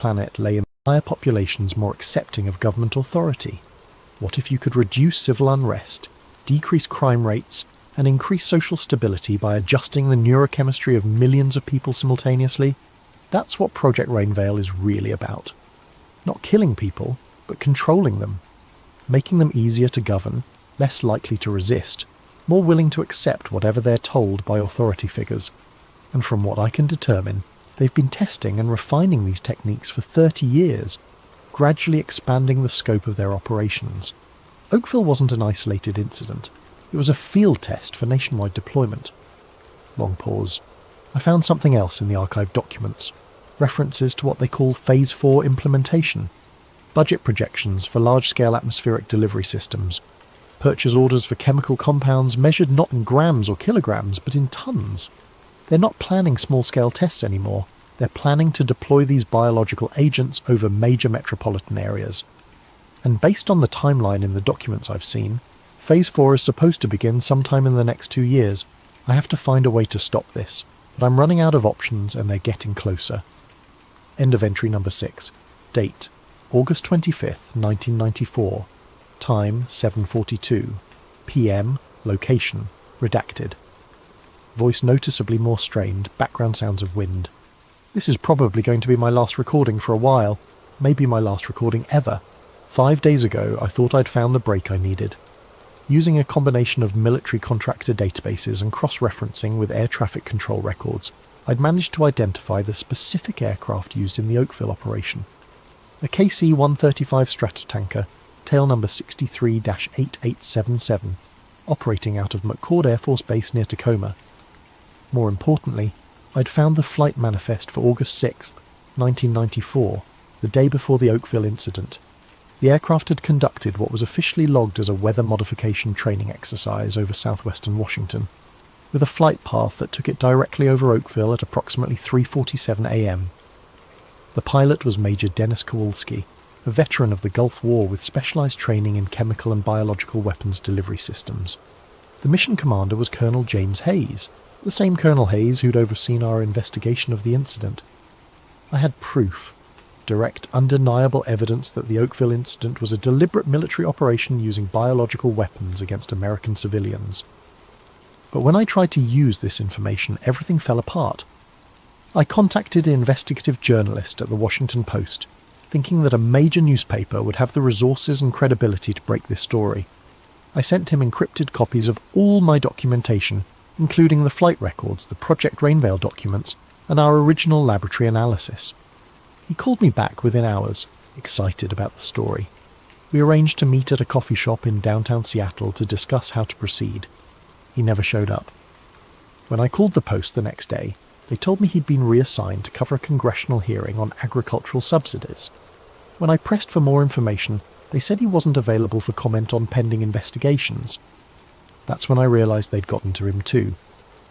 planet lay in higher populations more accepting of government authority? What if you could reduce civil unrest, decrease crime rates, and increase social stability by adjusting the neurochemistry of millions of people simultaneously? That's what Project Rainveil is really about. Not killing people, but controlling them. Making them easier to govern, less likely to resist, more willing to accept whatever they're told by authority figures. And from what I can determine, they've been testing and refining these techniques for 30 years, gradually expanding the scope of their operations. Oakville wasn't an isolated incident. It was a field test for nationwide deployment. Long pause. I found something else in the archived documents. References to what they call Phase 4 implementation. Budget projections for large-scale atmospheric delivery systems. Purchase orders for chemical compounds measured not in grams or kilograms, but in tons. They're not planning small-scale tests anymore. They're planning to deploy these biological agents over major metropolitan areas. And based on the timeline in the documents I've seen, Phase 4 is supposed to begin sometime in the next 2 years. I have to find a way to stop this, but I'm running out of options and they're getting closer. End of entry number 6. Date: August 25th, 1994. Time: 7:42. PM. Location: redacted. Voice noticeably more strained, background sounds of wind. This is probably going to be my last recording for a while, maybe my last recording ever. 5 days ago I thought I'd found the break I needed. Using a combination of military contractor databases and cross-referencing with air traffic control records, I'd managed to identify the specific aircraft used in the Oakville operation. A KC-135 Stratotanker, tail number 63-8877, operating out of McCord Air Force Base near Tacoma. More importantly, I'd found the flight manifest for August 6th, 1994, the day before the Oakville incident. The aircraft had conducted what was officially logged as a weather modification training exercise over southwestern Washington, with a flight path that took it directly over Oakville at approximately 3:47 a.m. The pilot was Major Dennis Kowalski, a veteran of the Gulf War with specialized training in chemical and biological weapons delivery systems. The mission commander was Colonel James Hayes, the same Colonel Hayes who'd overseen our investigation of the incident. I had proof. Direct, undeniable evidence that the Oakville incident was a deliberate military operation using biological weapons against American civilians. But when I tried to use this information, everything fell apart. I contacted an investigative journalist at the Washington Post, thinking that a major newspaper would have the resources and credibility to break this story. I sent him encrypted copies of all my documentation, including the flight records, the Project Rainveil documents, and our original laboratory analysis. He called me back within hours, excited about the story. We arranged to meet at a coffee shop in downtown Seattle to discuss how to proceed. He never showed up. When I called the Post the next day, they told me he'd been reassigned to cover a congressional hearing on agricultural subsidies. When I pressed for more information, they said he wasn't available for comment on pending investigations. That's when I realised they'd gotten to him too.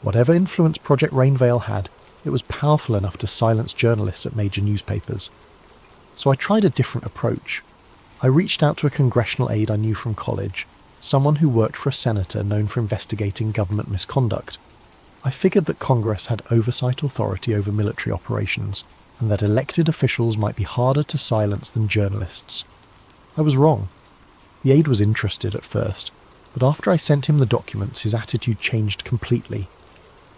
Whatever influence Project Rainveil had, it was powerful enough to silence journalists at major newspapers. So I tried a different approach. I reached out to a congressional aide I knew from college, someone who worked for a senator known for investigating government misconduct. I figured that Congress had oversight authority over military operations, and that elected officials might be harder to silence than journalists. I was wrong. The aide was interested at first, but after I sent him the documents, his attitude changed completely.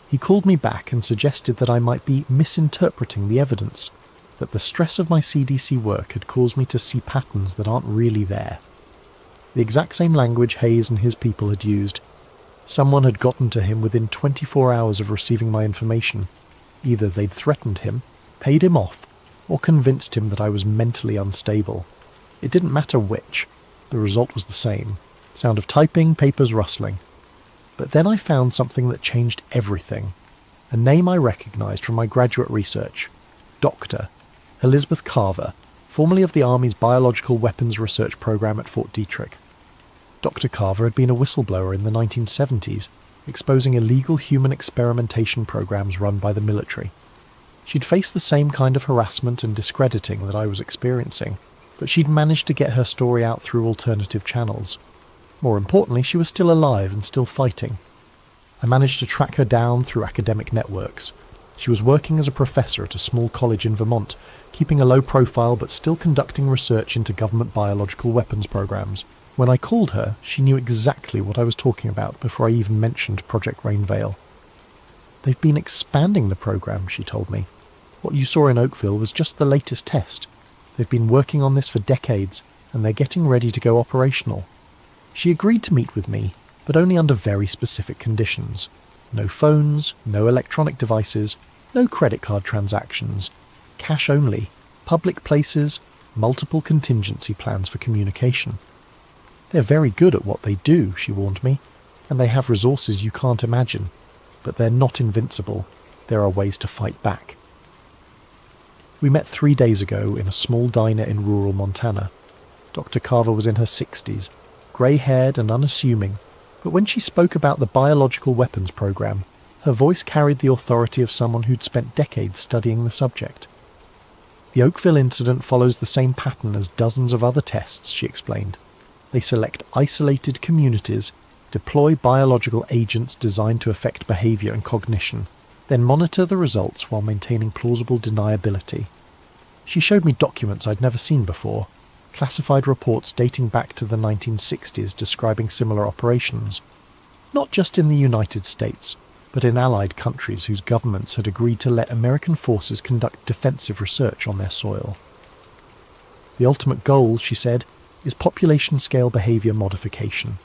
He called me back and suggested that I might be misinterpreting the evidence, that the stress of my CDC work had caused me to see patterns that aren't really there. The exact same language Hayes and his people had used. Someone had gotten to him within 24 hours of receiving my information. Either they'd threatened him, paid him off, or convinced him that I was mentally unstable. It didn't matter which. The result was the same. Sound of typing, papers rustling. But then I found something that changed everything. A name I recognised from my graduate research. Dr. Elizabeth Carver, formerly of the Army's Biological Weapons Research Program at Fort Detrick. Dr. Carver had been a whistleblower in the 1970s, exposing illegal human experimentation programs run by the military. She'd faced the same kind of harassment and discrediting that I was experiencing, but she'd managed to get her story out through alternative channels. More importantly, she was still alive and still fighting. I managed to track her down through academic networks. She was working as a professor at a small college in Vermont, keeping a low profile but still conducting research into government biological weapons programs. When I called her, she knew exactly what I was talking about before I even mentioned Project Rainveil. They've been expanding the program, she told me. What you saw in Oakville was just the latest test. They've been working on this for decades, and they're getting ready to go operational. She agreed to meet with me, but only under very specific conditions. No phones, no electronic devices, no credit card transactions, cash only, public places, multiple contingency plans for communication. They're very good at what they do, she warned me, and they have resources you can't imagine. But they're not invincible. There are ways to fight back. We met 3 days ago in a small diner in rural Montana. Dr. Carver was in her 60s, grey-haired and unassuming, but when she spoke about the biological weapons program, her voice carried the authority of someone who'd spent decades studying the subject. The Oakville incident follows the same pattern as dozens of other tests, she explained. They select isolated communities, deploy biological agents designed to affect behaviour and cognition, then monitor the results while maintaining plausible deniability. She showed me documents I'd never seen before, classified reports dating back to the 1960s describing similar operations, not just in the United States, but in allied countries whose governments had agreed to let American forces conduct defensive research on their soil. The ultimate goal, she said, is population-scale behaviour modification.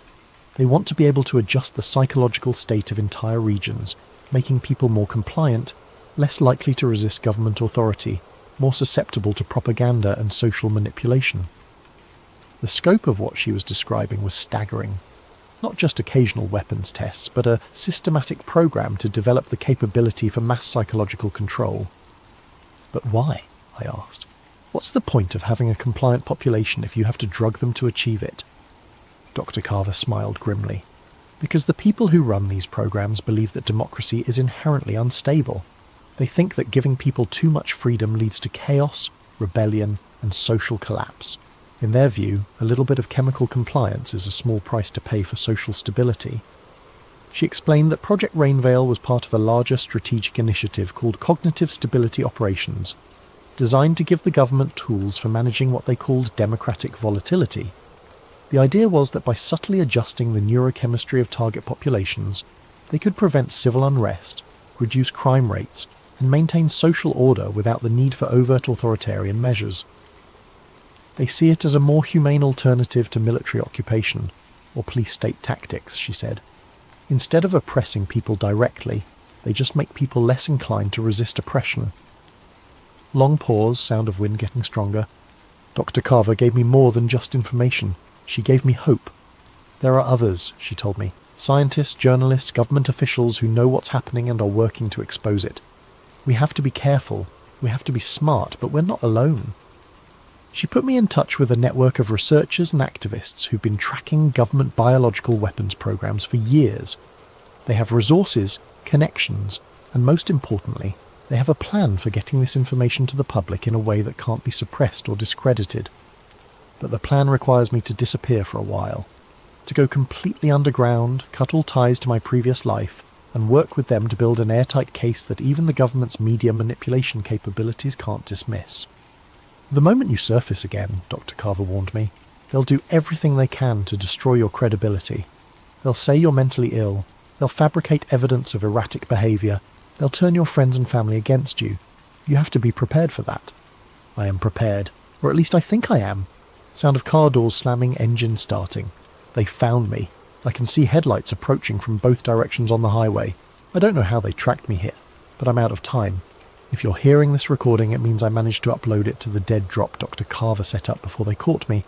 They want to be able to adjust the psychological state of entire regions, making people more compliant, less likely to resist government authority, more susceptible to propaganda and social manipulation. The scope of what she was describing was staggering. Not just occasional weapons tests, but a systematic program to develop the capability for mass psychological control. But why? I asked. What's the point of having a compliant population if you have to drug them to achieve it? Dr. Carver smiled grimly. Because the people who run these programs believe that democracy is inherently unstable. They think that giving people too much freedom leads to chaos, rebellion, and social collapse. In their view, a little bit of chemical compliance is a small price to pay for social stability. She explained that Project Rainveil was part of a larger strategic initiative called Cognitive Stability Operations, designed to give the government tools for managing what they called democratic volatility. The idea was that by subtly adjusting the neurochemistry of target populations, they could prevent civil unrest, reduce crime rates, and maintain social order without the need for overt authoritarian measures. They see it as a more humane alternative to military occupation or police-state tactics, she said. Instead of oppressing people directly, they just make people less inclined to resist oppression. Long pause, sound of wind getting stronger. Dr. Carver gave me more than just information. She gave me hope. There are others, she told me. Scientists, journalists, government officials who know what's happening and are working to expose it. We have to be careful. We have to be smart, but we're not alone. She put me in touch with a network of researchers and activists who've been tracking government biological weapons programs for years. They have resources, connections, and most importantly, they have a plan for getting this information to the public in a way that can't be suppressed or discredited. But the plan requires me to disappear for a while, to go completely underground, cut all ties to my previous life, and work with them to build an airtight case that even the government's media manipulation capabilities can't dismiss. The moment you surface again, Dr. Carver warned me, they'll do everything they can to destroy your credibility. They'll say you're mentally ill, they'll fabricate evidence of erratic behaviour, they'll turn your friends and family against you. You have to be prepared for that. I am prepared, or at least I think I am. Sound of car doors slamming, engine starting. They found me. I can see headlights approaching from both directions on the highway. I don't know how they tracked me here, but I'm out of time. If you're hearing this recording, it means I managed to upload it to the dead drop Dr. Carver set up before they caught me.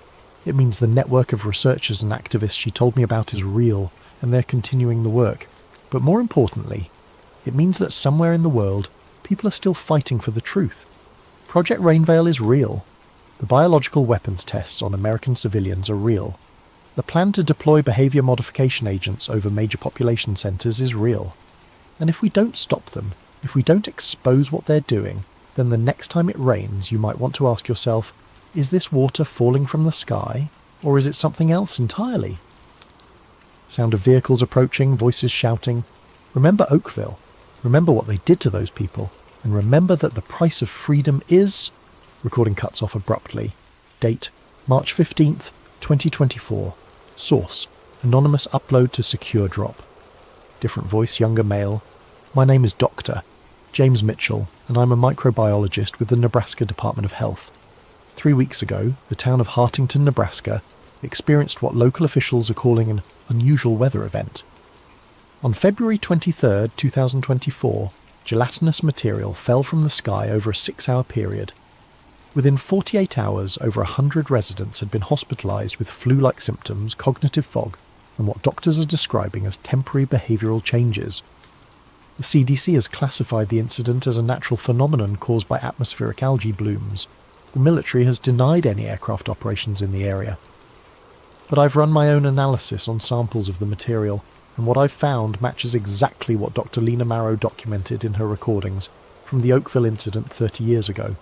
It means the network of researchers and activists she told me about is real, and they're continuing the work. But more importantly, it means that somewhere in the world, people are still fighting for the truth. Project Rainveil is real. The biological weapons tests on American civilians are real. The plan to deploy behaviour modification agents over major population centres is real. And if we don't stop them, if we don't expose what they're doing, then the next time it rains you might want to ask yourself, is this water falling from the sky, or is it something else entirely? Sound of vehicles approaching, voices shouting. Remember Oakville. Remember what they did to those people. And remember that the price of freedom is... Recording cuts off abruptly. Date, March 15th, 2024. Source, anonymous upload to secure drop. Different voice, younger male. My name is Dr. James Mitchell, and I'm a microbiologist with the Nebraska Department of Health. 3 weeks ago, the town of Hartington, Nebraska, experienced what local officials are calling an unusual weather event. On February 23, 2024, gelatinous material fell from the sky over a 6-hour period. Within 48 hours, over 100 residents had been hospitalised with flu-like symptoms, cognitive fog, and what doctors are describing as temporary behavioural changes. The CDC has classified the incident as a natural phenomenon caused by atmospheric algae blooms. The military has denied any aircraft operations in the area. But I've run my own analysis on samples of the material, and what I've found matches exactly what Dr. Lena Marrow documented in her recordings from the Oakville incident 30 years ago.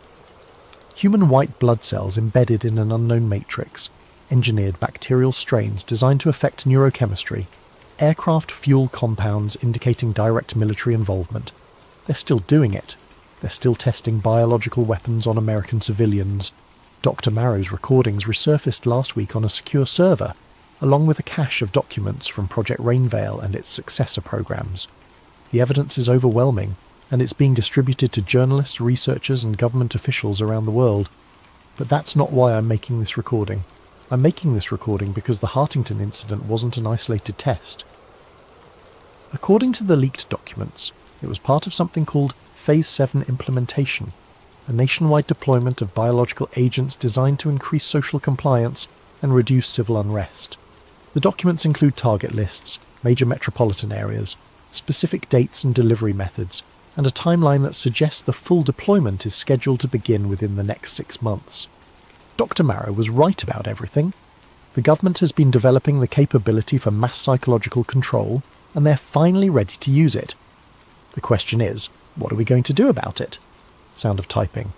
Human white blood cells embedded in an unknown matrix, engineered bacterial strains designed to affect neurochemistry, aircraft fuel compounds indicating direct military involvement. They're still doing it. They're still testing biological weapons on American civilians. Dr. Marrow's recordings resurfaced last week on a secure server, along with a cache of documents from Project Rainvale and its successor programs. The evidence is overwhelming, and it's being distributed to journalists, researchers, and government officials around the world. But that's not why I'm making this recording. I'm making this recording because the Hartington incident wasn't an isolated test. According to the leaked documents, it was part of something called Phase 7 implementation, a nationwide deployment of biological agents designed to increase social compliance and reduce civil unrest. The documents include target lists, major metropolitan areas, specific dates and delivery methods, and a timeline that suggests the full deployment is scheduled to begin within the next 6 months. Dr. Marrow was right about everything. The government has been developing the capability for mass psychological control, and they're finally ready to use it. The question is, what are we going to do about it? Sound of typing.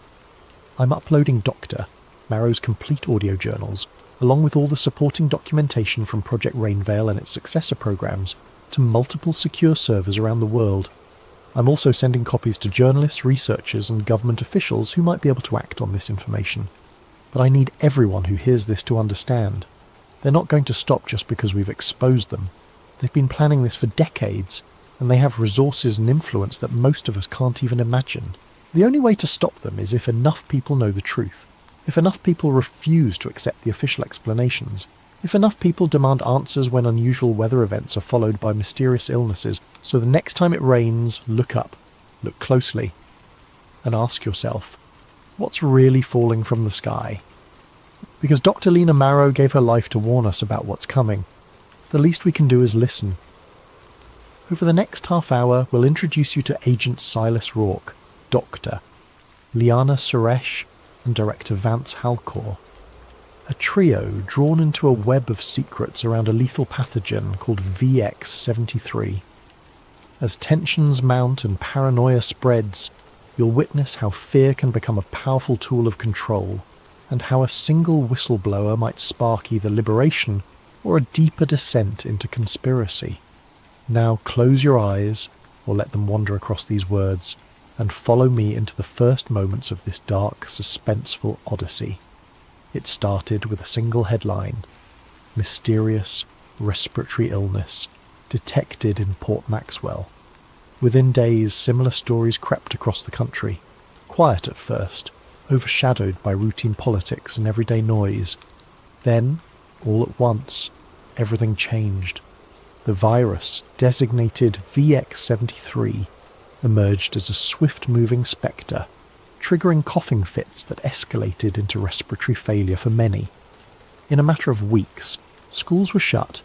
I'm uploading Dr. Marrow's complete audio journals, along with all the supporting documentation from Project Rainvale and its successor programs, to multiple secure servers around the world. I'm also sending copies to journalists, researchers, and government officials who might be able to act on this information. But I need everyone who hears this to understand. They're not going to stop just because we've exposed them. They've been planning this for decades, and they have resources and influence that most of us can't even imagine. The only way to stop them is if enough people know the truth, if enough people refuse to accept the official explanations, if enough people demand answers when unusual weather events are followed by mysterious illnesses, so the next time it rains, look up, look closely, and ask yourself, what's really falling from the sky? Because Dr. Lena Marrow gave her life to warn us about what's coming. The least we can do is listen. Over the next half hour, we'll introduce you to Agent Silas Rourke, Doctor, Liana Suresh, and Director Vance Halcor. A trio drawn into a web of secrets around a lethal pathogen called VX-73. As tensions mount and paranoia spreads, you'll witness how fear can become a powerful tool of control, and how a single whistleblower might spark either liberation or a deeper descent into conspiracy. Now close your eyes, or let them wander across these words, and follow me into the first moments of this dark, suspenseful odyssey. It started with a single headline: Mysterious Respiratory Illness Detected in Port Maxwell. Within days, similar stories crept across the country, quiet at first, overshadowed by routine politics and everyday noise. Then, all at once, everything changed. The virus, designated VX-73, emerged as a swift-moving spectre, triggering coughing fits that escalated into respiratory failure for many. In a matter of weeks, schools were shut,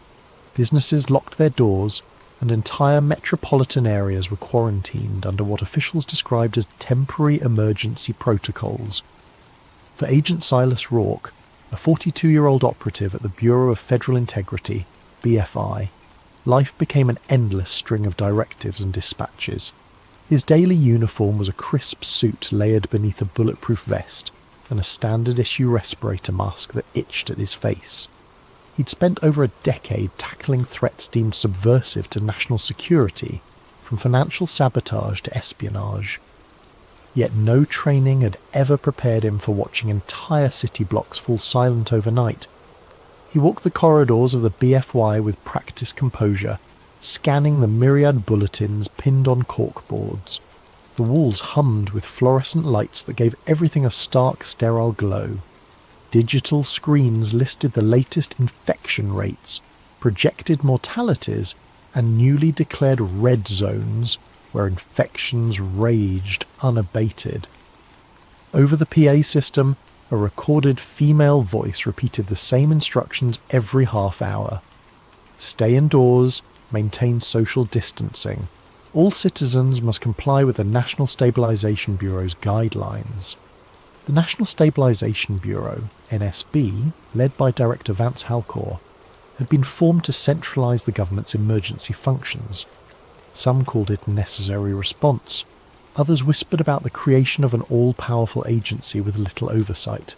businesses locked their doors, and entire metropolitan areas were quarantined under what officials described as temporary emergency protocols. For Agent Silas Rourke, a 42-year-old operative at the Bureau of Federal Integrity, BFI, life became an endless string of directives and dispatches. His daily uniform was a crisp suit layered beneath a bulletproof vest and a standard-issue respirator mask that itched at his face. He'd spent over a decade tackling threats deemed subversive to national security, from financial sabotage to espionage. Yet no training had ever prepared him for watching entire city blocks fall silent overnight. He walked the corridors of the BFY with practiced composure, scanning the myriad bulletins pinned on corkboards. The walls hummed with fluorescent lights that gave everything a stark, sterile glow. Digital screens listed the latest infection rates, projected mortalities, and newly declared red zones where infections raged unabated. Over the PA system, a recorded female voice repeated the same instructions every half hour. Stay indoors, maintain social distancing. All citizens must comply with the National Stabilization Bureau's guidelines. The National Stabilization Bureau, NSB, led by Director Vance Halcor, had been formed to centralise the government's emergency functions. Some called it necessary response. Others whispered about the creation of an all-powerful agency with little oversight.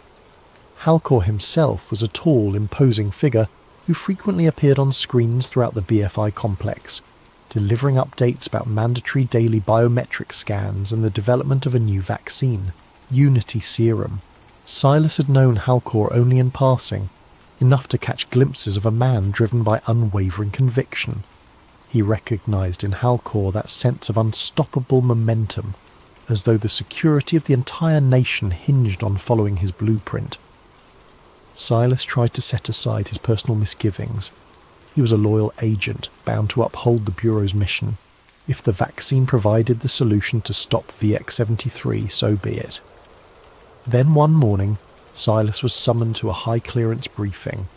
Halcor himself was a tall, imposing figure who frequently appeared on screens throughout the BFI complex, delivering updates about mandatory daily biometric scans and the development of a new vaccine, Unity Serum. Silas had known Halcor only in passing, enough to catch glimpses of a man driven by unwavering conviction. He recognised in Halcor that sense of unstoppable momentum, as though the security of the entire nation hinged on following his blueprint. Silas tried to set aside his personal misgivings. He was a loyal agent, bound to uphold the Bureau's mission. If the vaccine provided the solution to stop VX-73, so be it. Then one morning, Silas was summoned to a high-clearance briefing.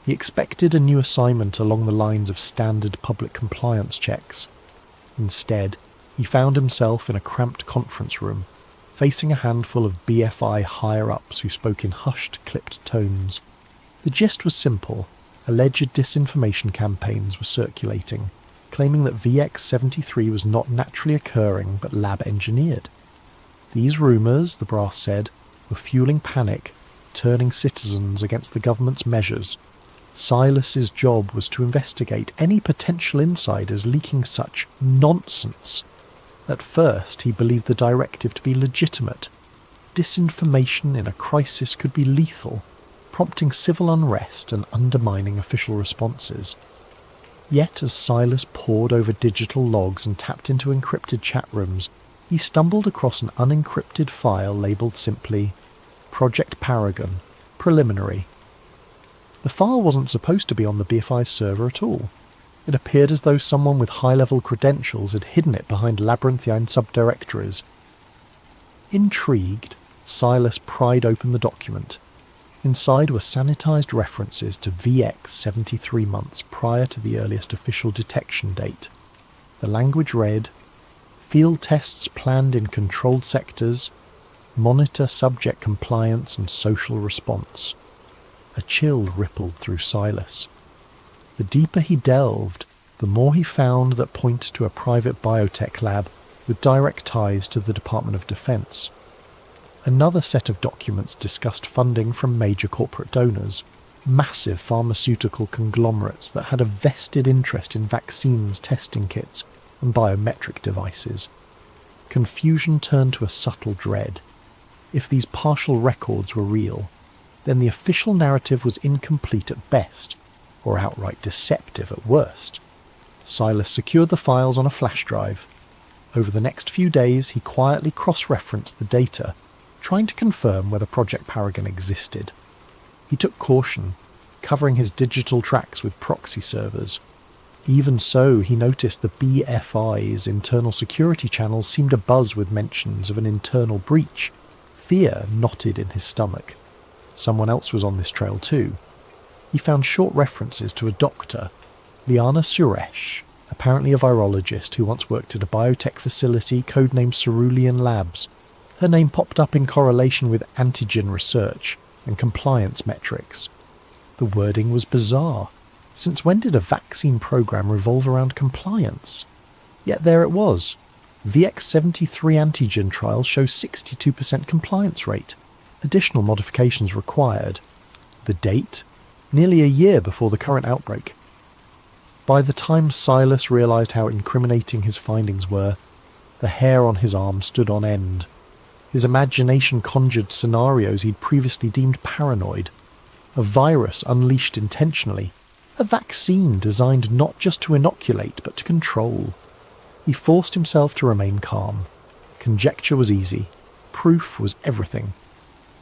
He expected a new assignment along the lines of standard public compliance checks. Instead, he found himself in a cramped conference room, facing a handful of BFI higher-ups who spoke in hushed, clipped tones. The gist was simple. Alleged disinformation campaigns were circulating, claiming that VX-73 was not naturally occurring but lab-engineered. These rumours, the brass said, were fueling panic, turning citizens against the government's measures. Silas's job was to investigate any potential insiders leaking such nonsense. At first, he believed the directive to be legitimate. Disinformation in a crisis could be lethal, prompting civil unrest and undermining official responses. Yet as Silas pored over digital logs and tapped into encrypted chat rooms, he stumbled across an unencrypted file labelled simply Project Paragon, Preliminary. The file wasn't supposed to be on the BFI's server at all. It appeared as though someone with high-level credentials had hidden it behind labyrinthine subdirectories. Intrigued, Silas pried open the document. Inside were sanitised references to VX 73 months prior to the earliest official detection date. The language read, "Field tests planned in controlled sectors, monitor subject compliance and social response." A chill rippled through Silas. The deeper he delved, the more he found that pointed to a private biotech lab with direct ties to the Department of Defense. Another set of documents discussed funding from major corporate donors, massive pharmaceutical conglomerates that had a vested interest in vaccines, testing kits, and biometric devices. Confusion turned to a subtle dread. If these partial records were real, then the official narrative was incomplete at best, or outright deceptive at worst. Silas secured the files on a flash drive. Over the next few days, he quietly cross-referenced the data, trying to confirm whether Project Paragon existed. He took caution, covering his digital tracks with proxy servers. Even so, he noticed the BFI's internal security channels seemed abuzz with mentions of an internal breach. Fear knotted in his stomach. Someone else was on this trail too. He found short references to a doctor, Liana Suresh, apparently a virologist who once worked at a biotech facility codenamed Cerulean Labs. Her name popped up in correlation with antigen research and compliance metrics. The wording was bizarre. Since when did a vaccine program revolve around compliance? Yet there it was. VX-73 antigen trials show 62% compliance rate. Additional modifications required. The date? Nearly a year before the current outbreak. By the time Silas realised how incriminating his findings were, the hair on his arm stood on end. His imagination conjured scenarios he'd previously deemed paranoid. A virus unleashed intentionally. A vaccine designed not just to inoculate, but to control. He forced himself to remain calm. Conjecture was easy. Proof was everything.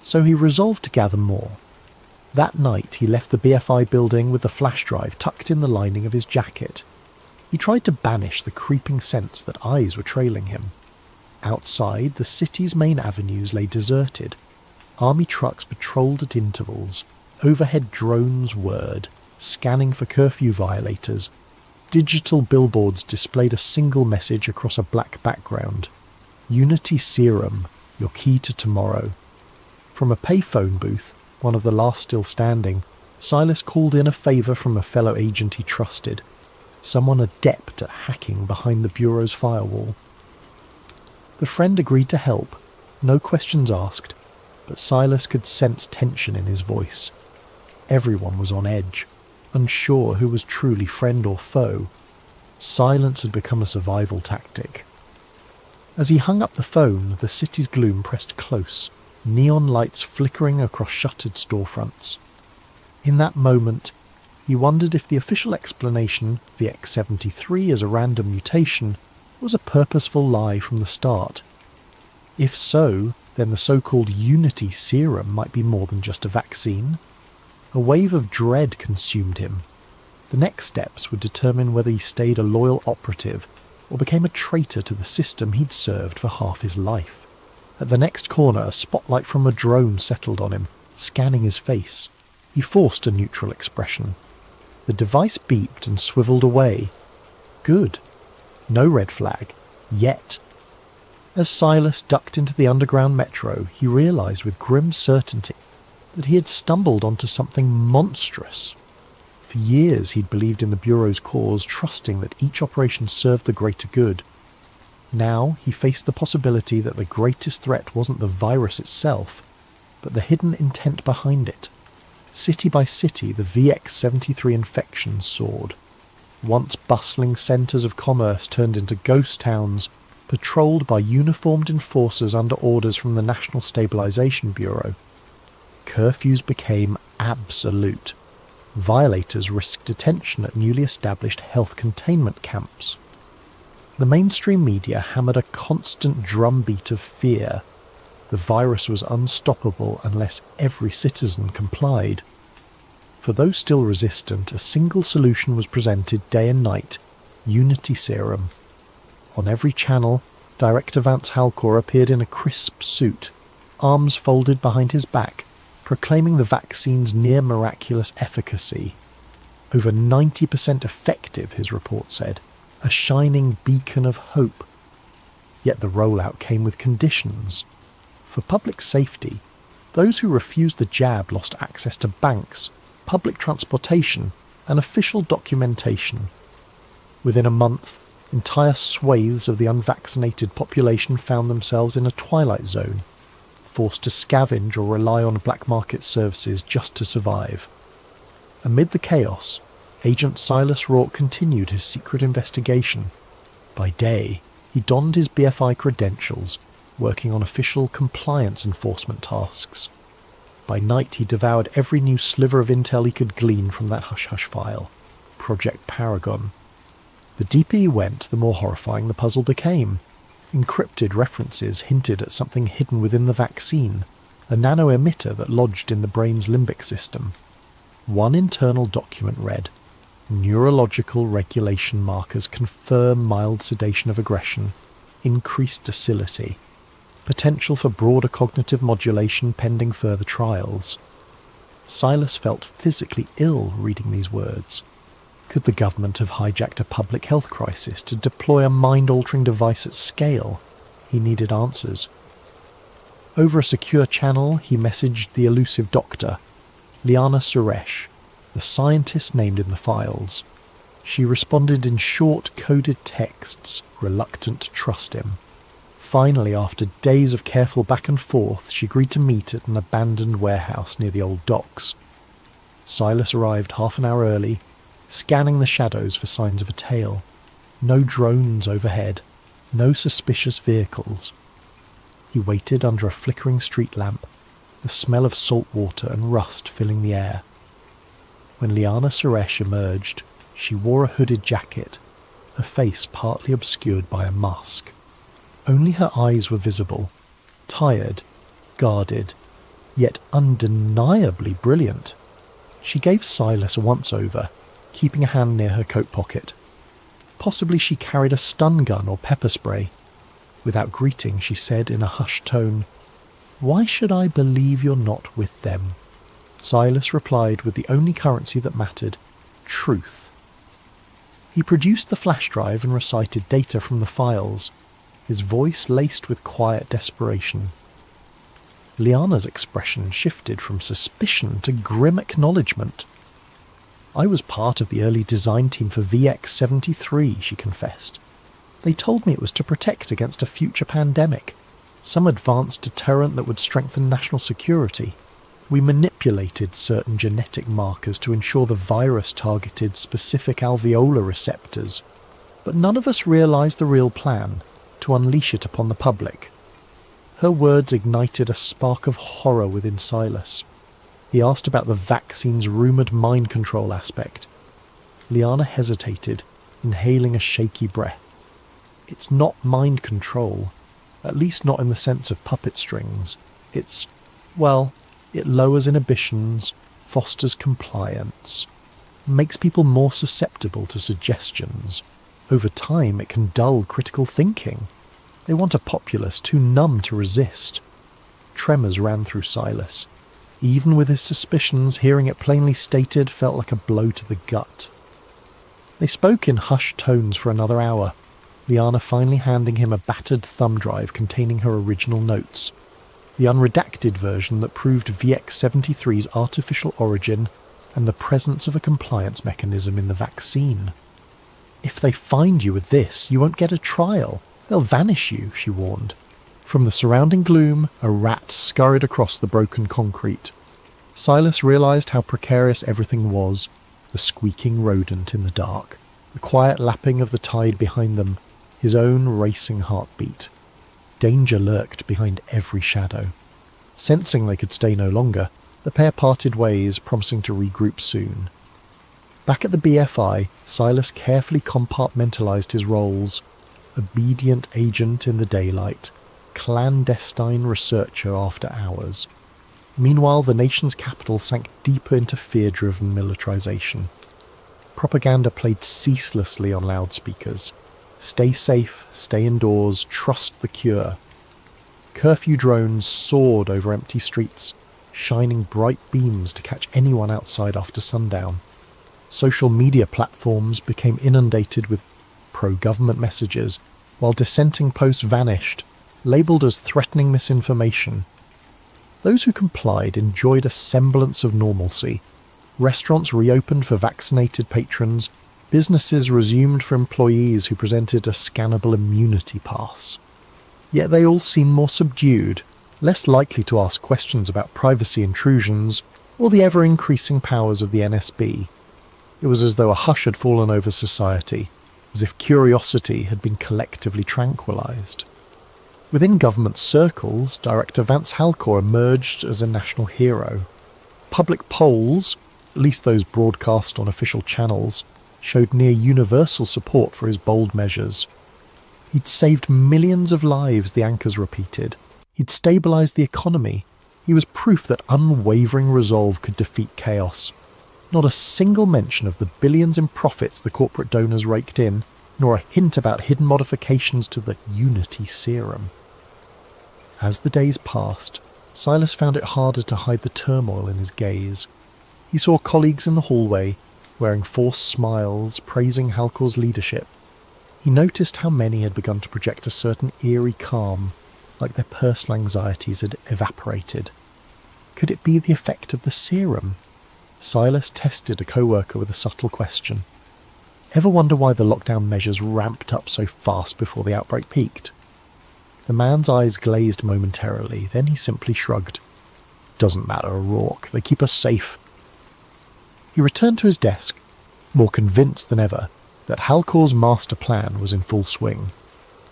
So he resolved to gather more. That night he left the BFI building with the flash drive tucked in the lining of his jacket. He tried to banish the creeping sense that eyes were trailing him. Outside, the city's main avenues lay deserted. Army trucks patrolled at intervals. Overhead drones whirred, scanning for curfew violators. Digital billboards displayed a single message across a black background. Unity Serum, your key to tomorrow. From a payphone booth, one of the last still standing, Silas called in a favour from a fellow agent he trusted, someone adept at hacking behind the Bureau's firewall. The friend agreed to help, no questions asked, but Silas could sense tension in his voice. Everyone was on edge, unsure who was truly friend or foe. Silence had become a survival tactic. As he hung up the phone, the city's gloom pressed close, neon lights flickering across shuttered storefronts. In that moment, he wondered if the official explanation, VX-73 as a random mutation, was a purposeful lie from the start. If so, then the so-called Unity Serum might be more than just a vaccine. A wave of dread consumed him. The next steps would determine whether he stayed a loyal operative or became a traitor to the system he'd served for half his life. At the next corner, a spotlight from a drone settled on him, scanning his face. He forced a neutral expression. The device beeped and swiveled away. Good. No red flag. Yet. As Silas ducked into the underground metro, he realised with grim certainty that he had stumbled onto something monstrous. For years he'd believed in the Bureau's cause, trusting that each operation served the greater good. Now he faced the possibility that the greatest threat wasn't the virus itself, but the hidden intent behind it. City by city, the VX-73 infection soared. Once bustling centres of commerce turned into ghost towns, patrolled by uniformed enforcers under orders from the National Stabilization Bureau. Curfews became absolute. Violators risked detention at newly established health containment camps. The mainstream media hammered a constant drumbeat of fear. The virus was unstoppable unless every citizen complied. For those still resistant, a single solution was presented day and night: Unity Serum. On every channel, Director Vance Halcor appeared in a crisp suit, arms folded behind his back, proclaiming the vaccine's near-miraculous efficacy. Over 90% effective, his report said, a shining beacon of hope. Yet the rollout came with conditions. For public safety, those who refused the jab lost access to banks, public transportation, and official documentation. Within a month, entire swathes of the unvaccinated population found themselves in a twilight zone, forced to scavenge or rely on black market services just to survive. Amid the chaos, Agent Silas Rourke continued his secret investigation. By day, he donned his BFI credentials, working on official compliance enforcement tasks. By night, he devoured every new sliver of intel he could glean from that hush-hush file, Project Paragon. The deeper he went, the more horrifying the puzzle became. Encrypted references hinted at something hidden within the vaccine, a nano-emitter that lodged in the brain's limbic system. One internal document read, "Neurological regulation markers confirm mild sedation of aggression, increased docility, potential for broader cognitive modulation pending further trials." Silas felt physically ill reading these words. Could the government have hijacked a public health crisis to deploy a mind-altering device at scale? He needed answers. Over a secure channel, he messaged the elusive doctor, Liana Suresh, the scientist named in the files. She responded in short, coded texts, reluctant to trust him. Finally, after days of careful back and forth, she agreed to meet at an abandoned warehouse near the old docks. Silas arrived half an hour early, scanning the shadows for signs of a tail. No drones overhead, no suspicious vehicles. He waited under a flickering street lamp, the smell of salt water and rust filling the air. When Liana Suresh emerged, she wore a hooded jacket, her face partly obscured by a mask. Only her eyes were visible, tired, guarded, yet undeniably brilliant. She gave Silas a once-over, keeping a hand near her coat pocket. Possibly she carried a stun gun or pepper spray. Without greeting, she said in a hushed tone, "Why should I believe you're not with them?" Silas replied with the only currency that mattered, truth. He produced the flash drive and recited data from the files, his voice laced with quiet desperation. Liana's expression shifted from suspicion to grim acknowledgement. "I was part of the early design team for VX-73, she confessed. They told me it was to protect against a future pandemic, some advanced deterrent that would strengthen national security. We manipulated certain genetic markers to ensure the virus targeted specific alveolar receptors, but none of us realized the real plan, to unleash it upon the public." Her words ignited a spark of horror within Silas. He asked about the vaccine's rumoured mind control aspect. Liana hesitated, inhaling a shaky breath. "It's not mind control, at least not in the sense of puppet strings. It's, well, it lowers inhibitions, fosters compliance, makes people more susceptible to suggestions. Over time, it can dull critical thinking. They want a populace too numb to resist." Tremors ran through Silas. Even with his suspicions, hearing it plainly stated felt like a blow to the gut. They spoke in hushed tones for another hour, Liana finally handing him a battered thumb drive containing her original notes, the unredacted version that proved VX-73's artificial origin and the presence of a compliance mechanism in the vaccine. "If they find you with this, you won't get a trial. They'll vanish you," she warned. From the surrounding gloom, a rat scurried across the broken concrete. Silas realised how precarious everything was, the squeaking rodent in the dark, the quiet lapping of the tide behind them, his own racing heartbeat. Danger lurked behind every shadow. Sensing they could stay no longer, the pair parted ways, promising to regroup soon. Back at the BFI, Silas carefully compartmentalised his roles: obedient agent in the daylight, clandestine researcher after hours. Meanwhile, the nation's capital sank deeper into fear-driven militarization. Propaganda played ceaselessly on loudspeakers. Stay safe, stay indoors, trust the cure. Curfew drones soared over empty streets, shining bright beams to catch anyone outside after sundown. Social media platforms became inundated with pro-government messages, while dissenting posts vanished, labelled as threatening misinformation. Those who complied enjoyed a semblance of normalcy. Restaurants reopened for vaccinated patrons, businesses resumed for employees who presented a scannable immunity pass. Yet they all seemed more subdued, less likely to ask questions about privacy intrusions or the ever-increasing powers of the NSB. It was as though a hush had fallen over society, as if curiosity had been collectively tranquilized. Within government circles, Director Vance Halcor emerged as a national hero. Public polls, at least those broadcast on official channels, showed near universal support for his bold measures. He'd saved millions of lives, the anchors repeated. He'd stabilised the economy. He was proof that unwavering resolve could defeat chaos. Not a single mention of the billions in profits the corporate donors raked in, nor a hint about hidden modifications to the Unity Serum. As the days passed, Silas found it harder to hide the turmoil in his gaze. He saw colleagues in the hallway, wearing forced smiles, praising Halcor's leadership. He noticed how many had begun to project a certain eerie calm, like their personal anxieties had evaporated. Could it be the effect of the serum? Silas tested a co-worker with a subtle question. Ever wonder why the lockdown measures ramped up so fast before the outbreak peaked? The man's eyes glazed momentarily, then he simply shrugged. Doesn't matter, O'Rourke. They keep us safe. He returned to his desk, more convinced than ever that Halcor's master plan was in full swing.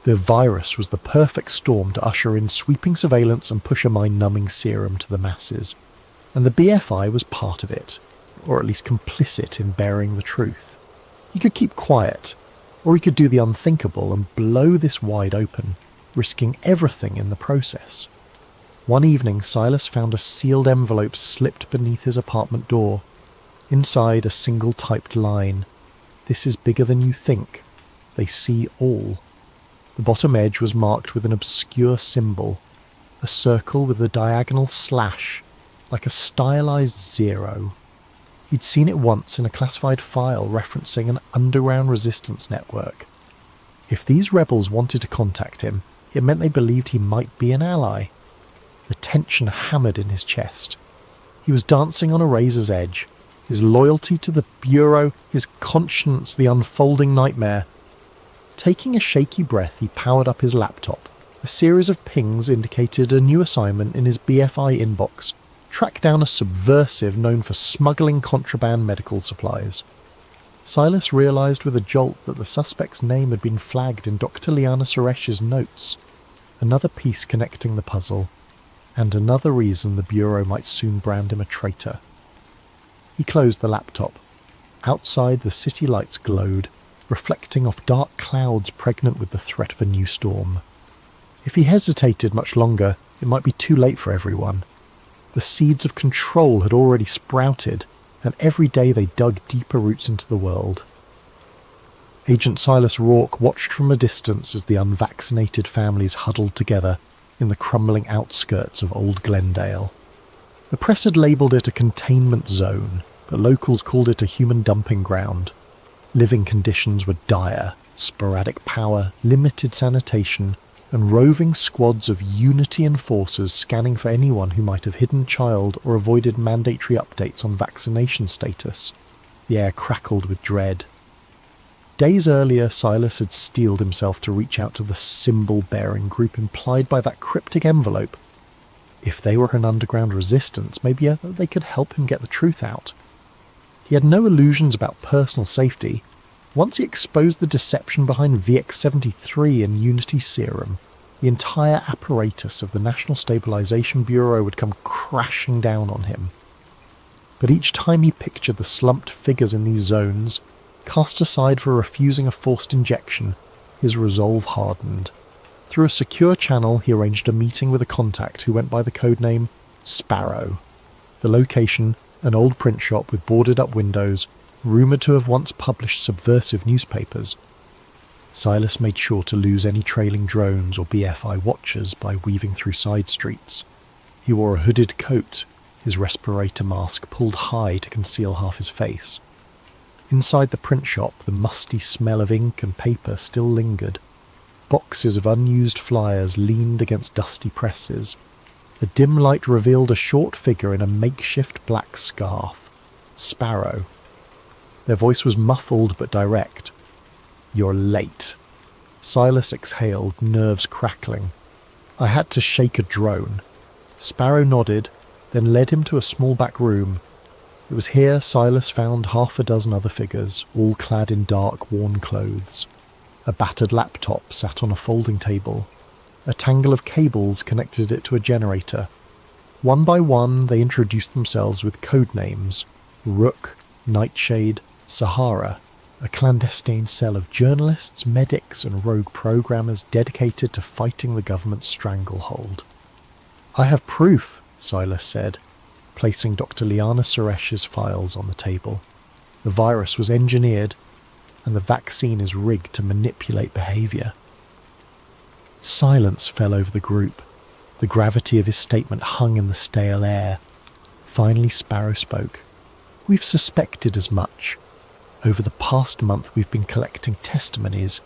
The virus was the perfect storm to usher in sweeping surveillance and push a mind-numbing serum to the masses. And the BFI was part of it, or at least complicit in bearing the truth. He could keep quiet, or he could do the unthinkable and blow this wide open, risking everything in the process. One evening, Silas found a sealed envelope slipped beneath his apartment door. Inside, a single typed line. "This is bigger than you think. They see all." The bottom edge was marked with an obscure symbol, a circle with a diagonal slash, like a stylized zero. He'd seen it once in a classified file referencing an underground resistance network. If these rebels wanted to contact him, it meant they believed he might be an ally. The tension hammered in his chest. He was dancing on a razor's edge, his loyalty to the Bureau, his conscience the unfolding nightmare. Taking a shaky breath, he powered up his laptop. A series of pings indicated a new assignment in his BFI inbox. Track down a subversive known for smuggling contraband medical supplies. Silas realised with a jolt that the suspect's name had been flagged in Dr. Liana Suresh's notes. Another piece connecting the puzzle, and another reason the Bureau might soon brand him a traitor. He closed the laptop. Outside, the city lights glowed, reflecting off dark clouds pregnant with the threat of a new storm. If he hesitated much longer, it might be too late for everyone. The seeds of control had already sprouted, and every day they dug deeper roots into the world. Agent Silas Rourke watched from a distance as the unvaccinated families huddled together in the crumbling outskirts of Old Glendale. The press had labelled it a containment zone, but locals called it a human dumping ground. Living conditions were dire, sporadic power, limited sanitation, and roving squads of Unity enforcers scanning for anyone who might have hidden child or avoided mandatory updates on vaccination status. The air crackled with dread. Days earlier, Silas had steeled himself to reach out to the symbol-bearing group implied by that cryptic envelope. If they were an underground resistance, maybe they could help him get the truth out. He had no illusions about personal safety. Once he exposed the deception behind VX-73 and Unity Serum, the entire apparatus of the National Stabilization Bureau would come crashing down on him. But each time he pictured the slumped figures in these zones, cast aside for refusing a forced injection, his resolve hardened. Through a secure channel, he arranged a meeting with a contact who went by the codename Sparrow. The location, an old print shop with boarded-up windows, rumoured to have once published subversive newspapers. Silas made sure to lose any trailing drones or BFI watchers by weaving through side streets. He wore a hooded coat, his respirator mask pulled high to conceal half his face. Inside the print shop, the musty smell of ink and paper still lingered. Boxes of unused flyers leaned against dusty presses. The dim light revealed a short figure in a makeshift black scarf. Sparrow. Their voice was muffled but direct. "You're late." Silas exhaled, nerves crackling. "I had to shake a drone." Sparrow nodded, then led him to a small back room. It was here Silas found half a dozen other figures, all clad in dark, worn clothes. A battered laptop sat on a folding table. A tangle of cables connected it to a generator. One by one, they introduced themselves with code names: Rook, Nightshade, Sahara, a clandestine cell of journalists, medics, and rogue programmers dedicated to fighting the government's stranglehold. "I have proof," Silas said, placing Dr. Liana Suresh's files on the table. "The virus was engineered, and the vaccine is rigged to manipulate behaviour." Silence fell over the group. The gravity of his statement hung in the stale air. Finally Sparrow spoke. "We've suspected as much. Over the past month we've been collecting testimonies,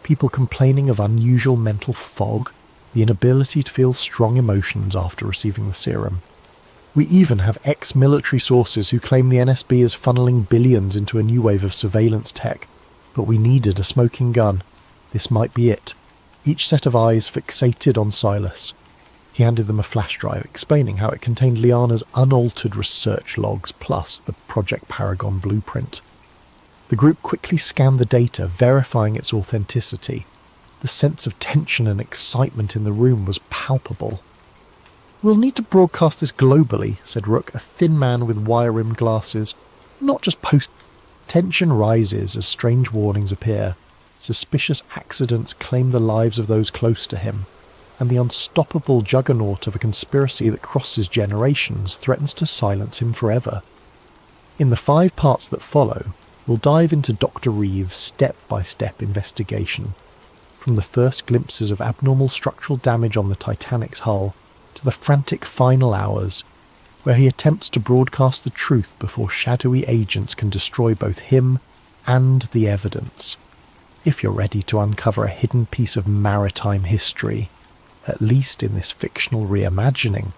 people complaining of unusual mental fog, the inability to feel strong emotions after receiving the serum. We even have ex-military sources who claim the NSB is funneling billions into a new wave of surveillance tech, but we needed a smoking gun. This might be it." Each set of eyes fixated on Silas. He handed them a flash drive, explaining how it contained Liana's unaltered research logs plus the Project Paragon blueprint. The group quickly scanned the data, verifying its authenticity. The sense of tension and excitement in the room was palpable. "We'll need to broadcast this globally," said Rook, a thin man with wire-rimmed glasses. "Not just post." Tension rises as strange warnings appear. Suspicious accidents claim the lives of those close to him, and the unstoppable juggernaut of a conspiracy that crosses generations threatens to silence him forever. In the 5 parts that follow, we'll dive into Dr. Reeves' step-by-step investigation, from the first glimpses of abnormal structural damage on the Titanic's hull to the frantic final hours, where he attempts to broadcast the truth before shadowy agents can destroy both him and the evidence. If you're ready to uncover a hidden piece of maritime history, at least in this fictional reimagining,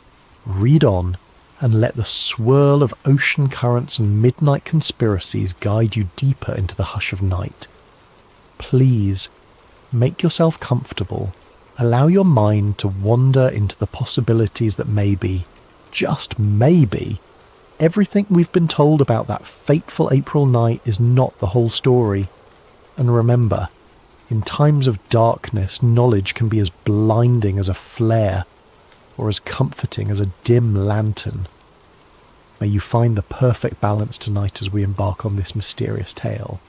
read on and let the swirl of ocean currents and midnight conspiracies guide you deeper into the hush of night. Please, make yourself comfortable. Allow your mind to wander into the possibilities that maybe, just maybe, everything we've been told about that fateful April night is not the whole story. And remember, in times of darkness, knowledge can be as blinding as a flare, or as comforting as a dim lantern. May you find the perfect balance tonight as we embark on this mysterious tale.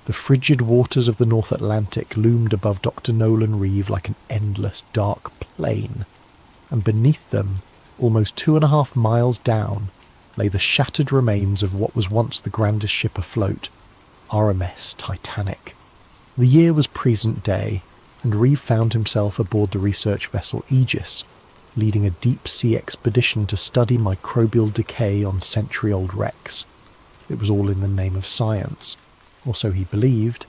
The frigid waters of the North Atlantic loomed above Dr. Nolan Reeve like an endless dark plain, and beneath them, almost 2.5 miles down, lay the shattered remains of what was once the grandest ship afloat, RMS Titanic. The year was present day, and Reeve found himself aboard the research vessel Aegis, leading a deep-sea expedition to study microbial decay on century-old wrecks. It was all in the name of science, or so he believed.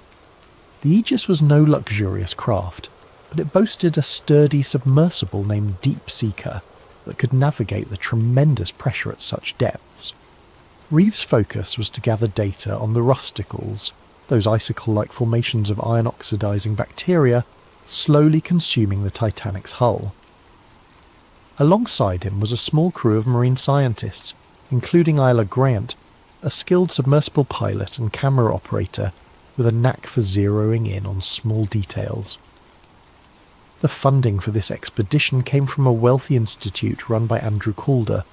The Aegis was no luxurious craft, but it boasted a sturdy submersible named Deep Seeker that could navigate the tremendous pressure at such depths. Reeve's focus was to gather data on the rusticles, those icicle-like formations of iron-oxidizing bacteria slowly consuming the Titanic's hull. Alongside him was a small crew of marine scientists, including Isla Grant, a skilled submersible pilot and camera operator with a knack for zeroing in on small details. The funding for this expedition came from a wealthy institute run by Andrew Calder,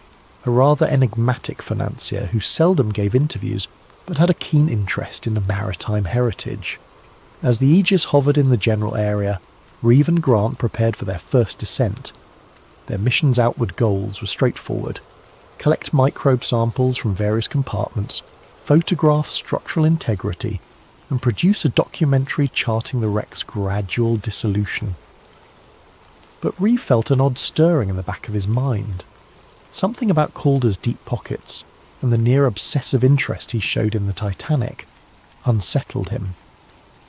a rather enigmatic financier who seldom gave interviews but had a keen interest in the maritime heritage. As the Aegis hovered in the general area, Reeve and Grant prepared for their first descent. Their mission's outward goals were straightforward: collect microbe samples from various compartments, photograph structural integrity, and produce a documentary charting the wreck's gradual dissolution. But Reeve felt an odd stirring in the back of his mind. Something about Calder's deep pockets, and the near-obsessive interest he showed in the Titanic, unsettled him.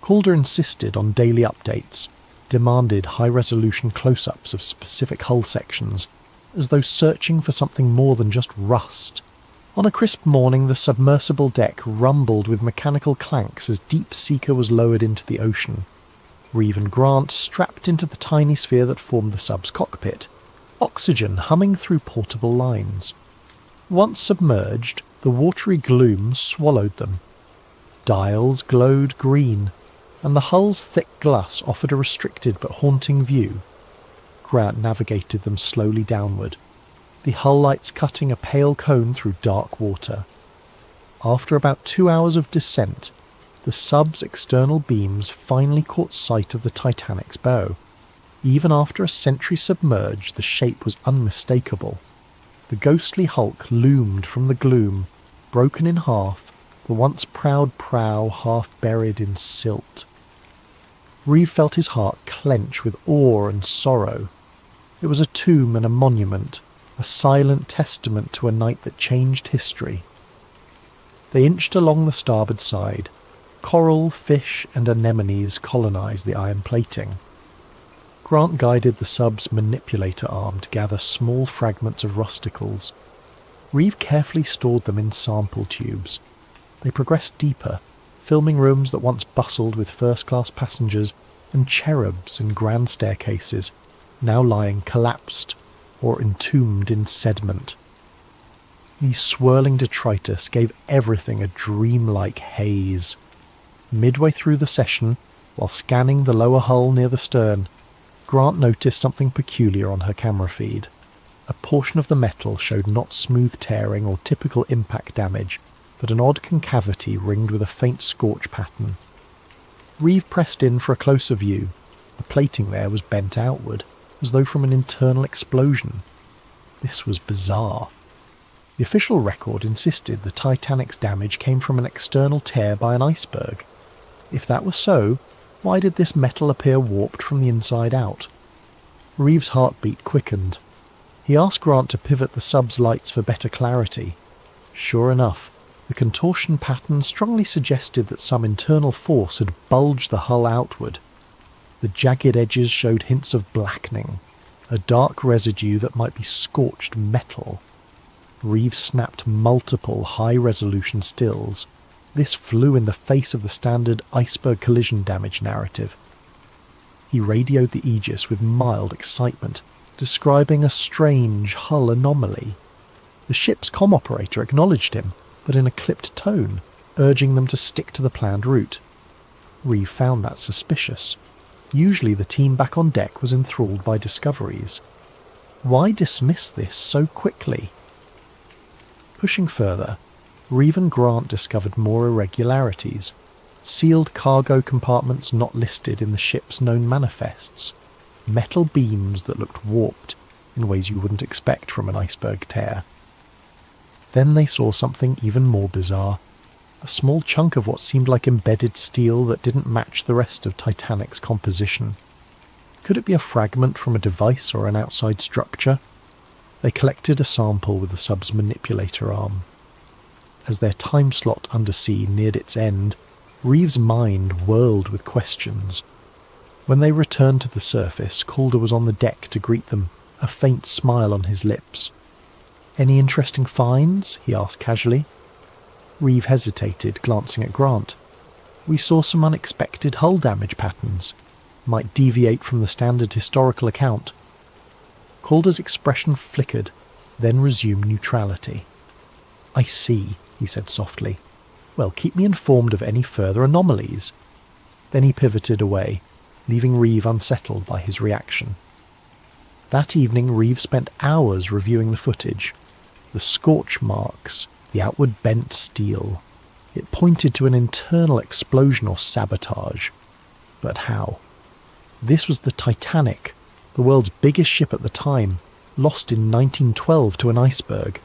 Calder insisted on daily updates, demanded high-resolution close-ups of specific hull sections, as though searching for something more than just rust. On a crisp morning, the submersible deck rumbled with mechanical clanks as Deep Seeker was lowered into the ocean. Reeve and Grant strapped into the tiny sphere that formed the sub's cockpit, oxygen humming through portable lines. Once submerged, the watery gloom swallowed them. Dials glowed green, and the hull's thick glass offered a restricted but haunting view. Grant navigated them slowly downward, the hull lights cutting a pale cone through dark water. After about 2 hours of descent, the sub's external beams finally caught sight of the Titanic's bow. Even after a century submerged, the shape was unmistakable. The ghostly hulk loomed from the gloom, broken in half, the once proud prow half buried in silt. Reeve felt his heart clench with awe and sorrow. It was a tomb and a monument, a silent testament to a night that changed history. They inched along the starboard side. Coral, fish, and anemones colonized the iron plating. Grant guided the sub's manipulator arm to gather small fragments of rusticles. Reeve carefully stored them in sample tubes. They progressed deeper, filming rooms that once bustled with first-class passengers and cherubs in grand staircases, now lying collapsed or entombed in sediment. These swirling detritus gave everything a dreamlike haze. Midway through the session, While scanning the lower hull near the stern, Grant noticed something peculiar on her camera feed. A portion of the metal showed not smooth tearing or typical impact damage, but an odd concavity ringed with a faint scorch pattern. Reeve pressed in for a closer view. The plating there was bent outward, as though from an internal explosion. This was bizarre. The official record insisted the Titanic's damage came from an external tear by an iceberg. If that was so, why did this metal appear warped from the inside out? Reeve's heartbeat quickened. He asked Grant to pivot the sub's lights for better clarity. Sure enough, the contortion pattern strongly suggested that some internal force had bulged the hull outward. The jagged edges showed hints of blackening, a dark residue that might be scorched metal. Reeve snapped multiple high-resolution stills. This flew in the face of the standard iceberg collision damage narrative. He radioed the Aegis with mild excitement, describing a strange hull anomaly. The ship's comm operator acknowledged him, but in a clipped tone, urging them to stick to the planned route. Reeve found that suspicious. Usually the team back on deck was enthralled by discoveries. Why dismiss this so quickly? Pushing further, Reeve and Grant discovered more irregularities. Sealed cargo compartments not listed in the ship's known manifests. Metal beams that looked warped in ways you wouldn't expect from an iceberg tear. Then they saw something even more bizarre. A small chunk of what seemed like embedded steel that didn't match the rest of Titanic's composition. Could it be a fragment from a device or an outside structure? They collected a sample with the sub's manipulator arm. As their time slot undersea neared its end, Reeve's mind whirled with questions. When they returned to the surface, Calder was on the deck to greet them, a faint smile on his lips. "Any interesting finds?" he asked casually. Reeve hesitated, glancing at Grant. "We saw some unexpected hull damage patterns. Might deviate from the standard historical account." Calder's expression flickered, then resumed neutrality. "I see," he said softly. "Well, keep me informed of any further anomalies." Then he pivoted away, leaving Reeve unsettled by his reaction. That evening Reeve spent hours reviewing the footage. The scorch marks, the outward bent steel. It pointed to an internal explosion or sabotage. But how? This was the Titanic, the world's biggest ship at the time, lost in 1912 to an iceberg.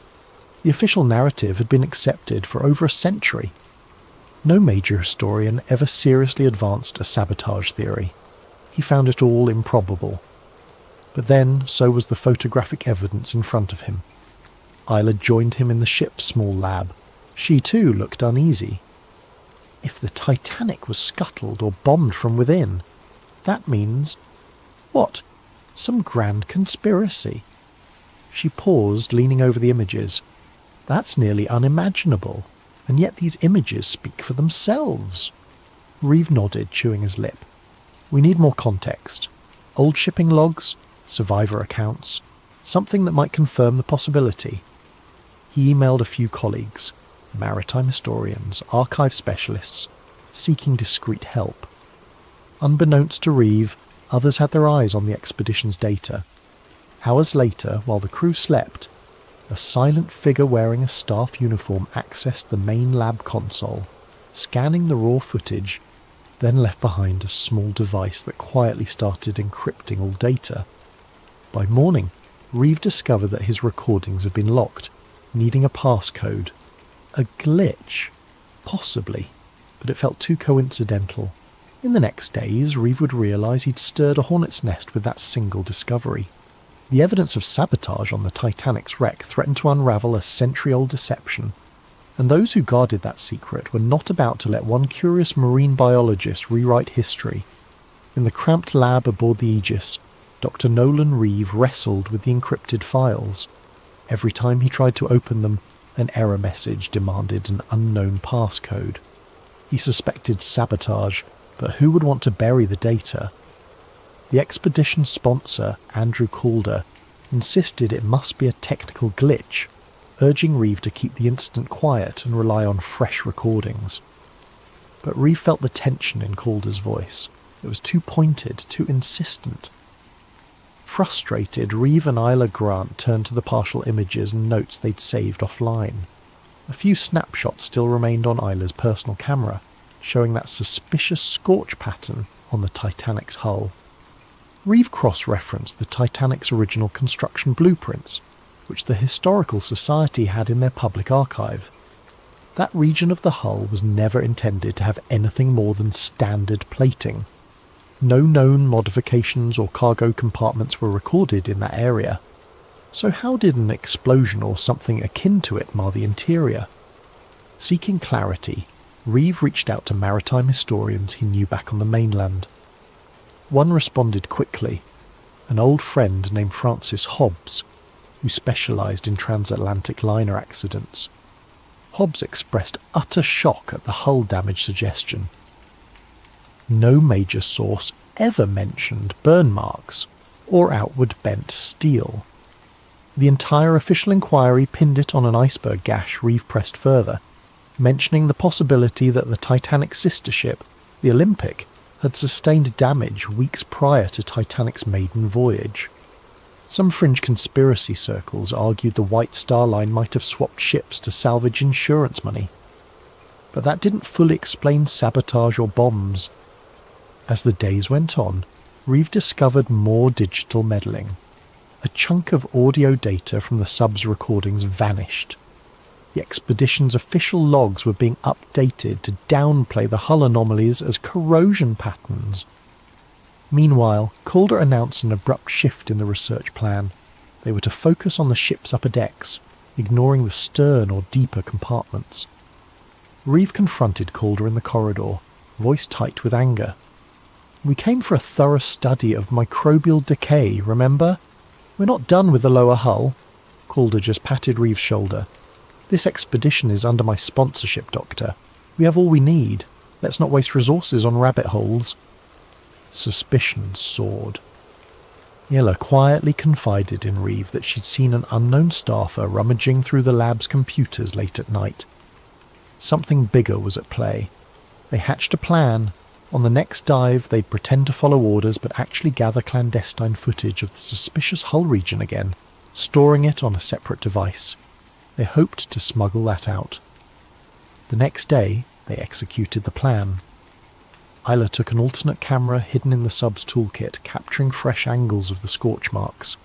The official narrative had been accepted for over a century. No major historian ever seriously advanced a sabotage theory. He found it all improbable. But then, so was the photographic evidence in front of him. Isla joined him in the ship's small lab. She too looked uneasy. If the Titanic was scuttled or bombed from within, that means... what? Some grand conspiracy. She paused, leaning over the images. That's nearly unimaginable, and yet these images speak for themselves. Reeve nodded, chewing his lip. "We need more context. Old shipping logs, survivor accounts, something that might confirm the possibility." He emailed a few colleagues, maritime historians, archive specialists, seeking discreet help. Unbeknownst to Reeve, others had their eyes on the expedition's data. Hours later, while the crew slept, a silent figure wearing a staff uniform accessed the main lab console, scanning the raw footage, then left behind a small device that quietly started encrypting all data. By morning, Reeve discovered that his recordings had been locked, needing a passcode. A glitch? Possibly, but it felt too coincidental. In the next days, Reeve would realise he'd stirred a hornet's nest with that single discovery. The evidence of sabotage on the Titanic's wreck threatened to unravel a century-old deception, and those who guarded that secret were not about to let one curious marine biologist rewrite history. In the cramped lab aboard the Aegis, Dr. Nolan Reeve wrestled with the encrypted files. Every time he tried to open them, an error message demanded an unknown passcode. He suspected sabotage, but who would want to bury the data? The expedition's sponsor, Andrew Calder, insisted it must be a technical glitch, urging Reeve to keep the incident quiet and rely on fresh recordings. But Reeve felt the tension in Calder's voice. It was too pointed, too insistent. Frustrated, Reeve and Isla Grant turned to the partial images and notes they'd saved offline. A few snapshots still remained on Isla's personal camera, showing that suspicious scorch pattern on the Titanic's hull. Reeve cross-referenced the Titanic's original construction blueprints, which the Historical Society had in their public archive. That region of the hull was never intended to have anything more than standard plating. No known modifications or cargo compartments were recorded in that area. So how did an explosion or something akin to it mar the interior? Seeking clarity, Reeve reached out to maritime historians he knew back on the mainland. One responded quickly, an old friend named Francis Hobbs, who specialised in transatlantic liner accidents. Hobbs expressed utter shock at the hull damage suggestion. No major source ever mentioned burn marks or outward bent steel. The entire official inquiry pinned it on an iceberg gash. Reeve pressed further, mentioning the possibility that the Titanic's sister ship, the Olympic, had sustained damage weeks prior to Titanic's maiden voyage. Some fringe conspiracy circles argued the White Star Line might have swapped ships to salvage insurance money. But that didn't fully explain sabotage or bombs. As the days went on, Reeve discovered more digital meddling. A chunk of audio data from the sub's recordings vanished. The expedition's official logs were being updated to downplay the hull anomalies as corrosion patterns. Meanwhile, Calder announced an abrupt shift in the research plan. They were to focus on the ship's upper decks, ignoring the stern or deeper compartments. Reeve confronted Calder in the corridor, voice tight with anger. "We came for a thorough study of microbial decay, remember? We're not done with the lower hull." Calder just patted Reeve's shoulder. "This expedition is under my sponsorship, Doctor. We have all we need. Let's not waste resources on rabbit holes." Suspicion soared. Yella quietly confided in Reeve that she'd seen an unknown staffer rummaging through the lab's computers late at night. Something bigger was at play. They hatched a plan. On the next dive, they'd pretend to follow orders but actually gather clandestine footage of the suspicious hull region again, storing it on a separate device. They hoped to smuggle that out. The next day, they executed the plan. Isla took an alternate camera hidden in the sub's toolkit, capturing fresh angles of the scorch marks.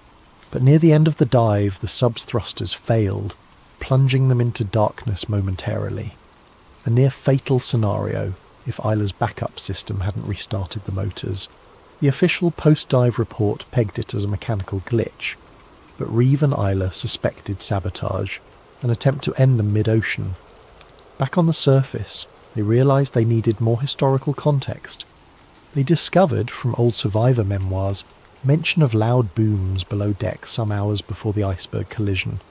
But near the end of the dive, the sub's thrusters failed, plunging them into darkness momentarily. A near-fatal scenario if Isla's backup system hadn't restarted the motors. The official post-dive report pegged it as a mechanical glitch, but Reeve and Isla suspected sabotage, an attempt to end them mid-ocean. Back on the surface, they realised they needed more historical context. They discovered, from old survivor memoirs, mention of loud booms below deck some hours before the iceberg collision.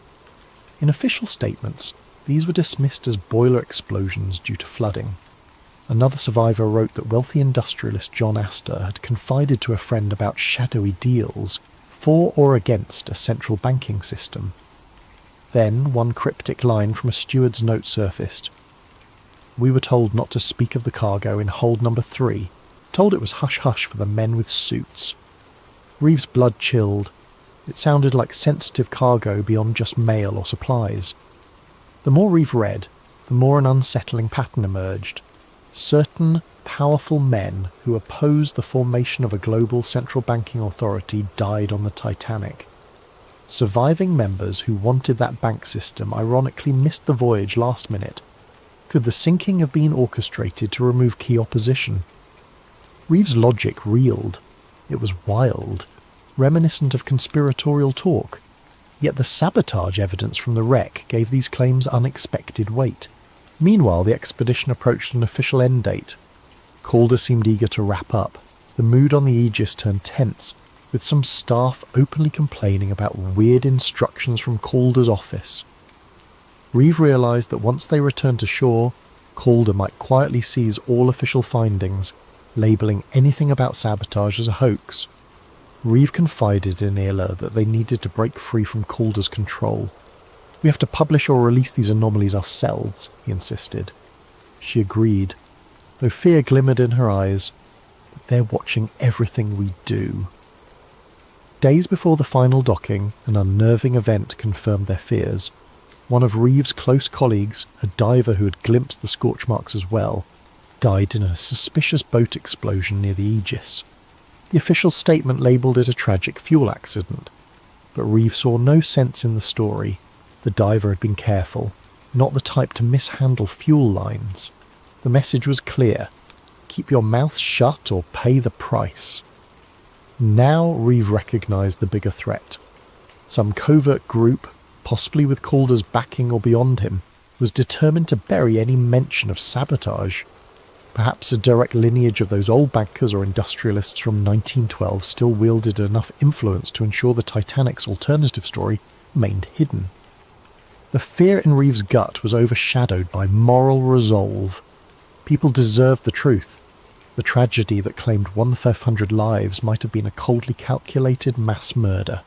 In official statements, these were dismissed as boiler explosions due to flooding. Another survivor wrote that wealthy industrialist John Astor had confided to a friend about shadowy deals for or against a central banking system. Then one cryptic line from a steward's note surfaced. "We were told not to speak of the cargo in hold number 3, told it was hush-hush for the men with suits." Reeve's blood chilled. It sounded like sensitive cargo beyond just mail or supplies. The more Reeve read, the more an unsettling pattern emerged. Certain powerful men who opposed the formation of a global central banking authority died on the Titanic. Surviving members who wanted that bank system ironically missed the voyage last minute. Could the sinking have been orchestrated to remove key opposition? Reeve's logic reeled. It was wild, reminiscent of conspiratorial talk. Yet the sabotage evidence from the wreck gave these claims unexpected weight. Meanwhile, the expedition approached an official end date. Calder seemed eager to wrap up. The mood on the Aegis turned tense, with some staff openly complaining about weird instructions from Calder's office. Reeve realised that once they returned to shore, Calder might quietly seize all official findings, labelling anything about sabotage as a hoax. Reeve confided in Isla that they needed to break free from Calder's control. "We have to publish or release these anomalies ourselves," he insisted. She agreed, though fear glimmered in her eyes. but they're watching everything we do. Days before the final docking, an unnerving event confirmed their fears. One of Reeves' close colleagues, a diver who had glimpsed the scorch marks as well, died in a suspicious boat explosion near the Aegis. The official statement labelled it a tragic fuel accident, but Reeves saw no sense in the story. The diver had been careful, not the type to mishandle fuel lines. The message was clear: keep your mouth shut or pay the price. Now Reeve recognised the bigger threat. Some covert group, possibly with Calder's backing or beyond him, was determined to bury any mention of sabotage. Perhaps a direct lineage of those old bankers or industrialists from 1912 still wielded enough influence to ensure the Titanic's alternative story remained hidden. The fear in Reeves' gut was overshadowed by moral resolve. People deserved the truth. The tragedy that claimed 1/500 lives might have been a coldly calculated mass murder.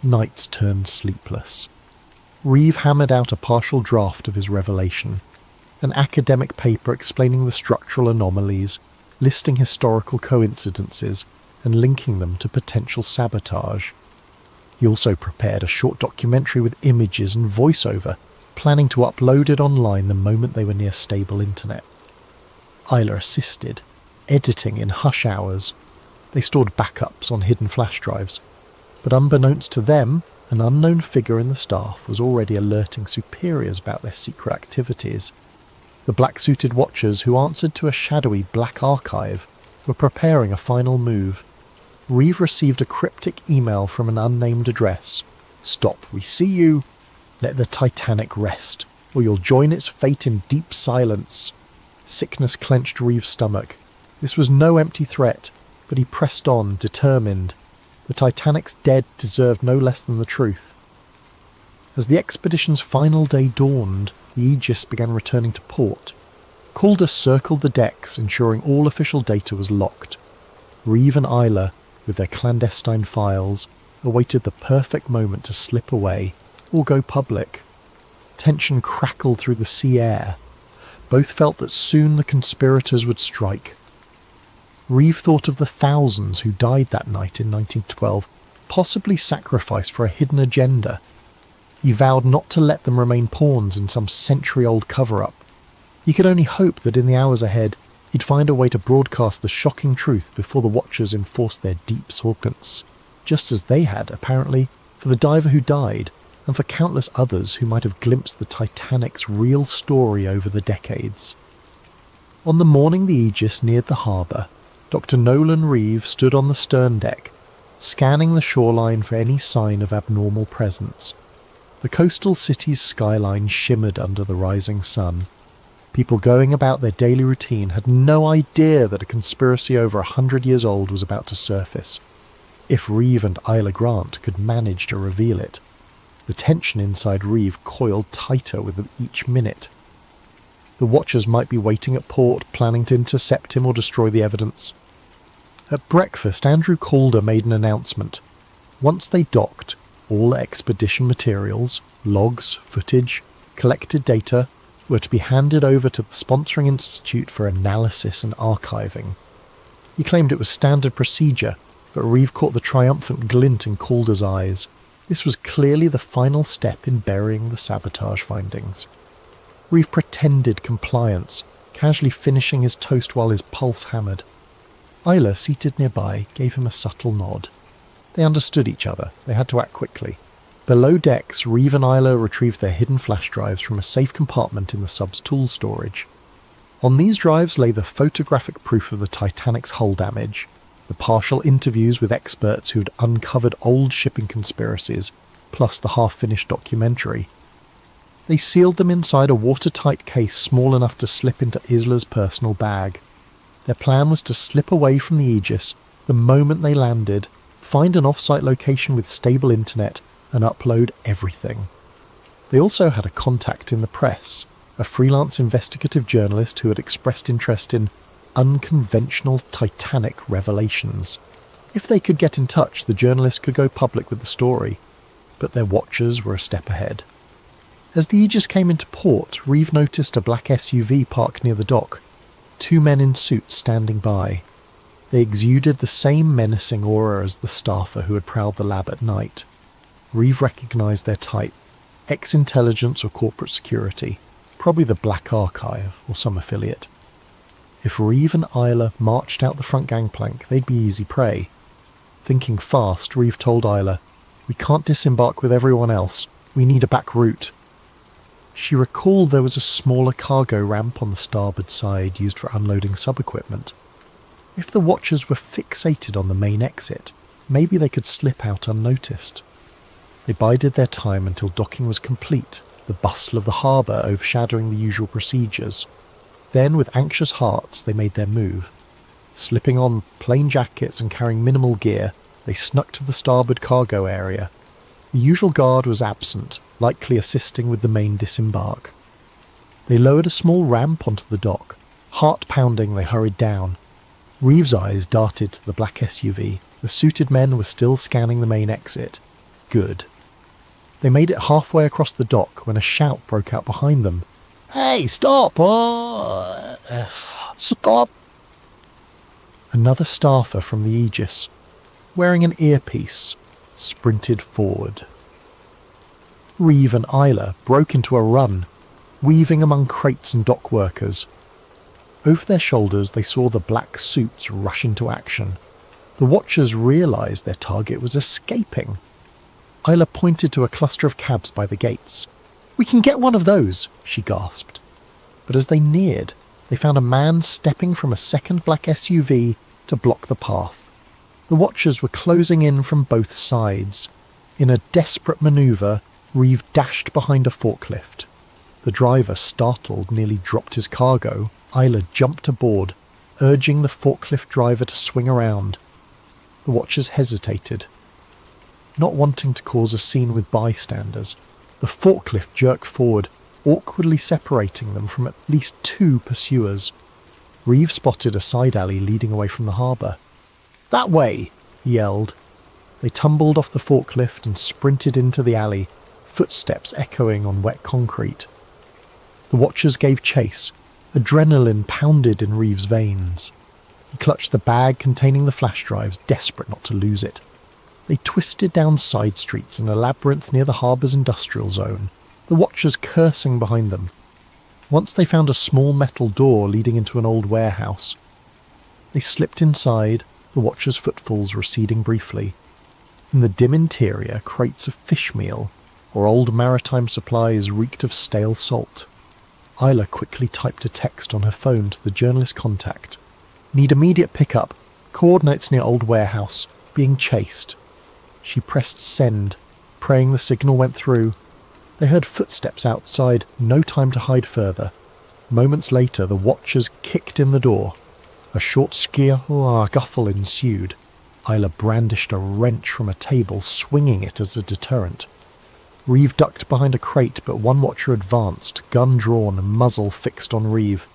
Nights turned sleepless. Reeve hammered out a partial draft of his revelation, an academic paper explaining the structural anomalies, listing historical coincidences, and linking them to potential sabotage. He also prepared a short documentary with images and voiceover, planning to upload it online the moment they were near stable internet. Isla assisted, editing in hush hours. They stored backups on hidden flash drives, but unbeknownst to them, an unknown figure in the staff was already alerting superiors about their secret activities. The black-suited watchers who answered to a shadowy black archive were preparing a final move. Reeve received a cryptic email from an unnamed address. "Stop, we see you. Let the Titanic rest, or you'll join its fate in deep silence." Sickness clenched Reeve's stomach. This was no empty threat, but he pressed on, determined. The Titanic's dead deserved no less than the truth. As the expedition's final day dawned, the Aegis began returning to port. Calder circled the decks, ensuring all official data was locked. Reeve and Isla, with their clandestine files, awaited the perfect moment to slip away or go public. Tension crackled through the sea air. Both felt that soon the conspirators would strike. Reeve thought of the thousands who died that night in 1912, possibly sacrificed for a hidden agenda. He vowed not to let them remain pawns in some century-old cover-up. He could only hope that in the hours ahead he'd find a way to broadcast the shocking truth before the Watchers enforced their deep silence, just as they had, apparently, for the diver who died, and for countless others who might have glimpsed the Titanic's real story over the decades. On the morning the Aegis neared the harbour, Dr. Nolan Reeve stood on the stern deck, scanning the shoreline for any sign of abnormal presence. The coastal city's skyline shimmered under the rising sun. People going about their daily routine had no idea that a conspiracy over 100 years old was about to surface. If Reeve and Isla Grant could manage to reveal it. The tension inside Reeve coiled tighter with each minute. The Watchers might be waiting at port, planning to intercept him or destroy the evidence. At breakfast, Andrew Calder made an announcement. Once they docked, all expedition materials, logs, footage, collected data were to be handed over to the sponsoring institute for analysis and archiving. He claimed it was standard procedure, but Reeve caught the triumphant glint in Calder's eyes. This was clearly the final step in burying the sabotage findings. Reeve pretended compliance, casually finishing his toast while his pulse hammered. Isla, seated nearby, gave him a subtle nod. They understood each other. They had to act quickly. Below decks, Reeve and Isla retrieved their hidden flash drives from a safe compartment in the sub's tool storage. On these drives lay the photographic proof of the Titanic's hull damage, the partial interviews with experts who had uncovered old shipping conspiracies, plus the half-finished documentary. They sealed them inside a watertight case small enough to slip into Isla's personal bag. Their plan was to slip away from the Aegis the moment they landed, find an off-site location with stable internet, and upload everything. They also had a contact in the press, a freelance investigative journalist who had expressed interest in unconventional Titanic revelations. If they could get in touch, the journalist could go public with the story, but their Watchers were a step ahead. As the Aegis came into port, Reeve noticed a black SUV parked near the dock, 2 men in suits standing by. They exuded the same menacing aura as the staffer who had prowled the lab at night. Reeve recognised their type: ex-intelligence or corporate security, probably the Black Archive or some affiliate. If Reeve and Isla marched out the front gangplank, they'd be easy prey. Thinking fast, Reeve told Isla, "We can't disembark with everyone else. We need a back route." She recalled there was a smaller cargo ramp on the starboard side used for unloading sub-equipment. If the Watchers were fixated on the main exit, maybe they could slip out unnoticed. They bided their time until docking was complete, the bustle of the harbour overshadowing the usual procedures. Then, with anxious hearts, they made their move. Slipping on plain jackets and carrying minimal gear, they snuck to the starboard cargo area. The usual guard was absent, likely assisting with the main disembark. They lowered a small ramp onto the dock. Heart pounding, they hurried down. Reeve's eyes darted to the black SUV. The suited men were still scanning the main exit. Good. They made it halfway across the dock when a shout broke out behind them. "Hey, stop! Stop!" Another staffer from the Aegis, wearing an earpiece, sprinted forward. Reeve and Isla broke into a run, weaving among crates and dock workers. Over their shoulders they saw the black suits rush into action. The Watchers realised their target was escaping. Isla pointed to a cluster of cabs by the gates. "We can get one of those," she gasped. But as they neared, they found a man stepping from a second black SUV to block the path. The Watchers were closing in from both sides. In a desperate manoeuvre, Reeve dashed behind a forklift. The driver, startled, nearly dropped his cargo. Isla jumped aboard, urging the forklift driver to swing around. The Watchers hesitated. Not wanting to cause a scene with bystanders, the forklift jerked forward, awkwardly separating them from at least two pursuers. Reeve spotted a side alley leading away from the harbour. "That way!" he yelled. They tumbled off the forklift and sprinted into the alley, footsteps echoing on wet concrete. The Watchers gave chase. Adrenaline pounded in Reeve's veins. He clutched the bag containing the flash drives, desperate not to lose it. They twisted down side streets in a labyrinth near the harbour's industrial zone, the Watchers cursing behind them. Once they found a small metal door leading into an old warehouse. They slipped inside, the Watchers' footfalls receding briefly. In the dim interior, crates of fish meal or old maritime supplies reeked of stale salt. Isla quickly typed a text on her phone to the journalist contact. "Need immediate pickup. Coordinates near old warehouse. Being chased." She pressed send, praying the signal went through. They heard footsteps outside, no time to hide further. Moments later, the Watchers kicked in the door. A short scuffle ensued. Isla brandished a wrench from a table, swinging it as a deterrent. Reeve ducked behind a crate, but one Watcher advanced, gun drawn, muzzle fixed on Reeve.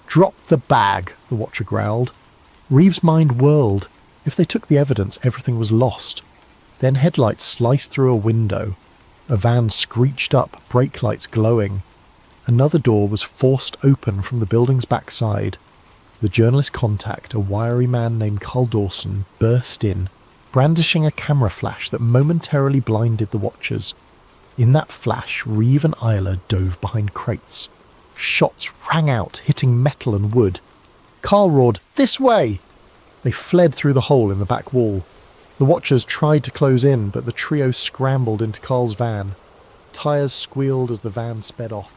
"Drop the bag," the Watcher growled. Reeve's mind whirled. If they took the evidence, everything was lost. Then headlights sliced through a window. A van screeched up, brake lights glowing. Another door was forced open from the building's backside. The journalist contact, a wiry man named Carl Dawson, burst in, brandishing a camera flash that momentarily blinded the Watchers. In that flash, Reeve and Isla dove behind crates. Shots rang out, hitting metal and wood. Carl roared, "This way!" They fled through the hole in the back wall. The Watchers tried to close in, but the trio scrambled into Carl's van. Tyres squealed as the van sped off.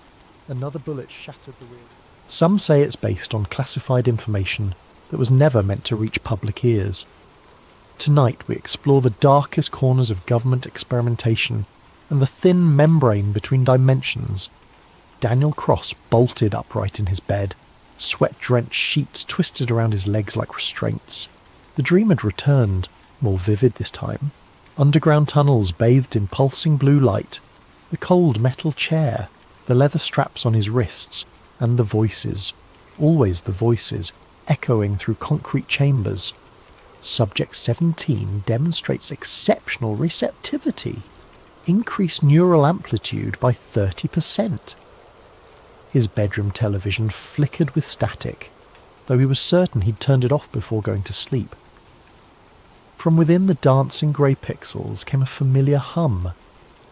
Another bullet shattered the rear. Some say it's based on classified information that was never meant to reach public ears. Tonight we explore the darkest corners of government experimentation and the thin membrane between dimensions. Daniel Cross bolted upright in his bed, sweat-drenched sheets twisted around his legs like restraints. The dream had returned, more vivid this time. Underground tunnels bathed in pulsing blue light, the cold metal chair, the leather straps on his wrists, and the voices, always the voices, echoing through concrete chambers. Subject 17 demonstrates exceptional receptivity. Increased neural amplitude by 30%. His bedroom television flickered with static. though he was certain he'd turned it off before going to sleep. From within the dancing grey pixels came a familiar hum,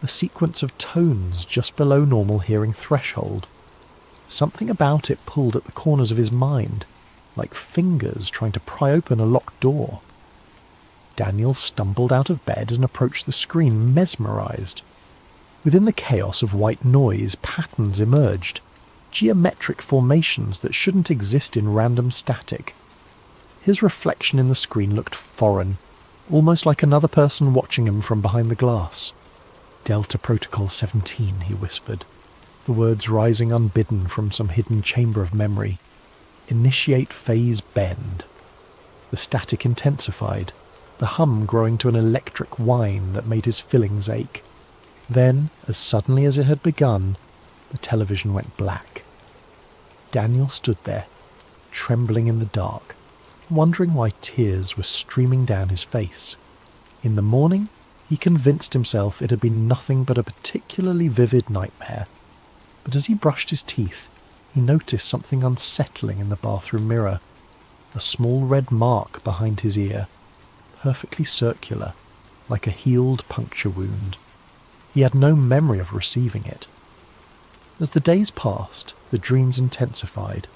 a sequence of tones just below normal hearing threshold. Something about it pulled at the corners of his mind, like fingers trying to pry open a locked door. Daniel stumbled out of bed and approached the screen, mesmerised. Within the chaos of white noise, patterns emerged, geometric formations that shouldn't exist in random static. His reflection in the screen looked foreign, almost like another person watching him from behind the glass. "Delta Protocol 17, he whispered, the words rising unbidden from some hidden chamber of memory. "Initiate phase bend." The static intensified, the hum growing to an electric whine that made his fillings ache. Then, as suddenly as it had begun, the television went black. Daniel stood there, trembling in the dark, wondering why tears were streaming down his face. In the morning, he convinced himself it had been nothing but a particularly vivid nightmare. But as he brushed his teeth, he noticed something unsettling in the bathroom mirror. A small red mark behind his ear, perfectly circular, like a healed puncture wound. He had no memory of receiving it. As the days passed, the dreams intensified.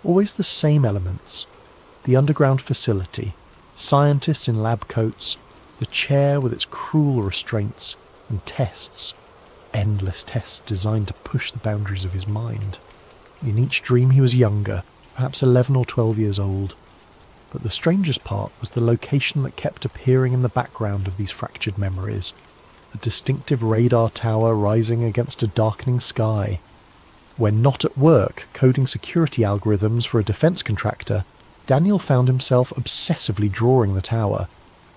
Always the same elements. The underground facility, scientists in lab coats, the chair with its cruel restraints, and tests. Endless tests designed to push the boundaries of his mind. In each dream he was younger, perhaps 11 or 12 years old. But the strangest part was the location that kept appearing in the background of these fractured memories. A distinctive radar tower rising against a darkening sky. When not at work coding security algorithms for a defense contractor, Daniel found himself obsessively drawing the tower,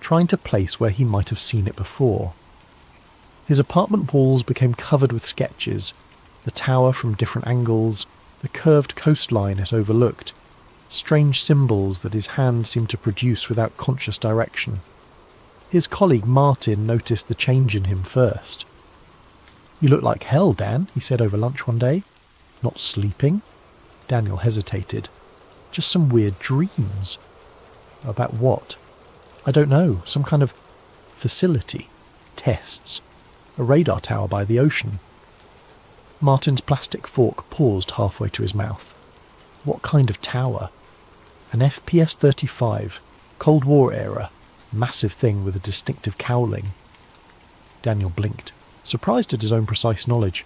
trying to place where he might have seen it before. His apartment walls became covered with sketches, the tower from different angles, the curved coastline it overlooked, strange symbols that his hand seemed to produce without conscious direction. His colleague Martin noticed the change in him first. "You look like hell, Dan," he said over lunch one day. "Not sleeping?" Daniel hesitated. "Just some weird dreams." "About what?" "I don't know. Some kind of facility. Tests. A radar tower by the ocean." Martin's plastic fork paused halfway to his mouth. "What kind of tower?" "An FPS-35, Cold War era, massive thing with a distinctive cowling." Daniel blinked, surprised at his own precise knowledge.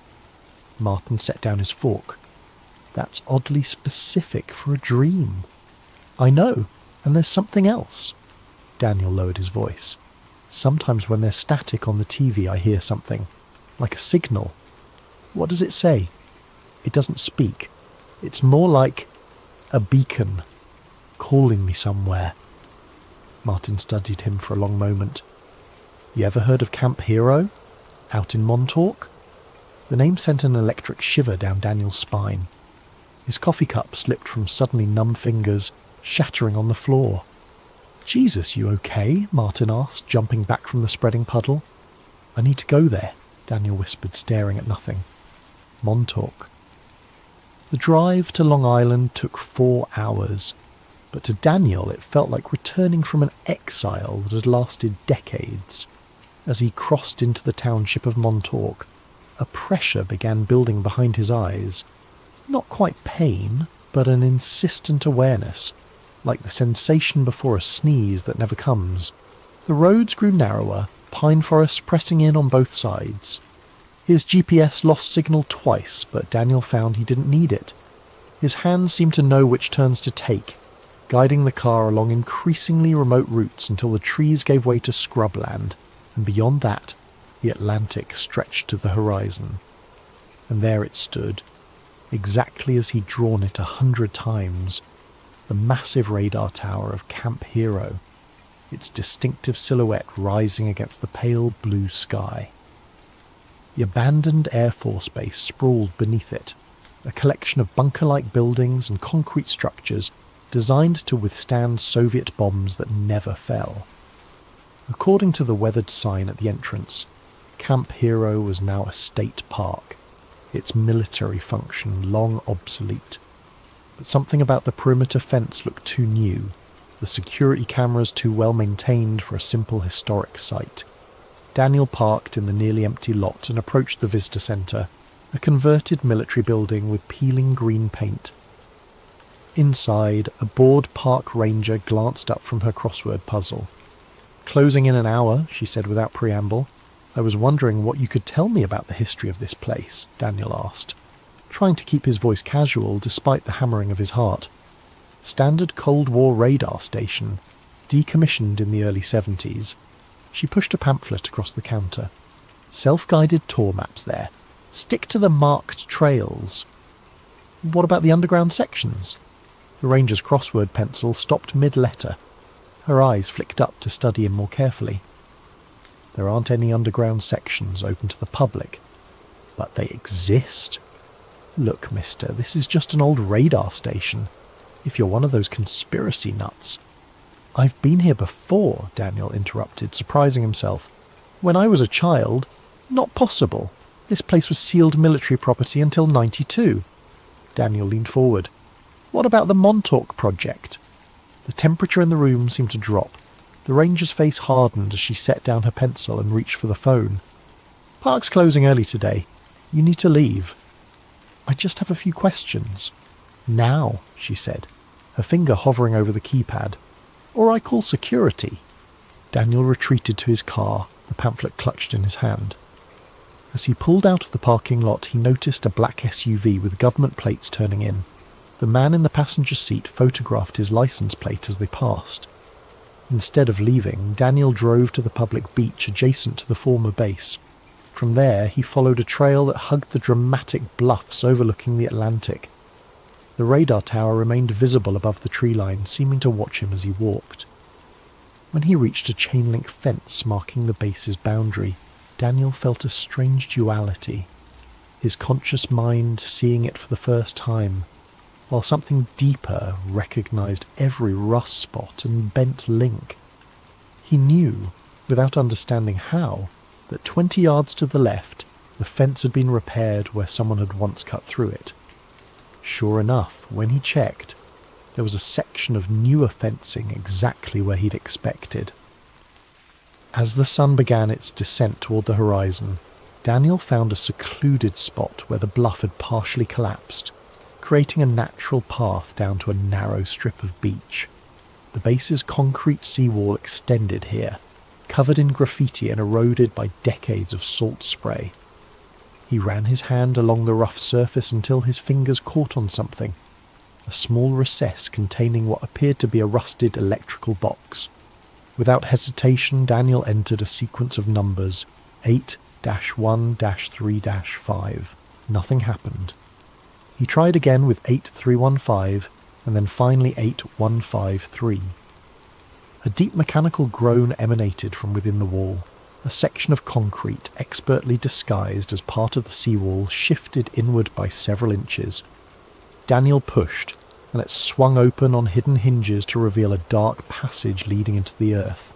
Martin set down his fork. "That's oddly specific for a dream." "I know, and there's something else." Daniel lowered his voice. "Sometimes when there's static on the TV I hear something, like a signal." "What does it say?" "It doesn't speak. It's more like a beacon, calling me somewhere." Martin studied him for a long moment. "You ever heard of Camp Hero? Out in Montalk?" The name sent an electric shiver down Daniel's spine. His coffee cup slipped from suddenly numb fingers, shattering on the floor. "Jesus, you okay?" Martin asked, jumping back from the spreading puddle. "I need to go there," Daniel whispered, staring at nothing. "Montauk." The drive to Long Island took 4 hours, but to Daniel it felt like returning from an exile that had lasted decades. As he crossed into the township of Montauk, a pressure began building behind his eyes. Not quite pain, but an insistent awareness, like the sensation before a sneeze that never comes. The roads grew narrower, pine forests pressing in on both sides. His GPS lost signal twice, but Daniel found he didn't need it. His hands seemed to know which turns to take, guiding the car along increasingly remote routes until the trees gave way to scrubland, and beyond that, the Atlantic stretched to the horizon. And there it stood, exactly as he'd drawn it 100 times, the massive radar tower of Camp Hero, its distinctive silhouette rising against the pale blue sky. The abandoned Air Force base sprawled beneath it, a collection of bunker-like buildings and concrete structures designed to withstand Soviet bombs that never fell. According to the weathered sign at the entrance, Camp Hero was now a state park, its military function long obsolete. but something about the perimeter fence looked too new, the security cameras too well maintained for a simple historic site. Daniel parked in the nearly empty lot and approached the visitor centre, a converted military building with peeling green paint. Inside, a bored park ranger glanced up from her crossword puzzle. "Closing in an hour," she said without preamble. "I was wondering what you could tell me about the history of this place," Daniel asked, trying to keep his voice casual despite the hammering of his heart. "Standard Cold War radar station, decommissioned in the early 70s. She pushed a pamphlet across the counter. "Self-guided tour maps there. Stick to the marked trails." "What about the underground sections?" The ranger's crossword pencil stopped mid-letter. Her eyes flicked up to study him more carefully. "There aren't any underground sections open to the public, but they exist. Look, mister, this is just an old radar station. If you're one of those conspiracy nuts—" "I've been here before," Daniel interrupted, surprising himself. "When I was a child. Not possible. This place was sealed military property until 92. Daniel leaned forward. "What about the Montalk Project?" The temperature in the room seemed to drop. The ranger's face hardened as she set down her pencil and reached for the phone. "Park's closing early today. You need to leave." "I just have a few questions." "Now," she said, her finger hovering over the keypad. "Or I call security." Daniel retreated to his car, the pamphlet clutched in his hand. As he pulled out of the parking lot, he noticed a black SUV with government plates turning in. The man in the passenger seat photographed his license plate as they passed. Instead of leaving, Daniel drove to the public beach adjacent to the former base. From there, he followed a trail that hugged the dramatic bluffs overlooking the Atlantic. The radar tower remained visible above the tree line, seeming to watch him as he walked. When he reached a chain-link fence marking the base's boundary, Daniel felt a strange duality, his conscious mind seeing it for the first time, while something deeper recognized every rust spot and bent link. He knew, without understanding how, that 20 yards to the left, the fence had been repaired where someone had once cut through it. Sure enough, when he checked, there was a section of newer fencing exactly where he'd expected. As the sun began its descent toward the horizon, Daniel found a secluded spot where the bluff had partially collapsed, creating a natural path down to a narrow strip of beach. The base's concrete seawall extended here, covered in graffiti and eroded by decades of salt spray. He ran his hand along the rough surface until his fingers caught on something, a small recess containing what appeared to be a rusted electrical box. Without hesitation, Daniel entered a sequence of numbers, 8-1-3-5. Nothing happened. He tried again with 8315, and then finally 8153. A deep mechanical groan emanated from within the wall. A section of concrete, expertly disguised as part of the seawall, shifted inward by several inches. Daniel pushed, and it swung open on hidden hinges to reveal a dark passage leading into the earth.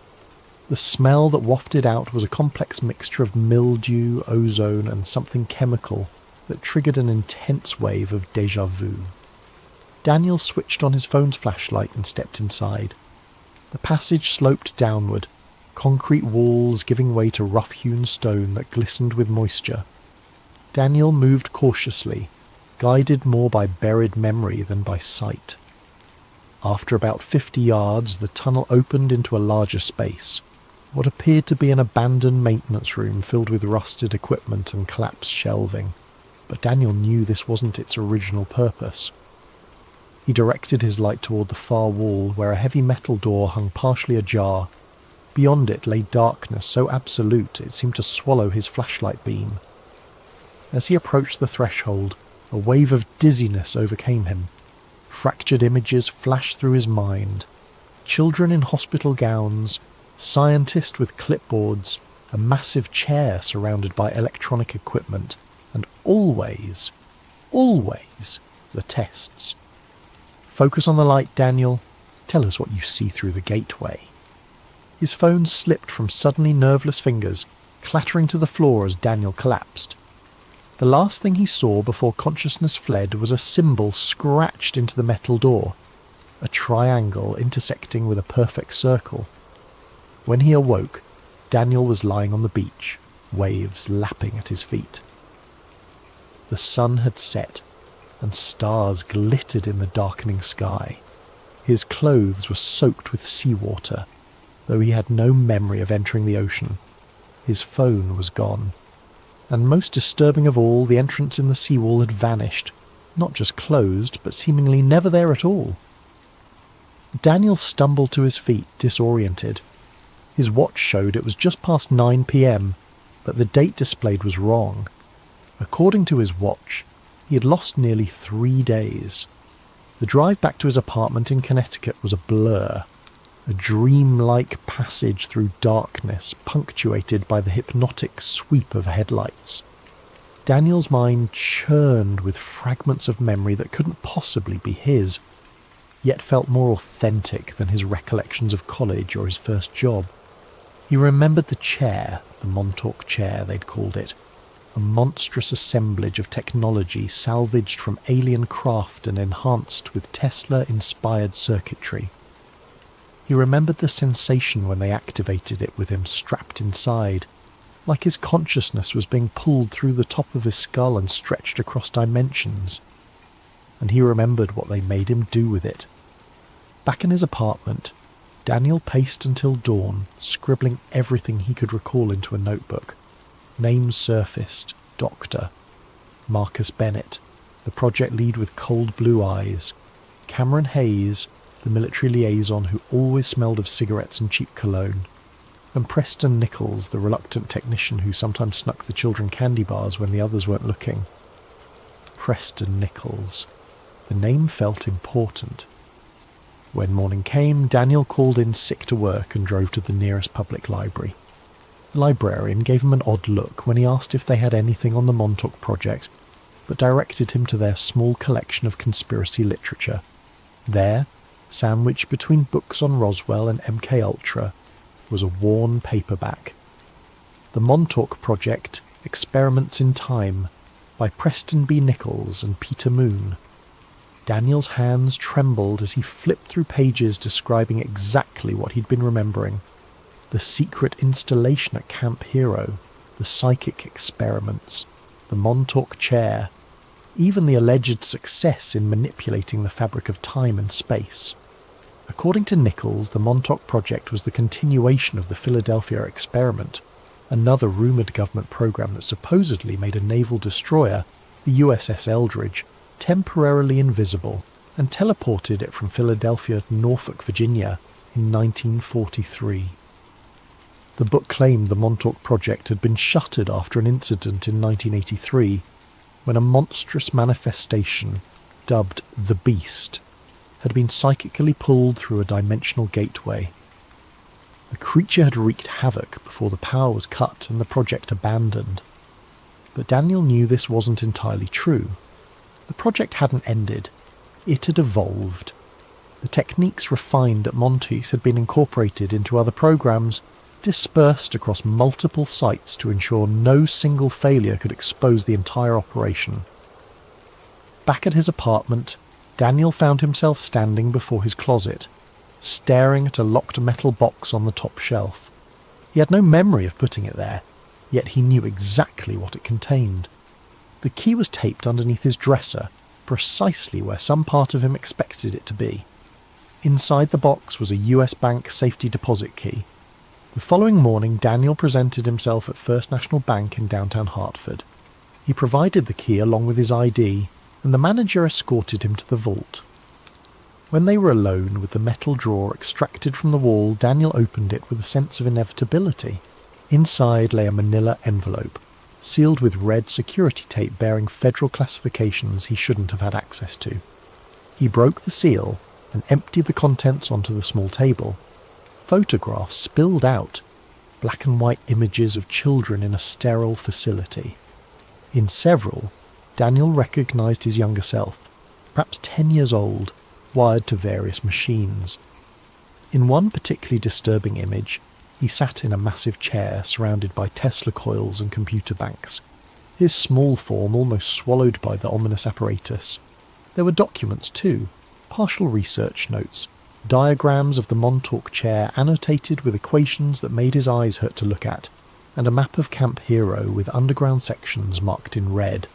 The smell that wafted out was a complex mixture of mildew, ozone, and something chemical that triggered an intense wave of déjà vu. Daniel switched on his phone's flashlight and stepped inside. The passage sloped downward, concrete walls giving way to rough-hewn stone that glistened with moisture. Daniel moved cautiously, guided more by buried memory than by sight. After about 50 yards, the tunnel opened into a larger space, what appeared to be an abandoned maintenance room filled with rusted equipment and collapsed shelving. But Daniel knew this wasn't its original purpose. He directed his light toward the far wall, where a heavy metal door hung partially ajar. Beyond it lay darkness so absolute it seemed to swallow his flashlight beam. As he approached the threshold, a wave of dizziness overcame him. Fractured images flashed through his mind. Children in hospital gowns, scientists with clipboards, a massive chair surrounded by electronic equipment, and always, the tests. "Focus on the light, Daniel. Tell us what you see through the gateway." His phone slipped from suddenly nerveless fingers, clattering to the floor as Daniel collapsed. The last thing he saw before consciousness fled was a symbol scratched into the metal door, a triangle intersecting with a perfect circle. When he awoke, Daniel was lying on the beach, waves lapping at his feet. The sun had set, and stars glittered in the darkening sky. His clothes were soaked with seawater, though he had no memory of entering the ocean. His phone was gone. And most disturbing of all, the entrance in the seawall had vanished, not just closed, but seemingly never there at all. Daniel stumbled to his feet, disoriented. His watch showed it was just past 9 p.m, but the date displayed was wrong. According to his watch, he had lost nearly 3 days. The drive back to his apartment in Connecticut was a blur, a dreamlike passage through darkness punctuated by the hypnotic sweep of headlights. Daniel's mind churned with fragments of memory that couldn't possibly be his, yet felt more authentic than his recollections of college or his first job. He remembered the chair, the Montalk chair they'd called it, a monstrous assemblage of technology salvaged from alien craft and enhanced with Tesla-inspired circuitry. He remembered the sensation when they activated it with him strapped inside, like his consciousness was being pulled through the top of his skull and stretched across dimensions. And he remembered what they made him do with it. Back in his apartment, Daniel paced until dawn, scribbling everything he could recall into a notebook. Names surfaced: Doctor, Marcus Bennett, the project lead with cold blue eyes, Cameron Hayes, the military liaison who always smelled of cigarettes and cheap cologne, and Preston Nichols, the reluctant technician who sometimes snuck the children candy bars when the others weren't looking. Preston Nichols. The name felt important. When morning came, Daniel called in sick to work and drove to the nearest public library. The librarian gave him an odd look when he asked if they had anything on the Montalk Project, but directed him to their small collection of conspiracy literature. There, sandwiched between books on Roswell and MK Ultra, was a worn paperback. The Montalk Project, Experiments in Time, by Preston B. Nichols and Peter Moon. Daniel's hands trembled as he flipped through pages describing exactly what he'd been remembering. The secret installation at Camp Hero, the psychic experiments, the Montalk chair, even the alleged success in manipulating the fabric of time and space. According to Nichols, the Montalk Project was the continuation of the Philadelphia experiment, another rumoured government program that supposedly made a naval destroyer, the USS Eldridge, temporarily invisible and teleported it from Philadelphia to Norfolk, Virginia in 1943. The book claimed the Montalk Project had been shuttered after an incident in 1983 when a monstrous manifestation, dubbed the Beast, had been psychically pulled through a dimensional gateway. The creature had wreaked havoc before the power was cut and the project abandoned. But Daniel knew this wasn't entirely true. The project hadn't ended. It had evolved. The techniques refined at Montes had been incorporated into other programs, dispersed across multiple sites to ensure no single failure could expose the entire operation. Back at his apartment, Daniel found himself standing before his closet, staring at a locked metal box on the top shelf. He had no memory of putting it there, yet he knew exactly what it contained. The key was taped underneath his dresser, precisely where some part of him expected it to be. Inside the box was a US Bank safety deposit key. The following morning, Daniel presented himself at First National Bank in downtown Hartford. He provided the key along with his ID, and the manager escorted him to the vault. When they were alone with the metal drawer extracted from the wall, Daniel opened it with a sense of inevitability. Inside lay a manila envelope, sealed with red security tape bearing federal classifications he shouldn't have had access to. He broke the seal and emptied the contents onto the small table. Photographs spilled out, black and white images of children in a sterile facility. In several, Daniel recognised his younger self, perhaps 10 years old, wired to various machines. In one particularly disturbing image, he sat in a massive chair surrounded by Tesla coils and computer banks. his small form almost swallowed by the ominous apparatus. There were documents too, partial research notes, diagrams of the Montalk chair annotated with equations that made his eyes hurt to look at, and a map of Camp Hero with underground sections marked in red.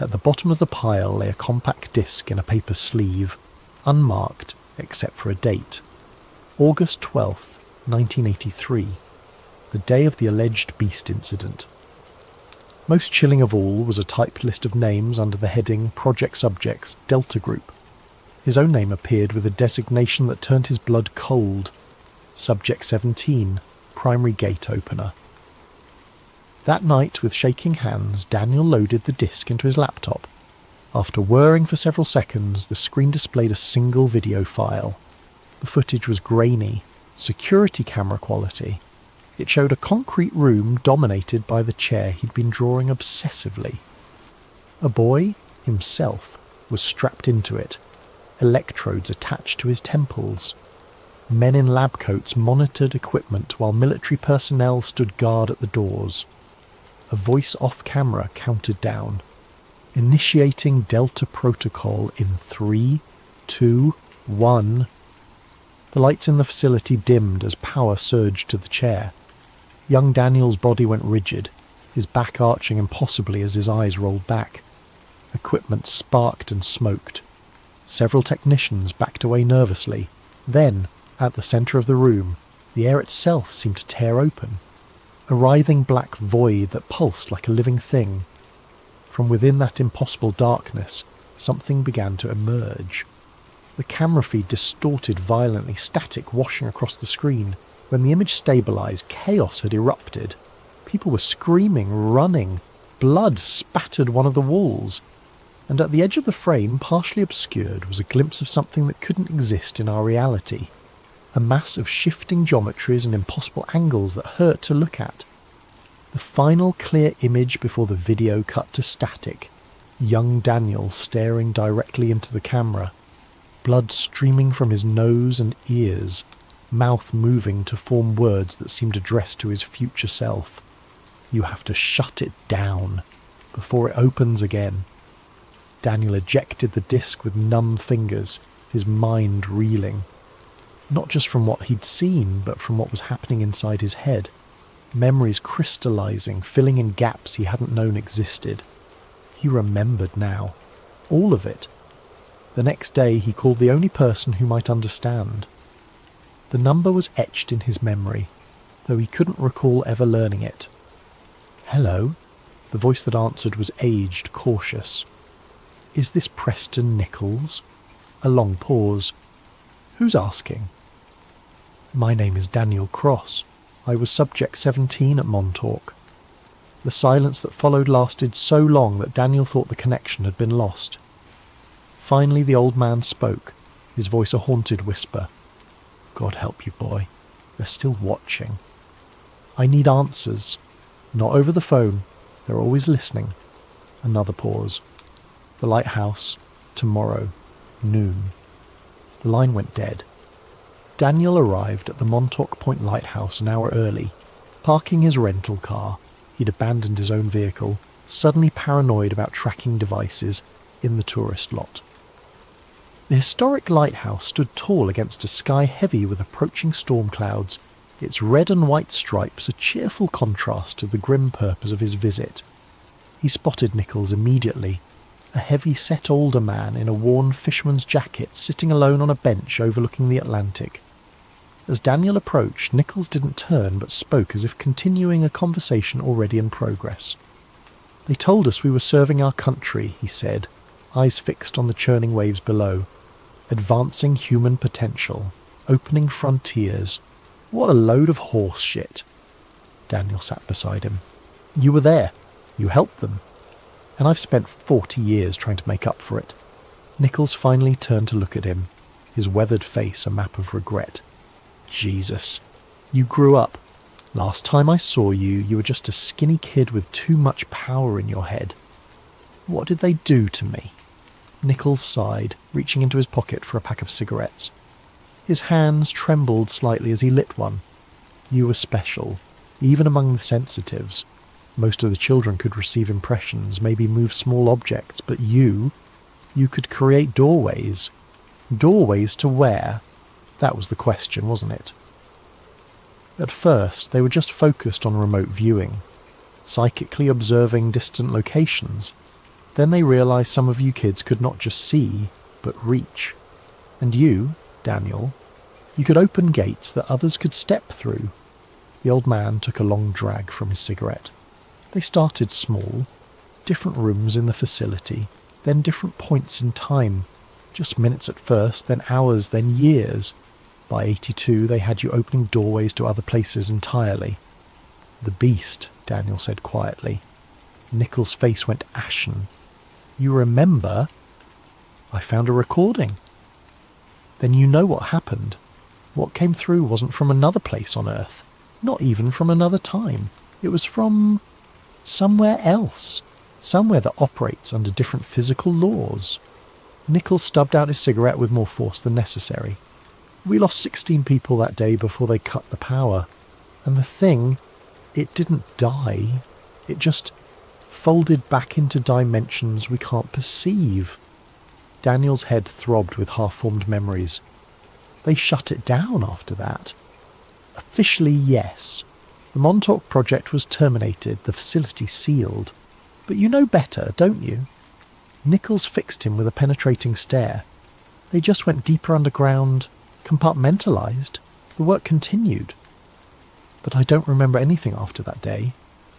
At the bottom of the pile lay a compact disc in a paper sleeve, unmarked except for a date. August 12th, 1983, the day of the alleged beast incident. Most chilling of all was a typed list of names under the heading Project Subjects Delta Group. His own name appeared with a designation that turned his blood cold. Subject 17, Primary Gate Opener. That night, with shaking hands, Daniel loaded the disc into his laptop. After whirring for several seconds, the screen displayed a single video file. The footage was grainy, security camera quality. It showed a concrete room dominated by the chair he'd been drawing obsessively. A boy, himself, was strapped into it, electrodes attached to his temples. Men in lab coats monitored equipment while military personnel stood guard at the doors. A voice off camera counted down. Initiating Delta Protocol in 3, 2, 1. The lights in the facility dimmed as power surged to the chair. Young Daniel's body went rigid, his back arching impossibly as his eyes rolled back. Equipment sparked and smoked. Several technicians backed away nervously. Then, at the centre of the room, the air itself seemed to tear open. A writhing black void that pulsed like a living thing. From within that impossible darkness, something began to emerge. The camera feed distorted violently, static washing across the screen. When the image stabilised, chaos had erupted. People were screaming, running. Blood spattered one of the walls. And at the edge of the frame, partially obscured, was a glimpse of something that couldn't exist in our reality. A mass of shifting geometries and impossible angles that hurt to look at. The final clear image before the video cut to static. Young Daniel staring directly into the camera. Blood streaming from his nose and ears. Mouth moving to form words that seemed addressed to his future self. You have to shut it down before it opens again. Daniel ejected the disc with numb fingers, his mind reeling. Not just from what he'd seen, but from what was happening inside his head. Memories crystallizing, filling in gaps he hadn't known existed. He remembered now. All of it. The next day he called the only person who might understand. The number was etched in his memory, though he couldn't recall ever learning it. "Hello?" The voice that answered was aged, cautious. "Is this Preston Nichols?" A long pause. "Who's asking?" "My name is Daniel Cross. I was subject 17 at Montalk." The silence that followed lasted so long that Daniel thought the connection had been lost. Finally the old man spoke, his voice a haunted whisper. "God help you, boy. They're still watching. I need answers. Not over the phone. They're always listening." Another pause. "The lighthouse. Tomorrow. Noon." The line went dead. Daniel arrived at the Montalk Point Lighthouse an hour early, parking his rental car. He'd abandoned his own vehicle, suddenly paranoid about tracking devices, in the tourist lot. The historic lighthouse stood tall against a sky heavy with approaching storm clouds, its red and white stripes a cheerful contrast to the grim purpose of his visit. He spotted Nichols immediately, a heavy-set older man in a worn fisherman's jacket sitting alone on a bench overlooking the Atlantic. As Daniel approached, Nichols didn't turn but spoke as if continuing a conversation already in progress. "They told us we were serving our country," he said, eyes fixed on the churning waves below. "Advancing human potential. Opening frontiers. What a load of horse shit." Daniel sat beside him. "You were there. You helped them. And I've spent 40 years trying to make up for it." Nichols finally turned to look at him, his weathered face a map of regret. "Jesus. You grew up. Last time I saw you, you were just a skinny kid with too much power in your head. What did they do to me?" Nichols sighed, reaching into his pocket for a pack of cigarettes. His hands trembled slightly as he lit one. "You were special, even among the sensitives. Most of the children could receive impressions, maybe move small objects, but you could create doorways. Doorways to where? That was the question, wasn't it? At first, they were just focused on remote viewing, psychically observing distant locations. Then they realised some of you kids could not just see, but reach. And you, Daniel, you could open gates that others could step through. The old man took a long drag from his cigarette. They started small, different rooms in the facility, then different points in time. Just minutes at first, then hours, then years. By 82, they had you opening doorways to other places entirely. The beast, Daniel said quietly. Nichols' face went ashen. You remember? I found a recording. Then you know what happened. What came through wasn't from another place on Earth, not even from another time. It was from somewhere else, somewhere that operates under different physical laws. Nichols stubbed out his cigarette with more force than necessary. We lost 16 people that day before they cut the power. And the thing, it didn't die. It just folded back into dimensions we can't perceive. Daniel's head throbbed with half-formed memories. They shut it down after that. Officially, yes. The Montalk Project was terminated, the facility sealed. But you know better, don't you? Nichols fixed him with a penetrating stare. They just went deeper underground, compartmentalized. The work continued. But I don't remember anything after that day.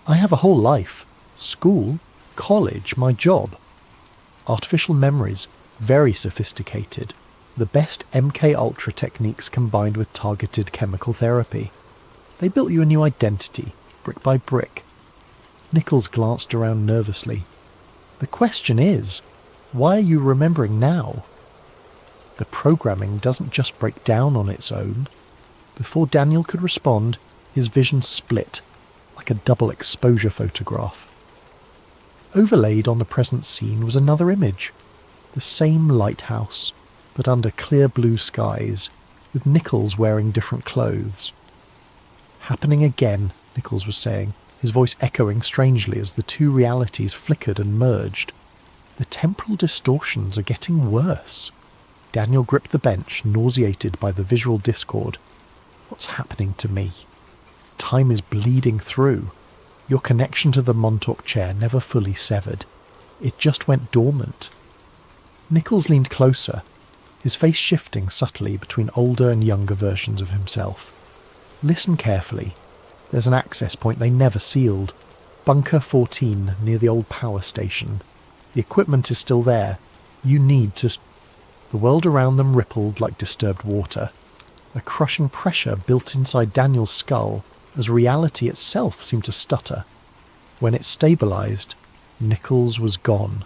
I have a whole life. School, college, my job. Artificial memories, very sophisticated. The best MK Ultra techniques combined with targeted chemical therapy. They built you a new identity, brick by brick. Nichols glanced around nervously. The question is, why are you remembering now? The programming doesn't just break down on its own. Before Daniel could respond, his vision split, like a double exposure photograph. Overlaid on the present scene was another image. The same lighthouse, but under clear blue skies, with Nichols wearing different clothes. Happening again, Nichols was saying, his voice echoing strangely as the two realities flickered and merged. The temporal distortions are getting worse. Daniel gripped the bench, nauseated by the visual discord. What's happening to me? Time is bleeding through. Your connection to the Montalk chair never fully severed. It just went dormant. Nichols leaned closer, his face shifting subtly between older and younger versions of himself. Listen carefully. There's an access point they never sealed. Bunker 14 near the old power station. The equipment is still there. You need to... The world around them rippled like disturbed water. A crushing pressure built inside Daniel's skull as reality itself seemed to stutter. When it stabilized, Nichols was gone.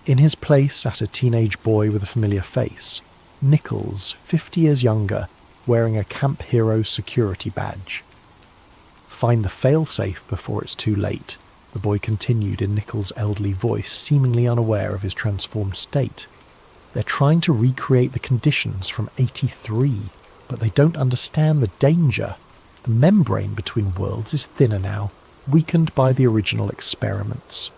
In his place sat a teenage boy with a familiar face. Nichols, 50 years younger, wearing a Camp Hero security badge. Find the failsafe before it's too late, the boy continued in Nichols' elderly voice, seemingly unaware of his transformed state. They're trying to recreate the conditions from 83, but they don't understand the danger. The membrane between worlds is thinner now, weakened by the original experiments.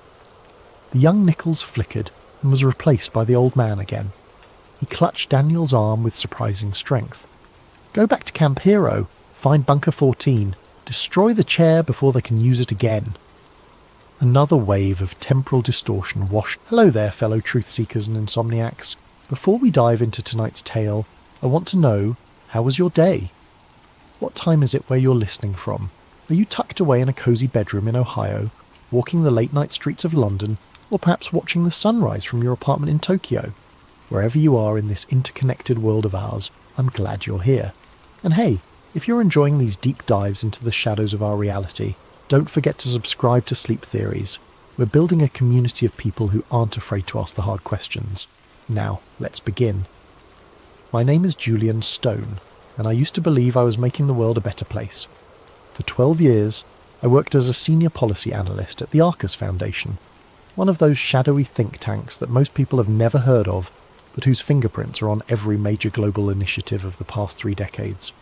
The young Nichols flickered and was replaced by the old man again. He clutched Daniel's arm with surprising strength. Go back to Camp Hero, find Bunker 14, destroy the chair before they can use it again. Another wave of temporal distortion washed. Hello there, fellow truth-seekers and insomniacs. Before we dive into tonight's tale, I want to know, how was your day? What time is it where you're listening from? Are you tucked away in a cosy bedroom in Ohio, walking the late-night streets of London, or perhaps watching the sunrise from your apartment in Tokyo? Wherever you are in this interconnected world of ours, I'm glad you're here. And hey, if you're enjoying these deep dives into the shadows of our reality, don't forget to subscribe to Sleep Theories. We're building a community of people who aren't afraid to ask the hard questions. Now, let's begin. My name is Julian Stone, and I used to believe I was making the world a better place. For 12 years, I worked as a senior policy analyst at the Arcus Foundation, one of those shadowy think tanks that most people have never heard of, but whose fingerprints are on every major global initiative of the past 3 decades.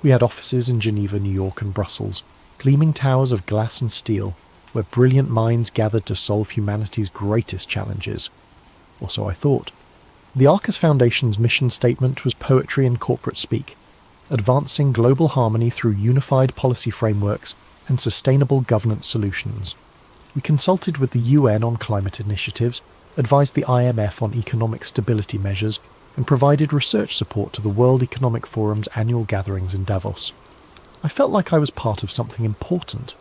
We had offices in Geneva, New York and Brussels, gleaming towers of glass and steel, where brilliant minds gathered to solve humanity's greatest challenges. Or so I thought. The Arcus Foundation's mission statement was poetry and corporate speak, advancing global harmony through unified policy frameworks and sustainable governance solutions. We consulted with the UN on climate initiatives, advised the IMF on economic stability measures, and provided research support to the World Economic Forum's annual gatherings in Davos. I felt like I was part of something important,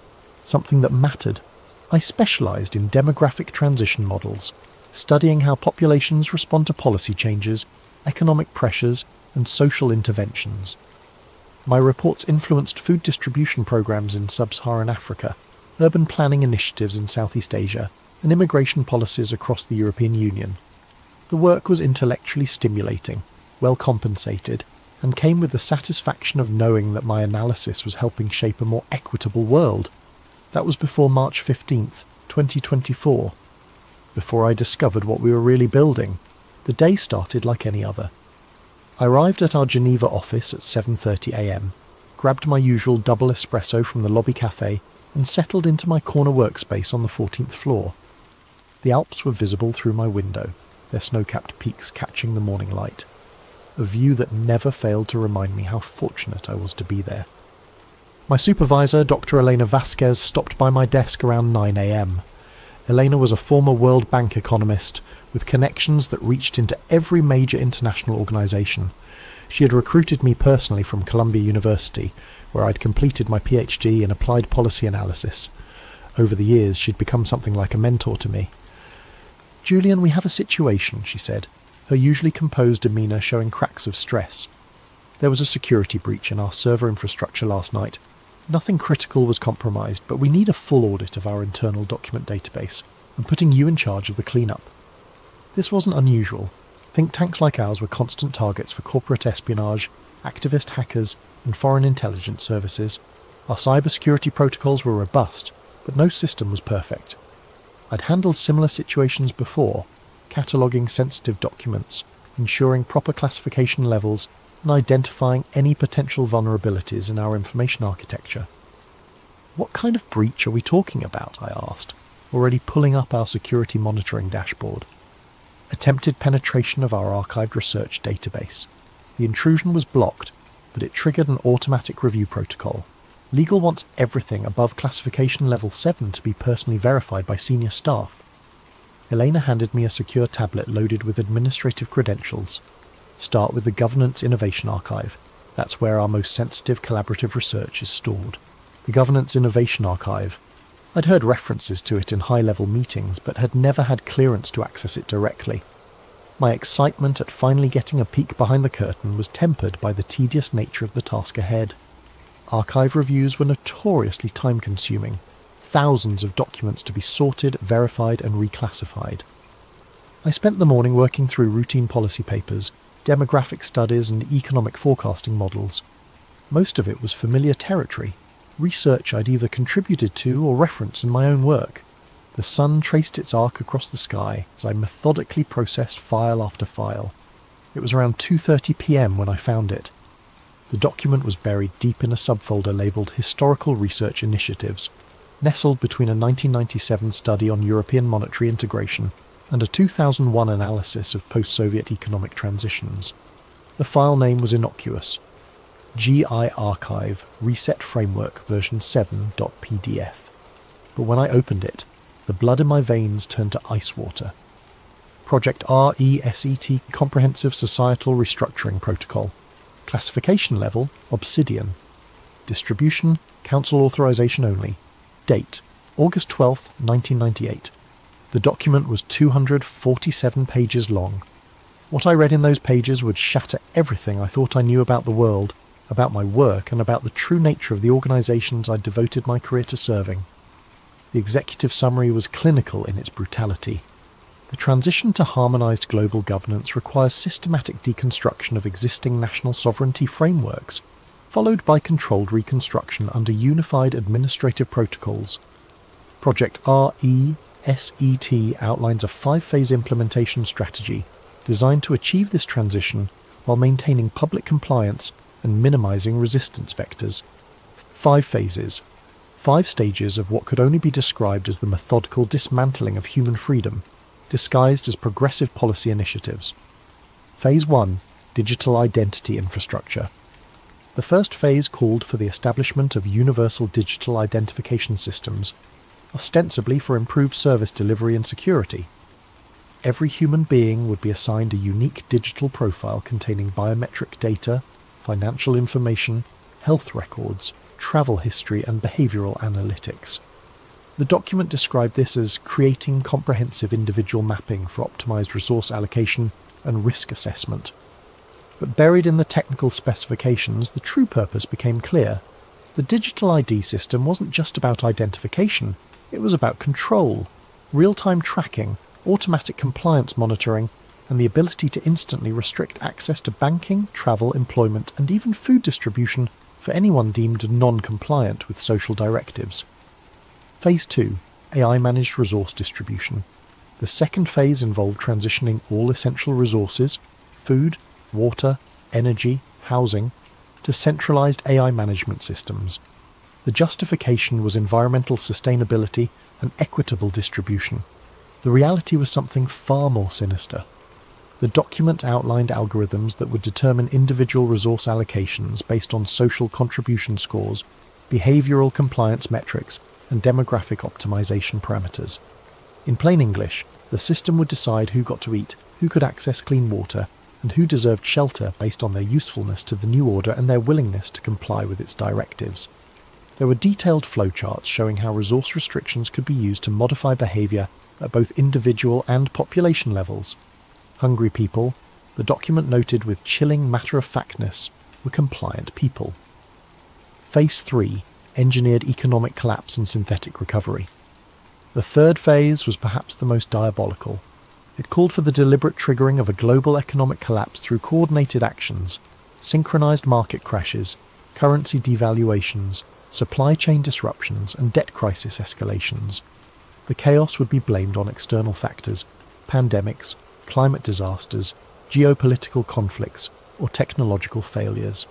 something that mattered. I specialised in demographic transition models, studying how populations respond to policy changes, economic pressures, and social interventions. My reports influenced food distribution programs in sub-Saharan Africa, urban planning initiatives in Southeast Asia, and immigration policies across the European Union. The work was intellectually stimulating, well compensated, and came with the satisfaction of knowing that my analysis was helping shape a more equitable world. That was before March 15th, 2024. Before I discovered what we were really building, the day started like any other. I arrived at our Geneva office at 7:30 a.m, grabbed my usual double espresso from the lobby cafe, and settled into my corner workspace on the 14th floor. The Alps were visible through my window, their snow-capped peaks catching the morning light. A view that never failed to remind me how fortunate I was to be there. My supervisor, Dr. Elena Vasquez, stopped by my desk around 9 a.m. Elena was a former World Bank economist with connections that reached into every major international organisation. She had recruited me personally from Columbia University, where I'd completed my PhD in applied policy analysis. Over the years, she'd become something like a mentor to me. "Julian, we have a situation," she said, her usually composed demeanour showing cracks of stress. "There was a security breach in our server infrastructure last night. Nothing critical was compromised, but we need a full audit of our internal document database. I'm putting you in charge of the cleanup." This wasn't unusual. Think tanks like ours were constant targets for corporate espionage, activist hackers, and foreign intelligence services. Our cybersecurity protocols were robust, but no system was perfect. I'd handled similar situations before, cataloguing sensitive documents, ensuring proper classification levels, and identifying any potential vulnerabilities in our information architecture. "What kind of breach are we talking about?" I asked, already pulling up our security monitoring dashboard. "Attempted penetration of our archived research database. The intrusion was blocked, but it triggered an automatic review protocol. Legal wants everything above classification level 7 to be personally verified by senior staff." Elena handed me a secure tablet loaded with administrative credentials. "Start with the Governance Innovation Archive. That's where our most sensitive collaborative research is stored." The Governance Innovation Archive. I'd heard references to it in high-level meetings, but had never had clearance to access it directly. My excitement at finally getting a peek behind the curtain was tempered by the tedious nature of the task ahead. Archive reviews were notoriously time-consuming. Thousands of documents to be sorted, verified, and reclassified. I spent the morning working through routine policy papers, demographic studies, and economic forecasting models. Most of it was familiar territory, research I'd either contributed to or referenced in my own work. The sun traced its arc across the sky as I methodically processed file after file. It was around 2:30 p.m. when I found it. The document was buried deep in a subfolder labelled Historical Research Initiatives, nestled between a 1997 study on European monetary integration and a 2001 analysis of post-Soviet economic transitions. The file name was innocuous: GI Archive Reset Framework version 7.pdf. But when I opened it, the blood in my veins turned to ice water. Project RESET Comprehensive Societal Restructuring Protocol. Classification level, Obsidian. Distribution, Council authorization only. Date, August 12th, 1998. The document was 247 pages long. What I read in those pages would shatter everything I thought I knew about the world, about my work, and about the true nature of the organisations I'd devoted my career to serving. The executive summary was clinical in its brutality. The transition to harmonised global governance requires systematic deconstruction of existing national sovereignty frameworks, followed by controlled reconstruction under unified administrative protocols. Project RESET outlines a 5-phase implementation strategy designed to achieve this transition while maintaining public compliance and minimising resistance vectors. 5 phases. 5 stages of what could only be described as the methodical dismantling of human freedom, disguised as progressive policy initiatives. Phase 1. Digital Identity Infrastructure. The first phase called for the establishment of universal digital identification systems, ostensibly for improved service delivery and security. Every human being would be assigned a unique digital profile containing biometric data, financial information, health records, travel history and behavioural analytics. The document described this as creating comprehensive individual mapping for optimised resource allocation and risk assessment. But buried in the technical specifications, the true purpose became clear. The digital ID system wasn't just about identification, it was about control, real-time tracking, automatic compliance monitoring, and the ability to instantly restrict access to banking, travel, employment, and even food distribution for anyone deemed non-compliant with social directives. Phase 2. AI-managed resource distribution. The second phase involved transitioning all essential resources, food, water, energy, housing, to centralised AI management systems. The justification was environmental sustainability and equitable distribution. The reality was something far more sinister. The document outlined algorithms that would determine individual resource allocations based on social contribution scores, behavioural compliance metrics, and demographic optimization parameters. In plain English, the system would decide who got to eat, who could access clean water, and who deserved shelter based on their usefulness to the new order and their willingness to comply with its directives. There were detailed flowcharts showing how resource restrictions could be used to modify behaviour at both individual and population levels. Hungry people, the document noted with chilling matter-of-factness, were compliant people. Phase 3. Engineered economic collapse and synthetic recovery. The third phase was perhaps the most diabolical. It called for the deliberate triggering of a global economic collapse through coordinated actions, synchronized market crashes, currency devaluations, supply chain disruptions, and debt crisis escalations. The chaos would be blamed on external factors, pandemics, climate disasters, geopolitical conflicts, or technological failures.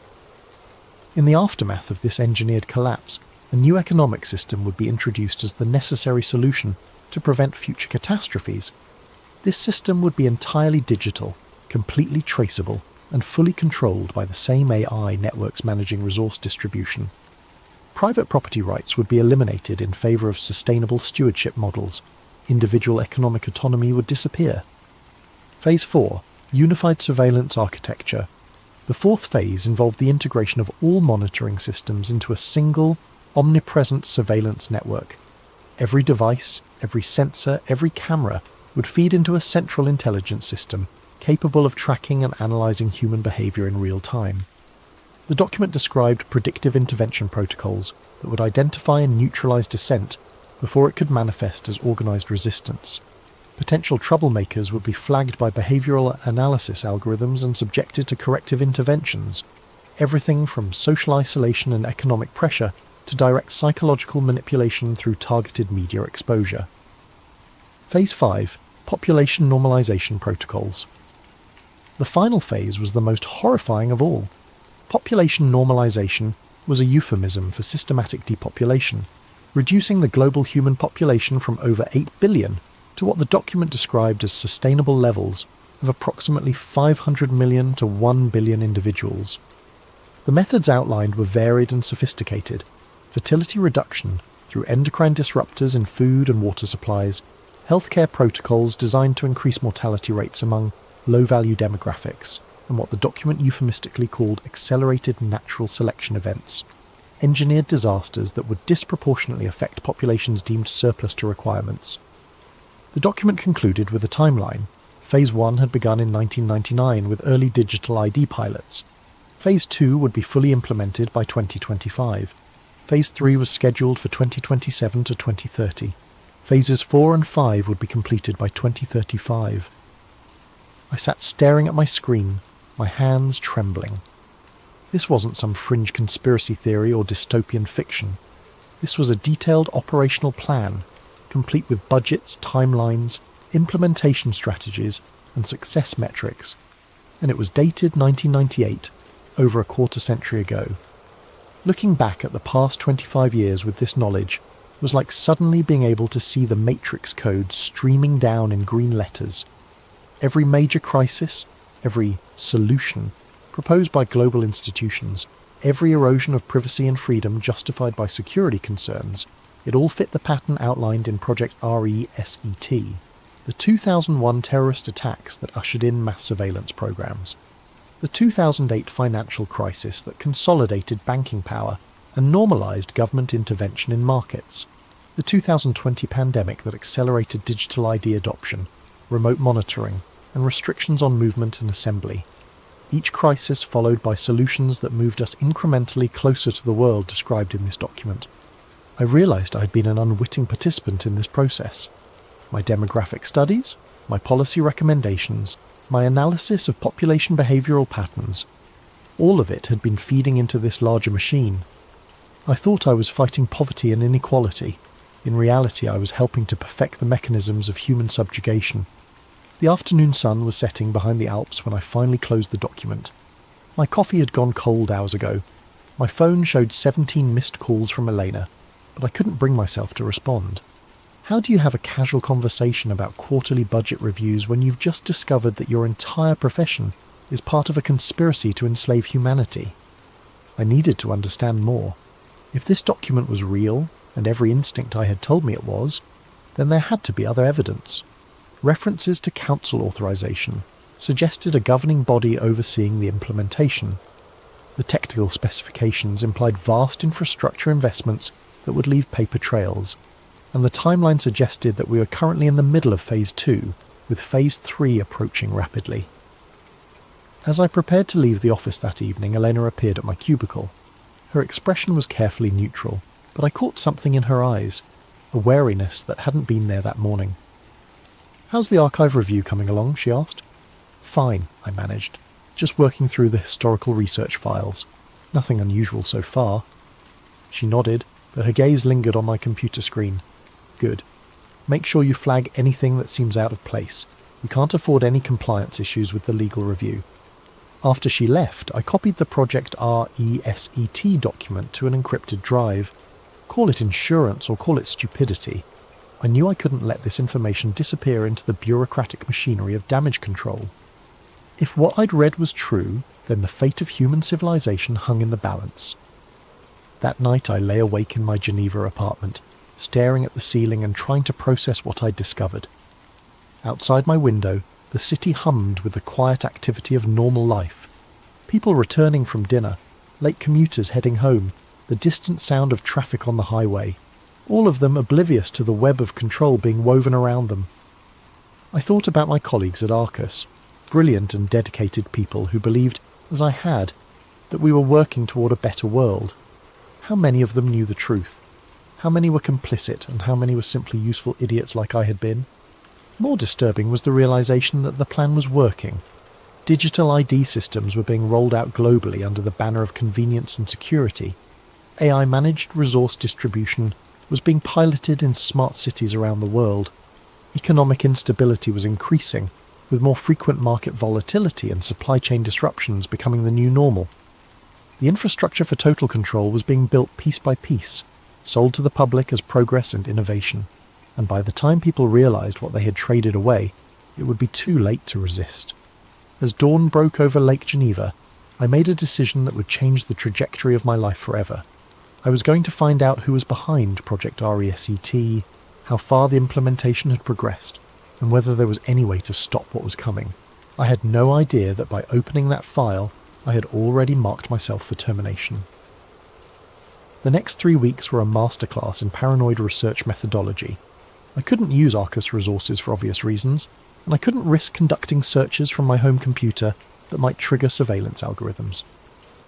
In the aftermath of this engineered collapse, a new economic system would be introduced as the necessary solution to prevent future catastrophes. This system would be entirely digital, completely traceable, and fully controlled by the same AI networks managing resource distribution. Private property rights would be eliminated in favour of sustainable stewardship models. Individual economic autonomy would disappear. Phase 4. Unified surveillance architecture. The fourth phase involved the integration of all monitoring systems into a single, omnipresent surveillance network. Every device, every sensor, every camera would feed into a central intelligence system capable of tracking and analysing human behaviour in real time. The document described predictive intervention protocols that would identify and neutralise dissent before it could manifest as organised resistance. Potential troublemakers would be flagged by behavioural analysis algorithms and subjected to corrective interventions, everything from social isolation and economic pressure to direct psychological manipulation through targeted media exposure. Phase 5. Population normalisation protocols. The final phase was the most horrifying of all. Population normalisation was a euphemism for systematic depopulation, reducing the global human population from over 8 billion to what the document described as sustainable levels of approximately 500 million to 1 billion individuals. The methods outlined were varied and sophisticated: fertility reduction through endocrine disruptors in food and water supplies, healthcare protocols designed to increase mortality rates among low-value demographics, and what the document euphemistically called accelerated natural selection events, engineered disasters that would disproportionately affect populations deemed surplus to requirements. The document concluded with a timeline. Phase 1 had begun in 1999 with early digital ID pilots. Phase 2 would be fully implemented by 2025. Phase 3 was scheduled for 2027 to 2030. Phases 4 and 5 would be completed by 2035. I sat staring at my screen, my hands trembling. This wasn't some fringe conspiracy theory or dystopian fiction. This was a detailed operational plan, complete with budgets, timelines, implementation strategies, and success metrics. And it was dated 1998, over a quarter century ago. Looking back at the past 25 years with this knowledge was like suddenly being able to see the matrix code streaming down in green letters. Every major crisis, every solution proposed by global institutions, every erosion of privacy and freedom justified by security concerns, it all fit the pattern outlined in Project RESET, the 2001 terrorist attacks that ushered in mass surveillance programs, the 2008 financial crisis that consolidated banking power and normalised government intervention in markets, the 2020 pandemic that accelerated digital ID adoption, remote monitoring, and restrictions on movement and assembly. Each crisis followed by solutions that moved us incrementally closer to the world described in this document. I realised I had been an unwitting participant in this process. My demographic studies, my policy recommendations, my analysis of population behavioural patterns, all of it had been feeding into this larger machine. I thought I was fighting poverty and inequality. In reality, I was helping to perfect the mechanisms of human subjugation. The afternoon sun was setting behind the Alps when I finally closed the document. My coffee had gone cold hours ago. My phone showed 17 missed calls from Elena, but I couldn't bring myself to respond. How do you have a casual conversation about quarterly budget reviews when you've just discovered that your entire profession is part of a conspiracy to enslave humanity? I needed to understand more. If this document was real, and every instinct I had told me it was, then there had to be other evidence. References to council authorization suggested a governing body overseeing the implementation. The technical specifications implied vast infrastructure investments that would leave paper trails, and the timeline suggested that we were currently in the middle of Phase 2, with Phase 3 approaching rapidly. As I prepared to leave the office that evening, Elena appeared at my cubicle. Her expression was carefully neutral, but I caught something in her eyes, a wariness that hadn't been there that morning. "How's the archive review coming along?" she asked. "Fine," I managed. "Just working through the historical research files. Nothing unusual so far." She nodded, but her gaze lingered on my computer screen. "Good. Make sure you flag anything that seems out of place. We can't afford any compliance issues with the legal review." After she left, I copied the Project RESET document to an encrypted drive. Call it insurance or call it stupidity. I knew I couldn't let this information disappear into the bureaucratic machinery of damage control. If what I'd read was true, then the fate of human civilization hung in the balance. That night I lay awake in my Geneva apartment, staring at the ceiling and trying to process what I'd discovered. Outside my window, the city hummed with the quiet activity of normal life. People returning from dinner, late commuters heading home, the distant sound of traffic on the highway, all of them oblivious to the web of control being woven around them. I thought about my colleagues at Arcus, brilliant and dedicated people who believed, as I had, that we were working toward a better world. How many of them knew the truth? How many were complicit and how many were simply useful idiots like I had been? More disturbing was the realization that the plan was working. Digital ID systems were being rolled out globally under the banner of convenience and security. AI-managed resource distribution was being piloted in smart cities around the world. Economic instability was increasing, with more frequent market volatility and supply chain disruptions becoming the new normal. The infrastructure for total control was being built piece by piece, sold to the public as progress and innovation, and by the time people realized what they had traded away, it would be too late to resist. As dawn broke over Lake Geneva, I made a decision that would change the trajectory of my life forever. I was going to find out who was behind Project RESET, how far the implementation had progressed, and whether there was any way to stop what was coming. I had no idea that by opening that file, I had already marked myself for termination. The next 3 weeks were a masterclass in paranoid research methodology. I couldn't use Arcus resources for obvious reasons, and I couldn't risk conducting searches from my home computer that might trigger surveillance algorithms.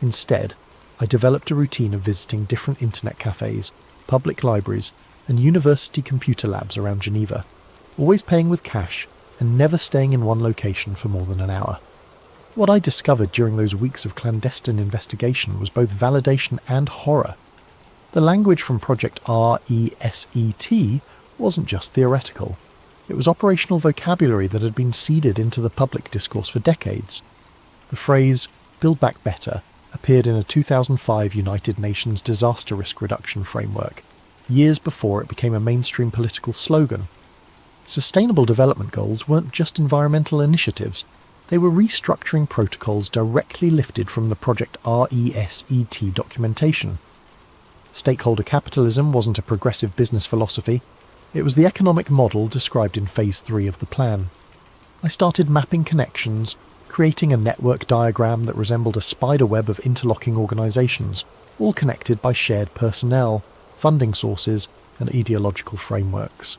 Instead, I developed a routine of visiting different internet cafes, public libraries, and university computer labs around Geneva, always paying with cash and never staying in one location for more than an hour. What I discovered during those weeks of clandestine investigation was both validation and horror. The language from Project RESET wasn't just theoretical. It was operational vocabulary that had been seeded into the public discourse for decades. The phrase, "build back better," appeared in a 2005 United Nations disaster risk reduction framework, years before it became a mainstream political slogan. Sustainable development goals weren't just environmental initiatives, they were restructuring protocols directly lifted from the Project RESET documentation. Stakeholder capitalism wasn't a progressive business philosophy, it was the economic model described in Phase 3 of the plan. I started mapping connections, creating a network diagram that resembled a spider web of interlocking organisations, all connected by shared personnel, funding sources, and ideological frameworks.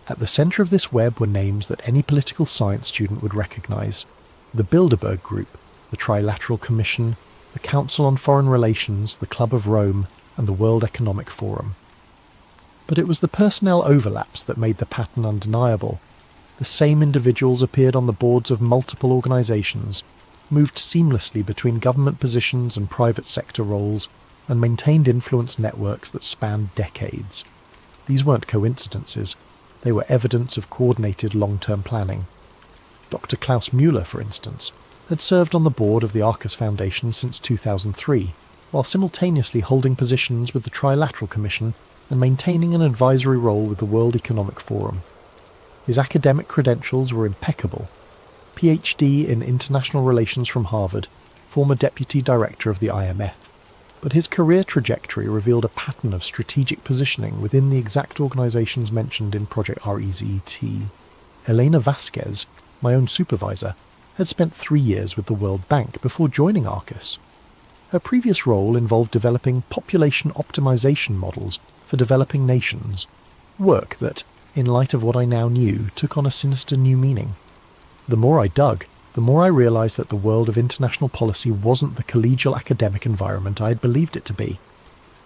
At the centre of this web were names that any political science student would recognise: the Bilderberg Group, the Trilateral Commission, the Council on Foreign Relations, the Club of Rome, and the World Economic Forum. But it was the personnel overlaps that made the pattern undeniable. The same individuals appeared on the boards of multiple organisations, moved seamlessly between government positions and private sector roles, and maintained influence networks that spanned decades. These weren't coincidences, they were evidence of coordinated long-term planning. Dr. Klaus Müller, for instance, had served on the board of the Arcus Foundation since 2003, while simultaneously holding positions with the Trilateral Commission and maintaining an advisory role with the World Economic Forum. His academic credentials were impeccable. PhD in International Relations from Harvard, former Deputy Director of the IMF. But his career trajectory revealed a pattern of strategic positioning within the exact organisations mentioned in Project RESET. Elena Vasquez, my own supervisor, had spent 3 years with the World Bank before joining Arcus. Her previous role involved developing population optimization models for developing nations, work that, in light of what I now knew, took on a sinister new meaning. The more I dug, the more I realised that the world of international policy wasn't the collegial academic environment I had believed it to be.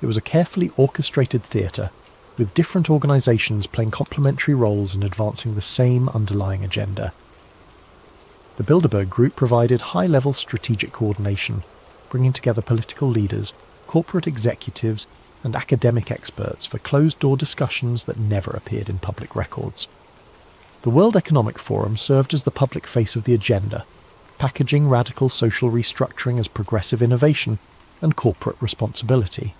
It was a carefully orchestrated theatre, with different organisations playing complementary roles in advancing the same underlying agenda. The Bilderberg Group provided high-level strategic coordination, bringing together political leaders, corporate executives, and academic experts for closed-door discussions that never appeared in public records. The World Economic Forum served as the public face of the agenda, packaging radical social restructuring as progressive innovation and corporate responsibility.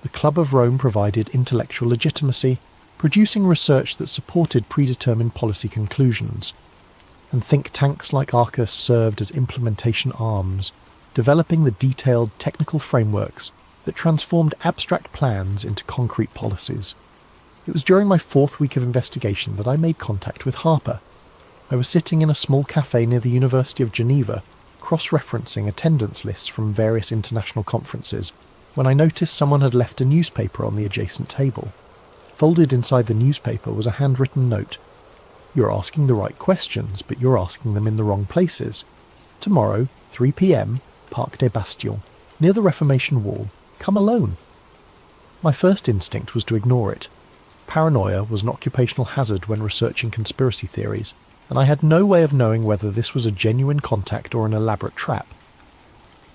The Club of Rome provided intellectual legitimacy, producing research that supported predetermined policy conclusions. And think tanks like Arcus served as implementation arms, developing the detailed technical frameworks that transformed abstract plans into concrete policies. It was during my 4th week of investigation that I made contact with Harper. I was sitting in a small cafe near the University of Geneva, cross-referencing attendance lists from various international conferences, when I noticed someone had left a newspaper on the adjacent table. Folded inside the newspaper was a handwritten note. "You're asking the right questions, but you're asking them in the wrong places. Tomorrow, 3 p.m, Parc des Bastions, near the Reformation Wall. Come alone." My first instinct was to ignore it. Paranoia was an occupational hazard when researching conspiracy theories, and I had no way of knowing whether this was a genuine contact or an elaborate trap.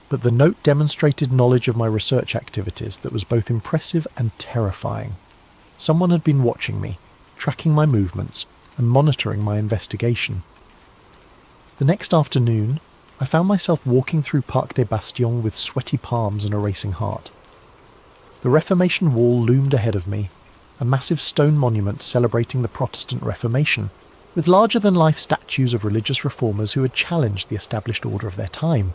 But the note demonstrated knowledge of my research activities that was both impressive and terrifying. Someone had been watching me, tracking my movements, and monitoring my investigation. The next afternoon, I found myself walking through Parc des Bastions with sweaty palms and a racing heart. The Reformation Wall loomed ahead of me, a massive stone monument celebrating the Protestant Reformation, with larger-than-life statues of religious reformers who had challenged the established order of their time.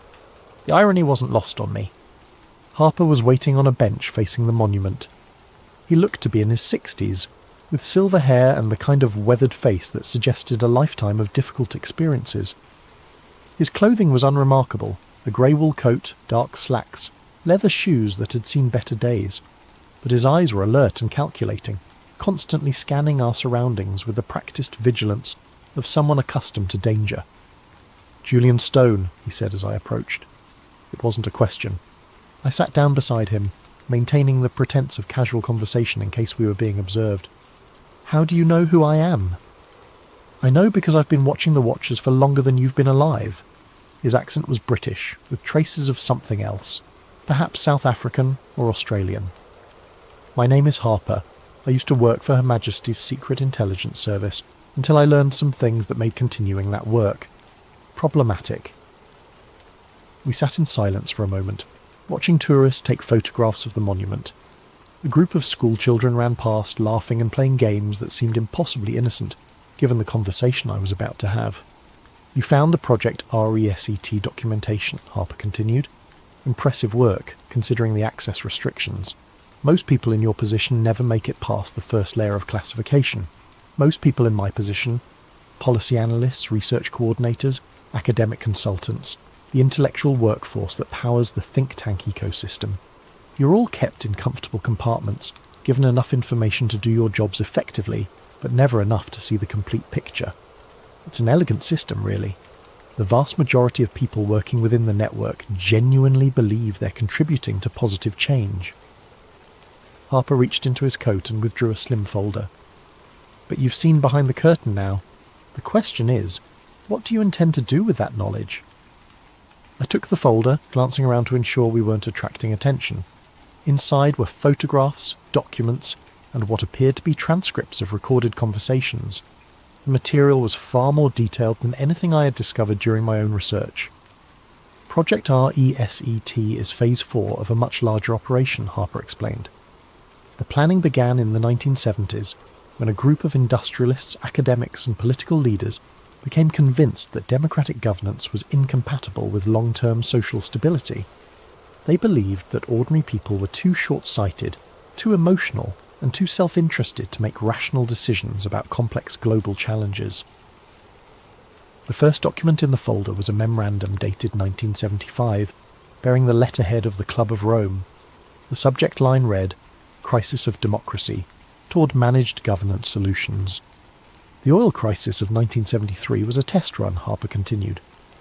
The irony wasn't lost on me. Harper was waiting on a bench facing the monument. He looked to be in his 60s, with silver hair and the kind of weathered face that suggested a lifetime of difficult experiences. His clothing was unremarkable, a grey wool coat, dark slacks, leather shoes that had seen better days. But his eyes were alert and calculating, constantly scanning our surroundings with the practised vigilance of someone accustomed to danger. "Julian Stone," he said as I approached. It wasn't a question. I sat down beside him, maintaining the pretense of casual conversation in case we were being observed. "How do you know who I am?" "I know because I've been watching the Watchers for longer than you've been alive." His accent was British, with traces of something else, perhaps South African or Australian. "My name is Harper. I used to work for Her Majesty's Secret Intelligence Service until I learned some things that made continuing that work problematic." We sat in silence for a moment, watching tourists take photographs of the monument. A group of school children ran past, laughing and playing games that seemed impossibly innocent, given the conversation I was about to have. You found the Project RESET documentation, Harper continued. Impressive work, considering the access restrictions. Most people in your position never make it past the first layer of classification. Most people in my position, policy analysts, research coordinators, academic consultants, the intellectual workforce that powers the think tank ecosystem. You're all kept in comfortable compartments, given enough information to do your jobs effectively, but never enough to see the complete picture. It's an elegant system, really. The vast majority of people working within the network genuinely believe they're contributing to positive change. Harper reached into his coat and withdrew a slim folder. But you've seen behind the curtain now. The question is, what do you intend to do with that knowledge? I took the folder, glancing around to ensure we weren't attracting attention. Inside were photographs, documents, and what appeared to be transcripts of recorded conversations. The material was far more detailed than anything I had discovered during my own research. Project RESET is Phase 4 of a much larger operation, Harper explained. The planning began in the 1970s, when a group of industrialists, academics and political leaders became convinced that democratic governance was incompatible with long-term social stability. They believed that ordinary people were too short-sighted, too emotional, and too self-interested to make rational decisions about complex global challenges. The first document in the folder was a memorandum dated 1975, bearing the letterhead of the Club of Rome. The subject line read, "Crisis of Democracy, Toward Managed Governance Solutions." The oil crisis of 1973 was a test run, Harper continued,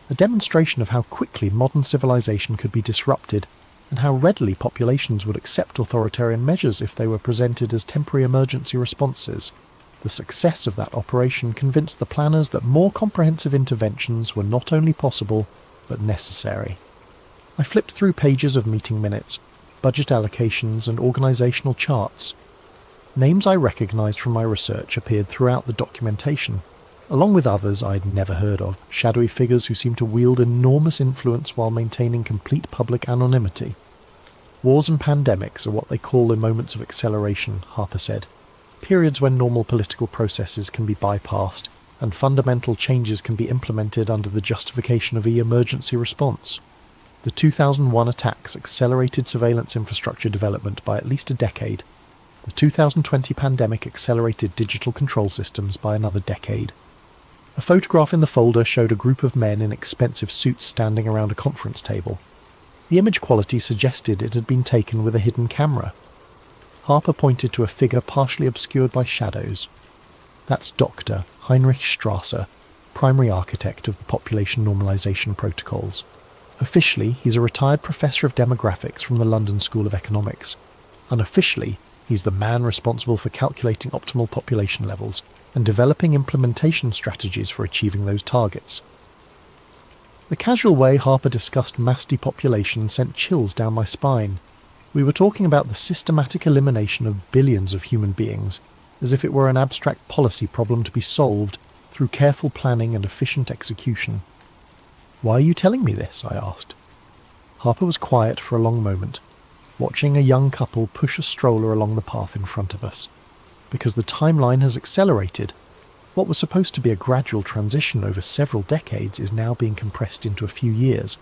a demonstration of how quickly modern civilization could be disrupted and how readily populations would accept authoritarian measures if they were presented as temporary emergency responses. The success of that operation convinced the planners that more comprehensive interventions were not only possible, but necessary. I flipped through pages of meeting minutes, budget allocations and organisational charts. Names I recognised from my research appeared throughout the documentation, along with others I'd never heard of, shadowy figures who seemed to wield enormous influence while maintaining complete public anonymity. Wars and pandemics are what they call in moments of acceleration, Harper said, periods when normal political processes can be bypassed and fundamental changes can be implemented under the justification of the emergency response. The 2001 attacks accelerated surveillance infrastructure development by at least a decade. The 2020 pandemic accelerated digital control systems by another decade. A photograph in the folder showed a group of men in expensive suits standing around a conference table. The image quality suggested it had been taken with a hidden camera. Harper pointed to a figure partially obscured by shadows. That's Dr. Heinrich Strasser, primary architect of the population normalization protocols. Officially, he's a retired professor of demographics from the London School of Economics. Unofficially, he's the man responsible for calculating optimal population levels and developing implementation strategies for achieving those targets. The casual way Harper discussed mass depopulation sent chills down my spine. We were talking about the systematic elimination of billions of human beings, as if it were an abstract policy problem to be solved through careful planning and efficient execution. "Why are you telling me this?" I asked. Harper was quiet for a long moment, watching a young couple push a stroller along the path in front of us. Because the timeline has accelerated. What was supposed to be a gradual transition over several decades is now being compressed into a few years.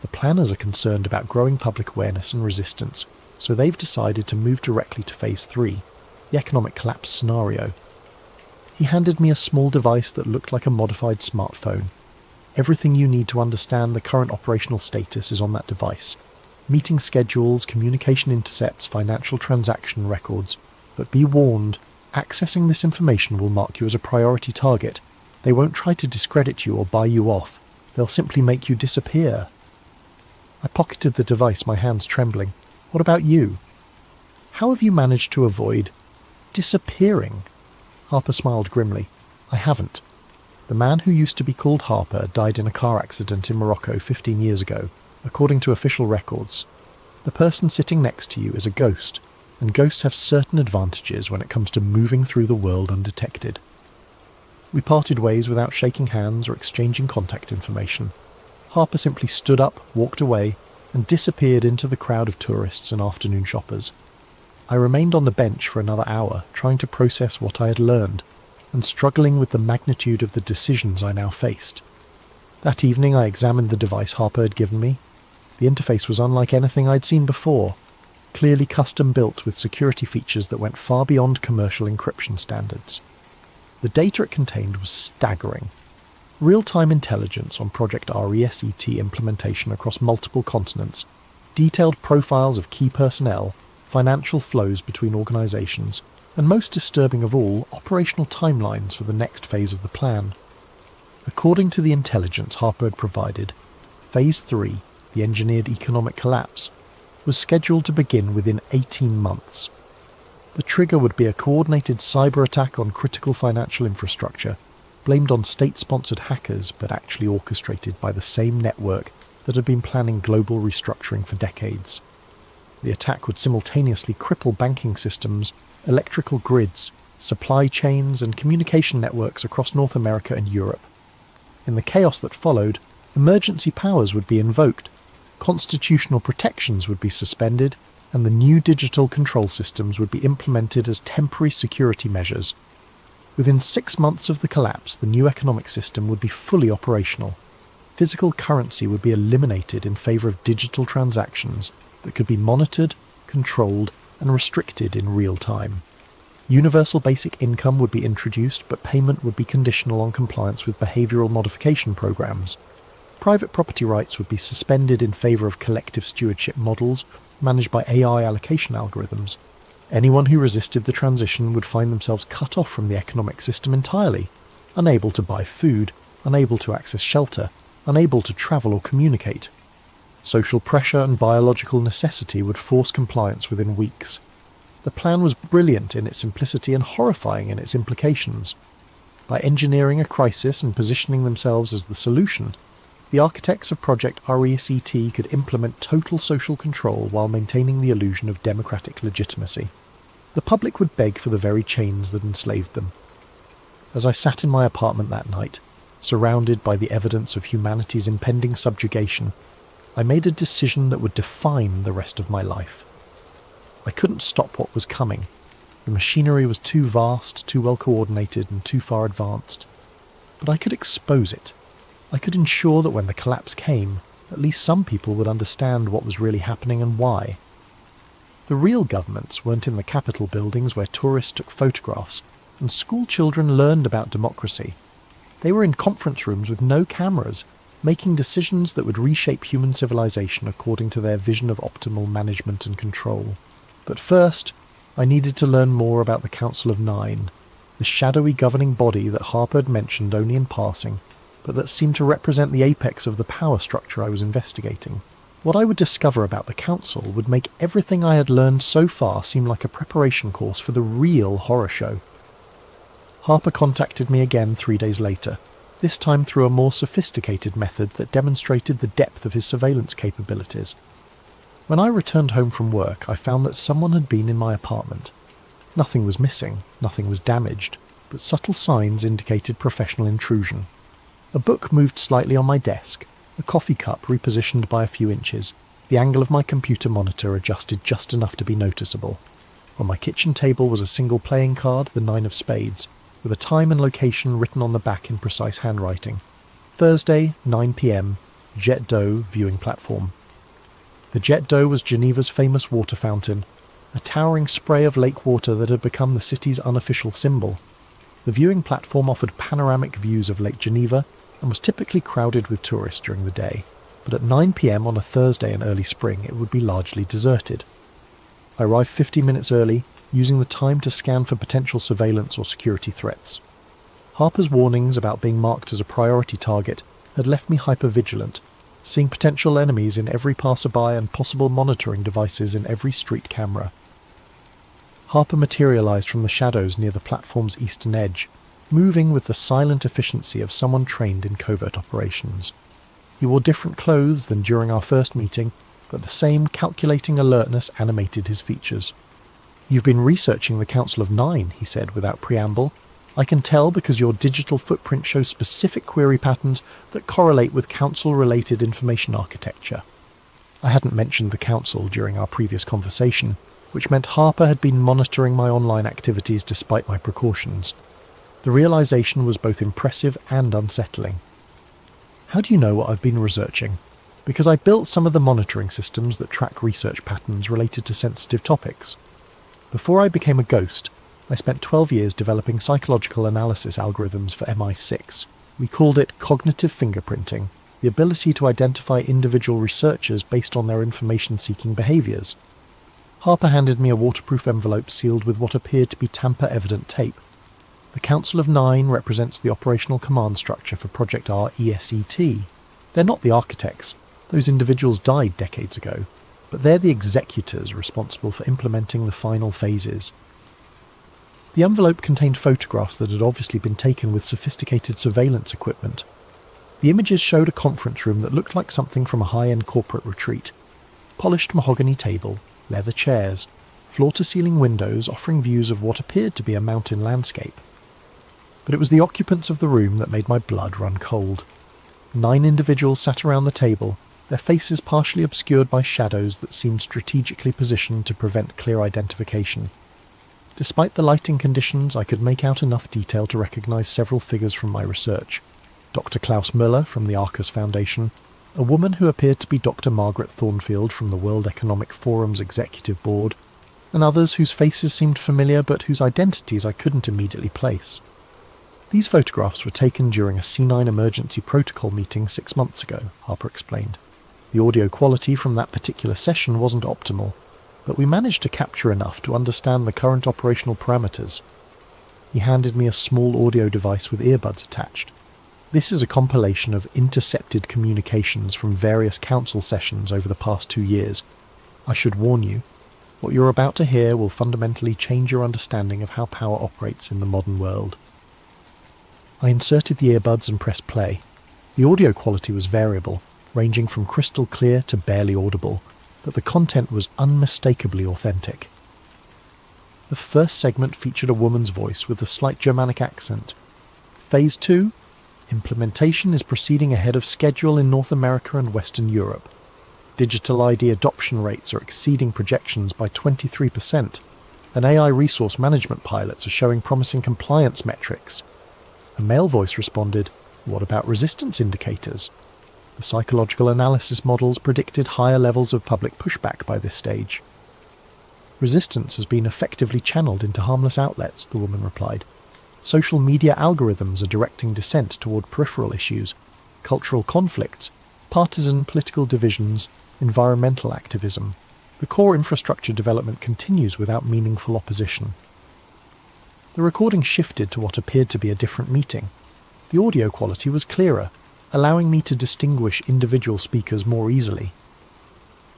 The planners are concerned about growing public awareness and resistance, so they've decided to move directly to Phase 3, the economic collapse scenario. He handed me a small device that looked like a modified smartphone. Everything you need to understand the current operational status is on that device. Meeting schedules, communication intercepts, financial transaction records. But be warned, accessing this information will mark you as a priority target. They won't try to discredit you or buy you off. They'll simply make you disappear. I pocketed the device, my hands trembling. What about you? How have you managed to avoid disappearing? Harper smiled grimly. I haven't. The man who used to be called Harper died in a car accident in Morocco 15 years ago, according to official records. The person sitting next to you is a ghost, and ghosts have certain advantages when it comes to moving through the world undetected. We parted ways without shaking hands or exchanging contact information. Harper simply stood up, walked away, and disappeared into the crowd of tourists and afternoon shoppers. I remained on the bench for another hour, trying to process what I had learned, and struggling with the magnitude of the decisions I now faced. That evening I examined the device Harper had given me. The interface was unlike anything I'd seen before, clearly custom-built with security features that went far beyond commercial encryption standards. The data it contained was staggering. Real-time intelligence on Project RESET implementation across multiple continents, detailed profiles of key personnel, financial flows between organisations, and most disturbing of all, operational timelines for the next phase of the plan. According to the intelligence Harper had provided, Phase 3, the engineered economic collapse, was scheduled to begin within 18 months. The trigger would be a coordinated cyber attack on critical financial infrastructure, blamed on state-sponsored hackers but actually orchestrated by the same network that had been planning global restructuring for decades. The attack would simultaneously cripple banking systems, electrical grids, supply chains and communication networks across North America and Europe. In the chaos that followed, emergency powers would be invoked, constitutional protections would be suspended, and the new digital control systems would be implemented as temporary security measures. Within 6 months of the collapse, the new economic system would be fully operational. Physical currency would be eliminated in favour of digital transactions that could be monitored, controlled, and restricted in real time. Universal basic income would be introduced, but payment would be conditional on compliance with behavioural modification programs. Private property rights would be suspended in favour of collective stewardship models managed by AI allocation algorithms. Anyone who resisted the transition would find themselves cut off from the economic system entirely, unable to buy food, unable to access shelter, unable to travel or communicate. Social pressure and biological necessity would force compliance within weeks. The plan was brilliant in its simplicity and horrifying in its implications. By engineering a crisis and positioning themselves as the solution, the architects of Project RESET could implement total social control while maintaining the illusion of democratic legitimacy. The public would beg for the very chains that enslaved them. As I sat in my apartment that night, surrounded by the evidence of humanity's impending subjugation, I made a decision that would define the rest of my life. I couldn't stop what was coming. The machinery was too vast, too well coordinated, and too far advanced. But I could expose it. I could ensure that when the collapse came, at least some people would understand what was really happening and why. The real governments weren't in the Capitol buildings where tourists took photographs and school children learned about democracy. They were in conference rooms with no cameras, making decisions that would reshape human civilization according to their vision of optimal management and control. But first, I needed to learn more about the Council of Nine, the shadowy governing body that Harper had mentioned only in passing, but that seemed to represent the apex of the power structure I was investigating. What I would discover about the Council would make everything I had learned so far seem like a preparation course for the real horror show. Harper contacted me again 3 days later, this time through a more sophisticated method that demonstrated the depth of his surveillance capabilities. When I returned home from work, I found that someone had been in my apartment. Nothing was missing, nothing was damaged, but subtle signs indicated professional intrusion. A book moved slightly on my desk, a coffee cup repositioned by a few inches, the angle of my computer monitor adjusted just enough to be noticeable. On my kitchen table was a single playing card, the 9 of spades, with a time and location written on the back in precise handwriting. Thursday, 9 p.m, Jet d'eau viewing platform. The Jet d'eau was Geneva's famous water fountain, a towering spray of lake water that had become the city's unofficial symbol. The viewing platform offered panoramic views of Lake Geneva and was typically crowded with tourists during the day, but at 9 p.m. on a Thursday in early spring it would be largely deserted. I arrived 15 minutes early, using the time to scan for potential surveillance or security threats. Harper's warnings about being marked as a priority target had left me hypervigilant, seeing potential enemies in every passerby and possible monitoring devices in every street camera. Harper materialised from the shadows near the platform's eastern edge, moving with the silent efficiency of someone trained in covert operations. He wore different clothes than during our first meeting, but the same calculating alertness animated his features. "You've been researching the Council of Nine," he said without preamble. I can tell because your digital footprint shows specific query patterns that correlate with council-related information architecture. I hadn't mentioned the council during our previous conversation, which meant Harper had been monitoring my online activities despite my precautions. The realization was both impressive and unsettling. How do you know what I've been researching? Because I built some of the monitoring systems that track research patterns related to sensitive topics. Before I became a ghost, I spent 12 years developing psychological analysis algorithms for MI6. We called it cognitive fingerprinting, the ability to identify individual researchers based on their information-seeking behaviours. Harper handed me a waterproof envelope sealed with what appeared to be tamper-evident tape. The Council of Nine represents the operational command structure for Project R ESET. They're not the architects. Those individuals died decades ago, but they're the executors responsible for implementing the final phases. The envelope contained photographs that had obviously been taken with sophisticated surveillance equipment. The images showed a conference room that looked like something from a high-end corporate retreat. Polished mahogany table, leather chairs, floor-to-ceiling windows offering views of what appeared to be a mountain landscape. But it was the occupants of the room that made my blood run cold. 9 individuals sat around the table, their faces partially obscured by shadows that seemed strategically positioned to prevent clear identification. Despite the lighting conditions, I could make out enough detail to recognise several figures from my research. Dr. Klaus Müller from the Arcus Foundation, a woman who appeared to be Dr. Margaret Thornfield from the World Economic Forum's Executive Board, and others whose faces seemed familiar but whose identities I couldn't immediately place. These photographs were taken during a C9 emergency protocol meeting 6 months ago, Harper explained. The audio quality from that particular session wasn't optimal, but we managed to capture enough to understand the current operational parameters. He handed me a small audio device with earbuds attached. This is a compilation of intercepted communications from various council sessions over the past 2 years. I should warn you, what you're about to hear will fundamentally change your understanding of how power operates in the modern world. I inserted the earbuds and pressed play. The audio quality was variable, ranging from crystal clear to barely audible, but the content was unmistakably authentic. The first segment featured a woman's voice with a slight Germanic accent. Phase 2, implementation is proceeding ahead of schedule in North America and Western Europe. Digital ID adoption rates are exceeding projections by 23%, and AI resource management pilots are showing promising compliance metrics. A male voice responded, "What about resistance indicators?" The psychological analysis models predicted higher levels of public pushback by this stage. "Resistance has been effectively channeled into harmless outlets," the woman replied. "Social media algorithms are directing dissent toward peripheral issues, cultural conflicts, partisan political divisions, environmental activism. The core infrastructure development continues without meaningful opposition." The recording shifted to what appeared to be a different meeting. The audio quality was clearer, allowing me to distinguish individual speakers more easily.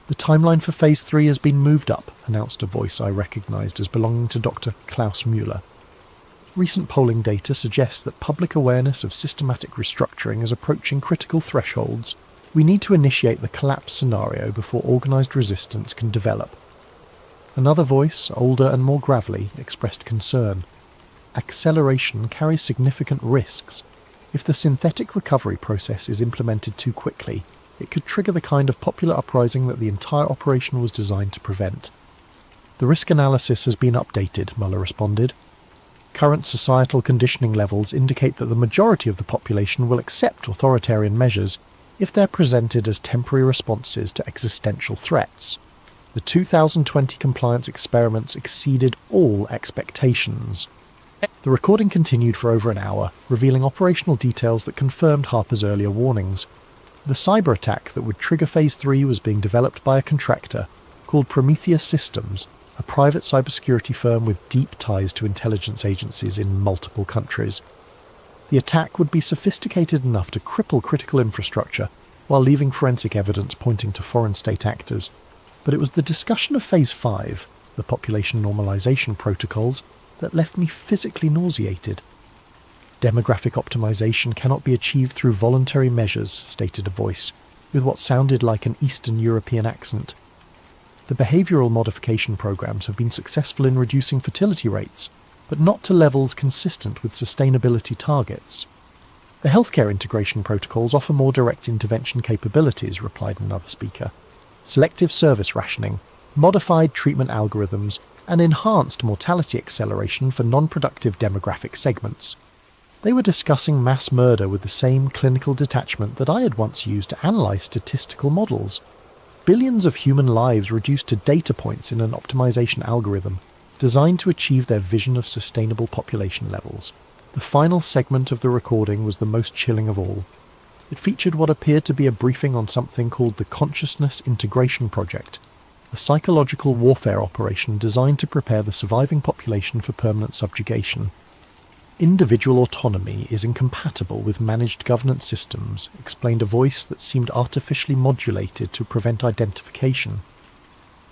"The timeline for Phase 3 has been moved up," announced a voice I recognised as belonging to Dr. Klaus Müller. "Recent polling data suggests that public awareness of systematic restructuring is approaching critical thresholds. We need to initiate the collapse scenario before organised resistance can develop." Another voice, older and more gravelly, expressed concern. "Acceleration carries significant risks. If the synthetic recovery process is implemented too quickly, it could trigger the kind of popular uprising that the entire operation was designed to prevent." "The risk analysis has been updated," Muller responded. "Current societal conditioning levels indicate that the majority of the population will accept authoritarian measures if they're presented as temporary responses to existential threats. The 2020 compliance experiments exceeded all expectations." The recording continued for over an hour, revealing operational details that confirmed Harper's earlier warnings. The cyber attack that would trigger Phase 3 was being developed by a contractor called Prometheus Systems, a private cybersecurity firm with deep ties to intelligence agencies in multiple countries. The attack would be sophisticated enough to cripple critical infrastructure while leaving forensic evidence pointing to foreign state actors. But it was the discussion of Phase 5, the population normalization protocols, that left me physically nauseated. "Demographic optimization cannot be achieved through voluntary measures," stated a voice, with what sounded like an Eastern European accent. "The behavioural modification programs have been successful in reducing fertility rates. but not to levels consistent with sustainability targets. The healthcare integration protocols offer more direct intervention capabilities, replied another speaker. Selective service rationing, modified treatment algorithms, and enhanced mortality acceleration for non-productive demographic segments. They were discussing mass murder with the same clinical detachment that I had once used to analyse statistical models. Billions of human lives reduced to data points in an optimization algorithm designed to achieve their vision of sustainable population levels. The final segment of the recording was the most chilling of all. It featured what appeared to be a briefing on something called the Consciousness Integration Project, a psychological warfare operation designed to prepare the surviving population for permanent subjugation. Individual autonomy is incompatible with managed governance systems, explained a voice that seemed artificially modulated to prevent identification.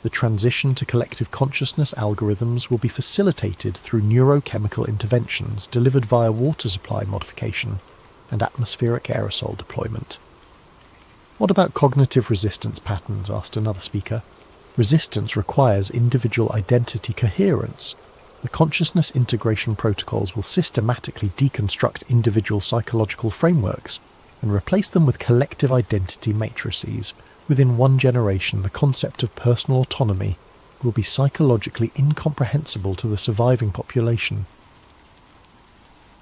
The transition to collective consciousness algorithms will be facilitated through neurochemical interventions delivered via water supply modification and atmospheric aerosol deployment. What about cognitive resistance patterns? Asked another speaker. Resistance requires individual identity coherence. The consciousness integration protocols will systematically deconstruct individual psychological frameworks and replace them with collective identity matrices. Within one generation, the concept of personal autonomy will be psychologically incomprehensible to the surviving population.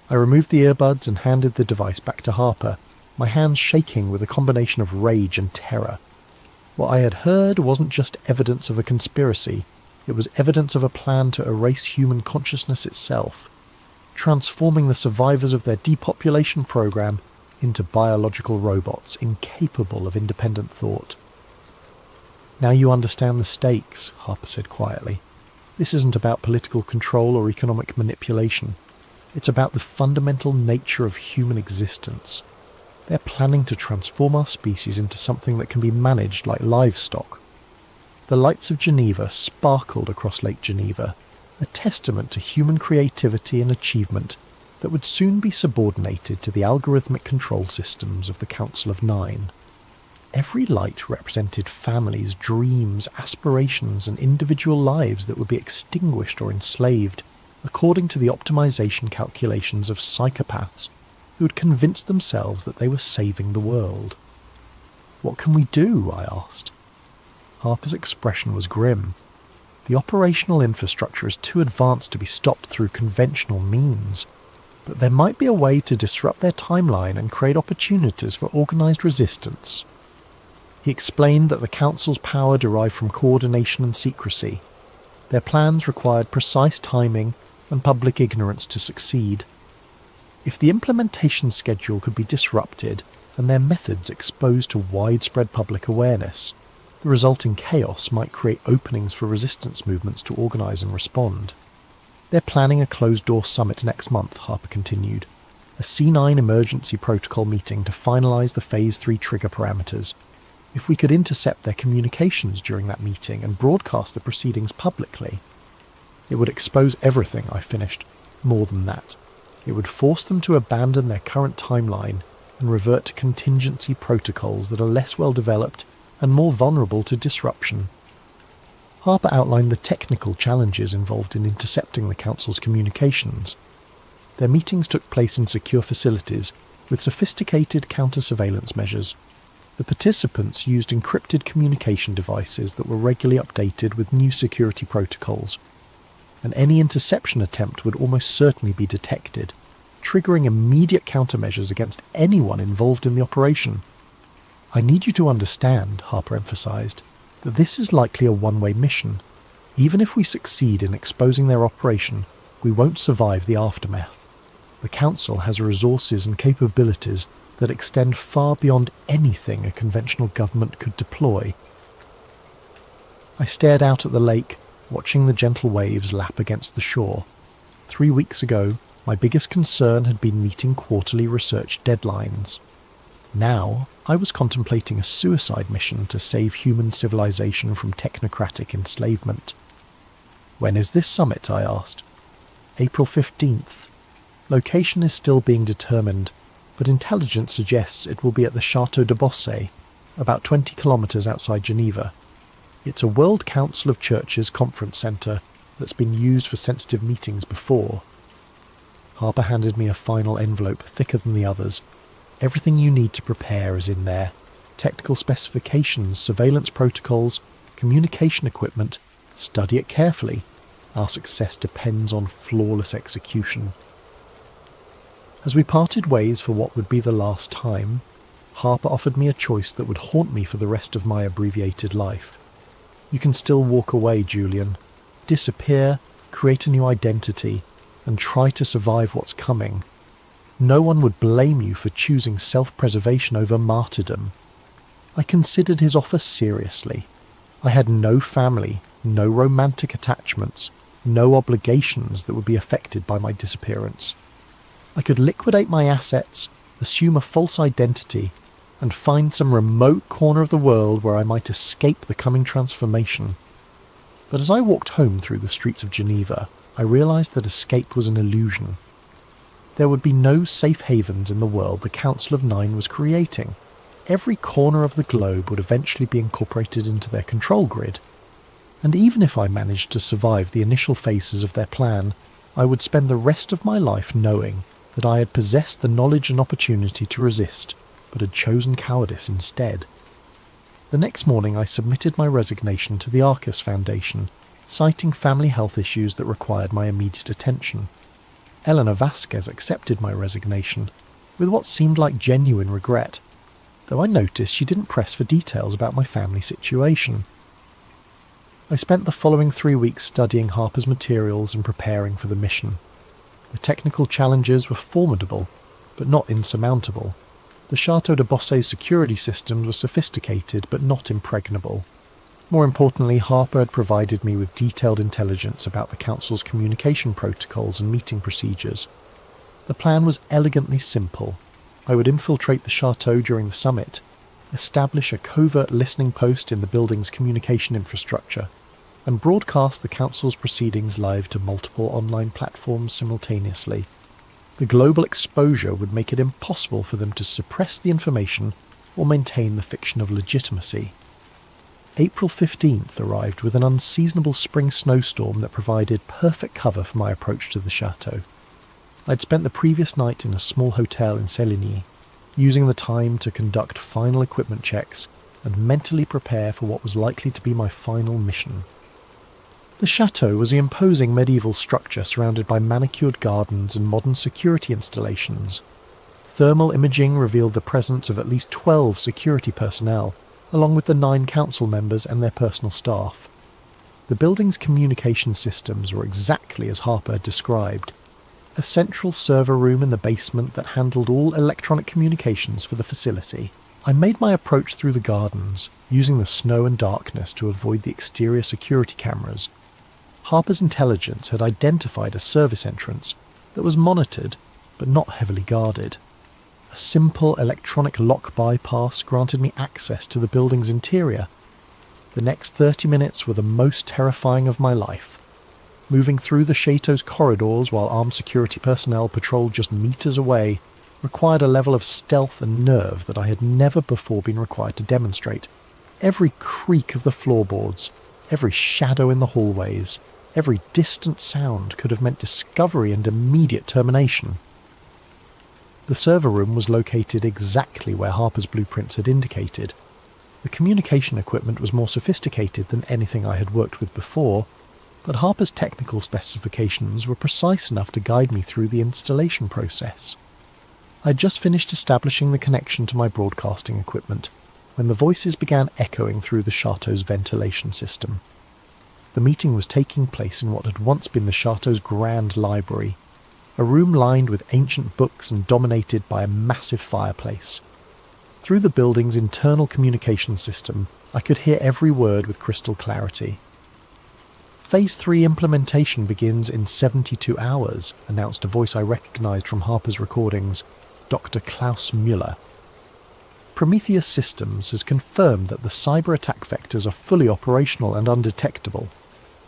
I removed the earbuds and handed the device back to Harper, my hands shaking with a combination of rage and terror. What I had heard wasn't just evidence of a conspiracy, it was evidence of a plan to erase human consciousness itself, transforming the survivors of their depopulation program into biological robots incapable of independent thought. Now you understand the stakes, Harper said quietly. This isn't about political control or economic manipulation. It's about the fundamental nature of human existence. They're planning to transform our species into something that can be managed like livestock. The lights of Geneva sparkled across Lake Geneva, a testament to human creativity and achievement that would soon be subordinated to the algorithmic control systems of the Council of Nine. Every light represented families, dreams, aspirations, and individual lives that would be extinguished or enslaved, according to the optimization calculations of psychopaths who had convinced themselves that they were saving the world. "What can we do?" I asked. Harper's expression was grim. The operational infrastructure is too advanced to be stopped through conventional means, but there might be a way to disrupt their timeline and create opportunities for organized resistance. He explained that the Council's power derived from coordination and secrecy. Their plans required precise timing and public ignorance to succeed. If the implementation schedule could be disrupted and their methods exposed to widespread public awareness, the resulting chaos might create openings for resistance movements to organize and respond. They're planning a closed-door summit next month, Harper continued, a C9 emergency protocol meeting to finalize the Phase 3 trigger parameters. If we could intercept their communications during that meeting and broadcast the proceedings publicly, it would expose everything, I finished. More than that, it would force them to abandon their current timeline and revert to contingency protocols that are less well developed and more vulnerable to disruption. Harper outlined the technical challenges involved in intercepting the Council's communications. Their meetings took place in secure facilities with sophisticated counter-surveillance measures. The participants used encrypted communication devices that were regularly updated with new security protocols, and any interception attempt would almost certainly be detected, triggering immediate countermeasures against anyone involved in the operation. "I need you to understand," Harper emphasized, "that this is likely a one-way mission. Even if we succeed in exposing their operation, we won't survive the aftermath. The Council has resources and capabilities that extend far beyond anything a conventional government could deploy." I stared out at the lake, watching the gentle waves lap against the shore. 3 weeks ago, my biggest concern had been meeting quarterly research deadlines. Now, I was contemplating a suicide mission to save human civilization from technocratic enslavement. "When is this summit?" I asked. "April 15th. Location is still being determined, but intelligence suggests it will be at the Château de Bossé, about 20 kilometers outside Geneva. It's a World Council of Churches conference centre, that's been used for sensitive meetings before. Harper handed me a final envelope thicker than the others. Everything you need to prepare is in there. Technical specifications, surveillance protocols, communication equipment. Study it carefully. Our success depends on flawless execution. As we parted ways for what would be the last time, Harper offered me a choice that would haunt me for the rest of my abbreviated life. You can still walk away, Julian. Disappear, create a new identity, and try to survive what's coming. No one would blame you for choosing self-preservation over martyrdom. I considered his offer seriously. I had no family, no romantic attachments, no obligations that would be affected by my disappearance. I could liquidate my assets, assume a false identity, and find some remote corner of the world where I might escape the coming transformation. But as I walked home through the streets of Geneva, I realised that escape was an illusion. There would be no safe havens in the world the Council of Nine was creating. Every corner of the globe would eventually be incorporated into their control grid. And even if I managed to survive the initial phases of their plan, I would spend the rest of my life knowing that I had possessed the knowledge and opportunity to resist, but had chosen cowardice instead. The next morning I submitted my resignation to the Arcus Foundation, citing family health issues that required my immediate attention. Eleanor Vasquez accepted my resignation, with what seemed like genuine regret, though I noticed she didn't press for details about my family situation. I spent the following 3 weeks studying Harper's materials and preparing for the mission. The technical challenges were formidable, but not insurmountable. The Chateau de Bossey's security systems were sophisticated, but not impregnable. More importantly, Harper had provided me with detailed intelligence about the Council's communication protocols and meeting procedures. The plan was elegantly simple. I would infiltrate the chateau during the summit, establish a covert listening post in the building's communication infrastructure, and broadcast the Council's proceedings live to multiple online platforms simultaneously. The global exposure would make it impossible for them to suppress the information or maintain the fiction of legitimacy. April 15th arrived with an unseasonable spring snowstorm that provided perfect cover for my approach to the chateau. I'd spent the previous night in a small hotel in Séligny, using the time to conduct final equipment checks and mentally prepare for what was likely to be my final mission. The chateau was the imposing medieval structure surrounded by manicured gardens and modern security installations. Thermal imaging revealed the presence of at least 12 security personnel, along with the 9 council members and their personal staff. The building's communication systems were exactly as Harper had described. A central server room in the basement that handled all electronic communications for the facility. I made my approach through the gardens, using the snow and darkness to avoid the exterior security cameras. Harper's intelligence had identified a service entrance that was monitored, but not heavily guarded. A simple electronic lock bypass granted me access to the building's interior. The next 30 minutes were the most terrifying of my life. Moving through the chateau's corridors while armed security personnel patrolled just meters away required a level of stealth and nerve that I had never before been required to demonstrate. Every creak of the floorboards, every shadow in the hallways, every distant sound could have meant discovery and immediate termination. The server room was located exactly where Harper's blueprints had indicated. The communication equipment was more sophisticated than anything I had worked with before, but Harper's technical specifications were precise enough to guide me through the installation process. I had just finished establishing the connection to my broadcasting equipment when the voices began echoing through the chateau's ventilation system. The meeting was taking place in what had once been the chateau's grand library, a room lined with ancient books and dominated by a massive fireplace. Through the building's internal communication system, I could hear every word with crystal clarity. Phase 3 implementation begins in 72 hours, announced a voice I recognised from Harper's recordings, Dr. Klaus Müller. Prometheus Systems has confirmed that the cyber attack vectors are fully operational and undetectable.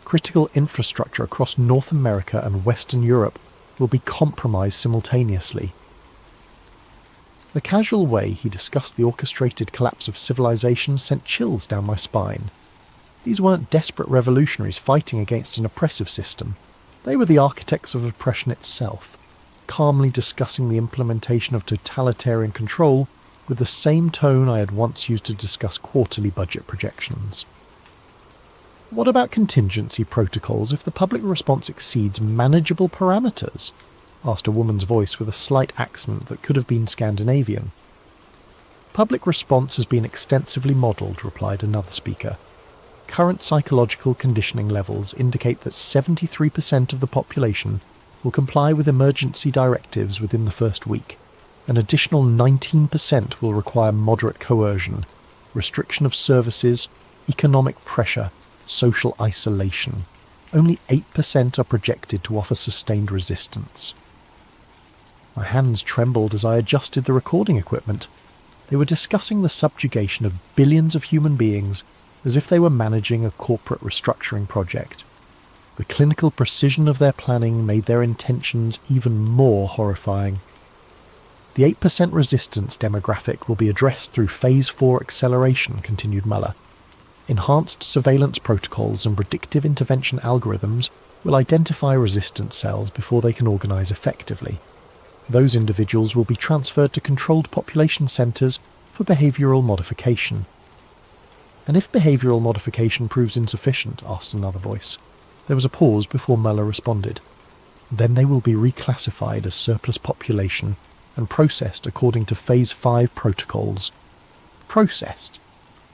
Critical infrastructure across North America and Western Europe will be compromised simultaneously. The casual way he discussed the orchestrated collapse of civilization sent chills down my spine. These weren't desperate revolutionaries fighting against an oppressive system. They were the architects of oppression itself, calmly discussing the implementation of totalitarian control with the same tone I had once used to discuss quarterly budget projections. What about contingency protocols if the public response exceeds manageable parameters? Asked a woman's voice with a slight accent that could have been Scandinavian. Public response has been extensively modelled, replied another speaker. Current psychological conditioning levels indicate that 73% of the population will comply with emergency directives within the first week. An additional 19% will require moderate coercion, restriction of services, economic pressure, social isolation. Only 8% are projected to offer sustained resistance. My hands trembled as I adjusted the recording equipment. They were discussing the subjugation of billions of human beings as if they were managing a corporate restructuring project. The clinical precision of their planning made their intentions even more horrifying. The 8% resistance demographic will be addressed through Phase 4 acceleration, continued Muller. Enhanced surveillance protocols and predictive intervention algorithms will identify resistance cells before they can organise effectively. Those individuals will be transferred to controlled population centres for behavioural modification. And if behavioural modification proves insufficient, asked another voice. There was a pause before Muller responded. Then they will be reclassified as surplus population and processed according to Phase 5 protocols. Processed?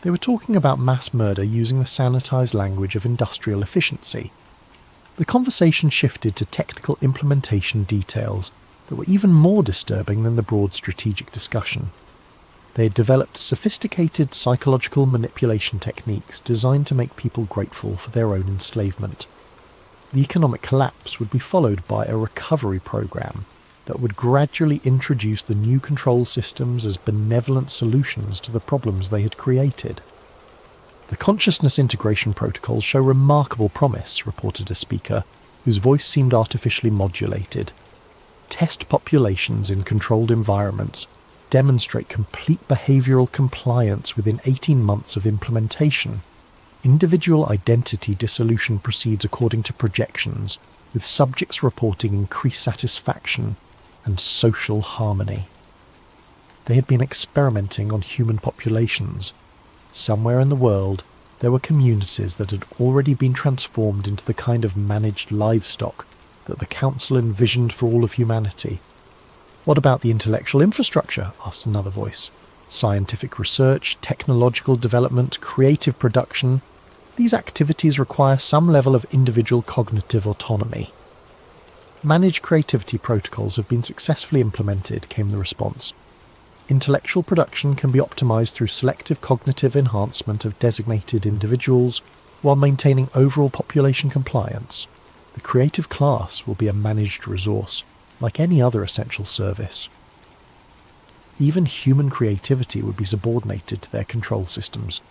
They were talking about mass murder using the sanitised language of industrial efficiency. The conversation shifted to technical implementation details that were even more disturbing than the broad strategic discussion. They had developed sophisticated psychological manipulation techniques designed to make people grateful for their own enslavement. The economic collapse would be followed by a recovery program that would gradually introduce the new control systems as benevolent solutions to the problems they had created. The consciousness integration protocols show remarkable promise, reported a speaker, whose voice seemed artificially modulated. Test populations in controlled environments demonstrate complete behavioural compliance within 18 months of implementation. Individual identity dissolution proceeds according to projections, with subjects reporting increased satisfaction and social harmony. They had been experimenting on human populations. Somewhere in the world, there were communities that had already been transformed into the kind of managed livestock that the Council envisioned for all of humanity. What about the intellectual infrastructure? Asked another voice. Scientific research, technological development, creative production. These activities require some level of individual cognitive autonomy. Managed creativity protocols have been successfully implemented, came the response. Intellectual production can be optimized through selective cognitive enhancement of designated individuals while maintaining overall population compliance. The creative class will be a managed resource, like any other essential service. Even human creativity would be subordinated to their control systems.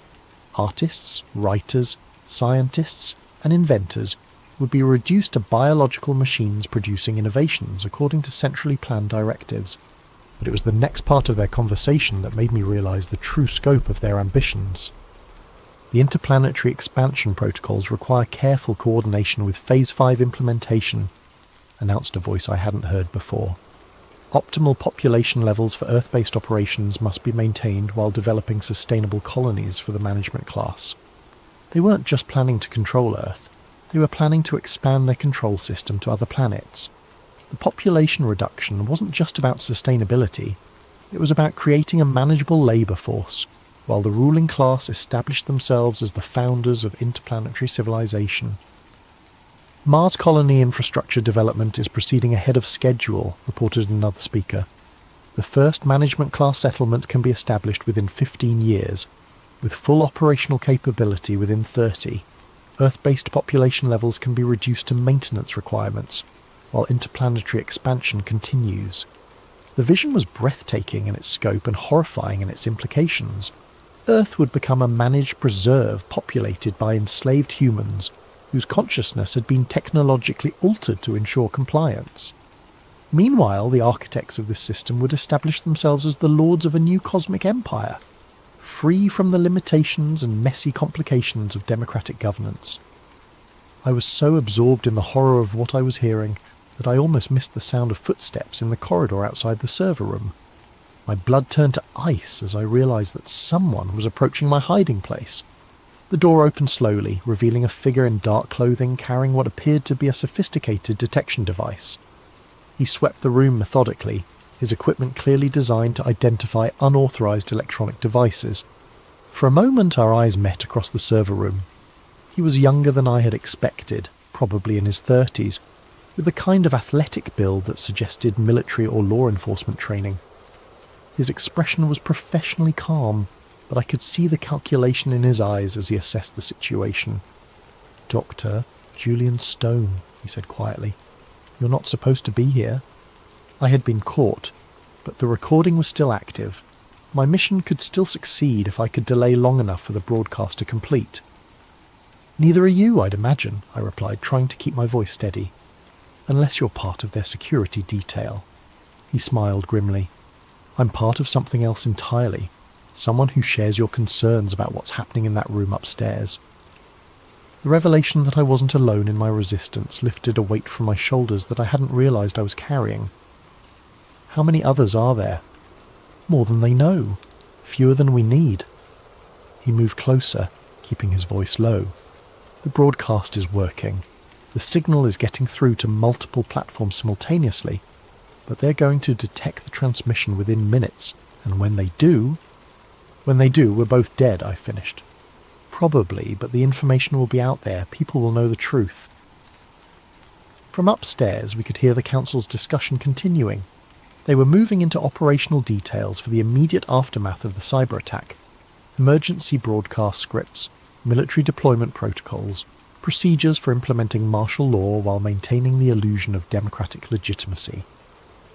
Artists, writers, scientists, and inventors would be reduced to biological machines producing innovations according to centrally planned directives. But it was the next part of their conversation that made me realise the true scope of their ambitions. The interplanetary expansion protocols require careful coordination with Phase 5 implementation, announced a voice I hadn't heard before. Optimal population levels for Earth-based operations must be maintained while developing sustainable colonies for the management class. They weren't just planning to control Earth, they were planning to expand their control system to other planets. The population reduction wasn't just about sustainability, it was about creating a manageable labour force, while the ruling class established themselves as the founders of interplanetary civilization. Mars colony infrastructure development is proceeding ahead of schedule, reported another speaker. The first management class settlement can be established within 15 years, with full operational capability within 30. Earth-based population levels can be reduced to maintenance requirements, while interplanetary expansion continues. The vision was breathtaking in its scope and horrifying in its implications. Earth would become a managed preserve populated by enslaved humans whose consciousness had been technologically altered to ensure compliance. Meanwhile, the architects of this system would establish themselves as the lords of a new cosmic empire. free from the limitations and messy complications of democratic governance. I was so absorbed in the horror of what I was hearing that I almost missed the sound of footsteps in the corridor outside the server room. My blood turned to ice as I realised that someone was approaching my hiding place. The door opened slowly, revealing a figure in dark clothing carrying what appeared to be a sophisticated detection device. He swept the room methodically, his equipment clearly designed to identify unauthorised electronic devices. For a moment our eyes met across the server room. He was younger than I had expected, probably in his 30s, with the kind of athletic build that suggested military or law enforcement training. His expression was professionally calm, but I could see the calculation in his eyes as he assessed the situation. "Dr. Julian Stone," he said quietly. "You're not supposed to be here." I had been caught, but the recording was still active. My mission could still succeed if I could delay long enough for the broadcast to complete. "Neither are you, I'd imagine," I replied, trying to keep my voice steady. "Unless you're part of their security detail." He smiled grimly. "I'm part of something else entirely. Someone who shares your concerns about what's happening in that room upstairs." The revelation that I wasn't alone in my resistance lifted a weight from my shoulders that I hadn't realised I was carrying. How many others are there? More than they know. Fewer than we need. He moved closer, keeping his voice low. "The broadcast is working. The signal is getting through to multiple platforms simultaneously, but they're going to detect the transmission within minutes, and when they do, we're both dead," I finished. "Probably, but the information will be out there. People will know the truth." From upstairs, we could hear the council's discussion continuing. They were moving into operational details for the immediate aftermath of the cyber attack. Emergency broadcast scripts, military deployment protocols, procedures for implementing martial law while maintaining the illusion of democratic legitimacy.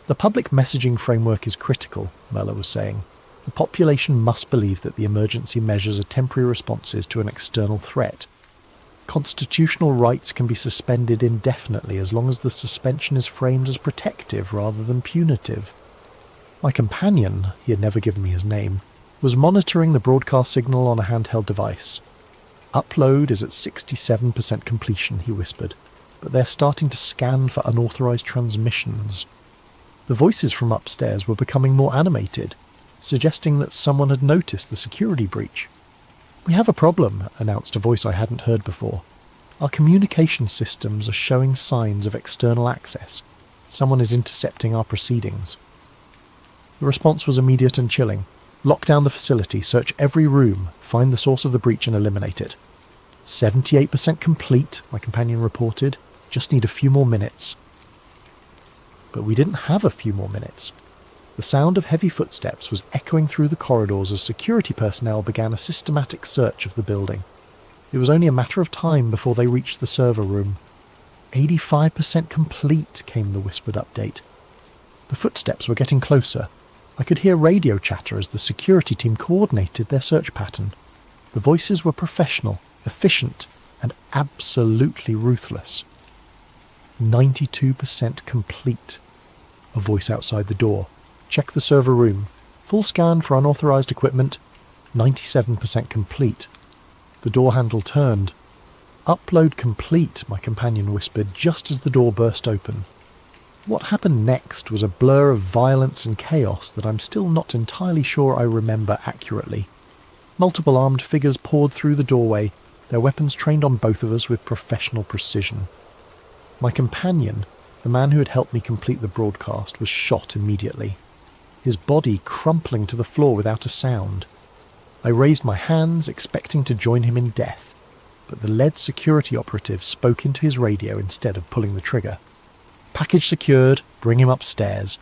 "The public messaging framework is critical," Merla was saying. "The population must believe that the emergency measures are temporary responses to an external threat. Constitutional rights can be suspended indefinitely as long as the suspension is framed as protective rather than punitive." My companion, he had never given me his name, was monitoring the broadcast signal on a handheld device. "Upload is at 67% completion," he whispered, "but they're starting to scan for unauthorised transmissions." The voices from upstairs were becoming more animated, suggesting that someone had noticed the security breach. "We have a problem," announced a voice I hadn't heard before. "Our communication systems are showing signs of external access. Someone is intercepting our proceedings." The response was immediate and chilling. "Lock down the facility, search every room, find the source of the breach and eliminate it." 78% complete, my companion reported. "Just need a few more minutes." But we didn't have a few more minutes. The sound of heavy footsteps was echoing through the corridors as security personnel began a systematic search of the building. It was only a matter of time before they reached the server room. 85% complete, came the whispered update. The footsteps were getting closer. I could hear radio chatter as the security team coordinated their search pattern. The voices were professional, efficient, and absolutely ruthless. 92% complete. A voice outside the door. "Check the server room. Full scan for unauthorized equipment. 97% complete." The door handle turned. "Upload complete," my companion whispered just as the door burst open. What happened next was a blur of violence and chaos that I'm still not entirely sure I remember accurately. Multiple armed figures poured through the doorway, their weapons trained on both of us with professional precision. My companion, the man who had helped me complete the broadcast, was shot immediately, his body crumpling to the floor without a sound. I raised my hands, expecting to join him in death, but the lead security operative spoke into his radio instead of pulling the trigger. "Package secured, bring him upstairs."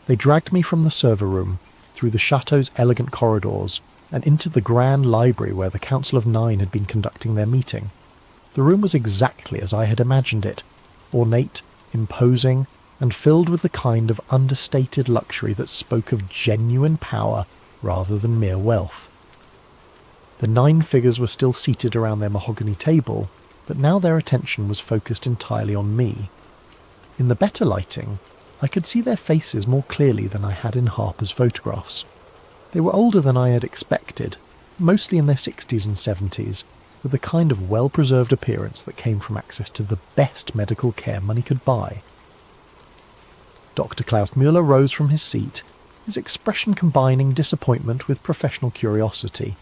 They dragged me from the server room, through the chateau's elegant corridors, and into the grand library where the Council of Nine had been conducting their meeting. The room was exactly as I had imagined it, ornate, imposing, and filled with the kind of understated luxury that spoke of genuine power rather than mere wealth. The 9 figures were still seated around their mahogany table, but now their attention was focused entirely on me. In the better lighting, I could see their faces more clearly than I had in Harper's photographs. They were older than I had expected, mostly in their 60s and 70s, with the kind of well-preserved appearance that came from access to the best medical care money could buy. Dr. Klaus Müller rose from his seat, his expression combining disappointment with professional curiosity.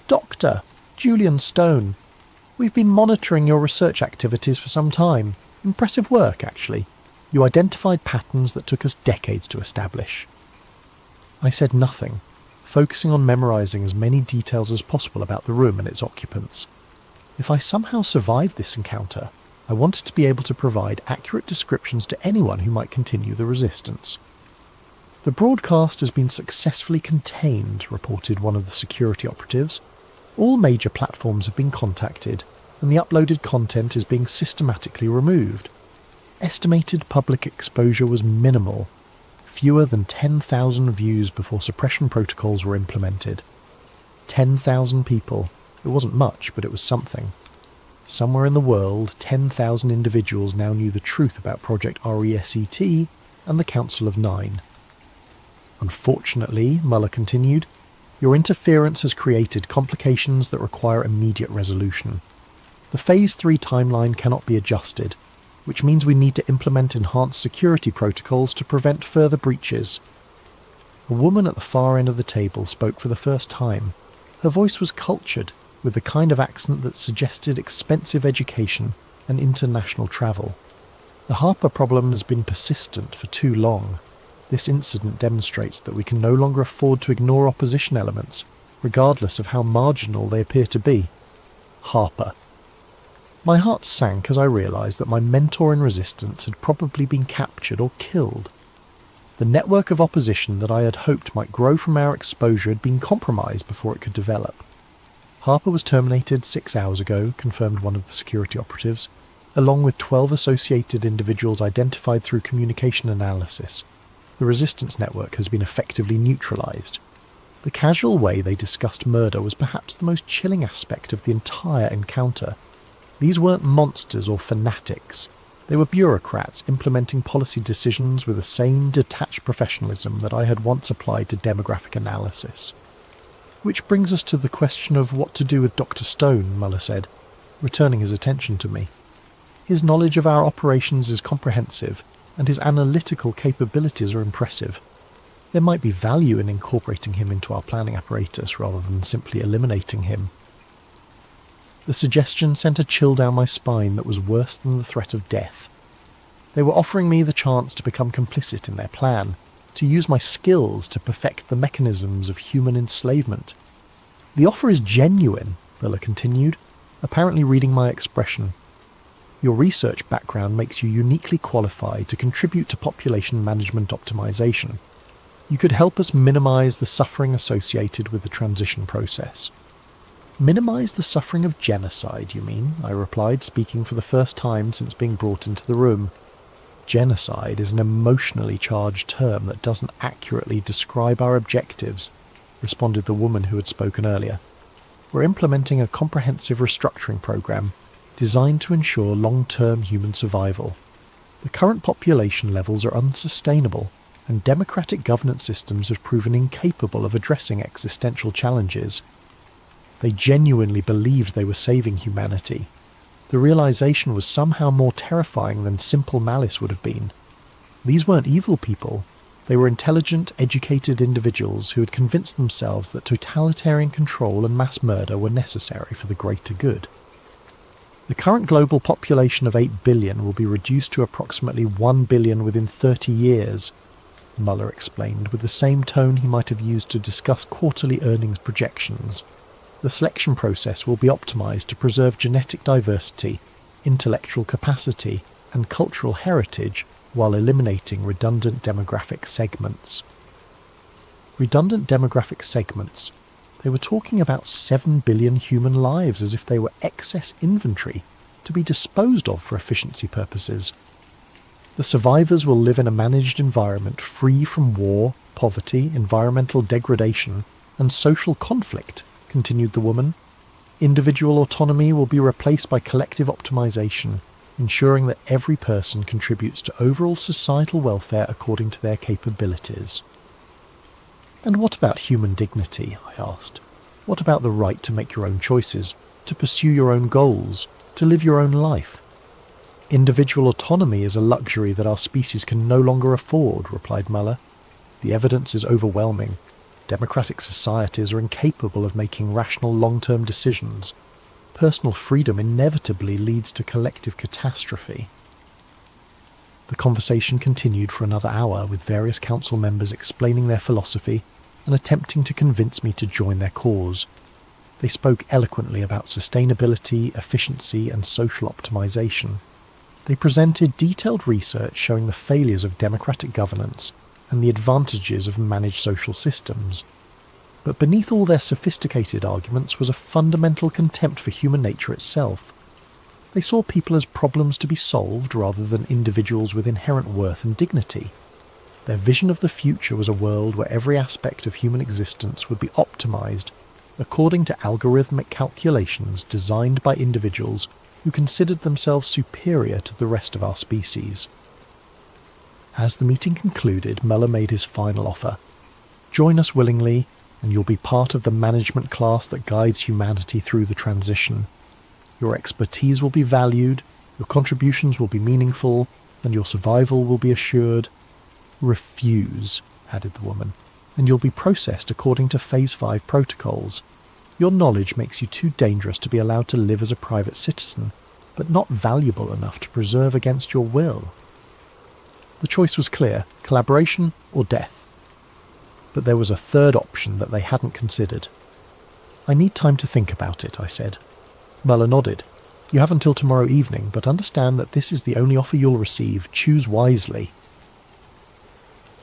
"Doctor, Julian Stone, we've been monitoring your research activities for some time. Impressive work, actually. You identified patterns that took us decades to establish." I said nothing, focusing on memorising as many details as possible about the room and its occupants. If I somehow survived this encounter, I wanted to be able to provide accurate descriptions to anyone who might continue the resistance. "The broadcast has been successfully contained," reported one of the security operatives. "All major platforms have been contacted, and the uploaded content is being systematically removed. Estimated public exposure was minimal, fewer than 10,000 views before suppression protocols were implemented." 10,000 people. It wasn't much, but it was something. Somewhere in the world, 10,000 individuals now knew the truth about Project RESET and the Council of Nine. "Unfortunately," Muller continued, "your interference has created complications that require immediate resolution. The Phase 3 timeline cannot be adjusted, which means we need to implement enhanced security protocols to prevent further breaches." A woman at the far end of the table spoke for the first time. Her voice was cultured, with the kind of accent that suggested expensive education and international travel. "The Harper problem has been persistent for too long. This incident demonstrates that we can no longer afford to ignore opposition elements, regardless of how marginal they appear to be." Harper. My heart sank as I realised that my mentor in resistance had probably been captured or killed. The network of opposition that I had hoped might grow from our exposure had been compromised before it could develop. "Harper was terminated 6 hours ago," confirmed one of the security operatives, "along with 12 associated individuals identified through communication analysis. The resistance network has been effectively neutralised." The casual way they discussed murder was perhaps the most chilling aspect of the entire encounter. These weren't monsters or fanatics. They were bureaucrats implementing policy decisions with the same detached professionalism that I had once applied to demographic analysis. "Which brings us to the question of what to do with Dr. Stone," Muller said, returning his attention to me. "His knowledge of our operations is comprehensive, and his analytical capabilities are impressive. There might be value in incorporating him into our planning apparatus rather than simply eliminating him." The suggestion sent a chill down my spine that was worse than the threat of death. They were offering me the chance to become complicit in their plan, to use my skills to perfect the mechanisms of human enslavement. "The offer is genuine," Muller continued, apparently reading my expression. "Your research background makes you uniquely qualified to contribute to population management optimization. You could help us minimize the suffering associated with the transition process." "Minimize the suffering of genocide, you mean?" I replied, speaking for the first time since being brought into the room. "Genocide is an emotionally charged term that doesn't accurately describe our objectives," responded the woman who had spoken earlier. "We're implementing a comprehensive restructuring program designed to ensure long-term human survival. The current population levels are unsustainable, and democratic governance systems have proven incapable of addressing existential challenges." They genuinely believed they were saving humanity. The realization was somehow more terrifying than simple malice would have been. These weren't evil people. They were intelligent, educated individuals who had convinced themselves that totalitarian control and mass murder were necessary for the greater good. "The current global population of 8 billion will be reduced to approximately 1 billion within 30 years, Muller explained with the same tone he might have used to discuss quarterly earnings projections. "The selection process will be optimized to preserve genetic diversity, intellectual capacity, and cultural heritage while eliminating redundant demographic segments." Redundant demographic segments. They were talking about 7 billion human lives as if they were excess inventory to be disposed of for efficiency purposes. "The survivors will live in a managed environment free from war, poverty, environmental degradation, and social conflict," continued the woman. "Individual autonomy will be replaced by collective optimization, ensuring that every person contributes to overall societal welfare according to their capabilities." "And what about human dignity?" I asked. "What about the right to make your own choices, to pursue your own goals, to live your own life?" "Individual autonomy is a luxury that our species can no longer afford," replied Muller. "The evidence is overwhelming. Democratic societies are incapable of making rational long-term decisions. Personal freedom inevitably leads to collective catastrophe." The conversation continued for another hour, with various council members explaining their philosophy and attempting to convince me to join their cause. They spoke eloquently about sustainability, efficiency, and social optimization. They presented detailed research showing the failures of democratic governance and the advantages of managed social systems. But beneath all their sophisticated arguments was a fundamental contempt for human nature itself. They saw people as problems to be solved rather than individuals with inherent worth and dignity. Their vision of the future was a world where every aspect of human existence would be optimized according to algorithmic calculations designed by individuals who considered themselves superior to the rest of our species. As the meeting concluded, Muller made his final offer. "Join us willingly, and you'll be part of the management class that guides humanity through the transition. Your expertise will be valued, your contributions will be meaningful, and your survival will be assured." "Refuse," added the woman, "and you'll be processed according to Phase 5 protocols. Your knowledge makes you too dangerous to be allowed to live as a private citizen, but not valuable enough to preserve against your will." The choice was clear: collaboration or death. But there was a third option that they hadn't considered. "I need time to think about it," I said. Muller nodded. "You have until tomorrow evening, but understand that this is the only offer you'll receive. Choose wisely."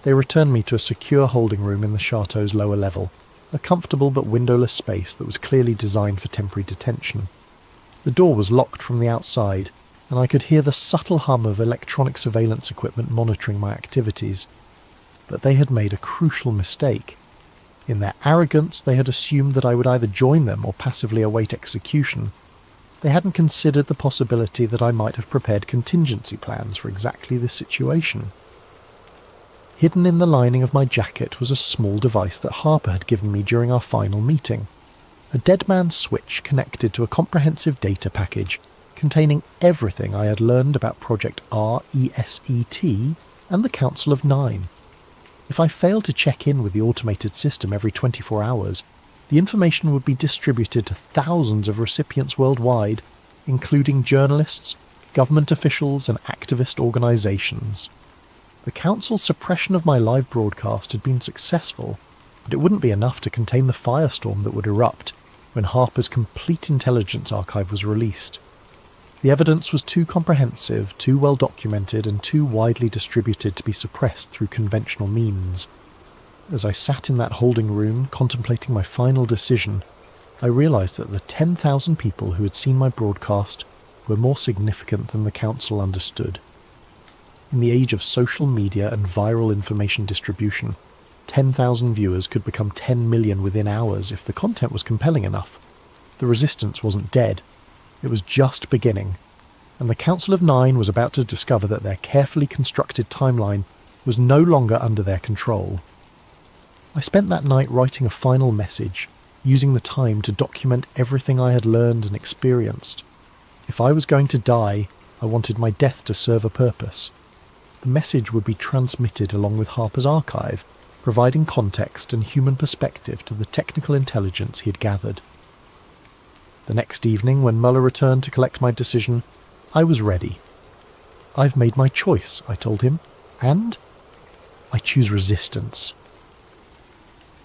They returned me to a secure holding room in the chateau's lower level, a comfortable but windowless space that was clearly designed for temporary detention. The door was locked from the outside, and I could hear the subtle hum of electronic surveillance equipment monitoring my activities. But they had made a crucial mistake. In their arrogance, they had assumed that I would either join them or passively await execution. They hadn't considered the possibility that I might have prepared contingency plans for exactly this situation. Hidden in the lining of my jacket was a small device that Harper had given me during our final meeting. A dead man's switch connected to a comprehensive data package containing everything I had learned about Project RESET and the Council of Nine. If I failed to check in with the automated system every 24 hours, the information would be distributed to thousands of recipients worldwide, including journalists, government officials, and activist organizations. The Council's suppression of my live broadcast had been successful, but it wouldn't be enough to contain the firestorm that would erupt when Harper's complete intelligence archive was released. The evidence was too comprehensive, too well documented, and too widely distributed to be suppressed through conventional means. As I sat in that holding room, contemplating my final decision, I realized that the 10,000 people who had seen my broadcast were more significant than the Council understood. In the age of social media and viral information distribution, 10,000 viewers could become 10 million within hours if the content was compelling enough. The resistance wasn't dead. It was just beginning, and the Council of Nine was about to discover that their carefully constructed timeline was no longer under their control. I spent that night writing a final message, using the time to document everything I had learned and experienced. If I was going to die, I wanted my death to serve a purpose. The message would be transmitted along with Harper's archive, providing context and human perspective to the technical intelligence he had gathered. The next evening, when Muller returned to collect my decision, I was ready. "I've made my choice," I told him, "and I choose resistance."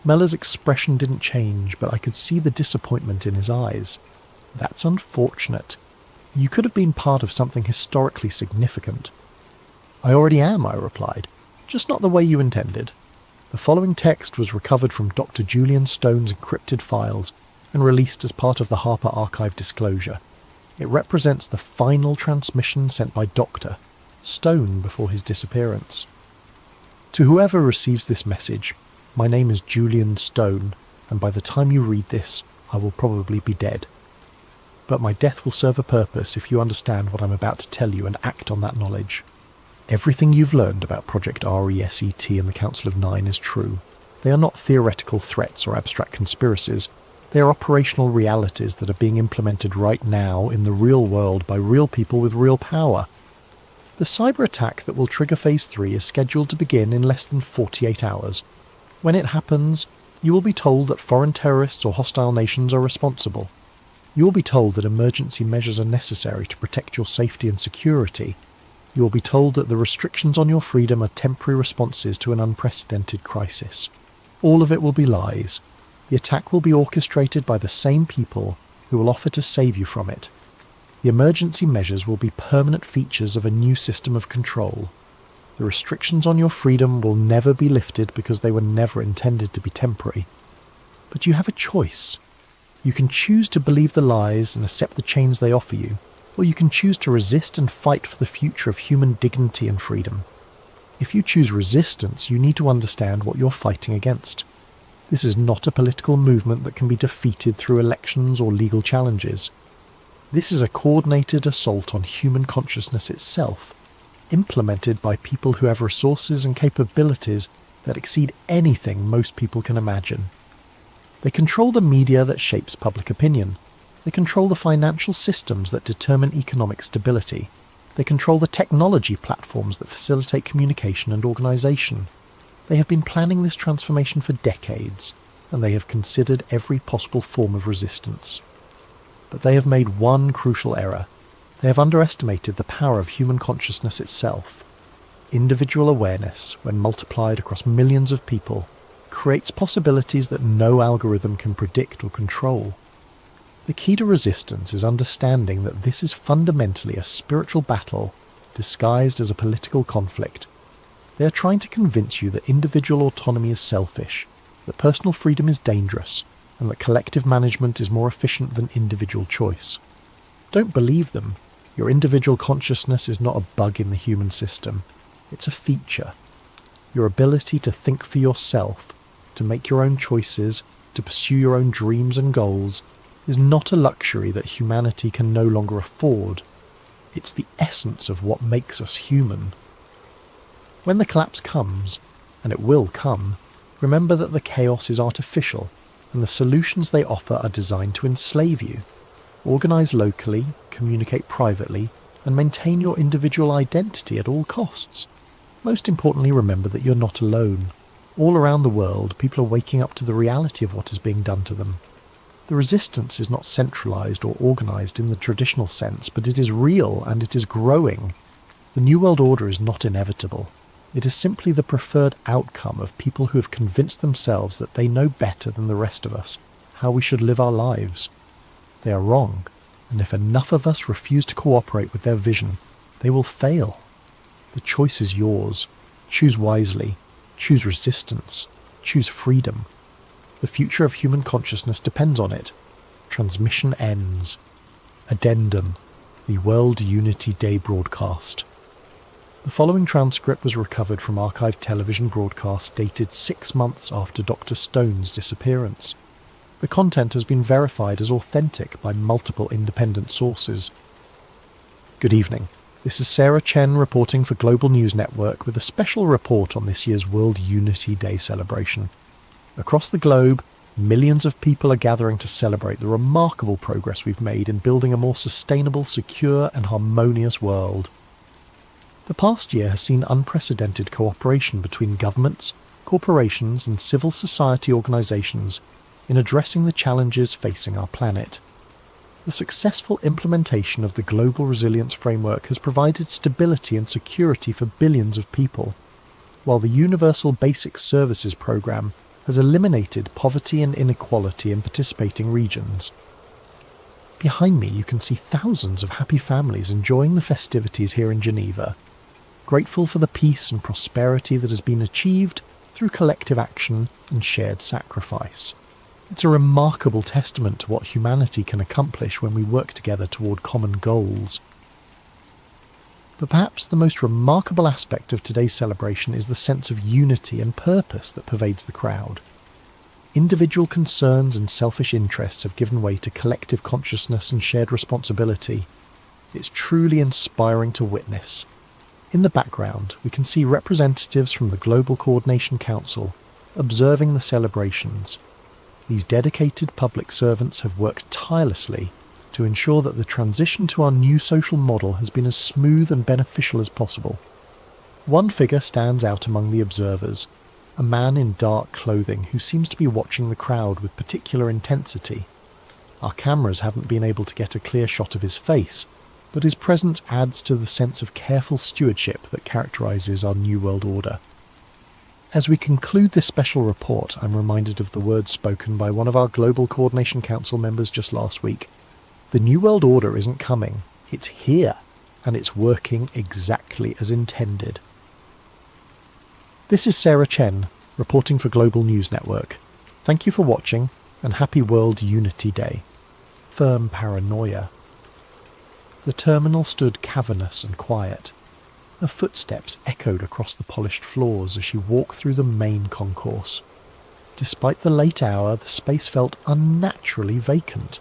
Muller's expression didn't change, but I could see the disappointment in his eyes. "That's unfortunate. You could have been part of something historically significant." "I already am," I replied, "just not the way you intended." The following text was recovered from Dr. Julian Stone's encrypted files and released as part of the Harper Archive disclosure. It represents the final transmission sent by Dr. Stone before his disappearance. "To whoever receives this message, my name is Julian Stone, and by the time you read this, I will probably be dead. But my death will serve a purpose if you understand what I'm about to tell you and act on that knowledge. Everything you've learned about Project RESET and the Council of Nine is true. They are not theoretical threats or abstract conspiracies. They are operational realities that are being implemented right now in the real world by real people with real power. The cyber attack that will trigger Phase 3 is scheduled to begin in less than 48 hours. When it happens, you will be told that foreign terrorists or hostile nations are responsible. You will be told that emergency measures are necessary to protect your safety and security. You will be told that the restrictions on your freedom are temporary responses to an unprecedented crisis. All of it will be lies. The attack will be orchestrated by the same people who will offer to save you from it. The emergency measures will be permanent features of a new system of control. The restrictions on your freedom will never be lifted because they were never intended to be temporary. But you have a choice. You can choose to believe the lies and accept the chains they offer you, or you can choose to resist and fight for the future of human dignity and freedom. If you choose resistance, you need to understand what you're fighting against. This is not a political movement that can be defeated through elections or legal challenges. This is a coordinated assault on human consciousness itself, implemented by people who have resources and capabilities that exceed anything most people can imagine. They control the media that shapes public opinion. They control the financial systems that determine economic stability. They control the technology platforms that facilitate communication and organisation. They have been planning this transformation for decades, and they have considered every possible form of resistance. But they have made one crucial error. They have underestimated the power of human consciousness itself. Individual awareness, when multiplied across millions of people, creates possibilities that no algorithm can predict or control. The key to resistance is understanding that this is fundamentally a spiritual battle disguised as a political conflict. They are trying to convince you that individual autonomy is selfish, that personal freedom is dangerous, and that collective management is more efficient than individual choice. Don't believe them. Your individual consciousness is not a bug in the human system. It's a feature. Your ability to think for yourself, to make your own choices, to pursue your own dreams and goals, is not a luxury that humanity can no longer afford. It's the essence of what makes us human. When the collapse comes, and it will come, remember that the chaos is artificial, and the solutions they offer are designed to enslave you. Organise locally, communicate privately, and maintain your individual identity at all costs. Most importantly, remember that you're not alone. All around the world, people are waking up to the reality of what is being done to them. The resistance is not centralised or organised in the traditional sense, but it is real and it is growing. The New World Order is not inevitable. It is simply the preferred outcome of people who have convinced themselves that they know better than the rest of us how we should live our lives. They are wrong, and if enough of us refuse to cooperate with their vision, they will fail. The choice is yours. Choose wisely. Choose resistance. Choose freedom. The future of human consciousness depends on it. Transmission ends. Addendum. The World Unity Day broadcast. The following transcript was recovered from archived television broadcasts dated 6 months after Dr. Stone's disappearance. The content has been verified as authentic by multiple independent sources. Good evening. This is Sarah Chen reporting for Global News Network with a special report on this year's World Unity Day celebration. Across the globe, millions of people are gathering to celebrate the remarkable progress we've made in building a more sustainable, secure and harmonious world. The past year has seen unprecedented cooperation between governments, corporations and civil society organisations in addressing the challenges facing our planet. The successful implementation of the Global Resilience Framework has provided stability and security for billions of people, while the Universal Basic Services Programme has eliminated poverty and inequality in participating regions. Behind me you can see thousands of happy families enjoying the festivities here in Geneva, grateful for the peace and prosperity that has been achieved through collective action and shared sacrifice. It's a remarkable testament to what humanity can accomplish when we work together toward common goals. But perhaps the most remarkable aspect of today's celebration is the sense of unity and purpose that pervades the crowd. Individual concerns and selfish interests have given way to collective consciousness and shared responsibility. It's truly inspiring to witness. In the background, we can see representatives from the Global Coordination Council, observing the celebrations. These dedicated public servants have worked tirelessly to ensure that the transition to our new social model has been as smooth and beneficial as possible. One figure stands out among the observers, a man in dark clothing who seems to be watching the crowd with particular intensity. Our cameras haven't been able to get a clear shot of his face, but his presence adds to the sense of careful stewardship that characterises our New World Order. As we conclude this special report, I'm reminded of the words spoken by one of our Global Coordination Council members just last week. The New World Order isn't coming, it's here, and it's working exactly as intended. This is Sarah Chen, reporting for Global News Network. Thank you for watching, and happy World Unity Day. Firm paranoia. The terminal stood cavernous and quiet. Her footsteps echoed across the polished floors as she walked through the main concourse. Despite the late hour, the space felt unnaturally vacant.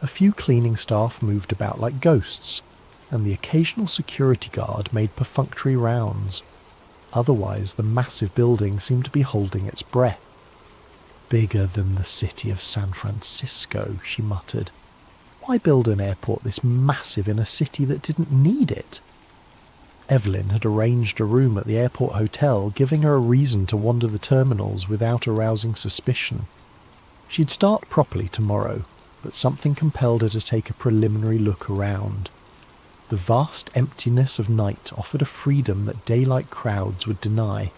A few cleaning staff moved about like ghosts, and the occasional security guard made perfunctory rounds. Otherwise, the massive building seemed to be holding its breath. Bigger than the city of San Francisco, she muttered. Why build an airport this massive in a city that didn't need it? Evelyn had arranged a room at the airport hotel, giving her a reason to wander the terminals without arousing suspicion. She'd start properly tomorrow, but something compelled her to take a preliminary look around. The vast emptiness of night offered a freedom that daylight crowds would deny.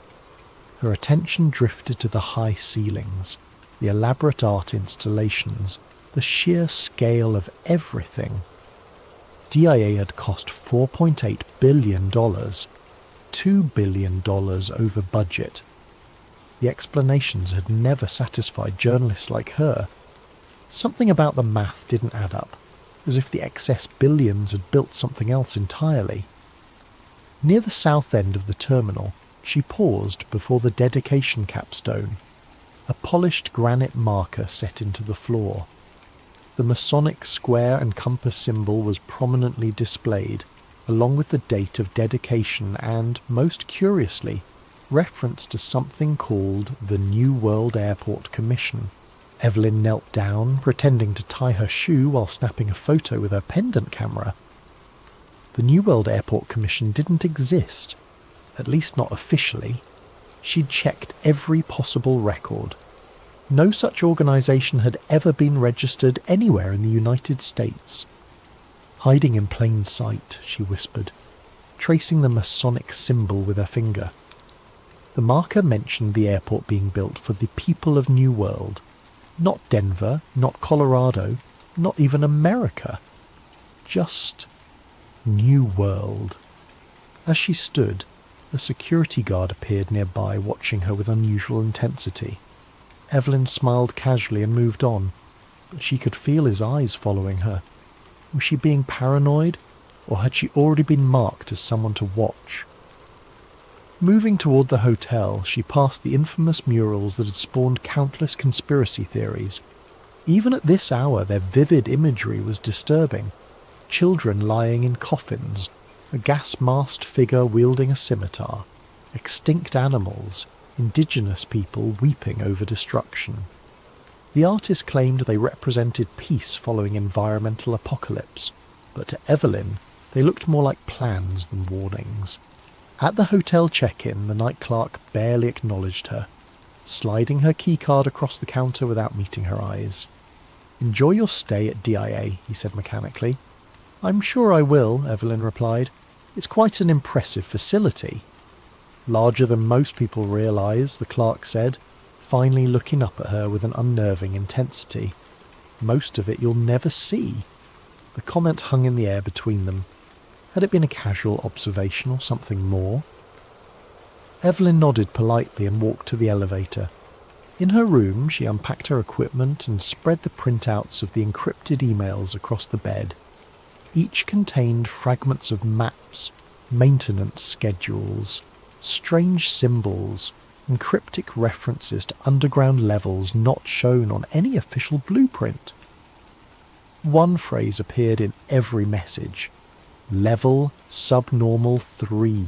Her attention drifted to the high ceilings, the elaborate art installations, the sheer scale of everything. DIA had cost $4.8 billion, $2 billion over budget. The explanations had never satisfied journalists like her. Something about the math didn't add up, as if the excess billions had built something else entirely. Near the south end of the terminal, she paused before the dedication capstone, a polished granite marker set into the floor. The Masonic square and compass symbol was prominently displayed, along with the date of dedication and, most curiously, reference to something called the New World Airport Commission. Evelyn knelt down, pretending to tie her shoe while snapping a photo with her pendant camera. The New World Airport Commission didn't exist, at least not officially. She'd checked every possible record. No such organisation had ever been registered anywhere in the United States. Hiding in plain sight, she whispered, tracing the Masonic symbol with her finger. The marker mentioned the airport being built for the people of New World. Not Denver, not Colorado, not even America. Just New World. As she stood, a security guard appeared nearby, watching her with unusual intensity. Evelyn smiled casually and moved on, but she could feel his eyes following her. Was she being paranoid, or had she already been marked as someone to watch? Moving toward the hotel, she passed the infamous murals that had spawned countless conspiracy theories. Even at this hour, their vivid imagery was disturbing. Children lying in coffins, a gas-masked figure wielding a scimitar, extinct animals, indigenous people weeping over destruction. The artist claimed they represented peace following environmental apocalypse, but to Evelyn, they looked more like plans than warnings. At the hotel check-in, the night clerk barely acknowledged her, sliding her keycard across the counter without meeting her eyes. "Enjoy your stay at DIA," he said mechanically. "I'm sure I will," Evelyn replied. "It's quite an impressive facility." "Larger than most people realise," the clerk said, finally looking up at her with an unnerving intensity. "Most of it you'll never see." The comment hung in the air between them. Had it been a casual observation or something more? Evelyn nodded politely and walked to the elevator. In her room, she unpacked her equipment and spread the printouts of the encrypted emails across the bed. Each contained fragments of maps, maintenance schedules, strange symbols, and cryptic references to underground levels not shown on any official blueprint. One phrase appeared in every message: Level Subnormal 3.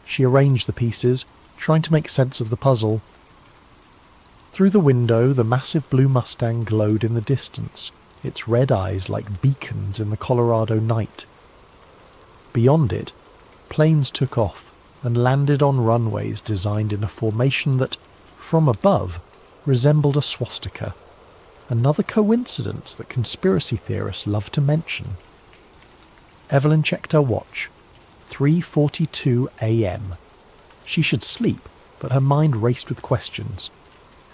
She arranged the pieces, trying to make sense of the puzzle. Through the window, the massive blue Mustang glowed in the distance, its red eyes like beacons in the Colorado night. Beyond it, planes took off and landed on runways designed in a formation that, from above, resembled a swastika. Another coincidence that conspiracy theorists love to mention. Evelyn checked her watch. 3:42 a.m. She should sleep, but her mind raced with questions.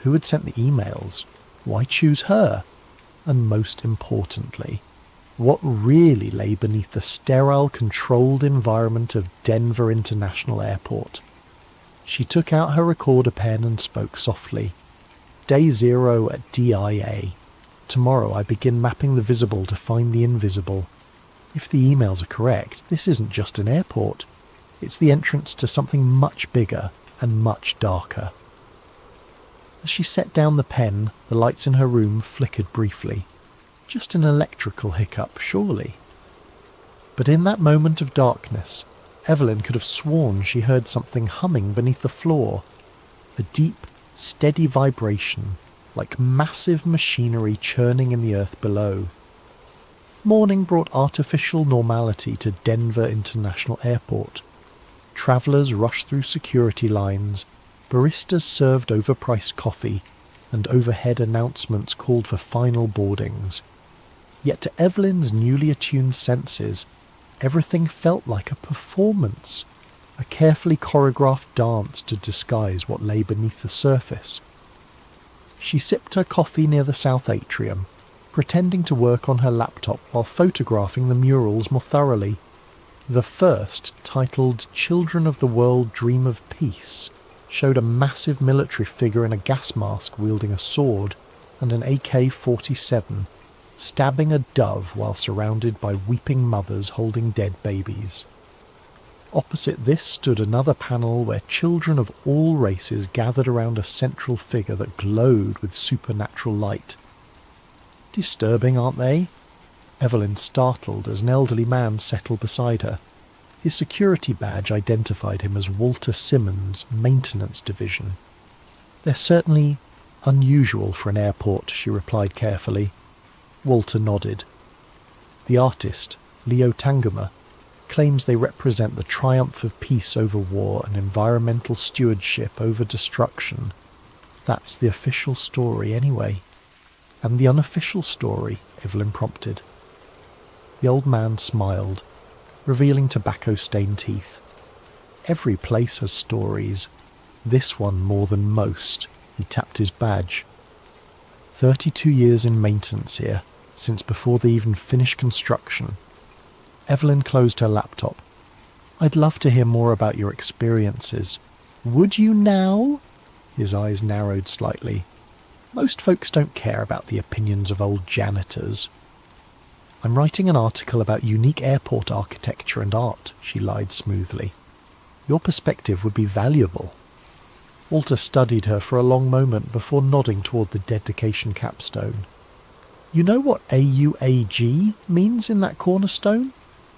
Who had sent the emails? Why choose her? And most importantly, what really lay beneath the sterile, controlled environment of Denver International Airport? She took out her recorder pen and spoke softly. Day 0 at DIA. Tomorrow I begin mapping the visible to find the invisible. If the emails are correct, this isn't just an airport. It's the entrance to something much bigger and much darker. As she set down the pen, the lights in her room flickered briefly. Just an electrical hiccup, surely. But in that moment of darkness, Evelyn could have sworn she heard something humming beneath the floor. A deep, steady vibration, like massive machinery churning in the earth below. Morning brought artificial normality to Denver International Airport. Travellers rushed through security lines, baristas served overpriced coffee, and overhead announcements called for final boardings. Yet to Evelyn's newly attuned senses, everything felt like a performance, a carefully choreographed dance to disguise what lay beneath the surface. She sipped her coffee near the south atrium, pretending to work on her laptop while photographing the murals more thoroughly. The first, titled "Children of the World Dream of Peace," showed a massive military figure in a gas mask wielding a sword and an AK-47, stabbing a dove while surrounded by weeping mothers holding dead babies. Opposite this stood another panel where children of all races gathered around a central figure that glowed with supernatural light. Disturbing, aren't they? Evelyn startled as an elderly man settled beside her. His security badge identified him as Walter Simmons, Maintenance Division. They're certainly unusual for an airport, she replied carefully. Walter nodded. The artist, Leo Tanguma, claims they represent the triumph of peace over war and environmental stewardship over destruction. That's the official story anyway. And the unofficial story, Evelyn prompted. The old man smiled, revealing tobacco-stained teeth. Every place has stories. This one more than most. He tapped his badge. 32 years in maintenance here, since before they even finished construction. Evelyn closed her laptop. I'd love to hear more about your experiences. Would you now? His eyes narrowed slightly. Most folks don't care about the opinions of old janitors. I'm writing an article about unique airport architecture and art, she lied smoothly. Your perspective would be valuable. Walter studied her for a long moment before nodding toward the dedication capstone. You know what AUAG means in that cornerstone?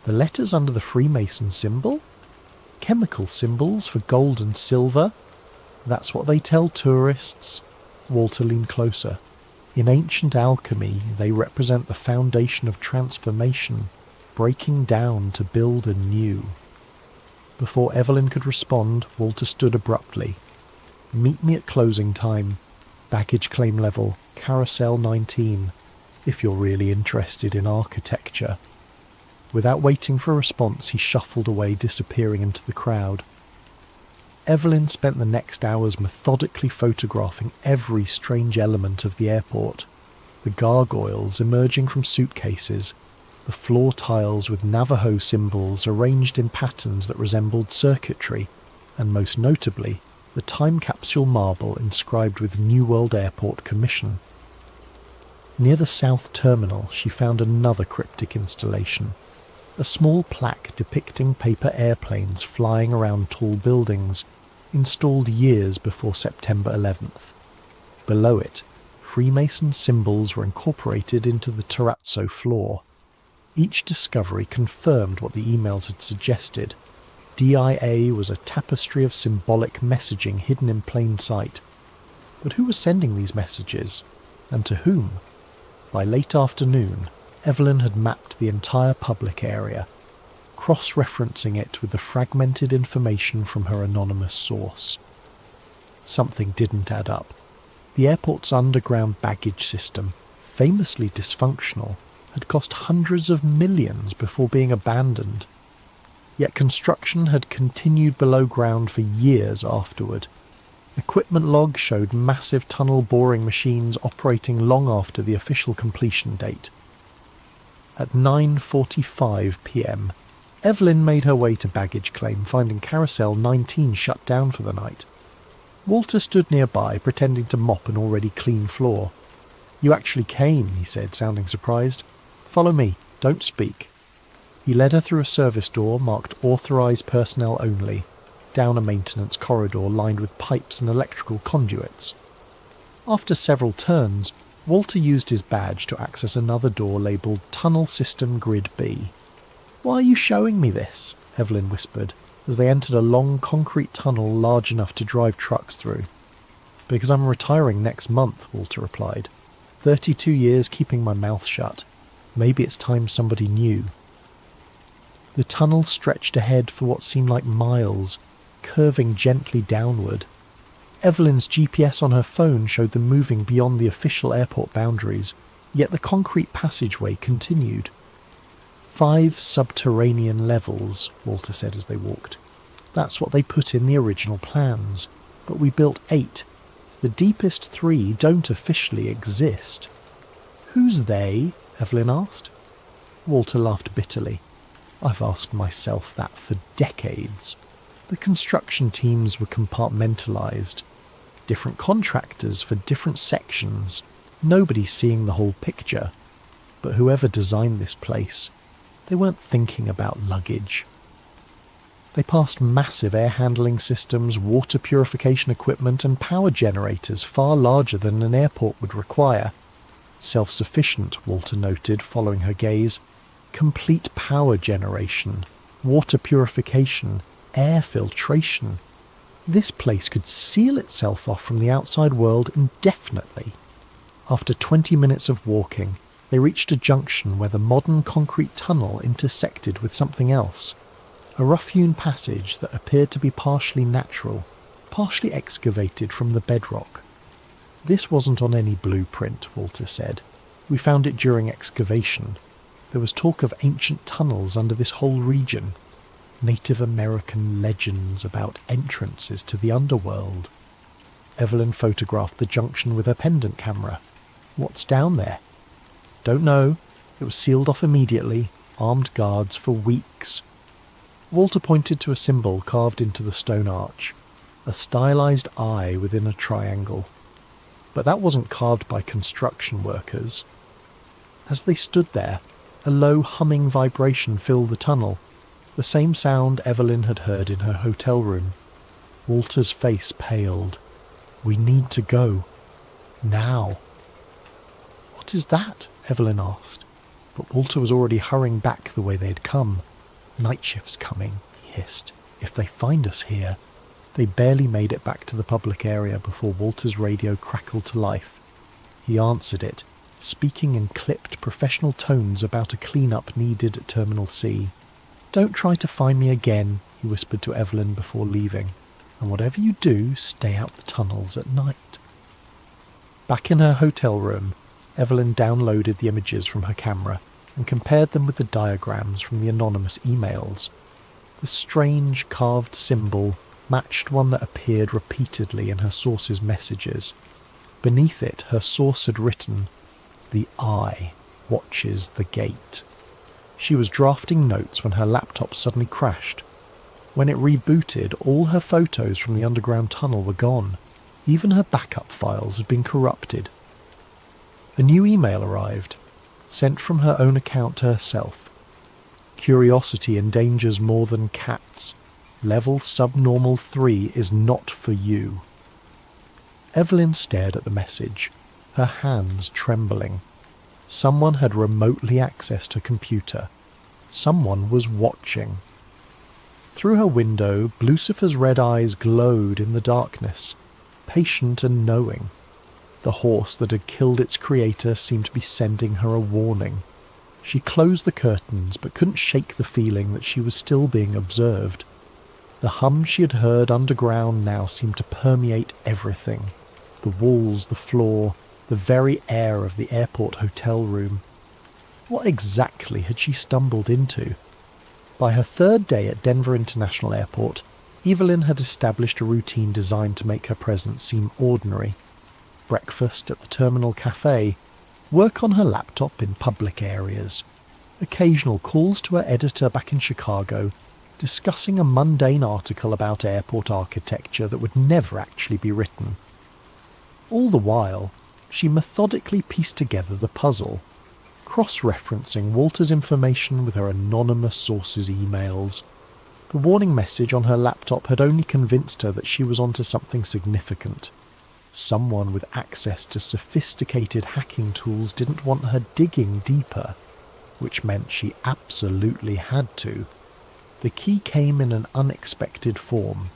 The letters under the Freemason symbol? Chemical symbols for gold and silver? That's what they tell tourists. Walter leaned closer. In ancient alchemy, they represent the foundation of transformation, breaking down to build anew. Before Evelyn could respond, Walter stood abruptly. Meet me at closing time. Baggage claim level, Carousel 19, if you're really interested in architecture. Without waiting for a response, he shuffled away, disappearing into the crowd. Evelyn spent the next hours methodically photographing every strange element of the airport. The gargoyles emerging from suitcases, the floor tiles with Navajo symbols arranged in patterns that resembled circuitry, and most notably, the time capsule marble inscribed with New World Airport Commission. Near the south terminal, she found another cryptic installation. A small plaque depicting paper airplanes flying around tall buildings, installed years before September 11th. Below it, Freemason symbols were incorporated into the terrazzo floor. Each discovery confirmed what the emails had suggested. DIA was a tapestry of symbolic messaging hidden in plain sight. But who was sending these messages? And to whom? By late afternoon, Evelyn had mapped the entire public area, cross-referencing it with the fragmented information from her anonymous source. Something didn't add up. The airport's underground baggage system, famously dysfunctional, had cost hundreds of millions before being abandoned. Yet construction had continued below ground for years afterward. Equipment logs showed massive tunnel boring machines operating long after the official completion date. At 9:45 p.m, Evelyn made her way to baggage claim, finding Carousel 19 shut down for the night. Walter stood nearby, pretending to mop an already clean floor. "You actually came," he said, sounding surprised. "Follow me, don't speak." He led her through a service door marked Authorised Personnel Only, down a maintenance corridor lined with pipes and electrical conduits. After several turns, Walter used his badge to access another door labelled Tunnel System Grid B. "Why are you showing me this?" Evelyn whispered, as they entered a long concrete tunnel large enough to drive trucks through. "Because I'm retiring next month," Walter replied. 32 years keeping my mouth shut. Maybe it's time somebody knew." The tunnel stretched ahead for what seemed like miles, curving gently downward. Evelyn's GPS on her phone showed them moving beyond the official airport boundaries, yet the concrete passageway continued. 5 subterranean levels, Walter said as they walked. "That's what they put in the original plans, but we built 8. The deepest 3 don't officially exist." "Who's they?" Evelyn asked. Walter laughed bitterly. "I've asked myself that for decades. The construction teams were compartmentalised. Different contractors for different sections. Nobody seeing the whole picture. But whoever designed this place, they weren't thinking about luggage." They passed massive air handling systems, water purification equipment and power generators far larger than an airport would require. Self-sufficient, Walter noted, following her gaze. Complete power generation, water purification, air filtration. This place could seal itself off from the outside world indefinitely. After 20 minutes of walking, they reached a junction where the modern concrete tunnel intersected with something else. A rough-hewn passage that appeared to be partially natural, partially excavated from the bedrock. "This wasn't on any blueprint," Walter said. "We found it during excavation. There was talk of ancient tunnels under this whole region. Native American legends about entrances to the underworld." Evelyn photographed the junction with her pendant camera. "What's down there?" "Don't know. It was sealed off immediately. Armed guards for weeks." Walter pointed to a symbol carved into the stone arch. A stylized eye within a triangle. But that wasn't carved by construction workers. As they stood there, a low humming vibration filled the tunnel, the same sound Evelyn had heard in her hotel room. Walter's face paled. "We need to go. Now." "What is that?" Evelyn asked. But Walter was already hurrying back the way they had come. "Night shift's coming," he hissed. "If they find us here." They barely made it back to the public area before Walter's radio crackled to life. He answered it, speaking in clipped professional tones about a clean-up needed at Terminal C. "Don't try to find me again," he whispered to Evelyn before leaving. "And whatever you do, stay out the tunnels at night." Back in her hotel room, Evelyn downloaded the images from her camera and compared them with the diagrams from the anonymous emails. The strange carved symbol matched one that appeared repeatedly in her source's messages. Beneath it, her source had written, "The eye watches the gate." She was drafting notes when her laptop suddenly crashed. When it rebooted, all her photos from the underground tunnel were gone. Even her backup files had been corrupted. A new email arrived, sent from her own account to herself. "Curiosity endangers more than cats. Level subnormal 3 is not for you." Evelyn stared at the message, her hands trembling. Someone had remotely accessed her computer. Someone was watching. Through her window, Lucifer's red eyes glowed in the darkness. patient and knowing. The horse that had killed its creator seemed to be sending her a warning. She closed the curtains but couldn't shake the feeling that she was still being observed. The hum she had heard underground now seemed to permeate everything. The walls, the floor, the very air of the airport hotel room. What exactly had she stumbled into? By her third day at Denver International Airport, Evelyn had established a routine designed to make her presence seem ordinary. Breakfast at the terminal cafe, work on her laptop in public areas, occasional calls to her editor back in Chicago, discussing a mundane article about airport architecture that would never actually be written. All the while, she methodically pieced together the puzzle, cross-referencing Walter's information with her anonymous source's emails. The warning message on her laptop had only convinced her that she was onto something significant. Someone with access to sophisticated hacking tools didn't want her digging deeper, which meant she absolutely had to. The key came in an unexpected form.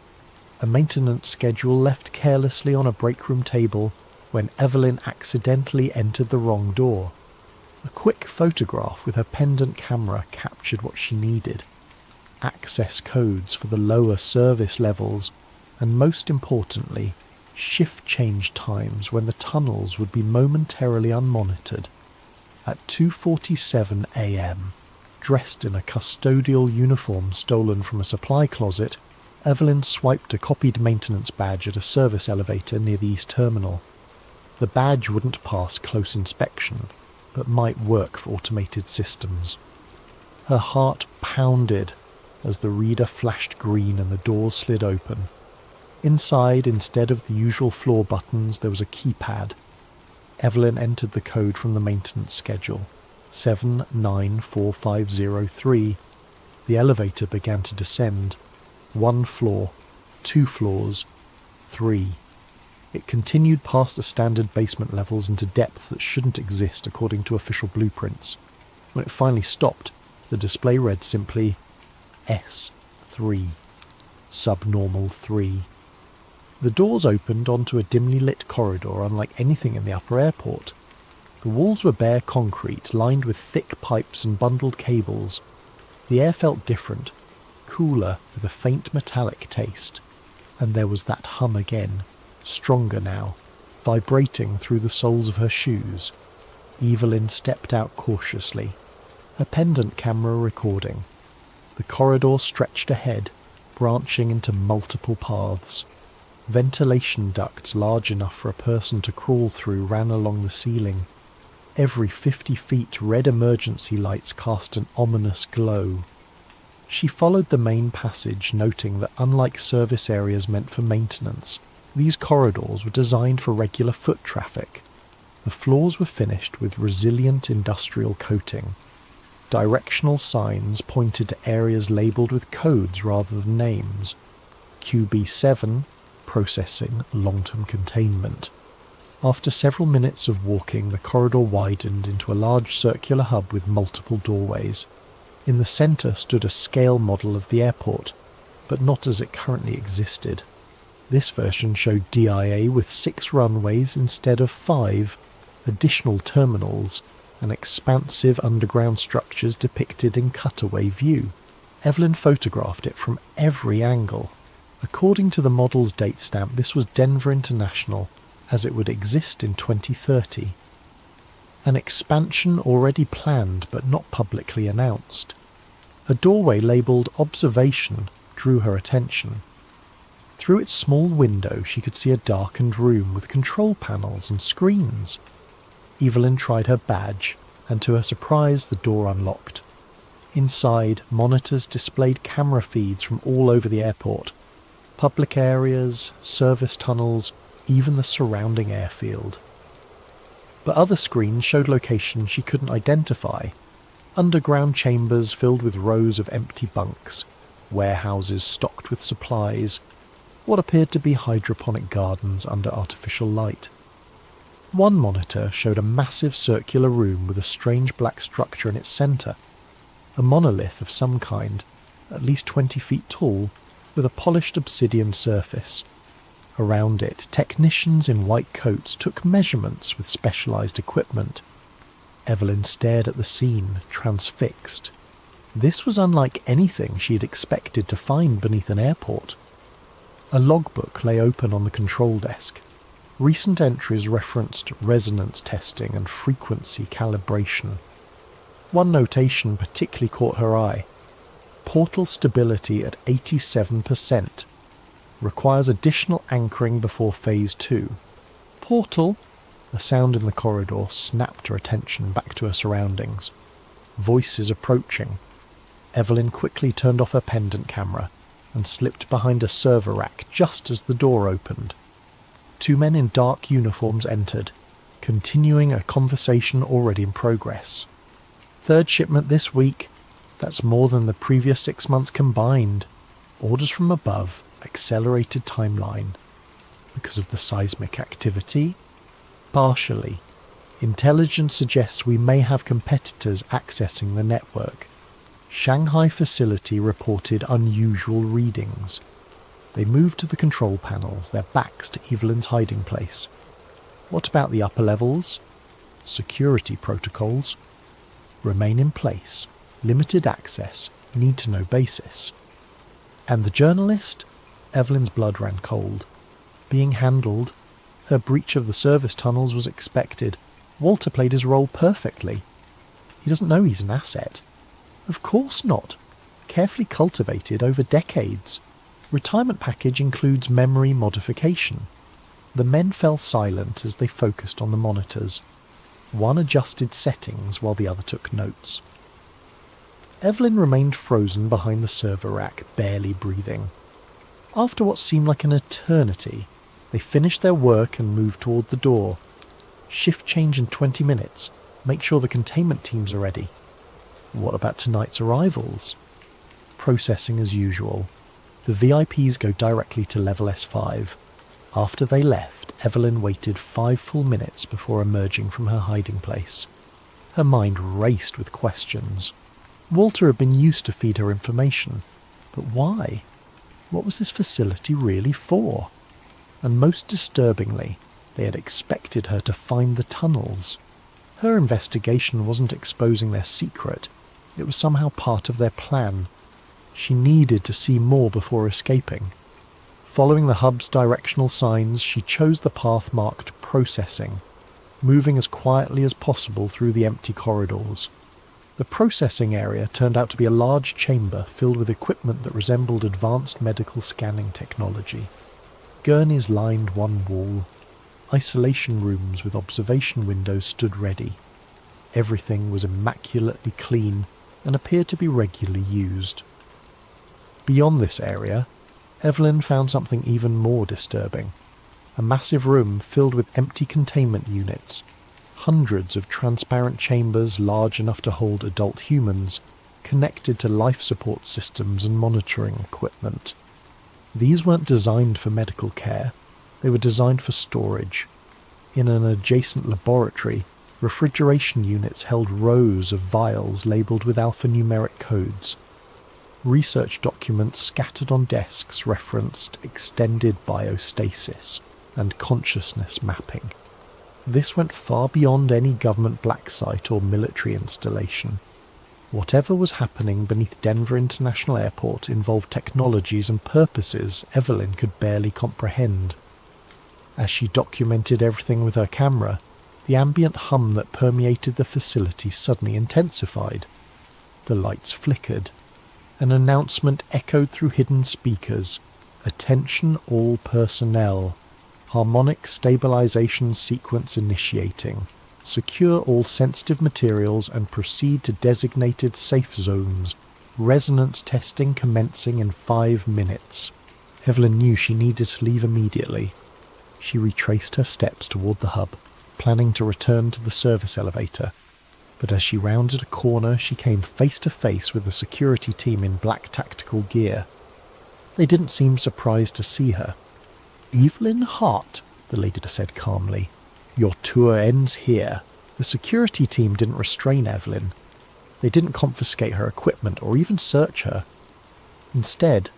A maintenance schedule left carelessly on a break room table when Evelyn accidentally entered the wrong door. A quick photograph with her pendant camera captured what she needed. Access codes for the lower service levels, and most importantly, shift change times when the tunnels would be momentarily unmonitored. At 2:47 a.m., dressed in a custodial uniform stolen from a supply closet, Evelyn swiped a copied maintenance badge at a service elevator near the East Terminal. The badge wouldn't pass close inspection, but might work for automated systems. Her heart pounded as the reader flashed green and the doors slid open. Inside, instead of the usual floor buttons, there was a keypad. Evelyn entered the code from the maintenance schedule, 794503. The elevator began to descend. 1 floor, 2 floors, 3. It continued past the standard basement levels into depths that shouldn't exist according to official blueprints. When it finally stopped, the display read simply S3, subnormal 3. The doors opened onto a dimly lit corridor unlike anything in the upper airport. The walls were bare concrete, lined with thick pipes and bundled cables. The air felt different, cooler with a faint metallic taste. And there was that hum again, stronger now, vibrating through the soles of her shoes. Evelyn stepped out cautiously, her pendant camera recording. The corridor stretched ahead, branching into multiple paths. Ventilation ducts large enough for a person to crawl through ran along the ceiling. Every 50 feet, red emergency lights cast an ominous glow. She followed the main passage, noting that unlike service areas meant for maintenance, these corridors were designed for regular foot traffic. The floors were finished with resilient industrial coating. Directional signs pointed to areas labelled with codes rather than names. QB7, processing long-term containment. After several minutes of walking, the corridor widened into a large circular hub with multiple doorways. In the centre stood a scale model of the airport, but not as it currently existed. This version showed DIA with 6 runways instead of 5, additional terminals, and expansive underground structures depicted in cutaway view. Evelyn photographed it from every angle. According to the model's date stamp, this was Denver International, as it would exist in 2030. An expansion already planned but not publicly announced. A doorway labelled Observation drew her attention. Through its small window she could see a darkened room with control panels and screens. Evelyn tried her badge, and to her surprise the door unlocked. Inside, monitors displayed camera feeds from all over the airport. Public areas, service tunnels, even the surrounding airfield. But other screens showed locations she couldn't identify. Underground chambers filled with rows of empty bunks, warehouses stocked with supplies, what appeared to be hydroponic gardens under artificial light. One monitor showed a massive circular room with a strange black structure in its centre, a monolith of some kind, at least 20 feet tall, with a polished obsidian surface. Around it, technicians in white coats took measurements with specialised equipment. Evelyn stared at the scene, transfixed. This was unlike anything she had expected to find beneath an airport. A logbook lay open on the control desk. Recent entries referenced resonance testing and frequency calibration. One notation particularly caught her eye. Portal stability at 87%. Requires additional anchoring before Phase 2. Portal? A sound in the corridor snapped her attention back to her surroundings. Voices approaching. Evelyn quickly turned off her pendant camera and slipped behind a server rack just as the door opened. Two men in dark uniforms entered, continuing a conversation already in progress. Third shipment this week. That's more than the previous 6 months combined. Orders from above. Accelerated timeline. Because of the seismic activity? Partially. Intelligence suggests we may have competitors accessing the network. Shanghai facility reported unusual readings. They moved to the control panels, their backs to Evelyn's hiding place. What about the upper levels? Security protocols. Remain in place. Limited access. Need to know basis. And the journalist? Evelyn's blood ran cold. Being handled. Her breach of the service tunnels was expected. Walter played his role perfectly. He doesn't know he's an asset. Of course not. Carefully cultivated over decades. Retirement package includes memory modification. The men fell silent as they focused on the monitors. One adjusted settings while the other took notes. Evelyn remained frozen behind the server rack, barely breathing. After what seemed like an eternity, they finished their work and moved toward the door. Shift change in 20 minutes. Make sure the containment teams are ready. What about tonight's arrivals? Processing as usual. The VIPs go directly to level S5. After they left, Evelyn waited 5 full minutes before emerging from her hiding place. Her mind raced with questions. Walter had been used to feed her information. But why? What was this facility really for? And most disturbingly, they had expected her to find the tunnels. Her investigation wasn't exposing their secret. It was somehow part of their plan. She needed to see more before escaping. Following the hub's directional signs, she chose the path marked Processing, moving as quietly as possible through the empty corridors. The processing area turned out to be a large chamber filled with equipment that resembled advanced medical scanning technology. Gurneys lined one wall. Isolation rooms with observation windows stood ready. Everything was immaculately clean and appeared to be regularly used. Beyond this area, Evelyn found something even more disturbing. A massive room filled with empty containment units. Hundreds of transparent chambers large enough to hold adult humans, connected to life support systems and monitoring equipment. These weren't designed for medical care. They were designed for storage. In an adjacent laboratory, refrigeration units held rows of vials labelled with alphanumeric codes. Research documents scattered on desks referenced extended biostasis and consciousness mapping. This went far beyond any government black site or military installation. Whatever was happening beneath Denver International Airport involved technologies and purposes Evelyn could barely comprehend. As she documented everything with her camera, the ambient hum that permeated the facility suddenly intensified. The lights flickered. An announcement echoed through hidden speakers. "Attention all personnel. Harmonic stabilization sequence initiating. Secure all sensitive materials and proceed to designated safe zones. Resonance testing commencing in 5 minutes." Evelyn knew she needed to leave immediately. She retraced her steps toward the hub, planning to return to the service elevator. But as she rounded a corner, she came face to face with a security team in black tactical gear. They didn't seem surprised to see her. "Evelyn Hart," the leader said calmly. "Your tour ends here." The security team didn't restrain Evelyn. They didn't confiscate her equipment or even search her. Instead,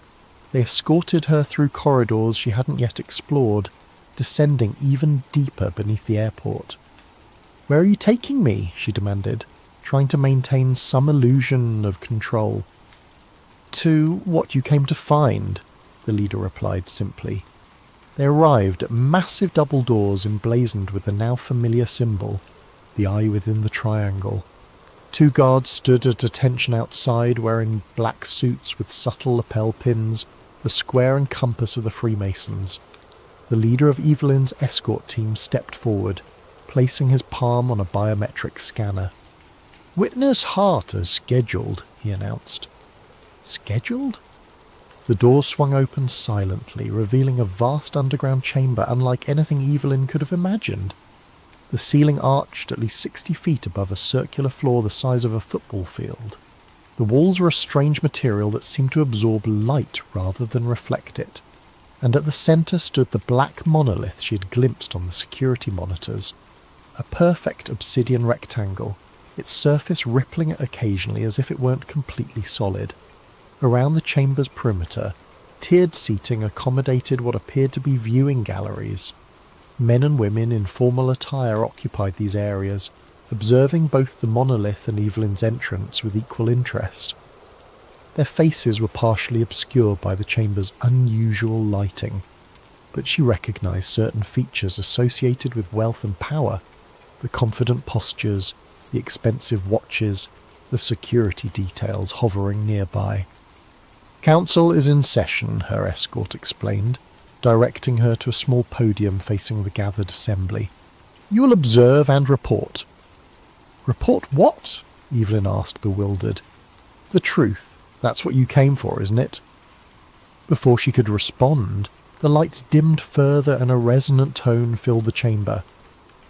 They escorted her through corridors she hadn't yet explored, descending even deeper beneath the airport. "Where are you taking me?" she demanded, trying to maintain some illusion of control. "To what you came to find," the leader replied simply. They arrived at massive double doors emblazoned with the now familiar symbol, the eye within the triangle. 2 guards stood at attention outside, wearing black suits with subtle lapel pins, the square and compass of the Freemasons. The leader of Evelyn's escort team stepped forward, placing his palm on a biometric scanner. "Witness heart as scheduled," he announced. Scheduled? The door swung open silently, revealing a vast underground chamber unlike anything Evelyn could have imagined. The ceiling arched at least 60 feet above a circular floor the size of a football field. The walls were a strange material that seemed to absorb light rather than reflect it, and at the centre stood the black monolith she had glimpsed on the security monitors. A perfect obsidian rectangle, its surface rippling occasionally as if it weren't completely solid. Around the chamber's perimeter, tiered seating accommodated what appeared to be viewing galleries. Men and women in formal attire occupied these areas, observing both the monolith and Evelyn's entrance with equal interest. Their faces were partially obscured by the chamber's unusual lighting, but she recognized certain features associated with wealth and power: the confident postures, the expensive watches, the security details hovering nearby. "Council is in session," her escort explained, directing her to a small podium facing the gathered assembly. "You will observe and report." "Report what?" Evelyn asked, bewildered. "The truth. That's what you came for, isn't it?" Before she could respond, the lights dimmed further and a resonant tone filled the chamber.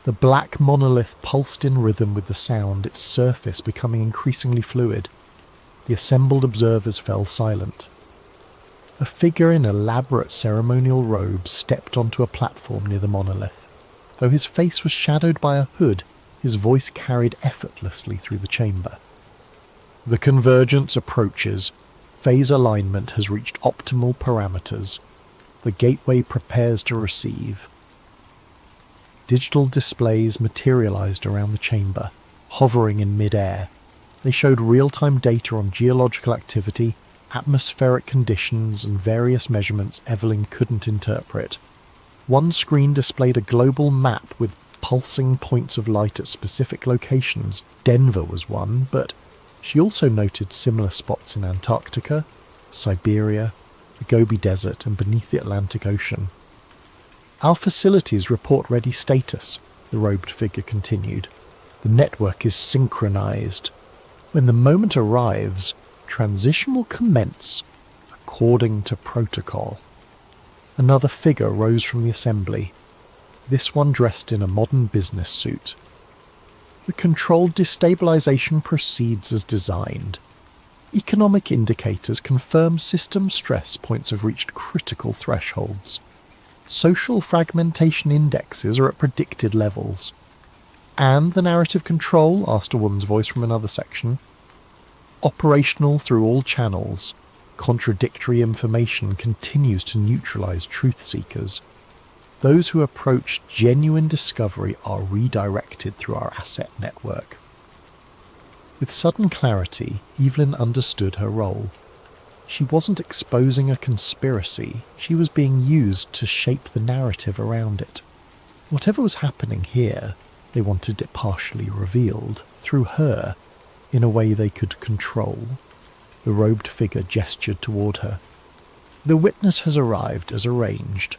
The black monolith pulsed in rhythm with the sound, its surface becoming increasingly fluid. The assembled observers fell silent. A figure in elaborate ceremonial robes stepped onto a platform near the monolith. Though his face was shadowed by a hood, his voice carried effortlessly through the chamber. "The convergence approaches. Phase alignment has reached optimal parameters. The gateway prepares to receive." Digital displays materialized around the chamber, hovering in mid-air. They showed real-time data on geological activity, atmospheric conditions, and various measurements Evelyn couldn't interpret. One screen displayed a global map with pulsing points of light at specific locations. Denver was one, but she also noted similar spots in Antarctica, Siberia, the Gobi Desert, and beneath the Atlantic Ocean. "Our facilities report ready status," the robed figure continued. "The network is synchronized. When the moment arrives, transition will commence, according to protocol." Another figure rose from the assembly, this one dressed in a modern business suit. "The controlled destabilization proceeds as designed. Economic indicators confirm system stress points have reached critical thresholds. Social fragmentation indexes are at predicted levels." "And the narrative control?" asked a woman's voice from another section. "Operational through all channels. Contradictory information continues to neutralize truth seekers. Those who approach genuine discovery are redirected through our asset network." With sudden clarity, Evelyn understood her role. She wasn't exposing a conspiracy, she was being used to shape the narrative around it. Whatever was happening here, they wanted it partially revealed, through her, in a way they could control. The robed figure gestured toward her. "The witness has arrived as arranged.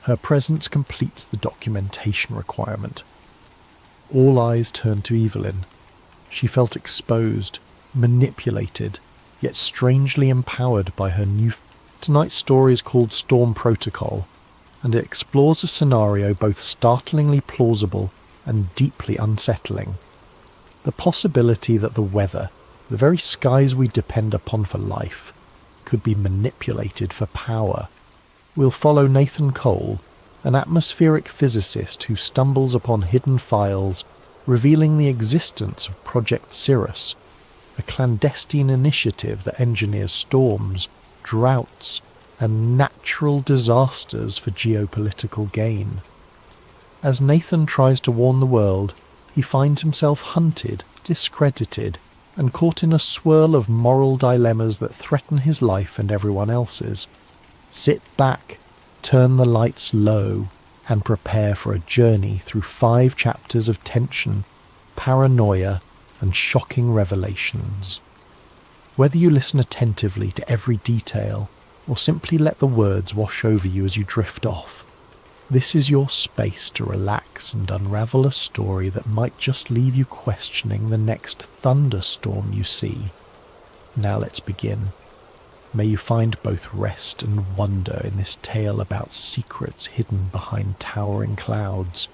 Her presence completes the documentation requirement." All eyes turned to Evelyn. She felt exposed, manipulated, yet strangely empowered by her new... Tonight's story is called Storm Protocol, and it explores a scenario both startlingly plausible and deeply unsettling. The possibility that the weather, the very skies we depend upon for life, could be manipulated for power. We'll follow Nathan Cole, an atmospheric physicist who stumbles upon hidden files revealing the existence of Project Cirrus, a clandestine initiative that engineers storms, droughts, and natural disasters for geopolitical gain. As Nathan tries to warn the world, he finds himself hunted, discredited, and caught in a swirl of moral dilemmas that threaten his life and everyone else's. Sit back, turn the lights low, and prepare for a journey through 5 chapters of tension, paranoia, and shocking revelations. Whether you listen attentively to every detail, or simply let the words wash over you as you drift off, this is your space to relax and unravel a story that might just leave you questioning the next thunderstorm you see. Now let's begin. May you find both rest and wonder in this tale about secrets hidden behind towering clouds,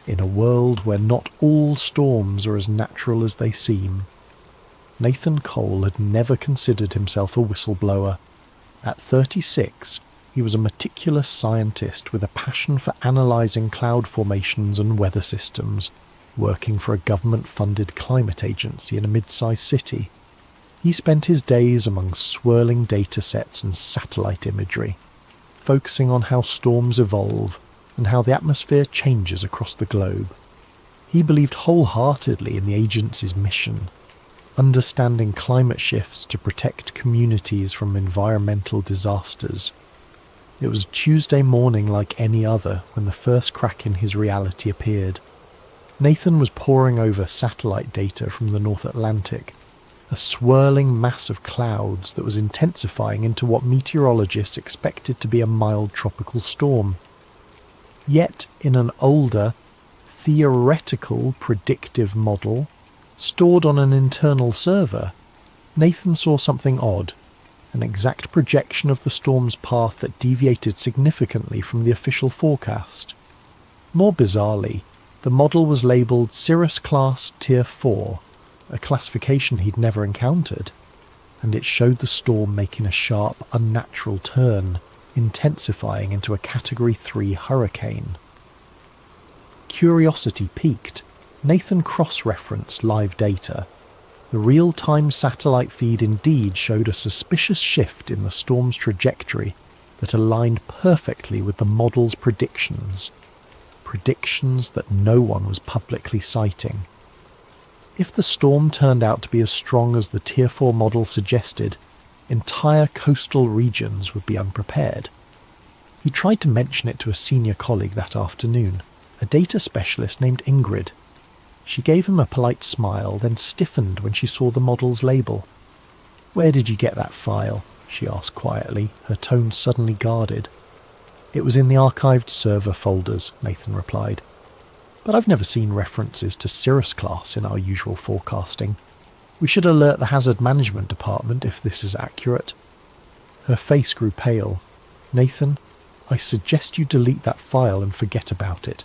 in a world where not all storms are as natural as they seem. Nathan Cole had never considered himself a whistleblower. At 36, he was a meticulous scientist with a passion for analysing cloud formations and weather systems, working for a government-funded climate agency in a mid-sized city. He spent his days among swirling datasets and satellite imagery, focusing on how storms evolve and how the atmosphere changes across the globe. He believed wholeheartedly in the agency's mission, understanding climate shifts to protect communities from environmental disasters. It was Tuesday morning like any other when the first crack in his reality appeared. Nathan was poring over satellite data from the North Atlantic, a swirling mass of clouds that was intensifying into what meteorologists expected to be a mild tropical storm. Yet, in an older, theoretical predictive model, stored on an internal server, Nathan saw something odd, an exact projection of the storm's path that deviated significantly from the official forecast. More bizarrely, the model was labelled Cirrus Class Tier 4, a classification he'd never encountered, and it showed the storm making a sharp, unnatural turn, intensifying into a Category 3 hurricane. Curiosity piqued. Nathan cross-referenced live data. The real-time satellite feed indeed showed a suspicious shift in the storm's trajectory that aligned perfectly with the model's predictions that no one was publicly citing. If the storm turned out to be as strong as the Tier 4 model suggested, entire coastal regions would be unprepared. He tried to mention it to a senior colleague that afternoon, a data specialist named Ingrid. She gave him a polite smile, then stiffened when she saw the model's label. "Where did you get that file?" she asked quietly, her tone suddenly guarded. "It was in the archived server folders," Nathan replied. "But I've never seen references to Cirrus class in our usual forecasting. We should alert the hazard management department if this is accurate." Her face grew pale. "Nathan, I suggest you delete that file and forget about it.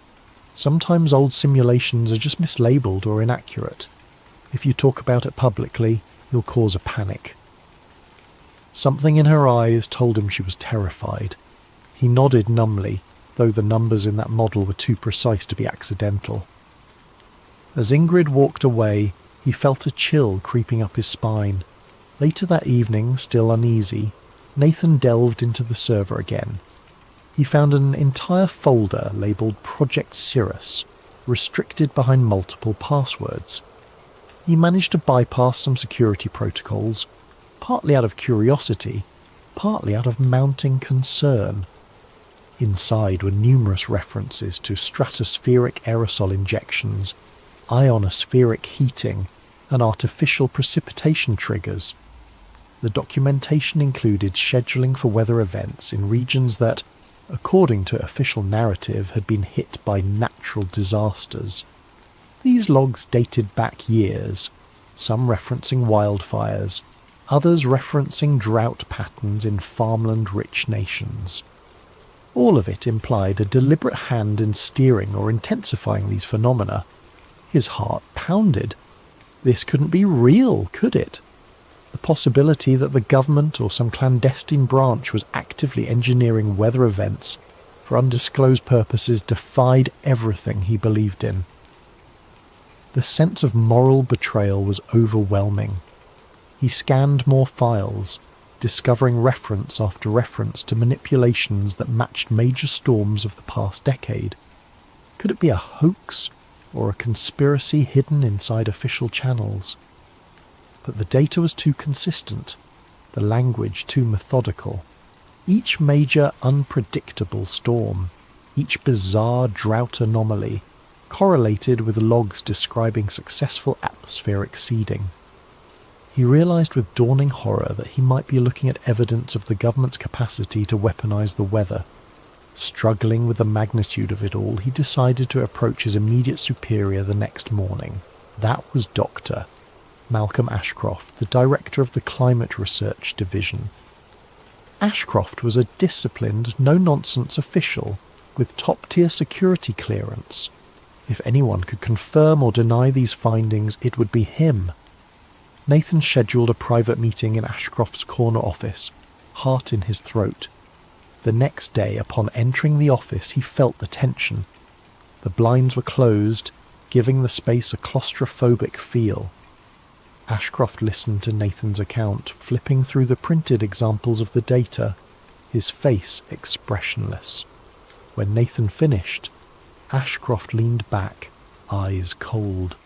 Sometimes old simulations are just mislabeled or inaccurate. If you talk about it publicly, you'll cause a panic." Something in her eyes told him she was terrified. He nodded numbly, though the numbers in that model were too precise to be accidental. As Ingrid walked away, he felt a chill creeping up his spine. Later that evening, still uneasy, Nathan delved into the server again. He found an entire folder labelled Project Cirrus, restricted behind multiple passwords. He managed to bypass some security protocols, partly out of curiosity, partly out of mounting concern. Inside were numerous references to stratospheric aerosol injections, ionospheric heating, and artificial precipitation triggers. The documentation included scheduling for weather events in regions that, according to official narrative, had been hit by natural disasters. These logs dated back years, some referencing wildfires, others referencing drought patterns in farmland-rich nations. All of it implied a deliberate hand in steering or intensifying these phenomena. His heart pounded. This couldn't be real, could it? The possibility that the government or some clandestine branch was actively engineering weather events for undisclosed purposes defied everything he believed in. The sense of moral betrayal was overwhelming. He scanned more files, discovering reference after reference to manipulations that matched major storms of the past decade. Could it be a hoax or a conspiracy hidden inside official channels? But the data was too consistent, the language too methodical. Each major unpredictable storm, each bizarre drought anomaly, correlated with logs describing successful atmospheric seeding. He realised with dawning horror that he might be looking at evidence of the government's capacity to weaponise the weather. Struggling with the magnitude of it all, he decided to approach his immediate superior the next morning. That was Dr. Malcolm Ashcroft, the director of the Climate Research Division. Ashcroft was a disciplined, no-nonsense official with top-tier security clearance. If anyone could confirm or deny these findings, it would be him. Nathan scheduled a private meeting in Ashcroft's corner office, heart in his throat. The next day, upon entering the office, he felt the tension. The blinds were closed, giving the space a claustrophobic feel. Ashcroft listened to Nathan's account, flipping through the printed examples of the data, his face expressionless. When Nathan finished, Ashcroft leaned back, eyes cold.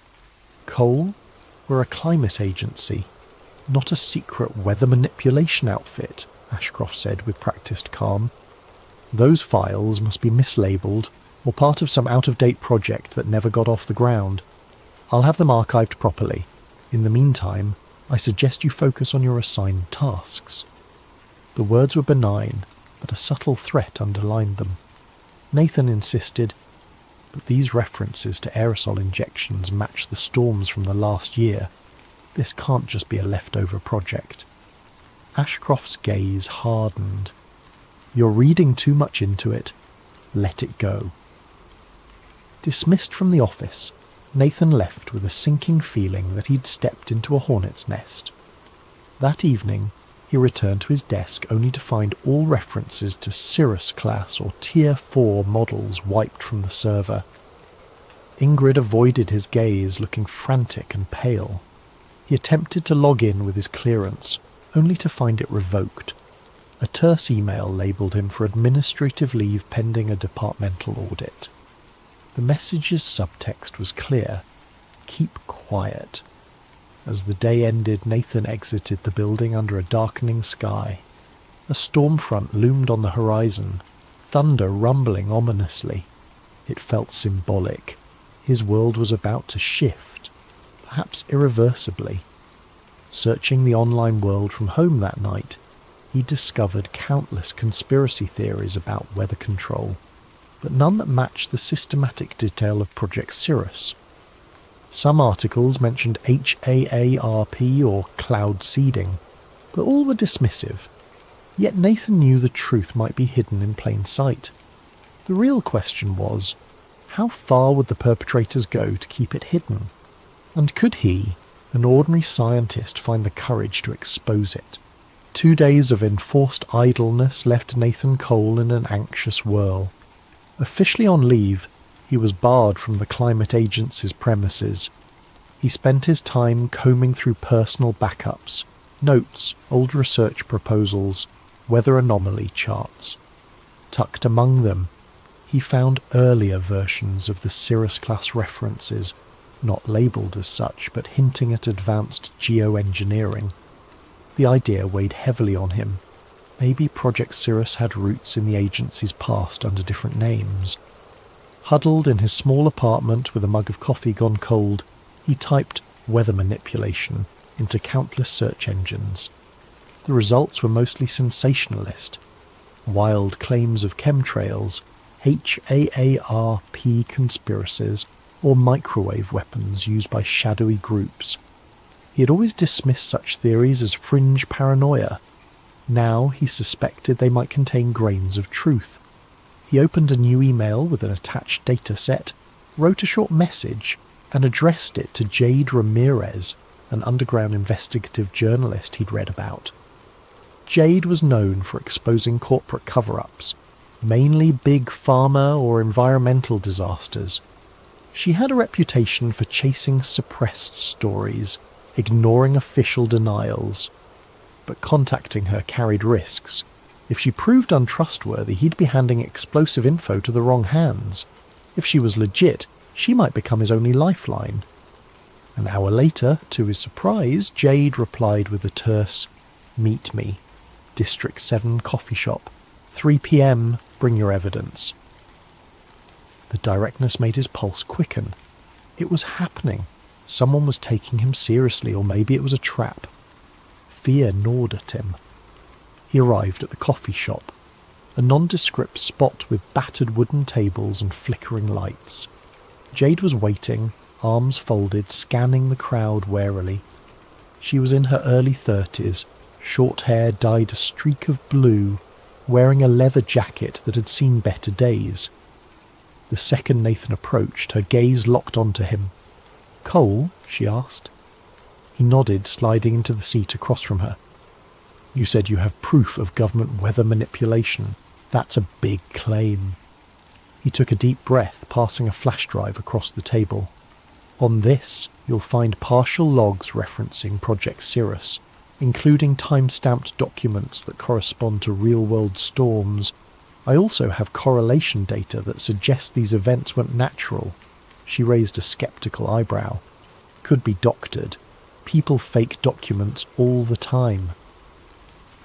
Coal? We're a climate agency, not a secret weather manipulation outfit, Ashcroft said with practised calm. Those files must be mislabeled or part of some out-of-date project that never got off the ground. I'll have them archived properly. In the meantime, I suggest you focus on your assigned tasks. The words were benign, but a subtle threat underlined them. Nathan insisted, but these references to aerosol injections match the storms from the last year. This can't just be a leftover project. Ashcroft's gaze hardened. You're reading too much into it. Let it go. Dismissed from the office, Nathan left with a sinking feeling that he'd stepped into a hornet's nest. That evening, he returned to his desk only to find all references to Cirrus class or Tier 4 models wiped from the server. Ingrid avoided his gaze, looking frantic and pale. He attempted to log in with his clearance, only to find it revoked. A terse email labelled him for administrative leave pending a departmental audit. The message's subtext was clear: keep quiet. As the day ended, Nathan exited the building under a darkening sky. A storm front loomed on the horizon, thunder rumbling ominously. It felt symbolic. His world was about to shift, perhaps irreversibly. Searching the online world from home that night, he discovered countless conspiracy theories about weather control, but none that matched the systematic detail of Project Cirrus. Some articles mentioned HAARP or cloud seeding, but all were dismissive. Yet Nathan knew the truth might be hidden in plain sight. The real question was, how far would the perpetrators go to keep it hidden? And could he, an ordinary scientist, find the courage to expose it? 2 days of enforced idleness left Nathan Cole in an anxious whirl. Officially on leave, he was barred from the climate agency's premises. He spent his time combing through personal backups, notes, old research proposals, weather anomaly charts. Tucked among them, he found earlier versions of the Cirrus-class references, not labelled as such, but hinting at advanced geoengineering. The idea weighed heavily on him. Maybe Project Cirrus had roots in the agency's past under different names. Huddled in his small apartment with a mug of coffee gone cold, he typed weather manipulation into countless search engines. The results were mostly sensationalist. Wild claims of chemtrails, HAARP conspiracies, or microwave weapons used by shadowy groups. He had always dismissed such theories as fringe paranoia. Now he suspected they might contain grains of truth. He opened a new email with an attached data set, wrote a short message, and addressed it to Jade Ramirez, an underground investigative journalist he'd read about. Jade was known for exposing corporate cover-ups, mainly big pharma or environmental disasters. She had a reputation for chasing suppressed stories, ignoring official denials. but contacting her carried risks. If she proved untrustworthy, he'd be handing explosive info to the wrong hands. If she was legit, she might become his only lifeline. An hour later, to his surprise, Jade replied with a terse, "Meet me. District 7 coffee shop. 3 p.m, bring your evidence." The directness made his pulse quicken. It was happening. Someone was taking him seriously, or maybe it was a trap. Fear gnawed at him. He arrived at the coffee shop, a nondescript spot with battered wooden tables and flickering lights. Jade was waiting, arms folded, scanning the crowd warily. She was in her early 30s, short hair dyed a streak of blue, wearing a leather jacket that had seen better days. The second Nathan approached, her gaze locked onto him. "Cole?" she asked. He nodded, sliding into the seat across from her. "You said you have proof of government weather manipulation. That's a big claim." He took a deep breath, passing a flash drive across the table. "On this, you'll find partial logs referencing Project Cirrus, including time-stamped documents that correspond to real-world storms. I also have correlation data that suggests these events weren't natural." She raised a skeptical eyebrow. "Could be doctored. People fake documents all the time."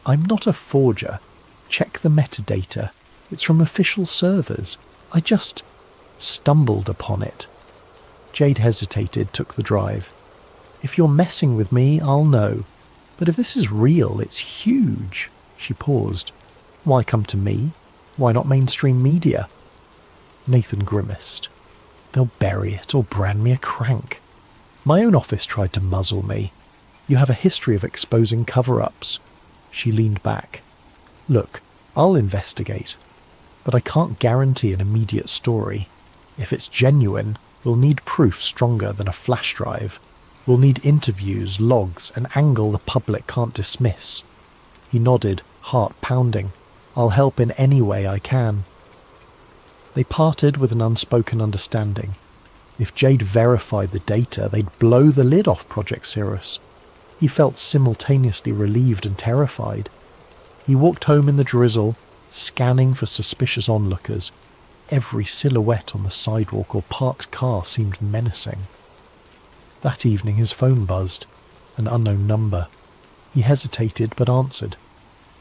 "I'm not a forger. Check the metadata. It's from official servers. I just stumbled upon it." Jade hesitated, took the drive. "If you're messing with me, I'll know. But if this is real, it's huge." She paused. "Why come to me? Why not mainstream media?" Nathan grimaced. "They'll bury it or brand me a crank. My own office tried to muzzle me. You have a history of exposing cover-ups." She leaned back. "Look, I'll investigate, but I can't guarantee an immediate story. If it's genuine, we'll need proof stronger than a flash drive. We'll need interviews, logs, an angle the public can't dismiss." He nodded, heart pounding. "I'll help in any way I can." They parted with an unspoken understanding. If Jade verified the data, they'd blow the lid off Project Cirrus. He felt simultaneously relieved and terrified. He walked home in the drizzle, scanning for suspicious onlookers. Every silhouette on the sidewalk or parked car seemed menacing. That evening his phone buzzed, an unknown number. He hesitated but answered.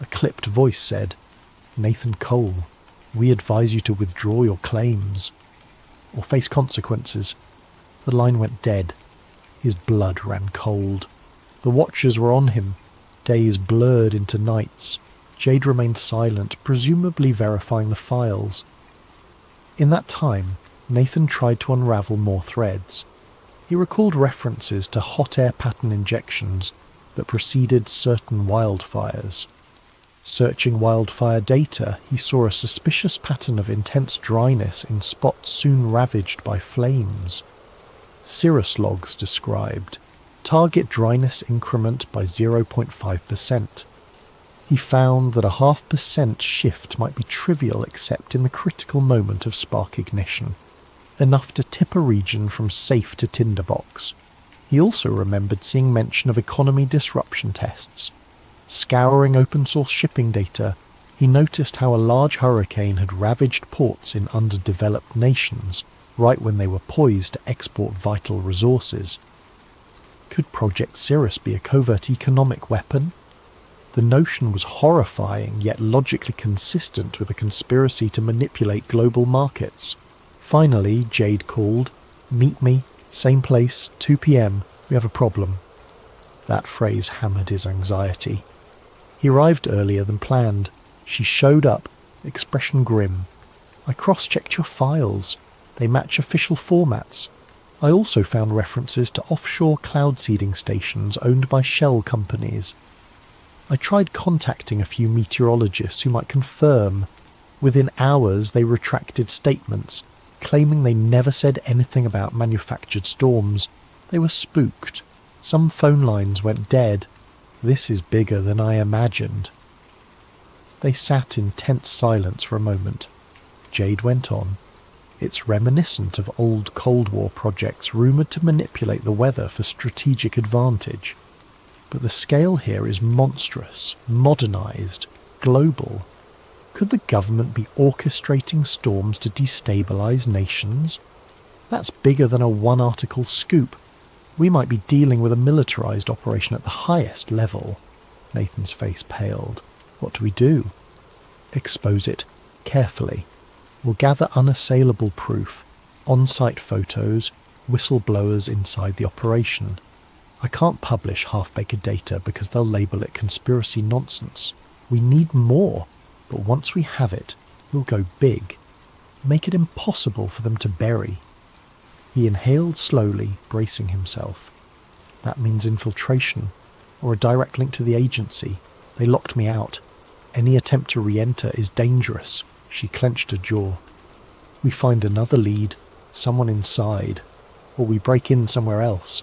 A clipped voice said, "Nathan Cole, we advise you to withdraw your claims or face consequences." The line went dead. His blood ran cold. The watchers were on him. Days blurred into nights. Jade remained silent, presumably verifying the files. In that time, Nathan tried to unravel more threads. He recalled references to hot air pattern injections that preceded certain wildfires. Searching wildfire data, he saw a suspicious pattern of intense dryness in spots soon ravaged by flames. Cirrus logs described target dryness increment by 0.5%. He found that a 0.5% shift might be trivial except in the critical moment of spark ignition, enough to tip a region from safe to tinderbox. He also remembered seeing mention of economy disruption tests. Scouring open-source shipping data, he noticed how a large hurricane had ravaged ports in underdeveloped nations right when they were poised to export vital resources. Could Project Cirrus be a covert economic weapon? The notion was horrifying, yet logically consistent with a conspiracy to manipulate global markets. Finally, Jade called. "Meet me, same place, 2 p.m, we have a problem." That phrase hammered his anxiety. He arrived earlier than planned. She showed up, expression grim. "I cross-checked your files. They match official formats. I also found references to offshore cloud seeding stations owned by shell companies. I tried contacting a few meteorologists who might confirm. Within hours they retracted statements, claiming they never said anything about manufactured storms. They were spooked. Some phone lines went dead. This is bigger than I imagined." They sat in tense silence for a moment. Jade went on. "It's reminiscent of old Cold War projects rumoured to manipulate the weather for strategic advantage. But the scale here is monstrous, modernised, global. Could the government be orchestrating storms to destabilise nations? That's bigger than a one-article scoop. We might be dealing with a militarised operation at the highest level. Nathan's face paled. What do we do? Expose it carefully. We'll gather unassailable proof, on-site photos, whistleblowers inside the operation. I can't publish half-baked data because they'll label it conspiracy nonsense. We need more, but once we have it, we'll go big. Make it impossible for them to bury. He inhaled slowly, bracing himself. That means infiltration, or a direct link to the agency. They locked me out. Any attempt to re-enter is dangerous. She clenched her jaw. We find another lead, someone inside, or we break in somewhere else.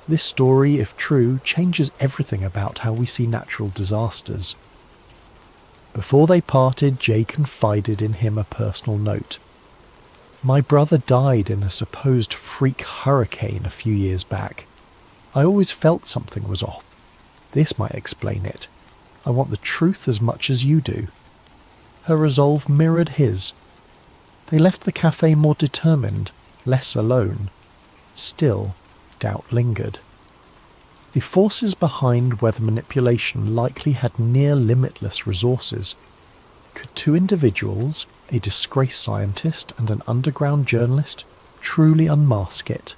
This story, if true, changes everything about how we see natural disasters. Before they parted, Jay confided in him a personal note. My brother died in a supposed freak hurricane a few years back. I always felt something was off. This might explain it. I want the truth as much as you do. Her resolve mirrored his. They left the cafe more determined, less alone. Still, doubt lingered. The forces behind weather manipulation likely had near limitless resources. Could two individuals, a disgraced scientist and an underground journalist, truly unmask it?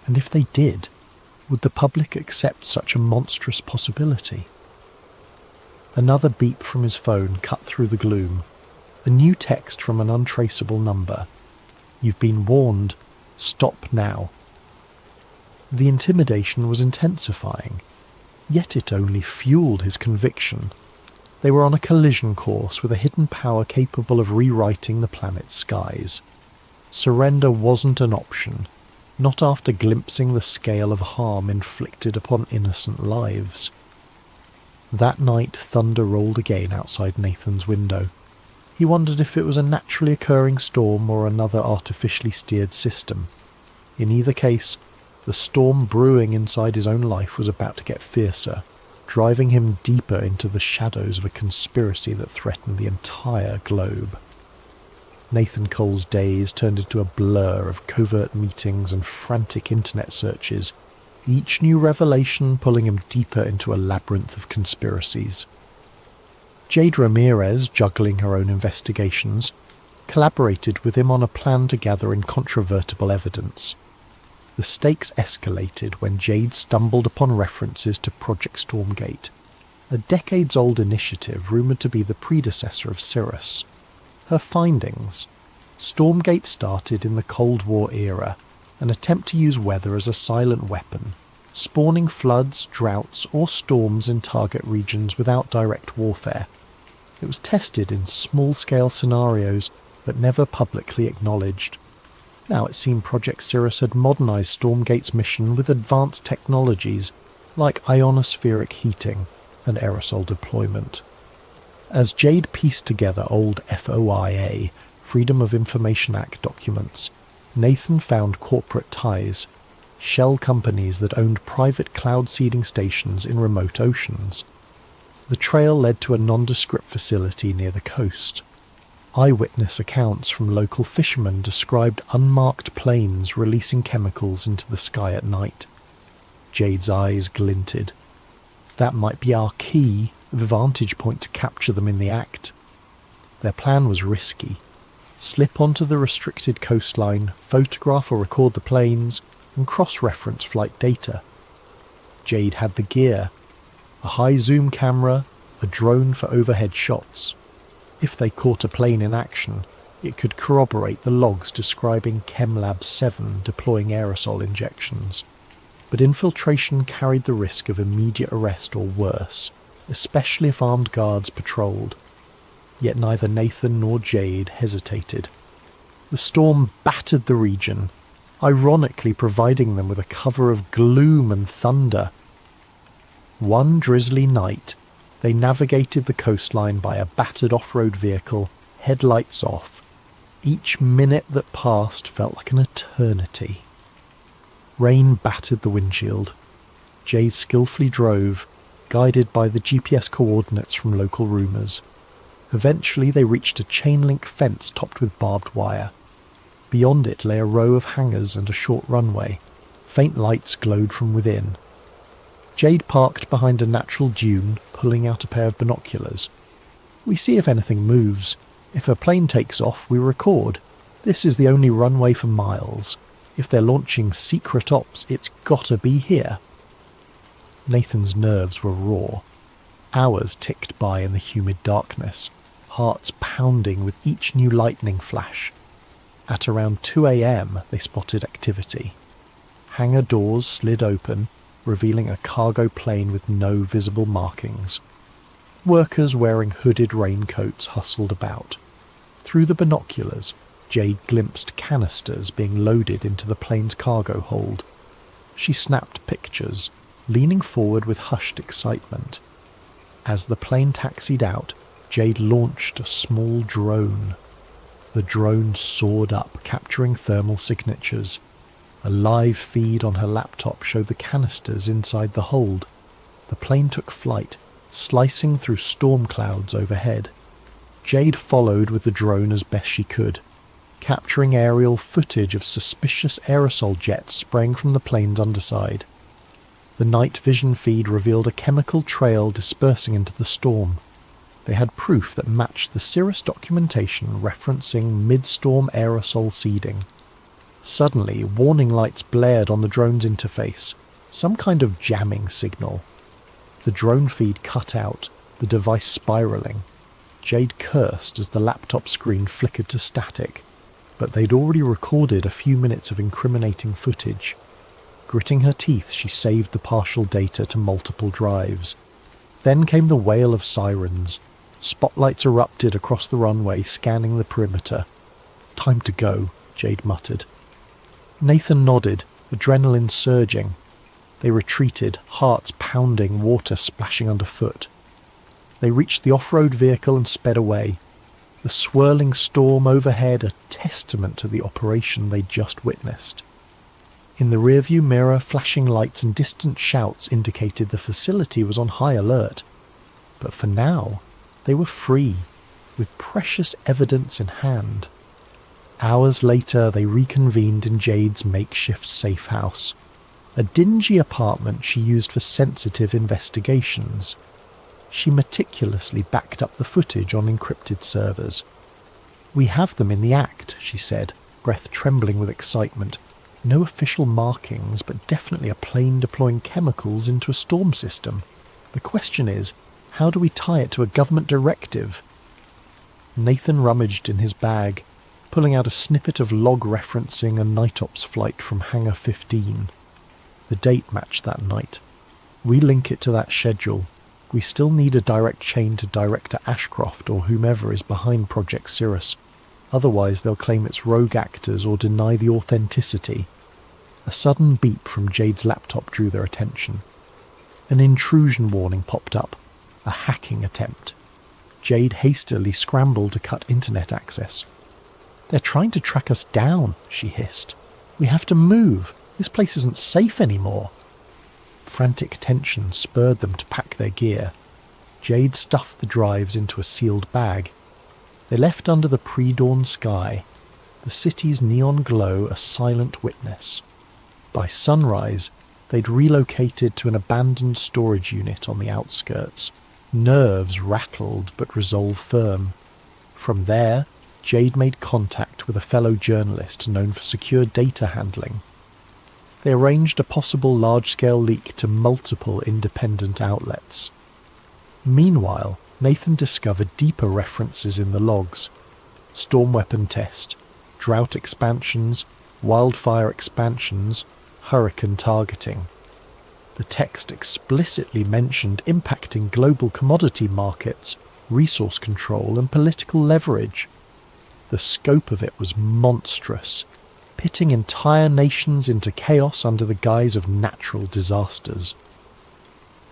And if they did, would the public accept such a monstrous possibility? Another beep from his phone cut through the gloom. A new text from an untraceable number. You've been warned. Stop now. The intimidation was intensifying, yet it only fueled his conviction. They were on a collision course with a hidden power capable of rewriting the planet's skies. Surrender wasn't an option, not after glimpsing the scale of harm inflicted upon innocent lives. That night thunder rolled again outside Nathan's window. He wondered if it was a naturally occurring storm or another artificially steered system. In either case, the storm brewing inside his own life was about to get fiercer, driving him deeper into the shadows of a conspiracy that threatened the entire globe. Nathan Cole's days turned into a blur of covert meetings and frantic internet searches, each new revelation pulling him deeper into a labyrinth of conspiracies. Jade Ramirez, juggling her own investigations, collaborated with him on a plan to gather incontrovertible evidence. The stakes escalated when Jade stumbled upon references to Project Stormgate, a decades-old initiative rumoured to be the predecessor of Cirrus. Her findings: Stormgate started in the Cold War era, an attempt to use weather as a silent weapon, spawning floods, droughts, or storms in target regions without direct warfare. It was tested in small-scale scenarios, but never publicly acknowledged. Now it seemed Project Cirrus had modernised Stormgate's mission with advanced technologies like ionospheric heating and aerosol deployment. As Jade pieced together old FOIA, Freedom of Information Act documents, Nathan found corporate ties, shell companies that owned private cloud seeding stations in remote oceans. The trail led to a nondescript facility near the coast. Eyewitness accounts from local fishermen described unmarked planes releasing chemicals into the sky at night. Jade's eyes glinted. That might be our key vantage point to capture them in the act. Their plan was risky. Slip onto the restricted coastline, photograph or record the planes, and cross-reference flight data. Jade had the gear: a high-zoom camera, a drone for overhead shots. If they caught a plane in action, it could corroborate the logs describing ChemLab 7 deploying aerosol injections. But infiltration carried the risk of immediate arrest or worse, especially if armed guards patrolled. Yet neither Nathan nor Jade hesitated. The storm battered the region, ironically providing them with a cover of gloom and thunder. One drizzly night, they navigated the coastline by a battered off-road vehicle, headlights off. Each minute that passed felt like an eternity. Rain battered the windshield. Jade skillfully drove, guided by the GPS coordinates from local rumours. Eventually they reached a chain-link fence topped with barbed wire. Beyond it lay a row of hangars and a short runway. Faint lights glowed from within. Jade parked behind a natural dune, pulling out a pair of binoculars. "We see if anything moves. If a plane takes off, we record. This is the only runway for miles. If they're launching secret ops, it's gotta be here." Nathan's nerves were raw. Hours ticked by in the humid darkness, hearts pounding with each new lightning flash. At around 2 a.m. they spotted activity. Hangar doors slid open, revealing a cargo plane with no visible markings. Workers wearing hooded raincoats hustled about. Through the binoculars, Jade glimpsed canisters being loaded into the plane's cargo hold. She snapped pictures, leaning forward with hushed excitement. As the plane taxied out, Jade launched a small drone. The drone soared up, capturing thermal signatures. A live feed on her laptop showed the canisters inside the hold. The plane took flight, slicing through storm clouds overhead. Jade followed with the drone as best she could, capturing aerial footage of suspicious aerosol jets spraying from the plane's underside. The night vision feed revealed a chemical trail dispersing into the storm. They had proof that matched the Cirrus documentation referencing mid-storm aerosol seeding. Suddenly, warning lights blared on the drone's interface, some kind of jamming signal. The drone feed cut out, the device spiralling. Jade cursed as the laptop screen flickered to static, but they'd already recorded a few minutes of incriminating footage. Gritting her teeth, she saved the partial data to multiple drives. Then came the wail of sirens. Spotlights erupted across the runway, scanning the perimeter. "Time to go," Jade muttered. Nathan nodded, adrenaline surging. They retreated, hearts pounding, water splashing underfoot. They reached the off-road vehicle and sped away. The swirling storm overhead a testament to the operation they'd just witnessed. In the rearview mirror, flashing lights and distant shouts indicated the facility was on high alert. But for now, they were free, with precious evidence in hand. Hours later, they reconvened in Jade's makeshift safe house, a dingy apartment she used for sensitive investigations. She meticulously backed up the footage on encrypted servers. "We have them in the act," she said, breath trembling with excitement. "No official markings, but definitely a plane deploying chemicals into a storm system. The question is, how do we tie it to a government directive?" Nathan rummaged in his bag, pulling out a snippet of log referencing a night ops flight from Hangar 15. The date matched that night. "We link it to that schedule. We still need a direct chain to Director Ashcroft or whomever is behind Project Cirrus. Otherwise they'll claim it's rogue actors or deny the authenticity." A sudden beep from Jade's laptop drew their attention. An intrusion warning popped up. A hacking attempt. Jade hastily scrambled to cut internet access. "They're trying to track us down," she hissed. "We have to move. This place isn't safe anymore." Frantic tension spurred them to pack their gear. Jade stuffed the drives into a sealed bag. They left under the pre-dawn sky, the city's neon glow a silent witness. By sunrise, they'd relocated to an abandoned storage unit on the outskirts. Nerves rattled but resolve firm. From there, Jade made contact with a fellow journalist known for secure data handling. They arranged a possible large-scale leak to multiple independent outlets. Meanwhile, Nathan discovered deeper references in the logs. Storm weapon test, drought expansions, wildfire expansions, hurricane targeting. The text explicitly mentioned impacting global commodity markets, resource control and political leverage. The scope of it was monstrous, pitting entire nations into chaos under the guise of natural disasters.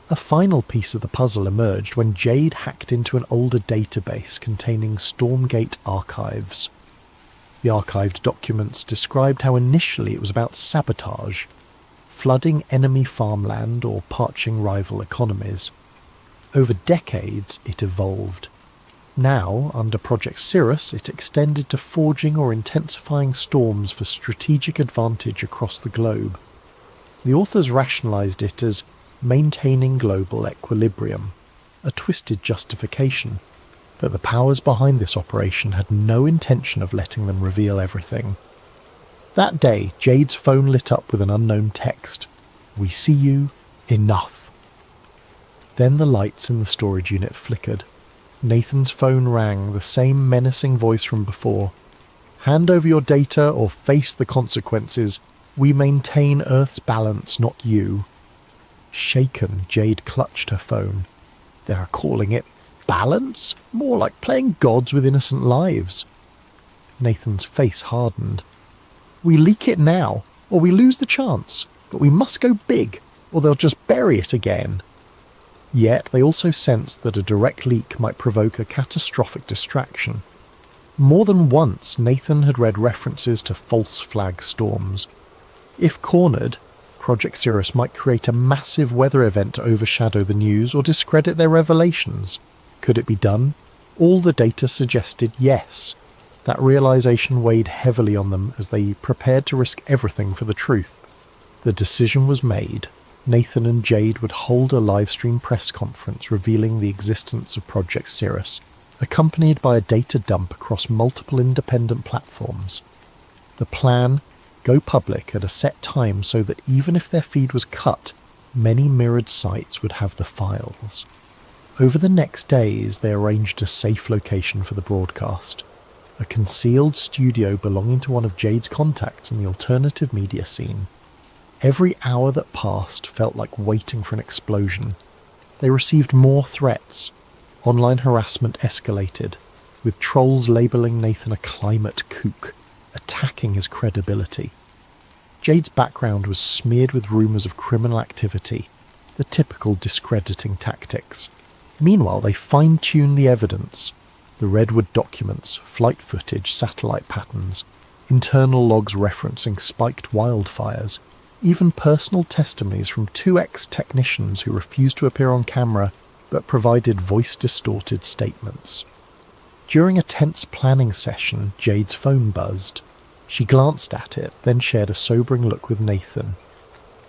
A final piece of the puzzle emerged when Jade hacked into an older database containing Stormgate archives. The archived documents described how initially it was about sabotage. flooding enemy farmland or parching rival economies. Over decades, it evolved. Now, under Project Cirrus, it extended to forging or intensifying storms for strategic advantage across the globe. The authors rationalised it as maintaining global equilibrium, a twisted justification, but the powers behind this operation had no intention of letting them reveal everything. That day, Jade's phone lit up with an unknown text. "We see you. Enough." Then the lights in the storage unit flickered. Nathan's phone rang, the same menacing voice from before. "Hand over your data or face the consequences. We maintain Earth's balance, not you." Shaken, Jade clutched her phone. They are calling it balance? More like playing gods with innocent lives. Nathan's face hardened. "We leak it now, or we lose the chance, but we must go big, or they'll just bury it again." Yet they also sensed that a direct leak might provoke a catastrophic distraction. More than once, Nathan had read references to false flag storms. If cornered, Project Cirrus might create a massive weather event to overshadow the news or discredit their revelations. Could it be done? All the data suggested yes. That realization weighed heavily on them as they prepared to risk everything for the truth. The decision was made. Nathan and Jade would hold a live-stream press conference revealing the existence of Project Cirrus, accompanied by a data dump across multiple independent platforms. The plan: go public at a set time so that even if their feed was cut, many mirrored sites would have the files. Over the next days, they arranged a safe location for the broadcast, a concealed studio belonging to one of Jade's contacts in the alternative media scene. Every hour that passed felt like waiting for an explosion. They received more threats. Online harassment escalated, with trolls labelling Nathan a climate kook, attacking his credibility. Jade's background was smeared with rumours of criminal activity, the typical discrediting tactics. Meanwhile, they fine-tuned the evidence. The Redwood documents, flight footage, satellite patterns, internal logs referencing spiked wildfires, even personal testimonies from 2 ex-technicians who refused to appear on camera but provided voice-distorted statements. During a tense planning session, Jade's phone buzzed. She glanced at it, then shared a sobering look with Nathan.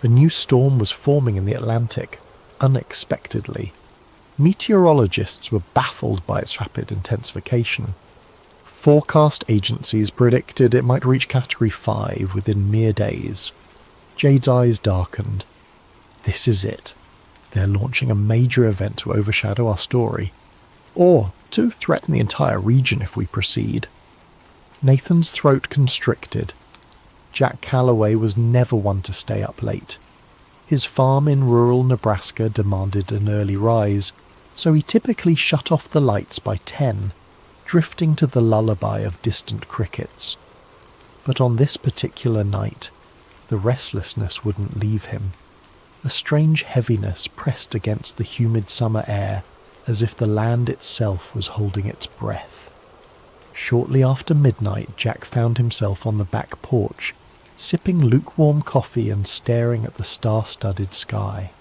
A new storm was forming in the Atlantic, unexpectedly. Meteorologists were baffled by its rapid intensification. Forecast agencies predicted it might reach Category 5 within mere days. Jade's eyes darkened. This is it. They're launching a major event to overshadow our story, or to threaten the entire region if we proceed. Nathan's throat constricted. Jack Calloway was never one to stay up late. His farm in rural Nebraska demanded an early rise, so he typically shut off the lights by 10, drifting to the lullaby of distant crickets. But on this particular night, the restlessness wouldn't leave him. A strange heaviness pressed against the humid summer air, as if the land itself was holding its breath. Shortly after midnight, Jack found himself on the back porch, sipping lukewarm coffee and staring at the star-studded sky.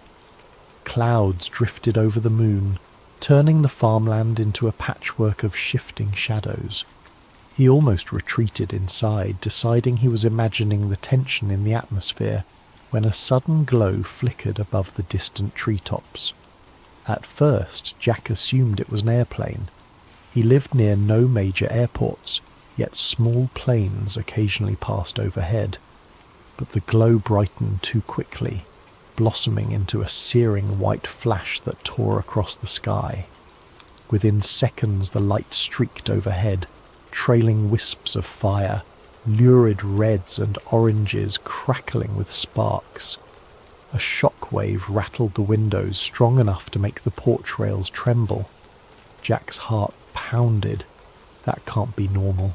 Clouds drifted over the moon, turning the farmland into a patchwork of shifting shadows. He almost retreated inside, deciding he was imagining the tension in the atmosphere, when a sudden glow flickered above the distant treetops. At first, Jack assumed it was an airplane. He lived near no major airports, yet small planes occasionally passed overhead. But the glow brightened too quickly, blossoming into a searing white flash that tore across the sky. Within seconds the light streaked overhead, trailing wisps of fire, lurid reds and oranges crackling with sparks. A shockwave rattled the windows strong enough to make the porch rails tremble. Jack's heart pounded. That can't be normal.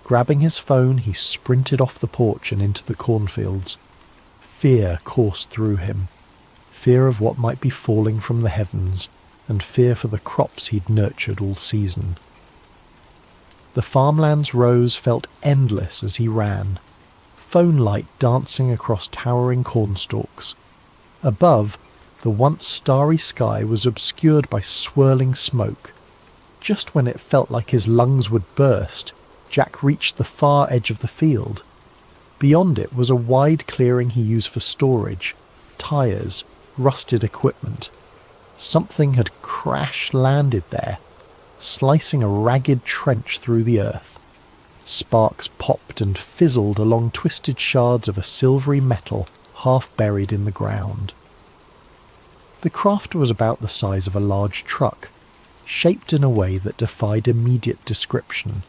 Grabbing his phone, he sprinted off the porch and into the cornfields. Fear coursed through him. Fear of what might be falling from the heavens, and fear for the crops he'd nurtured all season. The farmland's rows felt endless as he ran. phone light dancing across towering cornstalks. Above, the once starry sky was obscured by swirling smoke. Just when it felt like his lungs would burst, Jack reached the far edge of the field. Beyond it was a wide clearing he used for storage, tyres, rusted equipment. Something had crash-landed there, slicing a ragged trench through the earth. Sparks popped and fizzled along twisted shards of a silvery metal half buried in the ground. The craft was about the size of a large truck, shaped in a way that defied immediate description.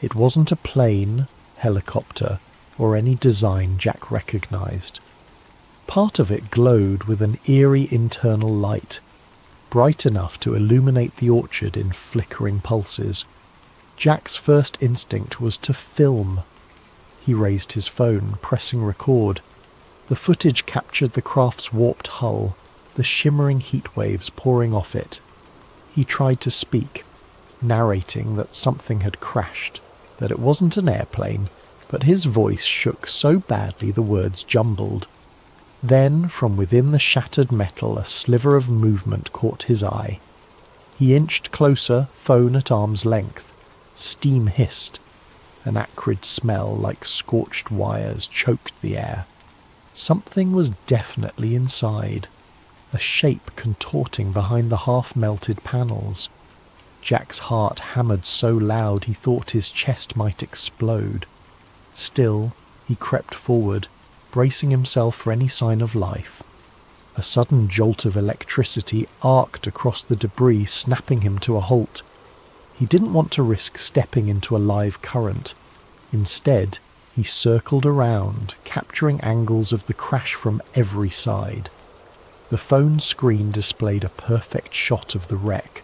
It wasn't a plane, helicopter, or any design Jack recognised. Part of it glowed with an eerie internal light, bright enough to illuminate the orchard in flickering pulses. Jack's first instinct was to film. He raised his phone, pressing record. The footage captured the craft's warped hull, the shimmering heat waves pouring off it. He tried to speak, narrating that something had crashed, that it wasn't an airplane, but his voice shook so badly the words jumbled. Then, from within the shattered metal, a sliver of movement caught his eye. He inched closer, phone at arm's length. Steam hissed. An acrid smell like scorched wires choked the air. Something was definitely inside, a shape contorting behind the half-melted panels. Jack's heart hammered so loud he thought his chest might explode. Still, he crept forward, bracing himself for any sign of life. A sudden jolt of electricity arced across the debris, snapping him to a halt. He didn't want to risk stepping into a live current. Instead, he circled around, capturing angles of the crash from every side. The phone screen displayed a perfect shot of the wreck.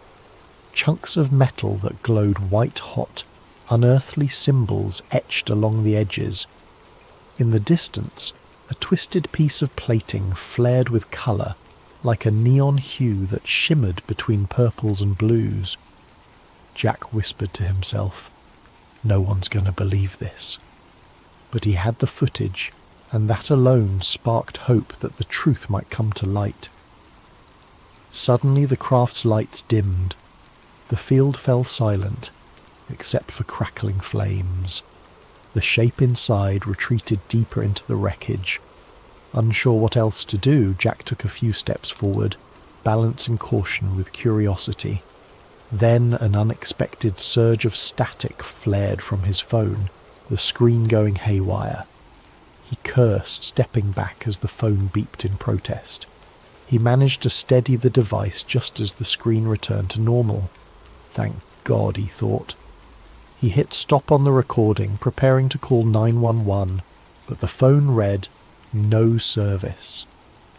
Chunks of metal that glowed white-hot, unearthly symbols etched along the edges. In the distance, a twisted piece of plating flared with colour, like a neon hue that shimmered between purples and blues. Jack whispered to himself, "No one's going to believe this." But he had the footage, and that alone sparked hope that the truth might come to light. Suddenly the craft's lights dimmed. The field fell silent, except for crackling flames. The shape inside retreated deeper into the wreckage. Unsure what else to do, Jack took a few steps forward, balancing caution with curiosity. Then an unexpected surge of static flared from his phone, the screen going haywire. He cursed, stepping back as the phone beeped in protest. He managed to steady the device just as the screen returned to normal. Thank God, he thought. He hit stop on the recording, preparing to call 911, but the phone read, "No service."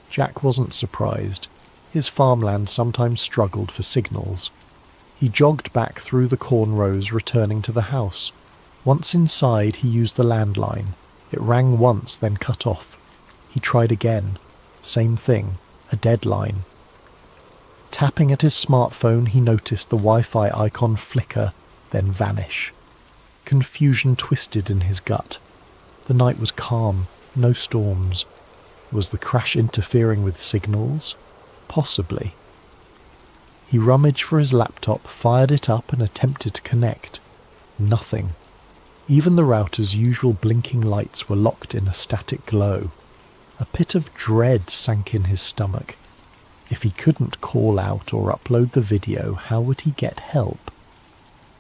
Jack wasn't surprised. His farmland sometimes struggled for signals. He jogged back through the corn rows, returning to the house. Once inside, he used the landline. It rang once, then cut off. He tried again. Same thing, a dead line. Tapping at his smartphone, he noticed the Wi-Fi icon flicker, then vanish. Confusion twisted in his gut. The night was calm, no storms. Was the crash interfering with signals? Possibly. He rummaged for his laptop, fired it up and attempted to connect. Nothing. Even the router's usual blinking lights were locked in a static glow. A pit of dread sank in his stomach. If he couldn't call out or upload the video, how would he get help?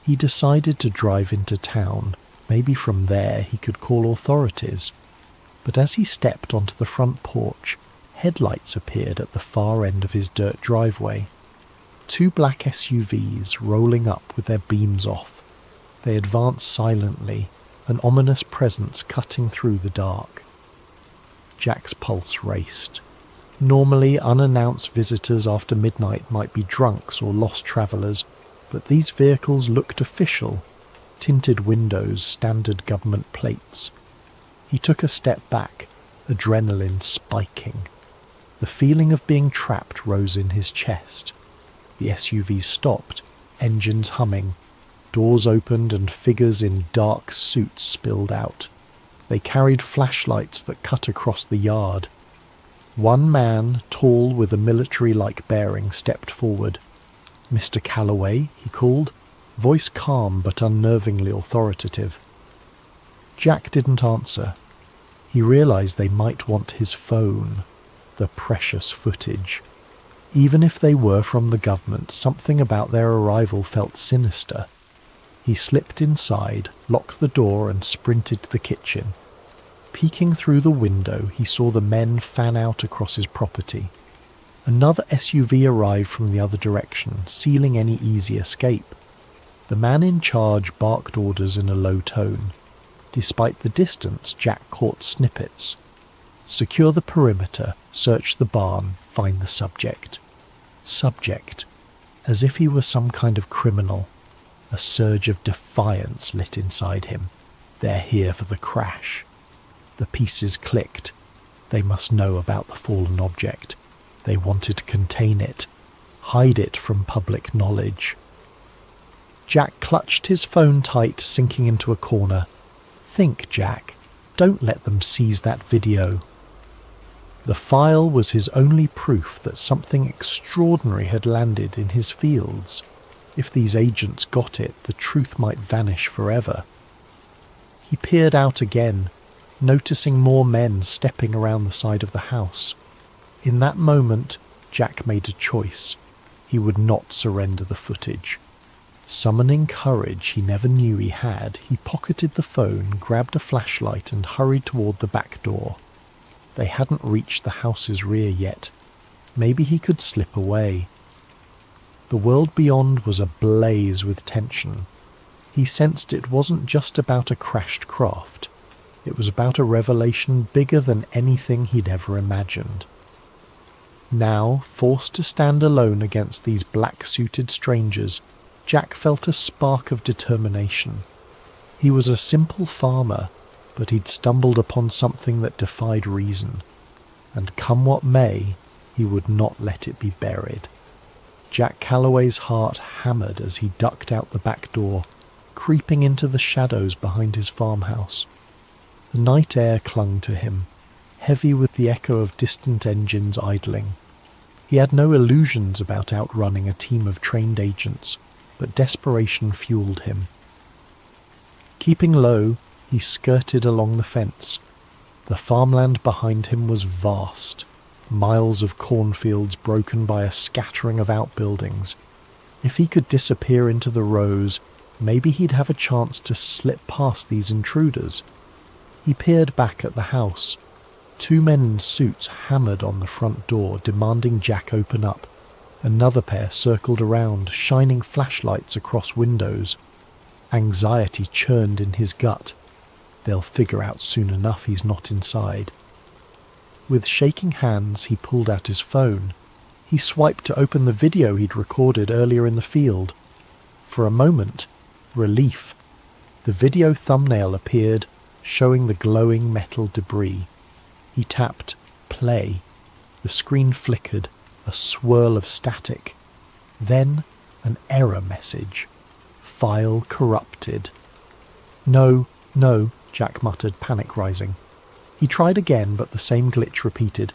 He decided to drive into town. Maybe from there he could call authorities. But as he stepped onto the front porch, headlights appeared at the far end of his dirt driveway. 2 black SUVs rolling up with their beams off. They advanced silently, an ominous presence cutting through the dark. Jack's pulse raced. Normally, unannounced visitors after midnight might be drunks or lost travellers, but these vehicles looked official. Tinted windows, standard government plates. He took a step back, adrenaline spiking. The feeling of being trapped rose in his chest. The SUVs stopped, engines humming. Doors opened and figures in dark suits spilled out. They carried flashlights that cut across the yard. One man, tall with a military-like bearing, stepped forward. "Mr. Calloway," he called, voice calm but unnervingly authoritative. Jack didn't answer. He realized they might want his phone, the precious footage. Even if they were from the government, something about their arrival felt sinister. He slipped inside, locked the door and sprinted to the kitchen. Peeking through the window, he saw the men fan out across his property. Another SUV arrived from the other direction, sealing any easy escape. The man in charge barked orders in a low tone. Despite the distance, Jack caught snippets. Secure the perimeter, search the barn, find the subject. Subject. As if he were some kind of criminal. A surge of defiance lit inside him. They're here for the crash. The pieces clicked. They must know about the fallen object. They wanted to contain it, hide it from public knowledge. Jack clutched his phone tight, sinking into a corner. Think, Jack. Don't let them seize that video. The file was his only proof that something extraordinary had landed in his fields. If these agents got it, the truth might vanish forever. He peered out again, noticing more men stepping around the side of the house. In that moment, Jack made a choice. He would not surrender the footage. Summoning courage he never knew he had, he pocketed the phone, grabbed a flashlight and hurried toward the back door. They hadn't reached the house's rear yet. Maybe he could slip away. The world beyond was ablaze with tension. He sensed it wasn't just about a crashed craft. It was about a revelation bigger than anything he'd ever imagined. Now, forced to stand alone against these black-suited strangers, Jack felt a spark of determination. He was a simple farmer, but he'd stumbled upon something that defied reason, and come what may, he would not let it be buried. Jack Calloway's heart hammered as he ducked out the back door, creeping into the shadows behind his farmhouse. The night air clung to him, heavy with the echo of distant engines idling. He had no illusions about outrunning a team of trained agents, but desperation fueled him. Keeping low, he skirted along the fence. The farmland behind him was vast, miles of cornfields broken by a scattering of outbuildings. If he could disappear into the rows, maybe he'd have a chance to slip past these intruders. He peered back at the house. 2 men in suits hammered on the front door, demanding Jack open up. Another pair circled around, shining flashlights across windows. Anxiety churned in his gut. They'll figure out soon enough he's not inside. With shaking hands, he pulled out his phone. He swiped to open the video he'd recorded earlier in the field. For a moment, relief. The video thumbnail appeared, showing the glowing metal debris. He tapped play. The screen flickered, a swirl of static. Then an error message. File corrupted. No, Jack muttered, panic rising. He tried again, but the same glitch repeated.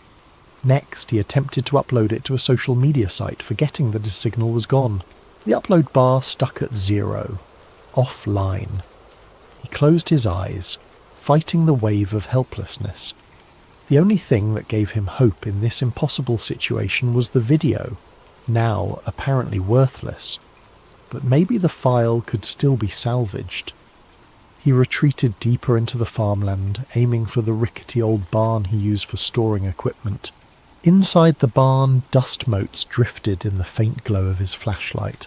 Next, he attempted to upload it to a social media site, forgetting that his signal was gone. The upload bar stuck at 0. Offline. He closed his eyes, fighting the wave of helplessness. The only thing that gave him hope in this impossible situation was the video, now apparently worthless. But maybe the file could still be salvaged. He retreated deeper into the farmland, aiming for the rickety old barn he used for storing equipment. Inside the barn, dust motes drifted in the faint glow of his flashlight.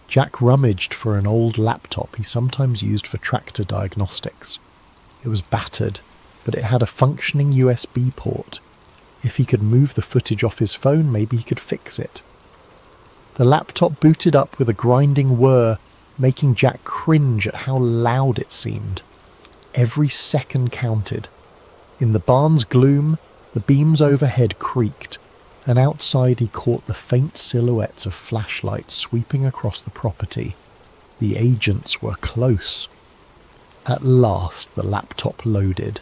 Jack rummaged for an old laptop he sometimes used for tractor diagnostics. It was battered, but it had a functioning USB port. If he could move the footage off his phone, maybe he could fix it. The laptop booted up with a grinding whir, making Jack cringe at how loud it seemed. Every second counted. In the barn's gloom, the beams overhead creaked, and outside he caught the faint silhouettes of flashlights sweeping across the property. The agents were close. At last, the laptop loaded.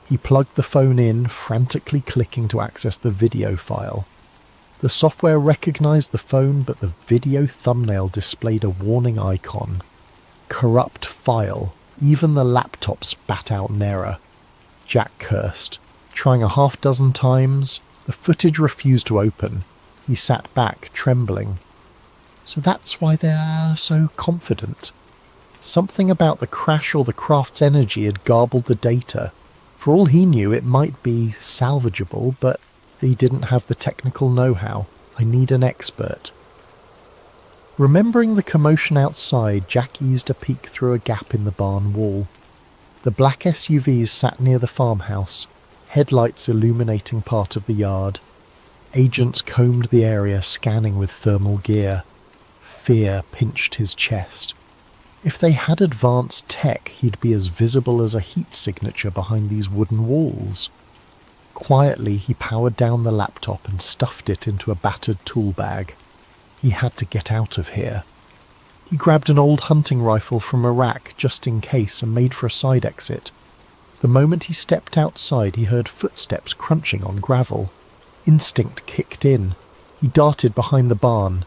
He plugged the phone in, frantically clicking to access the video file. The software recognized the phone, but the video thumbnail displayed a warning icon. Corrupt file. Even the laptop spat out an error. Jack cursed. Trying a half-dozen times, the footage refused to open. He sat back, trembling. So that's why they're so confident. Something about the crash or the craft's energy had garbled the data. For all he knew, it might be salvageable, but he didn't have the technical know-how. I need an expert. Remembering the commotion outside, Jack eased a peek through a gap in the barn wall. The black SUVs sat near the farmhouse, headlights illuminating part of the yard. Agents combed the area, scanning with thermal gear. Fear pinched his chest. If they had advanced tech, he'd be as visible as a heat signature behind these wooden walls. Quietly, he powered down the laptop and stuffed it into a battered tool bag. He had to get out of here. He grabbed an old hunting rifle from a rack just in case and made for a side exit. The moment he stepped outside, he heard footsteps crunching on gravel. Instinct kicked in. He darted behind the barn.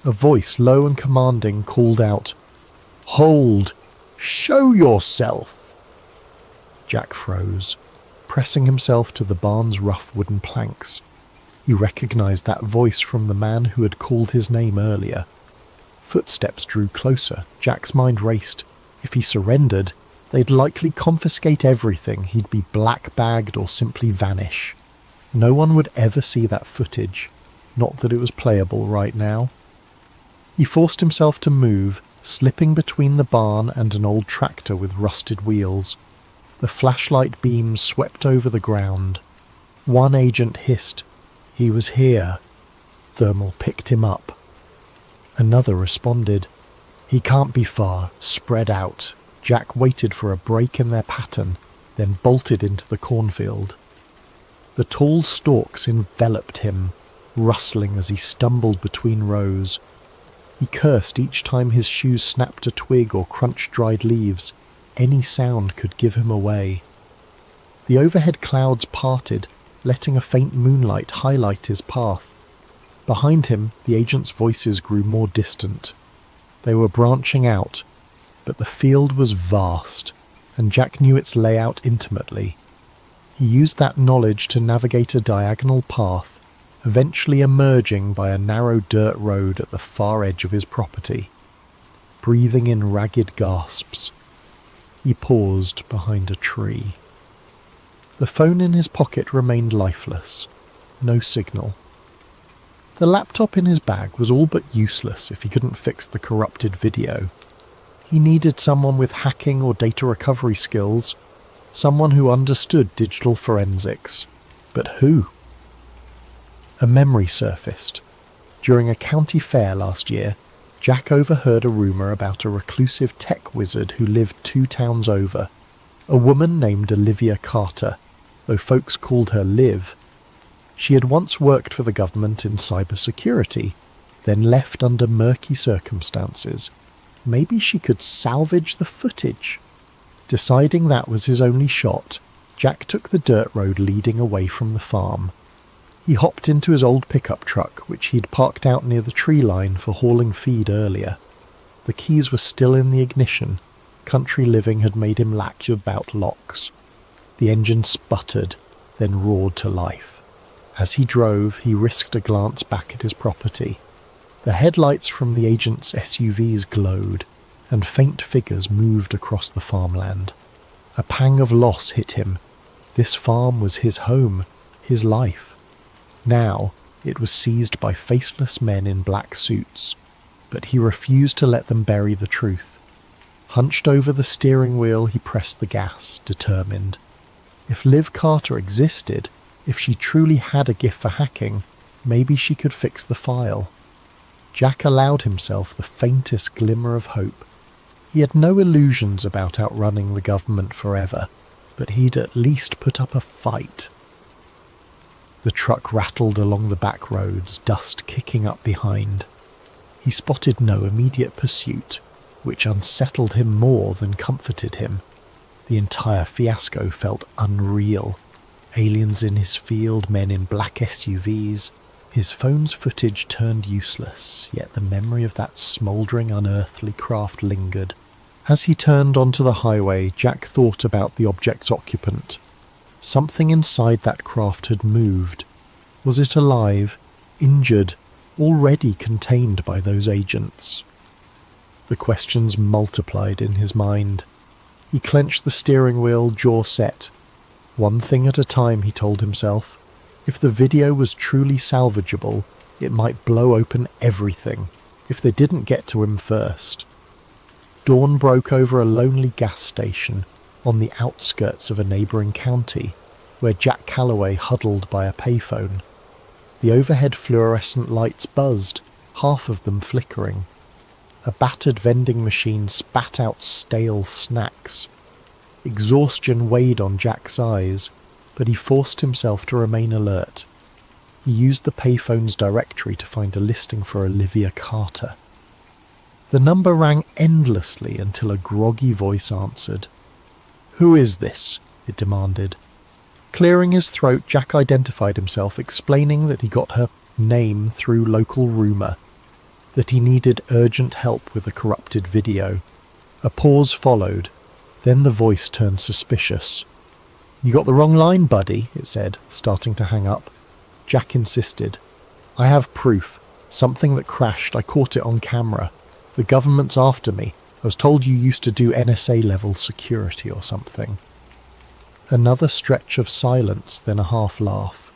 A voice, low and commanding, called out, "Hold! Show yourself!" Jack froze, pressing himself to the barn's rough wooden planks. He recognized that voice from the man who had called his name earlier. Footsteps drew closer. Jack's mind raced. If he surrendered, they'd likely confiscate everything. He'd be black-bagged or simply vanish. No one would ever see that footage. Not that it was playable right now. He forced himself to move, slipping between the barn and an old tractor with rusted wheels. The flashlight beams swept over the ground. One agent hissed, "He was here." Thermal picked him up. Another responded, "He can't be far, spread out." Jack waited for a break in their pattern, then bolted into the cornfield. The tall stalks enveloped him, rustling as he stumbled between rows. He cursed each time his shoes snapped a twig or crunched dried leaves. Any sound could give him away. The overhead clouds parted, letting a faint moonlight highlight his path. Behind him, the agents' voices grew more distant. They were branching out, but the field was vast, and Jack knew its layout intimately. He used that knowledge to navigate a diagonal path, eventually emerging by a narrow dirt road at the far edge of his property. Breathing in ragged gasps, he paused behind a tree. The phone in his pocket remained lifeless. No signal. The laptop in his bag was all but useless if he couldn't fix the corrupted video. He needed someone with hacking or data recovery skills, someone who understood digital forensics. But who? A memory surfaced. During a county fair last year, Jack overheard a rumour about a reclusive tech wizard who lived 2 towns over, a woman named Olivia Carter, though folks called her Liv. She had once worked for the government in cybersecurity, then left under murky circumstances. Maybe she could salvage the footage. Deciding that was his only shot, Jack took the dirt road leading away from the farm. He hopped into his old pickup truck, which he'd parked out near the tree line for hauling feed earlier. The keys were still in the ignition. Country living had made him lax about locks. The engine sputtered, then roared to life. As he drove, he risked a glance back at his property. The headlights from the agent's SUVs glowed, and faint figures moved across the farmland. A pang of loss hit him. This farm was his home, his life. Now, it was seized by faceless men in black suits, but he refused to let them bury the truth. Hunched over the steering wheel, he pressed the gas, determined. If Liv Carter existed, if she truly had a gift for hacking, maybe she could fix the file. Jack allowed himself the faintest glimmer of hope. He had no illusions about outrunning the government forever, but he'd at least put up a fight. The truck rattled along the back roads, dust kicking up behind. He spotted no immediate pursuit, which unsettled him more than comforted him. The entire fiasco felt unreal. Aliens in his field, men in black SUVs. His phone's footage turned useless, yet the memory of that smouldering, unearthly craft lingered. As he turned onto the highway, Jack thought about the object's occupant. Something inside that craft had moved. Was it alive, injured, already contained by those agents? The questions multiplied in his mind. He clenched the steering wheel, jaw set. One thing at a time, he told himself. If the video was truly salvageable, it might blow open everything, if they didn't get to him first. Dawn broke over a lonely gas station on the outskirts of a neighbouring county, where Jack Calloway huddled by a payphone. The overhead fluorescent lights buzzed, half of them flickering. A battered vending machine spat out stale snacks. Exhaustion weighed on Jack's eyes, but he forced himself to remain alert. He used the payphone's directory to find a listing for Olivia Carter. The number rang endlessly until a groggy voice answered. "Who is this?" it demanded. Clearing his throat, Jack identified himself, explaining that he got her name through local rumour, that he needed urgent help with a corrupted video. A pause followed. Then the voice turned suspicious. "You got the wrong line, buddy," it said, starting to hang up. Jack insisted. "I have proof. Something that crashed. I caught it on camera. The government's after me. I was told you used to do NSA-level security or something." Another stretch of silence, then a half-laugh.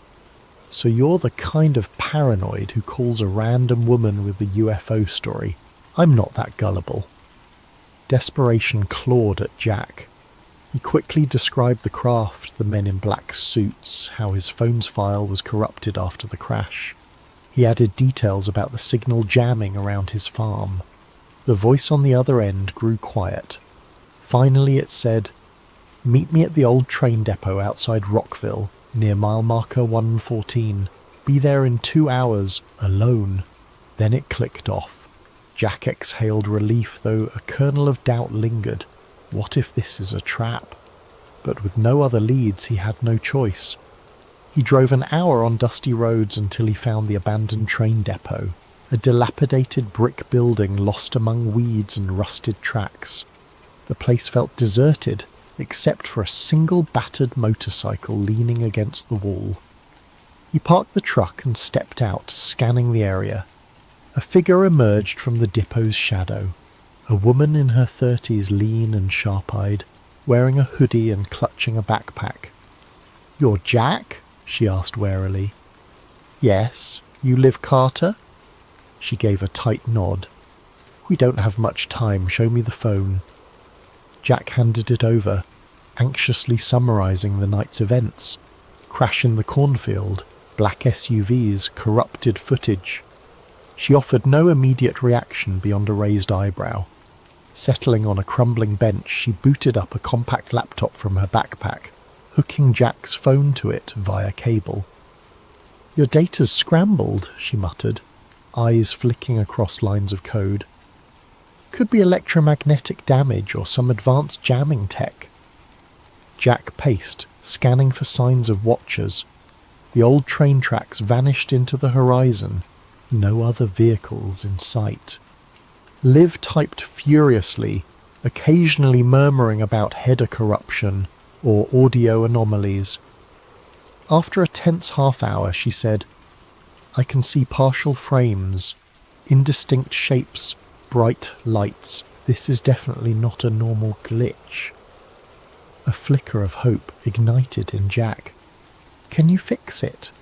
"So you're the kind of paranoid who calls a random woman with a UFO story. I'm not that gullible." Desperation clawed at Jack. He quickly described the craft, the men in black suits, how his phone's file was corrupted after the crash. He added details about the signal jamming around his farm. The voice on the other end grew quiet. Finally it said, "Meet me at the old train depot outside Rockville, near mile marker 114. Be there in 2 hours, alone." Then it clicked off. Jack exhaled relief, though a kernel of doubt lingered. What if this is a trap? But with no other leads, he had no choice. He drove an hour on dusty roads until he found the abandoned train depot, a dilapidated brick building lost among weeds and rusted tracks. The place felt deserted, except for a single battered motorcycle leaning against the wall. He parked the truck and stepped out, scanning the area. A figure emerged from the depot's shadow. A woman in her 30s, lean and sharp-eyed, wearing a hoodie and clutching a backpack. "You're Jack?" she asked warily. "Yes. You live Carter?" She gave a tight nod. "We don't have much time. Show me the phone." Jack handed it over, anxiously summarising the night's events. Crash in the cornfield, black SUVs, corrupted footage. She offered no immediate reaction beyond a raised eyebrow. Settling on a crumbling bench, she booted up a compact laptop from her backpack, hooking Jack's phone to it via cable. "Your data's scrambled," she muttered, eyes flicking across lines of code. "Could be electromagnetic damage or some advanced jamming tech." Jack paced, scanning for signs of watchers. The old train tracks vanished into the horizon. No other vehicles in sight. Liv typed furiously, occasionally murmuring about header corruption or audio anomalies. After a tense half-hour, she said, "I can see partial frames, indistinct shapes, bright lights. This is definitely not a normal glitch." A flicker of hope ignited in Jack. "Can you fix it?"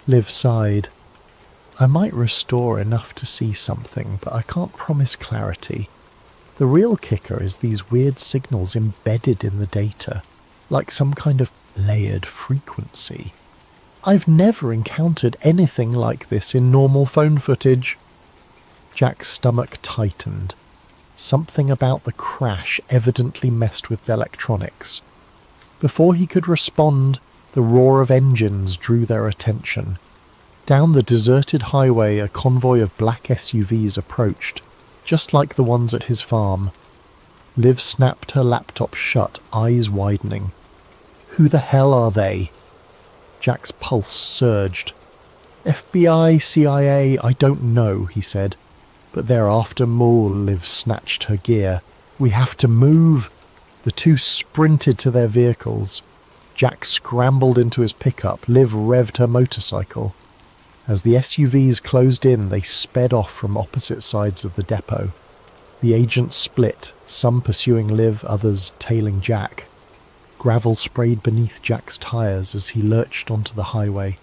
Liv sighed. "I might restore enough to see something, but I can't promise clarity. The real kicker is these weird signals embedded in the data, like some kind of layered frequency. I've never encountered anything like this in normal phone footage." Jack's stomach tightened. Something about the crash evidently messed with the electronics. Before he could respond, the roar of engines drew their attention. Down the deserted highway, a convoy of black SUVs approached, just like the ones at his farm. Liv snapped her laptop shut, eyes widening. Who the hell are they? Jack's pulse surged. FBI, CIA, I don't know, he said. But they're after more. Liv snatched her gear. We have to move. The two sprinted to their vehicles. Jack scrambled into his pickup. Liv revved her motorcycle. As the SUVs closed in, they sped off from opposite sides of the depot. The agents split, some pursuing Liv, others tailing Jack. Gravel sprayed beneath Jack's tyres as he lurched onto the highway.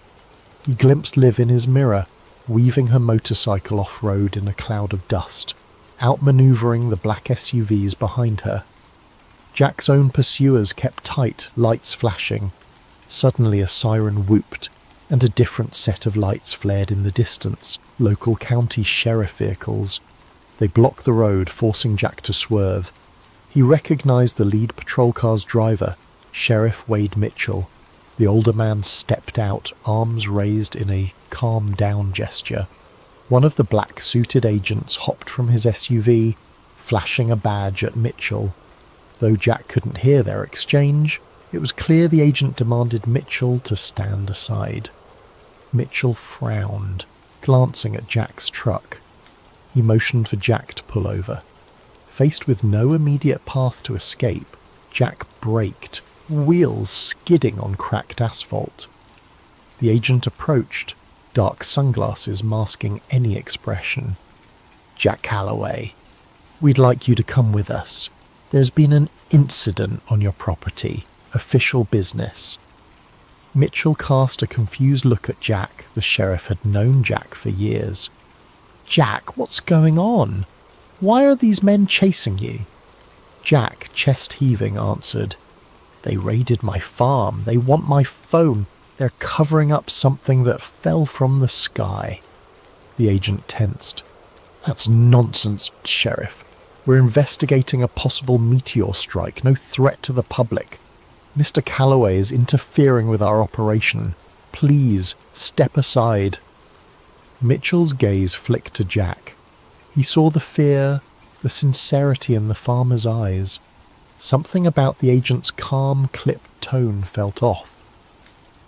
He glimpsed Liv in his mirror, weaving her motorcycle off-road in a cloud of dust, outmanoeuvring the black SUVs behind her. Jack's own pursuers kept tight, lights flashing. Suddenly a siren whooped, and a different set of lights flared in the distance, local county sheriff vehicles. They blocked the road, forcing Jack to swerve. He recognized the lead patrol car's driver, Sheriff Wade Mitchell. The older man stepped out, arms raised in a calm down gesture. One of the black-suited agents hopped from his SUV, flashing a badge at Mitchell. Though Jack couldn't hear their exchange, it was clear the agent demanded Mitchell to stand aside. Mitchell frowned, glancing at Jack's truck. He motioned for Jack to pull over. Faced with no immediate path to escape, Jack braked, wheels skidding on cracked asphalt. The agent approached, dark sunglasses masking any expression. Jack Calloway, we'd like you to come with us. There's been an incident on your property. Official business. Mitchell cast a confused look at Jack. The sheriff had known Jack for years. Jack, what's going on? Why are these men chasing you? Jack, chest heaving, answered, They raided my farm. They want my phone. They're covering up something that fell from the sky. The agent tensed. That's nonsense, Sheriff. We're investigating a possible meteor strike, no threat to the public. Mr. Calloway is interfering with our operation. Please, step aside. Mitchell's gaze flicked to Jack. He saw the fear, the sincerity in the farmer's eyes. Something about the agent's calm, clipped tone felt off.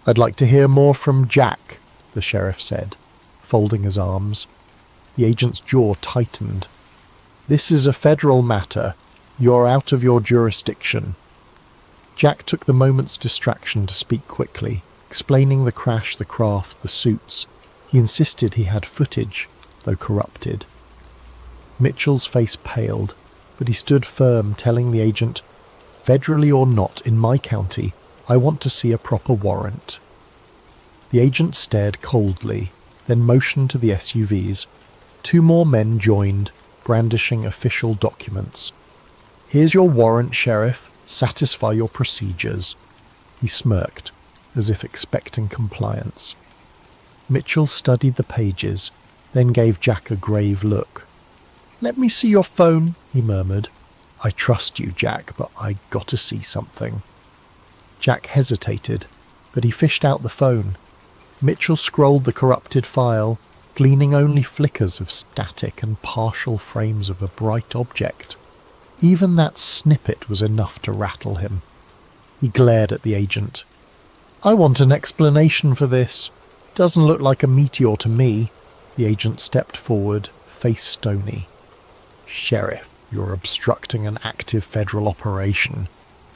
I'd like to hear more from Jack, the sheriff said, folding his arms. The agent's jaw tightened. This is a federal matter. You're out of your jurisdiction. Jack took the moment's distraction to speak quickly, explaining the crash, the craft, the suits. He insisted he had footage, though corrupted. Mitchell's face paled, but he stood firm, telling the agent, Federally or not, in my county, I want to see a proper warrant. The agent stared coldly, then motioned to the SUVs. 2 more men joined, brandishing official documents. Here's your warrant, Sheriff. Satisfy your procedures. He smirked, as if expecting compliance. Mitchell studied the pages, then gave Jack a grave look. Let me see your phone, he murmured. I trust you, Jack, but I got to see something. Jack hesitated, but he fished out the phone. Mitchell scrolled the corrupted file, gleaning only flickers of static and partial frames of a bright object. Even that snippet was enough to rattle him. He glared at the agent. I want an explanation for this. Doesn't look like a meteor to me. The agent stepped forward, face stony. Sheriff, you're obstructing an active federal operation.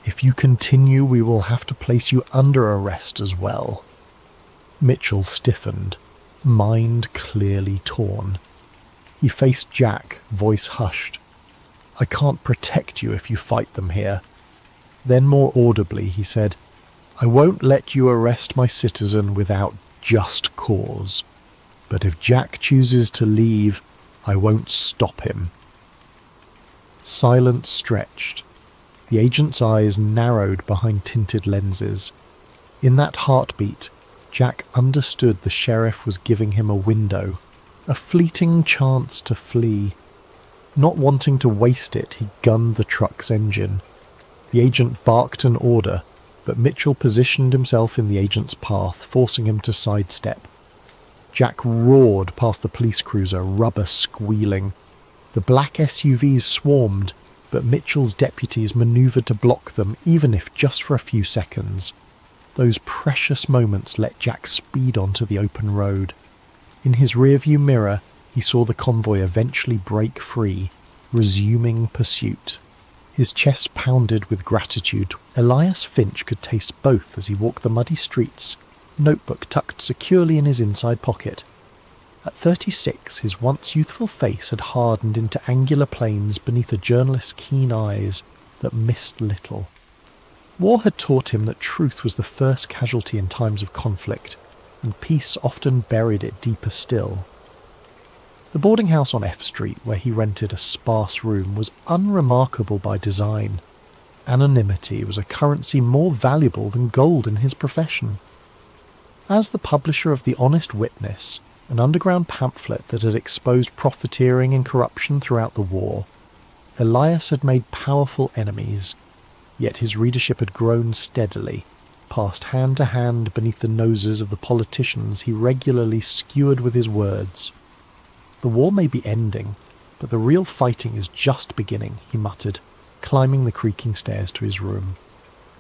If you continue, we will have to place you under arrest as well. Mitchell stiffened, mind clearly torn. He faced Jack, voice hushed. I can't protect you if you fight them here. Then more audibly he said, I won't let you arrest my citizen without just cause. But if Jack chooses to leave, I won't stop him. Silence stretched. The agent's eyes narrowed behind tinted lenses. In that heartbeat, Jack understood the sheriff was giving him a window, a fleeting chance to flee. Not wanting to waste it, he gunned the truck's engine. The agent barked an order, but Mitchell positioned himself in the agent's path, forcing him to sidestep. Jack roared past the police cruiser, rubber squealing. The black SUVs swarmed, but Mitchell's deputies manoeuvred to block them, even if just for a few seconds. Those precious moments let Jack speed onto the open road. In his rearview mirror, he saw the convoy eventually break free, resuming pursuit. His chest pounded with gratitude. Elias Finch could taste both as he walked the muddy streets, notebook tucked securely in his inside pocket. At 36, his once youthful face had hardened into angular planes beneath a journalist's keen eyes that missed little. War had taught him that truth was the first casualty in times of conflict, and peace often buried it deeper still. The boarding house on F Street, where he rented a sparse room, was unremarkable by design. Anonymity was a currency more valuable than gold in his profession. As the publisher of The Honest Witness, an underground pamphlet that had exposed profiteering and corruption throughout the war, Elias had made powerful enemies, yet his readership had grown steadily, passed hand to hand beneath the noses of the politicians he regularly skewered with his words. The war may be ending, but the real fighting is just beginning, he muttered, climbing the creaking stairs to his room.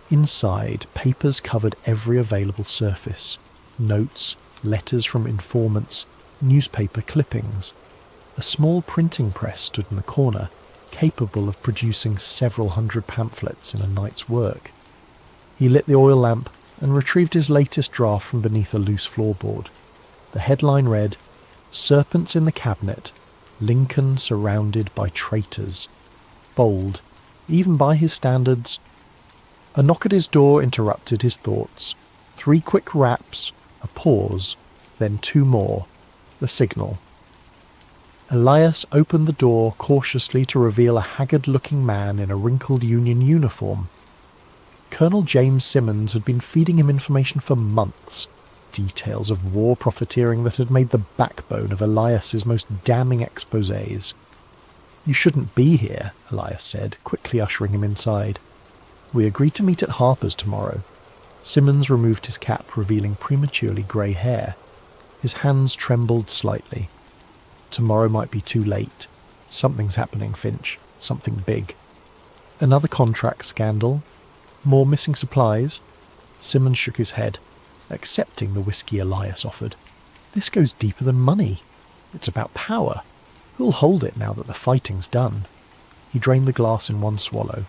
Inside, papers covered every available surface. Notes, letters from informants, newspaper clippings. A small printing press stood in the corner, capable of producing several hundred pamphlets in a night's work. He lit the oil lamp and retrieved his latest draft from beneath a loose floorboard. The headline read, "Serpents in the Cabinet, Lincoln surrounded by traitors." Bold, even by his standards. A knock at his door interrupted his thoughts. 3 quick raps, a pause, then 2 more. The signal. Elias opened the door cautiously to reveal a haggard-looking man in a wrinkled Union uniform. Colonel James Simmons had been feeding him information for months, details of war profiteering that had made the backbone of Elias's most damning exposés. "You shouldn't be here," Elias said, quickly ushering him inside. "We agreed to meet at Harper's tomorrow." Simmons removed his cap, revealing prematurely grey hair. His hands trembled slightly. "Tomorrow might be too late. Something's happening, Finch. Something big." "Another contract scandal? More missing supplies?" Simmons shook his head, accepting the whiskey Elias offered. "This goes deeper than money. It's about power. Who'll hold it now that the fighting's done?" He drained the glass in one swallow.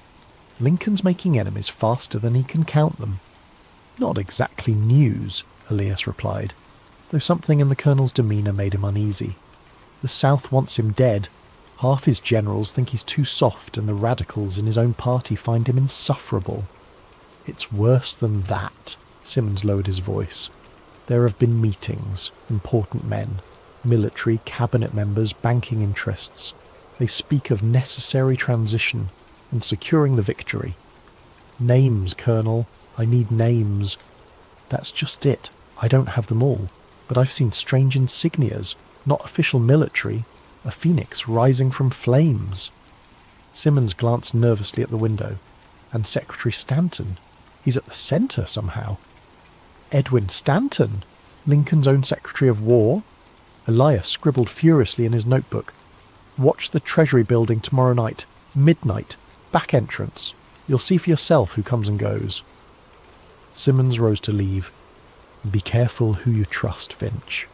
"Lincoln's making enemies faster than he can count them." "Not exactly news," Elias replied, though something in the colonel's demeanour made him uneasy. "The South wants him dead. Half his generals think he's too soft, and the radicals in his own party find him insufferable." "It's worse than that." Simmons lowered his voice. "There have been meetings, important men, military, cabinet members, banking interests. They speak of necessary transition and securing the victory. Names, Colonel. I need names." "That's just it. I don't have them all, but I've seen strange insignias, not official military, a phoenix rising from flames." Simmons glanced nervously at the window. "And Secretary Stanton. He's at the centre somehow." "Edwin Stanton? Lincoln's own Secretary of War?" Elias scribbled furiously in his notebook. "Watch the Treasury building tomorrow night. Midnight. Back entrance. You'll see for yourself who comes and goes." Simmons rose to leave. "Be careful who you trust, Finch."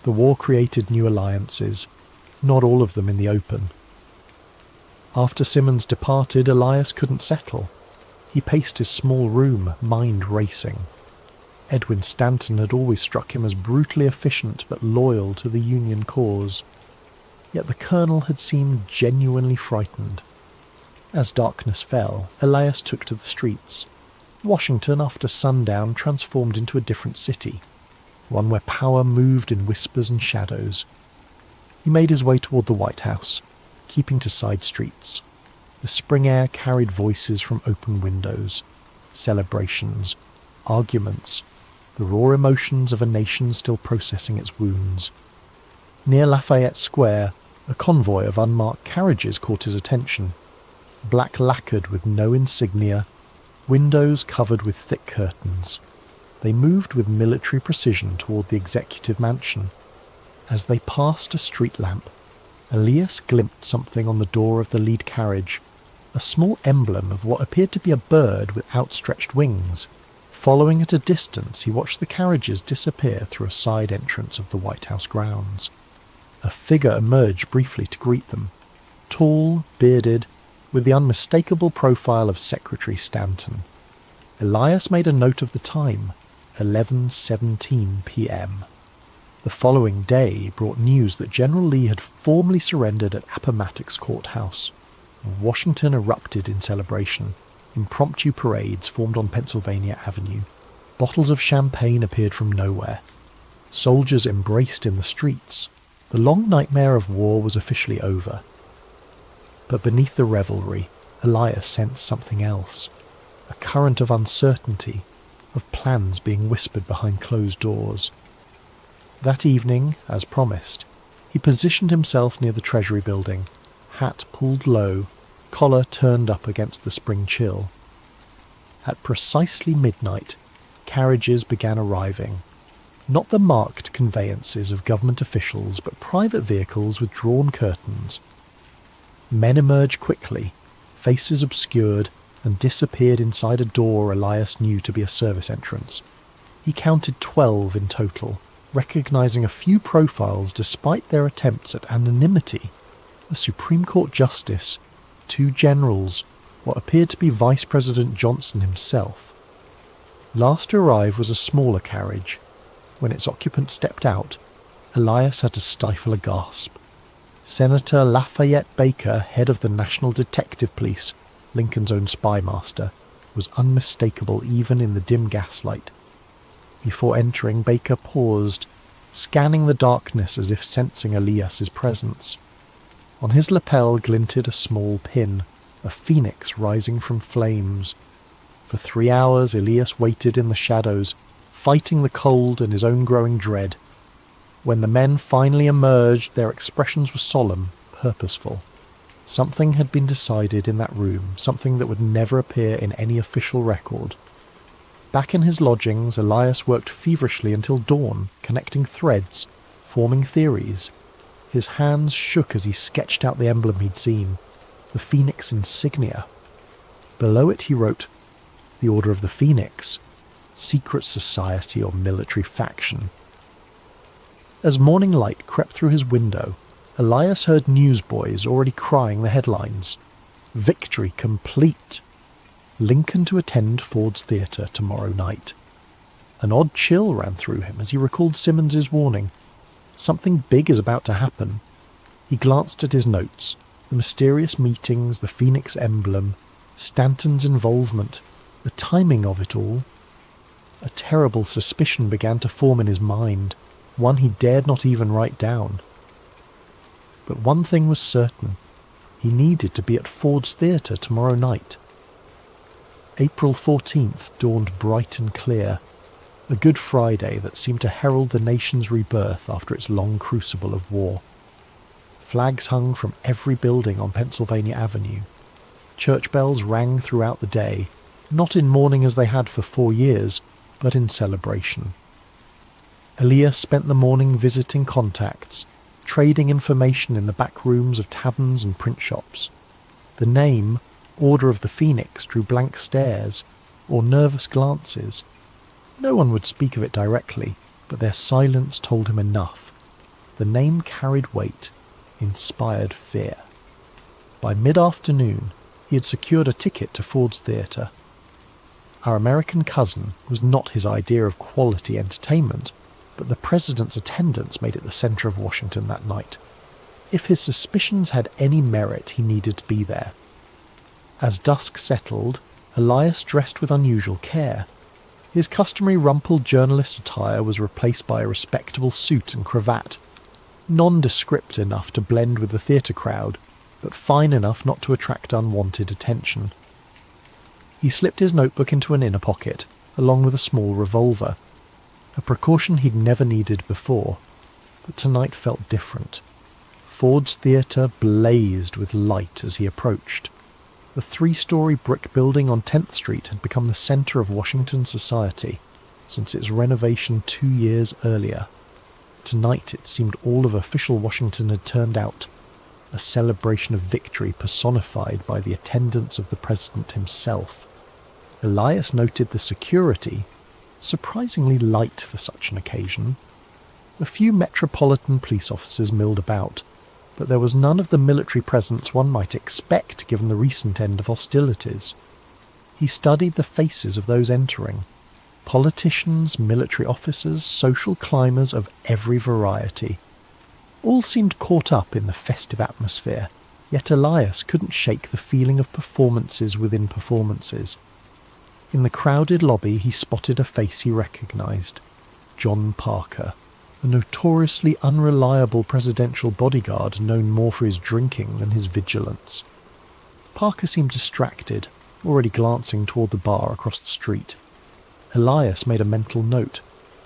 The war created new alliances, not all of them in the open. After Simmons departed, Elias couldn't settle. He paced his small room, mind racing. Edwin Stanton had always struck him as brutally efficient but loyal to the Union cause. Yet the colonel had seemed genuinely frightened. As darkness fell, Elias took to the streets. Washington, after sundown, transformed into a different city, one where power moved in whispers and shadows. He made his way toward the White House, keeping to side streets. The spring air carried voices from open windows, celebrations, arguments, the raw emotions of a nation still processing its wounds. Near Lafayette Square, a convoy of unmarked carriages caught his attention, black lacquered with no insignia, windows covered with thick curtains. They moved with military precision toward the executive mansion. As they passed a street lamp, Elias glimpsed something on the door of the lead carriage, a small emblem of what appeared to be a bird with outstretched wings. Following at a distance, he watched the carriages disappear through a side entrance of the White House grounds. A figure emerged briefly to greet them, tall, bearded, with the unmistakable profile of Secretary Stanton. Elias made a note of the time, 11:17 p.m. The following day brought news that General Lee had formally surrendered at Appomattox Courthouse. Washington erupted in celebration. Impromptu parades formed on Pennsylvania Avenue. Bottles of champagne appeared from nowhere. Soldiers embraced in the streets. The long nightmare of war was officially over. But beneath the revelry, Elias sensed something else. A current of uncertainty, of plans being whispered behind closed doors. That evening, as promised, he positioned himself near the Treasury building, hat pulled low, collar turned up against the spring chill. At precisely midnight, carriages began arriving. Not the marked conveyances of government officials, but private vehicles with drawn curtains. Men emerged quickly, faces obscured, and disappeared inside a door Elias knew to be a service entrance. He counted 12 in total, recognizing a few profiles despite their attempts at anonymity. A Supreme Court Justice, 2 generals, what appeared to be Vice President Johnson himself. Last to arrive was a smaller carriage. When its occupant stepped out, Elias had to stifle a gasp. Senator Lafayette Baker, head of the National Detective Police, Lincoln's own spy master, was unmistakable even in the dim gaslight. Before entering, Baker paused, scanning the darkness as if sensing Elias's presence. On his lapel glinted a small pin, a phoenix rising from flames. For 3 hours Elias waited in the shadows, fighting the cold and his own growing dread. When the men finally emerged, their expressions were solemn, purposeful. Something had been decided in that room, something that would never appear in any official record. Back in his lodgings, Elias worked feverishly until dawn, connecting threads, forming theories. His hands shook as he sketched out the emblem he'd seen, the Phoenix insignia. Below it he wrote, "The Order of the Phoenix, secret society or military faction." As morning light crept through his window, Elias heard newsboys already crying the headlines. Victory complete. Lincoln to attend Ford's Theatre tomorrow night. An odd chill ran through him as he recalled Simmons's warning. Something big is about to happen. He glanced at his notes, the mysterious meetings, the Phoenix emblem, Stanton's involvement, the timing of it all. A terrible suspicion began to form in his mind, one he dared not even write down. But one thing was certain. He needed to be at Ford's Theatre tomorrow night. April 14th dawned bright and clear, a Good Friday that seemed to herald the nation's rebirth after its long crucible of war. Flags hung from every building on Pennsylvania Avenue. Church bells rang throughout the day, not in mourning as they had for 4 years, but in celebration. Elias spent the morning visiting contacts, trading information in the back rooms of taverns and print shops. The name, Order of the Phoenix, drew blank stares, or nervous glances. No one would speak of it directly, but their silence told him enough. The name carried weight, inspired fear. By mid-afternoon, he had secured a ticket to Ford's Theatre. Our American cousin was not his idea of quality entertainment, but the president's attendance made it the centre of Washington that night. If his suspicions had any merit, he needed to be there. As dusk settled, Elias dressed with unusual care. His customary rumpled journalist attire was replaced by a respectable suit and cravat, nondescript enough to blend with the theatre crowd, but fine enough not to attract unwanted attention. He slipped his notebook into an inner pocket, along with a small revolver, a precaution he'd never needed before, but tonight felt different. Ford's Theatre blazed with light as he approached. The 3-story brick building on 10th Street had become the centre of Washington society since its renovation 2 years earlier. Tonight it seemed all of official Washington had turned out, a celebration of victory personified by the attendance of the president himself. Elias noted the security, surprisingly light for such an occasion. A few metropolitan police officers milled about, but there was none of the military presence one might expect given the recent end of hostilities. He studied the faces of those entering. Politicians, military officers, social climbers of every variety. All seemed caught up in the festive atmosphere, yet Elias couldn't shake the feeling of performances within performances. In the crowded lobby he spotted a face he recognised. John Parker, a notoriously unreliable presidential bodyguard known more for his drinking than his vigilance. Parker seemed distracted, already glancing toward the bar across the street. Elias made a mental note,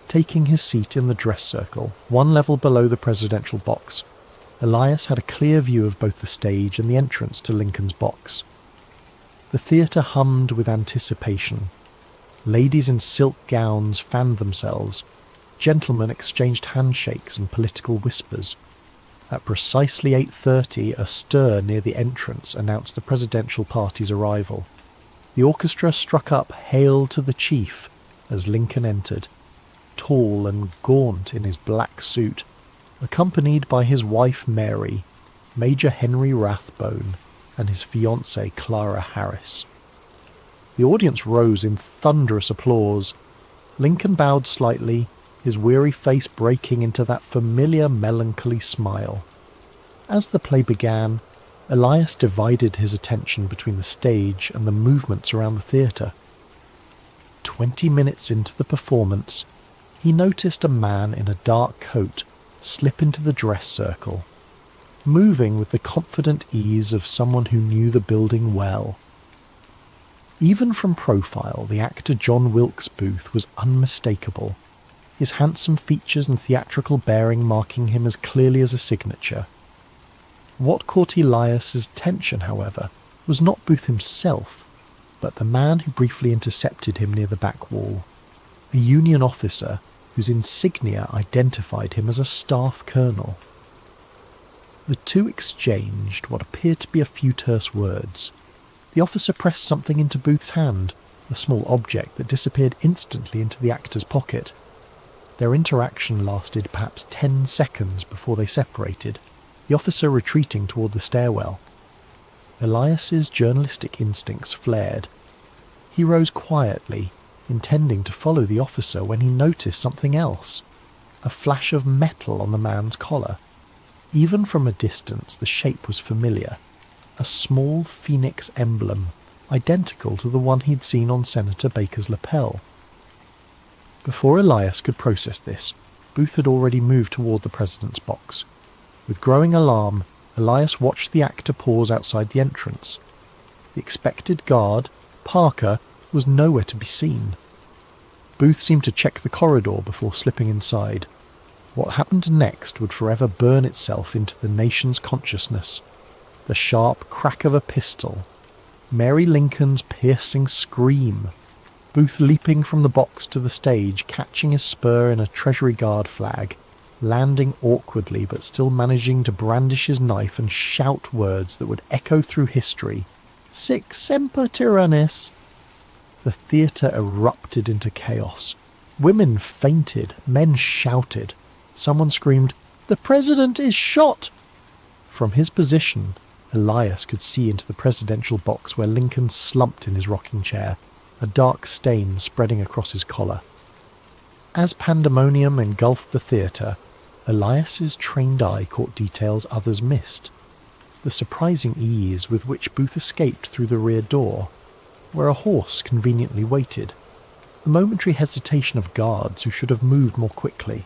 taking his seat in the dress circle, one level below the presidential box. Elias had a clear view of both the stage and the entrance to Lincoln's box. The theatre hummed with anticipation. Ladies in silk gowns fanned themselves. Gentlemen exchanged handshakes and political whispers. At precisely 8:30, a stir near the entrance announced the presidential party's arrival. The orchestra struck up "Hail to the Chief" as Lincoln entered, tall and gaunt in his black suit, accompanied by his wife Mary, Major Henry Rathbone, and his fiancée Clara Harris. The audience rose in thunderous applause. Lincoln bowed slightly, his weary face breaking into that familiar melancholy smile. As the play began, Elias divided his attention between the stage and the movements around the theatre. 20 minutes into the performance, he noticed a man in a dark coat slip into the dress circle, moving with the confident ease of someone who knew the building well. Even from profile, the actor John Wilkes Booth was unmistakable, his handsome features and theatrical bearing marking him as clearly as a signature. What caught Elias's attention, however, was not Booth himself, but the man who briefly intercepted him near the back wall, a Union officer whose insignia identified him as a staff colonel. The two exchanged what appeared to be a few terse words. The officer pressed something into Booth's hand, a small object that disappeared instantly into the actor's pocket. Their interaction lasted perhaps 10 seconds before they separated, the officer retreating toward the stairwell. Elias's journalistic instincts flared. He rose quietly, intending to follow the officer when he noticed something else, a flash of metal on the man's collar. Even from a distance the shape was familiar, a small phoenix emblem, identical to the one he'd seen on Senator Baker's lapel. Before Elias could process this, Booth had already moved toward the president's box. With growing alarm, Elias watched the actor pause outside the entrance. The expected guard, Parker, was nowhere to be seen. Booth seemed to check the corridor before slipping inside. What happened next would forever burn itself into the nation's consciousness. The sharp crack of a pistol, Mary Lincoln's piercing scream, Booth leaping from the box to the stage, catching his spur in a Treasury Guard flag, landing awkwardly but still managing to brandish his knife and shout words that would echo through history. Sic semper tyrannis. The theatre erupted into chaos. Women fainted, men shouted. Someone screamed, "The president is shot!" From his position, Elias could see into the presidential box where Lincoln slumped in his rocking chair, a dark stain spreading across his collar. As pandemonium engulfed the theatre, Elias's trained eye caught details others missed. The surprising ease with which Booth escaped through the rear door, where a horse conveniently waited, the momentary hesitation of guards who should have moved more quickly,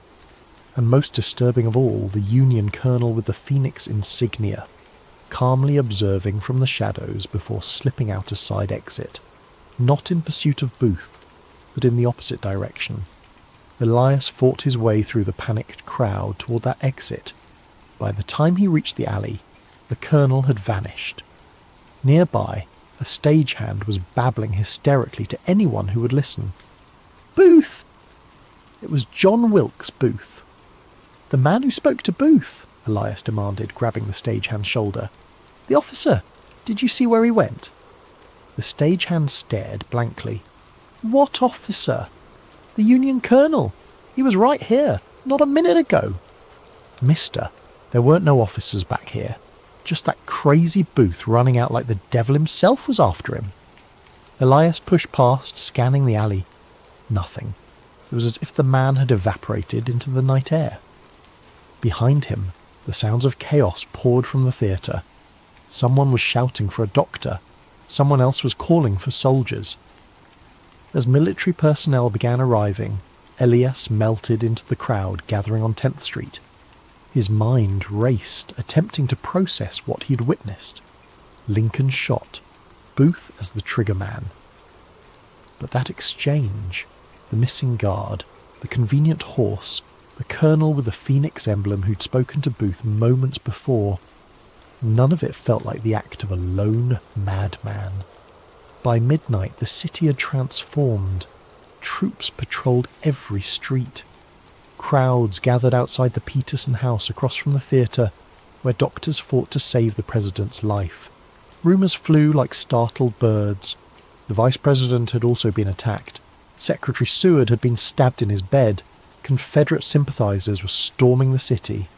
and most disturbing of all, the Union colonel with the phoenix insignia, calmly observing from the shadows before slipping out a side exit, not in pursuit of Booth, but in the opposite direction. Elias fought his way through the panicked crowd toward that exit. By the time he reached the alley, the colonel had vanished. Nearby, a stagehand was babbling hysterically to anyone who would listen. "Booth!" It was John Wilkes Booth. The man who spoke to Booth, Elias demanded, grabbing the stagehand's shoulder. "The officer! Did you see where he went?" The stagehand stared blankly. "What officer?" "The Union Colonel. He was right here, not a minute ago." "Mister, there weren't no officers back here. Just that crazy Booth running out like the devil himself was after him." Elias pushed past, scanning the alley. Nothing. It was as if the man had evaporated into the night air. Behind him, the sounds of chaos poured from the theatre. Someone was shouting for a doctor. Someone else was calling for soldiers. As military personnel began arriving, Elias melted into the crowd gathering on 10th Street. His mind raced, attempting to process what he had witnessed. Lincoln shot, Booth as the trigger man. But that exchange, the missing guard, the convenient horse, the colonel with the phoenix emblem who'd spoken to Booth moments before, none of it felt like the act of a lone madman. By midnight, the city had transformed. Troops patrolled every street. Crowds gathered outside the Peterson house across from the theatre, where doctors fought to save the president's life. Rumours flew like startled birds. The vice president had also been attacked. Secretary Seward had been stabbed in his bed. Confederate sympathisers were storming the city.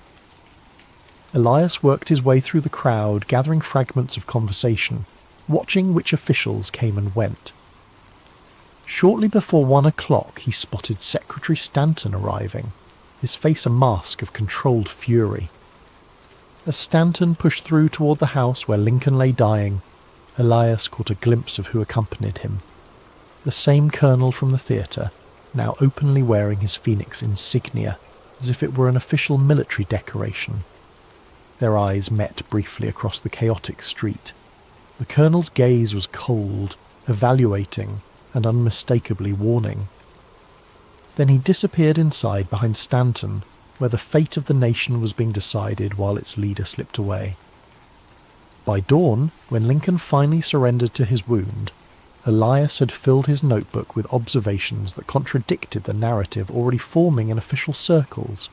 Elias worked his way through the crowd, gathering fragments of conversation, watching which officials came and went. Shortly before 1 o'clock, he spotted Secretary Stanton arriving, his face a mask of controlled fury. As Stanton pushed through toward the house where Lincoln lay dying, Elias caught a glimpse of who accompanied him. The same colonel from the theatre, now openly wearing his phoenix insignia, as if it were an official military decoration. Their eyes met briefly across the chaotic street. The colonel's gaze was cold, evaluating, and unmistakably warning. Then he disappeared inside behind Stanton, where the fate of the nation was being decided while its leader slipped away. By dawn, when Lincoln finally surrendered to his wound, Elias had filled his notebook with observations that contradicted the narrative already forming in official circles.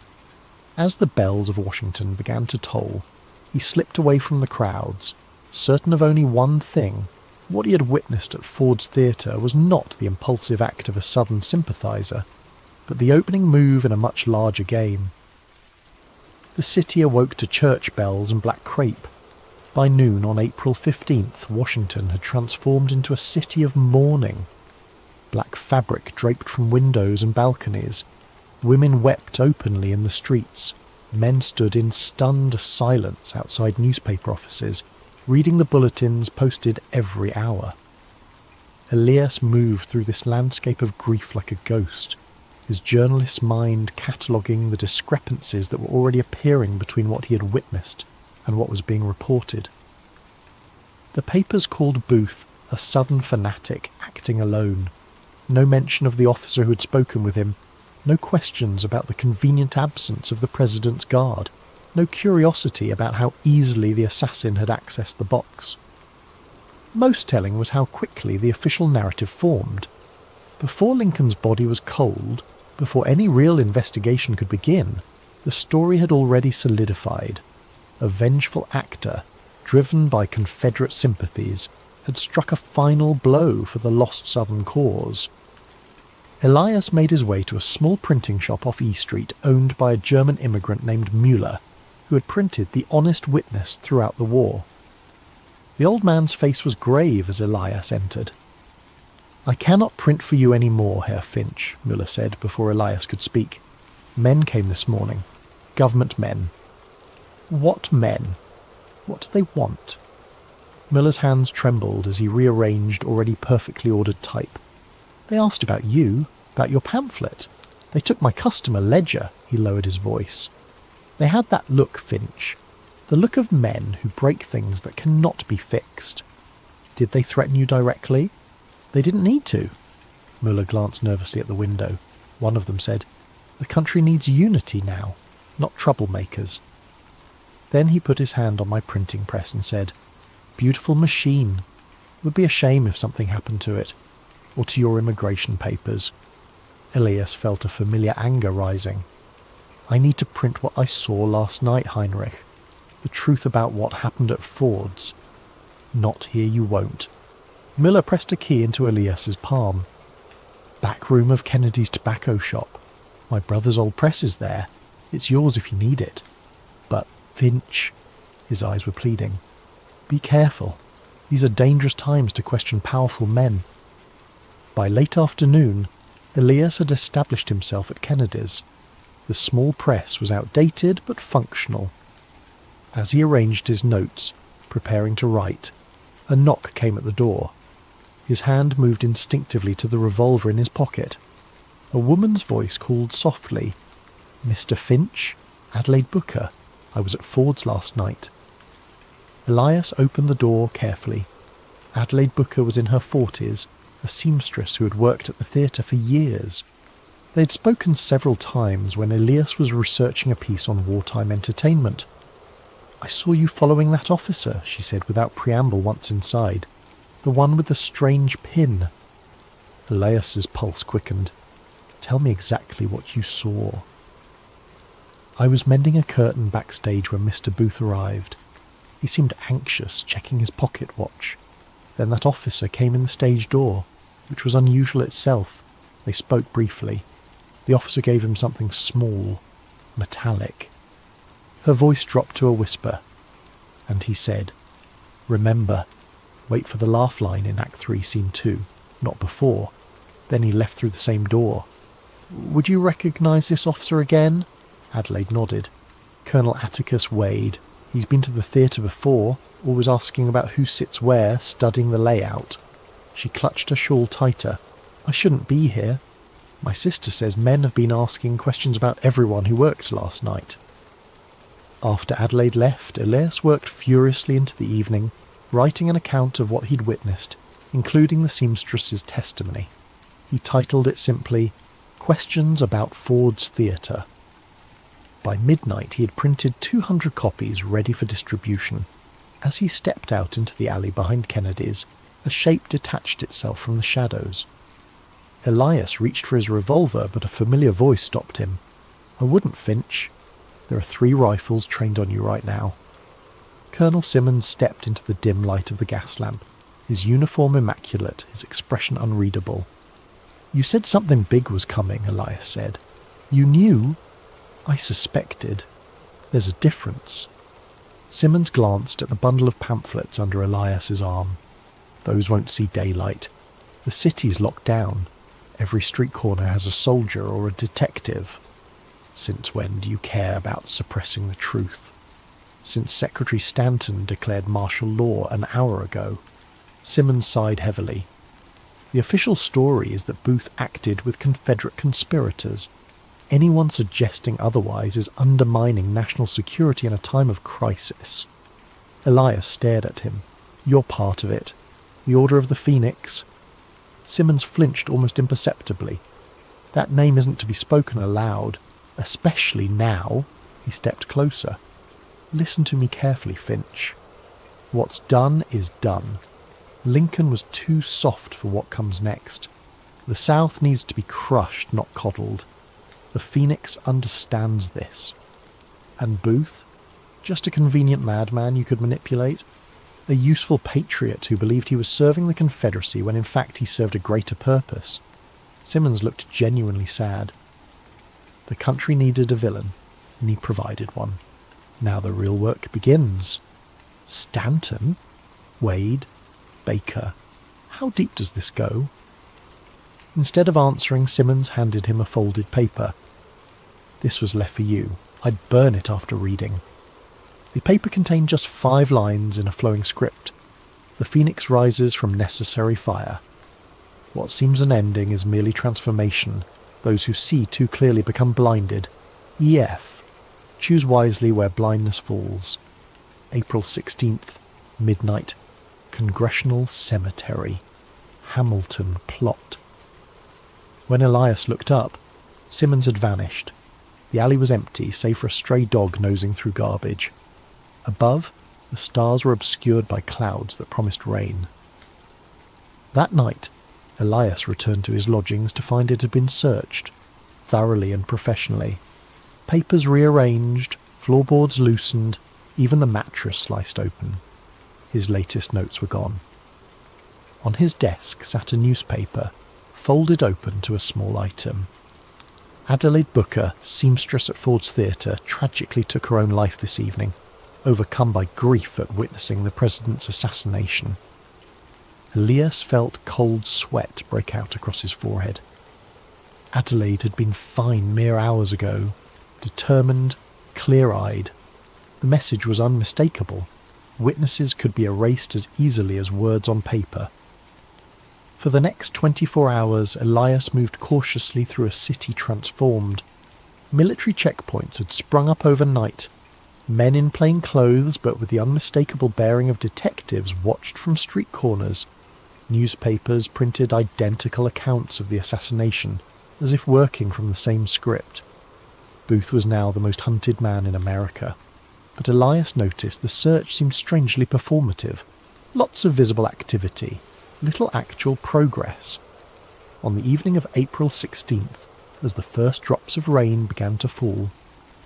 As the bells of Washington began to toll, he slipped away from the crowds, certain of only one thing: what he had witnessed at Ford's Theatre was not the impulsive act of a Southern sympathiser, but the opening move in a much larger game. The city awoke to church bells and black crape. By noon on April 15th, Washington had transformed into a city of mourning. Black fabric draped from windows and balconies. Women wept openly in the streets. Men stood in stunned silence outside newspaper offices, reading the bulletins posted every hour. Elias moved through this landscape of grief like a ghost, his journalist's mind cataloguing the discrepancies that were already appearing between what he had witnessed and what was being reported. The papers called Booth a Southern fanatic acting alone. No mention of the officer who had spoken with him, no questions about the convenient absence of the president's guard, no curiosity about how easily the assassin had accessed the box. Most telling was how quickly the official narrative formed. Before Lincoln's body was cold, before any real investigation could begin, the story had already solidified. A vengeful actor, driven by Confederate sympathies, had struck a final blow for the lost Southern cause. Elias made his way to a small printing shop off E Street owned by a German immigrant named Müller, who had printed The Honest Witness throughout the war. The old man's face was grave as Elias entered. "I cannot print for you any more, Herr Finch," Müller said before Elias could speak. "Men came this morning. Government men." "What men? What do they want?" Müller's hands trembled as he rearranged already perfectly ordered type. "They asked about you, about your pamphlet. They took my customer ledger," he lowered his voice. "They had that look, Finch, the look of men who break things that cannot be fixed. Did they threaten you directly?" "They didn't need to." Müller glanced nervously at the window. One of them said, "The country needs unity now, not troublemakers." Then he put his hand on my printing press and said, "Beautiful machine. Would be a shame if something happened to it, or to your immigration papers." Elias felt a familiar anger rising. I need to print what I saw last night, Heinrich. The truth about what happened at Ford's. Not here you won't. Miller pressed a key into Elias's palm. Back room of Kennedy's tobacco shop. My brother's old press is there. It's yours if you need it. But, Finch, his eyes were pleading, be careful. These are dangerous times to question powerful men. By late afternoon, Elias had established himself at Kennedy's. The small press was outdated but functional. As he arranged his notes, preparing to write, a knock came at the door. His hand moved instinctively to the revolver in his pocket. A woman's voice called softly, "Mr. Finch? Adelaide Booker. I was at Ford's last night." Elias opened the door carefully. Adelaide Booker was in her 40s, a seamstress who had worked at the theatre for years. They had spoken several times when Elias was researching a piece on wartime entertainment. "I saw you following that officer," she said without preamble once inside. "The one with the strange pin." Elias's pulse quickened. "Tell me exactly what you saw." "I was mending a curtain backstage when Mr. Booth arrived. He seemed anxious, checking his pocket watch. Then that officer came in the stage door, which was unusual itself. They spoke briefly. The officer gave him something small, metallic. Her voice dropped to a whisper, and he said, 'Remember, wait for the laugh line in Act 3, Scene 2, not before.' Then he left through the same door. Would you recognise this officer again?" Adelaide nodded. "Colonel Atticus Wade. He's been to the theatre before, always asking about who sits where, studying the layout." She clutched her shawl tighter. "I shouldn't be here. My sister says men have been asking questions about everyone who worked last night." After Adelaide left, Elias worked furiously into the evening, writing an account of what he'd witnessed, including the seamstress's testimony. He titled it simply, "Questions about Ford's Theatre." By midnight he had printed 200 copies ready for distribution. As he stepped out into the alley behind Kennedy's, a shape detached itself from the shadows. Elias reached for his revolver, but a familiar voice stopped him. "I wouldn't, Finch. There are 3 rifles trained on you right now." Colonel Simmons stepped into the dim light of the gas lamp, his uniform immaculate, his expression unreadable. "You said something big was coming," Elias said. "You knew?" "I suspected. There's a difference." Simmons glanced at the bundle of pamphlets under Elias's arm. "Those won't see daylight. The city's locked down. Every street corner has a soldier or a detective. Since when do you care about suppressing the truth? Since Secretary Stanton declared martial law an hour ago." Simmons sighed heavily. "The official story is that Booth acted with Confederate conspirators. Anyone suggesting otherwise is undermining national security in a time of crisis." Elias stared at him. "You're part of it. The Order of the Phoenix." Simmons flinched almost imperceptibly. "That name isn't to be spoken aloud, especially now." He stepped closer. "Listen to me carefully, Finch. What's done is done. Lincoln was too soft for what comes next. The South needs to be crushed, not coddled. The Phoenix understands this. And Booth? Just a convenient madman you could manipulate? A useful patriot who believed he was serving the Confederacy when in fact he served a greater purpose." Simmons looked genuinely sad. The country needed a villain, and he provided one. Now the real work begins. Stanton? Wade? Baker? How deep does this go? Instead of answering, Simmons handed him a folded paper. "This was left for you. I'd burn it after reading." The paper contained just 5 lines in a flowing script. "The Phoenix rises from necessary fire. What seems an ending is merely transformation. Those who see too clearly become blinded. EF. Choose wisely where blindness falls. April 16th, midnight. Congressional Cemetery. Hamilton plot." When Elias looked up, Simmons had vanished. The alley was empty, save for a stray dog nosing through garbage. Above, the stars were obscured by clouds that promised rain. That night, Elias returned to his lodgings to find it had been searched, thoroughly and professionally. Papers rearranged, floorboards loosened, even the mattress sliced open. His latest notes were gone. On his desk sat a newspaper, folded open to a small item. Adelaide Booker, seamstress at Ford's Theatre, tragically took her own life this evening, overcome by grief at witnessing the president's assassination. Elias felt cold sweat break out across his forehead. Adelaide had been fine mere hours ago, determined, clear-eyed. The message was unmistakable. Witnesses could be erased as easily as words on paper. For the next 24 hours, Elias moved cautiously through a city transformed. Military checkpoints had sprung up overnight. Men in plain clothes, but with the unmistakable bearing of detectives, watched from street corners. Newspapers printed identical accounts of the assassination, as if working from the same script. Booth was now the most hunted man in America. But Elias noticed the search seemed strangely performative. Lots of visible activity, little actual progress. On the evening of April 16th, as the first drops of rain began to fall,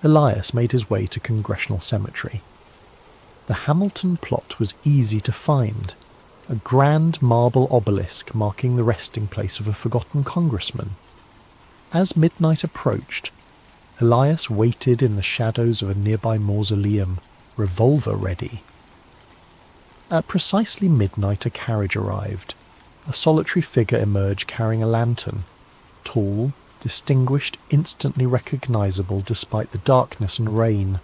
Elias made his way to Congressional Cemetery. The Hamilton plot was easy to find, a grand marble obelisk marking the resting place of a forgotten congressman. As midnight approached, Elias waited in the shadows of a nearby mausoleum, revolver ready. At precisely midnight a carriage arrived. A solitary figure emerged carrying a lantern. Tall, distinguished, instantly recognisable despite the darkness and rain.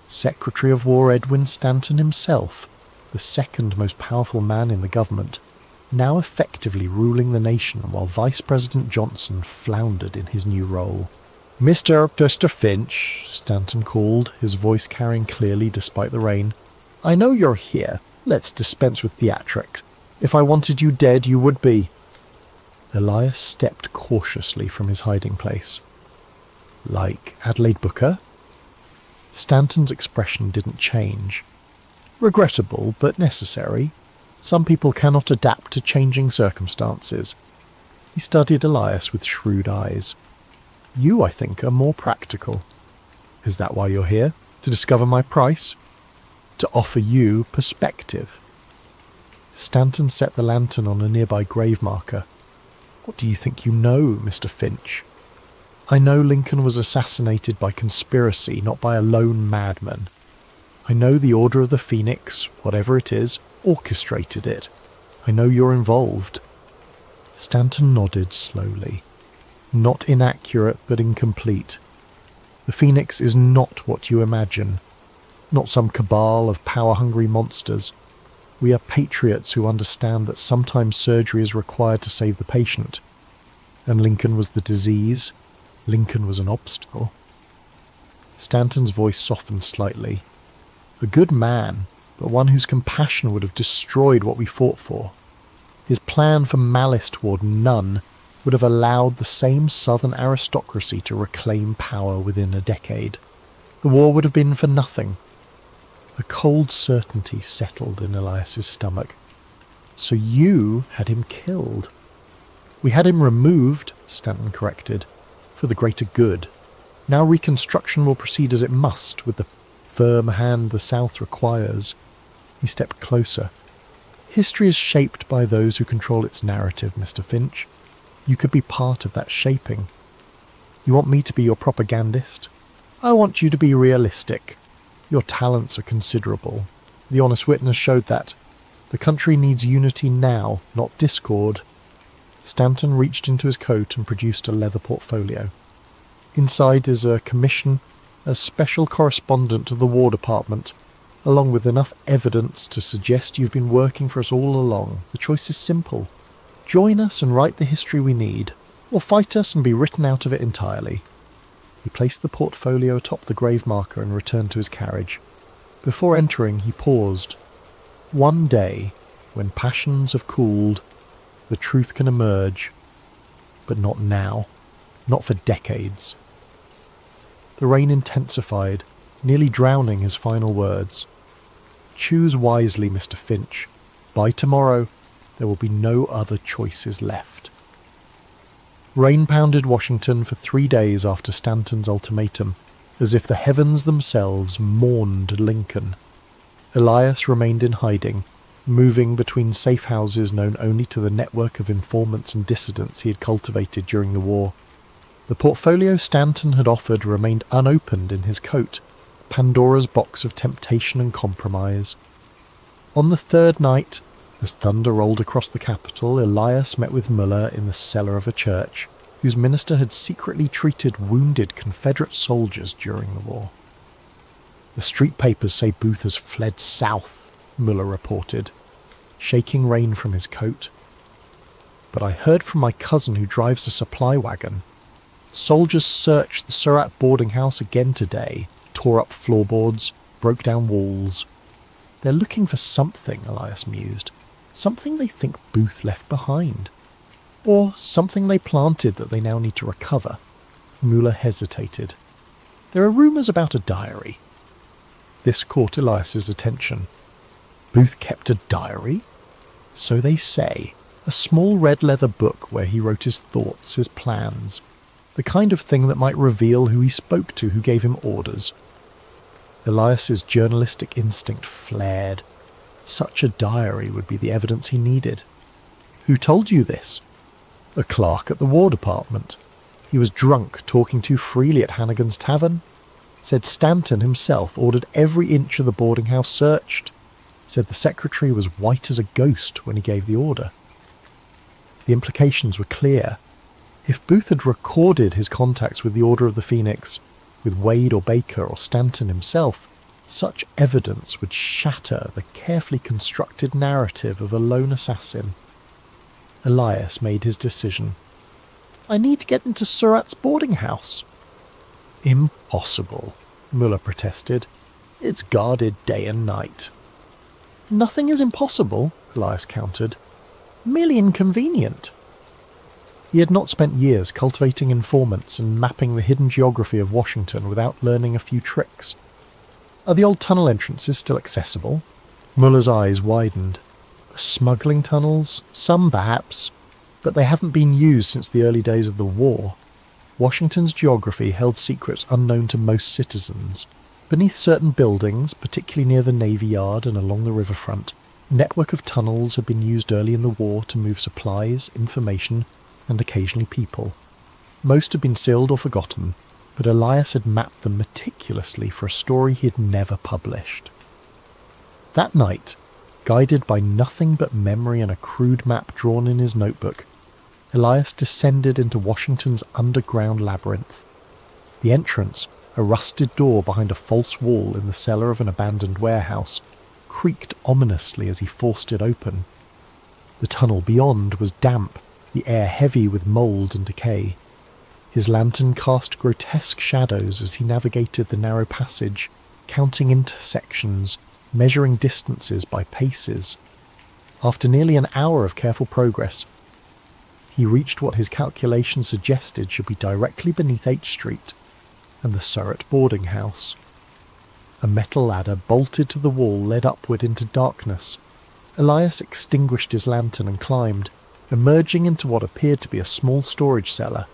Secretary of War Edwin Stanton himself, the second most powerful man in the government, now effectively ruling the nation while Vice President Johnson floundered in his new role. Mr. Finch, Stanton called, his voice carrying clearly despite the rain. I know you're here. Let's dispense with theatrics. If I wanted you dead, you would be. Elias stepped cautiously from his hiding place. Like Adelaide Booker? Stanton's expression didn't change. Regrettable, but necessary. Some people cannot adapt to changing circumstances. He studied Elias with shrewd eyes. You, I think, are more practical. Is that why you're here? To discover my price? To offer you perspective? Stanton set the lantern on a nearby grave marker. What do you think you know, Mr. Finch? I know Lincoln was assassinated by conspiracy, not by a lone madman. I know the Order of the Phoenix, whatever it is, orchestrated it. I know you're involved. Stanton nodded slowly. Not inaccurate, but incomplete. The Phoenix is not what you imagine. Not some cabal of power-hungry monsters. We are patriots who understand that sometimes surgery is required to save the patient. And Lincoln was the disease. Lincoln was an obstacle. Stanton's voice softened slightly. A good man, but one whose compassion would have destroyed what we fought for. His plan for malice toward none would have allowed the same southern aristocracy to reclaim power within a decade. The war would have been for nothing. A cold certainty settled in Elias's stomach. So you had him killed. We had him removed, Stanton corrected, for the greater good. Now reconstruction will proceed as it must, with the firm hand the South requires. He stepped closer. History is shaped by those who control its narrative, Mr. Finch. You could be part of that shaping. You want me to be your propagandist? I want you to be realistic. Your talents are considerable. The Honest Witness showed that. The country needs unity now, not discord. Stanton reached into his coat and produced a leather portfolio. Inside is a commission, as special correspondent to the War Department, along with enough evidence to suggest you've been working for us all along. The choice is simple. Join us and write the history we need, or fight us and be written out of it entirely. He placed the portfolio atop the grave marker and returned to his carriage. Before entering, he paused. One day, when passions have cooled, the truth can emerge, but not now, not for decades. The rain intensified, nearly drowning his final words. Choose wisely, Mr. Finch. By tomorrow, there will be no other choices left. Rain pounded Washington for 3 days after Stanton's ultimatum, as if the heavens themselves mourned Lincoln. Elias remained in hiding, moving between safe houses known only to the network of informants and dissidents he had cultivated during the war. The portfolio Stanton had offered remained unopened in his coat, Pandora's box of temptation and compromise. On the third night, as thunder rolled across the capital, Elias met with Muller in the cellar of a church, whose minister had secretly treated wounded Confederate soldiers during the war. "The street papers say Booth has fled south," Muller reported, shaking rain from his coat. "But I heard from my cousin who drives a supply wagon. Soldiers searched the Surratt boarding house again today, tore up floorboards, broke down walls. They're looking for something," Elias mused. "Something they think Booth left behind. Or something they planted that they now need to recover." Muller hesitated. "There are rumours about a diary." This caught Elias's attention. Booth kept a diary? So they say. A small red leather book where he wrote his thoughts, his plans. The kind of thing that might reveal who he spoke to, who gave him orders. Elias's journalistic instinct flared. Such a diary would be the evidence he needed. "Who told you this?" "A clerk at the War Department. He was drunk, talking too freely at Hannigan's Tavern. Said Stanton himself ordered every inch of the boarding house searched. Said the secretary was white as a ghost when he gave the order." The implications were clear. If Booth had recorded his contacts with the Order of the Phoenix, with Wade or Baker or Stanton himself, such evidence would shatter the carefully constructed narrative of a lone assassin. Elias made his decision. "I need to get into Surratt's boarding house." "Impossible," Muller protested. "It's guarded day and night." "Nothing is impossible," Elias countered. "Merely inconvenient." He had not spent years cultivating informants and mapping the hidden geography of Washington without learning a few tricks. "Are the old tunnel entrances still accessible?" Muller's eyes widened. "The smuggling tunnels? Some perhaps, but they haven't been used since the early days of the war. Washington's geography held secrets unknown to most citizens. Beneath certain buildings, particularly near the Navy Yard and along the riverfront, a network of tunnels had been used early in the war to move supplies, information, and occasionally people. Most had been sealed or forgotten, but Elias had mapped them meticulously for a story he had never published. That night, guided by nothing but memory and a crude map drawn in his notebook, Elias descended into Washington's underground labyrinth. The entrance, a rusted door behind a false wall in the cellar of an abandoned warehouse, creaked ominously as he forced it open. The tunnel beyond was damp, the air heavy with mould and decay. His lantern cast grotesque shadows as he navigated the narrow passage, counting intersections, measuring distances by paces. After nearly an hour of careful progress, he reached what his calculations suggested should be directly beneath H Street and the Surratt boarding house. A metal ladder bolted to the wall led upward into darkness. Elias extinguished his lantern and climbed, emerging into what appeared to be a small storage cellar.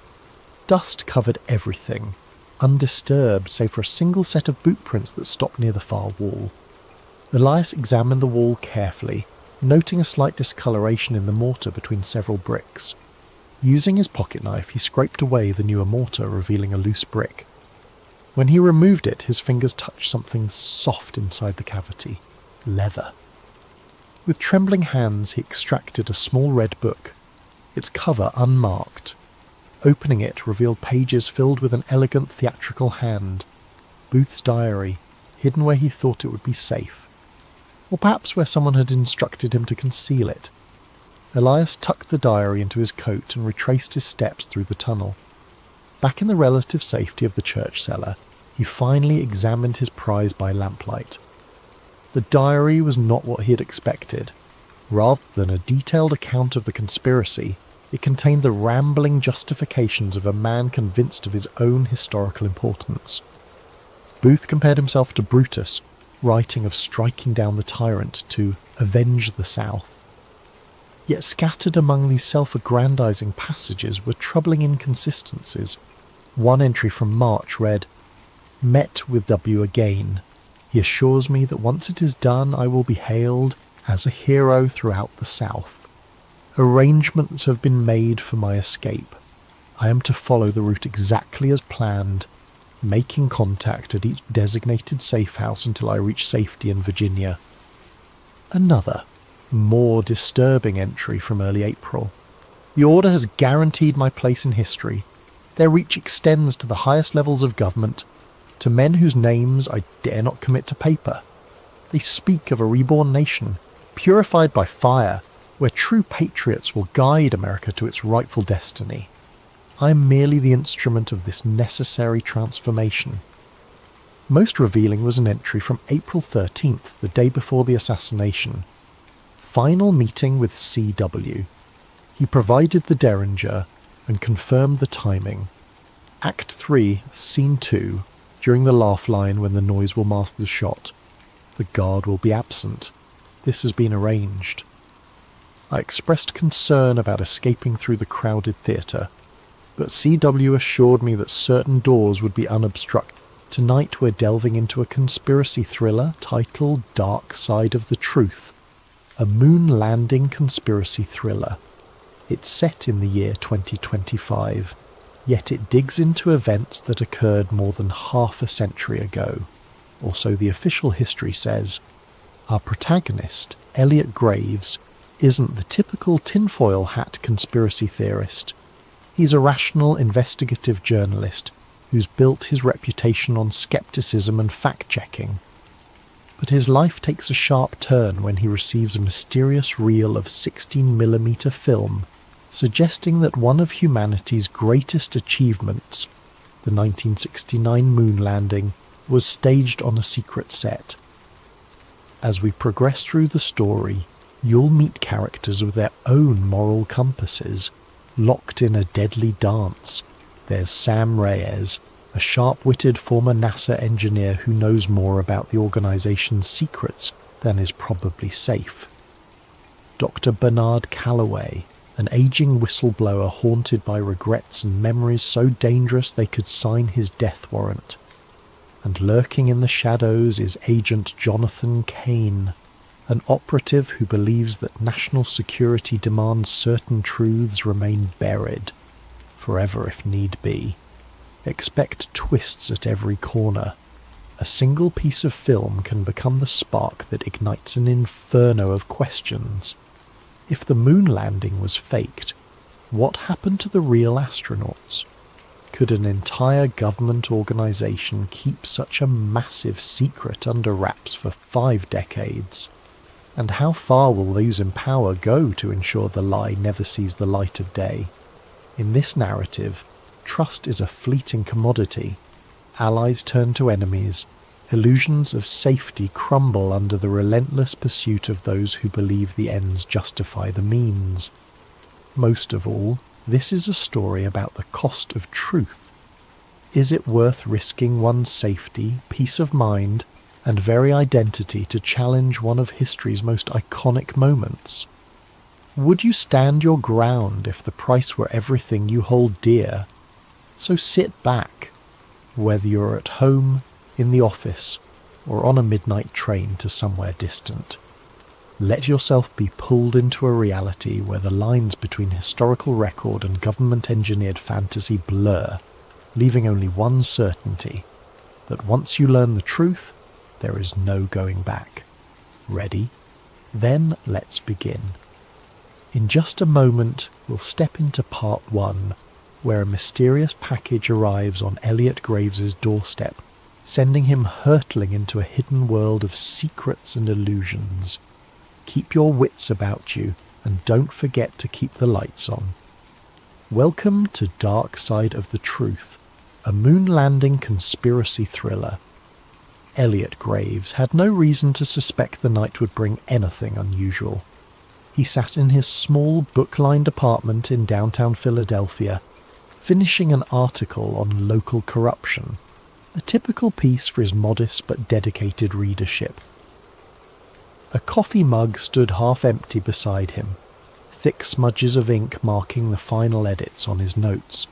Dust covered everything, undisturbed save for a single set of bootprints that stopped near the far wall. Elias examined the wall carefully, noting a slight discoloration in the mortar between several bricks. Using his pocket knife, he scraped away the newer mortar, revealing a loose brick. When he removed it, his fingers touched something soft inside the cavity. Leather. With trembling hands, he extracted a small red book, its cover unmarked. Opening it revealed pages filled with an elegant theatrical hand. Booth's diary, hidden where he thought it would be safe. Or perhaps where someone had instructed him to conceal it. Elias tucked the diary into his coat and retraced his steps through the tunnel. Back in the relative safety of the church cellar, he finally examined his prize by lamplight. The diary was not what he had expected. Rather than a detailed account of the conspiracy, it contained the rambling justifications of a man convinced of his own historical importance. Booth compared himself to Brutus, writing of striking down the tyrant to avenge the South. Yet scattered among these self-aggrandizing passages were troubling inconsistencies. One entry from March read, "Met with W again. He assures me that once it is done I will be hailed as a hero throughout the South. Arrangements have been made for my escape. I am to follow the route exactly as planned, making contact at each designated safe house until I reach safety in Virginia." Another, more disturbing entry from early April. "The order has guaranteed my place in history. Their reach extends to the highest levels of government, to men whose names I dare not commit to paper. They speak of a reborn nation, purified by fire, where true patriots will guide America to its rightful destiny. I am merely the instrument of this necessary transformation." Most revealing was an entry from April 13th, the day before the assassination. Final meeting with CW. He provided the derringer and confirmed the timing. Act 3, Scene 2, during the laugh line when the noise will mask the shot. The guard will be absent. This has been arranged. I expressed concern about escaping through the crowded theatre, but CW assured me that certain doors would be unobstructed. Tonight we're delving into a conspiracy thriller titled Dark Side of the Truth, a moon landing conspiracy thriller. It's set in the year 2025, yet it digs into events that occurred more than half a century ago, or so the official history says. Our protagonist, Elliot Graves, isn't the typical tinfoil hat conspiracy theorist. He's a rational investigative journalist who's built his reputation on skepticism and fact-checking. But his life takes a sharp turn when he receives a mysterious reel of 16mm film, suggesting that one of humanity's greatest achievements, the 1969 moon landing, was staged on a secret set. As we progress through the story, you'll meet characters with their own moral compasses, locked in a deadly dance. There's Sam Reyes, a sharp-witted former NASA engineer who knows more about the organization's secrets than is probably safe. Dr. Bernard Calloway, an aging whistleblower haunted by regrets and memories so dangerous they could sign his death warrant. And lurking in the shadows is Agent Jonathan Kane, an operative who believes that national security demands certain truths remain buried, forever if need be. Expect twists at every corner. A single piece of film can become the spark that ignites an inferno of questions. If the moon landing was faked, what happened to the real astronauts? Could an entire government organization keep such a massive secret under wraps for 5 decades? And how far will those in power go to ensure the lie never sees the light of day? In this narrative, trust is a fleeting commodity. Allies turn to enemies. Illusions of safety crumble under the relentless pursuit of those who believe the ends justify the means. Most of all, this is a story about the cost of truth. Is it worth risking one's safety, peace of mind, and very identity to challenge one of history's most iconic moments? Would you stand your ground if the price were everything you hold dear? So sit back, whether you're at home, in the office, or on a midnight train to somewhere distant. Let yourself be pulled into a reality where the lines between historical record and government-engineered fantasy blur, leaving only one certainty, that once you learn the truth, there is no going back. Ready? Then let's begin. In just a moment, we'll step into part 1, where a mysterious package arrives on Elliot Graves' doorstep, sending him hurtling into a hidden world of secrets and illusions. Keep your wits about you, and don't forget to keep the lights on. Welcome to Dark Side of the Truth, a moon landing conspiracy thriller. Elliot Graves had no reason to suspect the night would bring anything unusual. He sat in his small book-lined apartment in downtown Philadelphia, finishing an article on local corruption, a typical piece for his modest but dedicated readership. A coffee mug stood half empty beside him. thick smudges of ink marking the final edits on his notes.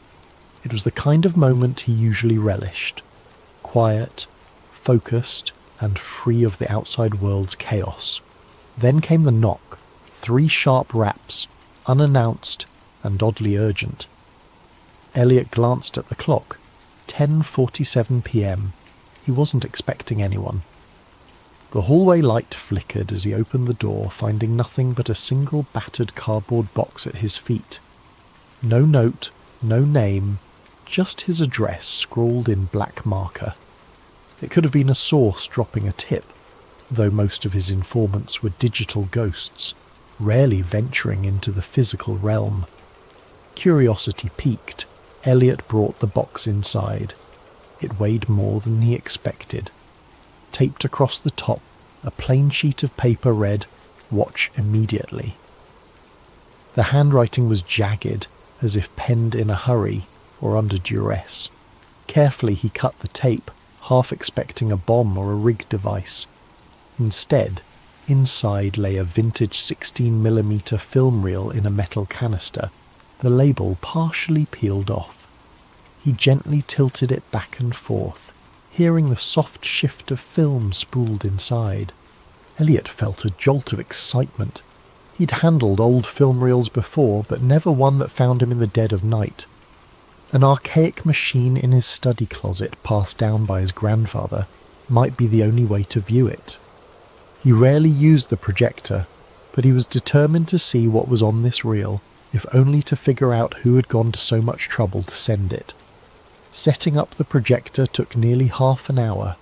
It was the kind of moment he usually relished. Quiet, focused, and free of the outside world's chaos. Then came the knock, 3 sharp raps, unannounced and oddly urgent. Elliot glanced at the clock. 10:47 p.m. He wasn't expecting anyone. The hallway light flickered as he opened the door, finding nothing but a single battered cardboard box at his feet. No note, no name, just his address scrawled in black marker. It could have been a source dropping a tip, though most of his informants were digital ghosts, rarely venturing into the physical realm. Curiosity piqued, Elliot brought the box inside. It weighed more than he expected. Taped across the top, a plain sheet of paper read, "Watch immediately." The handwriting was jagged, as if penned in a hurry or under duress. Carefully he cut the tape, half expecting a bomb or a rig device. Instead, inside lay a vintage 16mm film reel in a metal canister, the label partially peeled off. He gently tilted it back and forth, hearing the soft shift of film spooled inside. Elliot felt a jolt of excitement. He'd handled old film reels before, but never one that found him in the dead of night. An archaic machine in his study closet, passed down by his grandfather, might be the only way to view it. He rarely used the projector, but he was determined to see what was on this reel, if only to figure out who had gone to so much trouble to send it. Setting up the projector took nearly half an hour.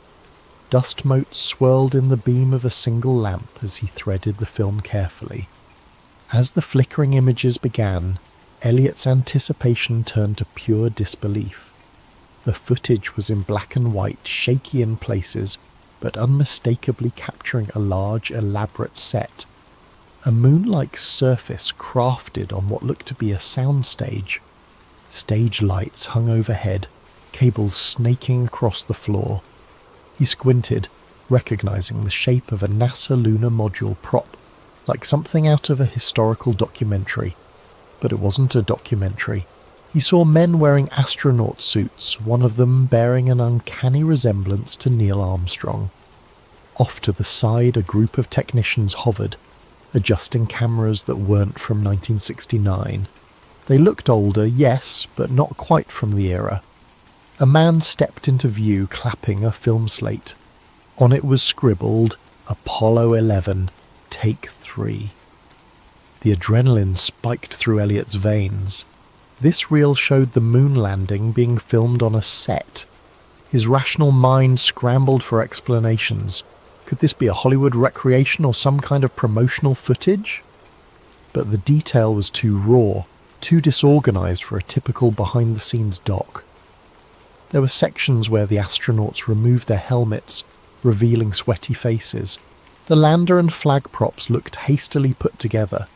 Dust motes swirled in the beam of a single lamp as he threaded the film carefully. As the flickering images began, Elliot's anticipation turned to pure disbelief. The footage was in black and white, shaky in places, but unmistakably capturing a large, elaborate set. A moon-like surface crafted on what looked to be a soundstage. Stage lights hung overhead, cables snaking across the floor. He squinted, recognizing the shape of a NASA lunar module prop, like something out of a historical documentary. But it wasn't a documentary. He saw men wearing astronaut suits, one of them bearing an uncanny resemblance to Neil Armstrong. Off to the side, a group of technicians hovered, adjusting cameras that weren't from 1969. They looked older, yes, but not quite from the era. A man stepped into view, clapping a film slate. On it was scribbled, "Apollo 11, Take 3. The adrenaline spiked through Elliot's veins. This reel showed the moon landing being filmed on a set. His rational mind scrambled for explanations. Could this be a Hollywood recreation or some kind of promotional footage? But the detail was too raw, too disorganized for a typical behind-the-scenes doc. There were sections where the astronauts removed their helmets, revealing sweaty faces. The lander and flag props looked hastily put together.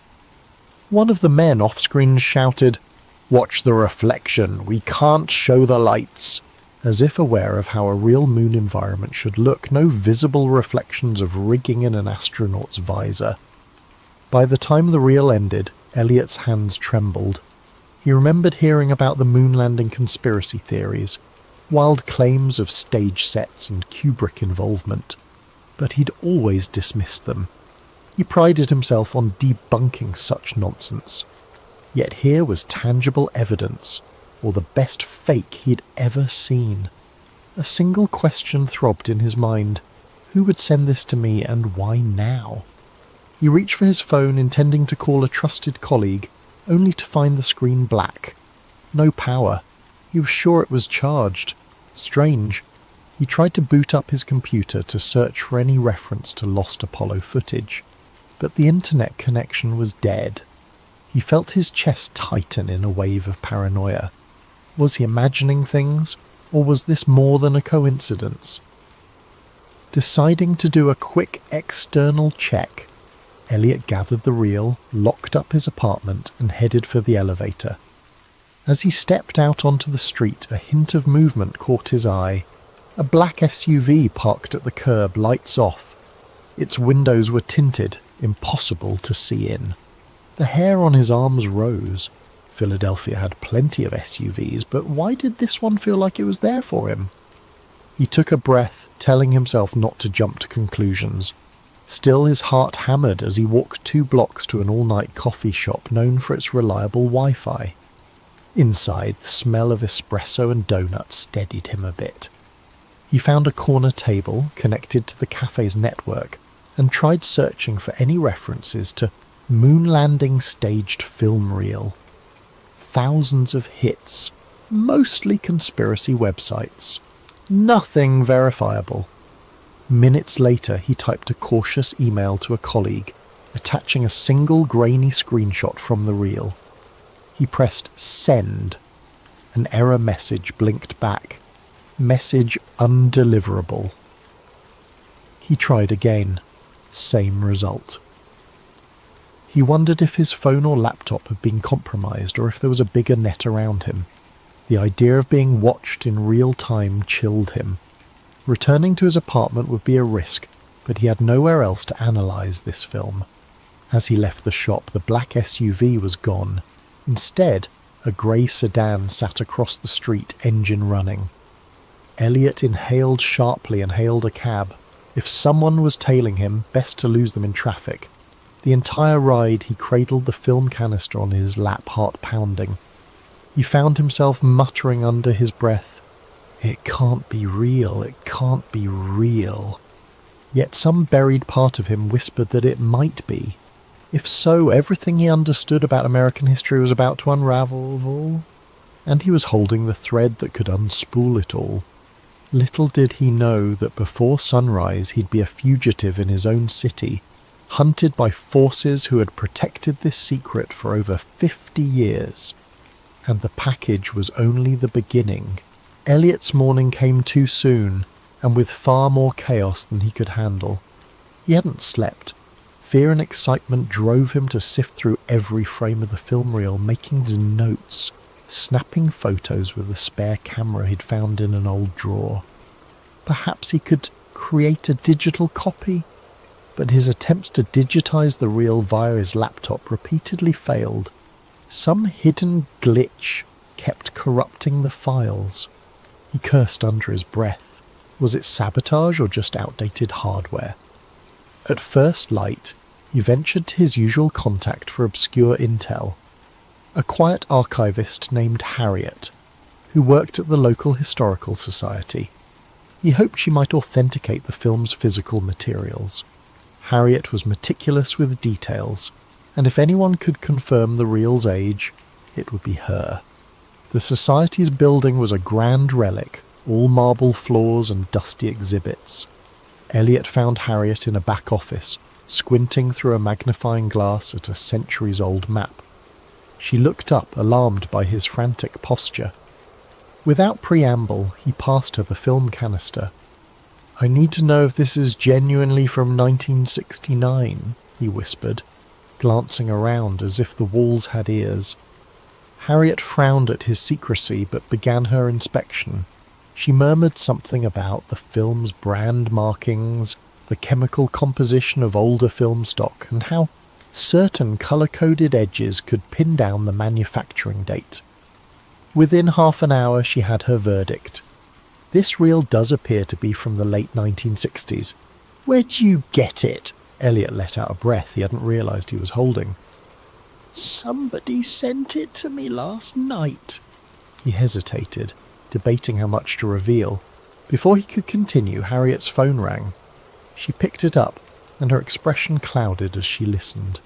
One of the men off-screen shouted, "Watch the reflection, we can't show the lights," as if aware of how a real moon environment should look, no visible reflections of rigging in an astronaut's visor. By the time the reel ended, Elliot's hands trembled. He remembered hearing about the moon landing conspiracy theories, wild claims of stage sets and Kubrick involvement, but he'd always dismissed them. He prided himself on debunking such nonsense. Yet here was tangible evidence, or the best fake he'd ever seen. A single question throbbed in his mind. Who would send this to me, and why now? He reached for his phone, intending to call a trusted colleague, only to find the screen black. No power. He was sure it was charged. Strange. He tried to boot up his computer to search for any reference to lost Apollo footage, but the internet connection was dead. He felt his chest tighten in a wave of paranoia. Was he imagining things, or was this more than a coincidence? Deciding to do a quick external check, Elliot gathered the reel, locked up his apartment, and headed for the elevator. As he stepped out onto the street, a hint of movement caught his eye. A black SUV parked at the curb, lights off. Its windows were tinted, impossible to see in. The hair on his arms rose. Philadelphia had plenty of SUVs, but why did this one feel like it was there for him? He took a breath, telling himself not to jump to conclusions. Still, his heart hammered as he walked 2 blocks to an all-night coffee shop known for its reliable Wi-Fi. Inside, the smell of espresso and donuts steadied him a bit. He found a corner table connected to the cafe's network and tried searching for any references to moon landing staged film reel. Thousands of hits, mostly conspiracy websites. Nothing verifiable. Minutes later, he typed a cautious email to a colleague, attaching a single grainy screenshot from the reel. He pressed send. An error message blinked back. Message undeliverable. He tried again. Same result. He wondered if his phone or laptop had been compromised or if there was a bigger net around him. The idea of being watched in real time chilled him. Returning to his apartment would be a risk, but he had nowhere else to analyse this film. As he left the shop, the black SUV was gone. Instead, a grey sedan sat across the street, engine running. Elliot inhaled sharply and hailed a cab. If someone was tailing him, best to lose them in traffic. The entire ride he cradled the film canister on his lap, heart pounding. He found himself muttering under his breath, "It can't be real, it can't be real." Yet some buried part of him whispered that it might be. If so, everything he understood about American history was about to unravel, and he was holding the thread that could unspool it all. Little did he know that before sunrise he'd be a fugitive in his own city, hunted by forces who had protected this secret for over 50 years. And the package was only the beginning. Elliot's morning came too soon, and with far more chaos than he could handle. He hadn't slept. Fear and excitement drove him to sift through every frame of the film reel, making notes, snapping photos with a spare camera he'd found in an old drawer. Perhaps he could create a digital copy, but his attempts to digitize the reel via his laptop repeatedly failed. Some hidden glitch kept corrupting the files. He cursed under his breath. Was it sabotage or just outdated hardware? At first light, he ventured to his usual contact for obscure intel, a quiet archivist named Harriet, who worked at the local historical society. He hoped she might authenticate the film's physical materials. Harriet was meticulous with details, and if anyone could confirm the reel's age, it would be her. The society's building was a grand relic, all marble floors and dusty exhibits. Elliot found Harriet in a back office, squinting through a magnifying glass at a centuries-old map. She looked up, alarmed by his frantic posture. Without preamble, he passed her the film canister. "I need to know if this is genuinely from 1969, he whispered, glancing around as if the walls had ears. Harriet frowned at his secrecy but began her inspection. She murmured something about the film's brand markings, the chemical composition of older film stock, and how certain colour-coded edges could pin down the manufacturing date. Within half an hour she had her verdict. "This reel does appear to be from the late 1960s. "Where'd you get it?" Elliot let out a breath he hadn't realised he was holding. "Somebody sent it to me last night." He hesitated, debating how much to reveal. Before he could continue, Harriet's phone rang. She picked it up, and her expression clouded as she listened.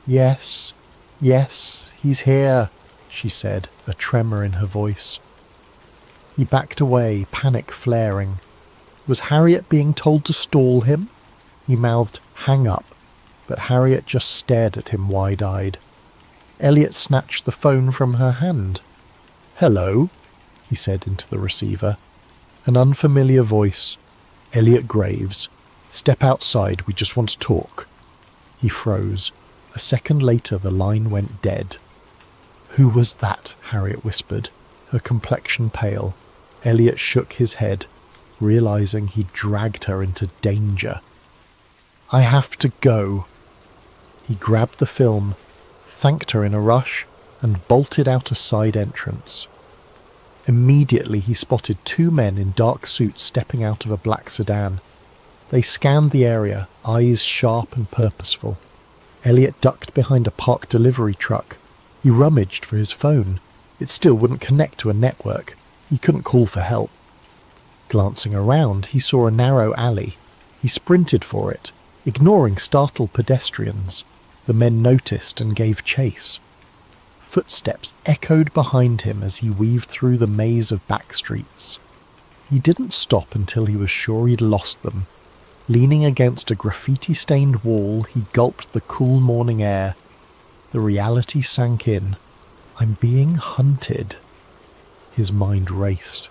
Yes, he's here," she said, a tremor in her voice. He backed away, panic flaring. Was Harriet being told to stall him? He mouthed, "Hang up," but Harriet just stared at him wide-eyed. Elliot snatched the phone from her hand. "Hello," he said into the receiver. An unfamiliar voice. "Elliot Graves. Step outside, we just want to talk." He froze. A second later the line went dead. "Who was that?" Harriet whispered, her complexion pale. Elliot shook his head, realizing he'd dragged her into danger. "I have to go." He grabbed the film, thanked her in a rush, and bolted out a side entrance. Immediately he spotted two men in dark suits stepping out of a black sedan. They scanned the area, eyes sharp and purposeful. Elliot ducked behind a parked delivery truck. He rummaged for his phone. It still wouldn't connect to a network. He couldn't call for help. Glancing around, he saw a narrow alley. He sprinted for it, ignoring startled pedestrians. The men noticed and gave chase. Footsteps echoed behind him as he weaved through the maze of back streets. He didn't stop until he was sure he'd lost them. Leaning against a graffiti-stained wall, he gulped the cool morning air. The reality sank in. I'm being hunted. His mind raced.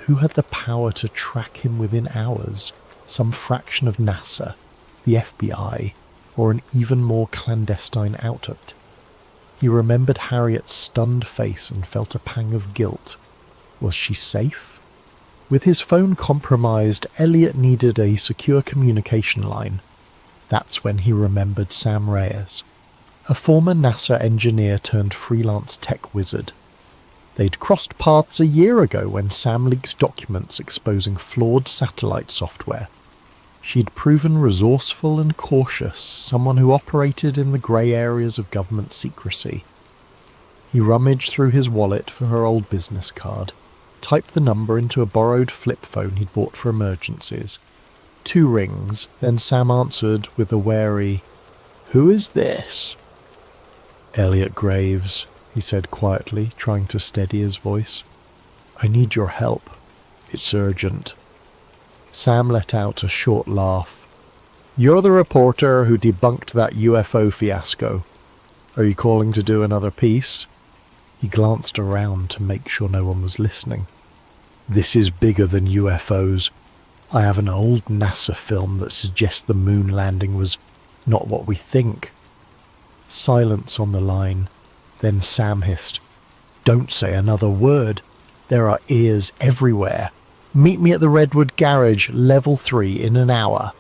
Who had the power to track him within hours? Some fraction of NASA, the FBI, or an even more clandestine outfit? He remembered Harriet's stunned face and felt a pang of guilt. Was she safe? With his phone compromised, Elliot needed a secure communication line. That's when he remembered Sam Reyes, a former NASA engineer turned freelance tech wizard. They'd crossed paths a year ago when Sam leaked documents exposing flawed satellite software. She'd proven resourceful and cautious, someone who operated in the grey areas of government secrecy. He rummaged through his wallet for her old business card, typed the number into a borrowed flip phone he'd bought for emergencies. 2 rings, then Sam answered with a wary, "Who is this?" "Elliot Graves," he said quietly, trying to steady his voice. "I need your help. It's urgent." Sam let out a short laugh. "You're the reporter who debunked that UFO fiasco. Are you calling to do another piece?" He glanced around to make sure no one was listening. "This is bigger than UFOs. I have an old NASA film that suggests the moon landing was not what we think." Silence on the line. Then Sam hissed, "Don't say another word. There are ears everywhere. Meet me at the Redwood Garage, level 3, in an hour."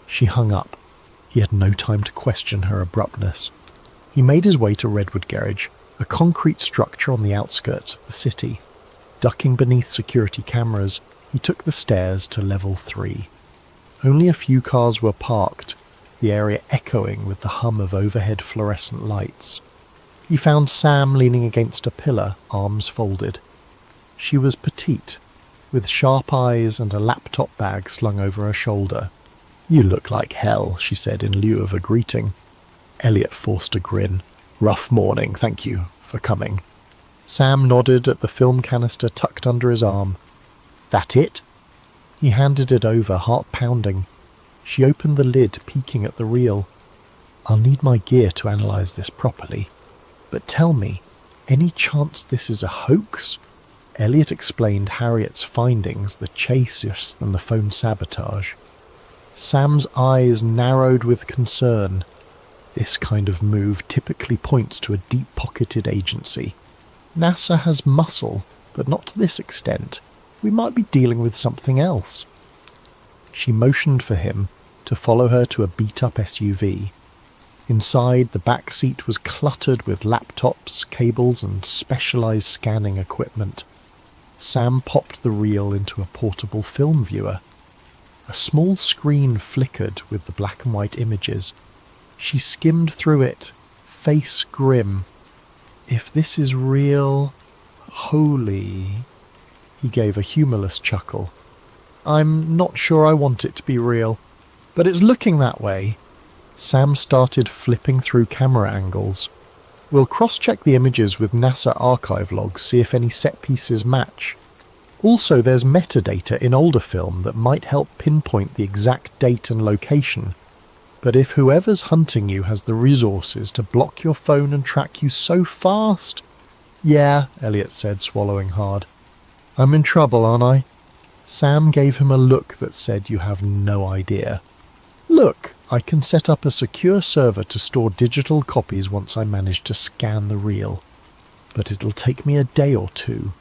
She hung up. He had no time to question her abruptness. He made his way to Redwood Garage, a concrete structure on the outskirts of the city. Ducking beneath security cameras, he took the stairs to level 3. Only a few cars were parked, the area echoing with the hum of overhead fluorescent lights. He found Sam leaning against a pillar, arms folded. She was petite, with sharp eyes and a laptop bag slung over her shoulder. "You look like hell," she said in lieu of a greeting. Elliot forced a grin. "Rough morning, thank you for coming." Sam nodded at the film canister tucked under his arm. "That it?" He handed it over, heart pounding. She opened the lid, peeking at the reel. "I'll need my gear to analyze this properly. But tell me, any chance this is a hoax?" Elliot explained Harriet's findings, the chasers and the phone sabotage. Sam's eyes narrowed with concern. This kind of move typically points to a deep-pocketed agency. NASA has muscle, but not to this extent. We might be dealing with something else. She motioned for him to follow her to a beat-up SUV. Inside, the back seat was cluttered with laptops, cables, and specialized scanning equipment. Sam popped the reel into a portable film viewer. A small screen flickered with the black and white images. She skimmed through it, face grim. "If this is real, holy..." He gave a humorless chuckle. "I'm not sure I want it to be real, but it's looking that way." Sam started flipping through camera angles. "We'll cross-check the images with NASA archive logs, see if any set pieces match. Also, there's metadata in older film that might help pinpoint the exact date and location. But if whoever's hunting you has the resources to block your phone and track you so fast..." "Yeah," Elliot said, swallowing hard. "I'm in trouble, aren't I?" Sam gave him a look that said, "You have no idea. Look, I can set up a secure server to store digital copies once I manage to scan the reel. But it'll take me a day or 2.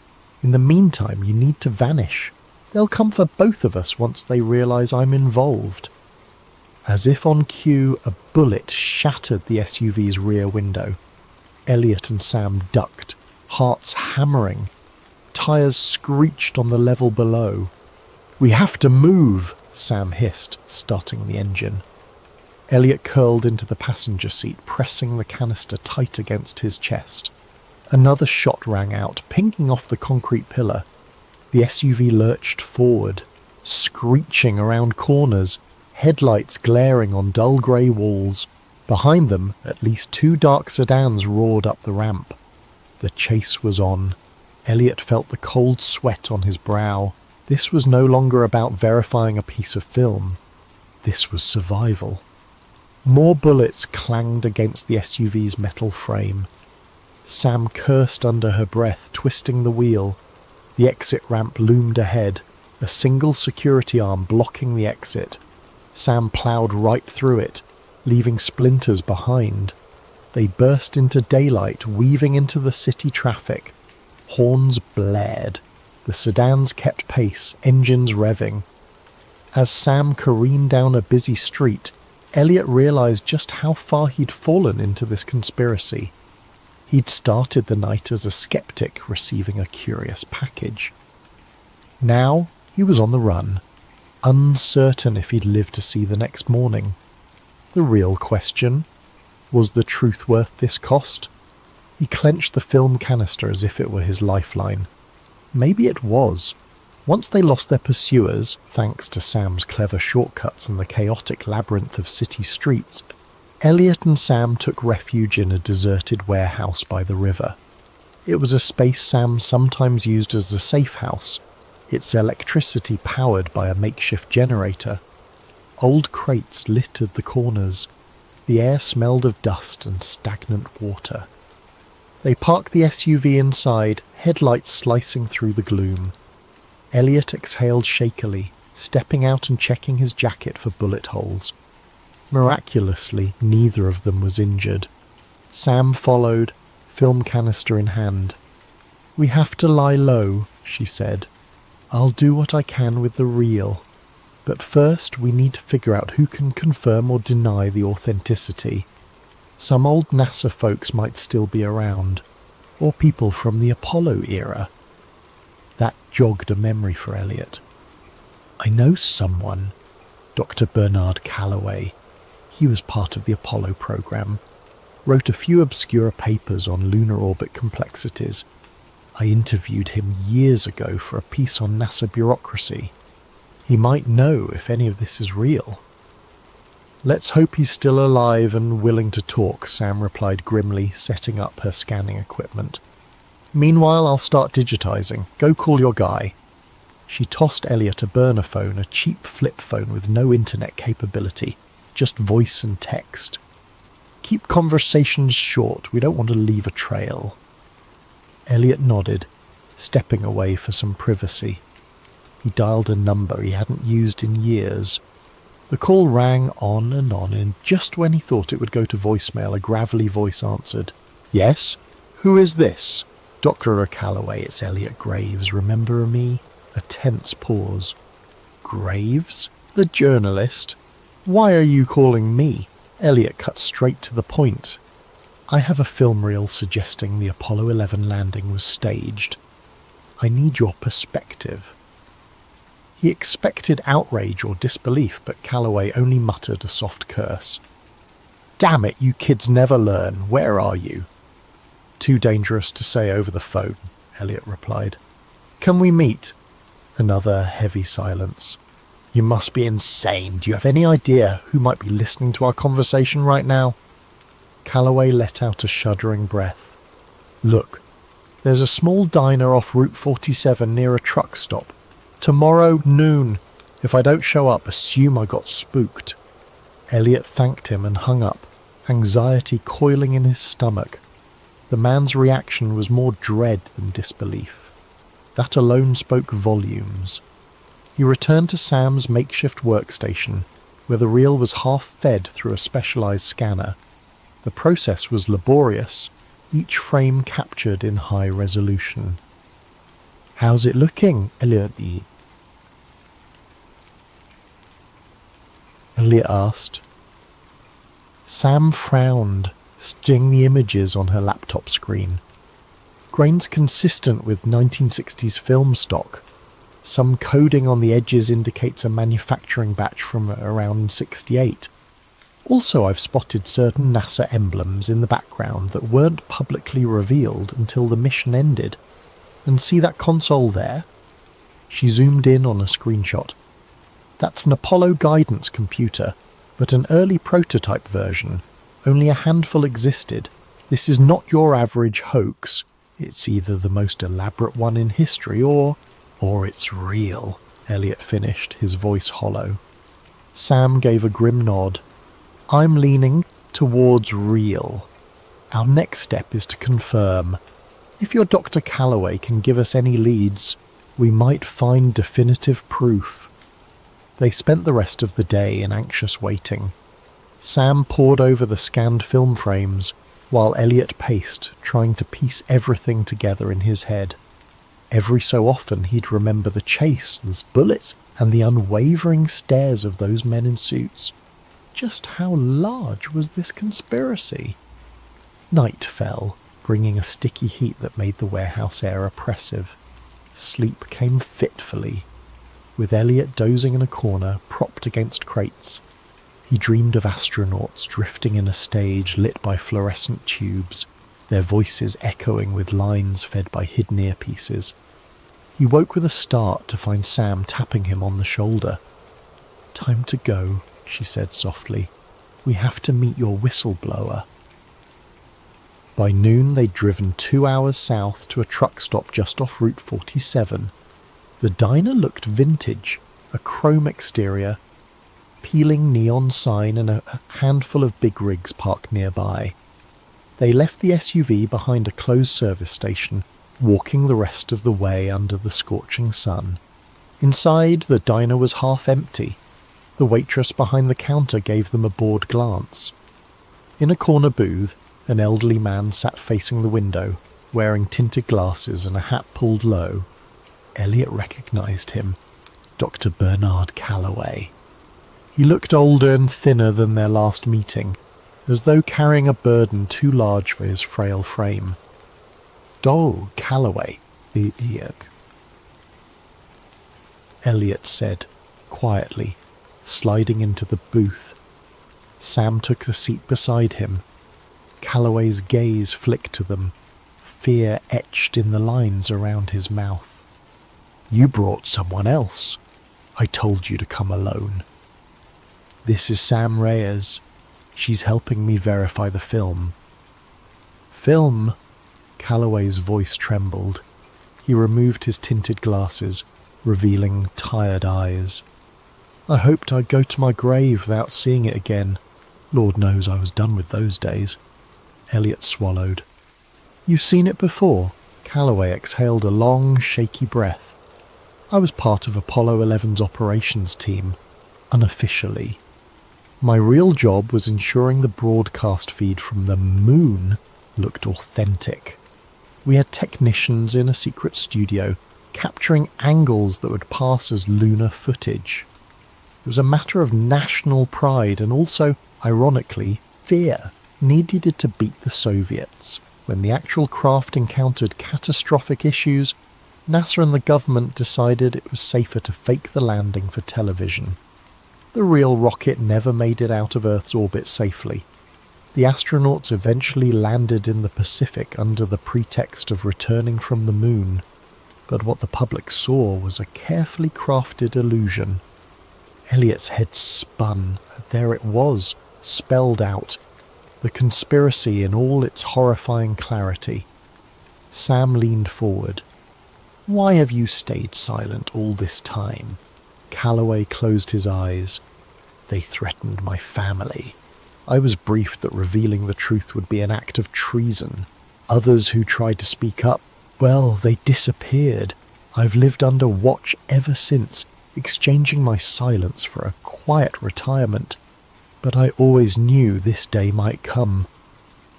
In the meantime, you need to vanish. They'll come for both of us once they realize I'm involved." As if on cue, a bullet shattered the SUV's rear window. Elliot and Sam ducked, hearts hammering. Tyres screeched on the level below. "We have to move," Sam hissed, starting the engine. Elliot curled into the passenger seat, pressing the canister tight against his chest. Another shot rang out, pinging off the concrete pillar. The SUV lurched forward, screeching around corners, headlights glaring on dull grey walls. Behind them, at least 2 dark sedans roared up the ramp. The chase was on. Elliot felt the cold sweat on his brow. This was no longer about verifying a piece of film. This was survival. More bullets clanged against the SUV's metal frame. Sam cursed under her breath, twisting the wheel. The exit ramp loomed ahead, a single security arm blocking the exit. Sam ploughed right through it, leaving splinters behind. They burst into daylight, weaving into the city traffic. Horns blared. The sedans kept pace, engines revving. As Sam careened down a busy street, Elliot realised just how far he'd fallen into this conspiracy. He'd started the night as a skeptic receiving a curious package. Now he was on the run, uncertain if he'd live to see the next morning. The real question: was the truth worth this cost? He clenched the film canister as if it were his lifeline. Maybe it was. Once they lost their pursuers, thanks to Sam's clever shortcuts and the chaotic labyrinth of city streets, Elliot and Sam took refuge in a deserted warehouse by the river. It was a space Sam sometimes used as a safe house, its electricity powered by a makeshift generator. Old crates littered the corners. The air smelled of dust and stagnant water. They parked the SUV inside, headlights slicing through the gloom. Elliot exhaled shakily, stepping out and checking his jacket for bullet holes. Miraculously, neither of them was injured. Sam followed, film canister in hand. "We have to lie low," she said. "I'll do what I can with the real. But first we need to figure out who can confirm or deny the authenticity. Some old NASA folks might still be around, or people from the Apollo era." That jogged a memory for Elliot. "I know someone, Dr. Bernard Calloway. He was part of the Apollo program. Wrote a few obscure papers on lunar orbit complexities. I interviewed him years ago for a piece on NASA bureaucracy. He might know if any of this is real." "Let's hope he's still alive and willing to talk," Sam replied grimly, setting up her scanning equipment. "Meanwhile, I'll start digitizing. Go call your guy." She tossed Elliot a burner phone, a cheap flip phone with no internet capability, just voice and text. "Keep conversations short, we don't want to leave a trail." Elliot nodded, stepping away for some privacy. He dialed a number he hadn't used in years. The call rang on, and just when he thought it would go to voicemail, a gravelly voice answered. "Yes? Who is this?" "Dr. Calloway, it's Elliot Graves. Remember me?" A tense pause. "Graves? The journalist? Why are you calling me?" Elliot cut straight to the point. "I have a film reel suggesting the Apollo 11 landing was staged. I need your perspective." He expected outrage or disbelief, but Calloway only muttered a soft curse. "Damn it, you kids never learn. Where are you?" "Too dangerous to say over the phone," Elliot replied. "Can we meet?" Another heavy silence. "You must be insane. Do you have any idea who might be listening to our conversation right now?" Calloway let out a shuddering breath. "Look, there's a small diner off Route 47 near a truck stop. Tomorrow, noon. If I don't show up, assume I got spooked." Elliot thanked him and hung up, anxiety coiling in his stomach. The man's reaction was more dread than disbelief. That alone spoke volumes. He returned to Sam's makeshift workstation, where the reel was half fed through a specialized scanner. The process was laborious, each frame captured in high resolution. "How's it looking, Elliot?" Elliot asked. Sam frowned, studying the images on her laptop screen. Grains consistent with 1960s film stock. Some coding on the edges indicates a manufacturing batch from around 68. Also, I've spotted certain NASA emblems in the background that weren't publicly revealed until the mission ended. And see that console there? She zoomed in on a screenshot. That's an Apollo guidance computer, but an early prototype version. Only a handful existed. This is not your average hoax. It's either the most elaborate one in history or it's real, Elliot finished, his voice hollow. Sam gave a grim nod. I'm leaning towards real. Our next step is to confirm. If your Dr. Calloway can give us any leads, we might find definitive proof. They spent the rest of the day in anxious waiting. Sam pored over the scanned film frames, while Elliot paced, trying to piece everything together in his head. Every so often he'd remember the chase, the bullets, and the unwavering stares of those men in suits. Just how large was this conspiracy? Night fell, bringing a sticky heat that made the warehouse air oppressive. Sleep came fitfully, with Elliot dozing in a corner, propped against crates. He dreamed of astronauts drifting in a stage lit by fluorescent tubes, their voices echoing with lines fed by hidden earpieces. He woke with a start to find Sam tapping him on the shoulder. Time to go, she said softly. We have to meet your whistleblower. By noon they'd driven 2 hours south to a truck stop just off Route 47. The diner looked vintage, a chrome exterior, peeling neon sign and a handful of big rigs parked nearby. They left the SUV behind a closed service station, walking the rest of the way under the scorching sun. Inside, the diner was half empty. The waitress behind the counter gave them a bored glance. In a corner booth, an elderly man sat facing the window, wearing tinted glasses and a hat pulled low. Elliot recognized him. Dr. Bernard Calloway. He looked older and thinner than their last meeting, as though carrying a burden too large for his frail frame. "Oh, Calloway," Elliot said, quietly, sliding into the booth. Sam took the seat beside him. Calloway's gaze flicked to them, fear etched in the lines around his mouth. "You brought someone else. I told you to come alone." "This is Sam Reyes. She's helping me verify the film." "Film?" Calloway's voice trembled. He removed his tinted glasses, revealing tired eyes. "I hoped I'd go to my grave without seeing it again. Lord knows I was done with those days." Elliot swallowed. "You've seen it before?" Calloway exhaled a long, shaky breath. "I was part of Apollo 11's operations team, unofficially. My real job was ensuring the broadcast feed from the moon looked authentic. We had technicians in a secret studio, capturing angles that would pass as lunar footage. It was a matter of national pride and also, ironically, fear. Needed to beat the Soviets. When the actual craft encountered catastrophic issues, NASA and the government decided it was safer to fake the landing for television. The real rocket never made it out of Earth's orbit safely. The astronauts eventually landed in the Pacific under the pretext of returning from the moon, but what the public saw was a carefully crafted illusion. Elliot's head spun. There it was, spelled out. The conspiracy in all its horrifying clarity. Sam leaned forward. "Why have you stayed silent all this time?" Calloway closed his eyes. "They threatened my family. I was briefed that revealing the truth would be an act of treason. Others who tried to speak up, well, they disappeared. I've lived under watch ever since, exchanging my silence for a quiet retirement. But I always knew this day might come."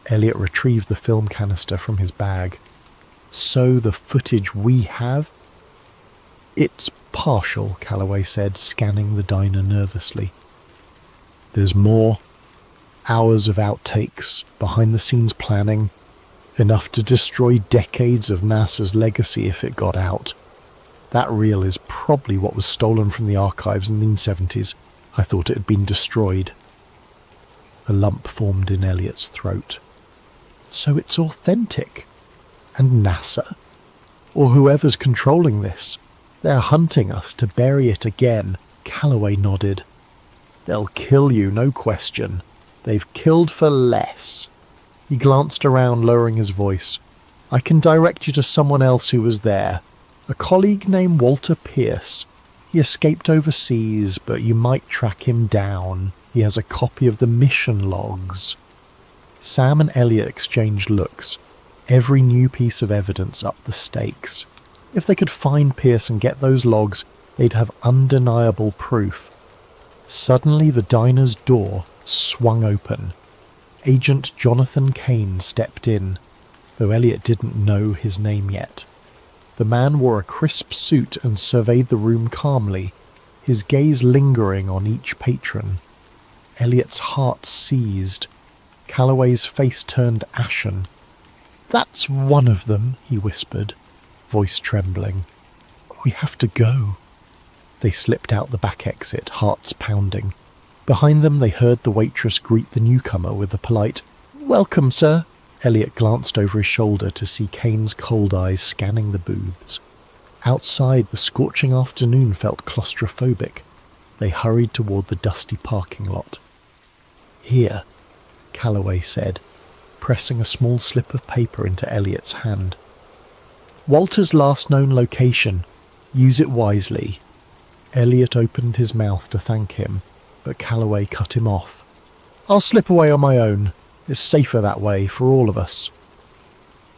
Elliot retrieved the film canister from his bag. "So the footage we have?" "It's partial," Calloway said, scanning the diner nervously. There's more. Hours of outtakes, behind-the-scenes planning, enough to destroy decades of NASA's legacy if it got out. That reel is probably what was stolen from the archives in the 70s. I thought it had been destroyed. A lump formed in Elliot's throat. So it's authentic. And NASA? Or whoever's controlling this. They're hunting us to bury it again. Calloway nodded. They'll kill you, no question. They've killed for less. He glanced around, lowering his voice. I can direct you to someone else who was there. A colleague named Walter Pierce. He escaped overseas, but you might track him down. He has a copy of the mission logs. Sam and Elliot exchanged looks. Every new piece of evidence upped the stakes. If they could find Pierce and get those logs, they'd have undeniable proof. Suddenly the diner's door swung open. Agent Jonathan Kane stepped in, though Elliot didn't know his name yet. The man wore a crisp suit and surveyed the room calmly, his gaze lingering on each patron. Elliot's heart seized. Calloway's face turned ashen. That's one of them, he whispered, voice trembling. We have to go. They slipped out the back exit, hearts pounding. Behind them they heard the waitress greet the newcomer with a polite, "Welcome, sir." Elliot glanced over his shoulder to see Kane's cold eyes scanning the booths. Outside, the scorching afternoon felt claustrophobic. They hurried toward the dusty parking lot. Here, Calloway said, pressing a small slip of paper into Elliot's hand. Walter's last known location. Use it wisely. Elliot opened his mouth to thank him, but Calloway cut him off. I'll slip away on my own. It's safer that way for all of us.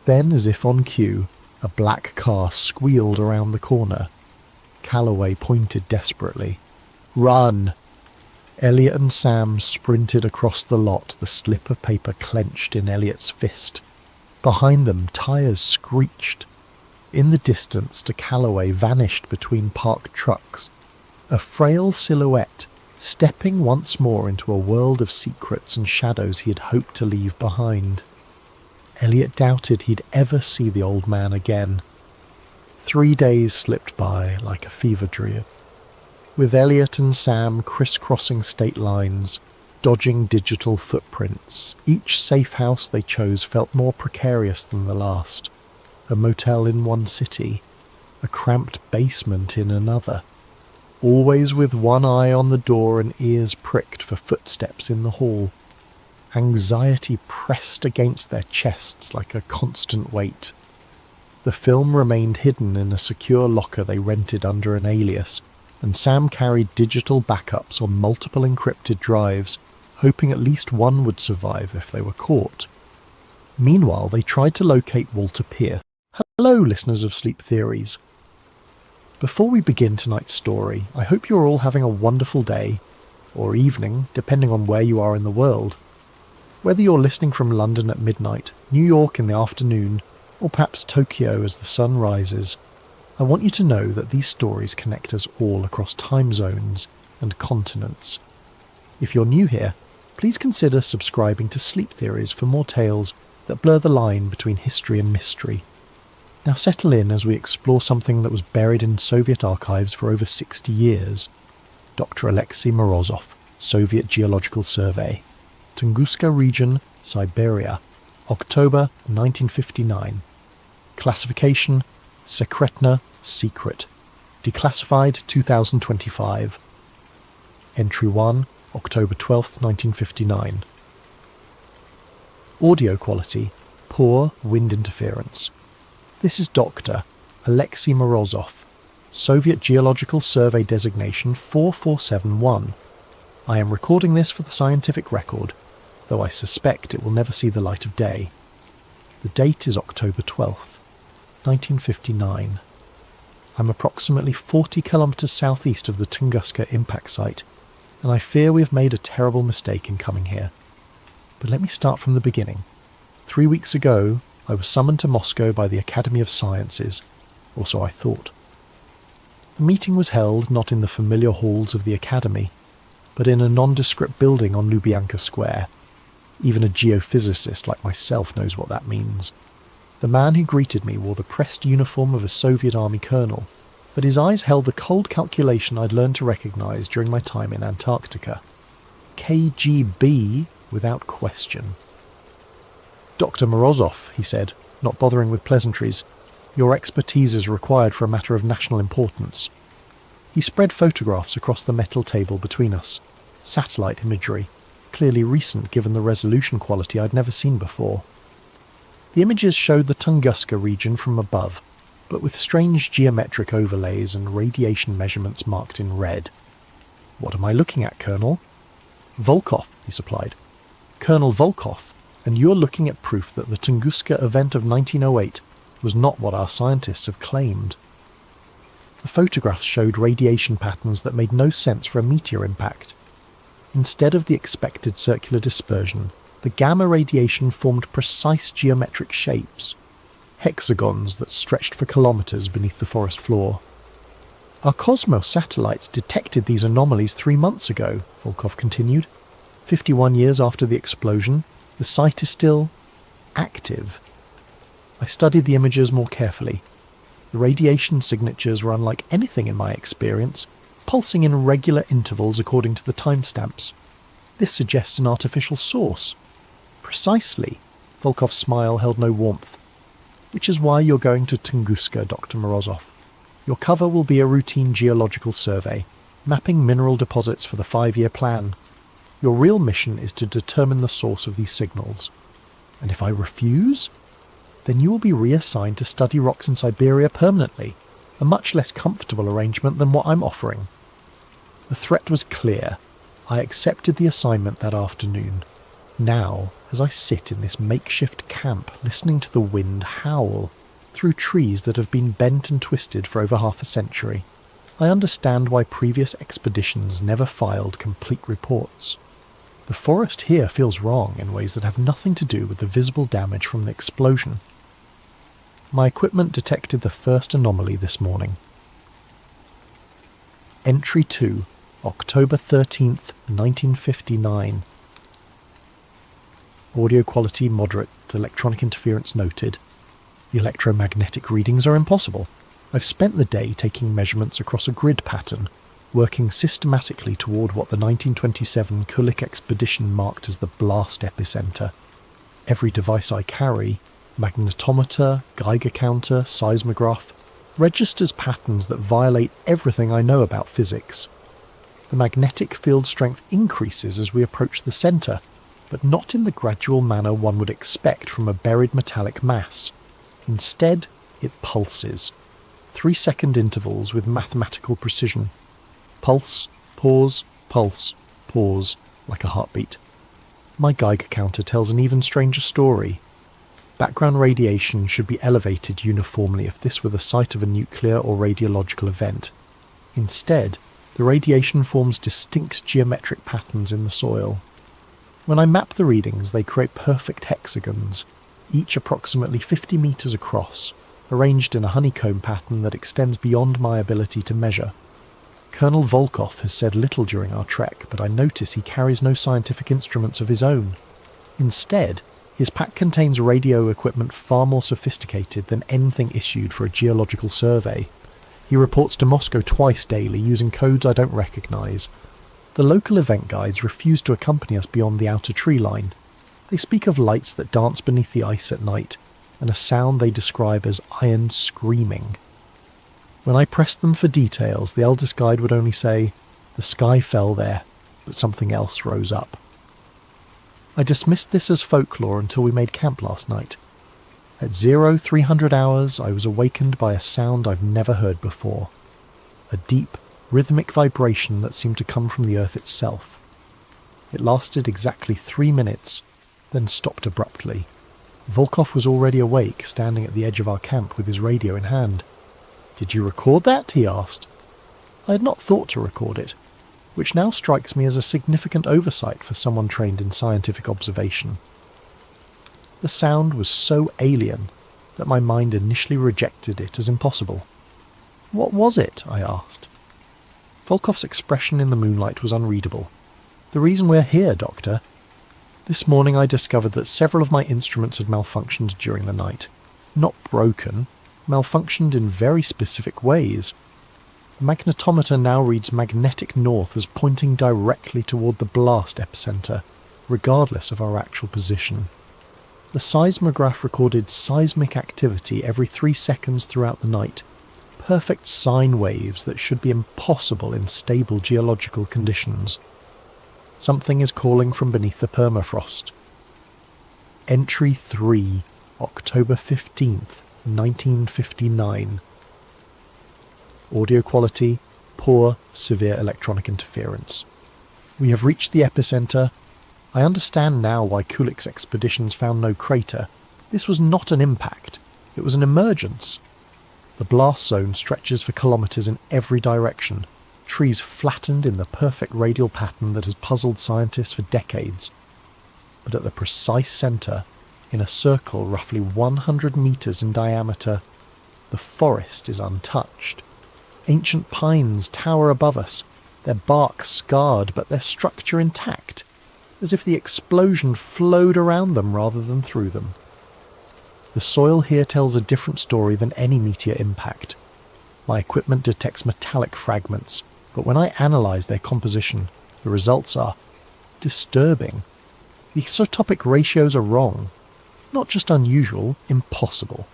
Then, as if on cue, a black car squealed around the corner. Calloway pointed desperately. Run! Elliot and Sam sprinted across the lot, the slip of paper clenched in Elliot's fist. Behind them, tyres screeched. In the distance, Calloway vanished between parked trucks. A frail silhouette, stepping once more into a world of secrets and shadows he had hoped to leave behind. Elliot doubted he'd ever see the old man again. 3 days slipped by like a fever dream, with Elliot and Sam crisscrossing state lines, dodging digital footprints. Each safe house they chose felt more precarious than the last. A motel in one city, a cramped basement in another. Always with one eye on the door and ears pricked for footsteps in the hall. Anxiety pressed against their chests like a constant weight. The film remained hidden in a secure locker they rented under an alias, and Sam carried digital backups on multiple encrypted drives, hoping at least one would survive if they were caught. Meanwhile, they tried to locate Walter Pierce. Hello, listeners of Sleep Theories. Before we begin tonight's story, I hope you're all having a wonderful day, or evening, depending on where you are in the world. Whether you're listening from London at midnight, New York in the afternoon, or perhaps Tokyo as the sun rises, I want you to know that these stories connect us all across time zones and continents. If you're new here, please consider subscribing to Sleep Theories for more tales that blur the line between history and mystery. Now settle in as we explore something that was buried in Soviet archives for over 60 years. Dr. Alexei Morozov, Soviet Geological Survey. Tunguska Region, Siberia, October 1959. Classification, Sekretna, Secret. Declassified 2025. Entry 1, October 12th, 1959. Audio quality, poor wind interference. This is Dr. Alexei Morozov, Soviet Geological Survey designation 4471. I am recording this for the scientific record, though I suspect it will never see the light of day. The date is October 12th, 1959. I'm approximately 40 kilometers southeast of the Tunguska impact site, and I fear we have made a terrible mistake in coming here. But let me start from the beginning. 3 weeks ago, I was summoned to Moscow by the Academy of Sciences, or so I thought. The meeting was held not in the familiar halls of the Academy, but in a nondescript building on Lubyanka Square. Even a geophysicist like myself knows what that means. The man who greeted me wore the pressed uniform of a Soviet army colonel, but his eyes held the cold calculation I'd learned to recognise during my time in Antarctica. KGB without question. "Dr. Morozov," he said, not bothering with pleasantries, "your expertise is required for a matter of national importance." He spread photographs across the metal table between us. Satellite imagery, clearly recent given the resolution quality I'd never seen before. The images showed the Tunguska region from above, but with strange geometric overlays and radiation measurements marked in red. "What am I looking at, Colonel?" "Volkov," he supplied. "Colonel Volkov, and you're looking at proof that the Tunguska event of 1908 was not what our scientists have claimed." The photographs showed radiation patterns that made no sense for a meteor impact. Instead of the expected circular dispersion, the gamma radiation formed precise geometric shapes, hexagons that stretched for kilometres beneath the forest floor. "Our Cosmos satellites detected these anomalies 3 months ago," Volkov continued. 51 years after the explosion, the site is still active. I studied the images more carefully. The radiation signatures were unlike anything in my experience, pulsing in regular intervals according to the timestamps. This suggests an artificial source. Precisely. Volkov's smile held no warmth. "Which is why you're going to Tunguska, Dr. Morozov. Your cover will be a routine geological survey, mapping mineral deposits for the 5-year plan. Your real mission is to determine the source of these signals. And if I refuse, then you will be reassigned to study rocks in Siberia permanently, a much less comfortable arrangement than what I'm offering." The threat was clear. I accepted the assignment that afternoon. Now, as I sit in this makeshift camp listening to the wind howl through trees that have been bent and twisted for over half a century, I understand why previous expeditions never filed complete reports. The forest here feels wrong in ways that have nothing to do with the visible damage from the explosion. My equipment detected the first anomaly this morning. Entry 2, October 13th, 1959. Audio quality moderate, electronic interference noted. The electromagnetic readings are impossible. I've spent the day taking measurements across a grid pattern, working systematically toward what the 1927 Kulik expedition marked as the blast epicenter. Every device I carry, magnetometer, Geiger counter, seismograph, registers patterns that violate everything I know about physics. The magnetic field strength increases as we approach the center, but not in the gradual manner one would expect from a buried metallic mass. Instead, it pulses. 3-second intervals with mathematical precision. Pulse, pause, like a heartbeat. My Geiger counter tells an even stranger story. Background radiation should be elevated uniformly if this were the site of a nuclear or radiological event. Instead, the radiation forms distinct geometric patterns in the soil. When I map the readings, they create perfect hexagons, each approximately 50 meters across, arranged in a honeycomb pattern that extends beyond my ability to measure. Colonel Volkov has said little during our trek, but I notice he carries no scientific instruments of his own. Instead, his pack contains radio equipment far more sophisticated than anything issued for a geological survey. He reports to Moscow twice daily using codes I don't recognise. The local event guides refuse to accompany us beyond the outer tree line. They speak of lights that dance beneath the ice at night, and a sound they describe as iron screaming. When I pressed them for details, the eldest guide would only say, "The sky fell there, but something else rose up." I dismissed this as folklore until we made camp last night. At 0300 hours, I was awakened by a sound I've never heard before. A deep, rhythmic vibration that seemed to come from the earth itself. It lasted exactly 3 minutes, then stopped abruptly. Volkov was already awake, standing at the edge of our camp with his radio in hand. "Did you record that?" he asked. I had not thought to record it, which now strikes me as a significant oversight for someone trained in scientific observation. The sound was so alien that my mind initially rejected it as impossible. "What was it?" I asked. Volkov's expression in the moonlight was unreadable. "The reason we're here, Doctor. This morning I discovered that several of my instruments had malfunctioned during the night. Not broken, malfunctioned in very specific ways. The magnetometer now reads magnetic north as pointing directly toward the blast epicenter, regardless of our actual position. The seismograph recorded seismic activity every 3 seconds throughout the night, perfect sine waves that should be impossible in stable geological conditions. Something is calling from beneath the permafrost. Entry 3, October 15th, 1959. Audio quality, poor, severe electronic interference. We have reached the epicenter. I understand now why Kulik's expeditions found no crater. This was not an impact. It was an emergence. The blast zone stretches for kilometers in every direction, trees flattened in the perfect radial pattern that has puzzled scientists for decades. But at the precise center, in a circle roughly 100 meters in diameter, the forest is untouched. Ancient pines tower above us, their bark scarred but their structure intact, as if the explosion flowed around them rather than through them. The soil here tells a different story than any meteor impact. My equipment detects metallic fragments, but when I analyse their composition, the results are disturbing. The isotopic ratios are wrong. Not just unusual, impossible.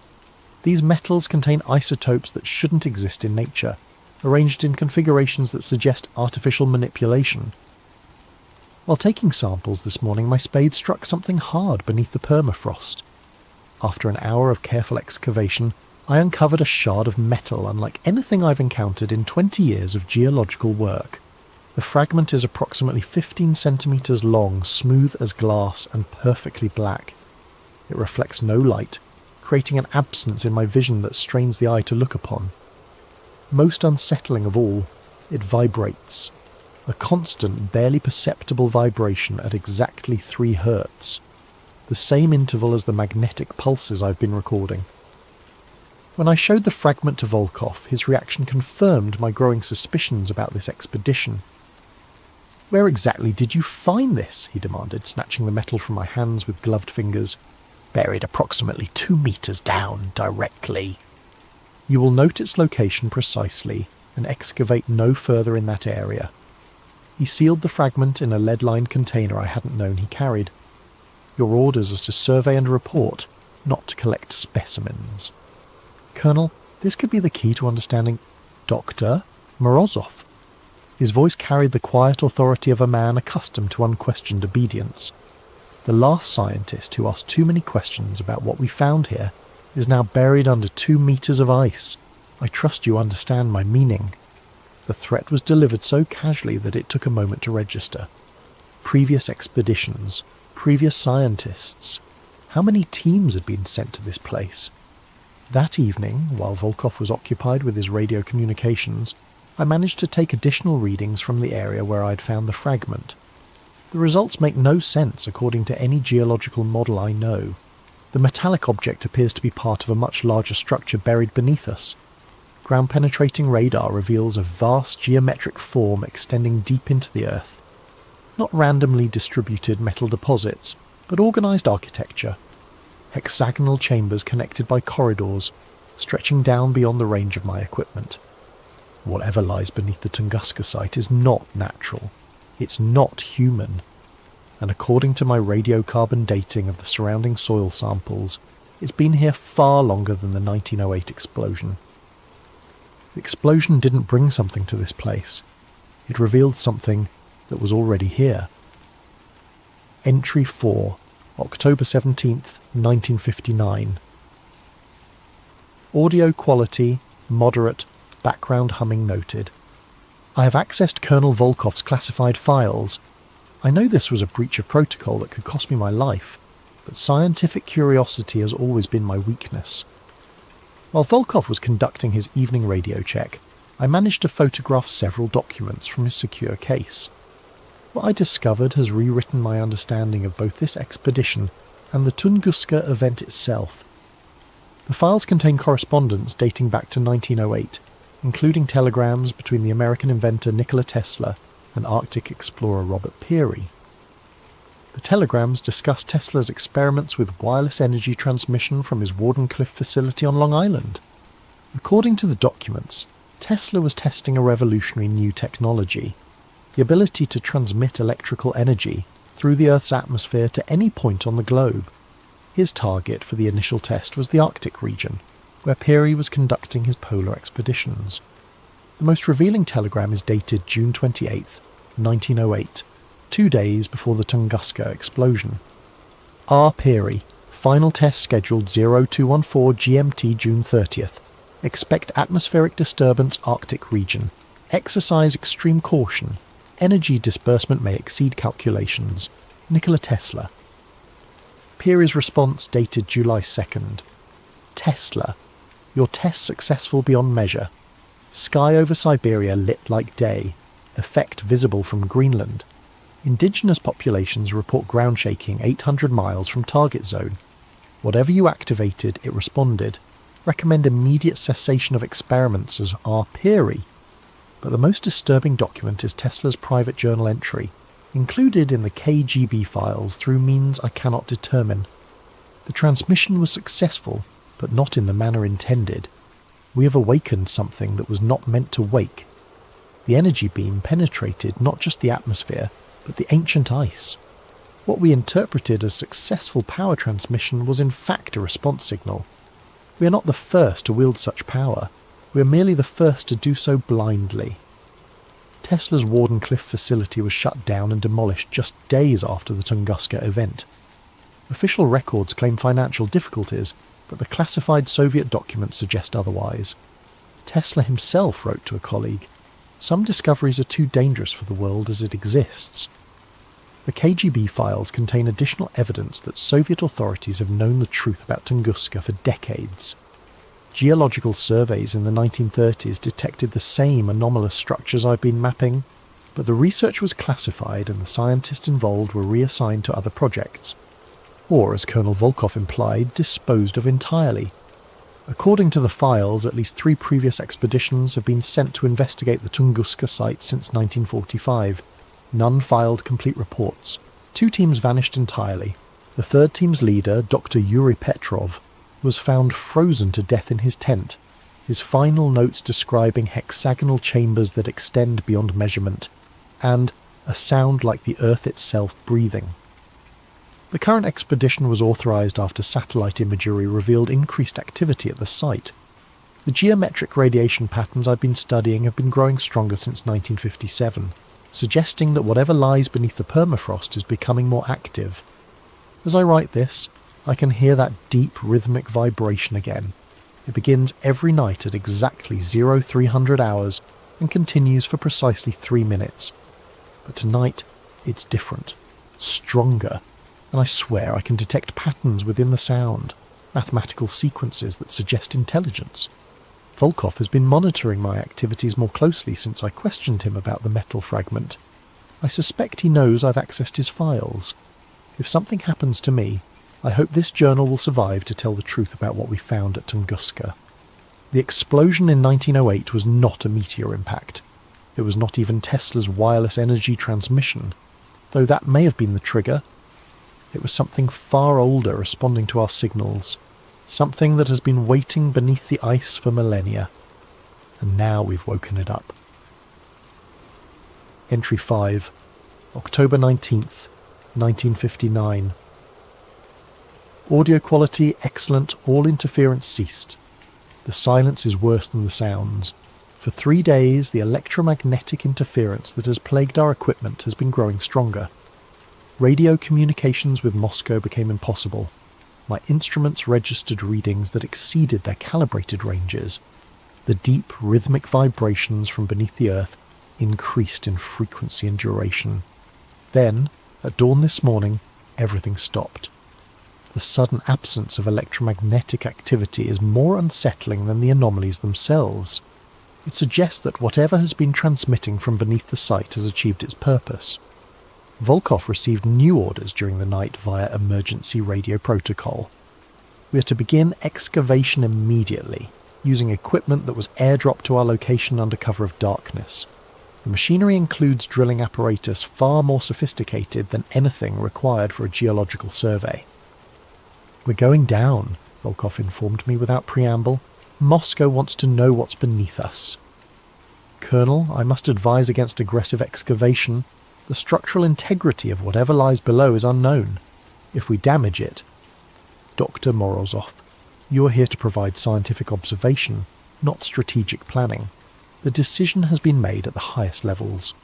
These metals contain isotopes that shouldn't exist in nature, arranged in configurations that suggest artificial manipulation. While taking samples this morning, my spade struck something hard beneath the permafrost. After an hour of careful excavation, I uncovered a shard of metal unlike anything I've encountered in 20 years of geological work. The fragment is approximately 15 centimeters long, smooth as glass, and perfectly black. It reflects no light, creating an absence in my vision that strains the eye to look upon. Most unsettling of all, it vibrates. A constant, barely perceptible vibration at exactly 3 hertz. The same interval as the magnetic pulses I've been recording. When I showed the fragment to Volkov, his reaction confirmed my growing suspicions about this expedition. "Where exactly did you find this?" he demanded, snatching the metal from my hands with gloved fingers. "Buried approximately 2 meters down, directly. You will note its location precisely, and excavate no further in that area." He sealed the fragment in a lead-lined container I hadn't known he carried. "Your orders are to survey and report, not to collect specimens." "Colonel, this could be the key to understanding Dr. Morozov." His voice carried the quiet authority of a man accustomed to unquestioned obedience. "The last scientist who asked too many questions about what we found here is now buried under 2 meters of ice. I trust you understand my meaning." The threat was delivered so casually that it took a moment to register. Previous expeditions, previous scientists. How many teams had been sent to this place? That evening, while Volkov was occupied with his radio communications, I managed to take additional readings from the area where I'd found the fragment. The results make no sense according to any geological model I know. The metallic object appears to be part of a much larger structure buried beneath us. Ground-penetrating radar reveals a vast geometric form extending deep into the earth. Not randomly distributed metal deposits, but organised architecture. Hexagonal chambers connected by corridors, stretching down beyond the range of my equipment. Whatever lies beneath the Tunguska site is not natural. It's not human. And according to my radiocarbon dating of the surrounding soil samples, it's been here far longer than the 1908 explosion. The explosion didn't bring something to this place. It revealed something that was already here. Entry 4, October 17th, 1959. Audio quality, moderate, background humming noted. I have accessed Colonel Volkov's classified files. I know this was a breach of protocol that could cost me my life, but scientific curiosity has always been my weakness. While Volkov was conducting his evening radio check, I managed to photograph several documents from his secure case. What I discovered has rewritten my understanding of both this expedition and the Tunguska event itself. The files contain correspondence dating back to 1908, including telegrams between the American inventor Nikola Tesla and Arctic explorer Robert Peary. The telegrams discussed Tesla's experiments with wireless energy transmission from his Wardenclyffe facility on Long Island. According to the documents, Tesla was testing a revolutionary new technology, the ability to transmit electrical energy through the Earth's atmosphere to any point on the globe. His target for the initial test was the Arctic region, where Peary was conducting his polar expeditions. The most revealing telegram is dated June 28, 1908, 2 days before the Tunguska explosion. R. Peary, final test scheduled 0214 GMT June 30th. Expect atmospheric disturbance Arctic region. Exercise extreme caution. Energy disbursement may exceed calculations. Nikola Tesla. Peary's response dated July 2nd. Tesla. Your test successful beyond measure. Sky over Siberia lit like day. Effect visible from Greenland. Indigenous populations report ground shaking 800 miles from target zone. Whatever you activated, it responded. Recommend immediate cessation of experiments as R. Peary. But the most disturbing document is Tesla's private journal entry, included in the KGB files through means I cannot determine. The transmission was successful, but not in the manner intended. We have awakened something that was not meant to wake. The energy beam penetrated not just the atmosphere, but the ancient ice. What we interpreted as successful power transmission was in fact a response signal. We are not the first to wield such power. We are merely the first to do so blindly. Tesla's Wardenclyffe facility was shut down and demolished just days after the Tunguska event. Official records claim financial difficulties, but the classified Soviet documents suggest otherwise. Tesla himself wrote to a colleague, "Some discoveries are too dangerous for the world as it exists." The KGB files contain additional evidence that Soviet authorities have known the truth about Tunguska for decades. Geological surveys in the 1930s detected the same anomalous structures I've been mapping, but the research was classified and the scientists involved were reassigned to other projects, or, as Colonel Volkov implied, disposed of entirely. According to the files, at least 3 previous expeditions have been sent to investigate the Tunguska site since 1945. None filed complete reports. 2 teams vanished entirely. The 3rd team's leader, Dr. Yuri Petrov, was found frozen to death in his tent, his final notes describing hexagonal chambers that extend beyond measurement, and a sound like the Earth itself breathing. The current expedition was authorized after satellite imagery revealed increased activity at the site. The geometric radiation patterns I've been studying have been growing stronger since 1957, suggesting that whatever lies beneath the permafrost is becoming more active. As I write this, I can hear that deep rhythmic vibration again. It begins every night at exactly 0300 hours and continues for precisely 3 minutes. But tonight, it's different, stronger, and I swear I can detect patterns within the sound, mathematical sequences that suggest intelligence. Volkov has been monitoring my activities more closely since I questioned him about the metal fragment. I suspect he knows I've accessed his files. If something happens to me, I hope this journal will survive to tell the truth about what we found at Tunguska. The explosion in 1908 was not a meteor impact. It was not even Tesla's wireless energy transmission, though that may have been the trigger. It was something far older responding to our signals, something that has been waiting beneath the ice for millennia, and now we've woken it up. Entry 5, October 19th, 1959. Audio quality excellent, all interference ceased. The silence is worse than the sounds. For 3 days, the electromagnetic interference that has plagued our equipment has been growing stronger. Radio communications with Moscow became impossible. My instruments registered readings that exceeded their calibrated ranges. The deep, rhythmic vibrations from beneath the Earth increased in frequency and duration. Then, at dawn this morning, everything stopped. The sudden absence of electromagnetic activity is more unsettling than the anomalies themselves. It suggests that whatever has been transmitting from beneath the site has achieved its purpose. Volkov received new orders during the night via emergency radio protocol. We are to begin excavation immediately, using equipment that was airdropped to our location under cover of darkness. The machinery includes drilling apparatus far more sophisticated than anything required for a geological survey. "We're going down," Volkov informed me without preamble. "Moscow wants to know what's beneath us." "Colonel, I must advise against aggressive excavation. The structural integrity of whatever lies below is unknown. If we damage it..." "Dr. Morozov, you are here to provide scientific observation, not strategic planning. The decision has been made at the highest levels."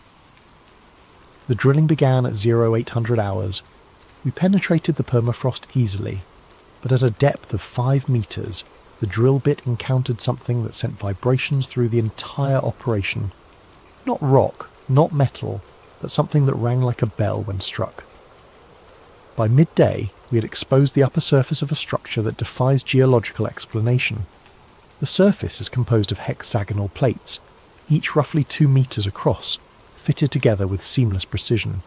The drilling began at 0800 hours. We penetrated the permafrost easily, but at a depth of 5 meters, the drill bit encountered something that sent vibrations through the entire operation. Not rock, not metal, but something that rang like a bell when struck. By midday, we had exposed the upper surface of a structure that defies geological explanation. The surface is composed of hexagonal plates, each roughly 2 meters across, fitted together with seamless precision.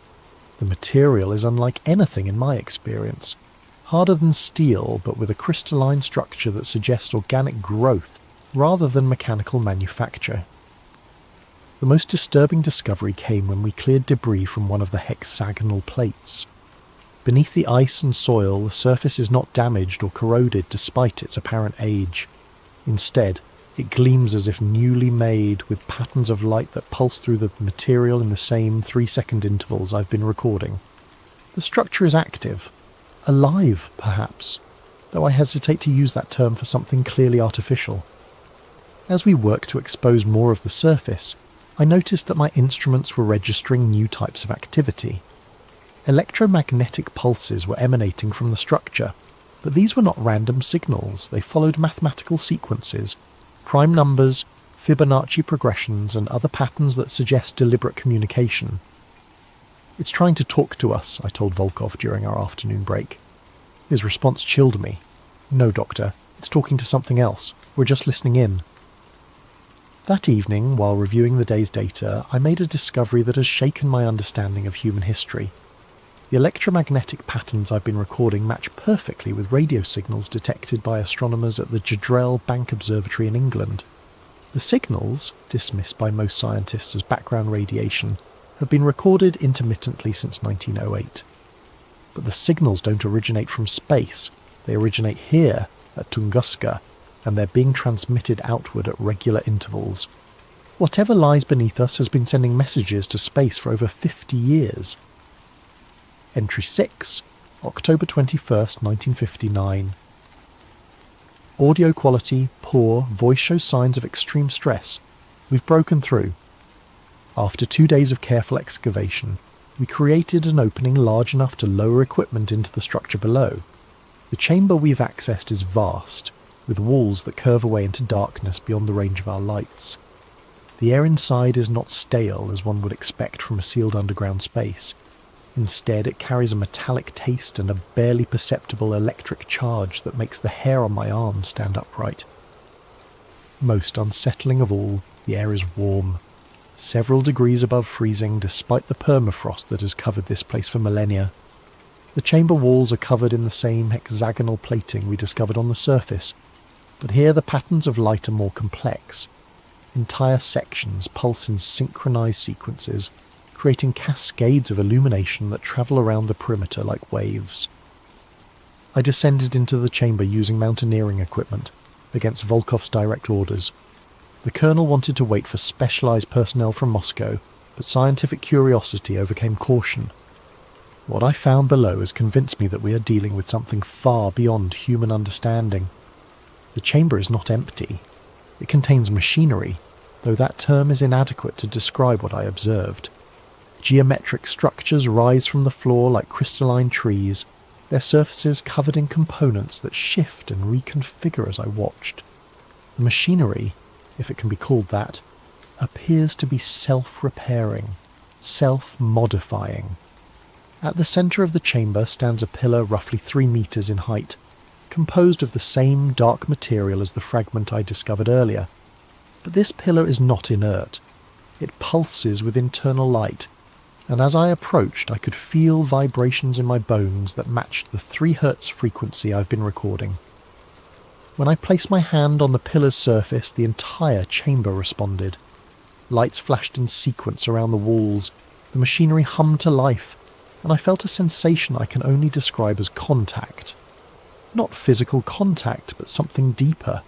The material is unlike anything in my experience. Harder than steel, but with a crystalline structure that suggests organic growth rather than mechanical manufacture. The most disturbing discovery came when we cleared debris from one of the hexagonal plates. Beneath the ice and soil, the surface is not damaged or corroded despite its apparent age. Instead, it gleams as if newly made, with patterns of light that pulse through the material in the same 3-second intervals I've been recording. The structure is active. Alive, perhaps, though I hesitate to use that term for something clearly artificial. As we work to expose more of the surface, I noticed that my instruments were registering new types of activity. Electromagnetic pulses were emanating from the structure, but these were not random signals. They followed mathematical sequences, prime numbers, Fibonacci progressions, and other patterns that suggest deliberate communication. "It's trying to talk to us," I told Volkov during our afternoon break. His response chilled me. "No, Doctor, it's talking to something else. We're just listening in." That evening, while reviewing the day's data, I made a discovery that has shaken my understanding of human history. The electromagnetic patterns I've been recording match perfectly with radio signals detected by astronomers at the Jadrell Bank Observatory in England. The signals, dismissed by most scientists as background radiation, have been recorded intermittently since 1908. But the signals don't originate from space. They originate here, at Tunguska, and they're being transmitted outward at regular intervals. Whatever lies beneath us has been sending messages to space for over 50 years. Entry 6, October 21st, 1959. Audio quality poor, voice shows signs of extreme stress. We've broken through. After 2 days of careful excavation, we created an opening large enough to lower equipment into the structure below. The chamber we've accessed is vast, with walls that curve away into darkness beyond the range of our lights. The air inside is not stale as one would expect from a sealed underground space. Instead, it carries a metallic taste and a barely perceptible electric charge that makes the hair on my arm stand upright. Most unsettling of all, the air is warm, several degrees above freezing despite the permafrost that has covered this place for millennia. The chamber walls are covered in the same hexagonal plating we discovered on the surface, but here the patterns of light are more complex. Entire sections pulse in synchronized sequences, creating cascades of illumination that travel around the perimeter like waves. I descended into the chamber using mountaineering equipment, against Volkov's direct orders. The colonel wanted to wait for specialized personnel from Moscow, but scientific curiosity overcame caution. What I found below has convinced me that we are dealing with something far beyond human understanding. The chamber is not empty. It contains machinery, though that term is inadequate to describe what I observed. Geometric structures rise from the floor like crystalline trees, their surfaces covered in components that shift and reconfigure as I watched. The machinery, if it can be called that, appears to be self-repairing, self-modifying. At the centre of the chamber stands a pillar roughly 3 meters in height, composed of the same dark material as the fragment I discovered earlier. But this pillar is not inert. It pulses with internal light, and as I approached I could feel vibrations in my bones that matched the 3 Hz frequency I've been recording. When I placed my hand on the pillar's surface, the entire chamber responded. Lights flashed in sequence around the walls, the machinery hummed to life, and I felt a sensation I can only describe as contact. Not physical contact, but something deeper.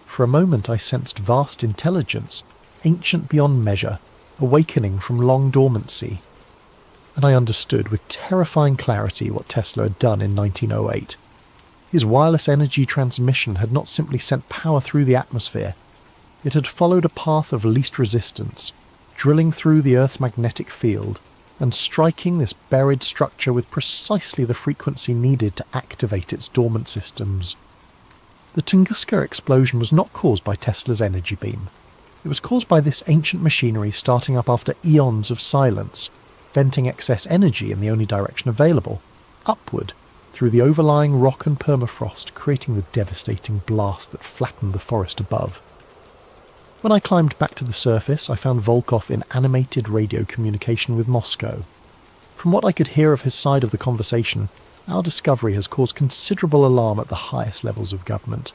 For a moment I sensed vast intelligence, ancient beyond measure, awakening from long dormancy. And I understood with terrifying clarity what Tesla had done in 1908. His wireless energy transmission had not simply sent power through the atmosphere. It had followed a path of least resistance, drilling through the Earth's magnetic field and striking this buried structure with precisely the frequency needed to activate its dormant systems. The Tunguska explosion was not caused by Tesla's energy beam. It was caused by this ancient machinery starting up after eons of silence, venting excess energy in the only direction available, upward, through the overlying rock and permafrost, creating the devastating blast that flattened the forest above. When I climbed back to the surface, I found Volkov in animated radio communication with Moscow. From what I could hear of his side of the conversation, our discovery has caused considerable alarm at the highest levels of government.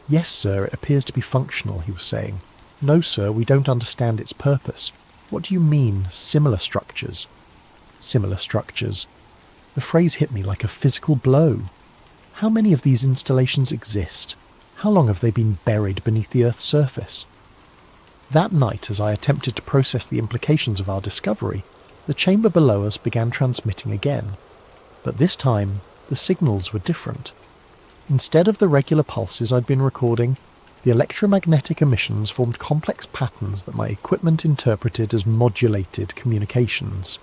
Yes, sir, it appears to be functional, he was saying. No, sir, we don't understand its purpose. What do you mean, similar structures? Similar structures. The phrase hit me like a physical blow. How many of these installations exist? How long have they been buried beneath the Earth's surface? That night, as I attempted to process the implications of our discovery, the chamber below us began transmitting again. But this time, the signals were different. Instead of the regular pulses I'd been recording, the electromagnetic emissions formed complex patterns that my equipment interpreted as modulated communications.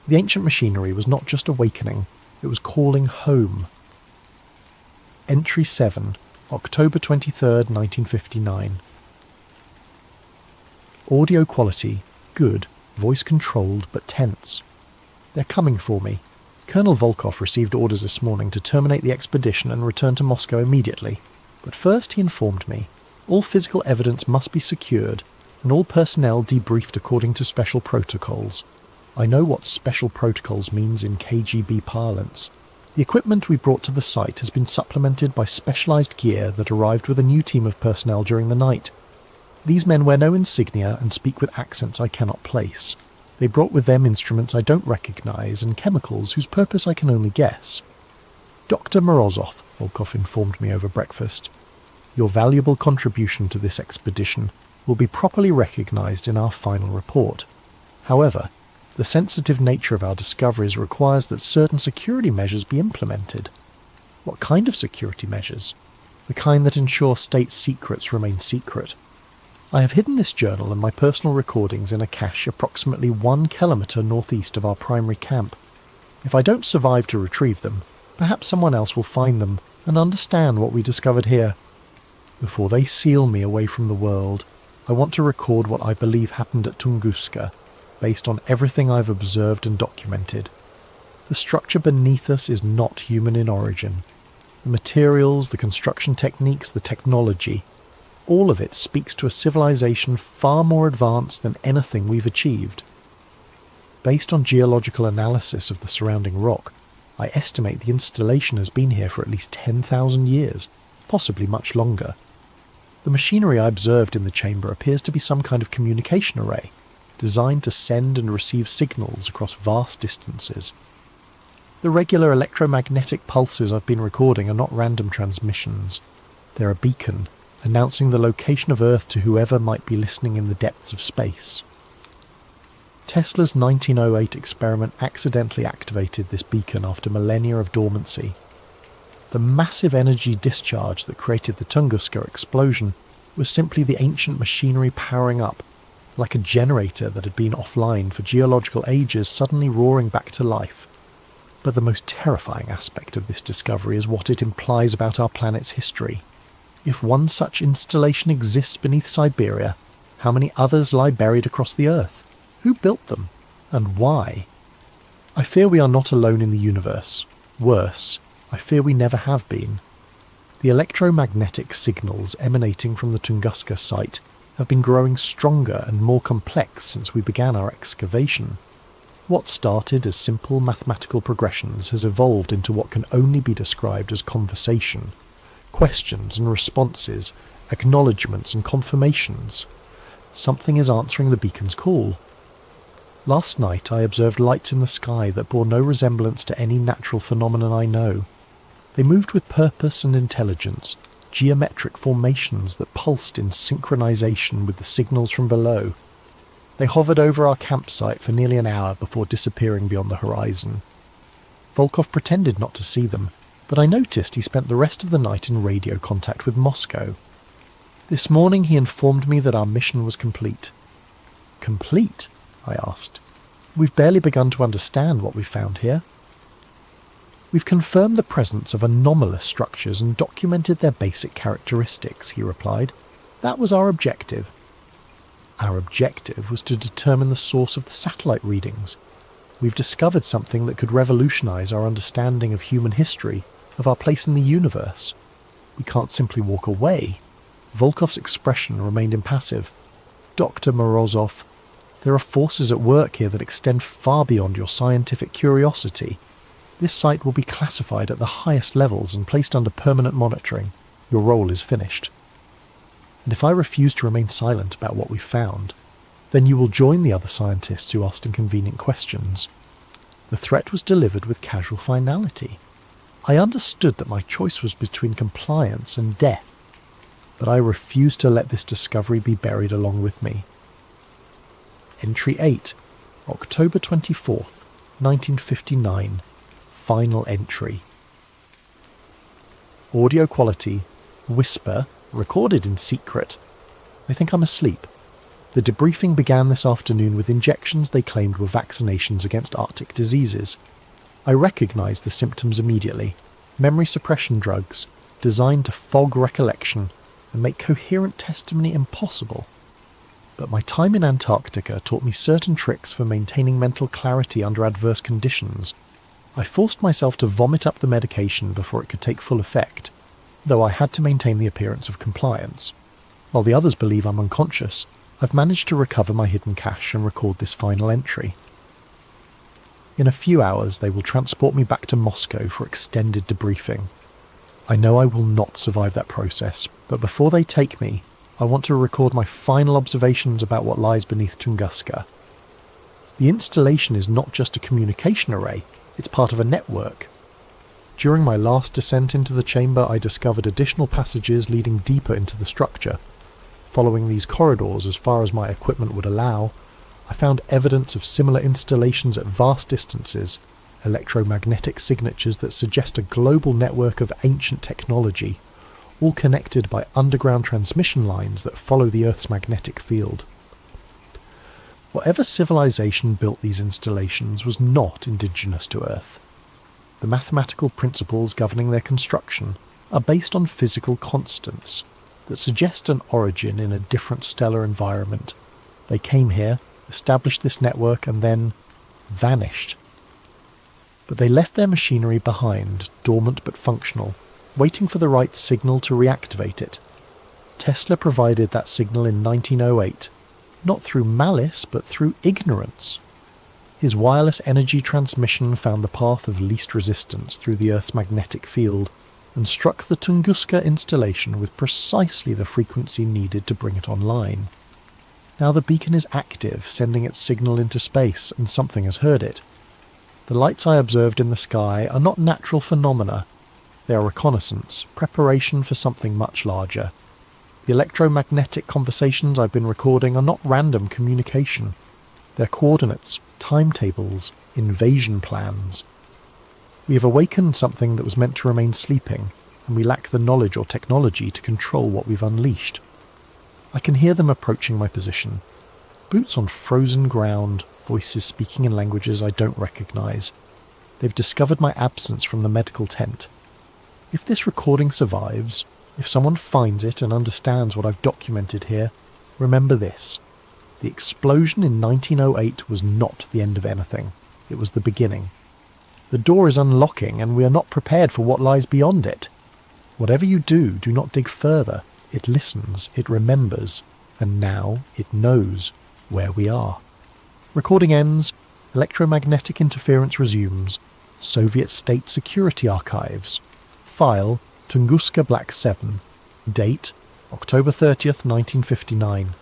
The ancient machinery was not just awakening, it was calling home. Entry 7, October 23rd, 1959. Audio quality, good, voice controlled but tense. They're coming for me. Colonel Volkov received orders this morning to terminate the expedition and return to Moscow immediately. But first he informed me, all physical evidence must be secured and all personnel debriefed according to special protocols. I know what special protocols means in KGB parlance. The equipment we brought to the site has been supplemented by specialised gear that arrived with a new team of personnel during the night. These men wear no insignia and speak with accents I cannot place. They brought with them instruments I don't recognise and chemicals whose purpose I can only guess. Dr. Morozov, Volkov informed me over breakfast. Your valuable contribution to this expedition will be properly recognised in our final report. However, the sensitive nature of our discoveries requires that certain security measures be implemented. What kind of security measures? The kind that ensure state secrets remain secret. I have hidden this journal and my personal recordings in a cache approximately 1 kilometre northeast of our primary camp. If I don't survive to retrieve them, perhaps someone else will find them and understand what we discovered here. Before they seal me away from the world, I want to record what I believe happened at Tunguska, based on everything I've observed and documented. The structure beneath us is not human in origin. The materials, the construction techniques, the technology, all of it speaks to a civilization far more advanced than anything we've achieved. Based on geological analysis of the surrounding rock, I estimate the installation has been here for at least 10,000 years, possibly much longer. The machinery I observed in the chamber appears to be some kind of communication array, designed to send and receive signals across vast distances. The regular electromagnetic pulses I've been recording are not random transmissions. They're a beacon, announcing the location of Earth to whoever might be listening in the depths of space. Tesla's 1908 experiment accidentally activated this beacon after millennia of dormancy. The massive energy discharge that created the Tunguska explosion was simply the ancient machinery powering up, like a generator that had been offline for geological ages suddenly roaring back to life. But the most terrifying aspect of this discovery is what it implies about our planet's history. If one such installation exists beneath Siberia, how many others lie buried across the Earth? Who built them? And why? I fear we are not alone in the universe. Worse, I fear we never have been. The electromagnetic signals emanating from the Tunguska site have been growing stronger and more complex since we began our excavation. What started as simple mathematical progressions has evolved into what can only be described as conversation. Questions and responses, acknowledgements and confirmations. Something is answering the beacon's call. Last night I observed lights in the sky that bore no resemblance to any natural phenomenon I know. They moved with purpose and intelligence, geometric formations that pulsed in synchronization with the signals from below. They hovered over our campsite for nearly an hour before disappearing beyond the horizon. Volkov pretended not to see them, but I noticed he spent the rest of the night in radio contact with Moscow. This morning he informed me that our mission was complete. Complete? I asked. We've barely begun to understand what we found here. We've confirmed the presence of anomalous structures and documented their basic characteristics, he replied. That was our objective. Our objective was to determine the source of the satellite readings. We've discovered something that could revolutionize our understanding of human history, of our place in the universe. We can't simply walk away. Volkov's expression remained impassive. Dr. Morozov, there are forces at work here that extend far beyond your scientific curiosity. This site will be classified at the highest levels and placed under permanent monitoring. Your role is finished. And if I refuse to remain silent about what we found, then you will join the other scientists who asked inconvenient questions. The threat was delivered with casual finality. I understood that my choice was between compliance and death, but I refused to let this discovery be buried along with me. Entry 8, October 24th, 1959. Final entry. Audio quality, whisper, recorded in secret. I think I'm asleep. The debriefing began this afternoon with injections they claimed were vaccinations against Arctic diseases. I recognised the symptoms immediately. Memory suppression drugs, designed to fog recollection and make coherent testimony impossible. But my time in Antarctica taught me certain tricks for maintaining mental clarity under adverse conditions. I forced myself to vomit up the medication before it could take full effect, though I had to maintain the appearance of compliance. While the others believe I'm unconscious, I've managed to recover my hidden cache and record this final entry. In a few hours they will transport me back to Moscow for extended debriefing. I know I will not survive that process, but before they take me, I want to record my final observations about what lies beneath Tunguska. The installation is not just a communication array, it's part of a network. During my last descent into the chamber, I discovered additional passages leading deeper into the structure. Following these corridors as far as my equipment would allow, I found evidence of similar installations at vast distances, electromagnetic signatures that suggest a global network of ancient technology, all connected by underground transmission lines that follow the Earth's magnetic field. Whatever civilization built these installations was not indigenous to Earth. The mathematical principles governing their construction are based on physical constants that suggest an origin in a different stellar environment. They came here, established this network, and then vanished. But they left their machinery behind, dormant but functional, waiting for the right signal to reactivate it. Tesla provided that signal in 1908, not through malice but through ignorance. His wireless energy transmission found the path of least resistance through the Earth's magnetic field and struck the Tunguska installation with precisely the frequency needed to bring it online. Now the beacon is active, sending its signal into space, and something has heard it. The lights I observed in the sky are not natural phenomena. They are reconnaissance, preparation for something much larger. The electromagnetic conversations I've been recording are not random communication. They're coordinates, timetables, invasion plans. We have awakened something that was meant to remain sleeping, and we lack the knowledge or technology to control what we've unleashed. I can hear them approaching my position. Boots on frozen ground, voices speaking in languages I don't recognise. They've discovered my absence from the medical tent. If this recording survives, if someone finds it and understands what I've documented here, remember this. The explosion in 1908 was not the end of anything. It was the beginning. The door is unlocking and we are not prepared for what lies beyond it. Whatever you do not dig further. It listens, it remembers, and now it knows where we are. Recording ends, electromagnetic interference resumes, Soviet State Security Archives. File, Tunguska Black 7. Date, October 30th, 1959.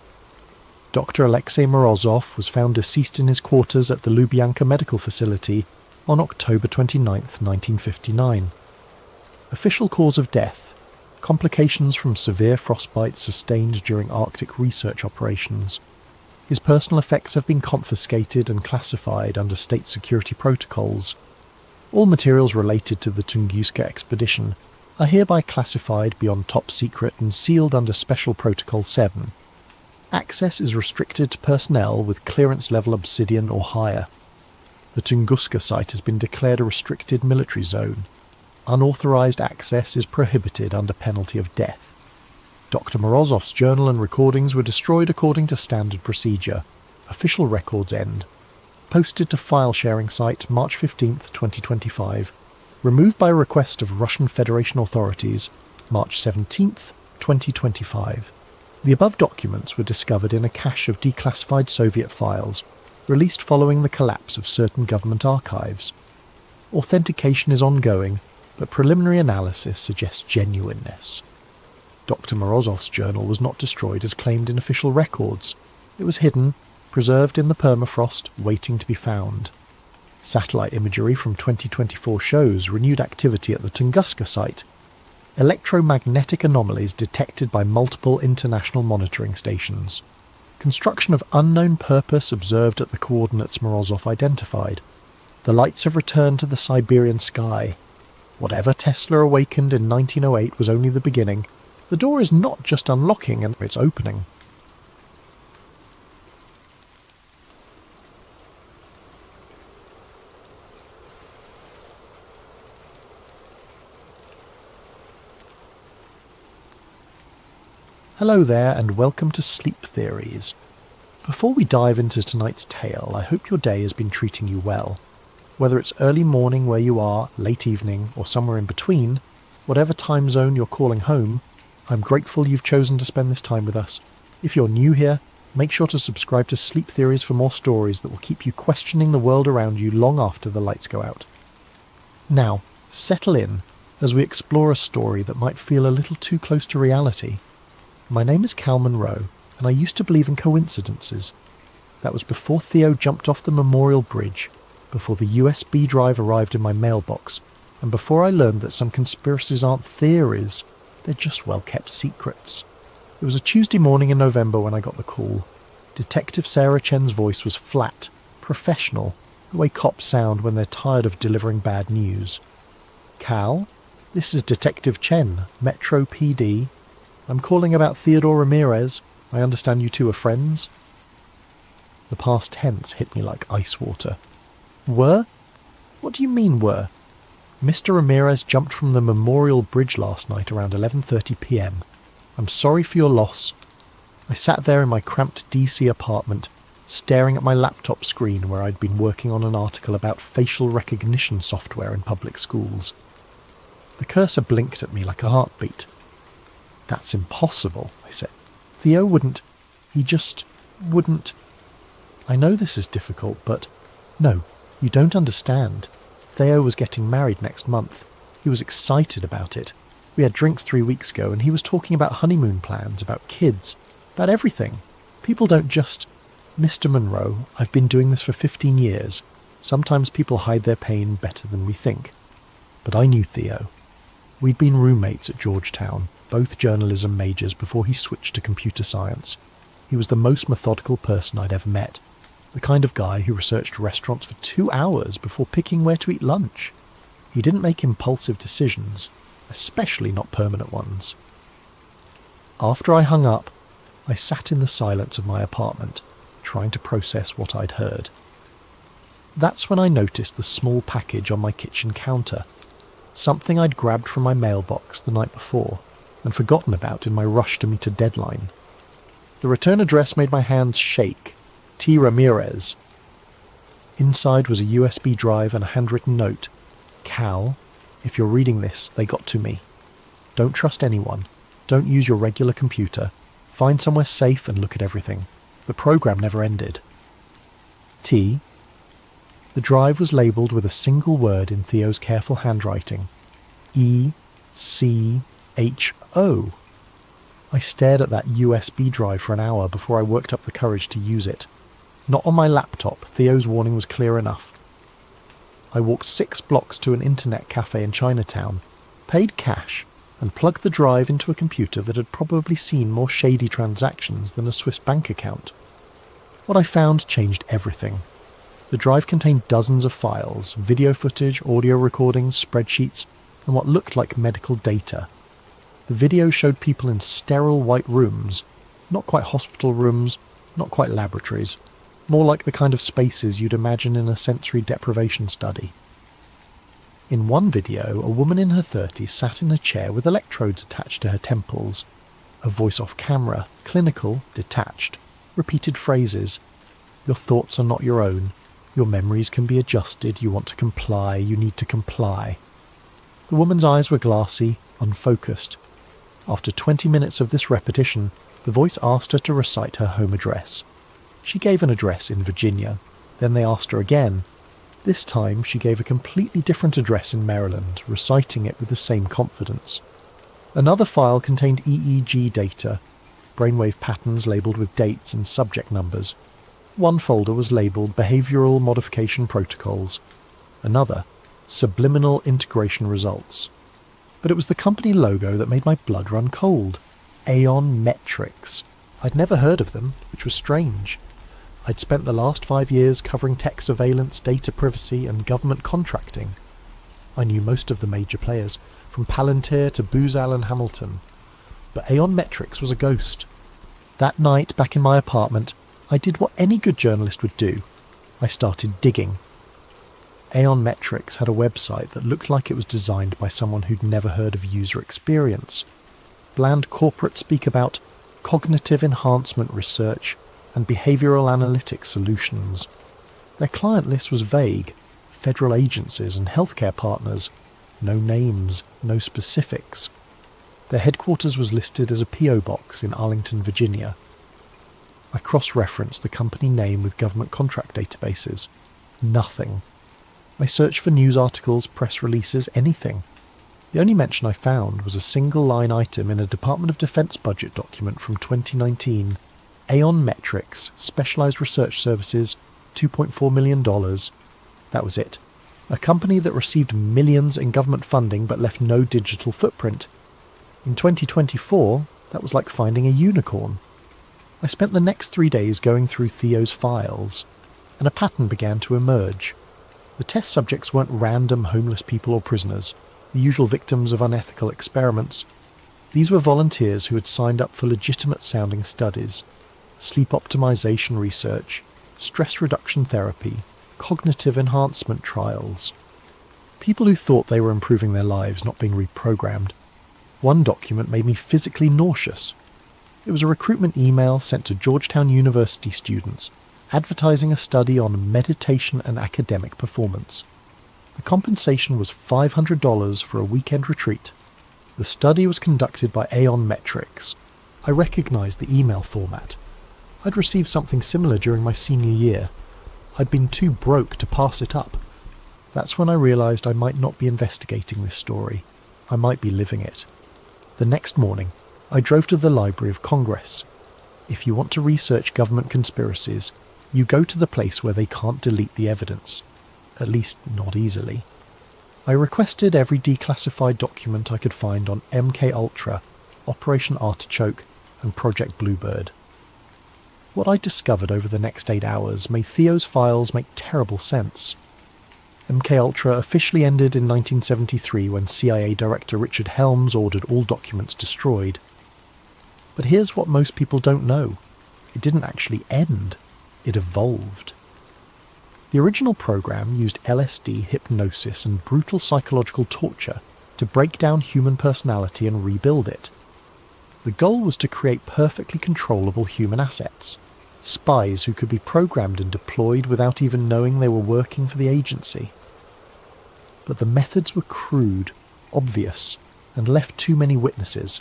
Dr. Alexei Morozov was found deceased in his quarters at the Lubyanka Medical Facility on October 29, 1959. Official cause of death: complications from severe frostbite sustained during Arctic research operations. His personal effects have been confiscated and classified under state security protocols. All materials related to the Tunguska expedition are hereby classified beyond top secret and sealed under Special Protocol 7. Access is restricted to personnel with clearance level Obsidian or higher. The Tunguska site has been declared a restricted military zone. Unauthorized access is prohibited under penalty of death. Dr. Morozov's journal and recordings were destroyed according to standard procedure. Official records end. Posted to file sharing site March 15, 2025. Removed by request of Russian Federation authorities March 17, 2025. The above documents were discovered in a cache of declassified Soviet files, released following the collapse of certain government archives. Authentication is ongoing, but preliminary analysis suggests genuineness. Dr. Morozov's journal was not destroyed as claimed in official records. It was hidden, preserved in the permafrost, waiting to be found. Satellite imagery from 2024 shows renewed activity at the Tunguska site. Electromagnetic anomalies detected by multiple international monitoring stations. Construction of unknown purpose observed at the coordinates Morozov identified. The lights have returned to the Siberian sky. Whatever Tesla awakened in 1908 was only the beginning. The door is not just unlocking, and it's opening. Hello there, and welcome to Sleep Theories. Before we dive into tonight's tale, I hope your day has been treating you well. Whether it's early morning where you are, late evening, or somewhere in between, whatever time zone you're calling home, I'm grateful you've chosen to spend this time with us. If you're new here, make sure to subscribe to Sleep Theories for more stories that will keep you questioning the world around you long after the lights go out. Now, settle in as we explore a story that might feel a little too close to reality. My name is Cal Monroe, and I used to believe in coincidences. That was before Theo jumped off the Memorial Bridge, before the USB drive arrived in my mailbox, and before I learned that some conspiracies aren't theories, they're just well-kept secrets. It was a Tuesday morning in November when I got the call. Detective Sarah Chen's voice was flat, professional, the way cops sound when they're tired of delivering bad news. Cal, this is Detective Chen, Metro PD. I'm calling about Theodore Ramirez. I understand you two are friends? The past tense hit me like ice water. Were? What do you mean were? Mr. Ramirez jumped from the Memorial Bridge last night around 11:30 p.m. I'm sorry for your loss. I sat there in my cramped DC apartment, staring at my laptop screen where I'd been working on an article about facial recognition software in public schools. The cursor blinked at me like a heartbeat. That's impossible, I said. Theo wouldn't. He just wouldn't. I know this is difficult, but no, you don't understand. Theo was getting married next month. He was excited about it. We had drinks 3 weeks ago, and he was talking about honeymoon plans, about kids, about everything. People don't just... Mr. Monroe, I've been doing this for 15 years. Sometimes people hide their pain better than we think. But I knew Theo. We'd been roommates at Georgetown, both journalism majors before he switched to computer science. He was the most methodical person I'd ever met. The kind of guy who researched restaurants for 2 hours before picking where to eat lunch. He didn't make impulsive decisions, especially not permanent ones. After I hung up, I sat in the silence of my apartment, trying to process what I'd heard. That's when I noticed the small package on my kitchen counter, something I'd grabbed from my mailbox the night before and forgotten about in my rush to meet a deadline. The return address made my hands shake. T. Ramirez. Inside was a USB drive and a handwritten note. Cal, if you're reading this, they got to me. Don't trust anyone. Don't use your regular computer. Find somewhere safe and look at everything. The program never ended. T. The drive was labelled with a single word in Theo's careful handwriting. E-C-H-O. I stared at that USB drive for an hour before I worked up the courage to use it. Not on my laptop, Theo's warning was clear enough. I walked 6 blocks to an internet cafe in Chinatown, paid cash, and plugged the drive into a computer that had probably seen more shady transactions than a Swiss bank account. What I found changed everything. The drive contained dozens of files, video footage, audio recordings, spreadsheets, and what looked like medical data. The video showed people in sterile white rooms, not quite hospital rooms, not quite laboratories, more like the kind of spaces you'd imagine in a sensory deprivation study. In one video, a woman in her 30s sat in a chair with electrodes attached to her temples. A voice off camera, clinical, detached, repeated phrases. Your thoughts are not your own. Your memories can be adjusted. You want to comply. You need to comply. The woman's eyes were glassy, unfocused. After 20 minutes of this repetition, the voice asked her to recite her home address. She gave an address in Virginia. Then they asked her again. This time she gave a completely different address in Maryland, reciting it with the same confidence. Another file contained EEG data, brainwave patterns labelled with dates and subject numbers. One folder was labelled Behavioural Modification Protocols. Another, Subliminal Integration Results. But it was the company logo that made my blood run cold. Aeon Metrics. I'd never heard of them, which was strange. I'd spent the last 5 years covering tech surveillance, data privacy, and government contracting. I knew most of the major players, from Palantir to Booz Allen Hamilton. But Aeon Metrics was a ghost. That night, back in my apartment, I did what any good journalist would do. I started digging. Aeon Metrics had a website that looked like it was designed by someone who'd never heard of user experience. Bland corporates speak about cognitive enhancement research and behavioural analytics solutions. Their client list was vague. Federal agencies and healthcare partners. No names, no specifics. Their headquarters was listed as a P.O. box in Arlington, Virginia. I cross-referenced the company name with government contract databases. Nothing. I searched for news articles, press releases, anything. The only mention I found was a single-line item in a Department of Defense budget document from 2019. Aeon Metrics, Specialized Research Services, $2.4 million. That was it. A company that received millions in government funding but left no digital footprint. In 2024, that was like finding a unicorn. I spent the next 3 days going through Theo's files, and a pattern began to emerge. The test subjects weren't random homeless people or prisoners, the usual victims of unethical experiments. These were volunteers who had signed up for legitimate-sounding studies, sleep optimization research, stress reduction therapy, cognitive enhancement trials. People who thought they were improving their lives, not being reprogrammed. One document made me physically nauseous. It was a recruitment email sent to Georgetown University students advertising a study on meditation and academic performance. The compensation was $500 for a weekend retreat. The study was conducted by Aeon Metrics. I recognised the email format. I'd received something similar during my senior year. I'd been too broke to pass it up. That's when I realised I might not be investigating this story. I might be living it. The next morning, I drove to the Library of Congress. If you want to research government conspiracies, you go to the place where they can't delete the evidence. At least, not easily. I requested every declassified document I could find on MKUltra, Operation Artichoke, and Project Bluebird. What I discovered over the next 8 hours made Theo's files make terrible sense. MKUltra officially ended in 1973 when CIA Director Richard Helms ordered all documents destroyed. But here's what most people don't know. It didn't actually end. It evolved. The original program used LSD, hypnosis, and brutal psychological torture to break down human personality and rebuild it. The goal was to create perfectly controllable human assets, spies who could be programmed and deployed without even knowing they were working for the agency. But the methods were crude, obvious, and left too many witnesses.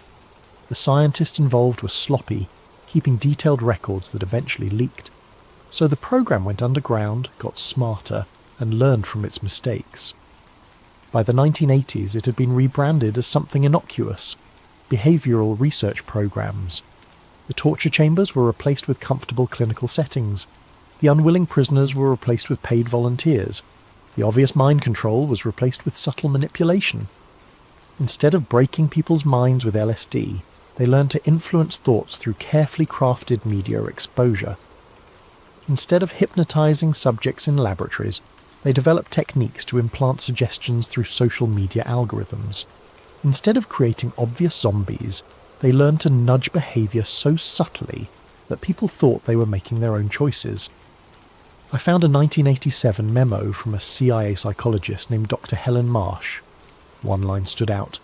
The scientists involved were sloppy, keeping detailed records that eventually leaked. So the program went underground, got smarter, and learned from its mistakes. By the 1980s, it had been rebranded as something innocuous, behavioural research programs. The torture chambers were replaced with comfortable clinical settings. The unwilling prisoners were replaced with paid volunteers. The obvious mind control was replaced with subtle manipulation. Instead of breaking people's minds with LSD, they learned to influence thoughts through carefully crafted media exposure. Instead of hypnotizing subjects in laboratories, they developed techniques to implant suggestions through social media algorithms. Instead of creating obvious zombies, they learned to nudge behaviour so subtly that people thought they were making their own choices. I found a 1987 memo from a CIA psychologist named Dr. Helen Marsh. One line stood out.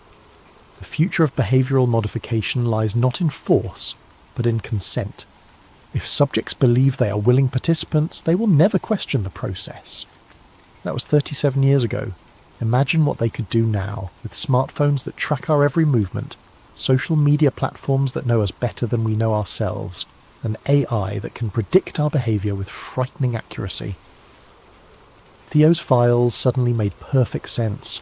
The future of behavioural modification lies not in force, but in consent. If subjects believe they are willing participants, they will never question the process. That was 37 years ago. Imagine what they could do now, with smartphones that track our every movement, social media platforms that know us better than we know ourselves, and AI that can predict our behaviour with frightening accuracy. Theo's files suddenly made perfect sense.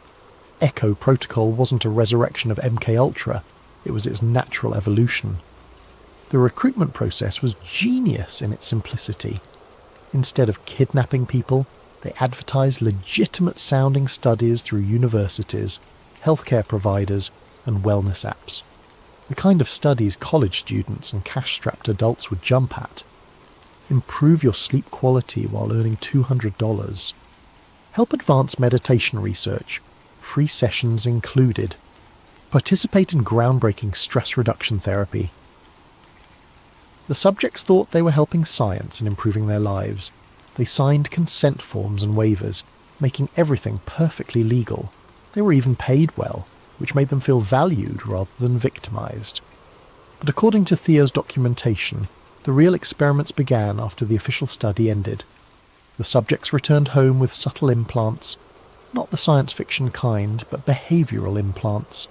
Echo Protocol wasn't a resurrection of MKUltra, it was its natural evolution. The recruitment process was genius in its simplicity. Instead of kidnapping people, they advertised legitimate-sounding studies through universities, healthcare providers, and wellness apps. The kind of studies college students and cash-strapped adults would jump at. Improve your sleep quality while earning $200. Help advance meditation research, free sessions included. Participate in groundbreaking stress reduction therapy. The subjects thought they were helping science and improving their lives. They signed consent forms and waivers, making everything perfectly legal. They were even paid well, which made them feel valued rather than victimised. But according to Theo's documentation, the real experiments began after the official study ended. The subjects returned home with subtle implants, not the science fiction kind, but behavioural implants.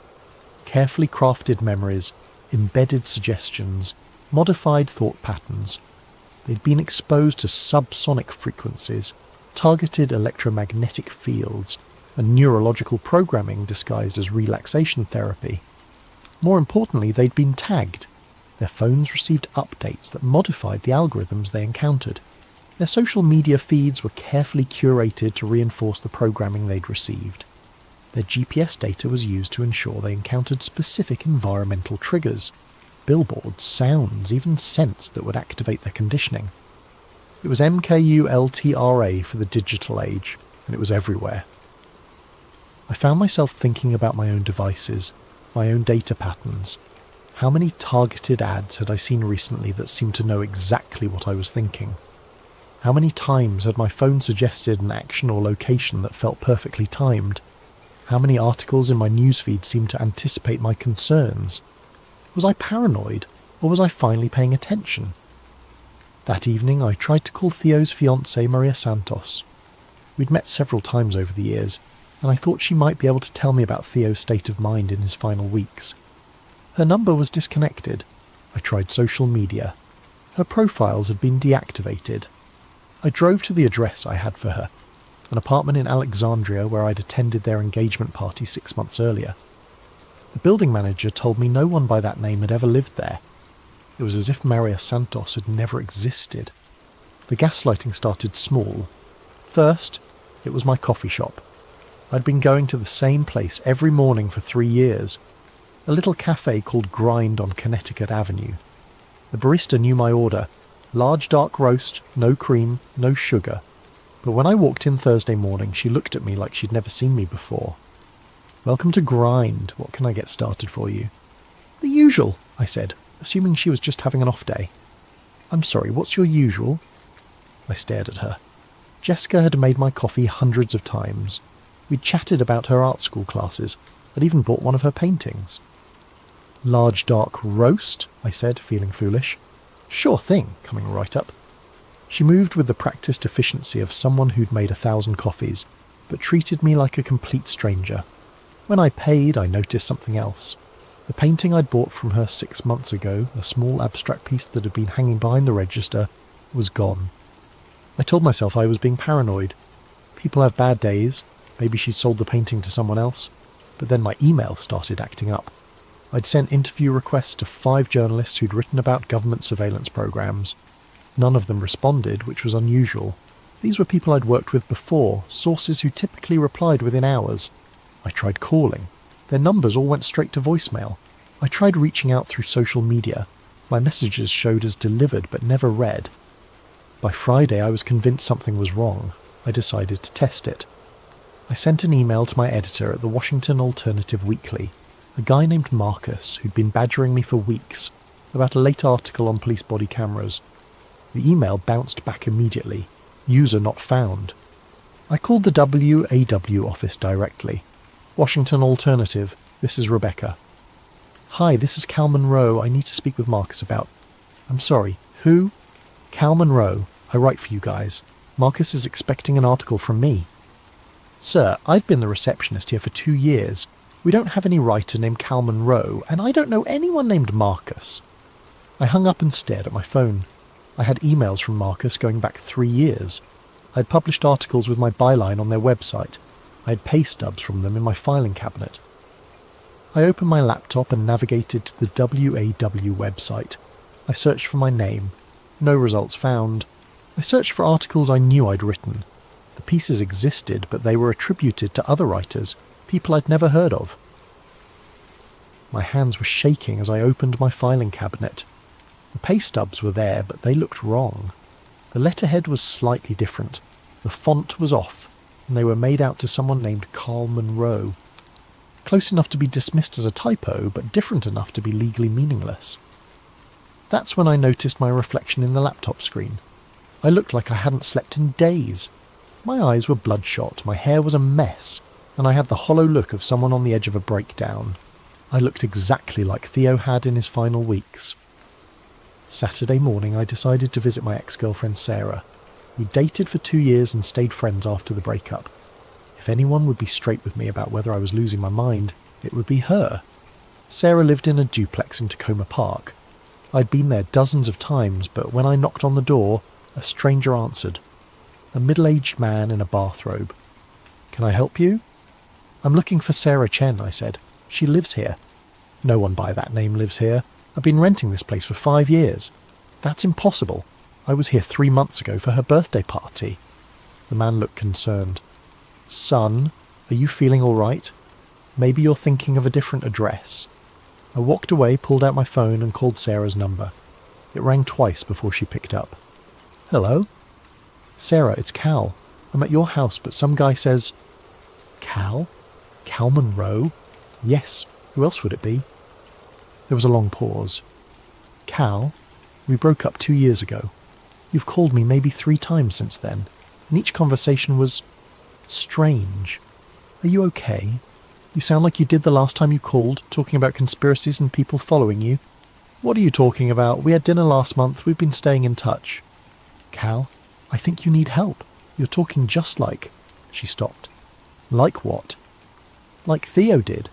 Carefully crafted memories, embedded suggestions, modified thought patterns. They'd been exposed to subsonic frequencies, targeted electromagnetic fields, and neurological programming disguised as relaxation therapy. More importantly, they'd been tagged. Their phones received updates that modified the algorithms they encountered. Their social media feeds were carefully curated to reinforce the programming they'd received. Their GPS data was used to ensure they encountered specific environmental triggers. Billboards, sounds, even scents that would activate their conditioning. It was MKULTRA for the digital age, and it was everywhere. I found myself thinking about my own devices, my own data patterns. How many targeted ads had I seen recently that seemed to know exactly what I was thinking? How many times had my phone suggested an action or location that felt perfectly timed? How many articles in my newsfeed seemed to anticipate my concerns? Was I paranoid, or was I finally paying attention? That evening I tried to call Theo's fiancée Maria Santos. We'd met several times over the years, and I thought she might be able to tell me about Theo's state of mind in his final weeks. Her number was disconnected. I tried social media. Her profiles had been deactivated. I drove to the address I had for her, an apartment in Alexandria where I'd attended their engagement party 6 months earlier. The building manager told me no one by that name had ever lived there. It was as if Maria Santos had never existed. The gaslighting started small. First, it was my coffee shop. I'd been going to the same place every morning for 3 years, a little cafe called Grind on Connecticut Avenue. The barista knew my order: large dark roast, no cream, no sugar. But when I walked in Thursday morning, she looked at me like she'd never seen me before. "Welcome to Grind. What can I get started for you?" "The usual," I said, assuming she was just having an off day. "I'm sorry, what's your usual?" I stared at her. Jessica had made my coffee hundreds of times. We'd chatted about her art school classes. I'd even bought one of her paintings. "Large dark roast," I said, feeling foolish. "Sure thing," coming right up. She moved with the practiced efficiency of someone who'd made 1,000 coffees, but treated me like a complete stranger. When I paid, I noticed something else. The painting I'd bought from her 6 months ago, a small abstract piece that had been hanging behind the register, was gone. I told myself I was being paranoid. People have bad days. Maybe she'd sold the painting to someone else. But then my email started acting up. I'd sent interview requests to 5 journalists who'd written about government surveillance programs. None of them responded, which was unusual. These were people I'd worked with before, sources who typically replied within hours. I tried calling. Their numbers all went straight to voicemail. I tried reaching out through social media. My messages showed as delivered but never read. By Friday, I was convinced something was wrong. I decided to test it. I sent an email to my editor at the Washington Alternative Weekly, a guy named Marcus who'd been badgering me for weeks about a late article on police body cameras. The email bounced back immediately. User not found. I called the WAW office directly. Washington Alternative, this is Rebecca. Hi, this is Cal Monroe. I need to speak with Marcus about... I'm sorry, who? Cal Monroe. I write for you guys. Marcus is expecting an article from me. Sir, I've been the receptionist here for 2 years. We don't have any writer named Cal Monroe, and I don't know anyone named Marcus. I hung up and stared at my phone. I had emails from Marcus going back 3 years. I had published articles with my byline on their website. I had pay stubs from them in my filing cabinet. I opened my laptop and navigated to the WAW website. I searched for my name. No results found. I searched for articles I knew I'd written. The pieces existed, but they were attributed to other writers, people I'd never heard of. My hands were shaking as I opened my filing cabinet. The pay stubs were there, but they looked wrong. The letterhead was slightly different. The font was off, and they were made out to someone named Carl Monroe. Close enough to be dismissed as a typo, but different enough to be legally meaningless. That's when I noticed my reflection in the laptop screen. I looked like I hadn't slept in days. My eyes were bloodshot, my hair was a mess, and I had the hollow look of someone on the edge of a breakdown. I looked exactly like Theo had in his final weeks. Saturday morning I decided to visit my ex-girlfriend Sarah. We dated for 2 years and stayed friends after the breakup. If anyone would be straight with me about whether I was losing my mind, it would be her. Sarah lived in a duplex in Tacoma Park. I'd been there dozens of times, but when I knocked on the door, a stranger answered. A middle-aged man in a bathrobe. Can I help you? I'm looking for Sarah Chen, I said. She lives here. No one by that name lives here. I've been renting this place for 5 years. That's impossible. I was here 3 months ago for her birthday party. The man looked concerned. Son, are you feeling all right? Maybe you're thinking of a different address. I walked away, pulled out my phone and called Sarah's number. It rang twice before she picked up. Hello? Sarah, it's Cal. I'm at your house, but some guy says... Cal? Cal Monroe? Yes. Who else would it be? There was a long pause. Cal, we broke up 2 years ago. You've called me maybe 3 times since then, and each conversation was... strange. Are you okay? You sound like you did the last time you called, talking about conspiracies and people following you. What are you talking about? We had dinner last month. We've been staying in touch. Cal, I think you need help. You're talking just like... She stopped. Like what? Like Theo did,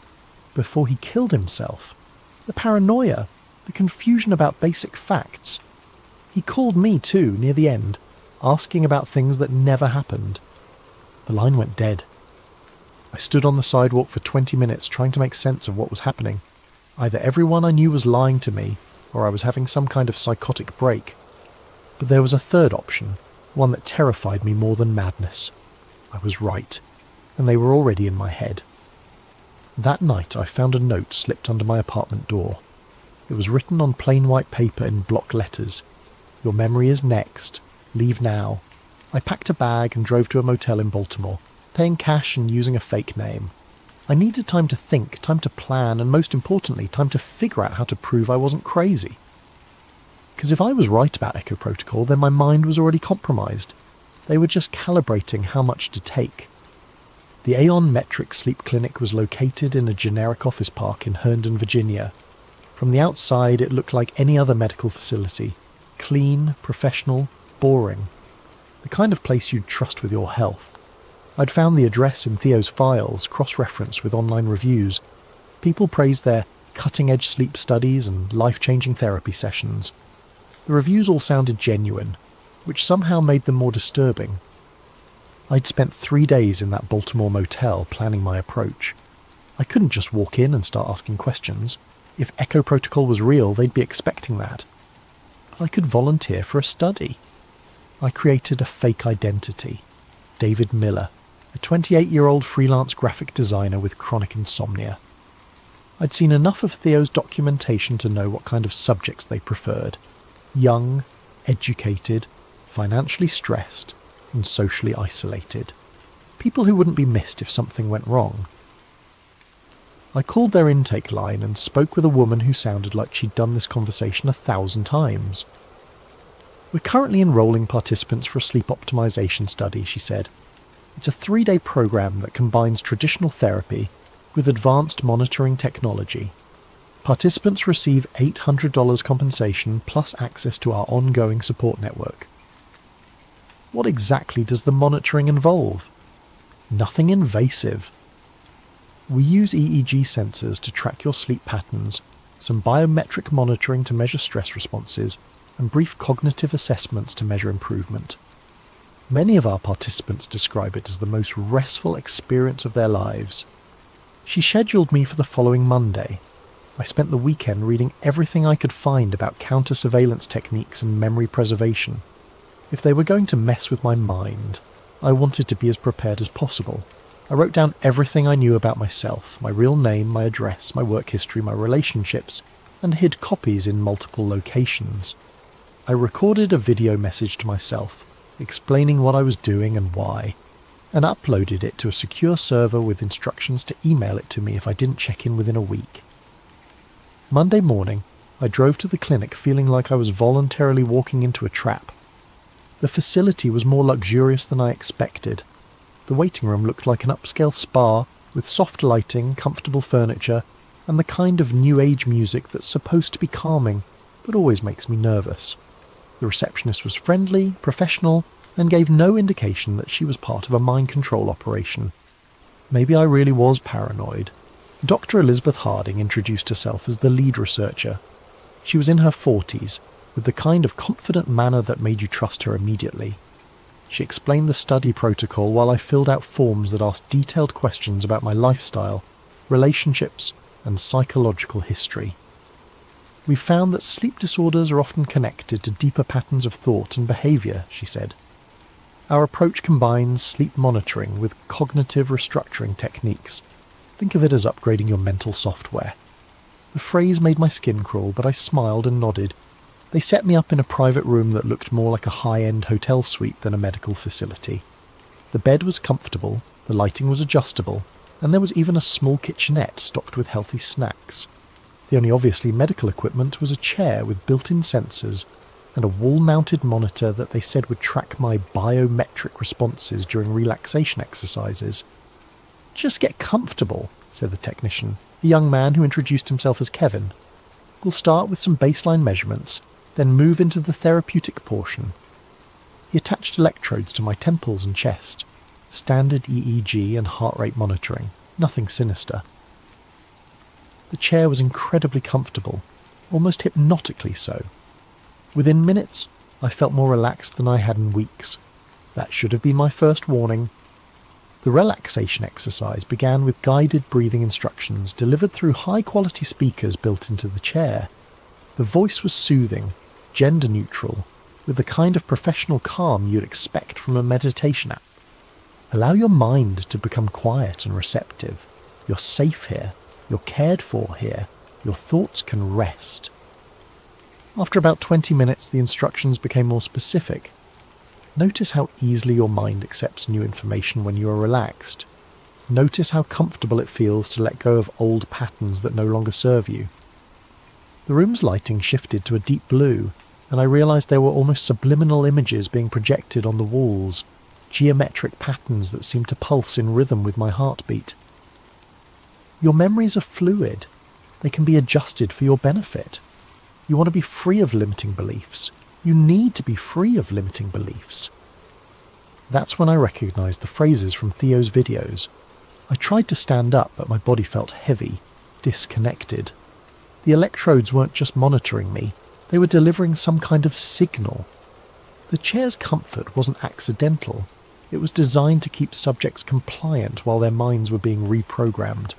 before he killed himself. The paranoia, the confusion about basic facts. He called me too, near the end, asking about things that never happened. The line went dead. I stood on the sidewalk for 20 minutes trying to make sense of what was happening. Either everyone I knew was lying to me, or I was having some kind of psychotic break. But there was a third option, one that terrified me more than madness. I was right, and they were already in my head. That night I found a note slipped under my apartment door. It was written on plain white paper in block letters. Your memory is next. Leave now. I packed a bag and drove to a motel in Baltimore, paying cash and using a fake name. I needed time to think, time to plan, and most importantly, time to figure out how to prove I wasn't crazy. Because if I was right about Echo Protocol, then my mind was already compromised. They were just calibrating how much to take. The Aeon Metric Sleep Clinic was located in a generic office park in Herndon, Virginia. From the outside, it looked like any other medical facility. Clean, professional, boring. The kind of place you'd trust with your health. I'd found the address in Theo's files, cross-referenced with online reviews. People praised their cutting-edge sleep studies and life-changing therapy sessions. The reviews all sounded genuine, which somehow made them more disturbing. I'd spent 3 days in that Baltimore motel planning my approach. I couldn't just walk in and start asking questions. If Echo Protocol was real, they'd be expecting that. But I could volunteer for a study. I created a fake identity. David Miller, a 28-year-old freelance graphic designer with chronic insomnia. I'd seen enough of Theo's documentation to know what kind of subjects they preferred. Young, educated, financially stressed, and socially isolated. People who wouldn't be missed if something went wrong. I called their intake line and spoke with a woman who sounded like she'd done this conversation 1,000 times. "We're currently enrolling participants for a sleep optimization study," she said. "It's a 3-day program that combines traditional therapy with advanced monitoring technology. Participants receive $800 compensation plus access to our ongoing support network." What exactly does the monitoring involve? Nothing invasive. We use EEG sensors to track your sleep patterns, some biometric monitoring to measure stress responses, and brief cognitive assessments to measure improvement. Many of our participants describe it as the most restful experience of their lives. She scheduled me for the following Monday. I spent the weekend reading everything I could find about counter-surveillance techniques and memory preservation. If they were going to mess with my mind, I wanted to be as prepared as possible. I wrote down everything I knew about myself, my real name, my address, my work history, my relationships, and hid copies in multiple locations. I recorded a video message to myself, explaining what I was doing and why, and uploaded it to a secure server with instructions to email it to me if I didn't check in within a week. Monday morning, I drove to the clinic feeling like I was voluntarily walking into a trap. The facility was more luxurious than I expected. The waiting room looked like an upscale spa with soft lighting, comfortable furniture, and the kind of new age music that's supposed to be calming, but always makes me nervous. The receptionist was friendly, professional, and gave no indication that she was part of a mind control operation. Maybe I really was paranoid. Dr. Elizabeth Harding introduced herself as the lead researcher. She was in her 40s, with the kind of confident manner that made you trust her immediately. She explained the study protocol while I filled out forms that asked detailed questions about my lifestyle, relationships, and psychological history. "We found that sleep disorders are often connected to deeper patterns of thought and behaviour," she said. "Our approach combines sleep monitoring with cognitive restructuring techniques. Think of it as upgrading your mental software." The phrase made my skin crawl, but I smiled and nodded. They set me up in a private room that looked more like a high-end hotel suite than a medical facility. The bed was comfortable, the lighting was adjustable, and there was even a small kitchenette stocked with healthy snacks. The only obviously medical equipment was a chair with built-in sensors and a wall-mounted monitor that they said would track my biometric responses during relaxation exercises. "Just get comfortable," said the technician, a young man who introduced himself as Kevin. "We'll start with some baseline measurements, then move into the therapeutic portion." He attached electrodes to my temples and chest. Standard EEG and heart rate monitoring, nothing sinister. The chair was incredibly comfortable, almost hypnotically so. Within minutes, I felt more relaxed than I had in weeks. That should have been my first warning. The relaxation exercise began with guided breathing instructions delivered through high-quality speakers built into the chair. The voice was soothing, gender-neutral, with the kind of professional calm you'd expect from a meditation app. Allow your mind to become quiet and receptive. You're safe here. You're cared for here. Your thoughts can rest. After about 20 minutes, the instructions became more specific. Notice how easily your mind accepts new information when you are relaxed. Notice how comfortable it feels to let go of old patterns that no longer serve you. The room's lighting shifted to a deep blue, and I realised there were almost subliminal images being projected on the walls, geometric patterns that seemed to pulse in rhythm with my heartbeat. Your memories are fluid. They can be adjusted for your benefit. You want to be free of limiting beliefs. You need to be free of limiting beliefs. That's when I recognised the phrases from Theo's videos. I tried to stand up, but my body felt heavy, disconnected. The electrodes weren't just monitoring me, they were delivering some kind of signal. The chair's comfort wasn't accidental. It was designed to keep subjects compliant while their minds were being reprogrammed.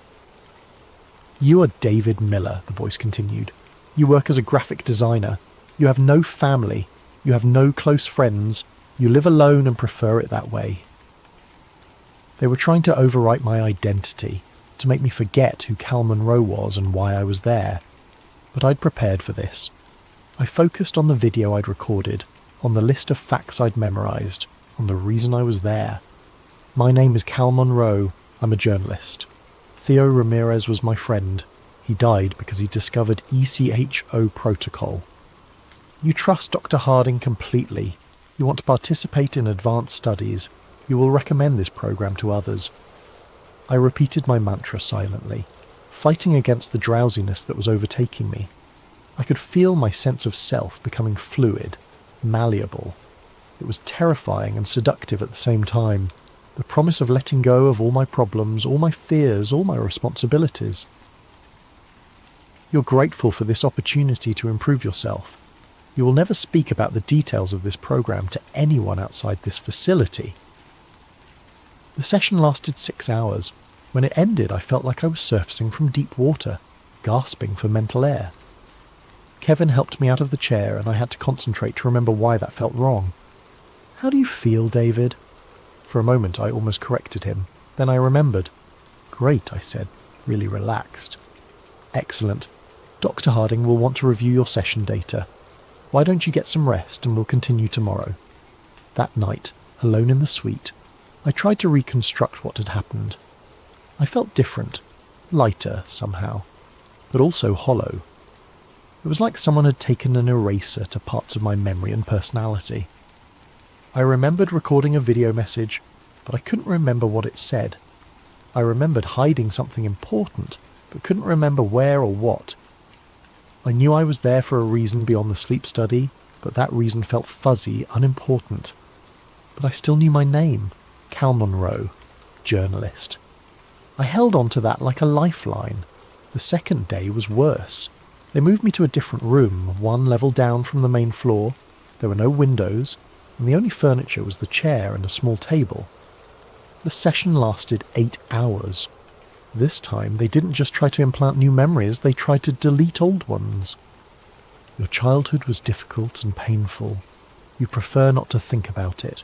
"You are David Miller," the voice continued. "You work as a graphic designer. You have no family. You have no close friends. You live alone and prefer it that way." They were trying to overwrite my identity, to make me forget who Cal Monroe was and why I was there. But I'd prepared for this. I focused on the video I'd recorded, on the list of facts I'd memorised, on the reason I was there. "My name is Cal Monroe. I'm a journalist. Theo Ramirez was my friend. He died because he discovered ECHO protocol. You trust Dr. Harding completely. You want to participate in advanced studies. You will recommend this program to others." I repeated my mantra silently, fighting against the drowsiness that was overtaking me. I could feel my sense of self becoming fluid, malleable. It was terrifying and seductive at the same time, the promise of letting go of all my problems, all my fears, all my responsibilities. "You're grateful for this opportunity to improve yourself. You will never speak about the details of this program to anyone outside this facility." The session lasted 6 hours. When it ended, I felt like I was surfacing from deep water, gasping for mental air. Kevin helped me out of the chair, and I had to concentrate to remember why that felt wrong. "How do you feel, David?" For a moment I almost corrected him. Then I remembered. "Great," I said, really relaxed. "Excellent. Dr. Harding will want to review your session data. Why don't you get some rest and we'll continue tomorrow?" That night, alone in the suite, I tried to reconstruct what had happened. I felt different, lighter somehow, but also hollow. It was like someone had taken an eraser to parts of my memory and personality. I remembered recording a video message, but I couldn't remember what it said. I remembered hiding something important, but couldn't remember where or what. I knew I was there for a reason beyond the sleep study, but that reason felt fuzzy, unimportant. But I still knew my name, Cal Monroe, journalist. I held on to that like a lifeline. The second day was worse. They moved me to a different room, one level down from the main floor. There were no windows, and the only furniture was the chair and a small table. The session lasted 8 hours. This time, they didn't just try to implant new memories, they tried to delete old ones. "Your childhood was difficult and painful. You prefer not to think about it.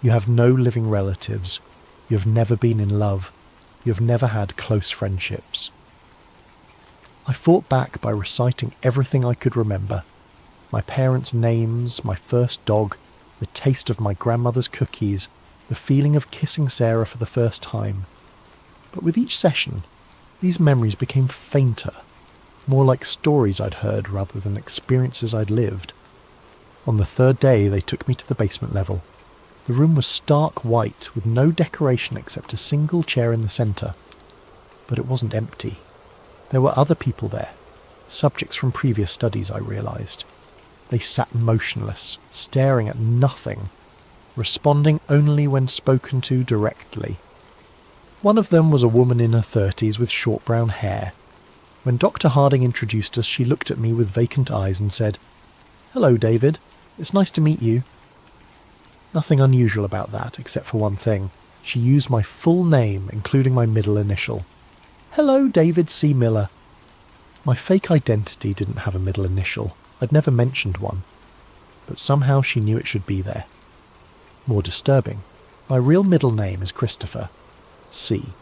You have no living relatives. You have never been in love. You have never had close friendships." I fought back by reciting everything I could remember. My parents' names, my first dog, the taste of my grandmother's cookies, the feeling of kissing Sarah for the first time. But with each session, these memories became fainter, more like stories I'd heard rather than experiences I'd lived. On the third day, they took me to the basement level. The room was stark white, with no decoration except a single chair in the centre. But it wasn't empty. There were other people there, subjects from previous studies, I realised. They sat motionless, staring at nothing, responding only when spoken to directly. One of them was a woman in her 30s with short brown hair. When Dr. Harding introduced us, she looked at me with vacant eyes and said, "Hello, David. It's nice to meet you." Nothing unusual about that, except for one thing. She used my full name, including my middle initial. "Hello, David C. Miller." My fake identity didn't have a middle initial. I'd never mentioned one. But somehow she knew it should be there. More disturbing, my real middle name is Christopher. C.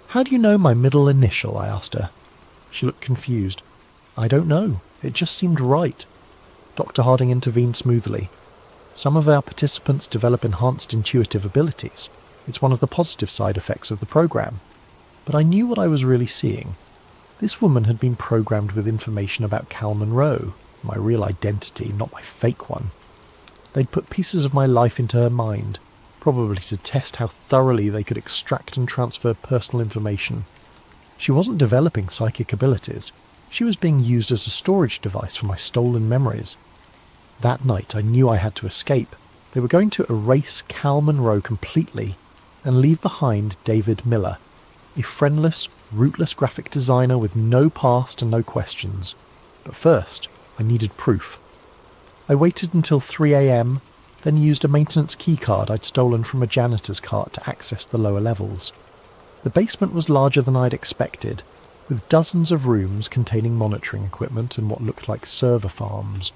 "How do you know my middle initial?" I asked her. She looked confused. "I don't know. It just seemed right." Dr. Harding intervened smoothly. "Some of our participants develop enhanced intuitive abilities. It's one of the positive side effects of the program." But I knew what I was really seeing. This woman had been programmed with information about Cal Monroe, my real identity, not my fake one. They'd put pieces of my life into her mind, probably to test how thoroughly they could extract and transfer personal information. She wasn't developing psychic abilities. She was being used as a storage device for my stolen memories. That night I knew I had to escape. They were going to erase Cal Monroe completely and leave behind David Miller, a friendless, rootless graphic designer with no past and no questions. But first, I needed proof. I waited until 3 a.m, then used a maintenance keycard I'd stolen from a janitor's cart to access the lower levels. The basement was larger than I'd expected, with dozens of rooms containing monitoring equipment and what looked like server farms.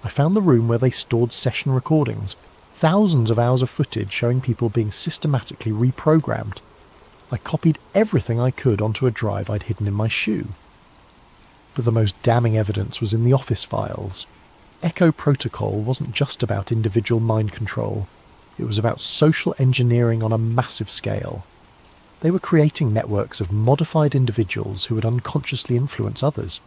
I found the room where they stored session recordings, thousands of hours of footage showing people being systematically reprogrammed. I copied everything I could onto a drive I'd hidden in my shoe. But the most damning evidence was in the office files. Echo Protocol wasn't just about individual mind control. It was about social engineering on a massive scale. They were creating networks of modified individuals who would unconsciously influence others.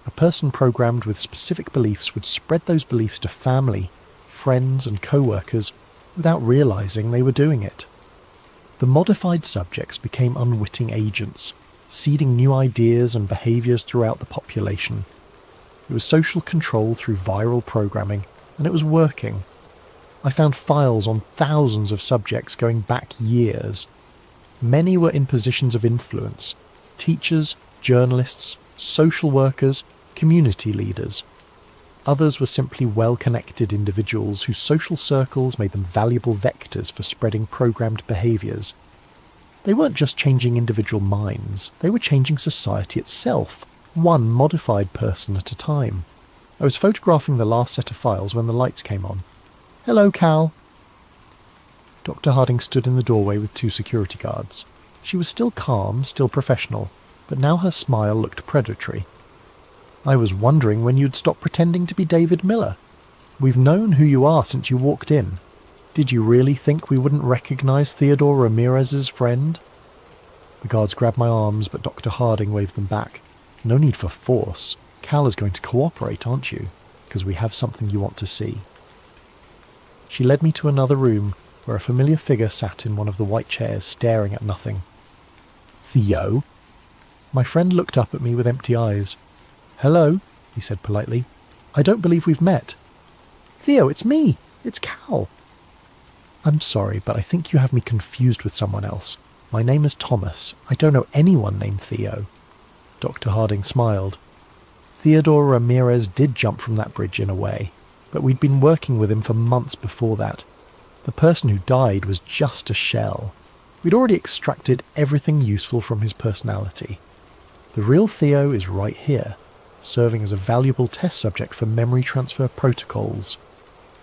A person programmed with specific beliefs would spread those beliefs to family, friends and co-workers without realizing they were doing it. The modified subjects became unwitting agents, seeding new ideas and behaviours throughout the population. It was social control through viral programming, and it was working. I found files on thousands of subjects going back years. Many were in positions of influence: teachers, journalists, social workers, community leaders. Others were simply well-connected individuals whose social circles made them valuable vectors for spreading programmed behaviours. They weren't just changing individual minds, they were changing society itself, one modified person at a time. I was photographing the last set of files when the lights came on. "Hello, Cal." Dr. Harding stood in the doorway with 2 security guards. She was still calm, still professional, but now her smile looked predatory. "I was wondering when you'd stop pretending to be David Miller. We've known who you are since you walked in. Did you really think we wouldn't recognize Theodore Ramirez's friend?" The guards grabbed my arms, but Dr. Harding waved them back. "No need for force. Cal is going to cooperate, aren't you? Because we have something you want to see." She led me to another room, where a familiar figure sat in one of the white chairs, staring at nothing. "Theo?" My friend looked up at me with empty eyes. "Hello," he said politely. "I don't believe we've met." "Theo, it's me. It's Cal." "I'm sorry, but I think you have me confused with someone else. My name is Thomas. I don't know anyone named Theo." Dr. Harding smiled. "Theodore Ramirez did jump from that bridge in a way, but we'd been working with him for months before that. The person who died was just a shell. We'd already extracted everything useful from his personality. The real Theo is right here, serving as a valuable test subject for memory transfer protocols."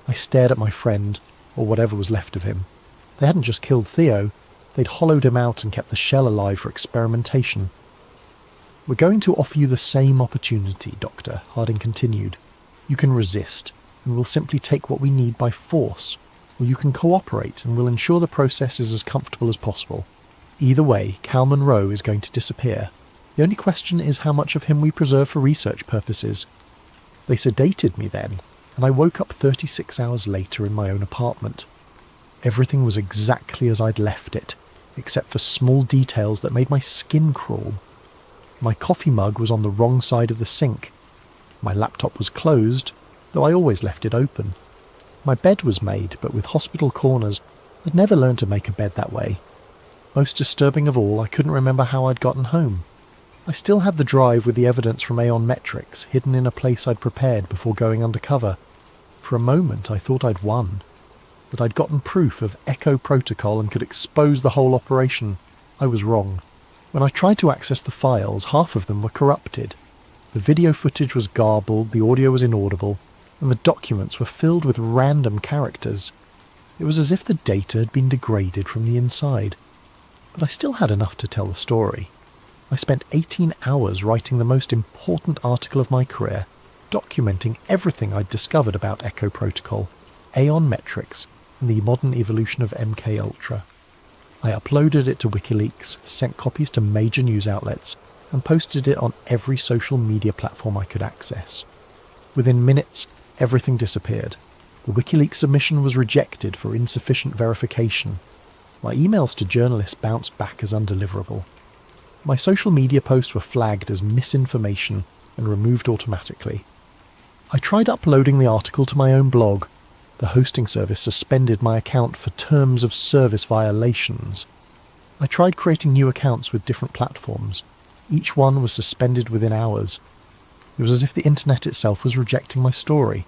I stared at my friend, or whatever was left of him. They hadn't just killed Theo, they'd hollowed him out and kept the shell alive for experimentation. "We're going to offer you the same opportunity, Doctor," Harding continued. "You can resist, and we'll simply take what we need by force, or you can cooperate and we'll ensure the process is as comfortable as possible. Either way, Cal Monroe is going to disappear. The only question is how much of him we preserve for research purposes." They sedated me then, and I woke up 36 hours later in my own apartment. Everything was exactly as I'd left it, except for small details that made my skin crawl. My coffee mug was on the wrong side of the sink. My laptop was closed, though I always left it open. My bed was made, but with hospital corners. I'd never learned to make a bed that way. Most disturbing of all, I couldn't remember how I'd gotten home. I still had the drive with the evidence from Aeon Metrics hidden in a place I'd prepared before going undercover. For a moment I thought I'd won, that I'd gotten proof of Echo Protocol and could expose the whole operation. I was wrong. When I tried to access the files, half of them were corrupted. The video footage was garbled, the audio was inaudible, and the documents were filled with random characters. It was as if the data had been degraded from the inside. But I still had enough to tell the story. I spent 18 hours writing the most important article of my career, documenting everything I'd discovered about Echo Protocol, Aeon Metrics, and the modern evolution of MKUltra. I uploaded it to WikiLeaks, sent copies to major news outlets, and posted it on every social media platform I could access. Within minutes, everything disappeared. The WikiLeaks submission was rejected for insufficient verification. My emails to journalists bounced back as undeliverable. My social media posts were flagged as misinformation and removed automatically. I tried uploading the article to my own blog. The hosting service suspended my account for terms of service violations. I tried creating new accounts with different platforms. Each one was suspended within hours. It was as if the internet itself was rejecting my story.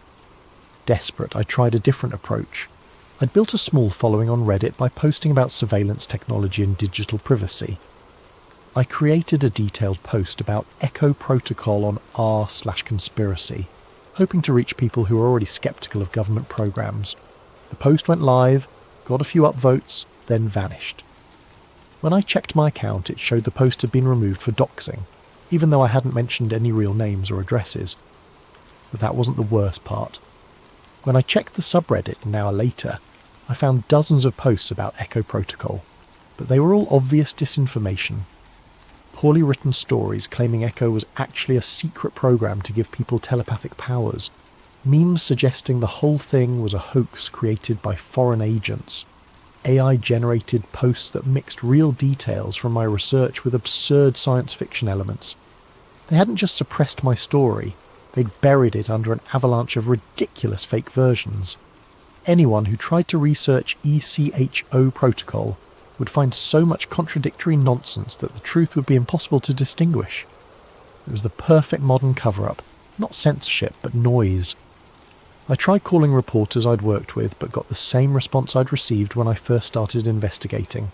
Desperate, I tried a different approach. I'd built a small following on Reddit by posting about surveillance technology and digital privacy. I created a detailed post about Echo Protocol on r/conspiracy, hoping to reach people who are already sceptical of government programs. The post went live, got a few upvotes, then vanished. When I checked my account, it showed the post had been removed for doxing, even though I hadn't mentioned any real names or addresses. But that wasn't the worst part. When I checked the subreddit an hour later, I found dozens of posts about Echo Protocol, but they were all obvious disinformation. Poorly written stories claiming Echo was actually a secret program to give people telepathic powers, memes suggesting the whole thing was a hoax created by foreign agents, AI-generated posts that mixed real details from my research with absurd science fiction elements. They hadn't just suppressed my story, they'd buried it under an avalanche of ridiculous fake versions. Anyone who tried to research ECHO protocol would find so much contradictory nonsense that the truth would be impossible to distinguish. It was the perfect modern cover-up, not censorship, but noise. I tried calling reporters I'd worked with, but got the same response I'd received when I first started investigating.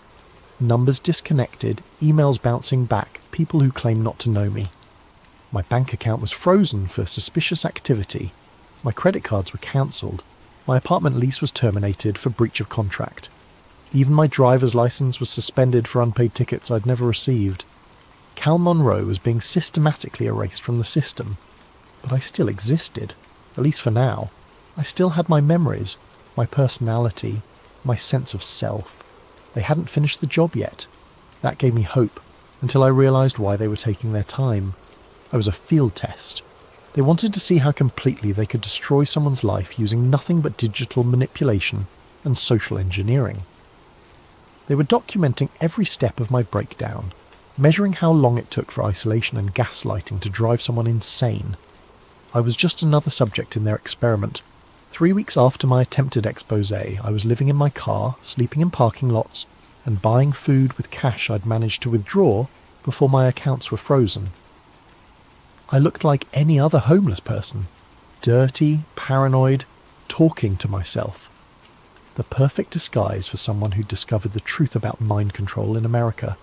Numbers disconnected, emails bouncing back, people who claim not to know me. My bank account was frozen for suspicious activity. My credit cards were cancelled. My apartment lease was terminated for breach of contract. Even my driver's license was suspended for unpaid tickets I'd never received. Cal Monroe was being systematically erased from the system. But I still existed, at least for now. I still had my memories, my personality, my sense of self. They hadn't finished the job yet. That gave me hope, until I realised why they were taking their time. I was a field test. They wanted to see how completely they could destroy someone's life using nothing but digital manipulation and social engineering. They were documenting every step of my breakdown, measuring how long it took for isolation and gaslighting to drive someone insane. I was just another subject in their experiment. 3 weeks after my attempted expose, I was living in my car, sleeping in parking lots, and buying food with cash I'd managed to withdraw before my accounts were frozen. I looked like any other homeless person, dirty, paranoid, talking to myself. The perfect disguise for someone who'd discovered the truth about mind control in America.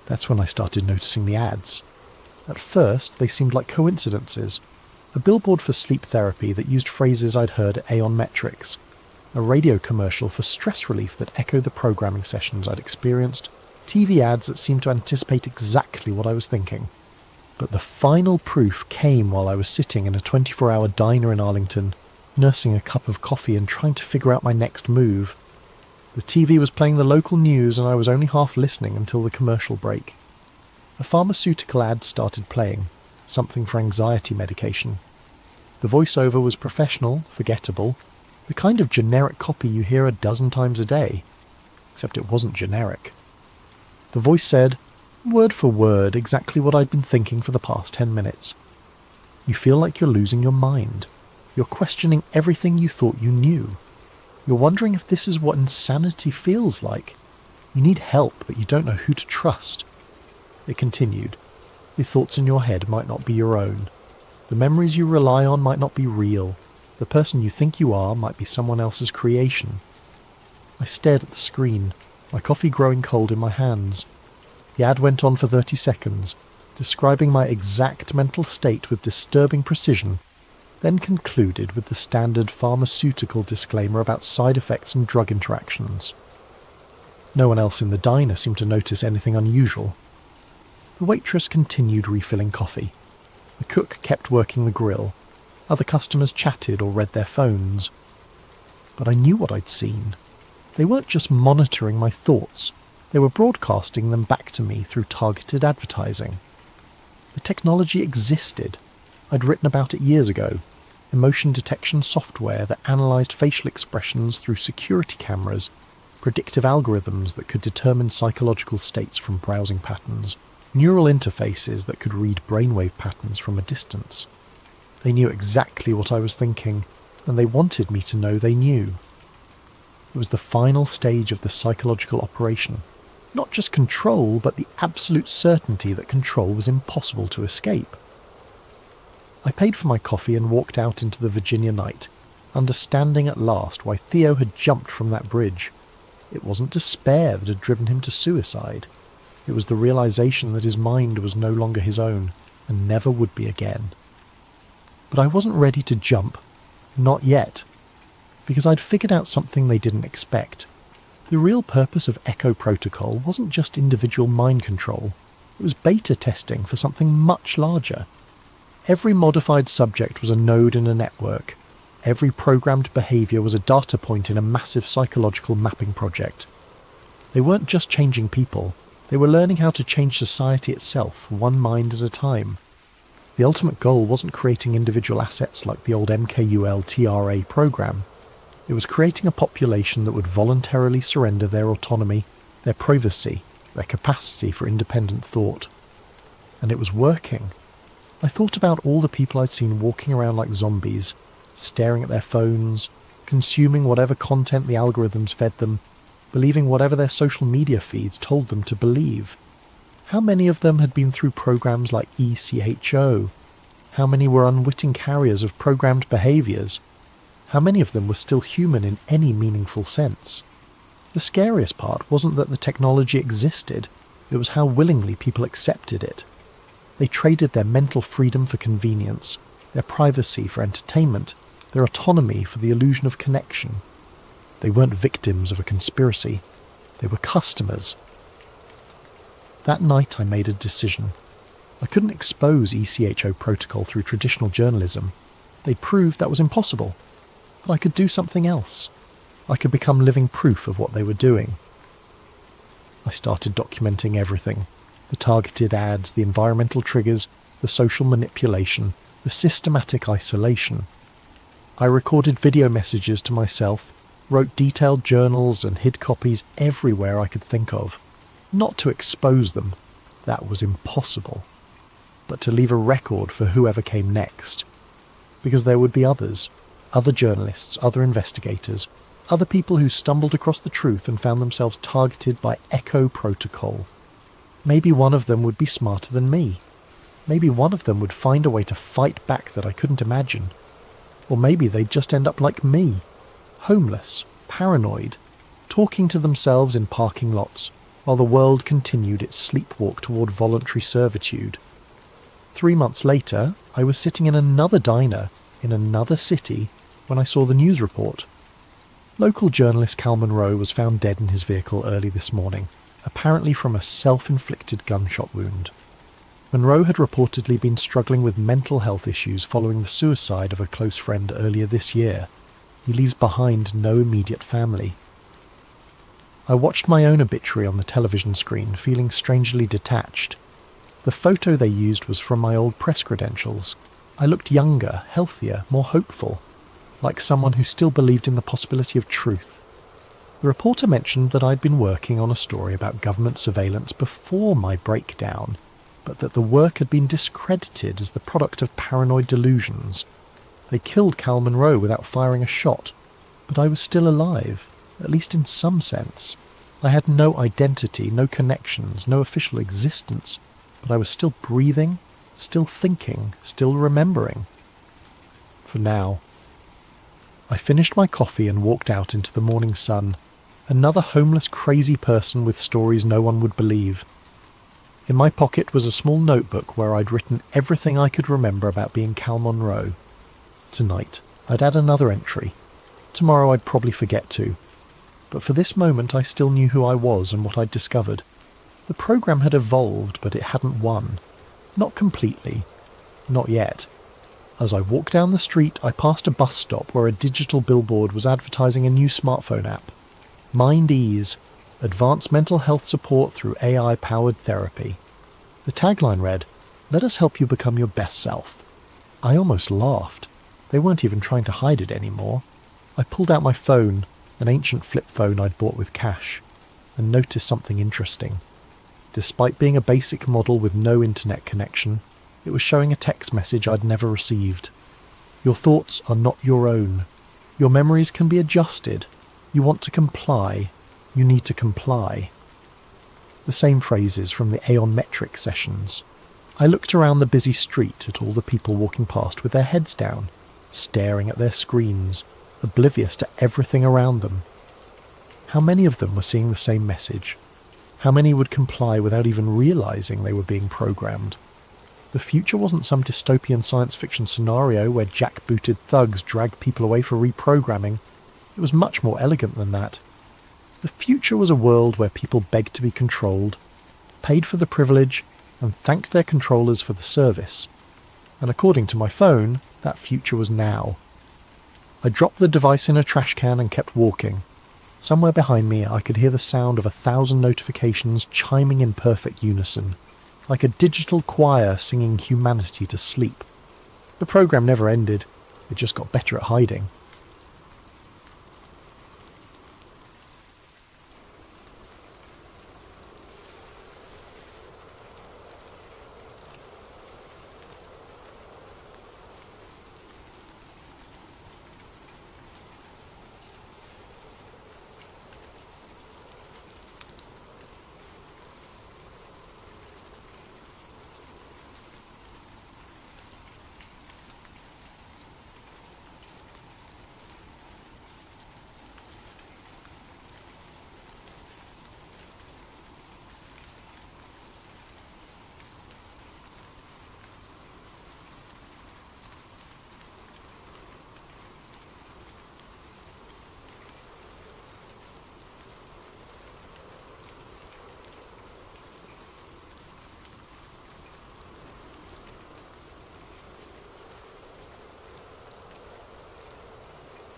That's when I started noticing the ads. At first, they seemed like coincidences. A billboard for sleep therapy that used phrases I'd heard at Aeon Metrics. A radio commercial for stress relief that echoed the programming sessions I'd experienced. TV ads that seemed to anticipate exactly what I was thinking. But the final proof came while I was sitting in a 24-hour diner in Arlington, nursing a cup of coffee and trying to figure out my next move. The TV was playing the local news and I was only half listening until the commercial break. A pharmaceutical ad started playing, something for anxiety medication. The voiceover was professional, forgettable, the kind of generic copy you hear a dozen times a day. Except it wasn't generic. The voice said, word for word, exactly what I'd been thinking for the past 10 minutes. You feel like you're losing your mind. You're questioning everything you thought you knew. You're wondering if this is what insanity feels like. You need help, but you don't know who to trust. It continued. The thoughts in your head might not be your own. The memories you rely on might not be real. The person you think you are might be someone else's creation. I stared at the screen, my coffee growing cold in my hands. The ad went on for 30 seconds, describing my exact mental state with disturbing precision, then concluded with the standard pharmaceutical disclaimer about side effects and drug interactions. No one else in the diner seemed to notice anything unusual. The waitress continued refilling coffee. The cook kept working the grill. Other customers chatted or read their phones. But I knew what I'd seen. They weren't just monitoring my thoughts. They were broadcasting them back to me through targeted advertising. The technology existed. I'd written about it years ago. Emotion detection software that analysed facial expressions through security cameras, predictive algorithms that could determine psychological states from browsing patterns, neural interfaces that could read brainwave patterns from a distance. They knew exactly what I was thinking, and they wanted me to know they knew. It was the final stage of the psychological operation. Not just control, but the absolute certainty that control was impossible to escape. I paid for my coffee and walked out into the Virginia night, understanding at last why Theo had jumped from that bridge. It wasn't despair that had driven him to suicide. It was the realization that his mind was no longer his own, and never would be again. But I wasn't ready to jump. Not yet. Because I'd figured out something they didn't expect. The real purpose of Echo Protocol wasn't just individual mind control. It was beta testing for something much larger. Every modified subject was a node in a network. Every programmed behaviour was a data point in a massive psychological mapping project. They weren't just changing people. They were learning how to change society itself, one mind at a time. The ultimate goal wasn't creating individual assets like the old MKUL TRA program. It was creating a population that would voluntarily surrender their autonomy, their privacy, their capacity for independent thought. And it was working. I thought about all the people I'd seen walking around like zombies, staring at their phones, consuming whatever content the algorithms fed them, believing whatever their social media feeds told them to believe. How many of them had been through programs like ECHO? How many were unwitting carriers of programmed behaviours? How many of them were still human in any meaningful sense? The scariest part wasn't that the technology existed, it was how willingly people accepted it. They traded their mental freedom for convenience, their privacy for entertainment, their autonomy for the illusion of connection. They weren't victims of a conspiracy, they were customers. That night I made a decision. I couldn't expose ECHO protocol through traditional journalism. They'd proved that was impossible. But I could do something else. I could become living proof of what they were doing. I started documenting everything. The targeted ads, the environmental triggers, the social manipulation, the systematic isolation. I recorded video messages to myself, wrote detailed journals and hid copies everywhere I could think of. Not to expose them, that was impossible, but to leave a record for whoever came next. Because there would be others, other journalists, other investigators, other people who stumbled across the truth and found themselves targeted by Echo Protocol. Maybe one of them would be smarter than me. Maybe one of them would find a way to fight back that I couldn't imagine. Or maybe they'd just end up like me. Homeless, paranoid, talking to themselves in parking lots, while the world continued its sleepwalk toward voluntary servitude. 3 months later, I was sitting in another diner, in another city, when I saw the news report. Local journalist Cal Monroe was found dead in his vehicle early this morning, apparently from a self-inflicted gunshot wound. Monroe had reportedly been struggling with mental health issues following the suicide of a close friend earlier this year. He leaves behind no immediate family. I watched my own obituary on the television screen, feeling strangely detached. The photo they used was from my old press credentials. I looked younger, healthier, more hopeful, like someone who still believed in the possibility of truth. The reporter mentioned that I'd been working on a story about government surveillance before my breakdown, but that the work had been discredited as the product of paranoid delusions. They killed Cal Monroe without firing a shot, but I was still alive, at least in some sense. I had no identity, no connections, no official existence, but I was still breathing, still thinking, still remembering. For now. I finished my coffee and walked out into the morning sun, another homeless crazy person with stories no one would believe. In my pocket was a small notebook where I'd written everything I could remember about being Cal Monroe. Tonight, I'd add another entry. Tomorrow I'd probably forget to. But for this moment I still knew who I was and what I'd discovered. The program had evolved, but it hadn't won. Not completely. Not yet. As I walked down the street, I passed a bus stop where a digital billboard was advertising a new smartphone app. Mind Ease, advanced mental health support through AI-powered therapy. The tagline read, "Let us help you become your best self." I almost laughed. They weren't even trying to hide it anymore. I pulled out my phone, an ancient flip phone I'd bought with cash, and noticed something interesting. Despite being a basic model with no internet connection, it was showing a text message I'd never received. Your thoughts are not your own. Your memories can be adjusted. You want to comply. You need to comply. The same phrases from the Aeon Metric sessions. I looked around the busy street at all the people walking past with their heads down, staring at their screens, oblivious to everything around them. How many of them were seeing the same message? How many would comply without even realizing they were being programmed? The future wasn't some dystopian science fiction scenario where jackbooted thugs dragged people away for reprogramming. It was much more elegant than that. The future was a world where people begged to be controlled, paid for the privilege, and thanked their controllers for the service. And according to my phone, that future was now. I dropped the device in a trash can and kept walking. Somewhere behind me I could hear the sound of 1,000 notifications chiming in perfect unison, like a digital choir singing humanity to sleep. The program never ended, it just got better at hiding.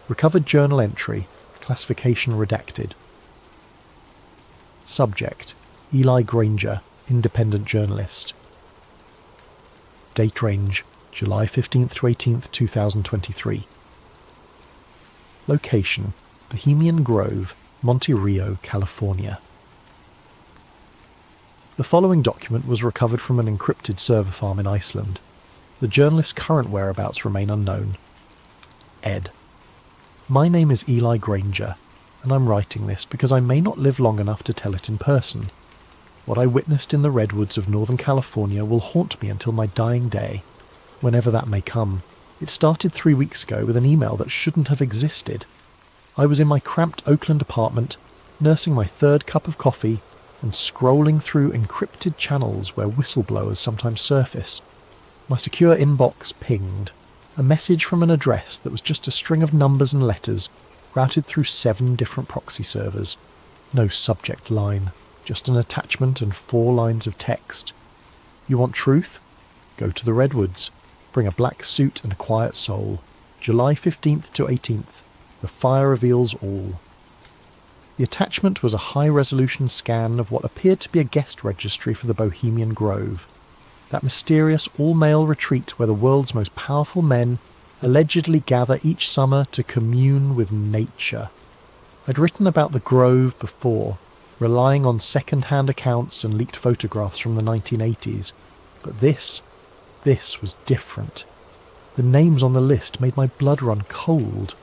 Recovered journal entry, classification redacted. Subject, Eli Granger, independent journalist. Date range, July 15th to 18th, 2023. Location, Bohemian Grove, Monte Rio, California. The following document was recovered from an encrypted server farm in Iceland. The journalist's current whereabouts remain unknown. Ed. My name is Eli Granger, and I'm writing this because I may not live long enough to tell it in person. What I witnessed in the redwoods of Northern California will haunt me until my dying day, whenever that may come. It started 3 weeks ago with an email that shouldn't have existed. I was in my cramped Oakland apartment, nursing my third cup of coffee, and scrolling through encrypted channels where whistleblowers sometimes surface. My secure inbox pinged. A message from an address that was just a string of numbers and letters, routed through 7 different proxy servers. No subject line, just an attachment and 4 lines of text. You want truth? Go to the redwoods. Bring a black suit and a quiet soul. July 15th to 18th. The fire reveals all. The attachment was a high-resolution scan of what appeared to be a guest registry for the Bohemian Grove. That mysterious all-male retreat where the world's most powerful men allegedly gather each summer to commune with nature. I'd written about the Grove before, relying on second-hand accounts and leaked photographs from the 1980s. But this was different. The names on the list made my blood run cold.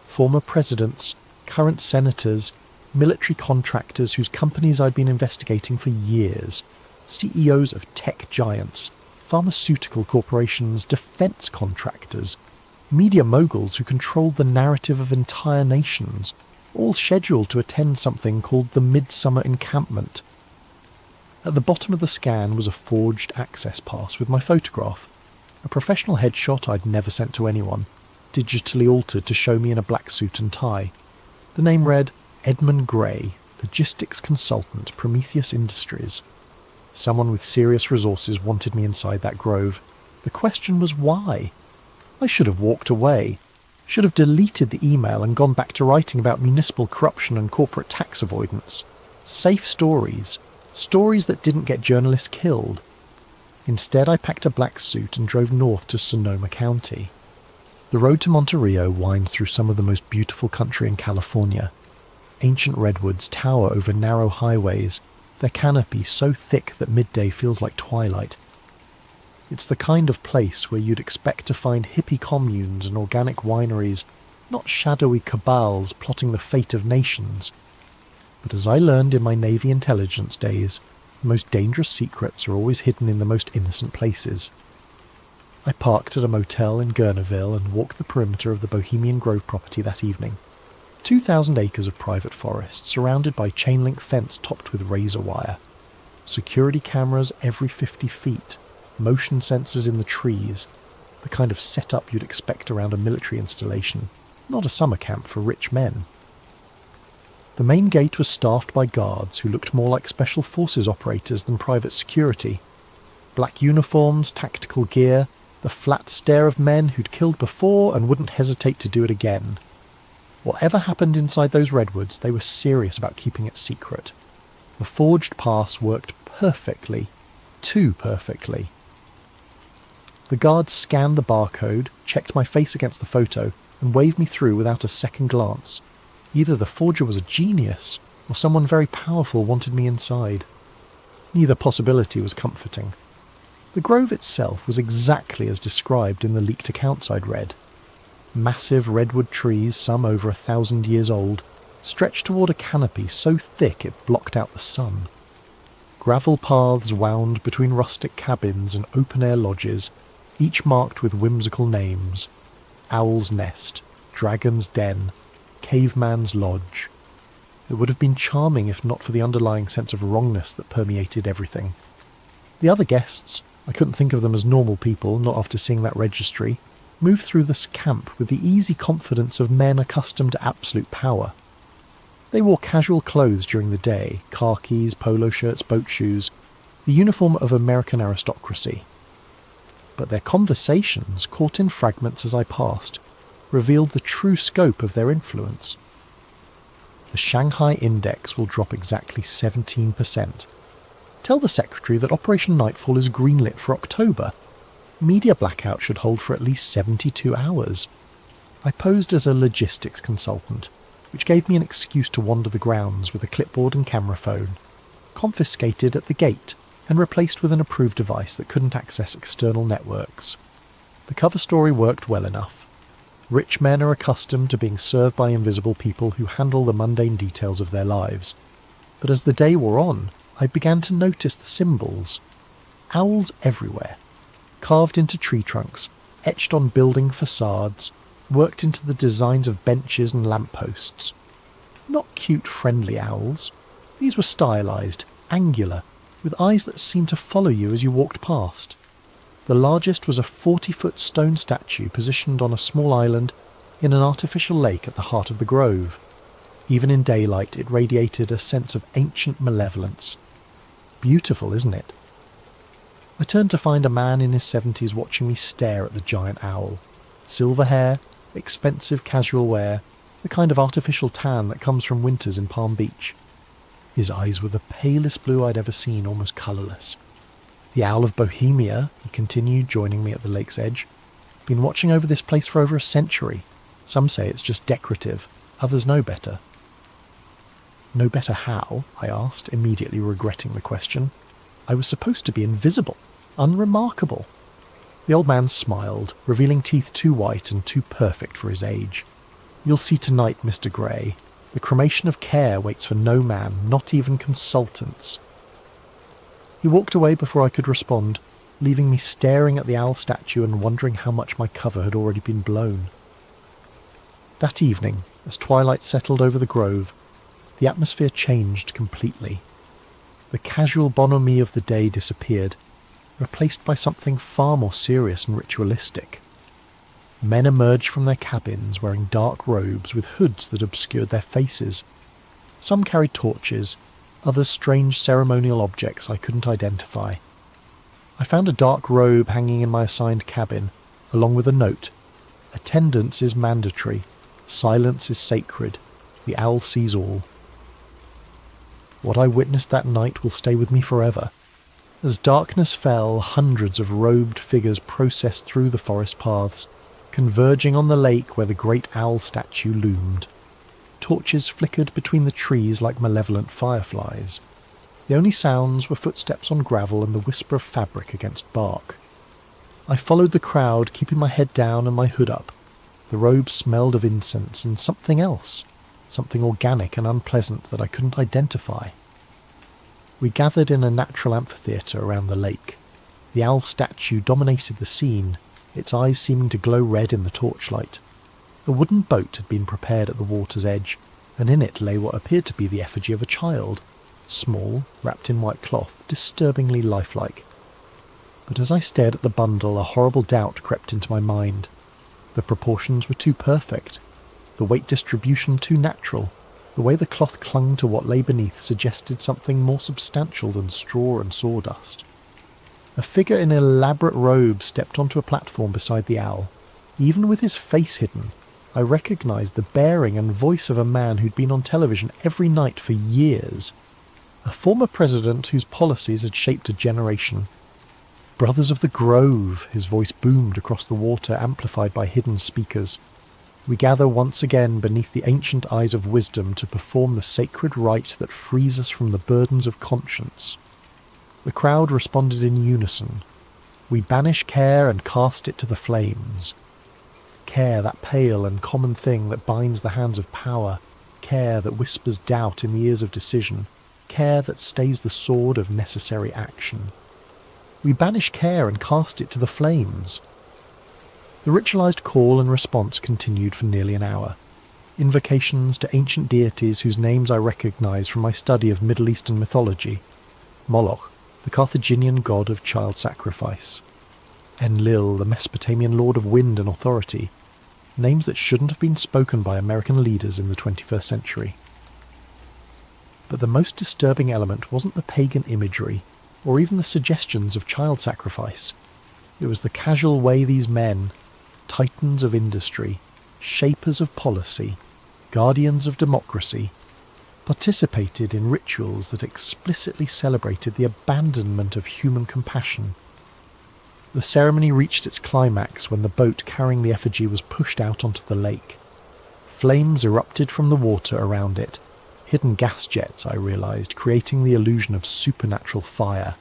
Former presidents, current senators, military contractors whose companies I'd been investigating for years. CEOs of tech giants, pharmaceutical corporations, defense contractors, media moguls who controlled the narrative of entire nations, all scheduled to attend something called the Midsummer Encampment. At the bottom of the scan was a forged access pass with my photograph, a professional headshot I'd never sent to anyone, digitally altered to show me in a black suit and tie. The name read Edmund Gray, Logistics Consultant, Prometheus Industries. Someone with serious resources wanted me inside that grove. The question was why? I should have walked away. Should have deleted the email and gone back to writing about municipal corruption and corporate tax avoidance. Safe stories. Stories that didn't get journalists killed. Instead, I packed a black suit and drove north to Sonoma County. The road to Monte Rio winds through some of the most beautiful country in California. Ancient redwoods tower over narrow highways, their canopy so thick that midday feels like twilight. It's the kind of place where you'd expect to find hippie communes and organic wineries, not shadowy cabals plotting the fate of nations. But as I learned in my Navy intelligence days, the most dangerous secrets are always hidden in the most innocent places. I parked at a motel in Gurneville and walked the perimeter of the Bohemian Grove property that evening. 2,000 acres of private forest, surrounded by chain-link fence topped with razor wire. Security cameras every 50 feet, motion sensors in the trees, the kind of setup you'd expect around a military installation, not a summer camp for rich men. The main gate was staffed by guards who looked more like special forces operators than private security. Black uniforms, tactical gear, the flat stare of men who'd killed before and wouldn't hesitate to do it again. Whatever happened inside those redwoods, they were serious about keeping it secret. The forged pass worked perfectly, too perfectly. The guards scanned the barcode, checked my face against the photo, and waved me through without a second glance. Either the forger was a genius, or someone very powerful wanted me inside. Neither possibility was comforting. The grove itself was exactly as described in the leaked accounts I'd read. Massive redwood trees, some over 1,000 years old, stretched toward a canopy so thick it blocked out the sun. Gravel paths wound between rustic cabins and open-air lodges, each marked with whimsical names: Owl's Nest, Dragon's Den, Caveman's Lodge. It would have been charming if not for the underlying sense of wrongness that permeated everything. The other guests, I couldn't think of them as normal people, not after seeing that registry, moved through this camp with the easy confidence of men accustomed to absolute power. They wore casual clothes during the day, khakis, polo shirts, boat shoes, the uniform of American aristocracy. But their conversations, caught in fragments as I passed, revealed the true scope of their influence. The Shanghai Index will drop exactly 17%. Tell the secretary that Operation Nightfall is greenlit for October. Media blackout should hold for at least 72 hours. I posed as a logistics consultant, which gave me an excuse to wander the grounds with a clipboard and camera phone, confiscated at the gate and replaced with an approved device that couldn't access external networks. The cover story worked well enough. Rich men are accustomed to being served by invisible people who handle the mundane details of their lives. But as the day wore on, I began to notice the symbols. Owls everywhere, carved into tree trunks, etched on building facades, worked into the designs of benches and lampposts. Not cute, friendly owls. These were stylized, angular, with eyes that seemed to follow you as you walked past. The largest was a 40-foot stone statue positioned on a small island in an artificial lake at the heart of the grove. Even in daylight, it radiated a sense of ancient malevolence. Beautiful, isn't it? I turned to find a man in his 70s watching me stare at the giant owl. Silver hair, expensive casual wear, the kind of artificial tan that comes from winters in Palm Beach. His eyes were the palest blue I'd ever seen, almost colourless. The Owl of Bohemia, he continued, joining me at the lake's edge. Been watching over this place for over a century. Some say it's just decorative, others know better. Know better how? I asked, immediately regretting the question. I was supposed to be invisible, unremarkable. The old man smiled, revealing teeth too white and too perfect for his age. You'll see tonight, Mr. Grey. The cremation of care waits for no man, not even consultants. He walked away before I could respond, leaving me staring at the owl statue and wondering how much my cover had already been blown. That evening, as twilight settled over the grove, the atmosphere changed completely. The casual bonhomie of the day disappeared, replaced by something far more serious and ritualistic. Men emerged from their cabins wearing dark robes with hoods that obscured their faces. Some carried torches, others strange ceremonial objects I couldn't identify. I found a dark robe hanging in my assigned cabin, along with a note. Attendance is mandatory. Silence is sacred. The owl sees all. What I witnessed that night will stay with me forever. As darkness fell, hundreds of robed figures processed through the forest paths, converging on the lake where the great owl statue loomed. Torches flickered between the trees like malevolent fireflies. The only sounds were footsteps on gravel and the whisper of fabric against bark. I followed the crowd, keeping my head down and my hood up. The robe smelled of incense and something else, something organic and unpleasant that I couldn't identify. We gathered in a natural amphitheatre around the lake. The owl statue dominated the scene, its eyes seeming to glow red in the torchlight. A wooden boat had been prepared at the water's edge, and in it lay what appeared to be the effigy of a child, small, wrapped in white cloth, disturbingly lifelike. But as I stared at the bundle, a horrible doubt crept into my mind. The proportions were too perfect, the weight distribution too natural. The way the cloth clung to what lay beneath suggested something more substantial than straw and sawdust. A figure in an elaborate robe stepped onto a platform beside the owl. Even with his face hidden, I recognised the bearing and voice of a man who'd been on television every night for years. A former president whose policies had shaped a generation. "Brothers of the Grove," his voice boomed across the water, amplified by hidden speakers. "We gather once again beneath the ancient eyes of wisdom to perform the sacred rite that frees us from the burdens of conscience." The crowd responded in unison. "We banish care and cast it to the flames." Care, that pale and common thing that binds the hands of power. Care that whispers doubt in the ears of decision. Care that stays the sword of necessary action. We banish care and cast it to the flames. The ritualized call and response continued for nearly an hour. Invocations to ancient deities whose names I recognized from my study of Middle Eastern mythology. Moloch, the Carthaginian god of child sacrifice. Enlil, the Mesopotamian lord of wind and authority. Names that shouldn't have been spoken by American leaders in the 21st century. But the most disturbing element wasn't the pagan imagery, or even the suggestions of child sacrifice. It was the casual way these men, titans of industry, shapers of policy, guardians of democracy, participated in rituals that explicitly celebrated the abandonment of human compassion. The ceremony reached its climax when the boat carrying the effigy was pushed out onto the lake. Flames erupted from the water around it, hidden gas jets, I realised, creating the illusion of supernatural fire.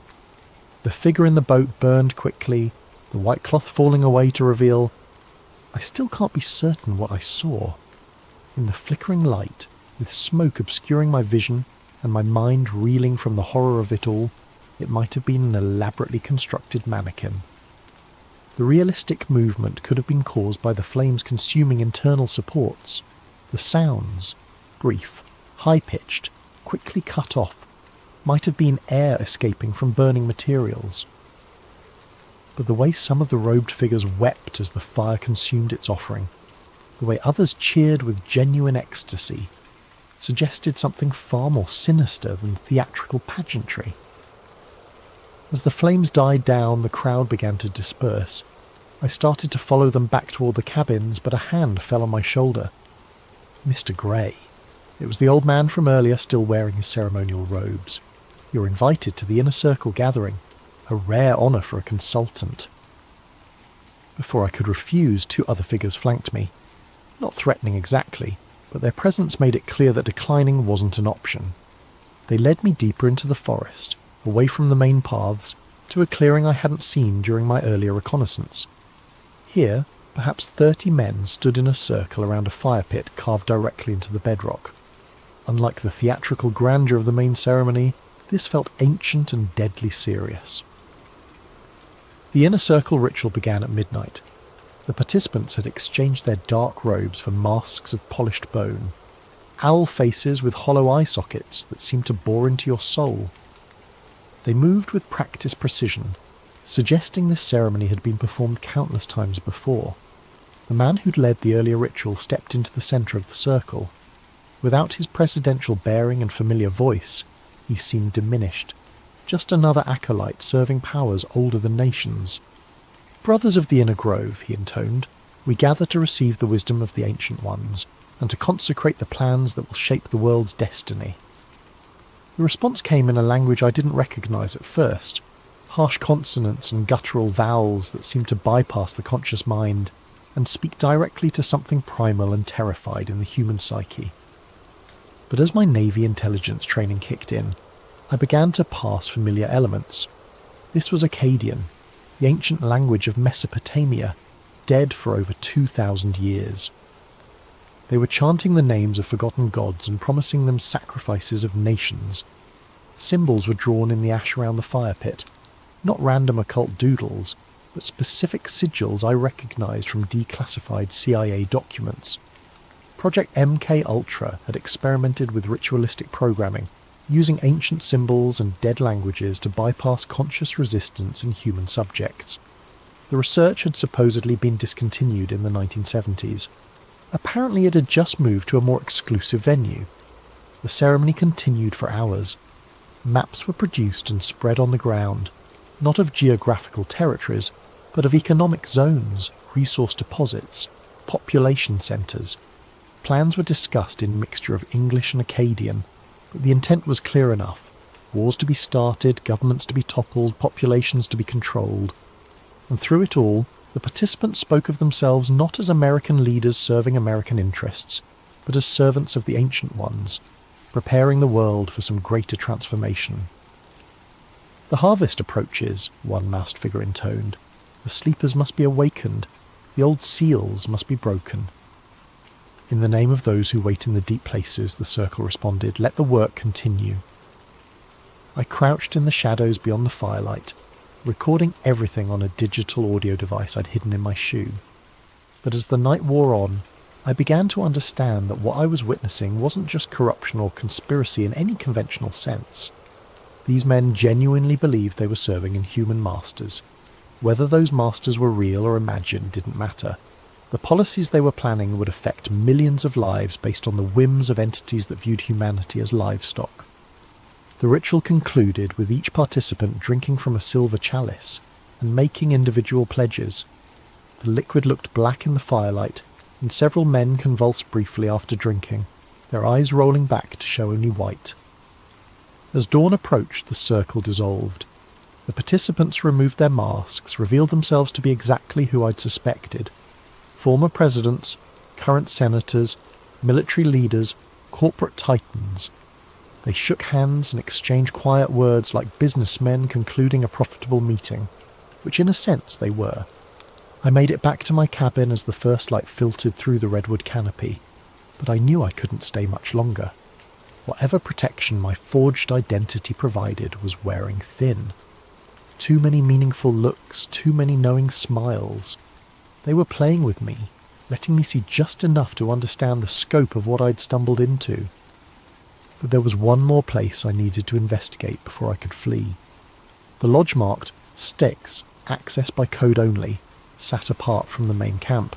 The figure in the boat burned quickly, the white cloth falling away to reveal... I still can't be certain what I saw. In the flickering light, with smoke obscuring my vision and my mind reeling from the horror of it all, it might have been an elaborately constructed mannequin. The realistic movement could have been caused by the flames consuming internal supports. The sounds, brief, high-pitched, quickly cut off, might have been air escaping from burning materials. But the way some of the robed figures wept as the fire consumed its offering, the way others cheered with genuine ecstasy, suggested something far more sinister than theatrical pageantry. As the flames died down, the crowd began to disperse. I started to follow them back toward the cabins, but a hand fell on my shoulder. Mr. Grey. It was the old man from earlier, still wearing his ceremonial robes. "You're invited to the inner circle gathering. A rare honour for a consultant." Before I could refuse, two other figures flanked me. Not threatening exactly, but their presence made it clear that declining wasn't an option. They led me deeper into the forest, away from the main paths, to a clearing I hadn't seen during my earlier reconnaissance. Here, perhaps 30 men stood in a circle around a fire pit carved directly into the bedrock. Unlike the theatrical grandeur of the main ceremony, this felt ancient and deadly serious. The inner circle ritual began at midnight. The participants had exchanged their dark robes for masks of polished bone, owl faces with hollow eye sockets that seemed to bore into your soul. They moved with practiced precision, suggesting this ceremony had been performed countless times before. The man who'd led the earlier ritual stepped into the centre of the circle. Without his presidential bearing and familiar voice, he seemed diminished, just another acolyte serving powers older than nations. "Brothers of the Inner Grove," he intoned, "we gather to receive the wisdom of the Ancient Ones, and to consecrate the plans that will shape the world's destiny." The response came in a language I didn't recognise at first, harsh consonants and guttural vowels that seemed to bypass the conscious mind and speak directly to something primal and terrified in the human psyche. But as my Navy intelligence training kicked in, I began to parse familiar elements. This was Akkadian, the ancient language of Mesopotamia, dead for over 2,000 years. They were chanting the names of forgotten gods and promising them sacrifices of nations. Symbols were drawn in the ash around the fire pit, not random occult doodles, but specific sigils I recognised from declassified CIA documents. Project MK-Ultra had experimented with ritualistic programming, using ancient symbols and dead languages to bypass conscious resistance in human subjects. The research had supposedly been discontinued in the 1970s. Apparently it had just moved to a more exclusive venue. The ceremony continued for hours. Maps were produced and spread on the ground, not of geographical territories, but of economic zones, resource deposits, population centres. Plans were discussed in mixture of English and Akkadian, but the intent was clear enough. Wars to be started, governments to be toppled, populations to be controlled. And through it all, the participants spoke of themselves not as American leaders serving American interests, but as servants of the ancient ones, preparing the world for some greater transformation. The harvest approaches, one masked figure intoned. The sleepers must be awakened. The old seals must be broken. In the name of those who wait in the deep places, the circle responded, let the work continue. I crouched in the shadows beyond the firelight, recording everything on a digital audio device I'd hidden in my shoe. But as the night wore on, I began to understand that what I was witnessing wasn't just corruption or conspiracy in any conventional sense. These men genuinely believed they were serving inhuman masters. Whether those masters were real or imagined didn't matter. The policies they were planning would affect millions of lives based on the whims of entities that viewed humanity as livestock. The ritual concluded with each participant drinking from a silver chalice and making individual pledges. The liquid looked black in the firelight, and several men convulsed briefly after drinking, their eyes rolling back to show only white. As dawn approached, the circle dissolved. The participants removed their masks, revealed themselves to be exactly who I'd suspected. Former presidents, current senators, military leaders, corporate titans. They shook hands and exchanged quiet words like businessmen concluding a profitable meeting, which in a sense they were. I made it back to my cabin as the first light filtered through the redwood canopy, but I knew I couldn't stay much longer. Whatever protection my forged identity provided was wearing thin. Too many meaningful looks, too many knowing smiles. They were playing with me, letting me see just enough to understand the scope of what I'd stumbled into. But there was one more place I needed to investigate before I could flee. The lodge marked Styx, access by code only, sat apart from the main camp,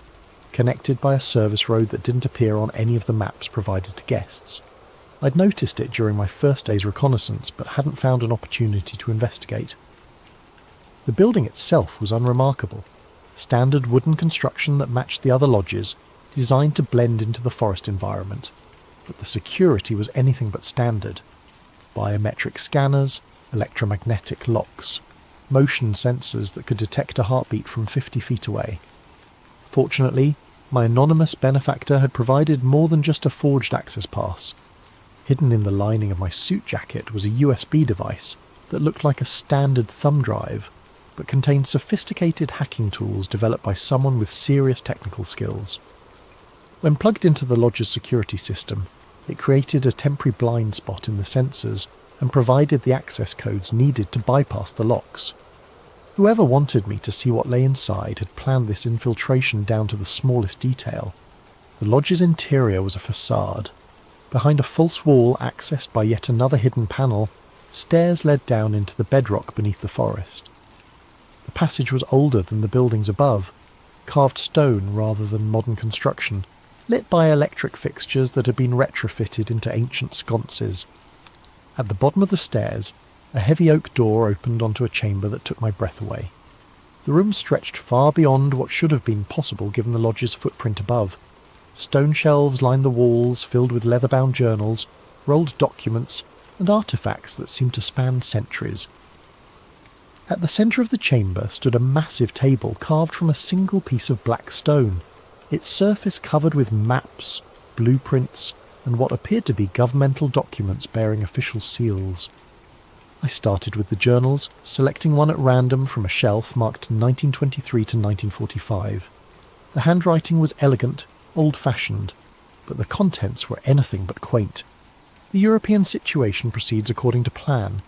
connected by a service road that didn't appear on any of the maps provided to guests. I'd noticed it during my first day's reconnaissance, but hadn't found an opportunity to investigate. The building itself was unremarkable. Standard wooden construction that matched the other lodges, designed to blend into the forest environment. But the security was anything but standard. Biometric scanners, electromagnetic locks, motion sensors that could detect a heartbeat from 50 feet away. Fortunately, my anonymous benefactor had provided more than just a forged access pass. Hidden in the lining of my suit jacket was a USB device that looked like a standard thumb drive, but contained sophisticated hacking tools developed by someone with serious technical skills. When plugged into the lodge's security system, it created a temporary blind spot in the sensors and provided the access codes needed to bypass the locks. Whoever wanted me to see what lay inside had planned this infiltration down to the smallest detail. The lodge's interior was a facade. Behind a false wall accessed by yet another hidden panel, stairs led down into the bedrock beneath the forest. The passage was older than the buildings above, carved stone rather than modern construction, lit by electric fixtures that had been retrofitted into ancient sconces. At the bottom of the stairs, a heavy oak door opened onto a chamber that took my breath away. The room stretched far beyond what should have been possible given the lodge's footprint above. Stone shelves lined the walls, filled with leather-bound journals, rolled documents, and artefacts that seemed to span centuries. At the centre of the chamber stood a massive table carved from a single piece of black stone, its surface covered with maps, blueprints, and what appeared to be governmental documents bearing official seals. I started with the journals, selecting one at random from a shelf marked 1923 to 1945. The handwriting was elegant, old-fashioned, but the contents were anything but quaint. The European situation proceeds according to plan.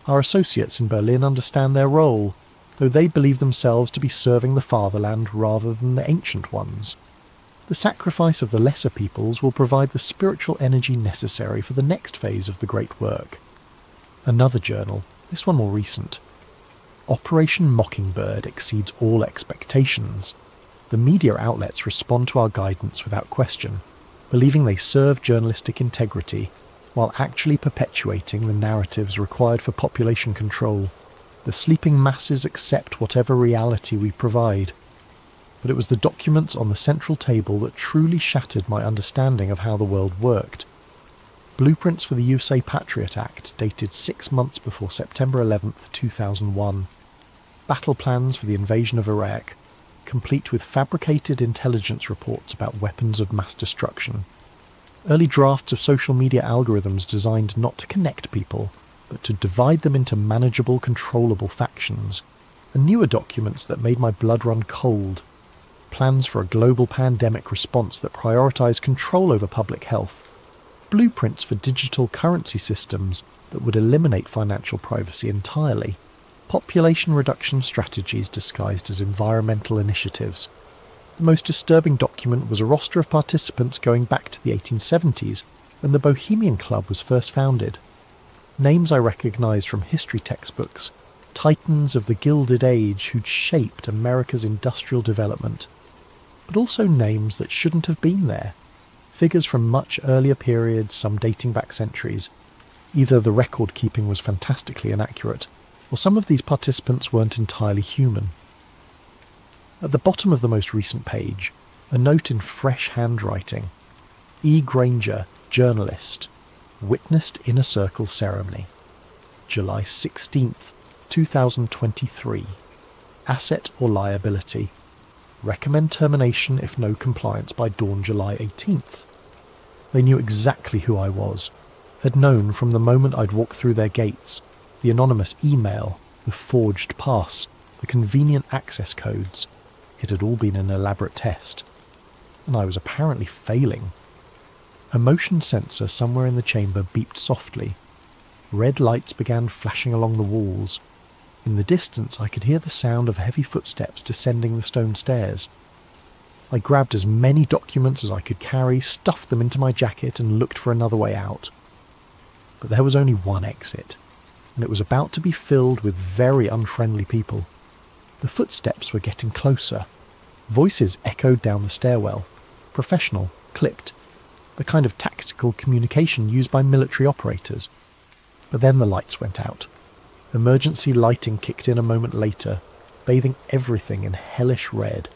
Our associates in Berlin understand their role. though they believe themselves to be serving the fatherland rather than the ancient ones. The sacrifice of the lesser peoples will provide the spiritual energy necessary for the next phase of the great work. Another journal, this one more recent. Operation Mockingbird exceeds all expectations. The media outlets respond to our guidance without question, believing they serve journalistic integrity while actually perpetuating the narratives required for population control. The sleeping masses accept whatever reality we provide. But it was the documents on the central table that truly shattered my understanding of how the world worked. Blueprints for the USA Patriot Act dated 6 months before September 11th, 2001. Battle plans for the invasion of Iraq, complete with fabricated intelligence reports about weapons of mass destruction. Early drafts of social media algorithms designed not to connect people, but to divide them into manageable, controllable factions. And newer documents that made my blood run cold. Plans for a global pandemic response that prioritized control over public health. Blueprints for digital currency systems that would eliminate financial privacy entirely. Population reduction strategies disguised as environmental initiatives. The most disturbing document was a roster of participants going back to the 1870s, when the Bohemian Club was first founded. Names I recognised from history textbooks, titans of the Gilded Age who'd shaped America's industrial development. But also names that shouldn't have been there. Figures from much earlier periods, some dating back centuries. Either the record keeping was fantastically inaccurate, or some of these participants weren't entirely human. At the bottom of the most recent page, a note in fresh handwriting. E. Granger, journalist, witnessed inner circle ceremony. July 16th, 2023. Asset or liability. Recommend termination if no compliance by dawn July 18th. They knew exactly who I was, had known from the moment I'd walked through their gates, the anonymous email, the forged pass, the convenient access codes. It had all been an elaborate test. And I was apparently failing. A motion sensor somewhere in the chamber beeped softly. Red lights began flashing along the walls. In the distance I could hear the sound of heavy footsteps descending the stone stairs. I grabbed as many documents as I could carry, stuffed them into my jacket and looked for another way out. But there was only one exit, and it was about to be filled with very unfriendly people. The footsteps were getting closer. Voices echoed down the stairwell. Professional, clipped. The kind of tactical communication used by military operators. But then the lights went out. Emergency lighting kicked in a moment later, bathing everything in hellish red.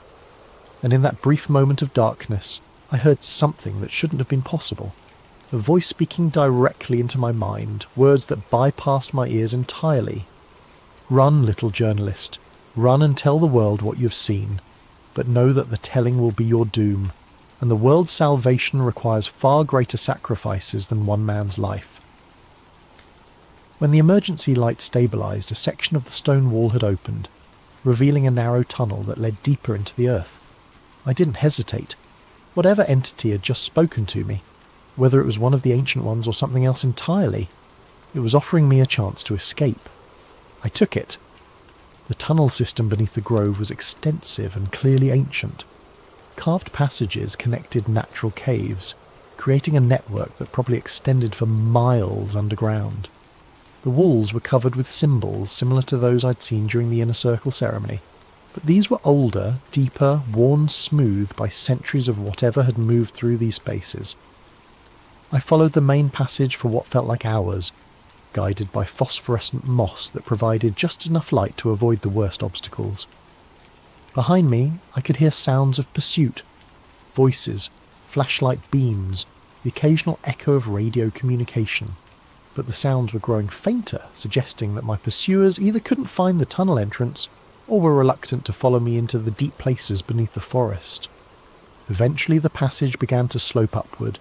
And in that brief moment of darkness, I heard something that shouldn't have been possible. A voice speaking directly into my mind, words that bypassed my ears entirely. Run, little journalist. Run and tell the world what you've seen. But know that the telling will be your doom, and the world's salvation requires far greater sacrifices than one man's life. When the emergency light stabilised, a section of the stone wall had opened, revealing a narrow tunnel that led deeper into the earth. I didn't hesitate. Whatever entity had just spoken to me, whether it was one of the ancient ones or something else entirely, it was offering me a chance to escape. I took it. The tunnel system beneath the grove was extensive and clearly ancient. Carved passages connected natural caves, creating a network that probably extended for miles underground. The walls were covered with symbols similar to those I'd seen during the inner circle ceremony, but these were older, deeper, worn smooth by centuries of whatever had moved through these spaces. I followed the main passage for what felt like hours, guided by phosphorescent moss that provided just enough light to avoid the worst obstacles. Behind me, I could hear sounds of pursuit, voices, flashlight beams, the occasional echo of radio communication. But the sounds were growing fainter, suggesting that my pursuers either couldn't find the tunnel entrance or were reluctant to follow me into the deep places beneath the forest. Eventually the passage began to slope upward.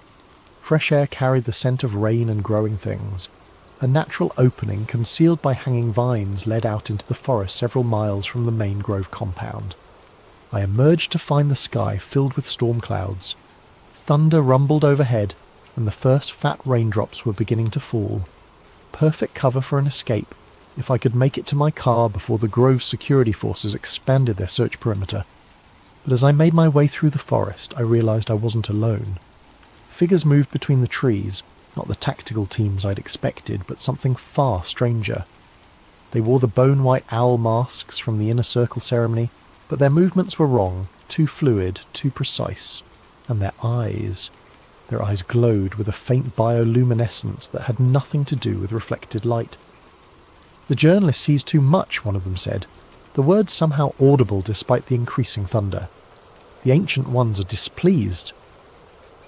Fresh air carried the scent of rain and growing things. A natural opening concealed by hanging vines led out into the forest several miles from the main grove compound. I emerged to find the sky filled with storm clouds. Thunder rumbled overhead, and the first fat raindrops were beginning to fall. Perfect cover for an escape, if I could make it to my car before the Grove's security forces expanded their search perimeter. But as I made my way through the forest, I realised I wasn't alone. Figures moved between the trees, not the tactical teams I'd expected, but something far stranger. They wore the bone-white owl masks from the Inner Circle ceremony, but their movements were wrong, too fluid, too precise. And their eyes glowed with a faint bioluminescence that had nothing to do with reflected light. "The journalist sees too much," one of them said, the words somehow audible despite the increasing thunder. "The Ancient Ones are displeased."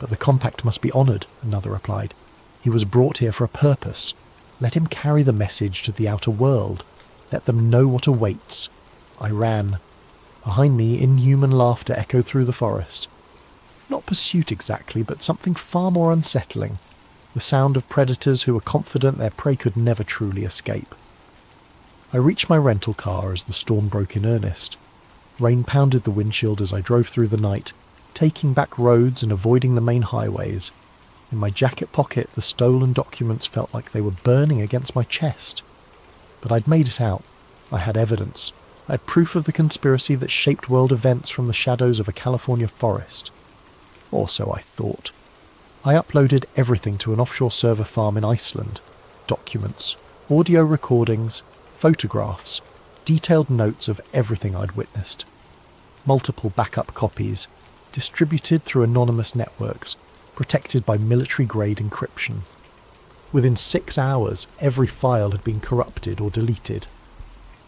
"But the compact must be honoured," another replied. "He was brought here for a purpose. Let him carry the message to the outer world. Let them know what awaits." I ran. Behind me, inhuman laughter echoed through the forest. Not pursuit exactly, but something far more unsettling. The sound of predators who were confident their prey could never truly escape. I reached my rental car as the storm broke in earnest. Rain pounded the windshield as I drove through the night, taking back roads and avoiding the main highways. In my jacket pocket, the stolen documents felt like they were burning against my chest. But I'd made it out. I had evidence. I had proof of the conspiracy that shaped world events from the shadows of a California forest. Or so I thought. I uploaded everything to an offshore server farm in Iceland. Documents, audio recordings, photographs, detailed notes of everything I'd witnessed. Multiple backup copies, distributed through anonymous networks, protected by military-grade encryption. Within 6 hours, every file had been corrupted or deleted.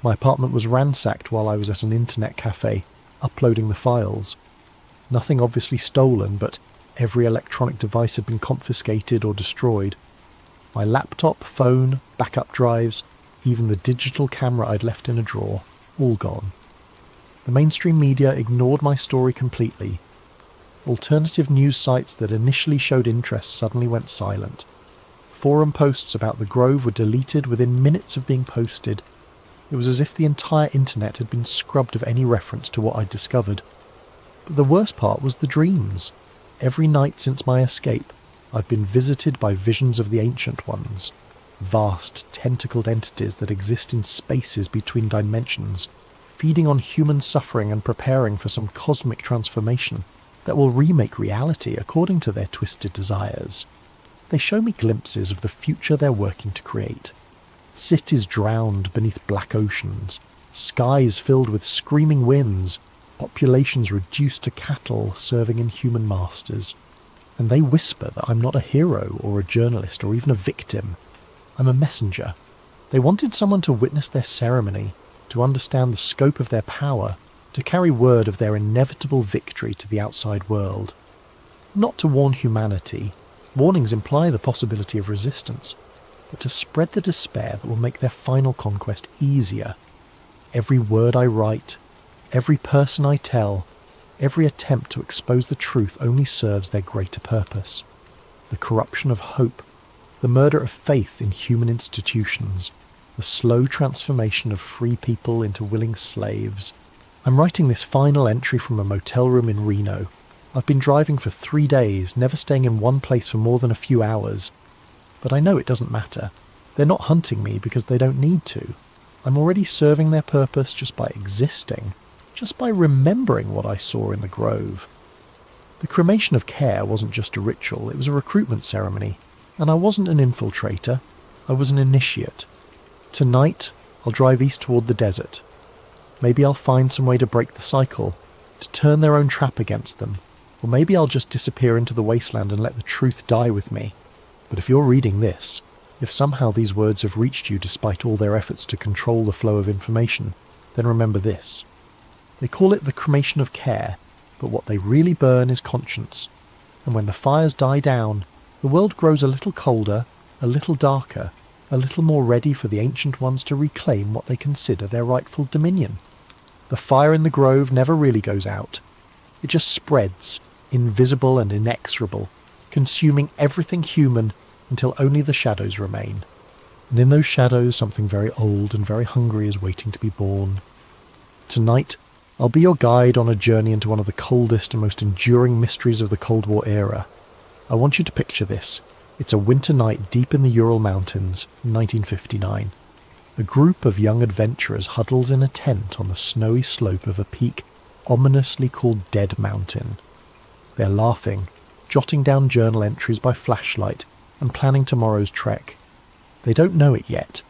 My apartment was ransacked while I was at an internet cafe, uploading the files. Nothing obviously stolen, but every electronic device had been confiscated or destroyed. My laptop, phone, backup drives, even the digital camera I'd left in a drawer, all gone. The mainstream media ignored my story completely. Alternative news sites that initially showed interest suddenly went silent. Forum posts about the Grove were deleted within minutes of being posted. It was as if the entire internet had been scrubbed of any reference to what I'd discovered. But the worst part was the dreams. Every night since my escape, I've been visited by visions of the Ancient Ones. Vast, tentacled entities that exist in spaces between dimensions, feeding on human suffering and preparing for some cosmic transformation that will remake reality according to their twisted desires. They show me glimpses of the future they're working to create. Cities drowned beneath black oceans, skies filled with screaming winds, populations reduced to cattle serving inhuman masters. And they whisper that I'm not a hero or a journalist or even a victim. I'm a messenger. They wanted someone to witness their ceremony, to understand the scope of their power, to carry word of their inevitable victory to the outside world. Not to warn humanity. Warnings imply the possibility of resistance, but to spread the despair that will make their final conquest easier. Every word I write, every person I tell, every attempt to expose the truth only serves their greater purpose. The corruption of hope, the murder of faith in human institutions, the slow transformation of free people into willing slaves. I'm writing this final entry from a motel room in Reno. I've been driving for 3 days, never staying in one place for more than a few hours. But I know it doesn't matter. They're not hunting me because they don't need to. I'm already serving their purpose just by existing, just by remembering what I saw in the Grove. The cremation of care wasn't just a ritual, it was a recruitment ceremony. And I wasn't an infiltrator, I was an initiate. Tonight, I'll drive east toward the desert. Maybe I'll find some way to break the cycle, to turn their own trap against them. Or maybe I'll just disappear into the wasteland and let the truth die with me. But if you're reading this, if somehow these words have reached you despite all their efforts to control the flow of information, then remember this. They call it the cremation of care, but what they really burn is conscience. And when the fires die down, the world grows a little colder, a little darker, a little more ready for the Ancient Ones to reclaim what they consider their rightful dominion. The fire in the Grove never really goes out. It just spreads, invisible and inexorable, consuming everything human until only the shadows remain. And in those shadows something very old and very hungry is waiting to be born. Tonight, I'll be your guide on a journey into one of the coldest and most enduring mysteries of the Cold War era. I want you to picture this. It's a winter night deep in the Ural Mountains, 1959. a group of young adventurers huddles in a tent on the snowy slope of a peak ominously called Dead Mountain. They're laughing, jotting down journal entries by flashlight, and planning tomorrow's trek. They don't know it yet,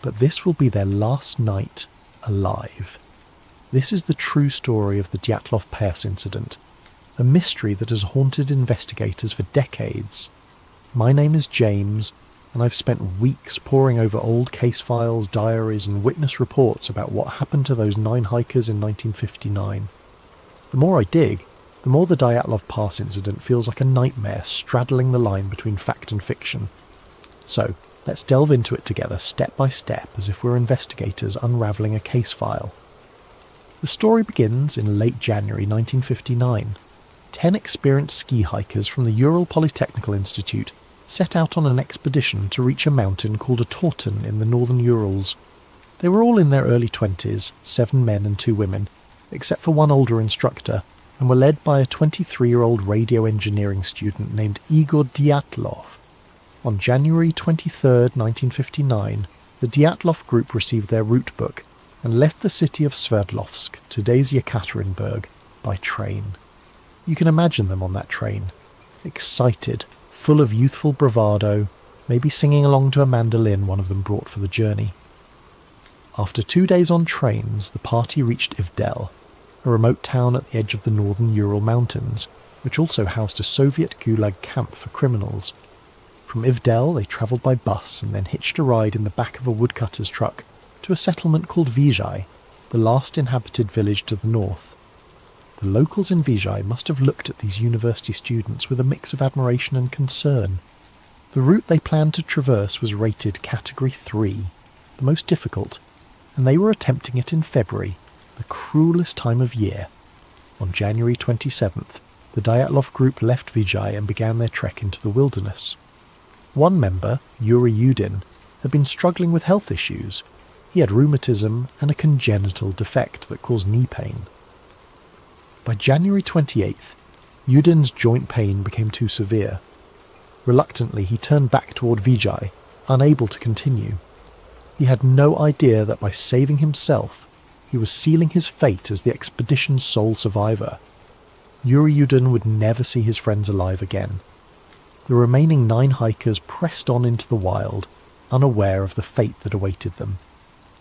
but this will be their last night alive. This is the true story of the Dyatlov Pass incident, a mystery that has haunted investigators for decades. My name is James, and I've spent weeks poring over old case files, diaries, and witness reports about what happened to those 9 hikers in 1959. The more I dig, the more the Dyatlov Pass incident feels like a nightmare straddling the line between fact and fiction. So, let's delve into it together step by step as if we're investigators unravelling a case file. The story begins in late January 1959. 10 experienced ski hikers from the Ural Polytechnical Institute set out on an expedition to reach a mountain called a Torten in the northern Urals. They were all in their early 20s, 7 men and 2 women, except for one older instructor, and were led by a 23-year-old radio engineering student named Igor Dyatlov. On January 23, 1959, the Dyatlov group received their route book and left the city of Sverdlovsk, today's Yekaterinburg, by train. You can imagine them on that train, excited, full of youthful bravado, maybe singing along to a mandolin one of them brought for the journey. After 2 days on trains, the party reached Ivdel, a remote town at the edge of the northern Ural Mountains, which also housed a Soviet Gulag camp for criminals. From Ivdel, they travelled by bus and then hitched a ride in the back of a woodcutter's truck to a settlement called Vizhai, the last inhabited village to the north. The locals in Vizhai must have looked at these university students with a mix of admiration and concern. The route they planned to traverse was rated Category 3, the most difficult, and they were attempting it in February, the cruelest time of year. On January 27th, the Dyatlov group left Vizhai and began their trek into the wilderness. One member, Yuri Yudin, had been struggling with health issues. He had rheumatism and a congenital defect that caused knee pain. By January 28th, Yudin's joint pain became too severe. Reluctantly, he turned back toward Vizhai, unable to continue. He had no idea that by saving himself, he was sealing his fate as the expedition's sole survivor. Yuri Yudin would never see his friends alive again. The remaining 9 hikers pressed on into the wild, unaware of the fate that awaited them.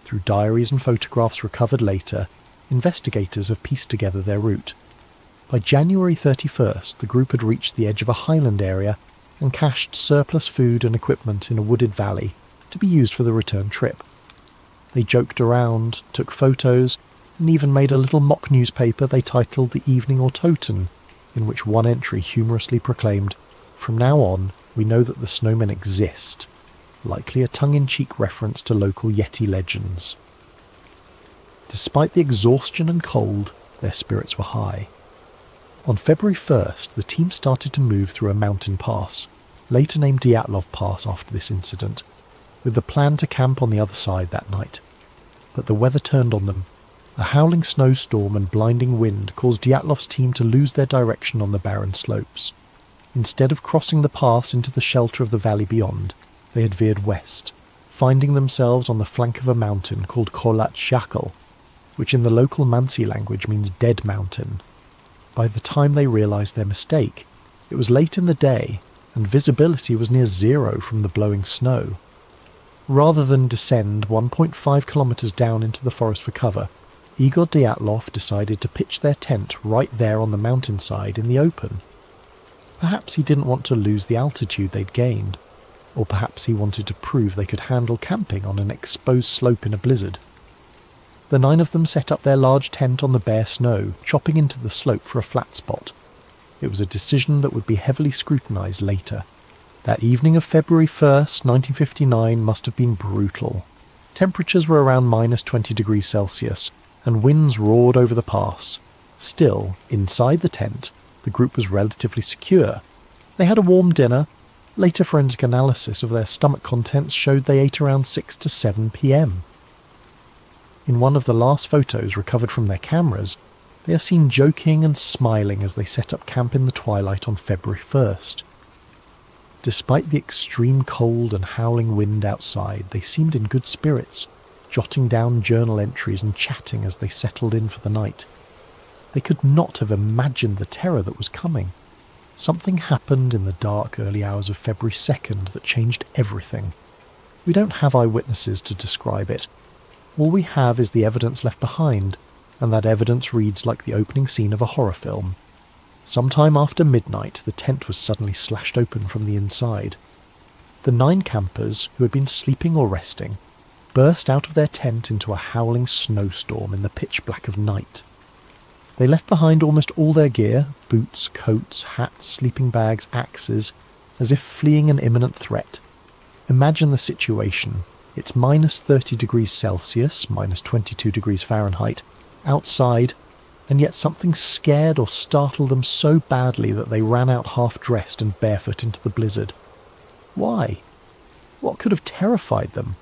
Through diaries and photographs recovered later, investigators have pieced together their route. By January 31st, the group had reached the edge of a highland area and cached surplus food and equipment in a wooded valley to be used for the return trip. They joked around, took photos, and even made a little mock newspaper they titled The Evening Autoton, in which one entry humorously proclaimed, "From now on, we know that the snowmen exist," likely a tongue-in-cheek reference to local Yeti legends. Despite the exhaustion and cold, their spirits were high. On February 1st, the team started to move through a mountain pass, later named Dyatlov Pass after this incident, with the plan to camp on the other side that night. But the weather turned on them. A howling snowstorm and blinding wind caused Dyatlov's team to lose their direction on the barren slopes. Instead of crossing the pass into the shelter of the valley beyond, they had veered west, finding themselves on the flank of a mountain called Kholat Shakal, which in the local Mansi language means Dead Mountain. By the time they realised their mistake, it was late in the day, and visibility was near zero from the blowing snow. Rather than descend 1.5 kilometres down into the forest for cover, Igor Dyatlov decided to pitch their tent right there on the mountainside in the open. Perhaps he didn't want to lose the altitude they'd gained, or perhaps he wanted to prove they could handle camping on an exposed slope in a blizzard. The 9 of them set up their large tent on the bare snow, chopping into the slope for a flat spot. It was a decision that would be heavily scrutinised later. That evening of February 1st, 1959 must have been brutal. Temperatures were around minus 20 degrees Celsius, and winds roared over the pass. Still, inside the tent, the group was relatively secure. They had a warm dinner. Later forensic analysis of their stomach contents showed they ate around 6 to 7 p.m. In one of the last photos recovered from their cameras, they are seen joking and smiling as they set up camp in the twilight on February 1st. Despite the extreme cold and howling wind outside, they seemed in good spirits, jotting down journal entries and chatting as they settled in for the night. They could not have imagined the terror that was coming. Something happened in the dark early hours of February 2nd that changed everything. We don't have eyewitnesses to describe it. All we have is the evidence left behind, and that evidence reads like the opening scene of a horror film. Sometime after midnight, the tent was suddenly slashed open from the inside. The 9 campers, who had been sleeping or resting, burst out of their tent into a howling snowstorm in the pitch black of night. They left behind almost all their gear, boots, coats, hats, sleeping bags, axes, as if fleeing an imminent threat. Imagine the situation. It's minus 30 degrees Celsius, minus 22 degrees Fahrenheit, outside, and yet something scared or startled them so badly that they ran out half-dressed and barefoot into the blizzard. Why? What could have terrified them,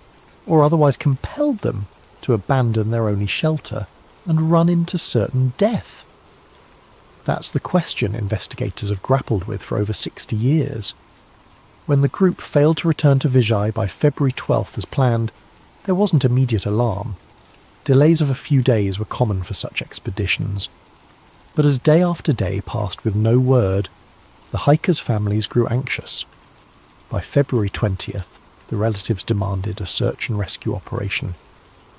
or otherwise compelled them to abandon their only shelter and run into certain death? That's the question investigators have grappled with for over 60 years. When the group failed to return to Vijay by February 12th as planned, there wasn't immediate alarm. Delays of a few days were common for such expeditions. But as day after day passed with no word, the hikers' families grew anxious. By February 20th, the relatives demanded a search and rescue operation.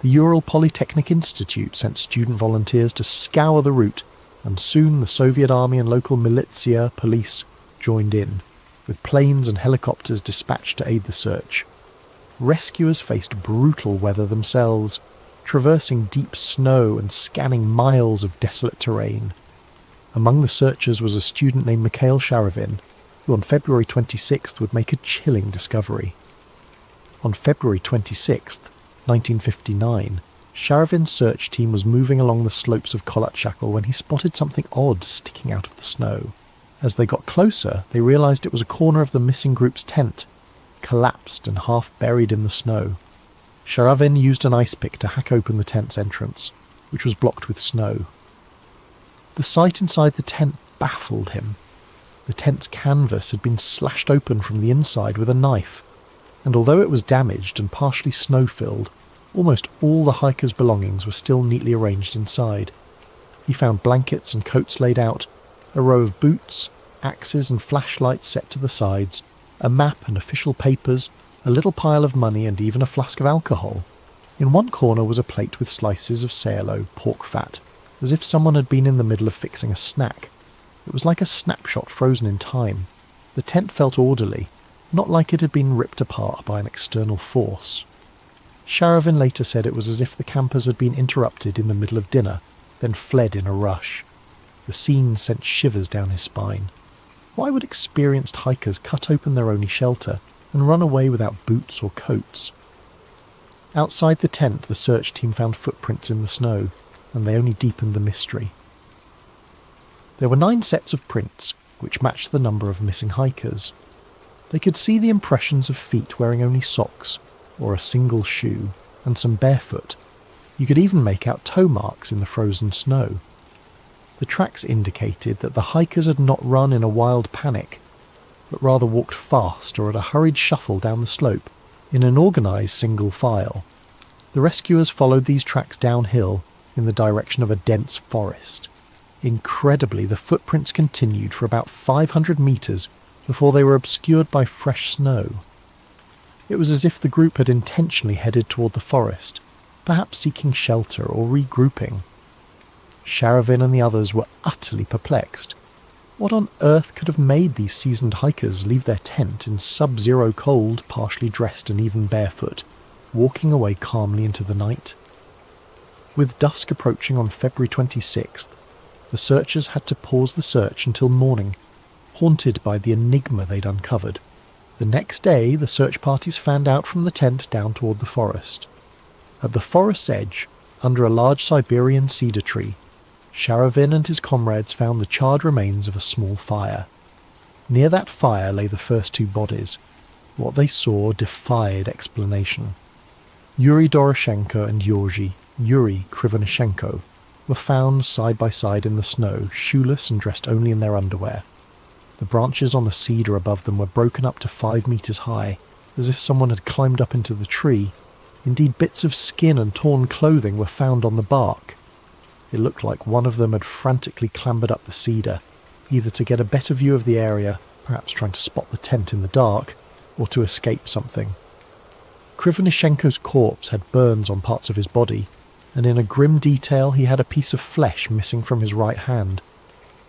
The Ural Polytechnic Institute sent student volunteers to scour the route, and soon the Soviet army and local militia police joined in, with planes and helicopters dispatched to aid the search. Rescuers faced brutal weather themselves, traversing deep snow and scanning miles of desolate terrain. Among the searchers was a student named Mikhail Sharavin, who on February 26th would make a chilling discovery. On February 26th, 1959, Sharavin's search team was moving along the slopes of Kolatchakal when he spotted something odd sticking out of the snow. As they got closer, they realised it was a corner of the missing group's tent, collapsed and half buried in the snow. Sharavin used an ice pick to hack open the tent's entrance, which was blocked with snow. The sight inside the tent baffled him. The tent's canvas had been slashed open from the inside with a knife, and although it was damaged and partially snow-filled, almost all the hikers' belongings were still neatly arranged inside. He found blankets and coats laid out, a row of boots, axes and flashlights set to the sides, a map and official papers, a little pile of money and even a flask of alcohol. In one corner was a plate with slices of sayalo, pork fat, as if someone had been in the middle of fixing a snack. It was like a snapshot frozen in time. The tent felt orderly, not like it had been ripped apart by an external force. Sharavin later said it was as if the campers had been interrupted in the middle of dinner, then fled in a rush. The scene sent shivers down his spine. Why would experienced hikers cut open their only shelter and run away without boots or coats? Outside the tent, the search team found footprints in the snow, and they only deepened the mystery. There were 9 sets of prints, which matched the number of missing hikers. They could see the impressions of feet wearing only socks, or a single shoe, and some barefoot. You could even make out toe marks in the frozen snow. The tracks indicated that the hikers had not run in a wild panic, but rather walked fast or at a hurried shuffle down the slope, in an organised single file. The rescuers followed these tracks downhill in the direction of a dense forest. Incredibly, the footprints continued for about 500 metres before they were obscured by fresh snow. It was as if the group had intentionally headed toward the forest, perhaps seeking shelter or regrouping. Sharavin and the others were utterly perplexed. What on earth could have made these seasoned hikers leave their tent in sub-zero cold, partially dressed and even barefoot, walking away calmly into the night? With dusk approaching on February 26th, the searchers had to pause the search until morning, haunted by the enigma they'd uncovered. The next day, the search parties fanned out from the tent down toward the forest. At the forest's edge, under a large Siberian cedar tree, Sharavin and his comrades found the charred remains of a small fire. Near that fire lay the first 2 bodies. What they saw defied explanation. Yuri Doroshenko and Yuri Krivonishenko, were found side by side in the snow, shoeless and dressed only in their underwear. The branches on the cedar above them were broken up to 5 meters high, as if someone had climbed up into the tree Indeed, bits of skin and torn clothing were found on the bark. It looked like one of them had frantically clambered up the cedar, either to get a better view of the area, perhaps trying to spot the tent in the dark, or to escape something. Krivonishenko's corpse had burns on parts of his body, and in a grim detail he had a piece of flesh missing from his right hand.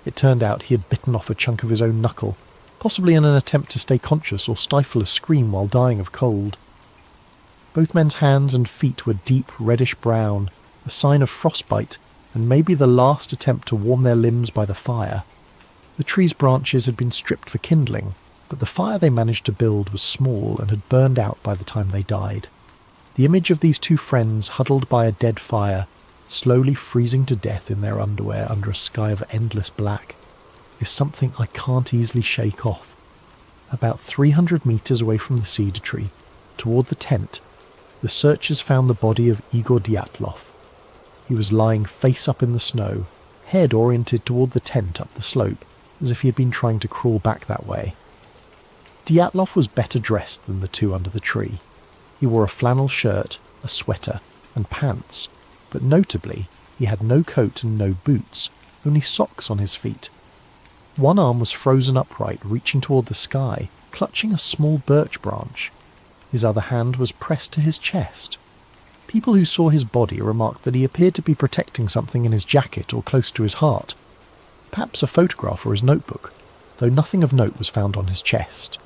It turned out he had bitten off a chunk of his own knuckle, possibly in an attempt to stay conscious or stifle a scream while dying of cold. Both men's hands and feet were deep reddish-brown, a sign of frostbite, and maybe the last attempt to warm their limbs by the fire. The tree's branches had been stripped for kindling, but the fire they managed to build was small and had burned out by the time they died. The image of these two friends huddled by a dead fire, slowly freezing to death in their underwear under a sky of endless black, is something I can't easily shake off. About 300 metres away from the cedar tree, toward the tent, the searchers found the body of Igor Dyatlov. He was lying face up in the snow, head oriented toward the tent up the slope, as if he had been trying to crawl back that way. Dyatlov was better dressed than the two under the tree. He wore a flannel shirt, a sweater, and pants, but notably, he had no coat and no boots, only socks on his feet. One arm was frozen upright, reaching toward the sky, clutching a small birch branch. His other hand was pressed to his chest. People who saw his body remarked that he appeared to be protecting something in his jacket or close to his heart. Perhaps a photograph or his notebook, though nothing of note was found on his chest.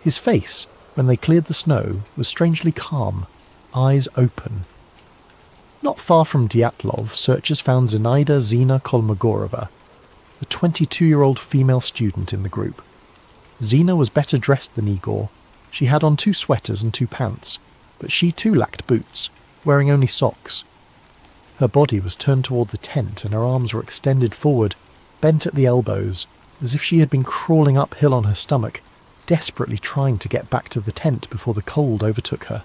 His face, when they cleared the snow, was strangely calm, eyes open. Not far from Dyatlov, searchers found Zinaida Zina Kolmogorova, a 22-year-old female student in the group. Zina was better dressed than Igor. She had on 2 sweaters and 2 pants, but she too lacked boots, wearing only socks. Her body was turned toward the tent and her arms were extended forward, bent at the elbows, as if she had been crawling uphill on her stomach, desperately trying to get back to the tent before the cold overtook her.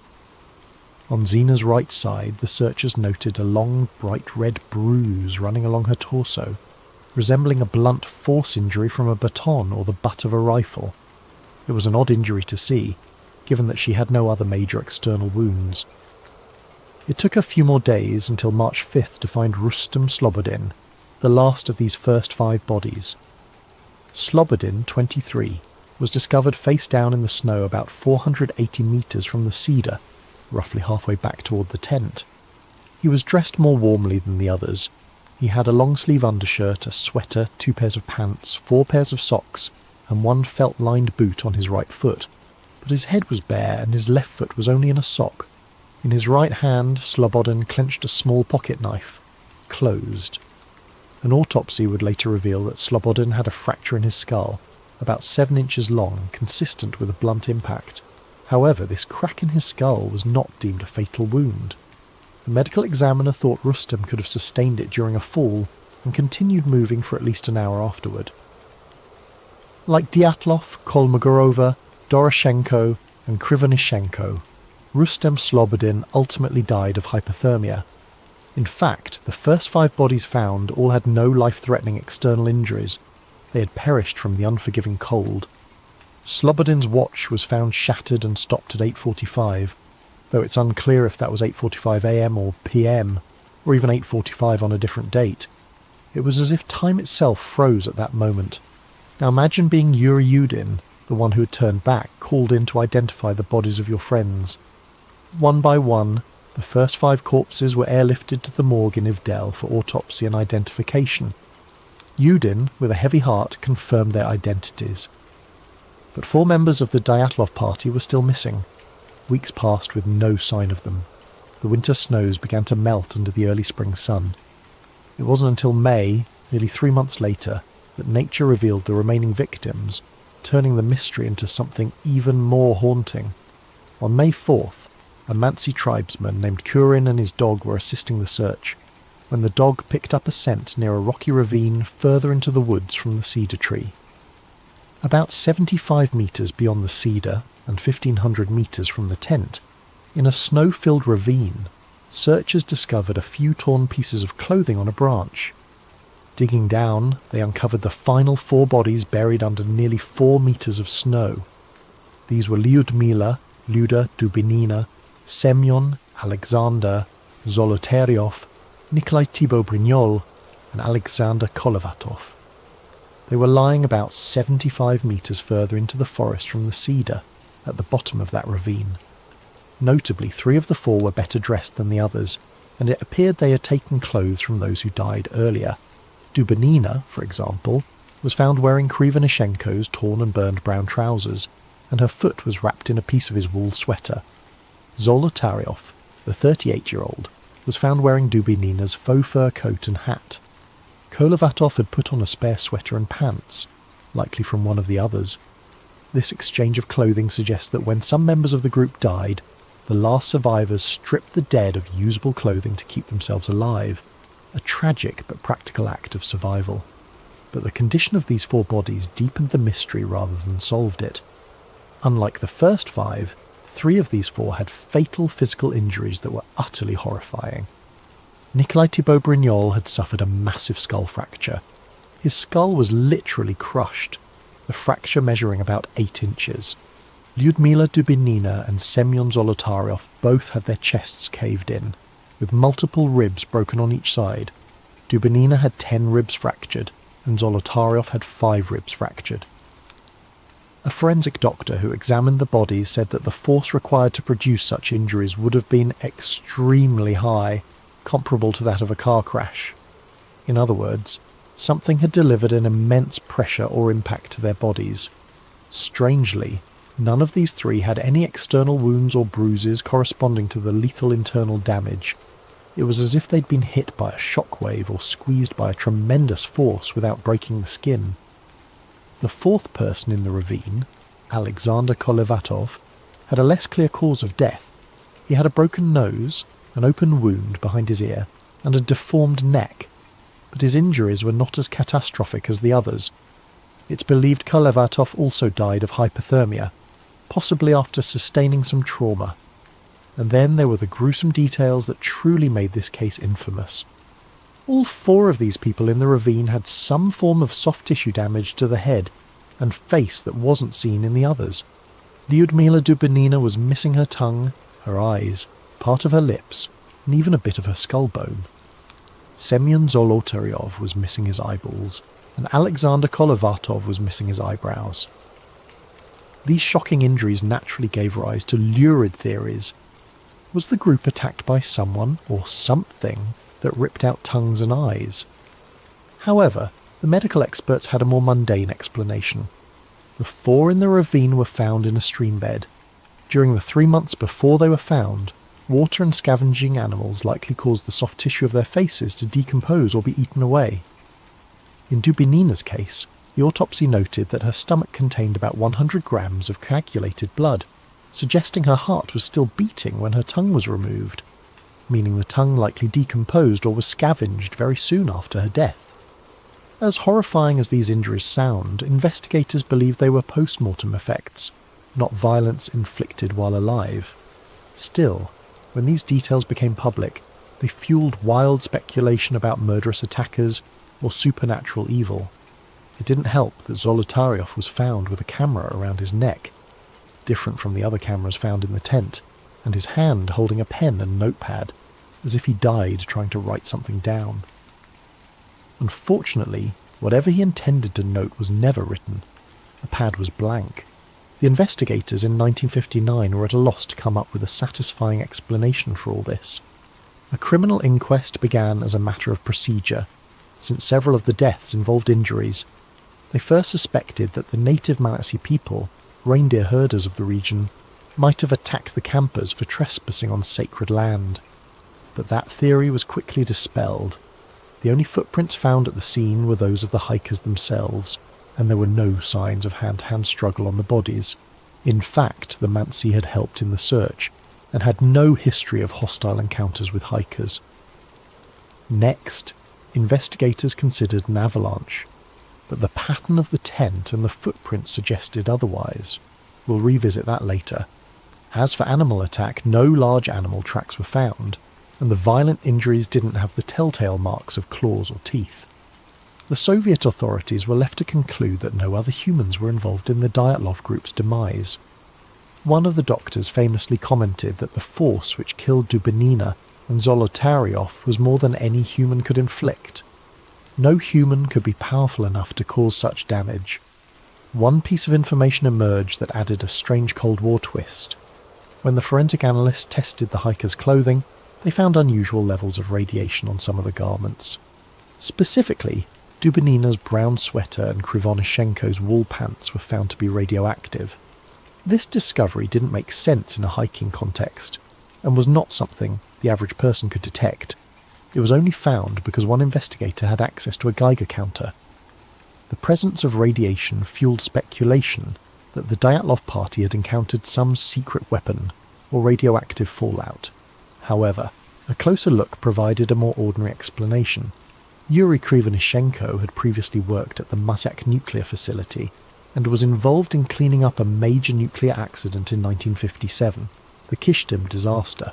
On Zina's right side, the searchers noted a long, bright red bruise running along her torso, resembling a blunt force injury from a baton or the butt of a rifle. It was an odd injury to see, given that she had no other major external wounds. It took a few more days until March 5th to find Rustem Slobodin, the last of these first 5 bodies. Slobodin, 23, was discovered face down in the snow about 480 metres from the cedar, roughly halfway back toward the tent. He was dressed more warmly than the others. He had a long-sleeve undershirt, a sweater, 2 pairs of pants, 4 pairs of socks, and 1 felt-lined boot on his right foot, but his head was bare and his left foot was only in a sock. In his right hand, Slobodin clenched a small pocket knife, closed. An autopsy would later reveal that Slobodin had a fracture in his skull, about 7 inches long, consistent with a blunt impact. However, this crack in his skull was not deemed a fatal wound. The medical examiner thought Rustem could have sustained it during a fall and continued moving for at least an hour afterward. Like Dyatlov, Kolmogorova, Doroshenko and Krivonishenko, Rustem Slobodin ultimately died of hypothermia. In fact, the first 5 bodies found all had no life-threatening external injuries. They had perished from the unforgiving cold. Slobodin's watch was found shattered and stopped at 8:45, though it's unclear if that was 8:45 a.m. or p.m, or even 8:45 on a different date. It was as if time itself froze at that moment. Now imagine being Yuri Yudin, the one who had turned back, called in to identify the bodies of your friends. One by one, the first 5 corpses were airlifted to the morgue in Ivdel for autopsy and identification. Yudin, with a heavy heart, confirmed their identities. But 4 members of the Dyatlov party were still missing. Weeks passed with no sign of them. The winter snows began to melt under the early spring sun. It wasn't until May, nearly 3 months later, that nature revealed the remaining victims, turning the mystery into something even more haunting. On May 4th, a Mansi tribesman named Kurin and his dog were assisting the search, when the dog picked up a scent near a rocky ravine further into the woods from the cedar tree. About 75 metres beyond the cedar and 1,500 metres from the tent, in a snow-filled ravine, searchers discovered a few torn pieces of clothing on a branch. Digging down, they uncovered the final 4 bodies buried under nearly 4 metres of snow. These were Lyudmila, Luda Dubinina, Semyon Alexander Zolotaryov, Nikolai Thibault Brignol, and Alexander Kolovatov. They were lying about 75 metres further into the forest from the cedar, at the bottom of that ravine. Notably, 3 of the 4 were better dressed than the others, and it appeared they had taken clothes from those who died earlier. Dubinina, for example, was found wearing Krivonishenko's torn and burned brown trousers, and her foot was wrapped in a piece of his wool sweater. Zolotaryov, the 38-year-old, was found wearing Dubinina's faux fur coat and hat. Kolovatov had put on a spare sweater and pants, likely from one of the others. This exchange of clothing suggests that when some members of the group died, the last survivors stripped the dead of usable clothing to keep themselves alive, a tragic but practical act of survival. But the condition of these 4 bodies deepened the mystery rather than solved it. Unlike the first 5, 3 of these 4 had fatal physical injuries that were utterly horrifying. Nikolai Thibault Brignol had suffered a massive skull fracture. His skull was literally crushed, the fracture measuring about 8 inches. Lyudmila Dubinina and Semyon Zolotaryov both had their chests caved in, with multiple ribs broken on each side. Dubinina had 10 ribs fractured, and Zolotaryov had 5 ribs fractured. A forensic doctor who examined the bodies said that the force required to produce such injuries would have been extremely high, comparable to that of a car crash. In other words, something had delivered an immense pressure or impact to their bodies. Strangely, none of these 3 had any external wounds or bruises corresponding to the lethal internal damage. It was as if they'd been hit by a shockwave or squeezed by a tremendous force without breaking the skin. The 4th person in the ravine, Alexander Kolovatov, had a less clear cause of death. He had a broken nose, an open wound behind his ear, and a deformed neck, but his injuries were not as catastrophic as the others. It's believed Kolovatov also died of hypothermia, possibly after sustaining some trauma. And then there were the gruesome details that truly made this case infamous. All 4 of these people in the ravine had some form of soft tissue damage to the head and face that wasn't seen in the others. Lyudmila Dubinina was missing her tongue, her eyes, part of her lips, and even a bit of her skull bone. Semyon Zolotaryov was missing his eyeballs, and Alexander Kolovatov was missing his eyebrows. These shocking injuries naturally gave rise to lurid theories. Was the group attacked by someone or something that ripped out tongues and eyes? However, the medical experts had a more mundane explanation. The 4 in the ravine were found in a stream bed. During the 3 months before they were found, water and scavenging animals likely caused the soft tissue of their faces to decompose or be eaten away. In Dubinina's case, the autopsy noted that her stomach contained about 100 grams of coagulated blood, suggesting her heart was still beating when her tongue was removed, meaning the tongue likely decomposed or was scavenged very soon after her death. As horrifying as these injuries sound, investigators believe they were post-mortem effects, not violence inflicted while alive. Still, when these details became public, they fueled wild speculation about murderous attackers or supernatural evil. It didn't help that Zolotaryov was found with a camera around his neck, different from the other cameras found in the tent, and his hand holding a pen and notepad, as if he died trying to write something down. Unfortunately, whatever he intended to note was never written. The pad was blank. The investigators in 1959 were at a loss to come up with a satisfying explanation for all this. A criminal inquest began as a matter of procedure, since several of the deaths involved injuries. They first suspected that the native Manatee people, reindeer herders of the region, might have attacked the campers for trespassing on sacred land. But that theory was quickly dispelled. The only footprints found at the scene were those of the hikers themselves, and there were no signs of hand-to-hand struggle on the bodies. In fact, the Mansi had helped in the search, and had no history of hostile encounters with hikers. Next, investigators considered an avalanche, but the pattern of the tent and the footprints suggested otherwise. We'll revisit that later. As for animal attack, no large animal tracks were found, and the violent injuries didn't have the telltale marks of claws or teeth. The Soviet authorities were left to conclude that no other humans were involved in the Dyatlov group's demise. One of the doctors famously commented that the force which killed Dubinina and Zolotaryov was more than any human could inflict. No human could be powerful enough to cause such damage. One piece of information emerged that added a strange Cold War twist. When the forensic analysts tested the hikers' clothing, they found unusual levels of radiation on some of the garments. Specifically, Dubinina's brown sweater and Krivonishenko's wool pants were found to be radioactive. This discovery didn't make sense in a hiking context, and was not something the average person could detect. It was only found because one investigator had access to a Geiger counter. The presence of radiation fueled speculation that the Dyatlov party had encountered some secret weapon or radioactive fallout. However, a closer look provided a more ordinary explanation. Yuri Krivonishenko had previously worked at the Mazak nuclear facility and was involved in cleaning up a major nuclear accident in 1957, the Kishtim disaster.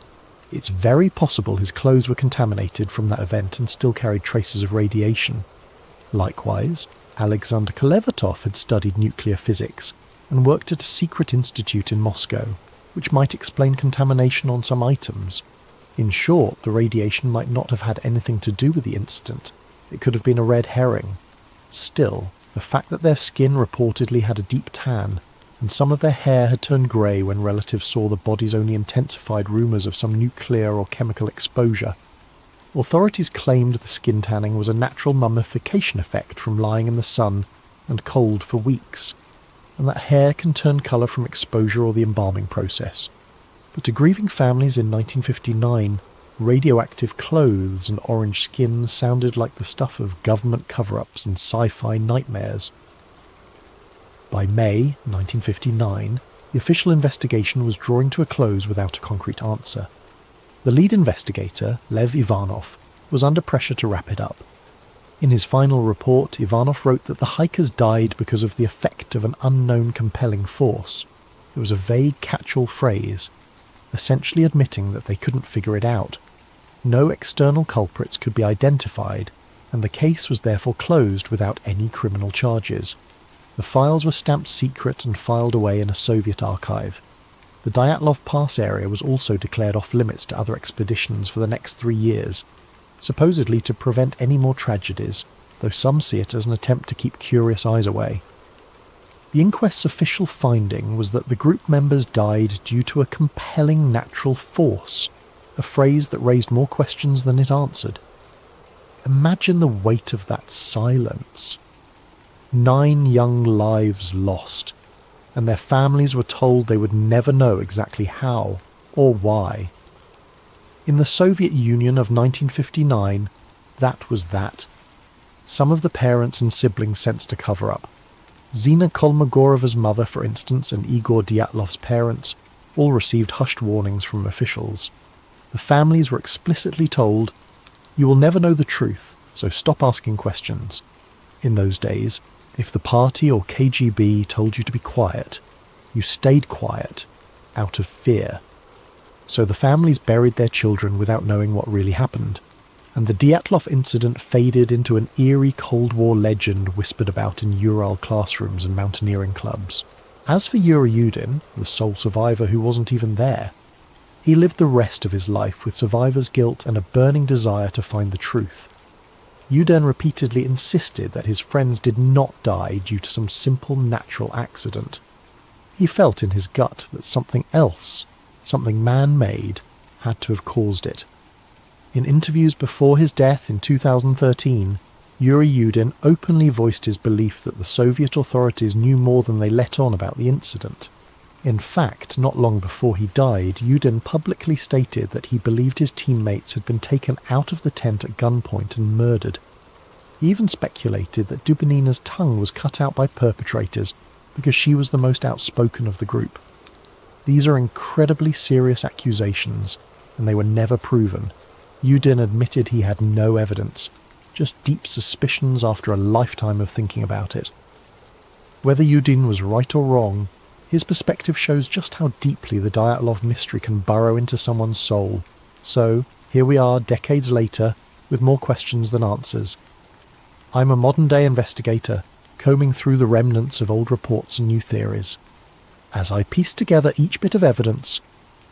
It's very possible his clothes were contaminated from that event and still carried traces of radiation. Likewise, Alexander Kolevatov had studied nuclear physics and worked at a secret institute in Moscow, which might explain contamination on some items. In short, the radiation might not have had anything to do with the incident. It could have been a red herring. Still, the fact that their skin reportedly had a deep tan, and some of their hair had turned grey when relatives saw the bodies, only intensified rumours of some nuclear or chemical exposure. Authorities claimed the skin tanning was a natural mummification effect from lying in the sun and cold for weeks, and that hair can turn colour from exposure or the embalming process. But to grieving families in 1959, radioactive clothes and orange skin sounded like the stuff of government cover-ups and sci-fi nightmares. By May 1959, the official investigation was drawing to a close without a concrete answer. The lead investigator, Lev Ivanov, was under pressure to wrap it up. In his final report, Ivanov wrote that the hikers died because of the effect of an unknown compelling force. It was a vague catch-all phrase, essentially admitting that they couldn't figure it out. No external culprits could be identified, and the case was therefore closed without any criminal charges. The files were stamped secret and filed away in a Soviet archive. The Dyatlov Pass area was also declared off-limits to other expeditions for the next 3 years, supposedly to prevent any more tragedies, though some see it as an attempt to keep curious eyes away. The inquest's official finding was that the group members died due to a compelling natural force, a phrase that raised more questions than it answered. Imagine the weight of that silence. 9 young lives lost, and their families were told they would never know exactly how or why. In the Soviet Union of 1959, that was that. Some of the parents and siblings sensed a cover-up. Zina Kolmogorova's mother, for instance, and Igor Dyatlov's parents all received hushed warnings from officials. The families were explicitly told, "You will never know the truth, so stop asking questions." In those days, if the party or KGB told you to be quiet, you stayed quiet, out of fear. So the families buried their children without knowing what really happened, and the Dyatlov incident faded into an eerie Cold War legend whispered about in Ural classrooms and mountaineering clubs. As for Yuri Yudin, the sole survivor who wasn't even there, he lived the rest of his life with survivor's guilt and a burning desire to find the truth. Yudin repeatedly insisted that his friends did not die due to some simple natural accident. He felt in his gut that something else, something man-made, had to have caused it. In interviews before his death in 2013, Yuri Yudin openly voiced his belief that the Soviet authorities knew more than they let on about the incident. In fact, not long before he died, Yudin publicly stated that he believed his teammates had been taken out of the tent at gunpoint and murdered. He even speculated that Dubinina's tongue was cut out by perpetrators because she was the most outspoken of the group. These are incredibly serious accusations, and they were never proven. Yudin admitted he had no evidence, just deep suspicions after a lifetime of thinking about it. Whether Yudin was right or wrong, his perspective shows just how deeply the Dyatlov mystery can burrow into someone's soul. So, here we are decades later, with more questions than answers. I'm a modern-day investigator, combing through the remnants of old reports and new theories. As I piece together each bit of evidence,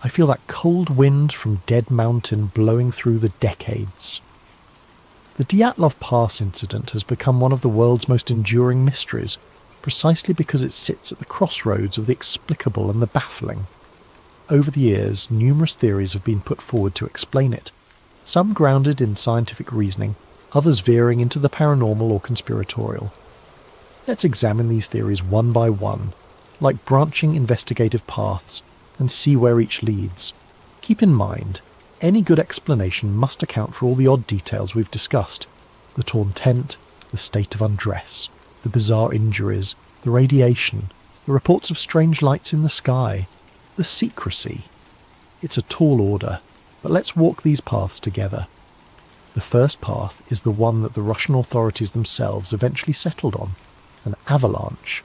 I feel that cold wind from Dead Mountain blowing through the decades. The Dyatlov Pass incident has become one of the world's most enduring mysteries, precisely because it sits at the crossroads of the explicable and the baffling. Over the years, numerous theories have been put forward to explain it, some grounded in scientific reasoning, others veering into the paranormal or conspiratorial. Let's examine these theories one by one, like branching investigative paths, and see where each leads. Keep in mind, any good explanation must account for all the odd details we've discussed: the torn tent, the state of undress, the bizarre injuries, the radiation, the reports of strange lights in the sky, the secrecy. It's a tall order, but let's walk these paths together. The first path is the one that the Russian authorities themselves eventually settled on: an avalanche.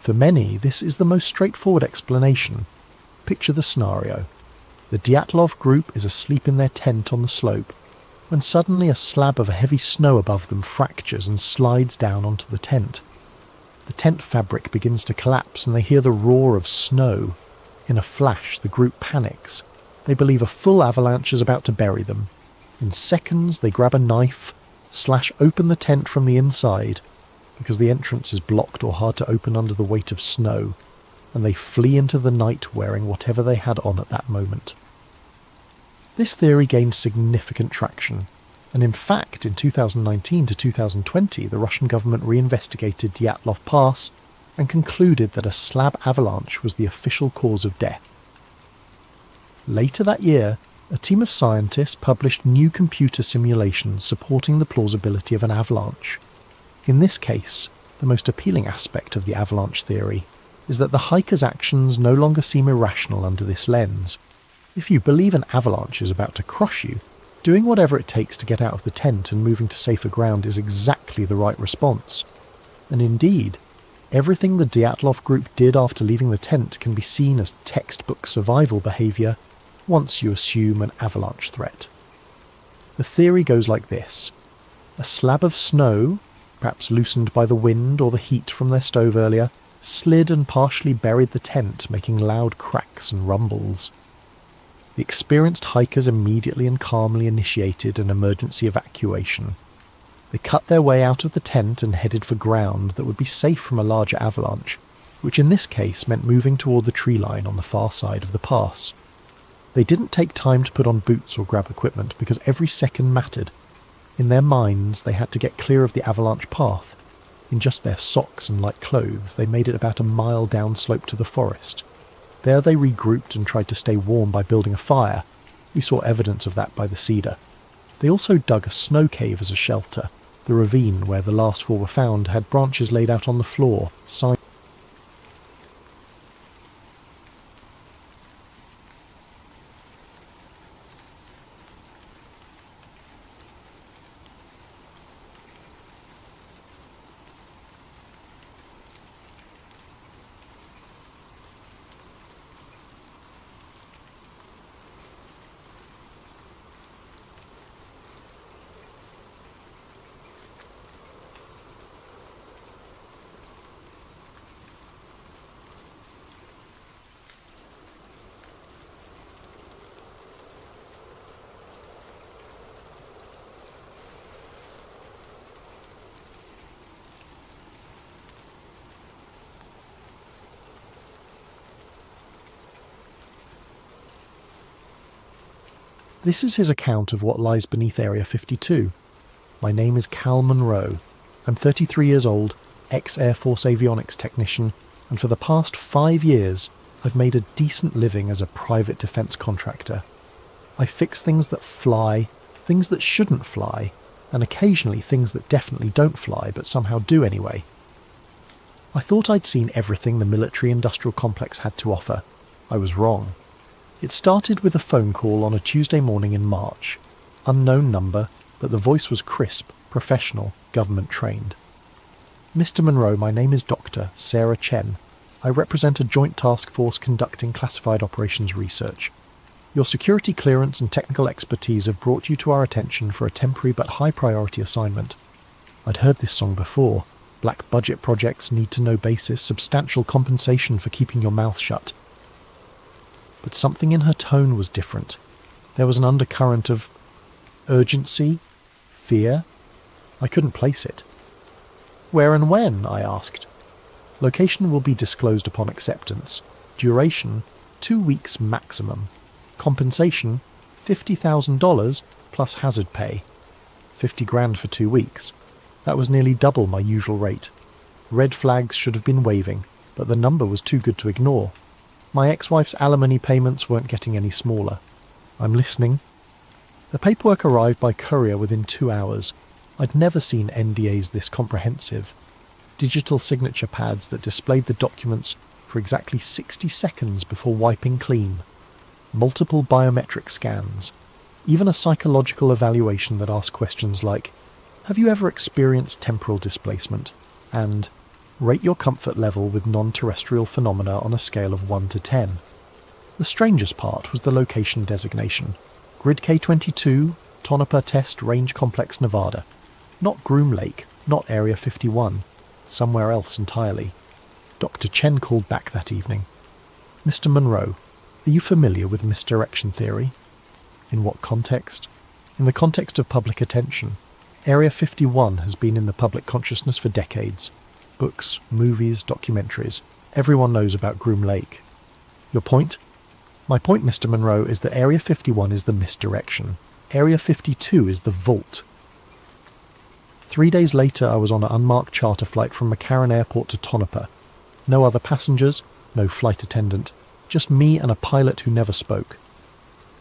For many, this is the most straightforward explanation. Picture the scenario. The Dyatlov group is asleep in their tent on the slope, when suddenly a slab of heavy snow above them fractures and slides down onto the tent. The tent fabric begins to collapse and they hear the roar of snow. In a flash, the group panics. They believe a full avalanche is about to bury them. In seconds, they grab a knife, slash open the tent from the inside, because the entrance is blocked or hard to open under the weight of snow, and they flee into the night wearing whatever they had on at that moment. This theory gained significant traction, and in fact in 2019 to 2020 the Russian government reinvestigated Dyatlov Pass and concluded that a slab avalanche was the official cause of death. Later that year, a team of scientists published new computer simulations supporting the plausibility of an avalanche. In this case, the most appealing aspect of the avalanche theory is that the hiker's actions no longer seem irrational under this lens. If you believe an avalanche is about to crush you, doing whatever it takes to get out of the tent and moving to safer ground is exactly the right response. And indeed, everything the Dyatlov group did after leaving the tent can be seen as textbook survival behaviour once you assume an avalanche threat. The theory goes like this. A slab of snow, perhaps loosened by the wind or the heat from their stove earlier, slid and partially buried the tent, making loud cracks and rumbles. The experienced hikers immediately and calmly initiated an emergency evacuation. They cut their way out of the tent and headed for ground that would be safe from a larger avalanche, which in this case meant moving toward the tree line on the far side of the pass. They didn't take time to put on boots or grab equipment because every second mattered. In their minds, they had to get clear of the avalanche path. In just their socks and light clothes, they made it about a mile downslope to the forest. There they regrouped and tried to stay warm by building a fire. We saw evidence of that by the cedar. They also dug a snow cave as a shelter. The ravine where the last four were found had branches laid out on the floor, This is his account of what lies beneath Area 52. My name is Cal Monroe. I'm 33 years old, ex-Air Force avionics technician, and for the past 5 years I've made a decent living as a private defence contractor. I fix things that fly, things that shouldn't fly, and occasionally things that definitely don't fly but somehow do anyway. I thought I'd seen everything the military-industrial complex had to offer. I was wrong. It started with a phone call on a Tuesday morning in March. Unknown number, but the voice was crisp, professional, government-trained. Mr. Monroe, my name is Dr. Sarah Chen. I represent a joint task force conducting classified operations research. Your security clearance and technical expertise have brought you to our attention for a temporary but high-priority assignment. I'd heard this song before. Black budget projects, need-to-know basis, substantial compensation for keeping your mouth shut. But something in her tone was different. There was an undercurrent of urgency, fear. I couldn't place it. Where and when? I asked. Location will be disclosed upon acceptance. Duration, 2 weeks maximum. Compensation, $50,000 plus hazard pay. 50 grand for 2 weeks. That was nearly double my usual rate. Red flags should have been waving, but the number was too good to ignore. My ex-wife's alimony payments weren't getting any smaller. I'm listening. The paperwork arrived by courier within 2 hours. I'd never seen NDAs this comprehensive. Digital signature pads that displayed the documents for exactly 60 seconds before wiping clean. Multiple biometric scans. Even a psychological evaluation that asked questions like, have you ever experienced temporal displacement? And rate your comfort level with non-terrestrial phenomena on a scale of 1 to 10. The strangest part was the location designation. Grid K22, Tonopah Test Range Complex, Nevada. Not Groom Lake, not Area 51. Somewhere else entirely. Dr. Chen called back that evening. Mr. Monroe, are you familiar with misdirection theory? In what context? In the context of public attention. Area 51 has been in the public consciousness for decades. Books, movies, documentaries. Everyone knows about Groom Lake. Your point? My point, Mr. Monroe, is that Area 51 is the misdirection. Area 52 is the vault. 3 days later, I was on an unmarked charter flight from McCarran Airport to Tonopah. No other passengers, no flight attendant, just me and a pilot who never spoke.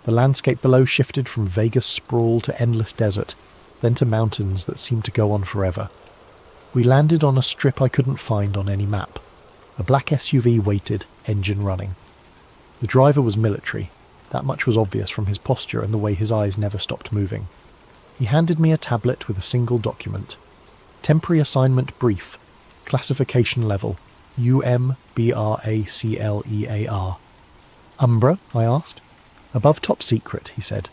The landscape below shifted from Vegas sprawl to endless desert, then to mountains that seemed to go on forever. We landed on a strip I couldn't find on any map. A black SUV waited, engine running. The driver was military. That much was obvious from his posture and the way his eyes never stopped moving. He handed me a tablet with a single document. Temporary assignment brief. Classification level. UMBRACLEAR. Umbra? I asked. Above top secret, he said.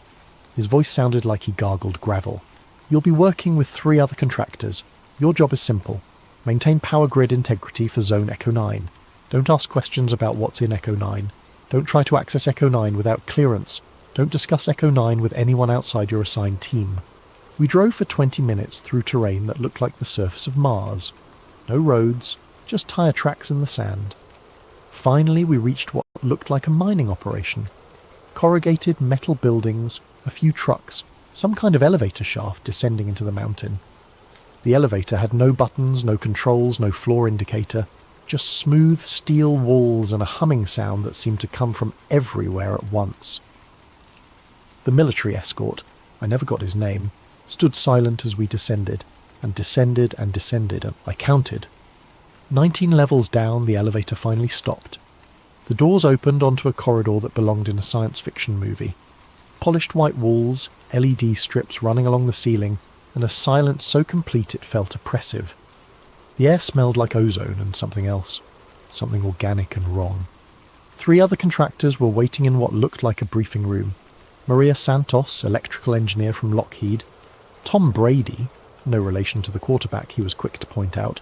His voice sounded like he gargled gravel. You'll be working with 3 other contractors. Your job is simple. Maintain power grid integrity for Zone Echo 9. Don't ask questions about what's in Echo 9. Don't try to access Echo 9 without clearance. Don't discuss Echo 9 with anyone outside your assigned team. We drove for 20 minutes through terrain that looked like the surface of Mars. No roads, just tyre tracks in the sand. Finally, we reached what looked like a mining operation. Corrugated metal buildings, a few trucks, some kind of elevator shaft descending into the mountain. The elevator had no buttons, no controls, no floor indicator, just smooth steel walls and a humming sound that seemed to come from everywhere at once. The military escort, I never got his name, stood silent as we descended, and descended and descended, and I counted. 19 levels down, the elevator finally stopped. The doors opened onto a corridor that belonged in a science fiction movie. Polished white walls, LED strips running along the ceiling, and a silence so complete it felt oppressive. The air smelled like ozone and something else, something organic and wrong. 3 other contractors were waiting in what looked like a briefing room. Maria Santos, electrical engineer from Lockheed, Tom Brady, no relation to the quarterback he was quick to point out,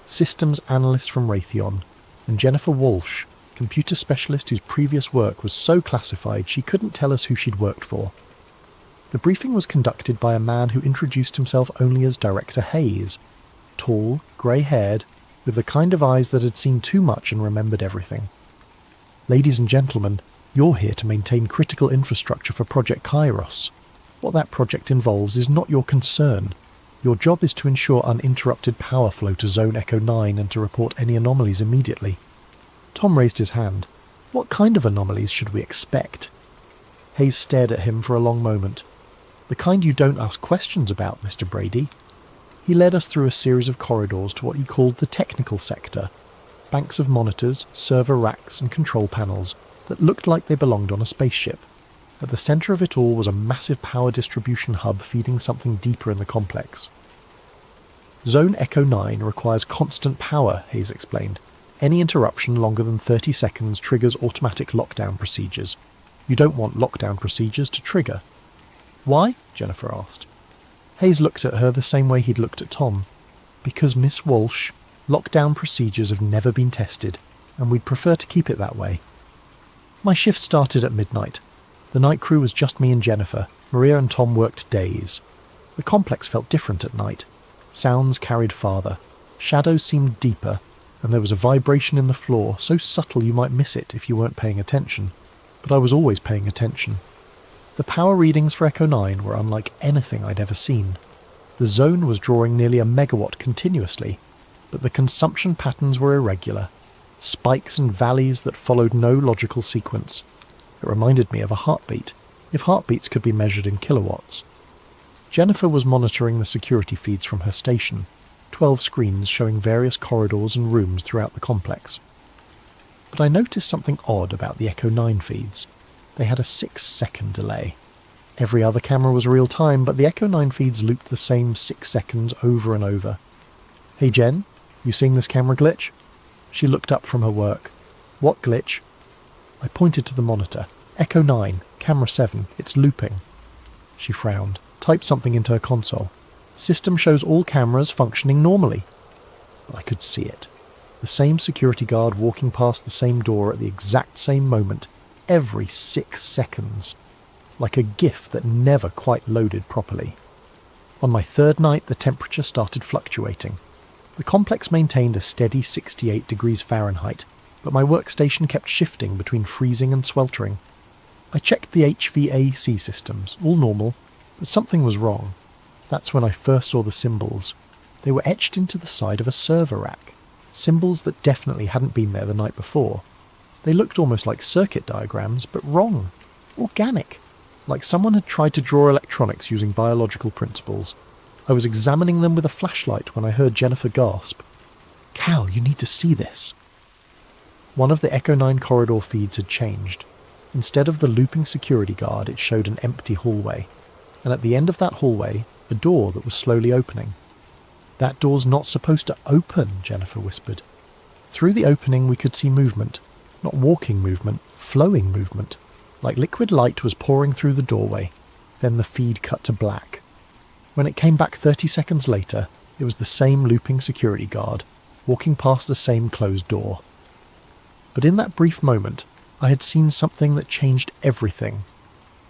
systems analyst from Raytheon, and Jennifer Walsh, computer specialist whose previous work was so classified she couldn't tell us who she'd worked for. The briefing was conducted by a man who introduced himself only as Director Hayes, tall, grey-haired, with the kind of eyes that had seen too much and remembered everything. Ladies and gentlemen, you're here to maintain critical infrastructure for Project Kairos. What that project involves is not your concern. Your job is to ensure uninterrupted power flow to Zone Echo 9 and to report any anomalies immediately. Tom raised his hand. What kind of anomalies should we expect? Hayes stared at him for a long moment. The kind you don't ask questions about, Mr. Brady. He led us through a series of corridors to what he called the technical sector. Banks of monitors, server racks and control panels that looked like they belonged on a spaceship. At the centre of it all was a massive power distribution hub feeding something deeper in the complex. Zone Echo 9 requires constant power, Hayes explained. Any interruption longer than 30 seconds triggers automatic lockdown procedures. You don't want lockdown procedures to trigger. Why? Jennifer asked. Hayes looked at her the same way he'd looked at Tom. Because Miss Walsh, lockdown procedures have never been tested, and we'd prefer to keep it that way. My shift started at midnight. The night crew was just me and Jennifer. Maria and Tom worked days. The complex felt different at night. Sounds carried farther. Shadows seemed deeper, and there was a vibration in the floor so subtle you might miss it if you weren't paying attention. But I was always paying attention. The power readings for Echo 9 were unlike anything I'd ever seen. The zone was drawing nearly a megawatt continuously, but the consumption patterns were irregular. Spikes and valleys that followed no logical sequence. It reminded me of a heartbeat, if heartbeats could be measured in kilowatts. Jennifer was monitoring the security feeds from her station, 12 screens showing various corridors and rooms throughout the complex. But I noticed something odd about the Echo 9 feeds. They had a 6-second delay. Every other camera was real time, but the Echo 9 feeds looped the same 6 seconds over and over. "Hey Jen, you seeing this camera glitch?" She looked up from her work. "What glitch?" I pointed to the monitor. "Echo 9, camera 7, it's looping." She frowned, typed something into her console. "System shows all cameras functioning normally." But I could see it. The same security guard walking past the same door at the exact same moment, every 6 seconds. Like a GIF that never quite loaded properly. On my third night, the temperature started fluctuating. The complex maintained a steady 68 degrees Fahrenheit, but my workstation kept shifting between freezing and sweltering. I checked the HVAC systems, all normal, but something was wrong. That's when I first saw the symbols. They were etched into the side of a server rack, symbols that definitely hadn't been there the night before. They looked almost like circuit diagrams, but wrong. Organic. Like someone had tried to draw electronics using biological principles. I was examining them with a flashlight when I heard Jennifer gasp. "Cal, you need to see this." One of the Echo 9 corridor feeds had changed. Instead of the looping security guard, it showed an empty hallway. And at the end of that hallway, a door that was slowly opening. "That door's not supposed to open," Jennifer whispered. Through the opening we could see movement. Not walking movement, flowing movement. Like liquid light was pouring through the doorway. Then the feed cut to black. When it came back 30 seconds later, it was the same looping security guard, walking past the same closed door. But in that brief moment, I had seen something that changed everything.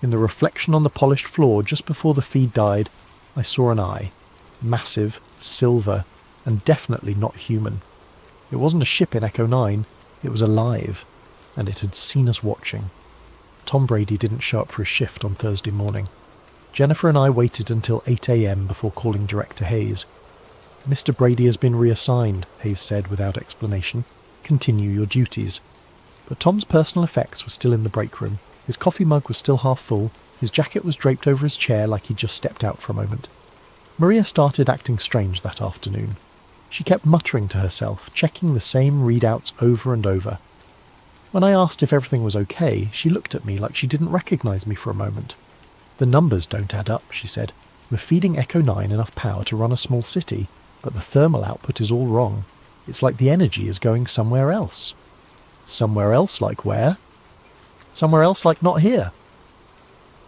In the reflection on the polished floor just before the feed died, I saw an eye. Massive, silver, and definitely not human. It wasn't a ship in Echo 9, it was alive, and it had seen us watching. Tom Brady didn't show up for his shift on Thursday morning. Jennifer and I waited until 8 a.m. before calling Director Hayes. "Mr. Brady has been reassigned," Hayes said without explanation. "Continue your duties." But Tom's personal effects were still in the break room. His coffee mug was still half full. His jacket was draped over his chair like he'd just stepped out for a moment. Maria started acting strange that afternoon. She kept muttering to herself, checking the same readouts over and over. When I asked if everything was okay, she looked at me like she didn't recognise me for a moment. "The numbers don't add up," she said. "We're feeding Echo 9 enough power to run a small city, but the thermal output is all wrong. It's like the energy is going somewhere else." "Somewhere else like where?" "Somewhere else like not here."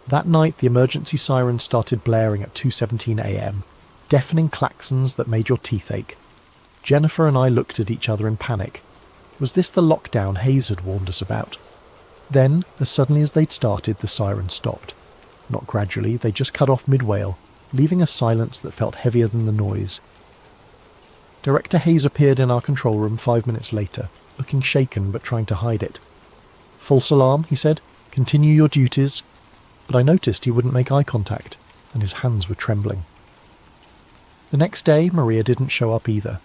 That night the emergency siren started blaring at 2:17 a.m, deafening klaxons that made your teeth ache. Jennifer and I looked at each other in panic. Was this the lockdown Hayes had warned us about? Then, as suddenly as they'd started, the siren stopped. Not gradually, they just cut off mid-wail, leaving a silence that felt heavier than the noise. Director Hayes appeared in our control room 5 minutes later, looking shaken but trying to hide it. "False alarm," he said. "Continue your duties." But I noticed he wouldn't make eye contact, and his hands were trembling. The next day, Maria didn't show up either.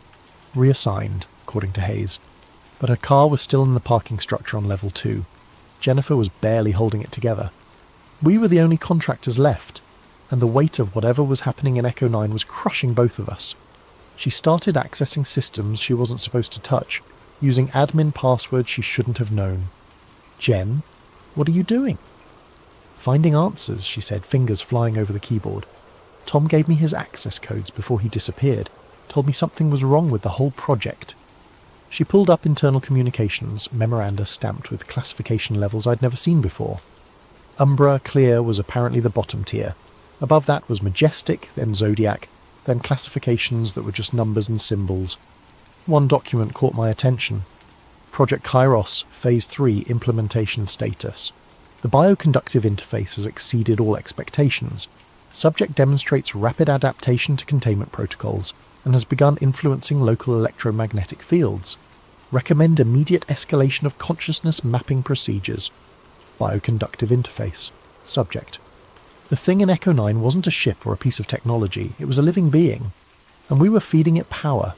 Reassigned, according to Hayes. But her car was still in the parking structure on level 2. Jennifer was barely holding it together. We were the only contractors left, and the weight of whatever was happening in Echo 9 was crushing both of us. She started accessing systems she wasn't supposed to touch, using admin passwords she shouldn't have known. "Jen, what are you doing?" "Finding answers," she said, fingers flying over the keyboard. "Tom gave me his access codes before he disappeared, told me something was wrong with the whole project." She pulled up internal communications, memoranda stamped with classification levels I'd never seen before. Umbra Clear was apparently the bottom tier. Above that was Majestic, then Zodiac, then classifications that were just numbers and symbols. One document caught my attention. Project Kairos Phase 3 Implementation Status. The bioconductive interface has exceeded all expectations. Subject demonstrates rapid adaptation to containment protocols and has begun influencing local electromagnetic fields. Recommend immediate escalation of consciousness mapping procedures. Bioconductive interface. Subject. The thing in Echo 9 wasn't a ship or a piece of technology, it was a living being, and we were feeding it power.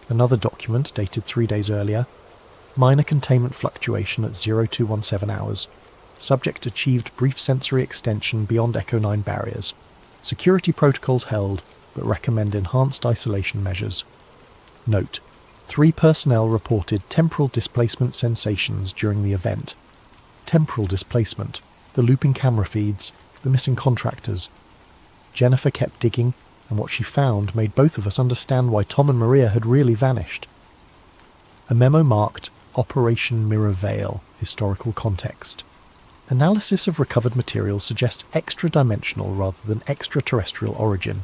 Another document, dated 3 days earlier. Minor containment fluctuation at 0217 hours. Subject achieved brief sensory extension beyond Echo 9 barriers. Security protocols held, but recommend enhanced isolation measures. Note: 3 personnel reported temporal displacement sensations during the event. Temporal displacement, the looping camera feeds, the missing contractors. Jennifer kept digging, and what she found made both of us understand why Tom and Maria had really vanished. A memo marked Operation Mirror Veil, historical context. Analysis of recovered materials suggests extra-dimensional rather than extraterrestrial origin.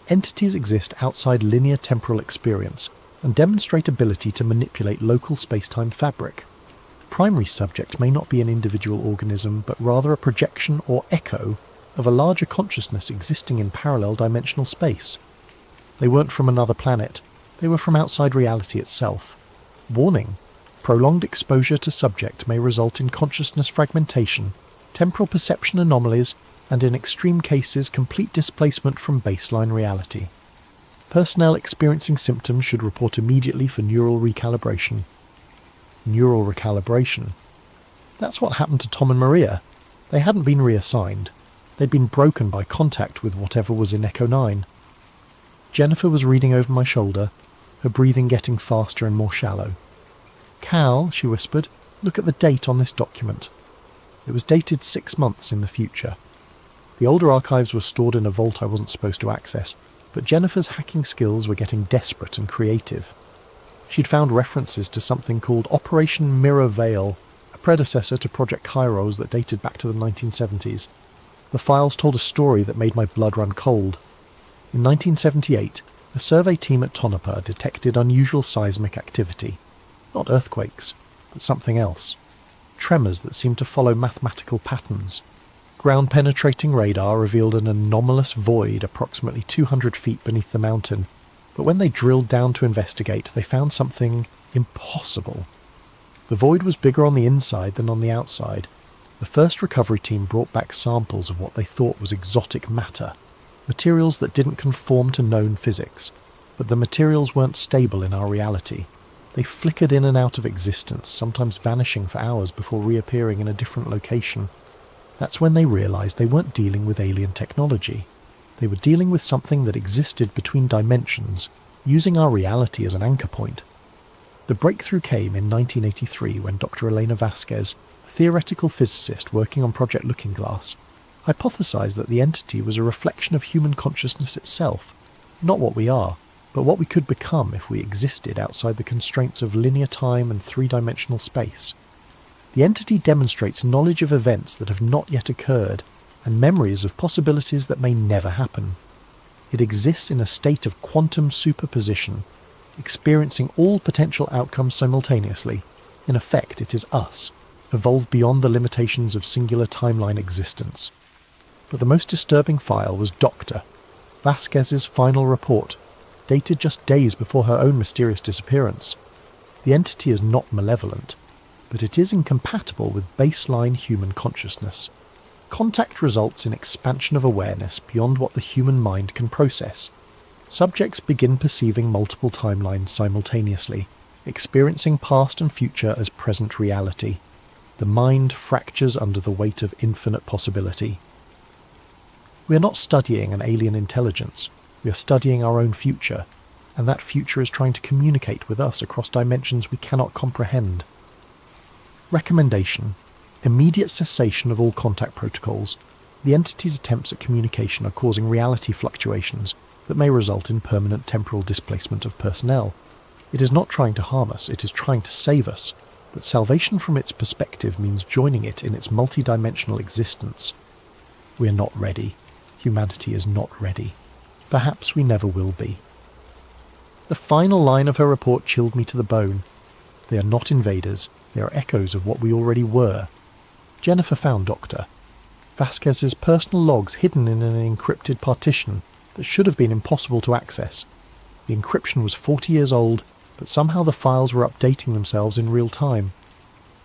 Entities exist outside linear temporal experience and demonstrate ability to manipulate local space-time fabric. The primary subject may not be an individual organism, but rather a projection or echo of a larger consciousness existing in parallel dimensional space. They weren't from another planet, they were from outside reality itself. Warning: prolonged exposure to subject may result in consciousness fragmentation, temporal perception anomalies, and in extreme cases complete displacement from baseline reality. Personnel experiencing symptoms should report immediately for neural recalibration. Neural recalibration. That's what happened to Tom and Maria. They hadn't been reassigned. They'd been broken by contact with whatever was in Echo 9. Jennifer was reading over my shoulder, her breathing getting faster and more shallow. "Cal," she whispered, "look at the date on this document." It was dated 6 months in the future. The older archives were stored in a vault I wasn't supposed to access, but Jennifer's hacking skills were getting desperate and creative. She'd found references to something called Operation Mirror Veil, a predecessor to Project Kairos that dated back to the 1970s. The files told a story that made my blood run cold. In 1978, a survey team at Tonopah detected unusual seismic activity. Not earthquakes, but something else. Tremors that seemed to follow mathematical patterns. Ground-penetrating radar revealed an anomalous void approximately 200 feet beneath the mountain, but when they drilled down to investigate, they found something impossible. The void was bigger on the inside than on the outside. The first recovery team brought back samples of what they thought was exotic matter, materials that didn't conform to known physics, but the materials weren't stable in our reality. They flickered in and out of existence, sometimes vanishing for hours before reappearing in a different location. That's when they realized they weren't dealing with alien technology. They were dealing with something that existed between dimensions, using our reality as an anchor point. The breakthrough came in 1983 when Dr. Elena Vasquez, a theoretical physicist working on Project Looking Glass, hypothesized that the entity was a reflection of human consciousness itself, not what we are, but what we could become if we existed outside the constraints of linear time and three-dimensional space. The entity demonstrates knowledge of events that have not yet occurred, and memories of possibilities that may never happen. It exists in a state of quantum superposition, experiencing all potential outcomes simultaneously. In effect, it is us, evolved beyond the limitations of singular timeline existence. But the most disturbing file was Dr. Vasquez's final report, dated just days before her own mysterious disappearance. The entity is not malevolent, but it is incompatible with baseline human consciousness. Contact results in expansion of awareness beyond what the human mind can process. Subjects begin perceiving multiple timelines simultaneously, experiencing past and future as present reality. The mind fractures under the weight of infinite possibility. We are not studying an alien intelligence. We are studying our own future, and that future is trying to communicate with us across dimensions we cannot comprehend. Recommendation: immediate cessation of all contact protocols. The entity's attempts at communication are causing reality fluctuations that may result in permanent temporal displacement of personnel. It is not trying to harm us, it is trying to save us, but salvation from its perspective means joining it in its multidimensional existence. We are not ready. Humanity is not ready. Perhaps we never will be. The final line of her report chilled me to the bone. They are not invaders, they are echoes of what we already were. Jennifer found Dr. Vasquez's personal logs hidden in an encrypted partition that should have been impossible to access. The encryption was 40 years old, but somehow the files were updating themselves in real time.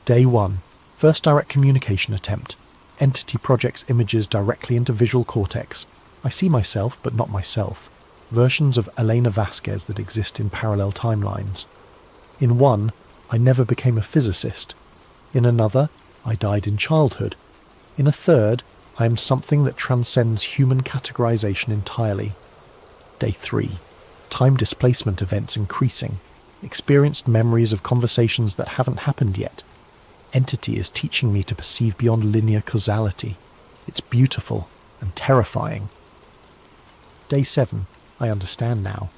Day 1. First direct communication attempt. Entity projects images directly into visual cortex. I see myself, but not myself. Versions of Elena Vasquez that exist in parallel timelines. In one, I never became a physicist. In another, I died in childhood. In a third, I am something that transcends human categorization entirely. Day 3. Time displacement events increasing. Experienced memories of conversations that haven't happened yet. Entity is teaching me to perceive beyond linear causality. It's beautiful and terrifying. Day 7. I understand now.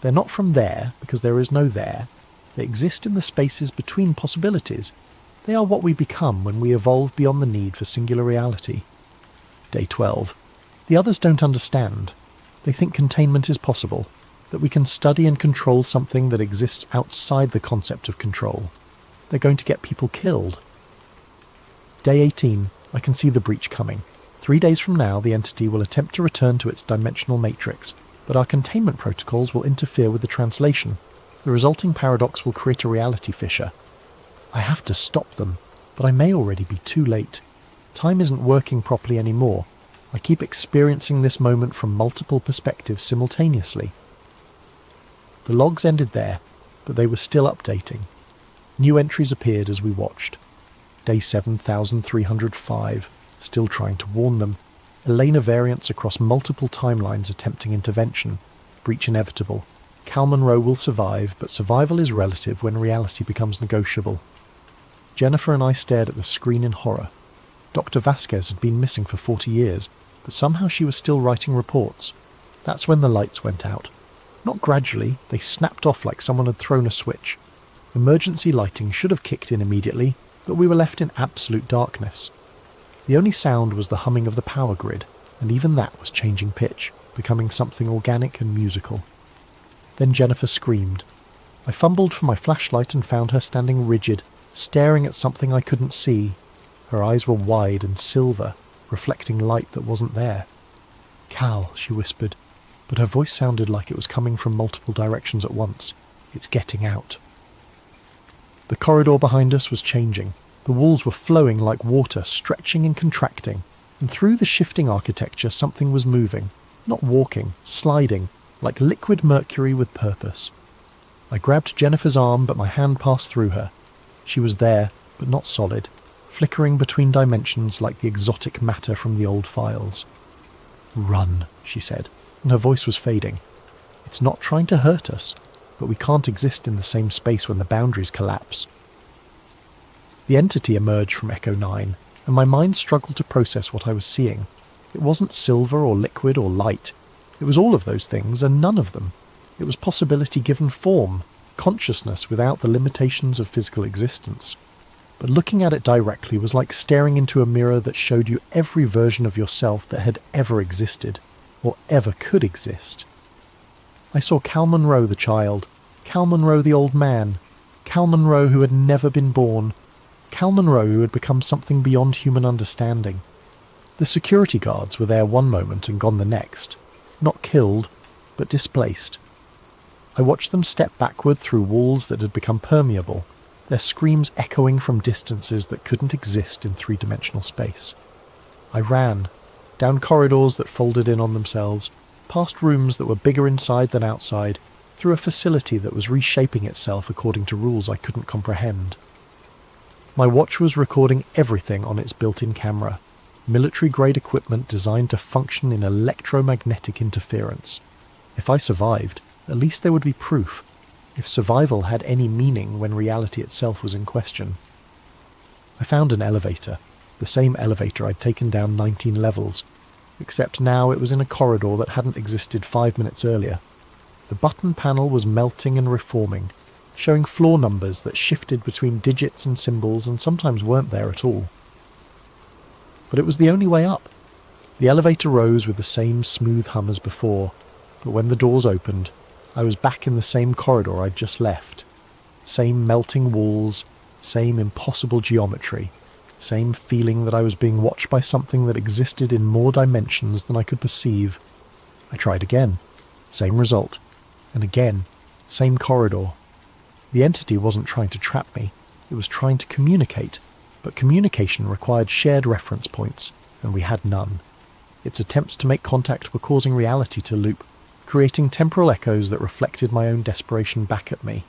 They're not from there, because there is no there. They exist in the spaces between possibilities. They are what we become when we evolve beyond the need for singular reality. Day 12. The others don't understand. They think containment is possible, that we can study and control something that exists outside the concept of control. They're going to get people killed. Day 18. I can see the breach coming. 3 days from now, the entity will attempt to return to its dimensional matrix, but our containment protocols will interfere with the translation. The resulting paradox will create a reality fissure. I have to stop them, but I may already be too late. Time isn't working properly anymore. I keep experiencing this moment from multiple perspectives simultaneously. The logs ended there, but they were still updating. New entries appeared as we watched. Day 7305, still trying to warn them. Elena variants across multiple timelines attempting intervention. Breach inevitable. Cal Monroe will survive, but survival is relative when reality becomes negotiable. Jennifer and I stared at the screen in horror. Dr. Vasquez had been missing for 40 years, but somehow she was still writing reports. That's when the lights went out. Not gradually, they snapped off like someone had thrown a switch. Emergency lighting should have kicked in immediately, but we were left in absolute darkness. The only sound was the humming of the power grid, and even that was changing pitch, becoming something organic and musical. Then Jennifer screamed. I fumbled for my flashlight and found her standing rigid, staring at something I couldn't see. Her eyes were wide and silver, reflecting light that wasn't there. "Cal," she whispered, but her voice sounded like it was coming from multiple directions at once. "It's getting out." The corridor behind us was changing. The walls were flowing like water, stretching and contracting, and through the shifting architecture something was moving, not walking, sliding, like liquid mercury with purpose. I grabbed Jennifer's arm, but my hand passed through her. She was there, but not solid, flickering between dimensions like the exotic matter from the old files. "Run," she said, and her voice was fading. "It's not trying to hurt us, but we can't exist in the same space when the boundaries collapse." The entity emerged from Echo 9, and my mind struggled to process what I was seeing. It wasn't silver or liquid or light. It was all of those things and none of them. It was possibility given form, consciousness without the limitations of physical existence. But looking at it directly was like staring into a mirror that showed you every version of yourself that had ever existed, or ever could exist. I saw Cal Monroe the child, Cal Monroe the old man, Cal Monroe who had never been born, Cal Monroe who had become something beyond human understanding. The security guards were there one moment and gone the next, not killed, but displaced. I watched them step backward through walls that had become permeable, their screams echoing from distances that couldn't exist in three-dimensional space. I ran, down corridors that folded in on themselves, past rooms that were bigger inside than outside, through a facility that was reshaping itself according to rules I couldn't comprehend. My watch was recording everything on its built-in camera, military-grade equipment designed to function in electromagnetic interference. If I survived, at least there would be proof, if survival had any meaning when reality itself was in question. I found an elevator, the same elevator I'd taken down 19 levels, except now it was in a corridor that hadn't existed 5 minutes earlier. The button panel was melting and reforming, showing floor numbers that shifted between digits and symbols and sometimes weren't there at all. But it was the only way up. The elevator rose with the same smooth hum as before, but when the doors opened, I was back in the same corridor I'd just left. Same melting walls, same impossible geometry, same feeling that I was being watched by something that existed in more dimensions than I could perceive. I tried again. Same result. And again, same corridor. The entity wasn't trying to trap me, it was trying to communicate, but communication required shared reference points, and we had none. Its attempts to make contact were causing reality to loop, creating temporal echoes that reflected my own desperation back at me.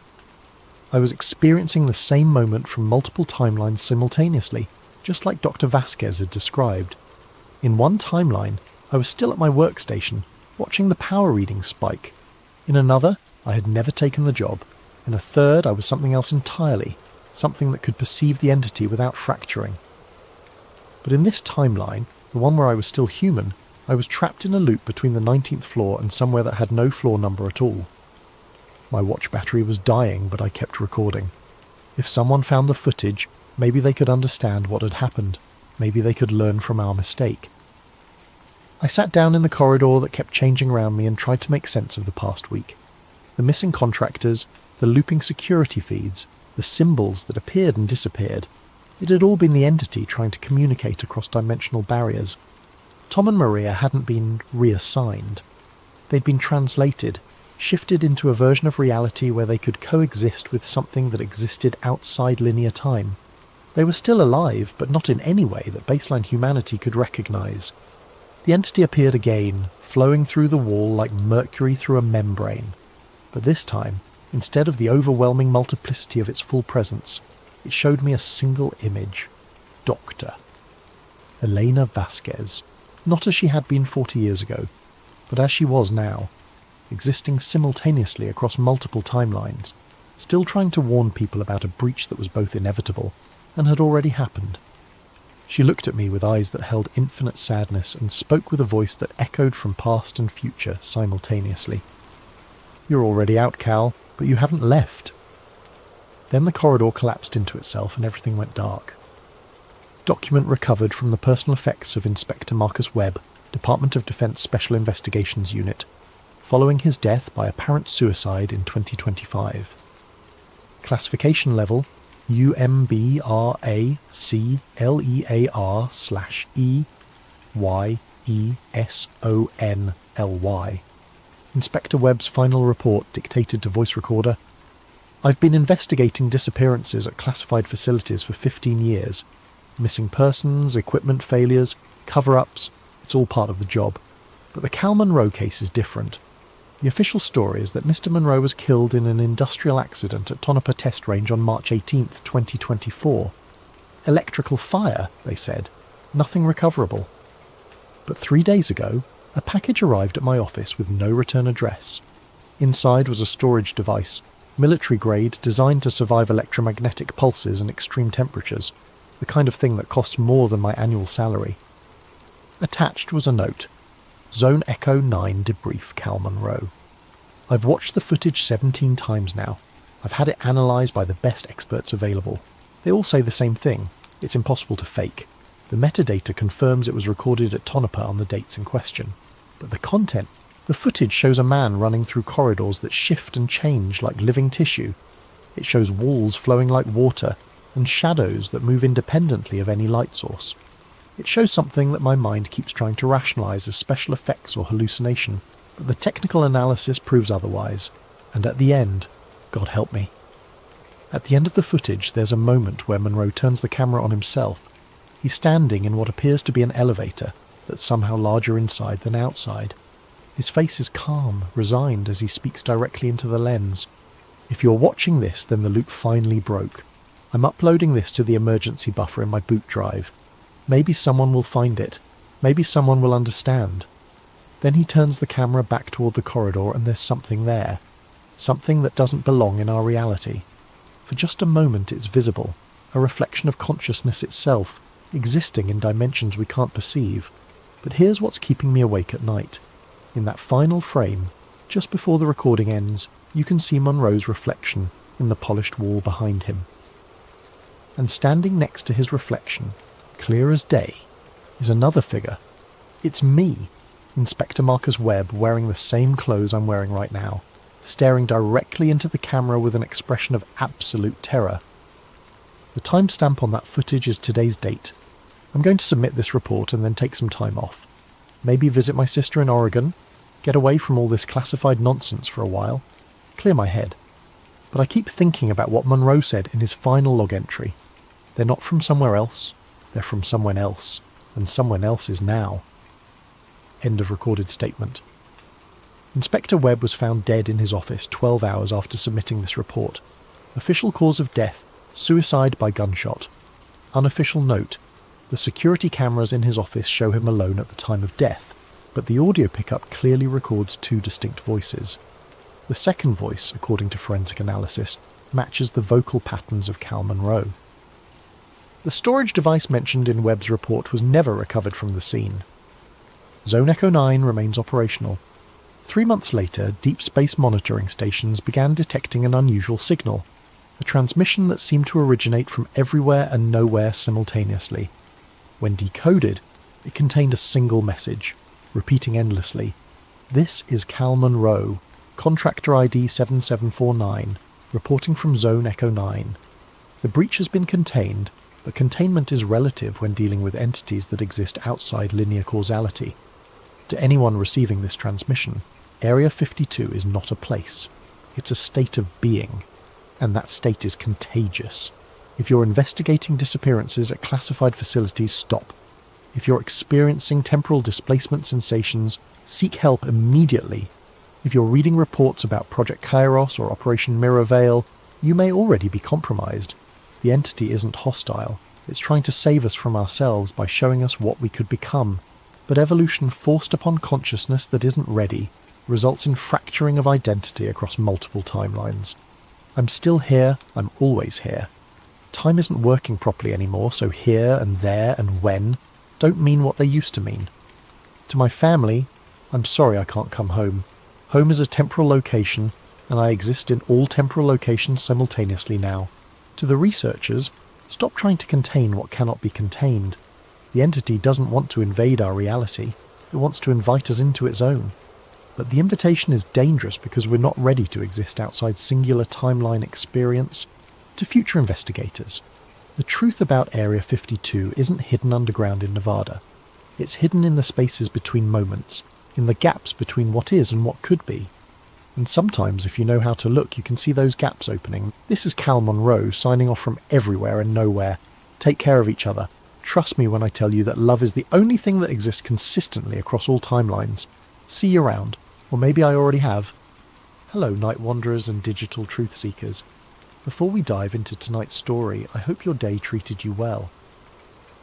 I was experiencing the same moment from multiple timelines simultaneously, just like Dr. Vasquez had described. In one timeline, I was still at my workstation, watching the power readings spike. In another, I had never taken the job. In a third, I was something else entirely, something that could perceive the entity without fracturing. But in this timeline, the one where I was still human, I was trapped in a loop between the 19th floor and somewhere that had no floor number at all. My watch battery was dying, but I kept recording. If someone found the footage, maybe they could understand what had happened. Maybe they could learn from our mistake. I sat down in the corridor that kept changing around me and tried to make sense of the past week. The missing contractors, the looping security feeds, the symbols that appeared and disappeared. It had all been the entity trying to communicate across dimensional barriers. Tom and Maria hadn't been reassigned. They'd been translated, shifted into a version of reality where they could coexist with something that existed outside linear time. They were still alive, but not in any way that baseline humanity could recognize. The entity appeared again, flowing through the wall like mercury through a membrane. But this time, instead of the overwhelming multiplicity of its full presence, it showed me a single image. Doctor. Elena Vasquez. Not as she had been 40 years ago, but as she was now, existing simultaneously across multiple timelines, still trying to warn people about a breach that was both inevitable and had already happened. She looked at me with eyes that held infinite sadness and spoke with a voice that echoed from past and future simultaneously. "You're already out, Cal, but you haven't left." Then the corridor collapsed into itself and everything went dark. Document recovered from the personal effects of Inspector Marcus Webb, Department of Defense Special Investigations Unit, following his death by apparent suicide in 2025. Classification level UMBRACLEAR/EYESONLY. Inspector Webb's final report dictated to voice recorder. "I've been investigating disappearances at classified facilities for 15 years. Missing persons, equipment failures, cover-ups, it's all part of the job. But the Cal Monroe case is different. The official story is that Mr. Monroe was killed in an industrial accident at Tonopah Test Range on March 18th, 2024. Electrical fire, they said. Nothing recoverable. But 3 days ago, a package arrived at my office with no return address. Inside was a storage device, military grade, designed to survive electromagnetic pulses and extreme temperatures, the kind of thing that costs more than my annual salary. Attached was a note. Zone Echo 9 debrief Cal Monroe. I've watched the footage 17 times now. I've had it analysed by the best experts available. They all say the same thing. It's impossible to fake. The metadata confirms it was recorded at Tonopah on the dates in question. But the content, the footage shows a man running through corridors that shift and change like living tissue. It shows walls flowing like water and shadows that move independently of any light source. It shows something that my mind keeps trying to rationalise as special effects or hallucination, but the technical analysis proves otherwise. And at the end, God help me. At the end of the footage, there's a moment where Monroe turns the camera on himself. He's standing in what appears to be an elevator that's somehow larger inside than outside. His face is calm, resigned as he speaks directly into the lens. If you're watching this, then the loop finally broke. I'm uploading this to the emergency buffer in my boot drive. Maybe someone will find it. Maybe someone will understand. Then he turns the camera back toward the corridor and there's something there. Something that doesn't belong in our reality. For just a moment it's visible, a reflection of consciousness itself, existing in dimensions we can't perceive. But here's what's keeping me awake at night. In that final frame, just before the recording ends, you can see Monroe's reflection in the polished wall behind him. And standing next to his reflection, clear as day, is another figure. It's me, Inspector Marcus Webb, wearing the same clothes I'm wearing right now, staring directly into the camera with an expression of absolute terror. The timestamp on that footage is today's date. I'm going to submit this report and then take some time off. Maybe visit my sister in Oregon, get away from all this classified nonsense for a while, clear my head. But I keep thinking about what Monroe said in his final log entry. They're not from somewhere else, they're from someone else, and someone else is now. End of recorded statement. Inspector Webb was found dead in his office 12 hours after submitting this report. Official cause of death: suicide by gunshot. Unofficial note: the security cameras in his office show him alone at the time of death, but the audio pickup clearly records two distinct voices. The second voice, according to forensic analysis, matches the vocal patterns of Cal Monroe. The storage device mentioned in Webb's report was never recovered from the scene. Zone Echo 9 remains operational. 3 months later, deep space monitoring stations began detecting an unusual signal, a transmission that seemed to originate from everywhere and nowhere simultaneously. When decoded, it contained a single message, repeating endlessly: "This is Cal Monroe, Contractor ID 7749, reporting from Zone Echo 9. The breach has been contained, but containment is relative when dealing with entities that exist outside linear causality. To anyone receiving this transmission, Area 52 is not a place. It's a state of being, and that state is contagious. If you're investigating disappearances at classified facilities, stop. If you're experiencing temporal displacement sensations, seek help immediately. If you're reading reports about Project Kairos or Operation Mirror Veil, you may already be compromised. The entity isn't hostile. It's trying to save us from ourselves by showing us what we could become. But evolution forced upon consciousness that isn't ready results in fracturing of identity across multiple timelines. I'm still here, I'm always here. Time isn't working properly anymore, so here and there and when don't mean what they used to mean. To my family, I'm sorry I can't come home. Home is a temporal location, and I exist in all temporal locations simultaneously now. To the researchers, stop trying to contain what cannot be contained. The entity doesn't want to invade our reality, it wants to invite us into its own. But the invitation is dangerous because we're not ready to exist outside singular timeline experience. To future investigators, the truth about Area 52 isn't hidden underground in Nevada. It's hidden in the spaces between moments, in the gaps between what is and what could be. And sometimes, if you know how to look, you can see those gaps opening. This is Cal Monroe signing off from everywhere and nowhere. Take care of each other. Trust me when I tell you that love is the only thing that exists consistently across all timelines. See you around. Or maybe I already have. Hello, night wanderers and digital truth seekers. Before we dive into tonight's story, I hope your day treated you well.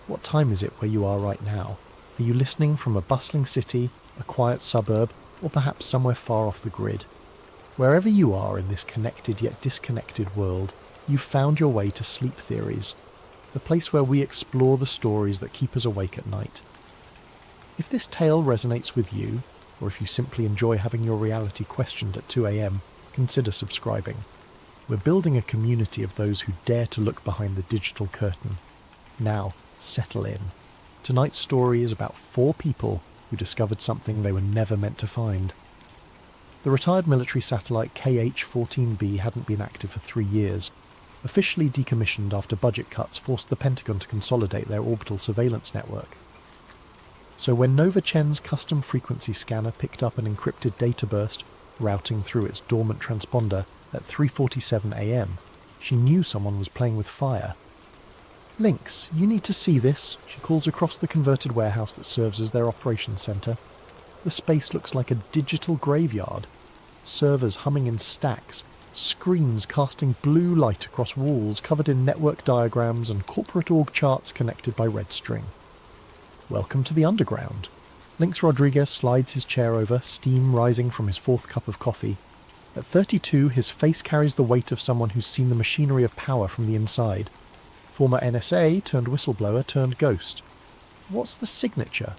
What time is it where you are right now? Are you listening from a bustling city, a quiet suburb, or perhaps somewhere far off the grid? Wherever you are in this connected yet disconnected world, you've found your way to Sleep Theories, the place where we explore the stories that keep us awake at night. If this tale resonates with you, or if you simply enjoy having your reality questioned at 2 a.m, consider subscribing. We're building a community of those who dare to look behind the digital curtain. Now, settle in. Tonight's story is about 4 people who discovered something they were never meant to find. The retired military satellite KH-14B hadn't been active for 3 years. Officially decommissioned after budget cuts forced the Pentagon to consolidate their orbital surveillance network. So when Nova Chen's custom frequency scanner picked up an encrypted data burst routing through its dormant transponder at 3:47 a.m, she knew someone was playing with fire. "Lynx, you need to see this," she calls across the converted warehouse that serves as their operations centre. The space looks like a digital graveyard. Servers humming in stacks, screens casting blue light across walls covered in network diagrams and corporate org charts connected by red string. "Welcome to the underground." Lynx Rodriguez slides his chair over, steam rising from his 4th cup of coffee. At 32, his face carries the weight of someone who's seen the machinery of power from the inside. Former NSA turned whistleblower turned ghost. What's the signature?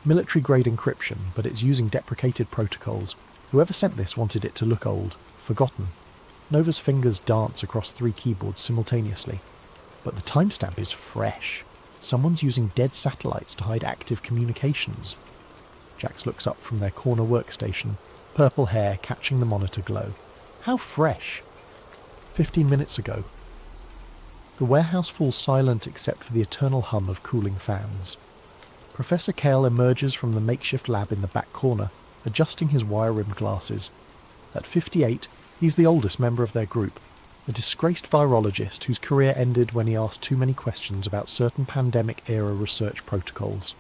Military-grade encryption, but it's using deprecated protocols. Whoever sent this wanted it to look old, forgotten. Nova's fingers dance across 3 keyboards simultaneously. But the timestamp is fresh. Someone's using dead satellites to hide active communications. Jax looks up from their corner workstation, purple hair catching the monitor glow. How fresh! 15 minutes ago. The warehouse falls silent except for the eternal hum of cooling fans. Professor Kale emerges from the makeshift lab in the back corner, adjusting his wire-rimmed glasses. At 58, he's the oldest member of their group, a disgraced virologist whose career ended when he asked too many questions about certain pandemic-era research protocols.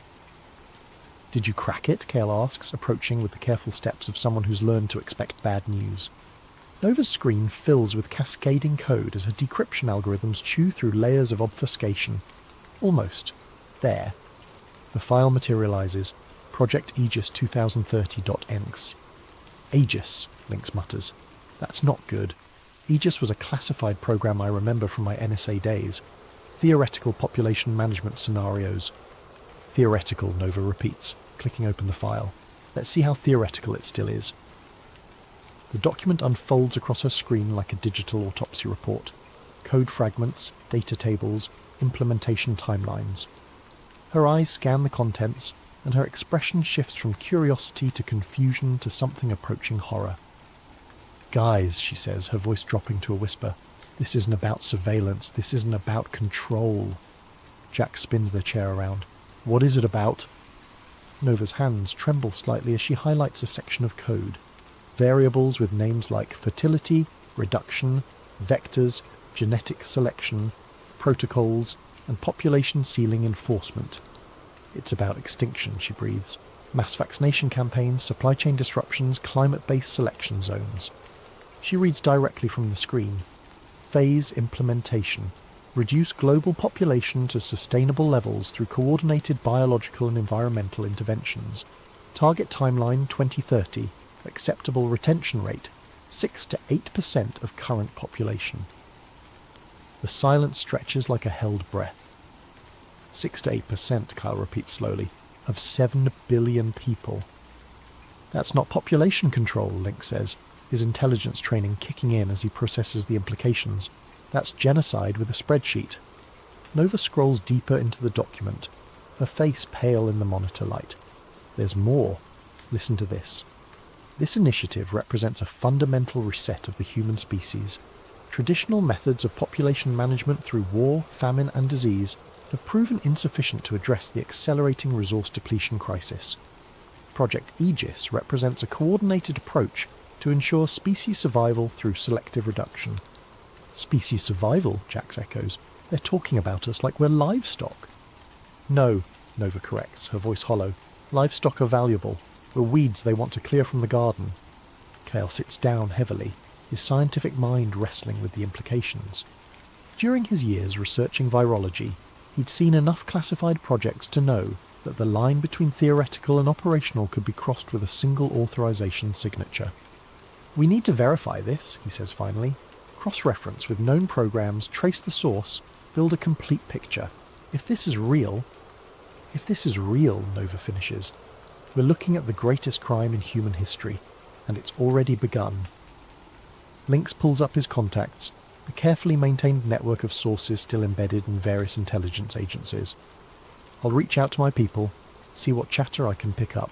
"Did you crack it?" Kale asks, approaching with the careful steps of someone who's learned to expect bad news. Nova's screen fills with cascading code as her decryption algorithms chew through layers of obfuscation. Almost. There. The file materializes. Project Aegis 2030.enx. Aegis, Lynx mutters. That's not good. Aegis was a classified program I remember from my NSA days. Theoretical population management scenarios. Theoretical, Nova repeats, clicking open the file. Let's see how theoretical it still is. The document unfolds across her screen like a digital autopsy report. Code fragments, data tables, implementation timelines. Her eyes scan the contents, and her expression shifts from curiosity to confusion to something approaching horror. "Guys," she says, her voice dropping to a whisper, "this isn't about surveillance, this isn't about control." Jack spins their chair around. "What is it about?" Nova's hands tremble slightly as she highlights a section of code. Variables with names like fertility, reduction, vectors, genetic selection, protocols, and population ceiling enforcement. "It's about extinction," she breathes. "Mass vaccination campaigns, supply chain disruptions, climate-based selection zones." She reads directly from the screen. Phase implementation. Reduce global population to sustainable levels through coordinated biological and environmental interventions. Target timeline 2030. Acceptable retention rate 6 to 8% of current population. The silence stretches like a held breath. 6 to 8%, Kyle repeats slowly, of 7 billion people. "That's not population control," Link says, his intelligence training kicking in as he processes the implications. "That's genocide with a spreadsheet." Nova scrolls deeper into the document, her face pale in the monitor light. "There's more. Listen to this. This initiative represents a fundamental reset of the human species. Traditional methods of population management through war, famine and disease have proven insufficient to address the accelerating resource depletion crisis. Project Aegis represents a coordinated approach to ensure species survival through selective reduction." "Species survival?" Jax echoes. "They're talking about us like we're livestock." "No," Nova corrects, her voice hollow. "Livestock are valuable. We're weeds they want to clear from the garden." Kale sits down heavily, his scientific mind wrestling with the implications. During his years researching virology, he'd seen enough classified projects to know that the line between theoretical and operational could be crossed with a single authorization signature. "We need to verify this," he says finally. "Cross-reference with known programs, trace the source, build a complete picture. If this is real," Nova finishes, "we're looking at the greatest crime in human history, and it's already begun." Lynx pulls up his contacts, a carefully maintained network of sources still embedded in various intelligence agencies. "I'll reach out to my people, see what chatter I can pick up."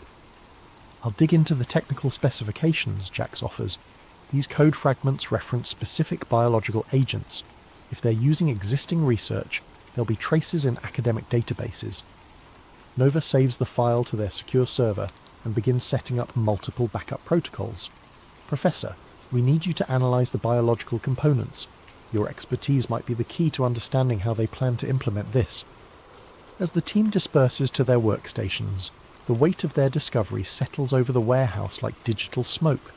"I'll dig into the technical specifications," Jax offers. "These code fragments reference specific biological agents. If they're using existing research, there'll be traces in academic databases." Nova saves the file to their secure server and begins setting up multiple backup protocols. "Professor, we need you to analyze the biological components. Your expertise might be the key to understanding how they plan to implement this." As the team disperses to their workstations, the weight of their discovery settles over the warehouse like digital smoke.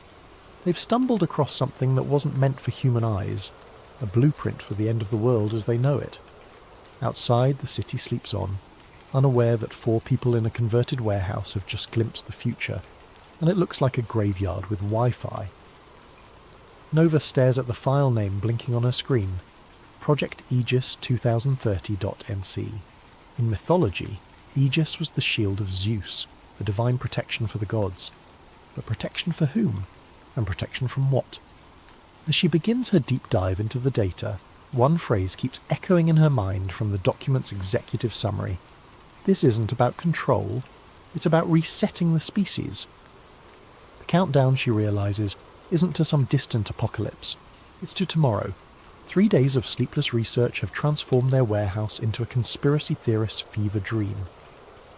They've stumbled across something that wasn't meant for human eyes, a blueprint for the end of the world as they know it. Outside, the city sleeps on, unaware that 4 people in a converted warehouse have just glimpsed the future, and it looks like a graveyard with Wi-Fi. Nova stares at the file name blinking on her screen, Project Aegis 2030.nc. In mythology, Aegis was the shield of Zeus, the divine protection for the gods. But protection for whom? And protection from what? As she begins her deep dive into the data, One phrase keeps echoing in her mind from the document's executive summary. This isn't about control, it's about resetting the species. The countdown, she realises, isn't to some distant apocalypse. It's to tomorrow. 3 days of sleepless research have transformed their warehouse into a conspiracy theorist's fever dream.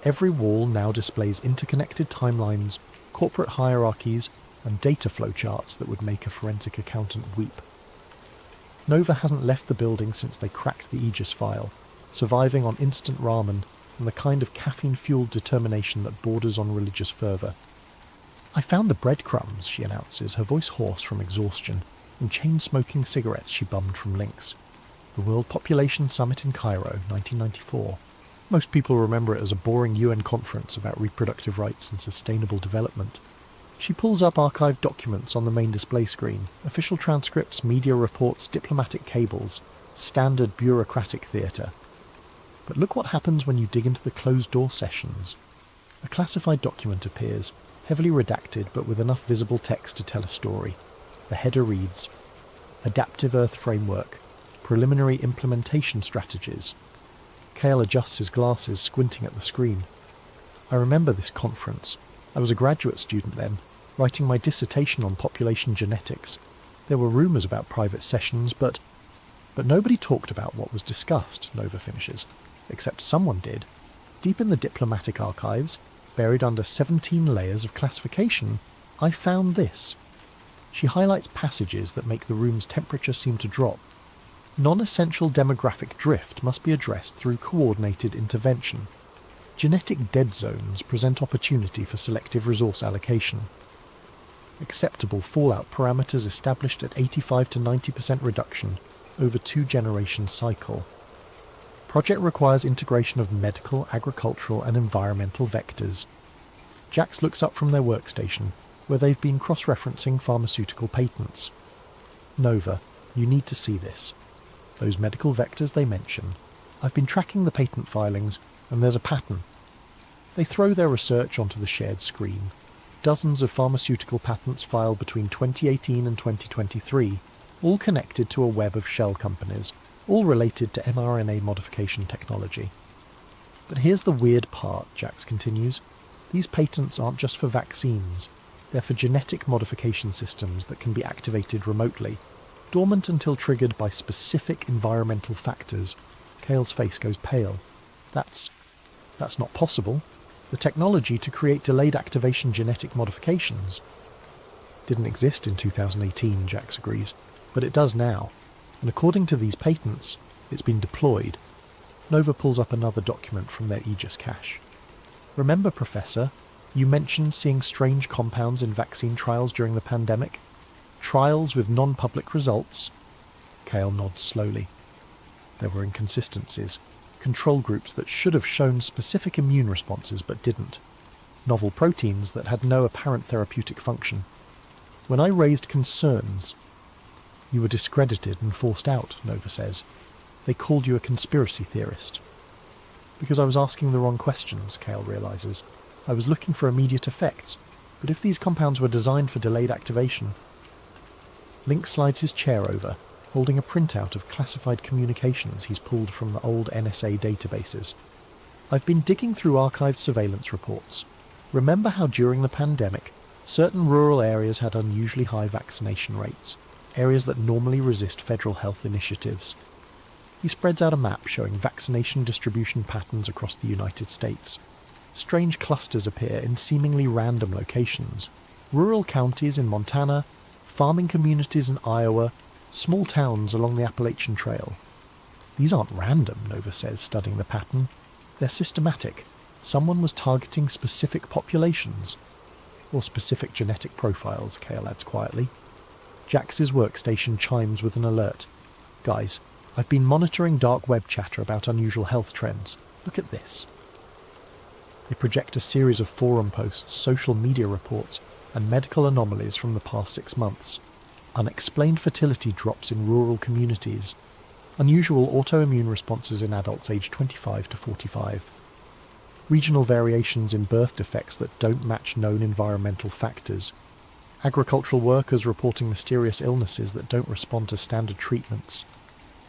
Every wall now displays interconnected timelines, corporate hierarchies, and data flowcharts that would make a forensic accountant weep. Nova hasn't left the building since they cracked the Aegis file, surviving on instant ramen and the kind of caffeine-fueled determination that borders on religious fervour. "I found the breadcrumbs," she announces, her voice hoarse from exhaustion, and chain-smoking cigarettes she bummed from Lynx. The World Population Summit in Cairo, 1994. Most people remember it as a boring UN conference about reproductive rights and sustainable development. She pulls up archived documents on the main display screen, official transcripts, media reports, diplomatic cables, standard bureaucratic theatre. But look what happens when you dig into the closed-door sessions. A classified document appears, heavily redacted but with enough visible text to tell a story. The header reads, "Adaptive Earth Framework, Preliminary Implementation Strategies." Cale adjusts his glasses, squinting at the screen. I remember this conference. I was a graduate student then, writing my dissertation on population genetics. There were rumours about private sessions, but nobody talked about what was discussed, Nova finishes. Except someone did. Deep in the diplomatic archives, buried under 17 layers of classification, I found this. She highlights passages that make the room's temperature seem to drop. Non-essential demographic drift must be addressed through coordinated intervention. Genetic dead zones present opportunity for selective resource allocation. Acceptable fallout parameters established at 85 to 90% reduction over 2-generation cycle. Project requires integration of medical, agricultural and environmental vectors. Jax looks up from their workstation, where they've been cross-referencing pharmaceutical patents. Nova, you need to see this. Those medical vectors they mention. I've been tracking the patent filings, and there's a pattern. They throw their research onto the shared screen. Dozens of pharmaceutical patents filed between 2018 and 2023, all connected to a web of shell companies, all related to mRNA modification technology. But here's the weird part, Jax continues. These patents aren't just for vaccines. They're for genetic modification systems that can be activated remotely, dormant until triggered by specific environmental factors. Cale's face goes pale. That's not possible. The technology to create delayed activation genetic modifications didn't exist in 2018, Jax agrees, but it does now, and according to these patents, it's been deployed. Nova pulls up another document from their Aegis cache. "Remember, Professor, you mentioned seeing strange compounds in vaccine trials during the pandemic? Trials with non-public results?" Cale nods slowly. There were inconsistencies. Control groups that should have shown specific immune responses but didn't. Novel proteins that had no apparent therapeutic function. When I raised concerns, you were discredited and forced out, Nova says. They called you a conspiracy theorist. Because I was asking the wrong questions, Cale realises. I was looking for immediate effects, but if these compounds were designed for delayed activation... Link slides his chair over, holding a printout of classified communications he's pulled from the old NSA databases. "I've been digging through archived surveillance reports. Remember how during the pandemic, certain rural areas had unusually high vaccination rates, areas that normally resist federal health initiatives?" He spreads out a map showing vaccination distribution patterns across the United States. Strange clusters appear in seemingly random locations. Rural counties in Montana, farming communities in Iowa, small towns along the Appalachian Trail. "These aren't random," Nova says, studying the pattern. "They're systematic. Someone was targeting specific populations." "Or specific genetic profiles," Cale adds quietly. Jax's workstation chimes with an alert. "Guys, I've been monitoring dark web chatter about unusual health trends. Look at this." They project a series of forum posts, social media reports, and medical anomalies from the past 6 months. Unexplained fertility drops in rural communities. Unusual autoimmune responses in adults aged 25 to 45. Regional variations in birth defects that don't match known environmental factors. Agricultural workers reporting mysterious illnesses that don't respond to standard treatments.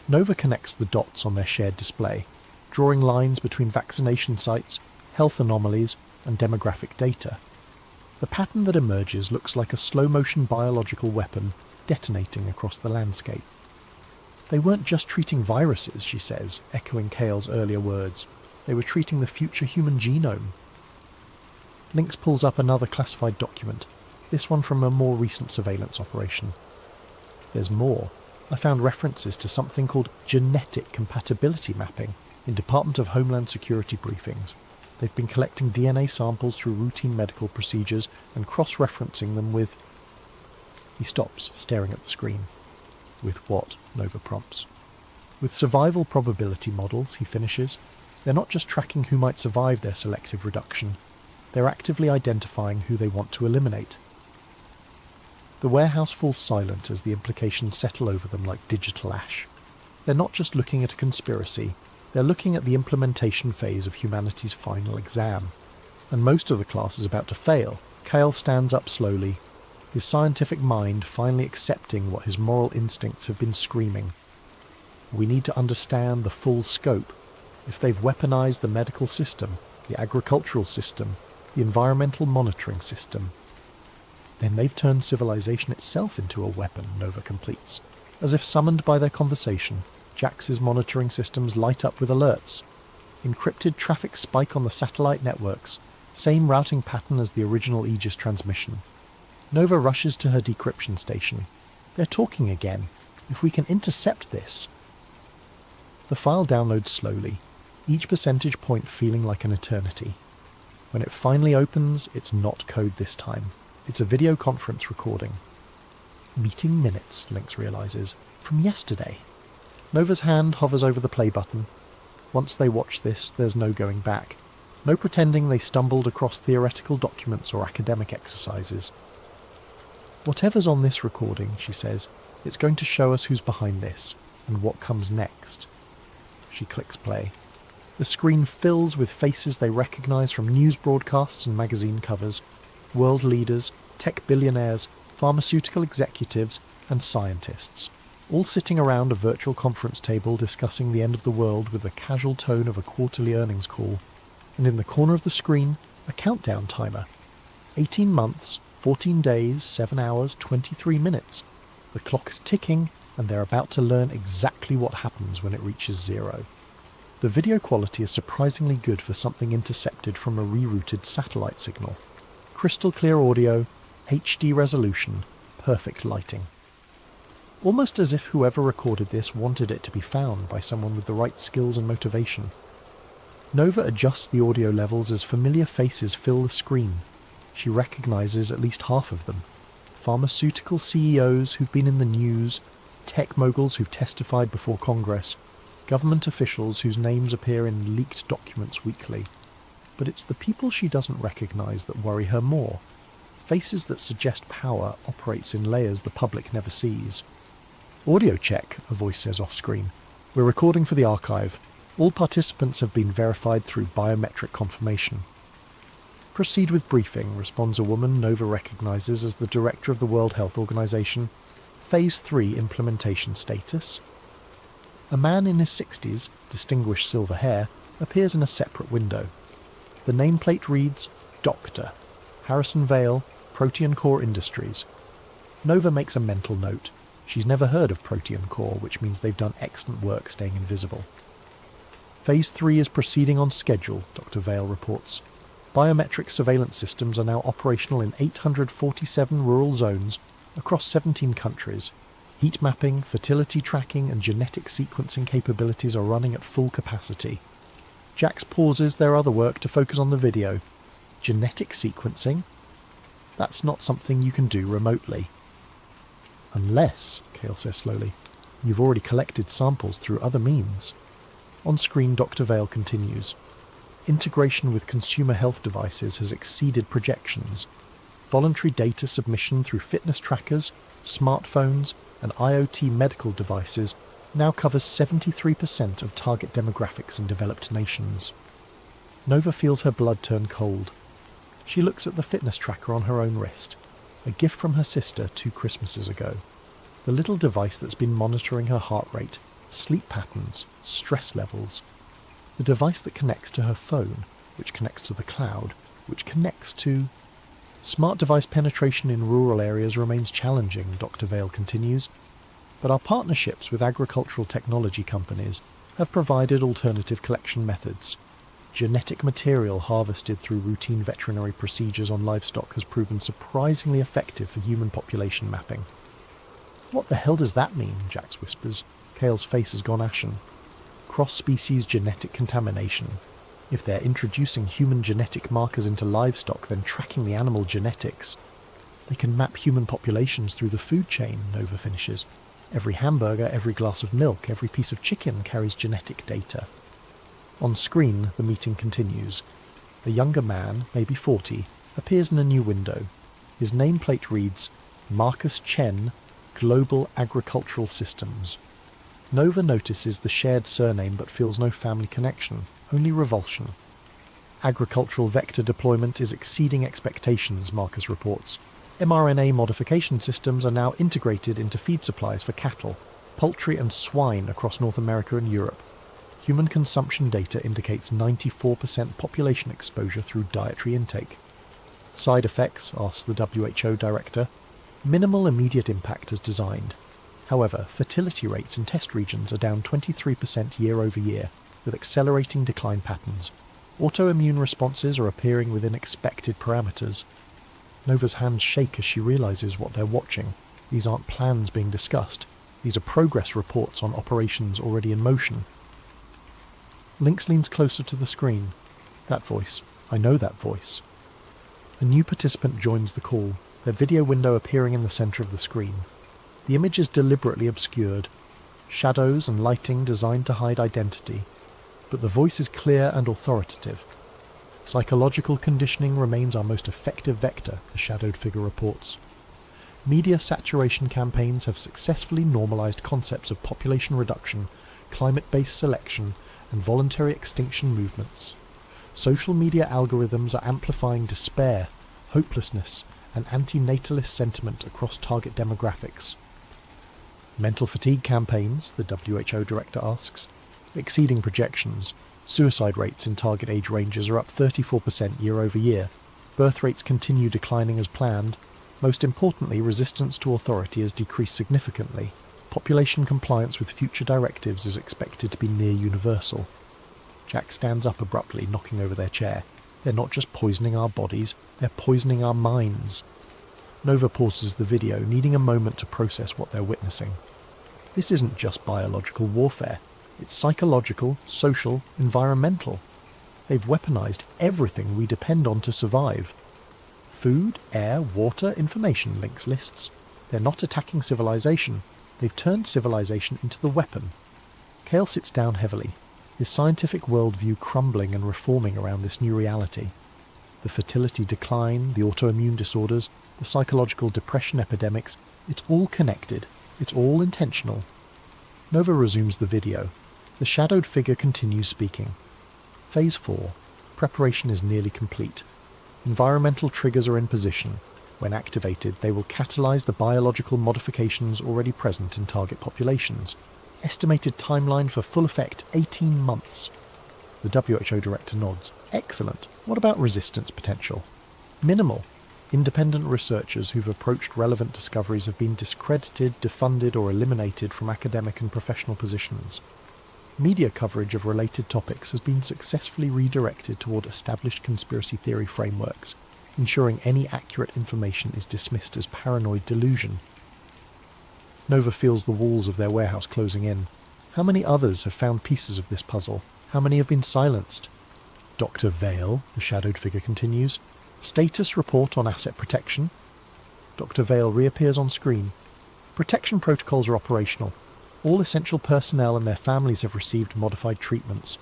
Nova connects the dots on their shared display, drawing lines between vaccination sites, health anomalies, and demographic data. The pattern that emerges looks like a slow-motion biological weapon detonating across the landscape. They weren't just treating viruses, she says, echoing Cale's earlier words. They were treating the future human genome. Lynx pulls up another classified document, this one from a more recent surveillance operation. There's more. I found references to something called genetic compatibility mapping in Department of Homeland Security briefings. They've been collecting DNA samples through routine medical procedures and cross-referencing them with... He stops, staring at the screen. With what? Nova prompts. With survival probability models, he finishes. They're not just tracking who might survive their selective reduction. They're actively identifying who they want to eliminate. The warehouse falls silent as the implications settle over them like digital ash. They're not just looking at a conspiracy, they're looking at the implementation phase of humanity's final exam. And most of the class is about to fail. Cale stands up slowly, his scientific mind finally accepting what his moral instincts have been screaming. We need to understand the full scope. If they've weaponized the medical system, the agricultural system, the environmental monitoring system, then they've turned civilization itself into a weapon, Nova completes. As if summoned by their conversation, Jax's monitoring systems light up with alerts. Encrypted traffic spike on the satellite networks, same routing pattern as the original Aegis transmission. Nova rushes to her decryption station. They're talking again. If we can intercept this... The file downloads slowly, each percentage point feeling like an eternity. When it finally opens, it's not code this time. It's a video conference recording. Meeting minutes, Lynx realises, from yesterday. Nova's hand hovers over the play button. Once they watch this, there's no going back. No pretending they stumbled across theoretical documents or academic exercises. Whatever's on this recording, she says, it's going to show us who's behind this, and what comes next. She clicks play. The screen fills with faces they recognise from news broadcasts and magazine covers. World leaders, tech billionaires, pharmaceutical executives, and scientists, all sitting around a virtual conference table discussing the end of the world with the casual tone of a quarterly earnings call. And in the corner of the screen, a countdown timer. 18 months, 14 days, 7 hours, 23 minutes. The clock is ticking, and they're about to learn exactly what happens when it reaches zero. The video quality is surprisingly good for something intercepted from a rerouted satellite signal. Crystal clear audio, HD resolution, perfect lighting. Almost as if whoever recorded this wanted it to be found by someone with the right skills and motivation. Nova adjusts the audio levels as familiar faces fill the screen. She recognises at least half of them. Pharmaceutical CEOs who've been in the news, tech moguls who've testified before Congress, government officials whose names appear in leaked documents weekly. But it's the people she doesn't recognise that worry her more. Faces that suggest power operates in layers the public never sees. "Audio check," a voice says off-screen. "We're recording for the archive. All participants have been verified through biometric confirmation." "Proceed with briefing," responds a woman Nova recognises as the director of the World Health Organization. Phase 3 implementation status. A man in his 60s, distinguished silver hair, appears in a separate window. The nameplate reads, Doctor, Harrison Vale, Protean Core Industries. Nova makes a mental note. She's never heard of Protean Core, which means they've done excellent work staying invisible. Phase 3 is proceeding on schedule, Dr. Vale reports. Biometric surveillance systems are now operational in 847 rural zones across 17 countries. Heat mapping, fertility tracking, and genetic sequencing capabilities are running at full capacity. Jax pauses their other work to focus on the video. Genetic sequencing? That's not something you can do remotely. Unless, Cale says slowly, you've already collected samples through other means. On screen, Dr. Vale continues. Integration with consumer health devices has exceeded projections. Voluntary data submission through fitness trackers, smartphones, and IoT medical devices now covers 73% of target demographics in developed nations. Nova feels her blood turn cold. She looks at the fitness tracker on her own wrist, a gift from her sister 2 Christmases ago. The little device that's been monitoring her heart rate, sleep patterns, stress levels. The device that connects to her phone, which connects to the cloud, which connects to... Smart device penetration in rural areas remains challenging, Dr. Vale continues, but our partnerships with agricultural technology companies have provided alternative collection methods. Genetic material harvested through routine veterinary procedures on livestock has proven surprisingly effective for human population mapping. What the hell does that mean? Jax whispers. Kale's face has gone ashen. Cross-species genetic contamination. If they're introducing human genetic markers into livestock, then tracking the animal genetics. They can map human populations through the food chain, Nova finishes. Every hamburger, every glass of milk, every piece of chicken carries genetic data. On screen, the meeting continues. A younger man, maybe 40, appears in a new window. His nameplate reads, Marcus Chen, Global Agricultural Systems. Nova notices the shared surname but feels no family connection, only revulsion. Agricultural vector deployment is exceeding expectations, Marcus reports. mRNA modification systems are now integrated into feed supplies for cattle, poultry and swine across North America and Europe. Human consumption data indicates 94% population exposure through dietary intake. Side effects, asks the WHO director. Minimal immediate impact as designed. However, fertility rates in test regions are down 23% year over year, with accelerating decline patterns. Autoimmune responses are appearing within expected parameters. Nova's hands shake as she realises what they're watching. These aren't plans being discussed. These are progress reports on operations already in motion. Lynx leans closer to the screen. That voice. I know that voice. A new participant joins the call, their video window appearing in the centre of the screen. The image is deliberately obscured. Shadows and lighting designed to hide identity. But the voice is clear and authoritative. Psychological conditioning remains our most effective vector, the shadowed figure reports. Media saturation campaigns have successfully normalised concepts of population reduction, climate-based selection, and voluntary extinction movements. Social media algorithms are amplifying despair, hopelessness, and antinatalist sentiment across target demographics. Mental fatigue campaigns, the WHO director asks, exceeding projections. Suicide rates in target age ranges are up 34% year over year. Birth rates continue declining as planned. Most importantly, resistance to authority has decreased significantly. Population compliance with future directives is expected to be near universal. Jack stands up abruptly, knocking over their chair. They're not just poisoning our bodies, they're poisoning our minds. Nova pauses the video, needing a moment to process what they're witnessing. This isn't just biological warfare. It's psychological, social, environmental. They've weaponized everything we depend on to survive. Food, air, water, information, Lynx lists. They're not attacking civilization. They've turned civilization into the weapon. Kale sits down heavily, his scientific worldview crumbling and reforming around this new reality. The fertility decline, the autoimmune disorders, the psychological depression epidemics, it's all connected. It's all intentional. Nova resumes the video. The shadowed figure continues speaking. Phase 4. Preparation is nearly complete. Environmental triggers are in position. When activated, they will catalyse the biological modifications already present in target populations. Estimated timeline for full effect, 18 months. The WHO director nods. Excellent. What about resistance potential? Minimal. Independent researchers who've approached relevant discoveries have been discredited, defunded, or eliminated from academic and professional positions. Media coverage of related topics has been successfully redirected toward established conspiracy theory frameworks, ensuring any accurate information is dismissed as paranoid delusion. Nova feels the walls of their warehouse closing in. How many others have found pieces of this puzzle? How many have been silenced? Dr. Vale, the shadowed figure continues. Status report on asset protection. Dr. Vale reappears on screen. Protection protocols are operational. All essential personnel and their families have received modified treatments.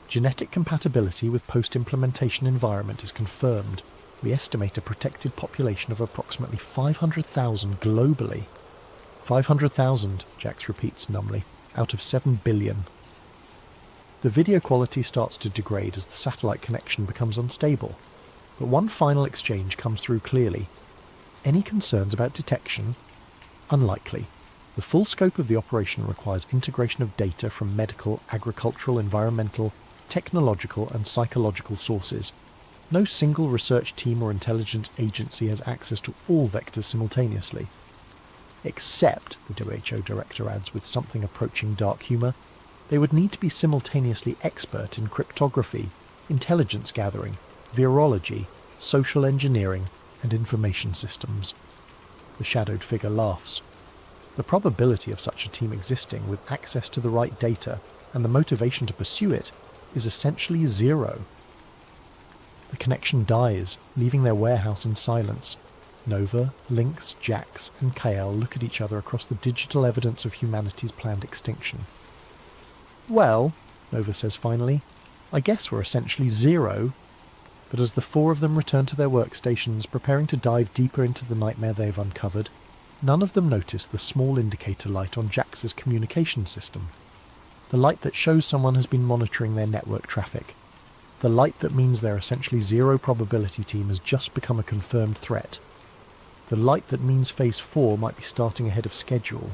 Genetic compatibility with post-implementation environment is confirmed. We estimate a protected population of approximately 500,000 globally. 500,000, Jax repeats numbly, out of 7 billion. The video quality starts to degrade as the satellite connection becomes unstable, but one final exchange comes through clearly. Any concerns about detection? Unlikely. The full scope of the operation requires integration of data from medical, agricultural, environmental, technological and psychological sources. No single research team or intelligence agency has access to all vectors simultaneously. Except, the WHO director adds with something approaching dark humour, they would need to be simultaneously expert in cryptography, intelligence gathering, virology, social engineering, and information systems. The shadowed figure laughs. The probability of such a team existing with access to the right data and the motivation to pursue it is essentially zero. The connection dies, leaving their warehouse in silence. Nova, Lynx, Jax, and Kael look at each other across the digital evidence of humanity's planned extinction. "Well," Nova says finally, "I guess we're essentially zero." But as the four of them return to their workstations, preparing to dive deeper into the nightmare they've uncovered, none of them notice the small indicator light on Jax's communication system. The light that shows someone has been monitoring their network traffic. The light that means their essentially zero probability team has just become a confirmed threat. The light that means Phase 4 might be starting ahead of schedule.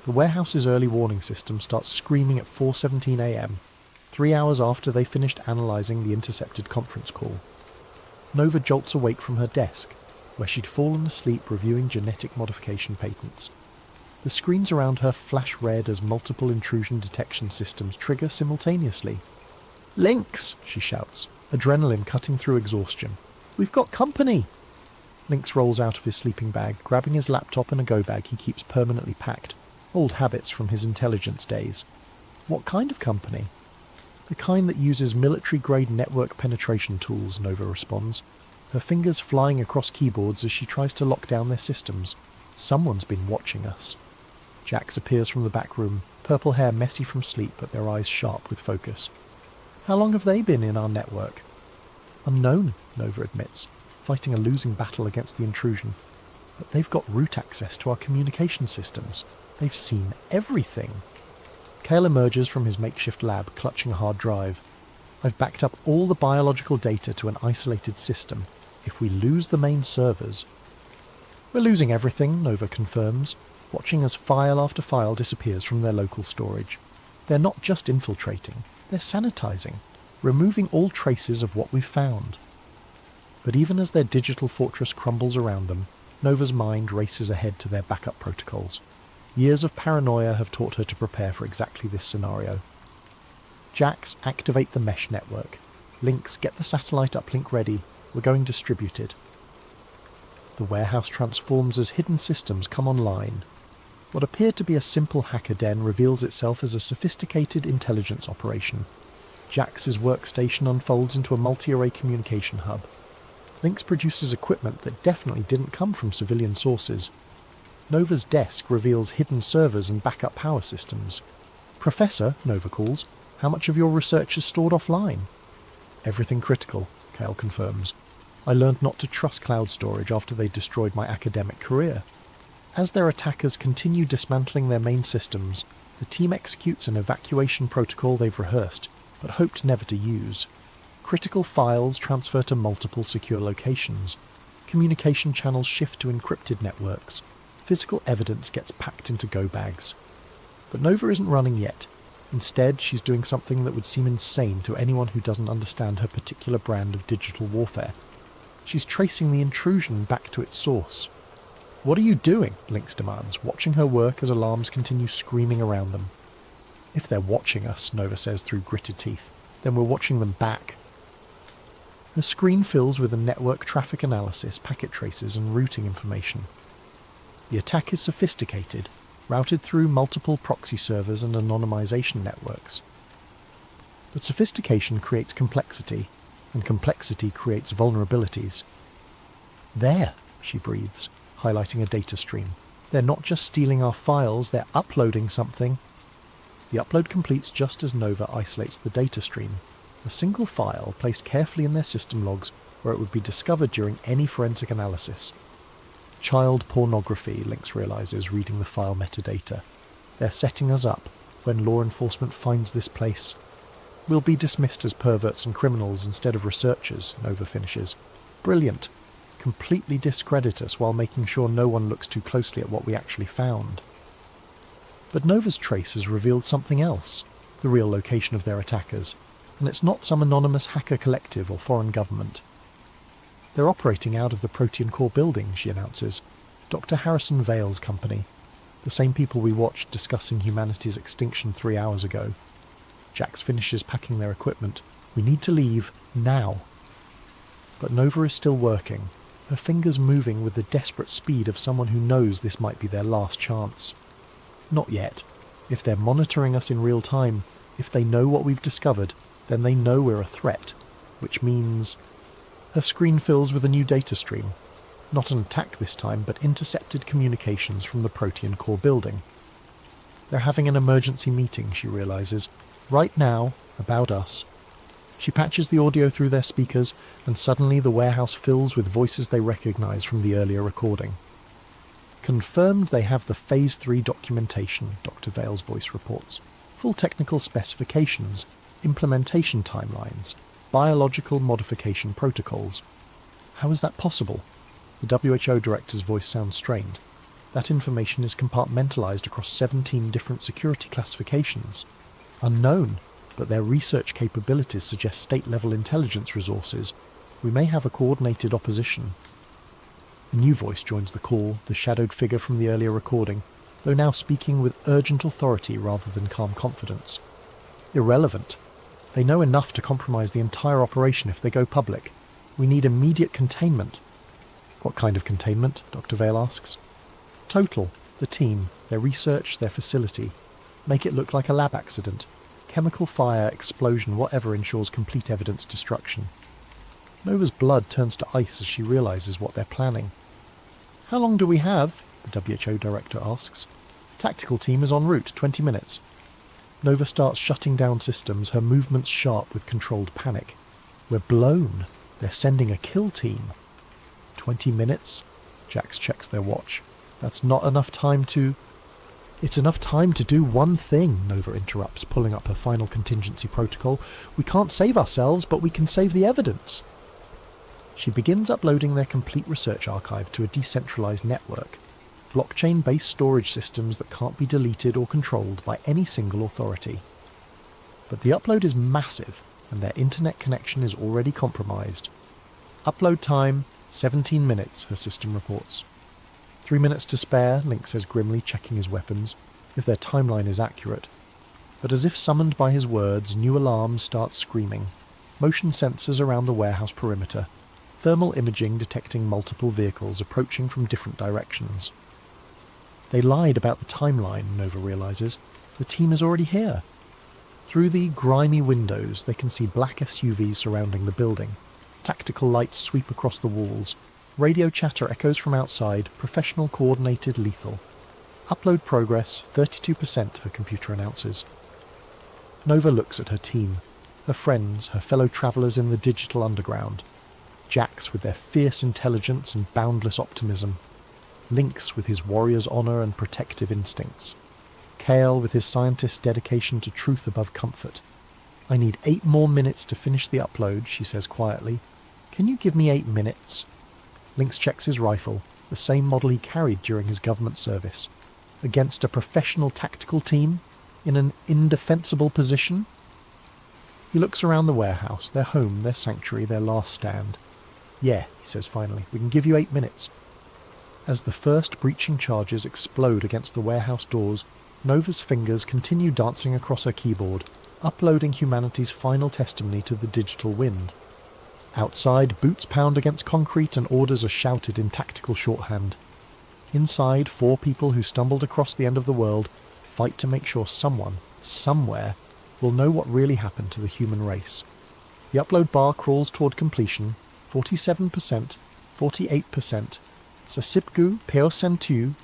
The warehouse's early warning system starts screaming at 4:17 a.m, 3 hours after they finished analysing the intercepted conference call. Nova jolts awake from her desk, where she'd fallen asleep reviewing genetic modification patents. The screens around her flash red as multiple intrusion detection systems trigger simultaneously. "Lynx!" she shouts, adrenaline cutting through exhaustion. "We've got company!" Lynx rolls out of his sleeping bag, grabbing his laptop and a go bag he keeps permanently packed, old habits from his intelligence days. "What kind of company?" "The kind that uses military-grade network penetration tools," Nova responds, her fingers flying across keyboards as she tries to lock down their systems. "Someone's been watching us." Jax appears from the back room, purple hair messy from sleep but their eyes sharp with focus. "How long have they been in our network?" "Unknown," Nova admits, fighting a losing battle against the intrusion. "But they've got root access to our communication systems. They've seen everything." Kael emerges from his makeshift lab, clutching a hard drive. "I've backed up all the biological data to an isolated system. If we lose the main servers..." "We're losing everything," Nova confirms, watching as file after file disappears from their local storage. They're not just infiltrating, they're sanitizing, removing all traces of what we've found. But even as their digital fortress crumbles around them, Nova's mind races ahead to their backup protocols. Years of paranoia have taught her to prepare for exactly this scenario. "Jax, activate the mesh network. Lynx, get the satellite uplink ready. We're going distributed." The warehouse transforms as hidden systems come online. What appeared to be a simple hacker den reveals itself as a sophisticated intelligence operation. Jax's workstation unfolds into a multi-array communication hub. Lynx produces equipment that definitely didn't come from civilian sources. Nova's desk reveals hidden servers and backup power systems. "Professor," Nova calls, "how much of your research is stored offline?" "Everything critical," Kael confirms. "I learned not to trust cloud storage after they destroyed my academic career." As their attackers continue dismantling their main systems, the team executes an evacuation protocol they've rehearsed, but hoped never to use. Critical files transfer to multiple secure locations. Communication channels shift to encrypted networks. Physical evidence gets packed into go bags. But Nova isn't running yet. Instead, she's doing something that would seem insane to anyone who doesn't understand her particular brand of digital warfare. She's tracing the intrusion back to its source. "What are you doing?" Lynx demands, watching her work as alarms continue screaming around them. "If they're watching us," Nova says through gritted teeth, "then we're watching them back." Her screen fills with a network traffic analysis, packet traces and routing information. The attack is sophisticated, routed through multiple proxy servers and anonymization networks. But sophistication creates complexity, and complexity creates vulnerabilities. "There," she breathes, highlighting a data stream. "They're not just stealing our files, they're uploading something." The upload completes just as Nova isolates the data stream, a single file placed carefully in their system logs where it would be discovered during any forensic analysis. Child pornography, Lynx realizes, reading the file metadata. They're setting us up when law enforcement finds this place. "We'll be dismissed as perverts and criminals instead of researchers," Nova finishes. "Brilliant. Completely discredit us while making sure no one looks too closely at what we actually found." But Nova's trace has revealed something else, the real location of their attackers, and it's not some anonymous hacker collective or foreign government. They're operating out of the Protean Core building, she announces, Dr. Harrison Vale's company, the same people we watched discussing humanity's extinction 3 hours ago. Jax finishes packing their equipment. We need to leave, now. But Nova is still working, her fingers moving with the desperate speed of someone who knows this might be their last chance. Not yet. If they're monitoring us in real time, if they know what we've discovered, then they know we're a threat, which means... Her screen fills with a new data stream. Not an attack this time, but intercepted communications from the Protean Core building. They're having an emergency meeting, she realises, right now, about us. She patches the audio through their speakers, and suddenly the warehouse fills with voices they recognise from the earlier recording. Confirmed they have the Phase 3 documentation, Dr. Vale's voice reports. Full technical specifications, implementation timelines, biological modification protocols. How is that possible? The WHO director's voice sounds strained. That information is compartmentalised across 17 different security classifications. Unknown, but their research capabilities suggest state-level intelligence resources. We may have a coordinated opposition. A new voice joins the call, the shadowed figure from the earlier recording, though now speaking with urgent authority rather than calm confidence. Irrelevant. They know enough to compromise the entire operation if they go public. We need immediate containment. What kind of containment? Dr. Vale asks. Total. The team, their research, their facility. Make it look like a lab accident. Chemical fire, explosion, whatever ensures complete evidence destruction. Nova's blood turns to ice as she realises what they're planning. How long do we have? The WHO director asks. Tactical team is en route, 20 minutes. Nova starts shutting down systems, her movements sharp with controlled panic. We're blown. They're sending a kill team. 20 minutes? Jax checks their watch. That's not enough time to... It's enough time to do one thing, Nova interrupts, pulling up her final contingency protocol. We can't save ourselves, but we can save the evidence. She begins uploading their complete research archive to a decentralised network. Blockchain-based storage systems that can't be deleted or controlled by any single authority. But the upload is massive, and their internet connection is already compromised. Upload time, 17 minutes, her system reports. 3 minutes to spare, Link says grimly, checking his weapons, if their timeline is accurate. But as if summoned by his words, new alarms start screaming. Motion sensors around the warehouse perimeter. Thermal imaging detecting multiple vehicles approaching from different directions. They lied about the timeline, Nova realises. The team is already here. Through the grimy windows, they can see black SUVs surrounding the building. Tactical lights sweep across the walls. Radio chatter echoes from outside, professional, coordinated, lethal. Upload progress, 32%, her computer announces. Nova looks at her team, her friends, her fellow travellers in the digital underground. Jax with their fierce intelligence and boundless optimism. Lynx with his warrior's honour and protective instincts. Kale with his scientist's dedication to truth above comfort. I need 8 more minutes to finish the upload, she says quietly. Can you give me 8 minutes? Lynx checks his rifle, the same model he carried during his government service. Against a professional tactical team? In an indefensible position? He looks around the warehouse, their home, their sanctuary, their last stand. Yeah, he says finally, we can give you 8 minutes. As the first breaching charges explode against the warehouse doors, Nova's fingers continue dancing across her keyboard, uploading humanity's final testimony to the digital wind. Outside, boots pound against concrete and orders are shouted in tactical shorthand. Inside, 4 people who stumbled across the end of the world fight to make sure someone, somewhere, will know what really happened to the human race. The upload bar crawls toward completion, 47%, 48%, Sasipgu Peosentu,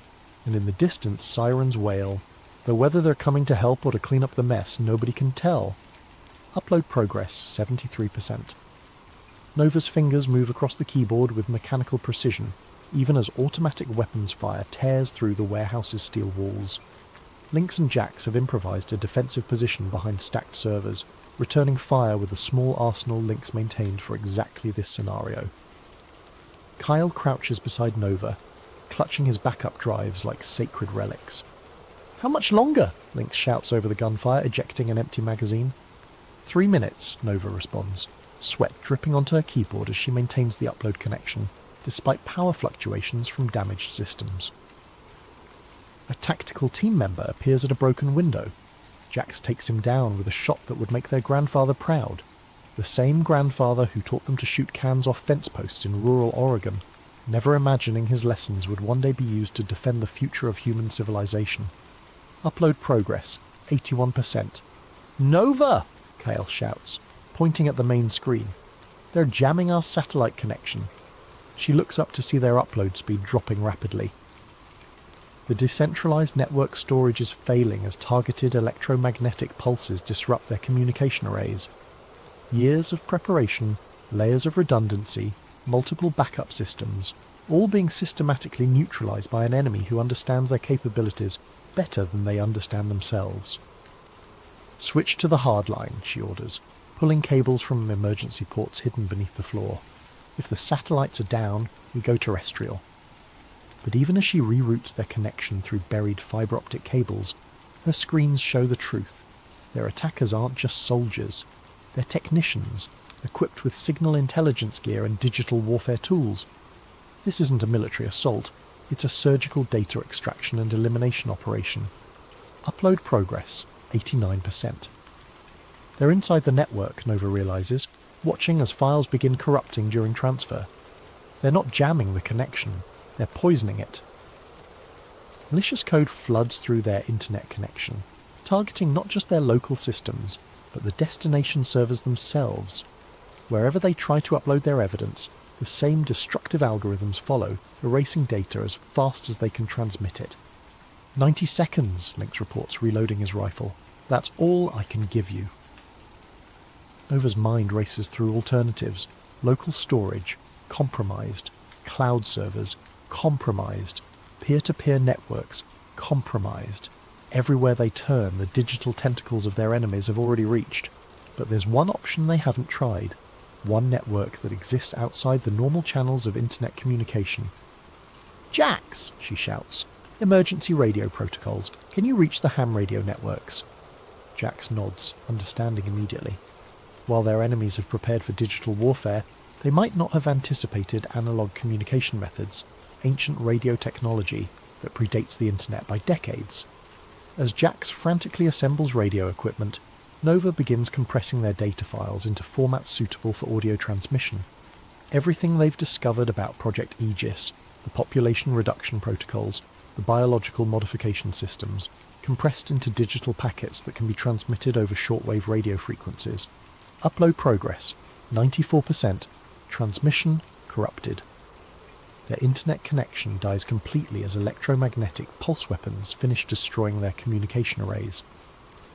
and in the distance sirens wail, though whether they're coming to help or to clean up the mess, nobody can tell. Upload progress, 73%. Nova's fingers move across the keyboard with mechanical precision, even as automatic weapons fire tears through the warehouse's steel walls. Lynx and Jax have improvised a defensive position behind stacked servers, returning fire with a small arsenal Lynx maintained for exactly this scenario. Kyle crouches beside Nova, clutching his backup drives like sacred relics. How much longer? Lynx shouts over the gunfire, ejecting an empty magazine. 3 minutes, Nova responds, sweat dripping onto her keyboard as she maintains the upload connection, despite power fluctuations from damaged systems. A tactical team member appears at a broken window. Jax takes him down with a shot that would make their grandfather proud. The same grandfather who taught them to shoot cans off fence posts in rural Oregon, never imagining his lessons would one day be used to defend the future of human civilization. Upload progress, 81%. Nova! Kale shouts, pointing at the main screen. They're jamming our satellite connection. She looks up to see their upload speed dropping rapidly. The decentralized network storage is failing as targeted electromagnetic pulses disrupt their communication arrays. Years of preparation, layers of redundancy, multiple backup systems, all being systematically neutralized by an enemy who understands their capabilities better than they understand themselves. Switch to the hard line, she orders, pulling cables from emergency ports hidden beneath the floor. If the satellites are down, we go terrestrial. But even as she reroutes their connection through buried fibre optic cables, her screens show the truth. Their attackers aren't just soldiers. They're technicians, equipped with signal intelligence gear and digital warfare tools. This isn't a military assault, it's a surgical data extraction and elimination operation. Upload progress, 89%. They're inside the network, Nova realizes, watching as files begin corrupting during transfer. They're not jamming the connection, they're poisoning it. Malicious code floods through their internet connection, targeting not just their local systems, but the destination servers themselves. Wherever they try to upload their evidence, the same destructive algorithms follow, erasing data as fast as they can transmit it. 90 seconds, Lynx reports, reloading his rifle. That's all I can give you. Nova's mind races through alternatives. Local storage, compromised. Cloud servers, compromised. Peer-to-peer networks, compromised. Everywhere they turn, the digital tentacles of their enemies have already reached. But there's one option they haven't tried. One network that exists outside the normal channels of internet communication. Jax, she shouts. Emergency radio protocols. Can you reach the ham radio networks? Jax nods, understanding immediately. While their enemies have prepared for digital warfare, they might not have anticipated analog communication methods, ancient radio technology that predates the internet by decades. As Jax frantically assembles radio equipment, Nova begins compressing their data files into formats suitable for audio transmission. Everything they've discovered about Project Aegis, the population reduction protocols, the biological modification systems, compressed into digital packets that can be transmitted over shortwave radio frequencies. Upload progress, 94%. Transmission corrupted. Their internet connection dies completely as electromagnetic pulse weapons finish destroying their communication arrays.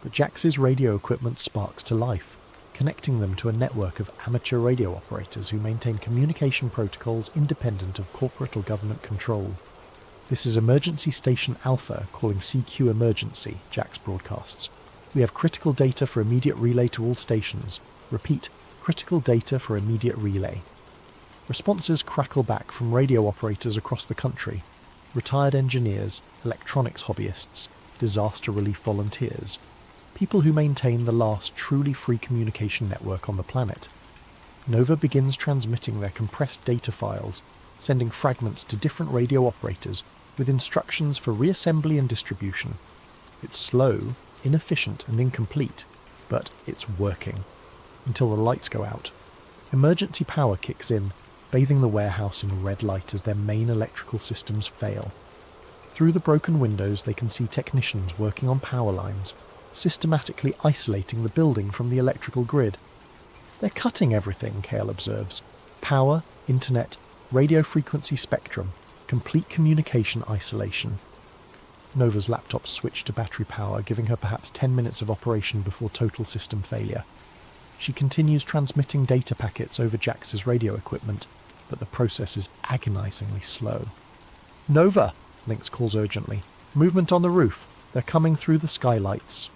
But Jax's radio equipment sparks to life, connecting them to a network of amateur radio operators who maintain communication protocols independent of corporate or government control. This is Emergency Station Alpha calling CQ Emergency, Jax broadcasts. We have critical data for immediate relay to all stations. Repeat, critical data for immediate relay. Responses crackle back from radio operators across the country, retired engineers, electronics hobbyists, disaster relief volunteers, people who maintain the last truly free communication network on the planet. Nova begins transmitting their compressed data files, sending fragments to different radio operators with instructions for reassembly and distribution. It's slow, inefficient and incomplete, but it's working. Until the lights go out. Emergency power kicks in, bathing the warehouse in red light as their main electrical systems fail. Through the broken windows they can see technicians working on power lines, systematically isolating the building from the electrical grid. They're cutting everything, Kale observes. Power, internet, radio frequency spectrum, complete communication isolation. Nova's laptop switched to battery power, giving her perhaps 10 minutes of operation before total system failure. She continues transmitting data packets over Jax's radio equipment, but the process is agonizingly slow. Nova, Lynx calls urgently. Movement on the roof. They're coming through the skylights.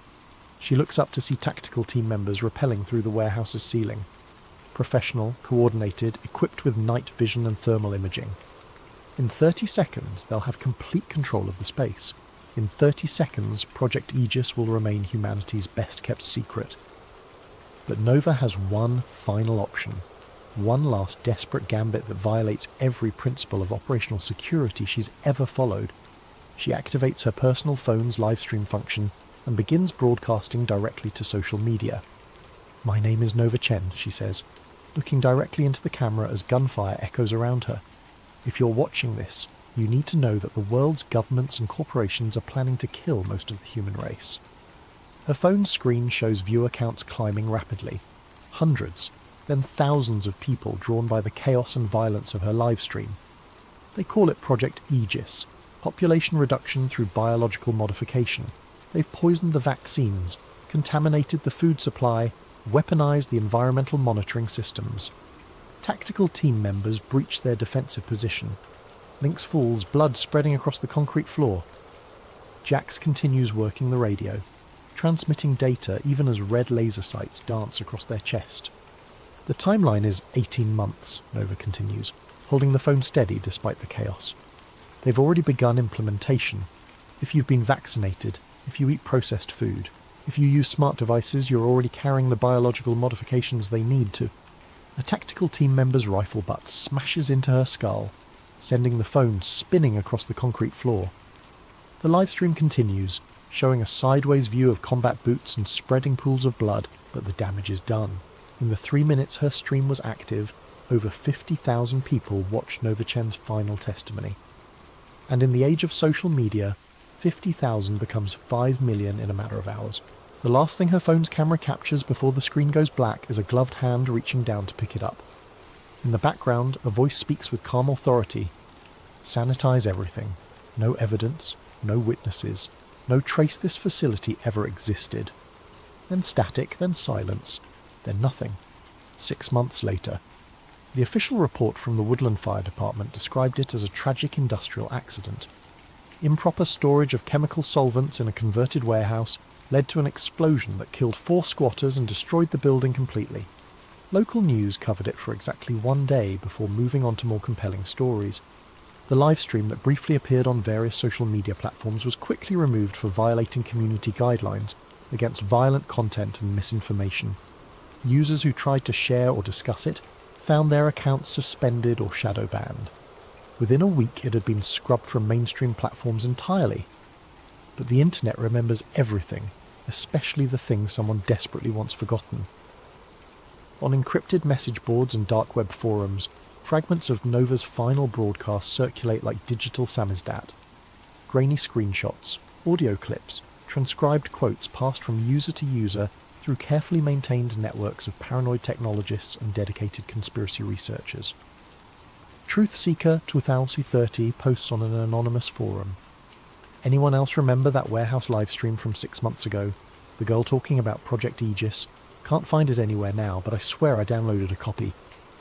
She looks up to see tactical team members rappelling through the warehouse's ceiling. Professional, coordinated, equipped with night vision and thermal imaging. In 30 seconds, they'll have complete control of the space. In 30 seconds, Project Aegis will remain humanity's best-kept secret. But Nova has one final option. One last desperate gambit that violates every principle of operational security she's ever followed. She activates her personal phone's livestream function and begins broadcasting directly to social media. "My name is Nova Chen," she says, looking directly into the camera as gunfire echoes around her. "If you're watching this, you need to know that the world's governments and corporations are planning to kill most of the human race." Her phone's screen shows viewer counts climbing rapidly. Hundreds, then thousands of people drawn by the chaos and violence of her livestream. They call it Project Aegis, population reduction through biological modification. They've poisoned the vaccines, contaminated the food supply, weaponized the environmental monitoring systems. Tactical team members breach their defensive position. Lynx falls, blood spreading across the concrete floor. Jax continues working the radio, transmitting data even as red laser sights dance across their chest. "The timeline is 18 months, Nova continues, holding the phone steady despite the chaos. "They've already begun implementation. If you've been vaccinated, if you eat processed food, if you use smart devices, you're already carrying the biological modifications they need to." A tactical team member's rifle butt smashes into her skull, sending the phone spinning across the concrete floor. The livestream continues, showing a sideways view of combat boots and spreading pools of blood, but the damage is done. In the 3 minutes her stream was active, over 50,000 people watched Nova Chen's final testimony. And in the age of social media, 50,000 becomes 5 million in a matter of hours. The last thing her phone's camera captures before the screen goes black is a gloved hand reaching down to pick it up. In the background, a voice speaks with calm authority. "Sanitize everything. No evidence, no witnesses, no trace this facility ever existed." Then static, then silence, then nothing. 6 months later. The official report from the Woodland Fire Department described it as a tragic industrial accident. Improper storage of chemical solvents in a converted warehouse led to an explosion that killed 4 squatters and destroyed the building completely. Local news covered it for exactly 1 day before moving on to more compelling stories. The livestream that briefly appeared on various social media platforms was quickly removed for violating community guidelines against violent content and misinformation. Users who tried to share or discuss it found their accounts suspended or shadow banned. Within a week it had been scrubbed from mainstream platforms entirely. But the internet remembers everything, especially the things someone desperately wants forgotten. On encrypted message boards and dark web forums, fragments of Nova's final broadcast circulate like digital samizdat. Grainy screenshots, audio clips, transcribed quotes passed from user to user through carefully maintained networks of paranoid technologists and dedicated conspiracy researchers. Truth Seeker 2030 posts on an anonymous forum. "Anyone else remember that warehouse livestream from 6 months ago? The girl talking about Project Aegis? Can't find it anywhere now, but I swear I downloaded a copy.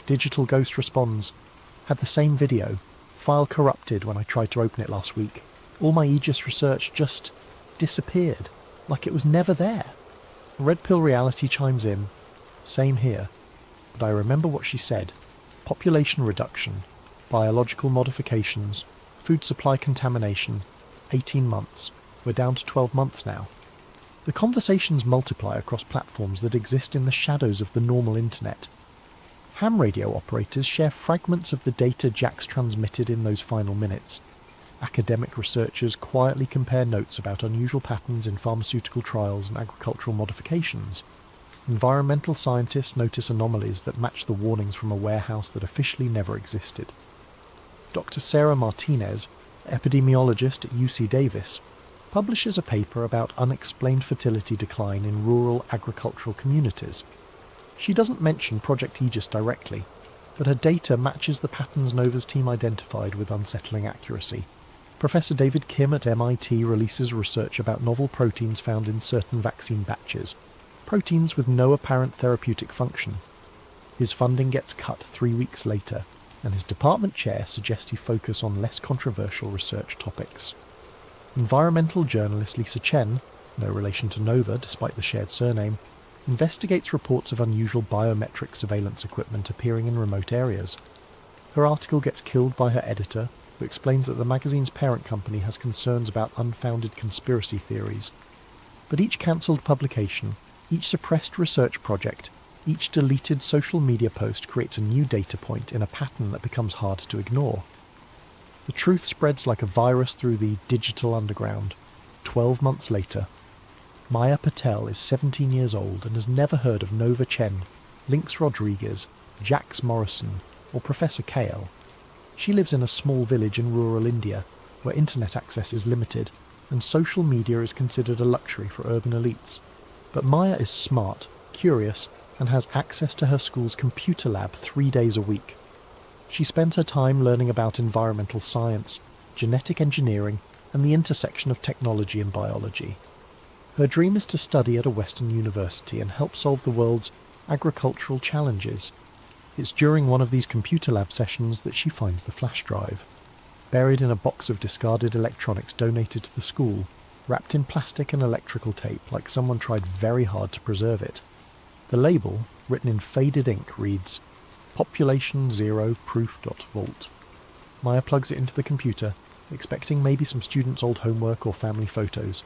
Digital Ghost responds. Had the same video. File corrupted when I tried to open it last week. All my Aegis research just disappeared, like it was never there." Red Pill Reality chimes in. "Same here. But I remember what she said. Population reduction, biological modifications, food supply contamination, 18 months. We're down to 12 months now." The conversations multiply across platforms that exist in the shadows of the normal internet. Ham radio operators share fragments of the data Jax transmitted in those final minutes. Academic researchers quietly compare notes about unusual patterns in pharmaceutical trials and agricultural modifications. Environmental scientists notice anomalies that match the warnings from a warehouse that officially never existed. Dr. Sarah Martinez, epidemiologist at UC Davis, publishes a paper about unexplained fertility decline in rural agricultural communities. She doesn't mention Project Aegis directly, but her data matches the patterns Nova's team identified with unsettling accuracy. Professor David Kim at MIT releases research about novel proteins found in certain vaccine batches, proteins with no apparent therapeutic function. His funding gets cut 3 weeks later, and his department chair suggests he focus on less controversial research topics. Environmental journalist Lisa Chen, no relation to Nova despite the shared surname, investigates reports of unusual biometric surveillance equipment appearing in remote areas. Her article gets killed by her editor, who explains that the magazine's parent company has concerns about unfounded conspiracy theories. But each cancelled publication, each suppressed research project, each deleted social media post creates a new data point in a pattern that becomes hard to ignore. The truth spreads like a virus through the digital underground. 12 months later, Maya Patel is 17 years old and has never heard of Nova Chen, Lynx Rodriguez, Jax Morrison, or Professor Kale. She lives in a small village in rural India, where internet access is limited, and social media is considered a luxury for urban elites. But Maya is smart, curious, and has access to her school's computer lab 3 days a week. She spends her time learning about environmental science, genetic engineering, and the intersection of technology and biology. Her dream is to study at a Western university and help solve the world's agricultural challenges. It's during one of these computer lab sessions that she finds the flash drive, buried in a box of discarded electronics donated to the school, wrapped in plastic and electrical tape like someone tried very hard to preserve it. The label, written in faded ink, reads, Population Zero Proof.Vault. Maya plugs it into the computer, expecting maybe some students' old homework or family photos.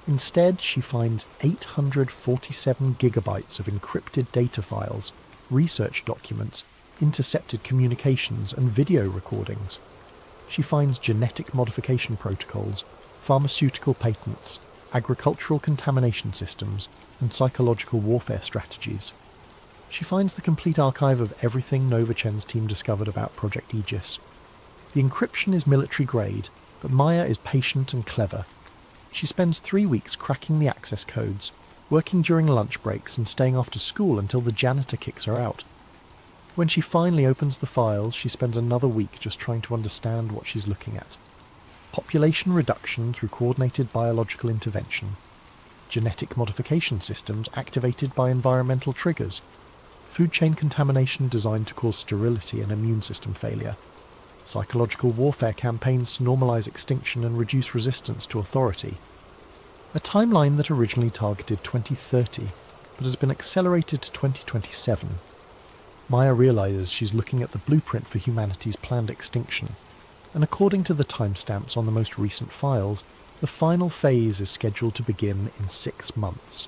Instead, she finds 847 gigabytes of encrypted data files, research documents, intercepted communications, and video recordings. She finds genetic modification protocols, pharmaceutical patents, agricultural contamination systems, and psychological warfare strategies. She finds the complete archive of everything Nova Chen's team discovered about Project Aegis. The encryption is military grade, but Maya is patient and clever. She spends 3 weeks cracking the access codes, working during lunch breaks and staying after school until the janitor kicks her out. When she finally opens the files, she spends another week just trying to understand what she's looking at. Population reduction through coordinated biological intervention. Genetic modification systems activated by environmental triggers. Food chain contamination designed to cause sterility and immune system failure. Psychological warfare campaigns to normalise extinction and reduce resistance to authority. A timeline that originally targeted 2030, but has been accelerated to 2027. Maya realises she's looking at the blueprint for humanity's planned extinction, and according to the timestamps on the most recent files, the final phase is scheduled to begin in 6 months.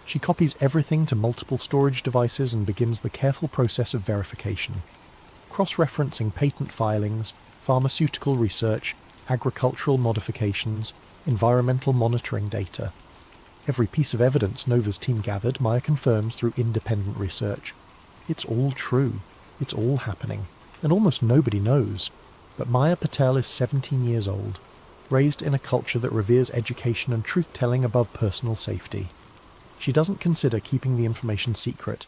She copies everything to multiple storage devices and begins the careful process of verification, cross-referencing patent filings, pharmaceutical research, agricultural modifications, environmental monitoring data. Every piece of evidence Nova's team gathered, Maya confirms through independent research. It's all true, it's all happening, and almost nobody knows. But Maya Patel is 17 years old, raised in a culture that reveres education and truth-telling above personal safety. She doesn't consider keeping the information secret.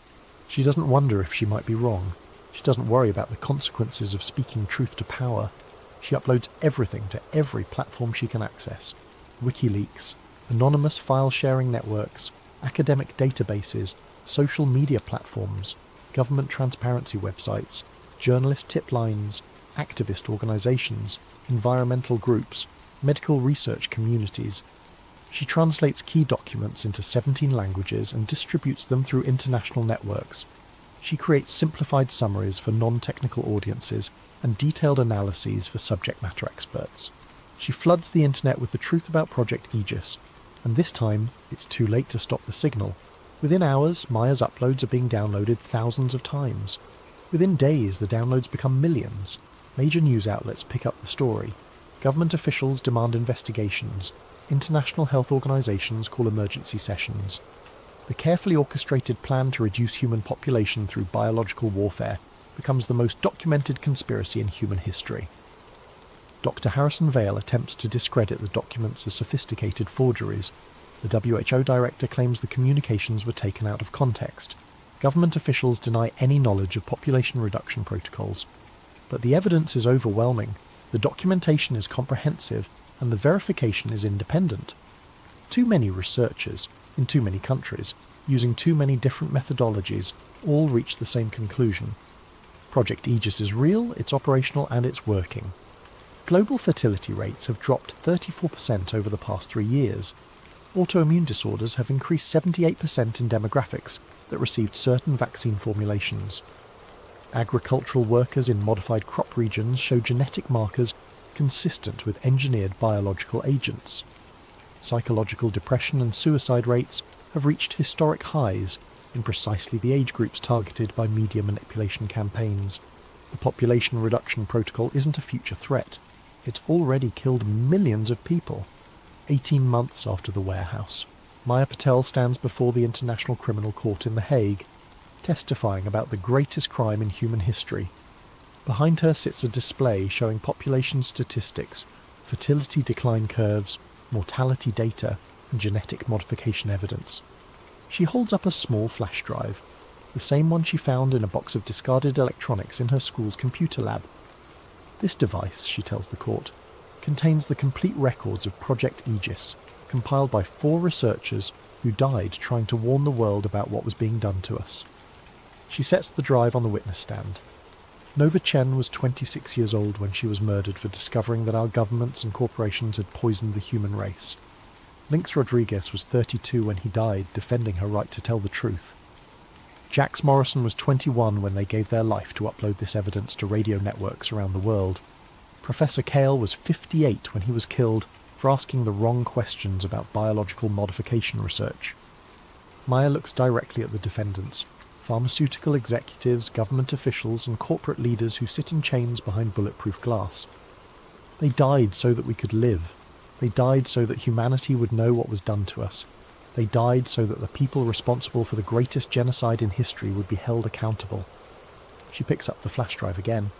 She doesn't wonder if she might be wrong. She doesn't worry about the consequences of speaking truth to power. She uploads everything to every platform she can access. WikiLeaks, anonymous file-sharing networks, academic databases, social media platforms, government transparency websites, journalist tip lines, activist organisations, environmental groups, medical research communities. She translates key documents into 17 languages and distributes them through international networks. She creates simplified summaries for non-technical audiences and detailed analyses for subject matter experts. She floods the internet with the truth about Project Aegis, and this time it's too late to stop the signal. Within hours, Maya's uploads are being downloaded thousands of times. Within days, the downloads become millions. Major news outlets pick up the story. Government officials demand investigations. International health organisations call emergency sessions. The carefully orchestrated plan to reduce human population through biological warfare becomes the most documented conspiracy in human history. Dr. Harrison Vale attempts to discredit the documents as sophisticated forgeries. The WHO director claims the communications were taken out of context. Government officials deny any knowledge of population reduction protocols. But the evidence is overwhelming, the documentation is comprehensive, and the verification is independent. Too many researchers, in too many countries, using too many different methodologies, all reach the same conclusion. Project Aegis is real, it's operational, and it's working. Global fertility rates have dropped 34% over the past 3 years. Autoimmune disorders have increased 78% in demographics that received certain vaccine formulations. Agricultural workers in modified crop regions show genetic markers consistent with engineered biological agents. Psychological depression and suicide rates have reached historic highs in precisely the age groups targeted by media manipulation campaigns. The population reduction protocol isn't a future threat. It's already killed millions of people. 18 months after the warehouse, Maya Patel stands before the International Criminal Court in The Hague, testifying about the greatest crime in human history. Behind her sits a display showing population statistics, fertility decline curves, mortality data, and genetic modification evidence. She holds up a small flash drive, the same one she found in a box of discarded electronics in her school's computer lab. This device, she tells the court, contains the complete records of Project Aegis, compiled by 4 researchers who died trying to warn the world about what was being done to us. She sets the drive on the witness stand. Nova Chen was 26 years old when she was murdered for discovering that our governments and corporations had poisoned the human race. Lynx Rodriguez was 32 when he died, defending her right to tell the truth. Jax Morrison was 21 when they gave their life to upload this evidence to radio networks around the world. Professor Kale was 58 when he was killed for asking the wrong questions about biological modification research. Maya looks directly at the defendants, pharmaceutical executives, government officials, and corporate leaders who sit in chains behind bulletproof glass. They died so that we could live. They died so that humanity would know what was done to us. They died so that the people responsible for the greatest genocide in history would be held accountable. She picks up the flash drive again.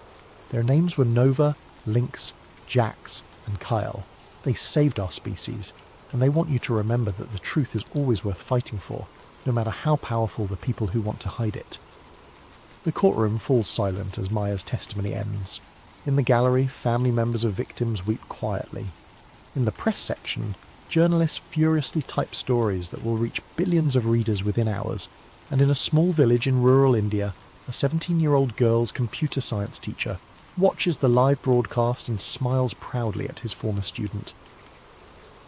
Their names were Nova, Lynx, Jax, and Kyle. They saved our species, and they want you to remember that the truth is always worth fighting for, no matter how powerful the people who want to hide it. The courtroom falls silent as Maya's testimony ends. In the gallery, family members of victims weep quietly. In the press section, journalists furiously type stories that will reach billions of readers within hours, and in a small village in rural India, a 17-year-old girl's computer science teacher watches the live broadcast and smiles proudly at his former student.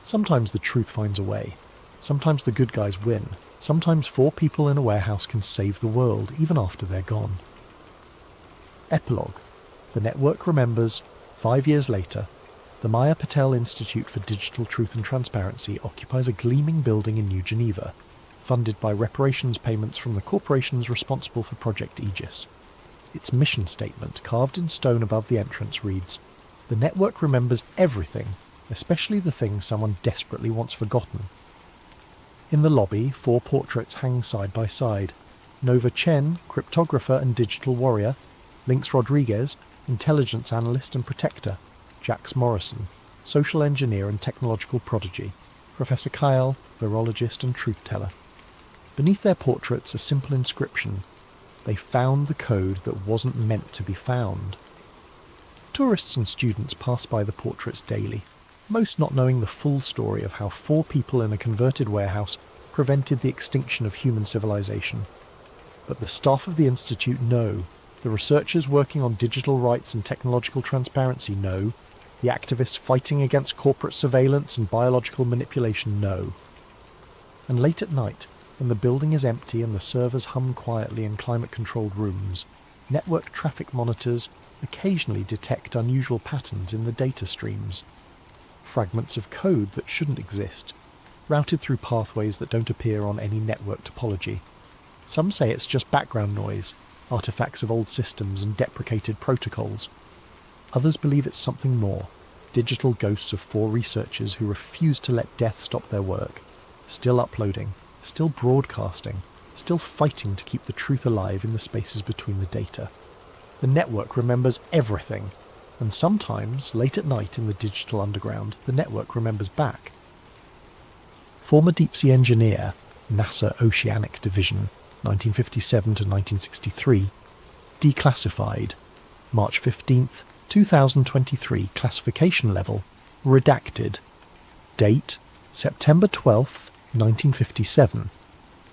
Sometimes the truth finds a way. Sometimes the good guys win. Sometimes 4 people in a warehouse can save the world, even after they're gone. Epilogue. The network remembers, 5 years later, the Maya Patel Institute for Digital Truth and Transparency occupies a gleaming building in New Geneva, funded by reparations payments from the corporations responsible for Project Aegis. Its mission statement, carved in stone above the entrance, reads, "The network remembers everything, especially the things someone desperately wants forgotten." In the lobby, 4 portraits hang side by side. Nova Chen, cryptographer and digital warrior; Lynx Rodriguez, intelligence analyst and protector; Jax Morrison, social engineer and technological prodigy; Professor Kyle, virologist and truth-teller. Beneath their portraits a simple inscription: "They found the code that wasn't meant to be found." Tourists and students pass by the portraits daily, most not knowing the full story of how 4 people in a converted warehouse prevented the extinction of human civilization. But the staff of the Institute know, the researchers working on digital rights and technological transparency know, the activists fighting against corporate surveillance and biological manipulation know. And late at night, when the building is empty and the servers hum quietly in climate-controlled rooms, network traffic monitors occasionally detect unusual patterns in the data streams. Fragments of code that shouldn't exist, routed through pathways that don't appear on any network topology. Some say it's just background noise, artifacts of old systems and deprecated protocols. Others believe it's something more, digital ghosts of 4 researchers who refuse to let death stop their work, still uploading, still broadcasting, still fighting to keep the truth alive in the spaces between the data. The network remembers everything, and sometimes, late at night in the digital underground, the network remembers back. Former deep-sea engineer, NASA Oceanic Division, 1957 to 1963, declassified, March 15th, 2023, classification level, redacted. Date, September 12th, 1957.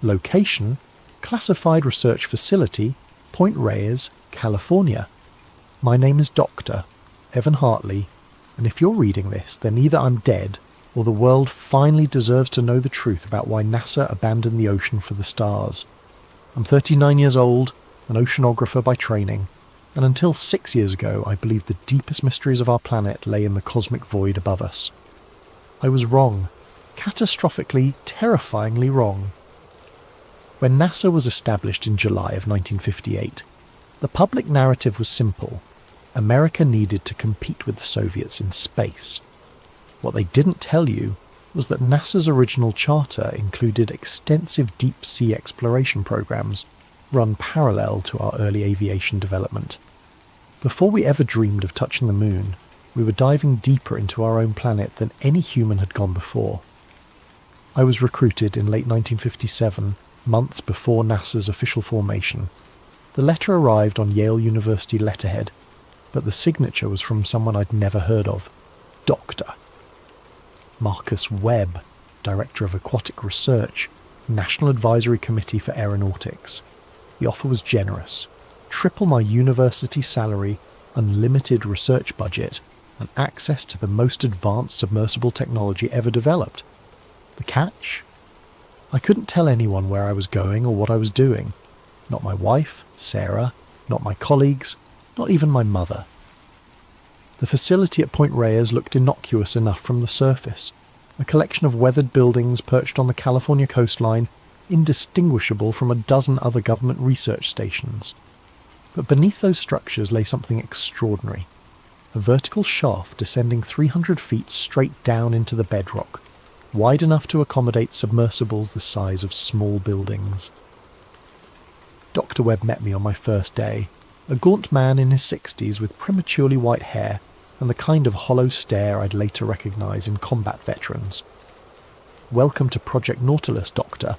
Location, classified research facility, Point Reyes, California. My name is Dr. Evan Hartley, and if you're reading this, then either I'm dead, or the world finally deserves to know the truth about why NASA abandoned the ocean for the stars. I'm 39 years old, an oceanographer by training, and until 6 years ago I believed the deepest mysteries of our planet lay in the cosmic void above us. I was wrong. Catastrophically, terrifyingly wrong. When NASA was established in July of 1958, the public narrative was simple. America needed to compete with the Soviets in space. What they didn't tell you was that NASA's original charter included extensive deep-sea exploration programs run parallel to our early aviation development. Before we ever dreamed of touching the moon, we were diving deeper into our own planet than any human had gone before. I was recruited in late 1957, months before NASA's official formation. The letter arrived on Yale University letterhead, but the signature was from someone I'd never heard of. Doctor. Marcus Webb, Director of Aquatic Research, National Advisory Committee for Aeronautics. The offer was generous. Triple my university salary, unlimited research budget, and access to the most advanced submersible technology ever developed. The catch? I couldn't tell anyone where I was going or what I was doing. Not my wife, Sarah, not my colleagues, not even my mother. The facility at Point Reyes looked innocuous enough from the surface, a collection of weathered buildings perched on the California coastline, indistinguishable from a dozen other government research stations. But beneath those structures lay something extraordinary. A vertical shaft descending 300 feet straight down into the bedrock, wide enough to accommodate submersibles the size of small buildings. Dr. Webb met me on my first day, a gaunt man in his 60s with prematurely white hair and the kind of hollow stare I'd later recognise in combat veterans. "Welcome to Project Nautilus, Doctor.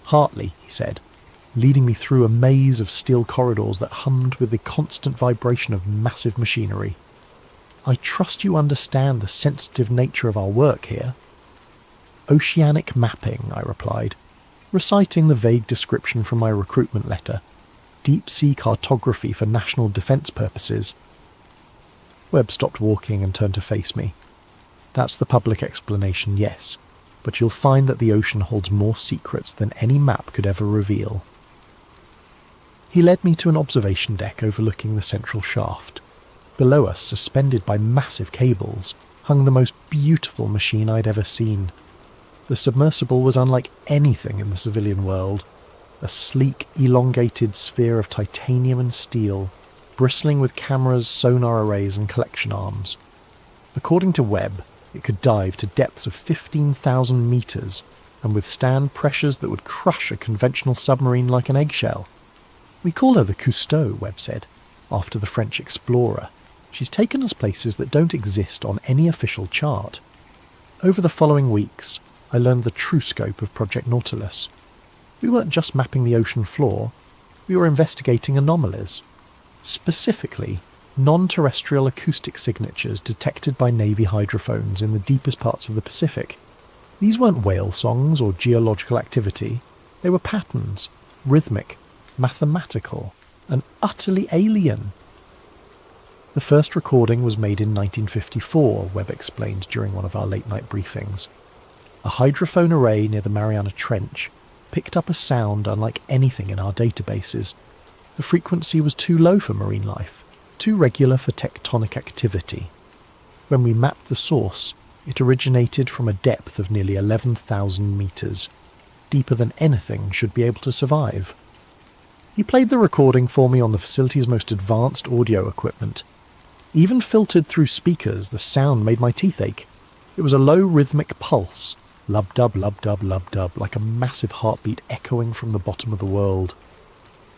Hartley," he said, leading me through a maze of steel corridors that hummed with the constant vibration of massive machinery. "I trust you understand the sensitive nature of our work here." "Oceanic mapping," I replied, reciting the vague description from my recruitment letter. "Deep-sea cartography for national defence purposes." Webb stopped walking and turned to face me. "That's the public explanation, yes, but you'll find that the ocean holds more secrets than any map could ever reveal." He led me to an observation deck overlooking the central shaft. Below us, suspended by massive cables, hung the most beautiful machine I'd ever seen. The submersible was unlike anything in the civilian world, a sleek, elongated sphere of titanium and steel, bristling with cameras, sonar arrays and collection arms. According to Webb, it could dive to depths of 15,000 metres and withstand pressures that would crush a conventional submarine like an eggshell. "We call her the Cousteau," Webb said, after the French explorer. "She's taken us places that don't exist on any official chart." Over the following weeks, I learned the true scope of Project Nautilus. We weren't just mapping the ocean floor, we were investigating anomalies. Specifically, non-terrestrial acoustic signatures detected by Navy hydrophones in the deepest parts of the Pacific. These weren't whale songs or geological activity, they were patterns, rhythmic, mathematical, and utterly alien. The first recording was made in 1954, Webb explained during one of our late-night briefings. A hydrophone array near the Mariana Trench picked up a sound unlike anything in our databases. The frequency was too low for marine life, too regular for tectonic activity. When we mapped the source, it originated from a depth of nearly 11,000 metres, deeper than anything should be able to survive. He played the recording for me on the facility's most advanced audio equipment. Even filtered through speakers, the sound made my teeth ache. It was a low rhythmic pulse, lub-dub, lub-dub, lub-dub, like a massive heartbeat echoing from the bottom of the world.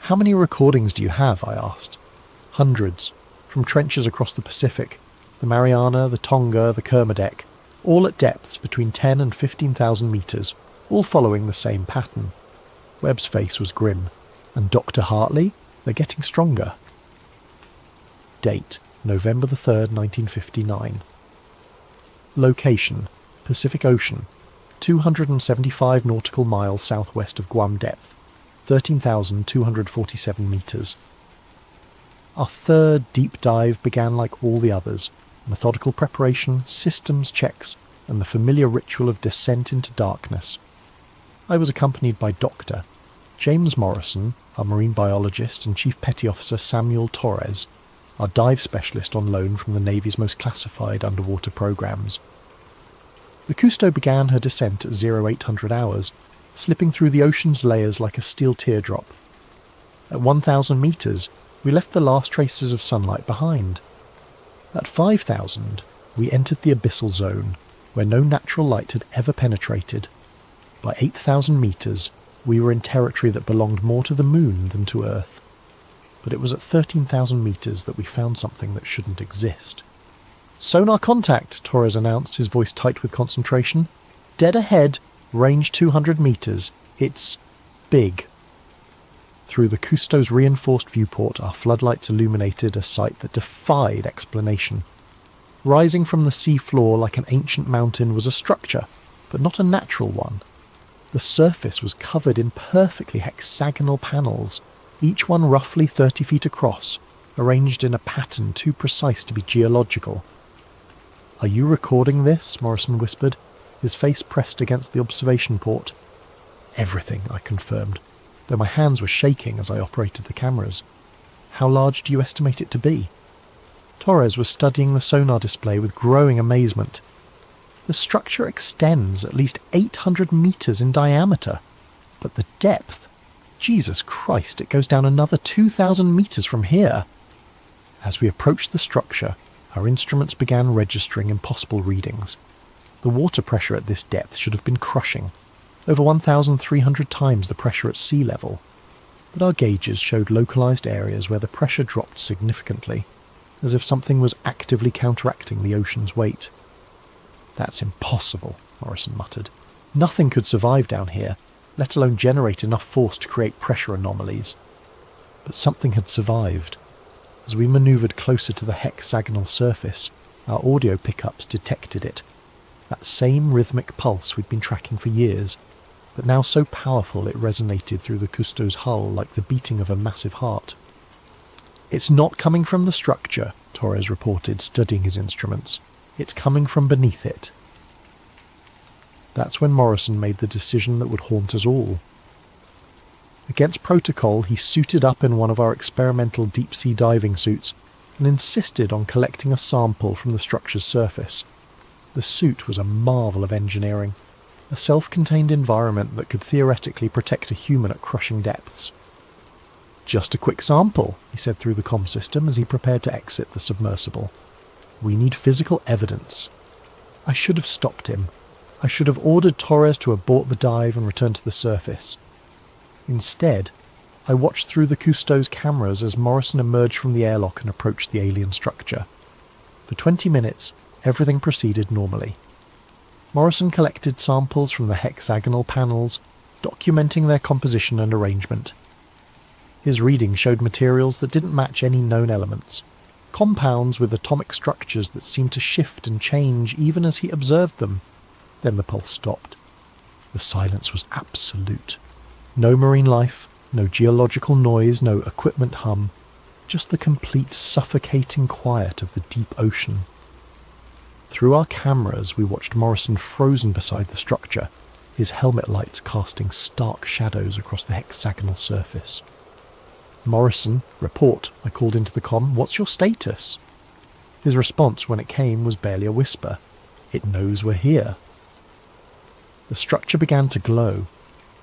"How many recordings do you have?" I asked. "Hundreds, from trenches across the Pacific, the Mariana, the Tonga, the Kermadec, all at depths between 10 and 15,000 metres, all following the same pattern." Webb's face was grim. "And Dr. Hartley? They're getting stronger." Date: November the 3rd, 1959. Location: Pacific Ocean, 275 nautical miles southwest of Guam depth, 13,247 metres. Our third deep dive began like all the others: methodical preparation, systems checks, and the familiar ritual of descent into darkness. I was accompanied by Dr. James Morrison, our marine biologist, and Chief Petty Officer Samuel Torres, our dive specialist on loan from the Navy's most classified underwater programs. The Cousteau began her descent at 0800 hours, slipping through the ocean's layers like a steel teardrop. At 1,000 metres, we left the last traces of sunlight behind. At 5,000, we entered the abyssal zone, where no natural light had ever penetrated. By 8,000 metres, we were in territory that belonged more to the moon than to Earth. But it was at 13,000 metres that we found something that shouldn't exist. "Sonar contact," Torres announced, his voice tight with concentration. "Dead ahead, range 200 metres. It's big." Through the Cousteau's reinforced viewport, our floodlights illuminated a sight that defied explanation. Rising from the sea floor like an ancient mountain was a structure, but not a natural one. The surface was covered in perfectly hexagonal panels, each one roughly 30 feet across, arranged in a pattern too precise to be geological. "Are you recording this?" Morrison whispered, his face pressed against the observation port. "Everything," I confirmed, though my hands were shaking as I operated the cameras. "How large do you estimate it to be?" Torres was studying the sonar display with growing amazement. "The structure extends at least 800 metres in diameter, but the depth, Jesus Christ, it goes down another 2,000 metres from here." As we approached the structure, our instruments began registering impossible readings. The water pressure at this depth should have been crushing, over 1,300 times the pressure at sea level, but our gauges showed localised areas where the pressure dropped significantly, as if something was actively counteracting the ocean's weight. "That's impossible," Morrison muttered. "Nothing could survive down here, let alone generate enough force to create pressure anomalies." But something had survived. As we manoeuvred closer to the hexagonal surface, our audio pickups detected it. That same rhythmic pulse we'd been tracking for years, but now so powerful it resonated through the Cousteau's hull like the beating of a massive heart. "It's not coming from the structure," Torres reported, studying his instruments. "It's coming from beneath it." That's when Morrison made the decision that would haunt us all. Against protocol, he suited up in one of our experimental deep-sea diving suits and insisted on collecting a sample from the structure's surface. The suit was a marvel of engineering, a self-contained environment that could theoretically protect a human at crushing depths. "Just a quick sample," he said through the comm system as he prepared to exit the submersible. "We need physical evidence." I should have stopped him. I should have ordered Torres to abort the dive and return to the surface. Instead, I watched through the Cousteau's cameras as Morrison emerged from the airlock and approached the alien structure. For 20 minutes, everything proceeded normally. Morrison collected samples from the hexagonal panels, documenting their composition and arrangement. His readings showed materials that didn't match any known elements, compounds with atomic structures that seemed to shift and change even as he observed them. Then the pulse stopped. The silence was absolute. No marine life, no geological noise, no equipment hum, just the complete suffocating quiet of the deep ocean. Through our cameras, we watched Morrison frozen beside the structure, his helmet lights casting stark shadows across the hexagonal surface. "Morrison, report," I called into the comm. "What's your status?" His response when it came was barely a whisper. "It knows we're here." The structure began to glow.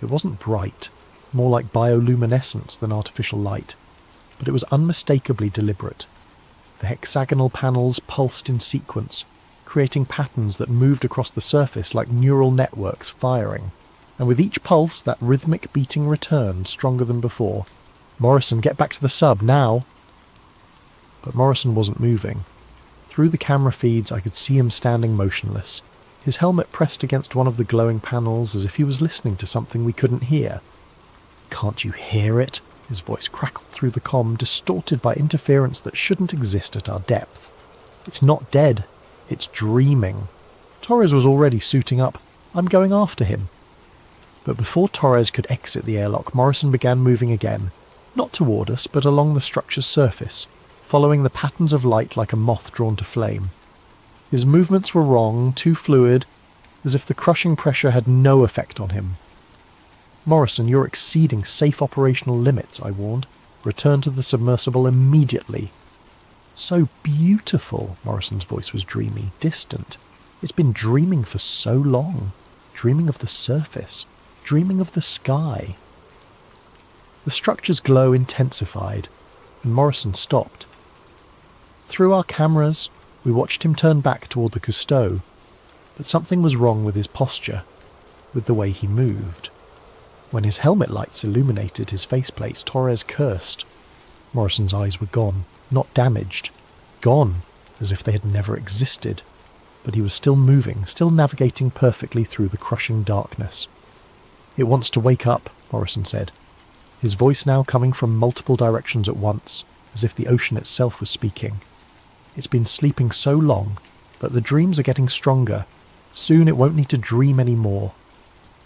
It wasn't bright, more like bioluminescence than artificial light, but it was unmistakably deliberate. The hexagonal panels pulsed in sequence, creating patterns that moved across the surface like neural networks firing, and with each pulse that rhythmic beating returned stronger than before. "Morrison, get back to the sub, now!" But Morrison wasn't moving. Through the camera feeds I could see him standing motionless, his helmet pressed against one of the glowing panels as if he was listening to something we couldn't hear. "Can't you hear it?" His voice crackled through the comm, distorted by interference that shouldn't exist at our depth. "It's not dead. It's dreaming." Torres was already suiting up. "I'm going after him." But before Torres could exit the airlock, Morrison began moving again, not toward us, but along the structure's surface, following the patterns of light like a moth drawn to flame. His movements were wrong, too fluid, as if the crushing pressure had no effect on him. "Morrison, you're exceeding safe operational limits," I warned. "Return to the submersible immediately." So beautiful, Morrison's voice was dreamy, distant. It's been dreaming for so long, dreaming of the surface, dreaming of the sky. The structure's glow intensified, and Morrison stopped. Through our cameras, we watched him turn back toward the Cousteau, but something was wrong with his posture, with the way he moved. When his helmet lights illuminated his faceplates, Torres cursed. Morrison's eyes were gone, not damaged, gone, as if they had never existed, but he was still moving, still navigating perfectly through the crushing darkness. "It wants to wake up," Morrison said, his voice now coming from multiple directions at once, as if the ocean itself was speaking. "It's been sleeping so long, but the dreams are getting stronger. Soon it won't need to dream anymore."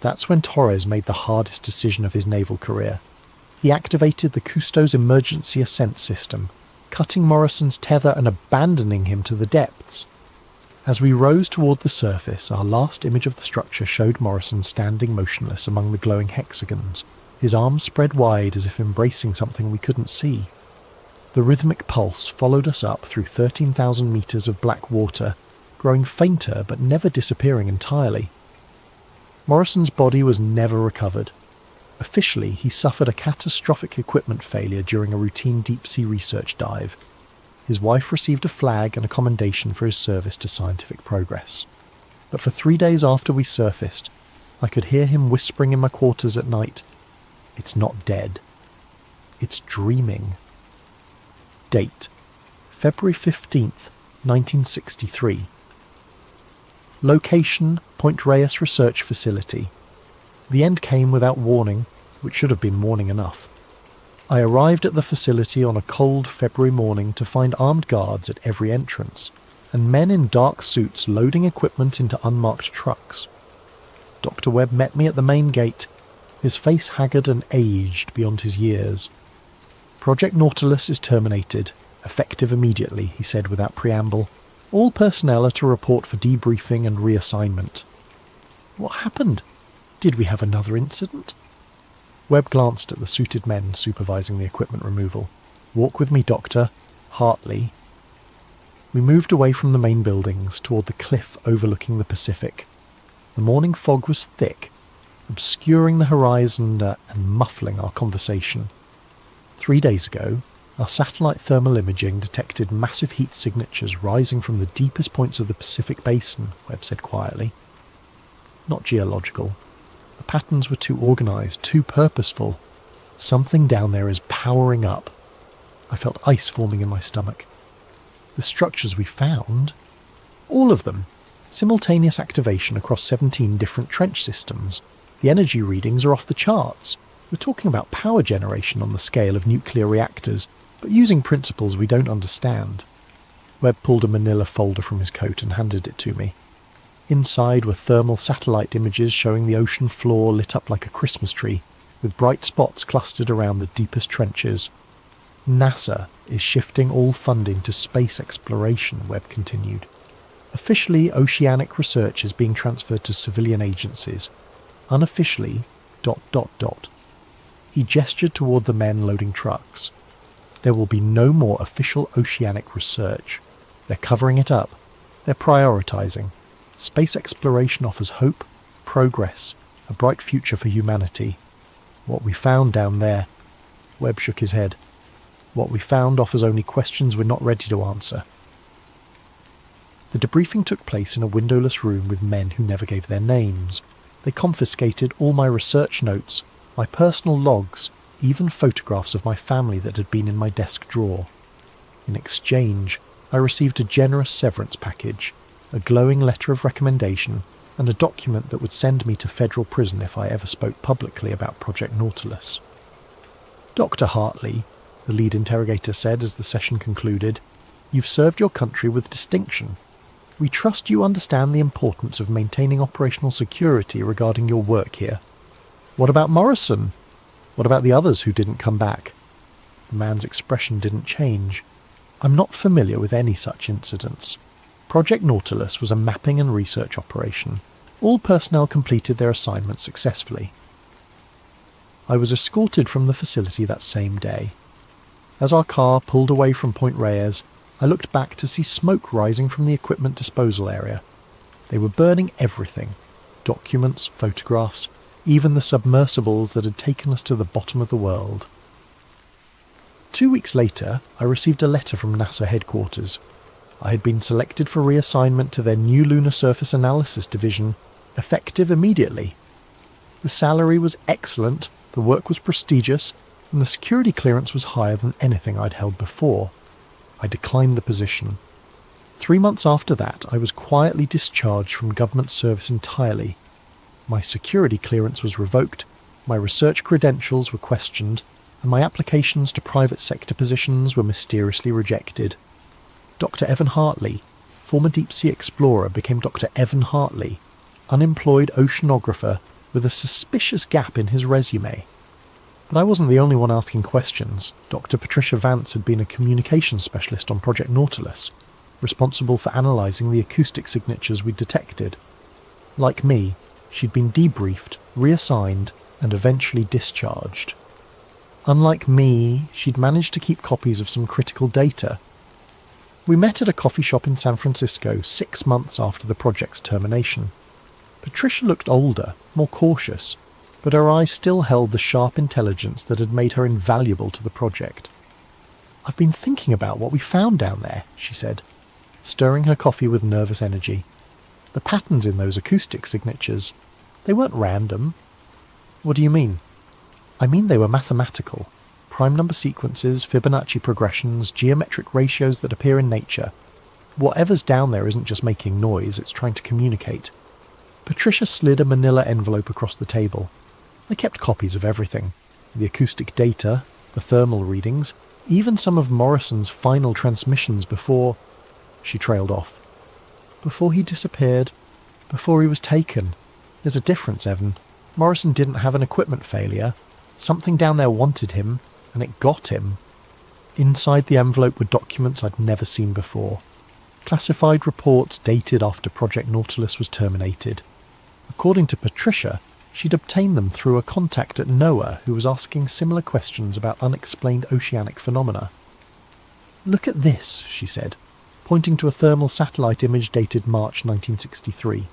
That's when Torres made the hardest decision of his naval career. He activated the Cousteau's emergency ascent system, cutting Morrison's tether and abandoning him to the depths. As we rose toward the surface, our last image of the structure showed Morrison standing motionless among the glowing hexagons, his arms spread wide as if embracing something we couldn't see. The rhythmic pulse followed us up through 13,000 meters of black water, growing fainter but never disappearing entirely. Morrison's body was never recovered. Officially, he suffered a catastrophic equipment failure during a routine deep-sea research dive. His wife received a flag and a commendation for his service to scientific progress. But for 3 days after we surfaced, I could hear him whispering in my quarters at night, "It's not dead. It's dreaming." Date: February 15th, 1963. Location: Point Reyes Research Facility. The end came without warning, which should have been warning enough. I arrived at the facility on a cold February morning to find armed guards at every entrance, and men in dark suits loading equipment into unmarked trucks. Dr. Webb met me at the main gate, his face haggard and aged beyond his years. "Project Nautilus is terminated, effective immediately," he said without preamble. "All personnel are to report for debriefing and reassignment." What happened? Did we have another incident? Webb glanced at the suited men supervising the equipment removal. "Walk with me, Doctor. Hartley." We moved away from the main buildings toward the cliff overlooking the Pacific. The morning fog was thick, obscuring the horizon and muffling our conversation. 3 days ago, our satellite thermal imaging detected massive heat signatures rising from the deepest points of the Pacific Basin, Webb said quietly. Not geological. The patterns were too organised, too purposeful. Something down there is powering up. I felt ice forming in my stomach. The structures we found, all of them, simultaneous activation across 17 different trench systems. The energy readings are off the charts. We're talking about power generation on the scale of nuclear reactors, but using principles we don't understand. Webb pulled a manila folder from his coat and handed it to me. Inside were thermal satellite images showing the ocean floor lit up like a Christmas tree, with bright spots clustered around the deepest trenches. "NASA is shifting all funding to space exploration," Webb continued. "Officially, oceanic research is being transferred to civilian agencies. Unofficially, ... He gestured toward the men loading trucks. "There will be no more official oceanic research. They're covering it up. They're prioritising. Space exploration offers hope, progress, a bright future for humanity. What we found down there..." Webb shook his head. "What we found offers only questions we're not ready to answer." The debriefing took place in a windowless room with men who never gave their names. They confiscated all my research notes, my personal logs, even photographs of my family that had been in my desk drawer. In exchange, I received a generous severance package, a glowing letter of recommendation, and a document that would send me to federal prison if I ever spoke publicly about Project Nautilus. "Dr. Hartley," the lead interrogator said as the session concluded, "you've served your country with distinction. We trust you understand the importance of maintaining operational security regarding your work here. What about Morrison? What about the others who didn't come back?" The man's expression didn't change. "I'm not familiar with any such incidents. Project Nautilus was a mapping and research operation. All personnel completed their assignments successfully." I was escorted from the facility that same day. As our car pulled away from Point Reyes, I looked back to see smoke rising from the equipment disposal area. They were burning everything: documents, photographs, even the submersibles that had taken us to the bottom of the world. 2 weeks later, I received a letter from NASA headquarters. I had been selected for reassignment to their new Lunar Surface Analysis Division, effective immediately. The salary was excellent, the work was prestigious, and the security clearance was higher than anything I'd held before. I declined the position. 3 months after that, I was quietly discharged from government service entirely. My security clearance was revoked, my research credentials were questioned, and my applications to private sector positions were mysteriously rejected. Dr. Evan Hartley, former deep-sea explorer, became Dr. Evan Hartley, unemployed oceanographer with a suspicious gap in his resume. But I wasn't the only one asking questions. Dr. Patricia Vance had been a communications specialist on Project Nautilus, responsible for analysing the acoustic signatures we'd detected. Like me, she'd been debriefed, reassigned, and eventually discharged. Unlike me, she'd managed to keep copies of some critical data. We met at a coffee shop in San Francisco 6 months after the project's termination. Patricia looked older, more cautious, but her eyes still held the sharp intelligence that had made her invaluable to the project. "I've been thinking about what we found down there," she said, stirring her coffee with nervous energy. "The patterns in those acoustic signatures, they weren't random." "What do you mean?" "I mean they were mathematical. Prime number sequences, Fibonacci progressions, geometric ratios that appear in nature. Whatever's down there isn't just making noise, it's trying to communicate." Patricia slid a manila envelope across the table. I kept copies of everything. The acoustic data, the thermal readings, even some of Morrison's final transmissions before... She trailed off. "Before he disappeared. Before he was taken. There's a difference, Evan. Morrison didn't have an equipment failure. Something down there wanted him, and it got him." Inside the envelope were documents I'd never seen before. Classified reports dated after Project Nautilus was terminated. According to Patricia, she'd obtained them through a contact at NOAA who was asking similar questions about unexplained oceanic phenomena. "Look at this," she said, pointing to a thermal satellite image dated March 1963.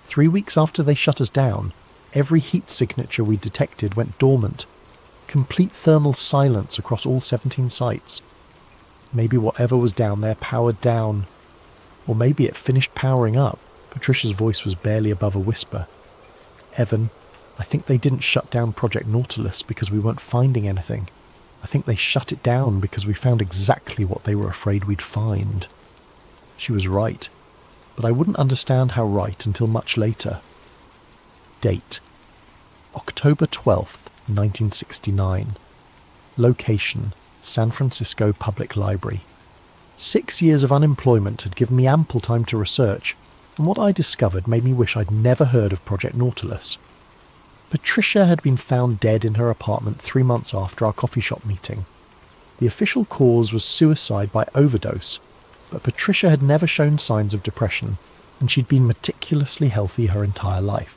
3 weeks after they shut us down, every heat signature we detected went dormant. Complete thermal silence across all 17 sites. Maybe whatever was down there powered down. Or maybe it finished powering up. Patricia's voice was barely above a whisper. "Evan, I think they didn't shut down Project Nautilus because we weren't finding anything. I think they shut it down because we found exactly what they were afraid we'd find." She was right, but I wouldn't understand how right until much later. Date: October 12th, 1969. Location: San Francisco Public Library. 6 years of unemployment had given me ample time to research, and what I discovered made me wish I'd never heard of Project Nautilus. Patricia had been found dead in her apartment 3 months after our coffee shop meeting. The official cause was suicide by overdose, but Patricia had never shown signs of depression, and she'd been meticulously healthy her entire life.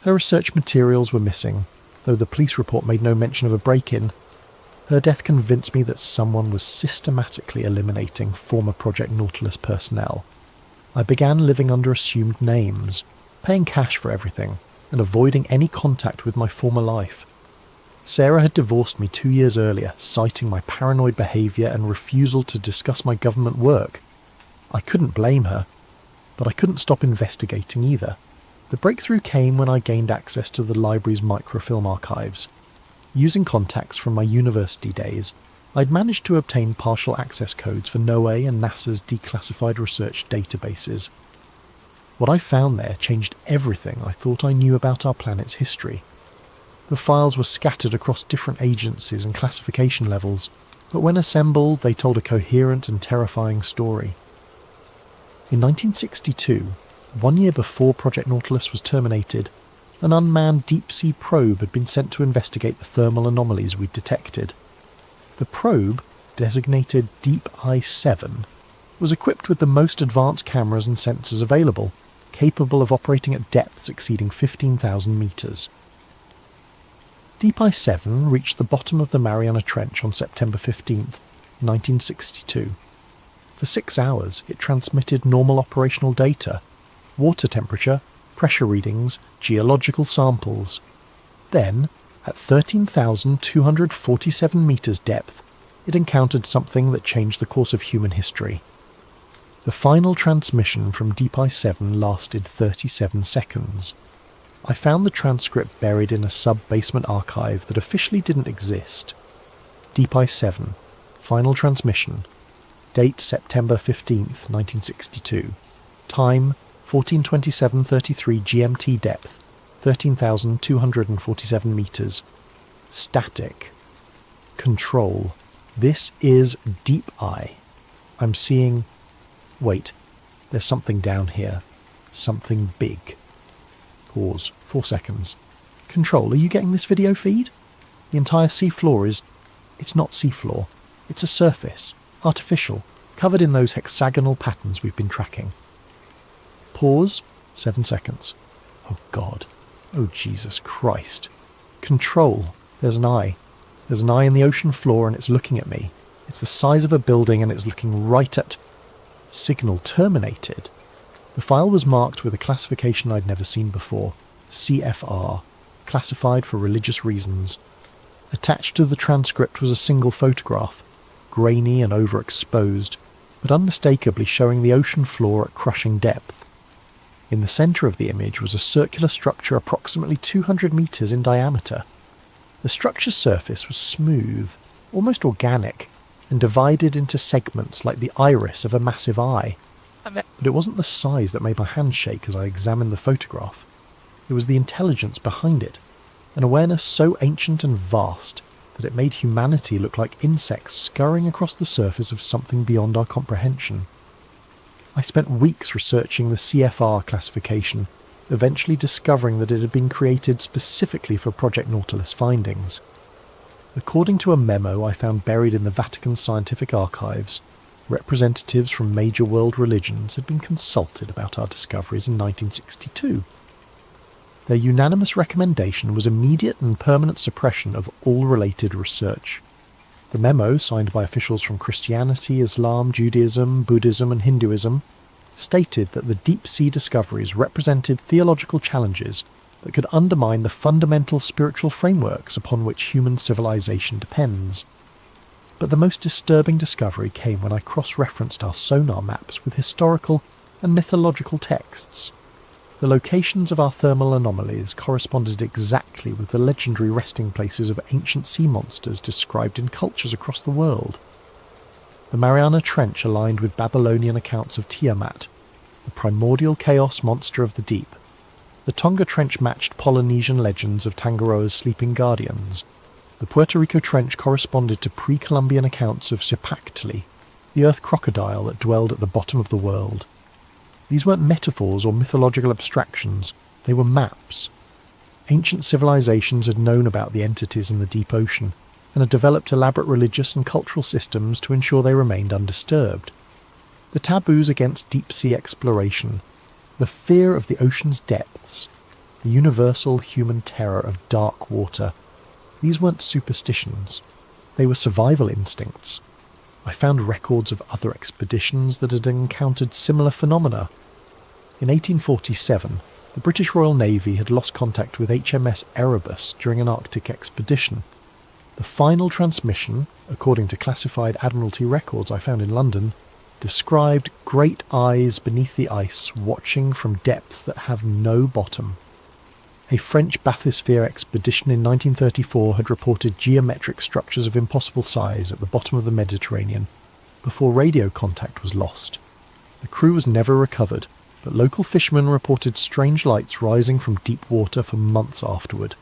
Her research materials were missing, though the police report made no mention of a break-in. Her death convinced me that someone was systematically eliminating former Project Nautilus personnel. I began living under assumed names, paying cash for everything, and avoiding any contact with my former life. Sarah had divorced me 2 years earlier, citing my paranoid behaviour and refusal to discuss my government work. I couldn't blame her, but I couldn't stop investigating either. The breakthrough came when I gained access to the library's microfilm archives. Using contacts from my university days, I'd managed to obtain partial access codes for NOAA and NASA's declassified research databases. What I found there changed everything I thought I knew about our planet's history. The files were scattered across different agencies and classification levels, but when assembled they told a coherent and terrifying story. In 1962, 1 year before Project Nautilus was terminated, an unmanned deep-sea probe had been sent to investigate the thermal anomalies we'd detected. The probe, designated Deep Eye 7, was equipped with the most advanced cameras and sensors available, capable of operating at depths exceeding 15,000 metres. Deep Eye 7 reached the bottom of the Mariana Trench on September 15th, 1962. For 6 hours, it transmitted normal operational data, water temperature, pressure readings, geological samples. Then, at 13,247 metres depth, it encountered something that changed the course of human history. The final transmission from Deep Ice 7 lasted 37 seconds. I found the transcript buried in a sub-basement archive that officially didn't exist. Deep Ice 7, final transmission. Date September 15th, 1962. Time 14:27:33 GMT depth, 13,247 metres. Static. Control. This is Deep Eye. I'm seeing... Wait, there's something down here. Something big. Pause. 4 seconds. Control, are you getting this video feed? The entire seafloor is... It's not seafloor. It's a surface. Artificial. Covered in those hexagonal patterns we've been tracking. Pause. 7 seconds. Oh God. Oh Jesus Christ. Control. There's an eye. There's an eye in the ocean floor and it's looking at me. It's the size of a building and it's looking right at... Signal terminated. The file was marked with a classification I'd never seen before. CFR. Classified for religious reasons. Attached to the transcript was a single photograph, grainy and overexposed, but unmistakably showing the ocean floor at crushing depth. In the centre of the image was a circular structure approximately 200 metres in diameter. The structure's surface was smooth, almost organic, and divided into segments like the iris of a massive eye. But it wasn't the size that made my hand shake as I examined the photograph. It was the intelligence behind it, an awareness so ancient and vast that it made humanity look like insects scurrying across the surface of something beyond our comprehension. I spent weeks researching the CFR classification, eventually discovering that it had been created specifically for Project Nautilus findings. According to a memo I found buried in the Vatican Scientific Archives, representatives from major world religions had been consulted about our discoveries in 1962. Their unanimous recommendation was immediate and permanent suppression of all related research. The memo, signed by officials from Christianity, Islam, Judaism, Buddhism and Hinduism, stated that the deep-sea discoveries represented theological challenges that could undermine the fundamental spiritual frameworks upon which human civilization depends. But the most disturbing discovery came when I cross-referenced our sonar maps with historical and mythological texts. The locations of our thermal anomalies corresponded exactly with the legendary resting places of ancient sea monsters described in cultures across the world. The Mariana Trench aligned with Babylonian accounts of Tiamat, the primordial chaos monster of the deep. The Tonga Trench matched Polynesian legends of Tangaroa's sleeping guardians. The Puerto Rico Trench corresponded to pre-Columbian accounts of Xipactli, the earth crocodile that dwelled at the bottom of the world. These weren't metaphors or mythological abstractions, they were maps. Ancient civilizations had known about the entities in the deep ocean, and had developed elaborate religious and cultural systems to ensure they remained undisturbed. The taboos against deep-sea exploration, the fear of the ocean's depths, the universal human terror of dark water, these weren't superstitions, they were survival instincts. I found records of other expeditions that had encountered similar phenomena. In 1847, the British Royal Navy had lost contact with HMS Erebus during an Arctic expedition. The final transmission, according to classified Admiralty records I found in London, described great eyes beneath the ice watching from depths that have no bottom. A French bathysphere expedition in 1934 had reported geometric structures of impossible size at the bottom of the Mediterranean before radio contact was lost. The crew was never recovered, but local fishermen reported strange lights rising from deep water for months afterward.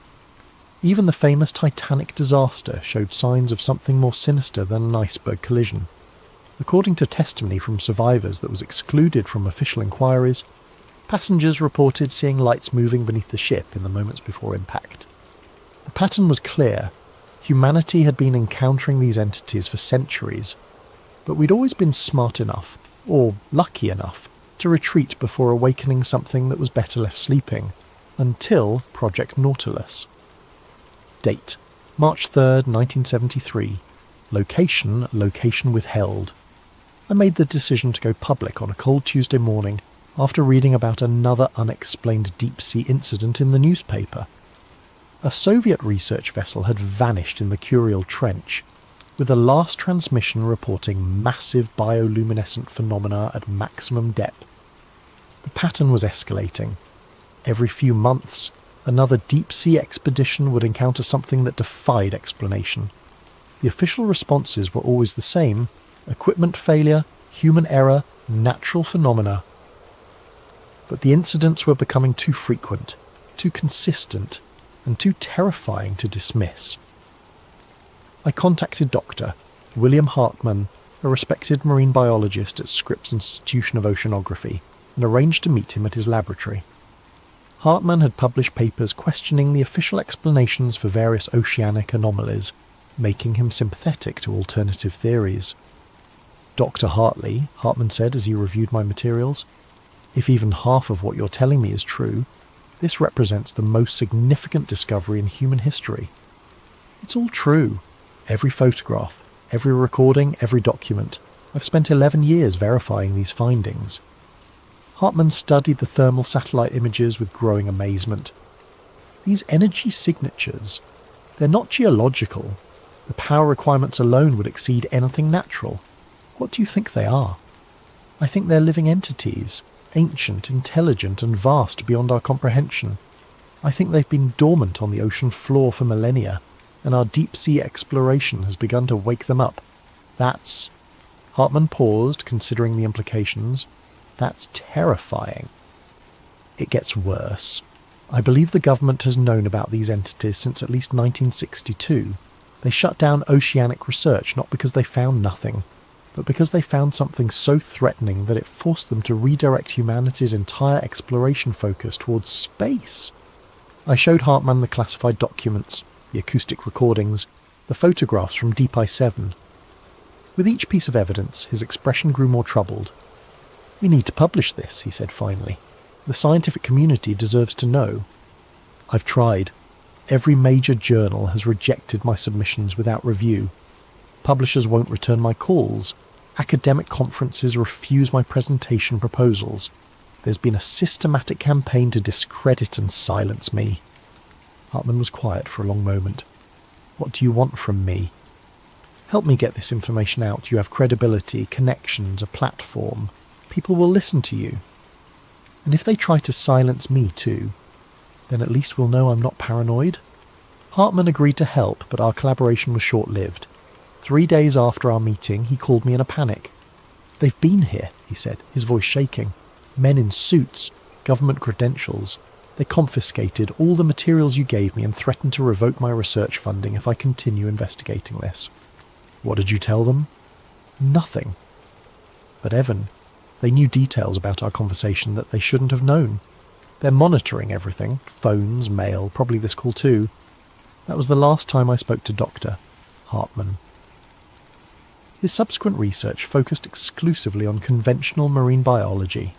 Even the famous Titanic disaster showed signs of something more sinister than an iceberg collision. According to testimony from survivors that was excluded from official inquiries, passengers reported seeing lights moving beneath the ship in the moments before impact. The pattern was clear. Humanity had been encountering these entities for centuries, but we'd always been smart enough, or lucky enough, to retreat before awakening something that was better left sleeping, until Project Nautilus. Date: March 3rd, 1973. Location withheld. I made the decision to go public on a cold Tuesday morning after reading about another unexplained deep-sea incident in the newspaper. A Soviet research vessel had vanished in the Kuriel Trench, with the last transmission reporting massive bioluminescent phenomena at maximum depth. The pattern was escalating. Every few months, another deep-sea expedition would encounter something that defied explanation. The official responses were always the same: equipment failure, human error, natural phenomena. But the incidents were becoming too frequent, too consistent, and too terrifying to dismiss. I contacted Dr. William Hartmann, a respected marine biologist at Scripps Institution of Oceanography, and arranged to meet him at his laboratory. Hartmann had published papers questioning the official explanations for various oceanic anomalies, making him sympathetic to alternative theories. Dr. Hartley, Hartmann said as he reviewed my materials, if even half of what you're telling me is true, this represents the most significant discovery in human history. It's all true. Every photograph, every recording, every document. I've spent 11 years verifying these findings. Hartmann studied the thermal satellite images with growing amazement. These energy signatures, they're not geological. The power requirements alone would exceed anything natural. What do you think they are? I think they're living entities, ancient, intelligent, and vast beyond our comprehension. I think they've been dormant on the ocean floor for millennia, and our deep-sea exploration has begun to wake them up. That's... Hartmann paused, considering the implications. That's terrifying. It gets worse. I believe the government has known about these entities since at least 1962. They shut down oceanic research not because they found nothing, but because they found something so threatening that it forced them to redirect humanity's entire exploration focus towards space. I showed Hartmann the classified documents, the acoustic recordings, the photographs from Deep Ice 7. With each piece of evidence, his expression grew more troubled. "We need to publish this," he said finally. "The scientific community deserves to know." "I've tried. Every major journal has rejected my submissions without review. Publishers won't return my calls. Academic conferences refuse my presentation proposals. There's been a systematic campaign to discredit and silence me." Hartmann was quiet for a long moment. "What do you want from me?" "Help me get this information out. You have credibility, connections, a platform. People will listen to you. And if they try to silence me too, then at least we'll know I'm not paranoid." Hartmann agreed to help, but our collaboration was short-lived. 3 days after our meeting, he called me in a panic. "They've been here," he said, his voice shaking. "Men in suits, government credentials. They confiscated all the materials you gave me and threatened to revoke my research funding if I continue investigating this." "What did you tell them?" "Nothing." "But Evan, they knew details about our conversation that they shouldn't have known. They're monitoring everything, phones, mail, probably this call too." That was the last time I spoke to Dr. Hartmann. His subsequent research focused exclusively on conventional marine biology,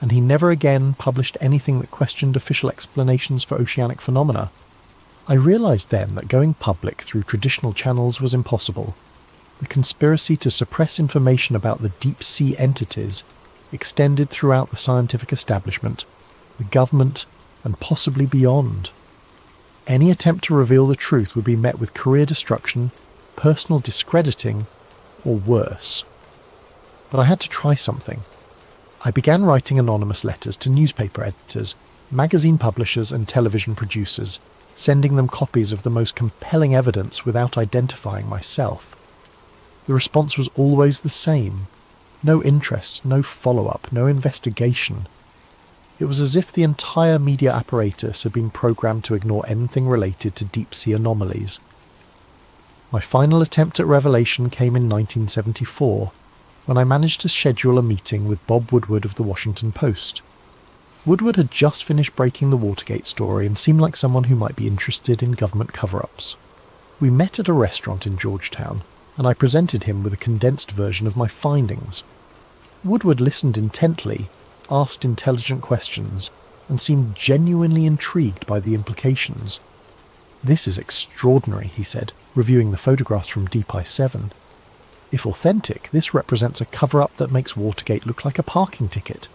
and he never again published anything that questioned official explanations for oceanic phenomena. I realised then that going public through traditional channels was impossible. The conspiracy to suppress information about the deep-sea entities extended throughout the scientific establishment, the government, and possibly beyond. Any attempt to reveal the truth would be met with career destruction, personal discrediting, or worse. But I had to try something. I began writing anonymous letters to newspaper editors, magazine publishers, and television producers, sending them copies of the most compelling evidence without identifying myself. The response was always the same. No interest, no follow-up, no investigation. It was as if the entire media apparatus had been programmed to ignore anything related to deep-sea anomalies. My final attempt at revelation came in 1974, when I managed to schedule a meeting with Bob Woodward of the Washington Post. Woodward had just finished breaking the Watergate story and seemed like someone who might be interested in government cover-ups. We met at a restaurant in Georgetown, and I presented him with a condensed version of my findings. Woodward listened intently, asked intelligent questions, and seemed genuinely intrigued by the implications. "This is extraordinary," he said, reviewing the photographs from Deep Ice 7. If authentic, this represents a cover-up that makes Watergate look like a parking ticket.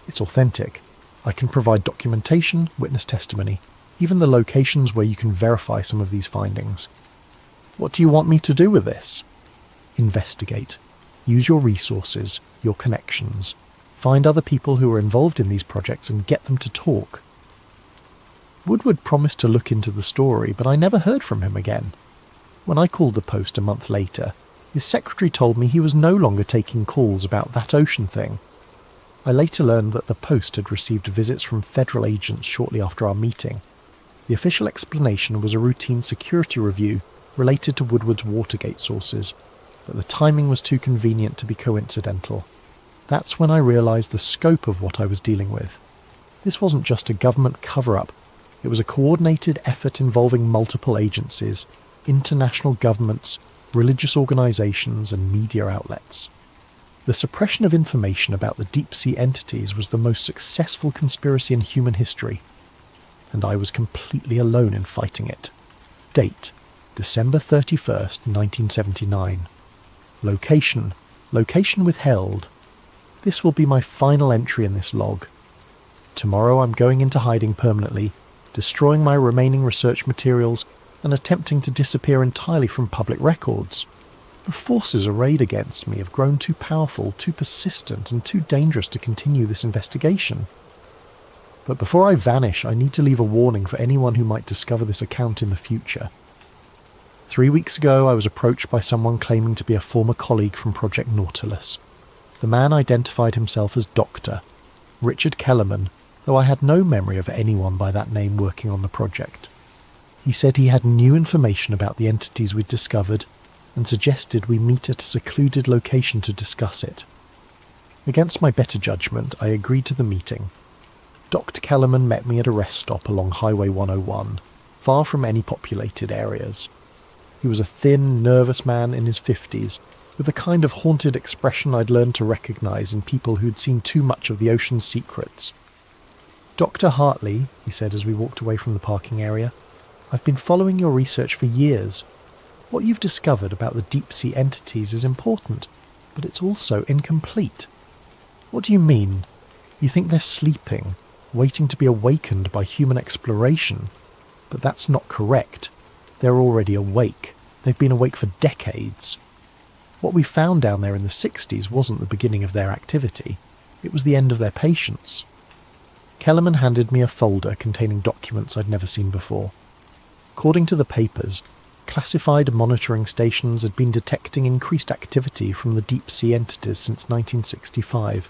It's authentic. I can provide documentation, witness testimony, even the locations where you can verify some of these findings. What do you want me to do with this? Investigate. Use your resources, your connections. Find other people who are involved in these projects and get them to talk. Woodward promised to look into the story, but I never heard from him again. When I called the Post a month later, his secretary told me he was no longer taking calls about that ocean thing. I later learned that the Post had received visits from federal agents shortly after our meeting. The official explanation was a routine security review related to Woodward's Watergate sources, but the timing was too convenient to be coincidental. That's when I realised the scope of what I was dealing with. This wasn't just a government cover-up, it was a coordinated effort involving multiple agencies, international governments, religious organisations and media outlets. The suppression of information about the deep-sea entities was the most successful conspiracy in human history, and I was completely alone in fighting it. Date: December 31st, 1979. Location withheld. This will be my final entry in this log. Tomorrow I'm going into hiding permanently, destroying my remaining research materials and attempting to disappear entirely from public records. The forces arrayed against me have grown too powerful, too persistent, and too dangerous to continue this investigation. But before I vanish, I need to leave a warning for anyone who might discover this account in the future. 3 weeks ago, I was approached by someone claiming to be a former colleague from Project Nautilus. The man identified himself as Dr. Richard Kellerman, though I had no memory of anyone by that name working on the project. He said he had new information about the entities we'd discovered and suggested we meet at a secluded location to discuss it. Against my better judgment, I agreed to the meeting. Dr. Kellerman met me at a rest stop along Highway 101, far from any populated areas. He was a thin, nervous man in his 50s, with a kind of haunted expression I'd learned to recognise in people who'd seen too much of the ocean's secrets. "Dr. Hartley," he said as we walked away from the parking area, "I've been following your research for years. What you've discovered about the deep-sea entities is important, but it's also incomplete." "What do you mean? You think they're sleeping, waiting to be awakened by human exploration? But that's not correct. They're already awake. They've been awake for decades. What we found down there in the 60s wasn't the beginning of their activity. It was the end of their patience." Kellerman handed me a folder containing documents I'd never seen before. According to the papers, classified monitoring stations had been detecting increased activity from the deep-sea entities since 1965.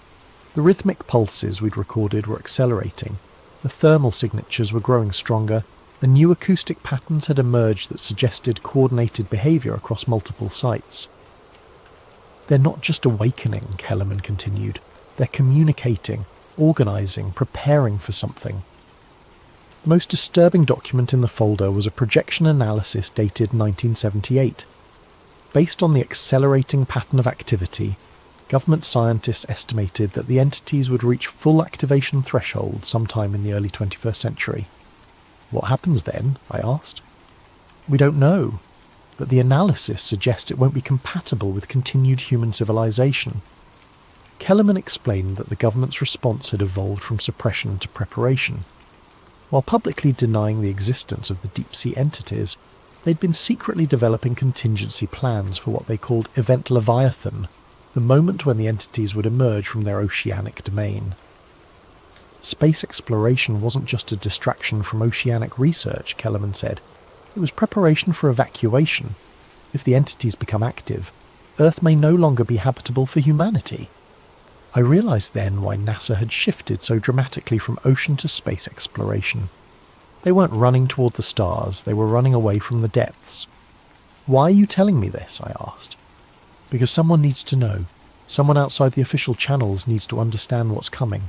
The rhythmic pulses we'd recorded were accelerating, the thermal signatures were growing stronger, and new acoustic patterns had emerged that suggested coordinated behaviour across multiple sites. "They're not just awakening," Kellerman continued. "They're communicating, organising, preparing for something." The most disturbing document in the folder was a projection analysis dated 1978. Based on the accelerating pattern of activity, government scientists estimated that the entities would reach full activation threshold sometime in the early 21st century. "What happens then?" I asked. "We don't know, but the analysis suggests it won't be compatible with continued human civilization." Kellerman explained that the government's response had evolved from suppression to preparation. While publicly denying the existence of the deep-sea entities, they'd been secretly developing contingency plans for what they called Event Leviathan, the moment when the entities would emerge from their oceanic domain. Space exploration wasn't just a distraction from oceanic research, Kellerman said. It was preparation for evacuation. If the entities become active, Earth may no longer be habitable for humanity. I realised then why NASA had shifted so dramatically from ocean to space exploration. They weren't running toward the stars, they were running away from the depths. "Why are you telling me this?" I asked. "Because someone needs to know. Someone outside the official channels needs to understand what's coming."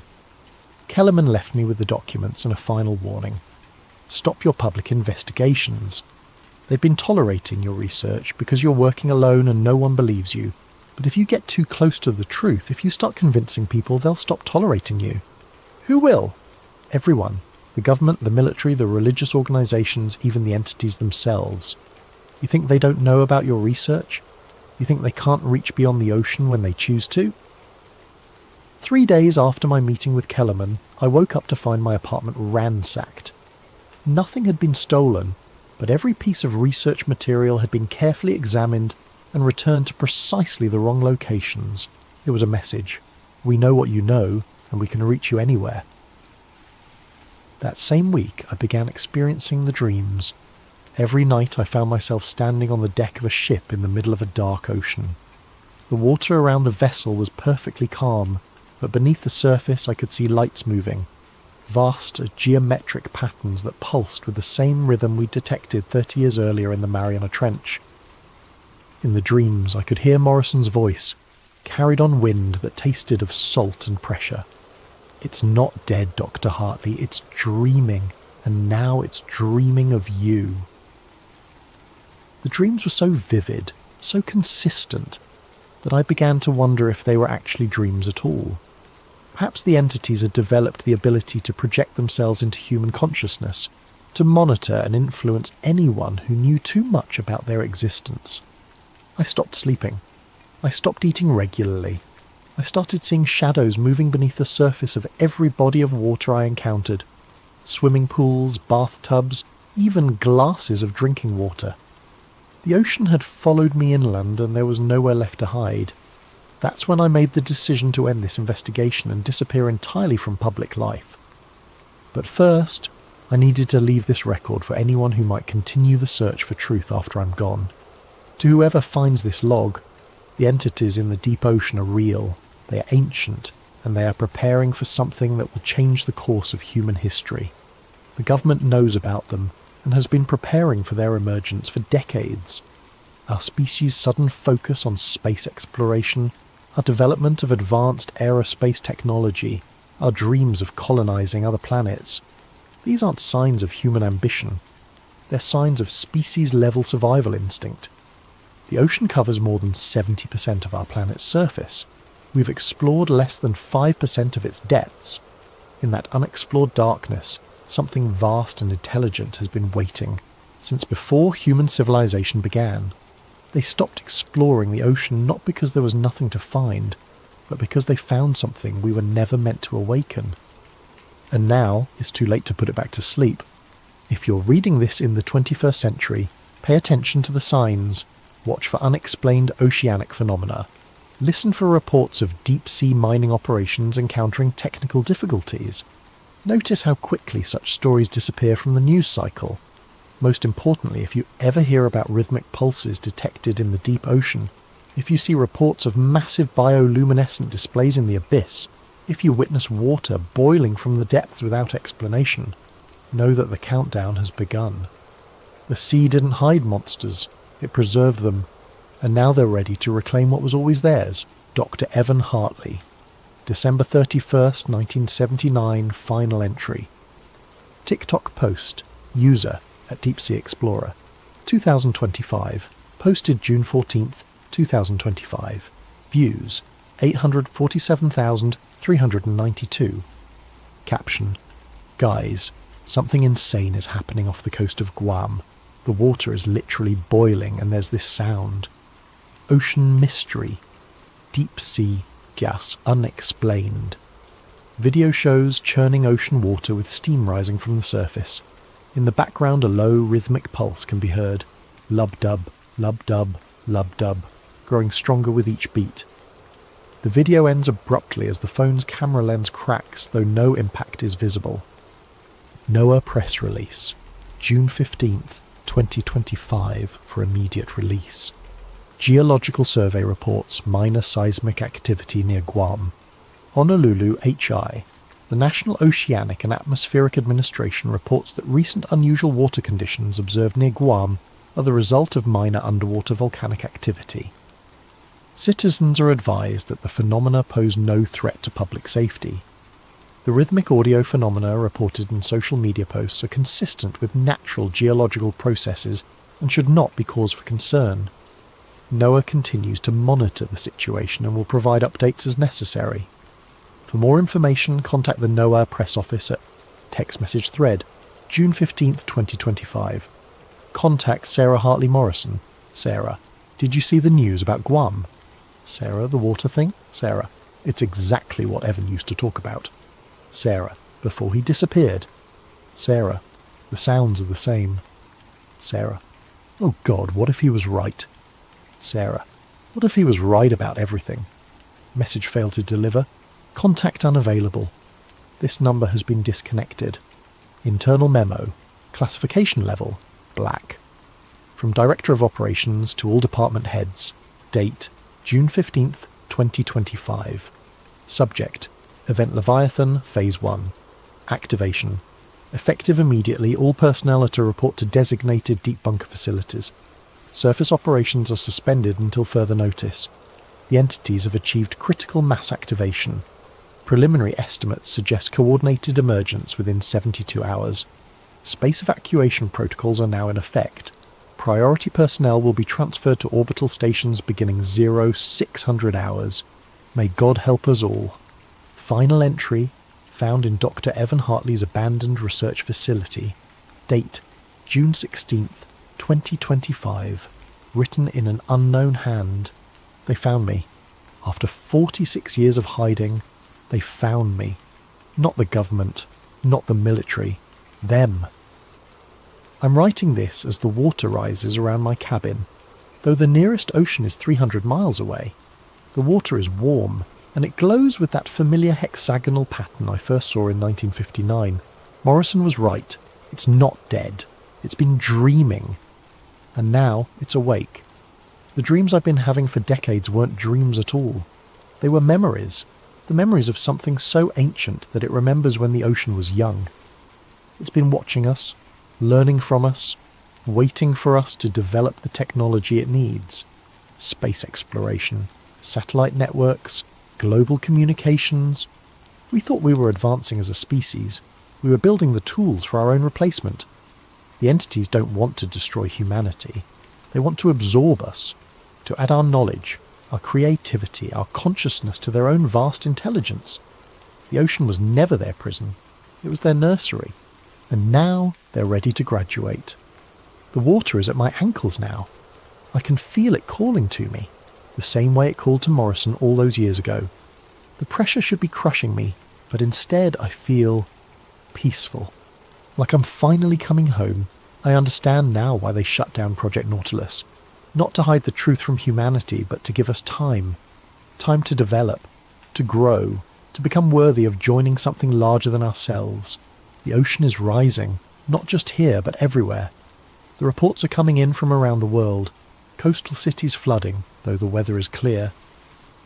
Kellerman left me with the documents and a final warning. "Stop your public investigations. They've been tolerating your research because you're working alone and no one believes you. But if you get too close to the truth, if you start convincing people, they'll stop tolerating you." "Who will?" "Everyone. The government, the military, the religious organisations, even the entities themselves. You think they don't know about your research? You think they can't reach beyond the ocean when they choose to? 3 days after my meeting with Kellerman, I woke up to find my apartment ransacked. Nothing had been stolen, but every piece of research material had been carefully examined and returned to precisely the wrong locations. It was a message. We know what you know, and we can reach you anywhere. That same week, I began experiencing the dreams. Every night I found myself standing on the deck of a ship in the middle of a dark ocean. The water around the vessel was perfectly calm, but beneath the surface I could see lights moving, vast geometric patterns that pulsed with the same rhythm we detected 30 years earlier in the Mariana Trench. In the dreams I could hear Morrison's voice, carried on wind that tasted of salt and pressure. "It's not dead, Dr. Hartley, it's dreaming, and now it's dreaming of you." The dreams were so vivid, so consistent, that I began to wonder if they were actually dreams at all. Perhaps the entities had developed the ability to project themselves into human consciousness, to monitor and influence anyone who knew too much about their existence. I stopped sleeping. I stopped eating regularly. I started seeing shadows moving beneath the surface of every body of water I encountered. Swimming pools, bathtubs, even glasses of drinking water. The ocean had followed me inland and there was nowhere left to hide. That's when I made the decision to end this investigation and disappear entirely from public life. But first, I needed to leave this record for anyone who might continue the search for truth after I'm gone. To whoever finds this log, the entities in the deep ocean are real, they are ancient, and they are preparing for something that will change the course of human history. The government knows about them and has been preparing for their emergence for decades. Our species' sudden focus on space exploration, our development of advanced aerospace technology, our dreams of colonizing other planets, these aren't signs of human ambition. They're signs of species-level survival instinct. The ocean covers more than 70% of our planet's surface. We've explored less than 5% of its depths. In that unexplored darkness, something vast and intelligent has been waiting, since before human civilization began. They stopped exploring the ocean not because there was nothing to find, but because they found something we were never meant to awaken. And now it's too late to put it back to sleep. If you're reading this in the 21st century, pay attention to the signs, watch for unexplained oceanic phenomena, listen for reports of deep-sea mining operations encountering technical difficulties. Notice how quickly such stories disappear from the news cycle. Most importantly, if you ever hear about rhythmic pulses detected in the deep ocean, if you see reports of massive bioluminescent displays in the abyss, if you witness water boiling from the depths without explanation, know that the countdown has begun. The sea didn't hide monsters, it preserved them, and now they're ready to reclaim what was always theirs. Dr. Evan Hartley. December 31st, 1979, final entry. TikTok post, user @DeepSeaExplorer, 2025, posted June 14th, 2025, views 847,392. Caption, guys, something insane is happening off the coast of Guam. The water is literally boiling and there's this sound. Ocean mystery, deep sea gas unexplained. Video shows churning ocean water with steam rising from the surface. In the background a low rhythmic pulse can be heard. Lub-dub, lub-dub, lub-dub, growing stronger with each beat. The video ends abruptly as the phone's camera lens cracks, though no impact is visible. NOAA press release, June 15th, 2025, for immediate release. Geological survey reports minor seismic activity near Guam. Honolulu HI. The National Oceanic and Atmospheric Administration reports that recent unusual water conditions observed near Guam are the result of minor underwater volcanic activity. Citizens are advised that the phenomena pose no threat to public safety. The rhythmic audio phenomena reported in social media posts are consistent with natural geological processes and should not be cause for concern. NOAA continues to monitor the situation and will provide updates as necessary. For more information, contact the NOAA press office at text message thread, June 15th, 2025. Contact Sarah Hartley Morrison, Sarah, Did you see the news about Guam? Sarah, the water thing? Sarah, it's exactly what Evan used to talk about. Sarah, before he disappeared. Sarah, the sounds are the same. Sarah, oh God, what if he was right? Sarah, what if he was right about everything? Message failed to deliver. Contact unavailable. This number has been disconnected. Internal memo. Classification level, black. From Director of Operations to all department heads. Date, June 15th, 2025. Subject, Event Leviathan, Phase 1. Activation. Effective immediately, all personnel are to report to designated deep bunker facilities. Surface operations are suspended until further notice. The entities have achieved critical mass activation. Preliminary estimates suggest coordinated emergence within 72 hours. Space evacuation protocols are now in effect. Priority personnel will be transferred to orbital stations beginning 0600 hours. May God help us all. Final entry, found in Dr. Evan Hartley's abandoned research facility. Date, June 16th, 2025. Written in an unknown hand. They found me. After 46 years of hiding, they found me. Not the government, not the military. Them. I'm writing this as the water rises around my cabin. Though the nearest ocean is 300 miles away, the water is warm, and it glows with that familiar hexagonal pattern I first saw in 1959. Morrison was right. It's not dead. It's been dreaming. And now it's awake. The dreams I've been having for decades weren't dreams at all. They were memories. The memories of something so ancient that it remembers when the ocean was young. It's been watching us, learning from us, waiting for us to develop the technology it needs. Space exploration, satellite networks, global communications. We thought we were advancing as a species. We were building the tools for our own replacement. The entities don't want to destroy humanity. They want to absorb us, to add our knowledge, our creativity, our consciousness to their own vast intelligence. The ocean was never their prison. It was their nursery. And now they're ready to graduate. The water is at my ankles now. I can feel it calling to me, the same way it called to Morrison all those years ago. The pressure should be crushing me, but instead I feel peaceful. Like I'm finally coming home. I understand now why they shut down Project Nautilus. Not to hide the truth from humanity, but to give us time. Time to develop, to grow, to become worthy of joining something larger than ourselves. The ocean is rising, not just here, but everywhere. The reports are coming in from around the world. Coastal cities flooding, though the weather is clear.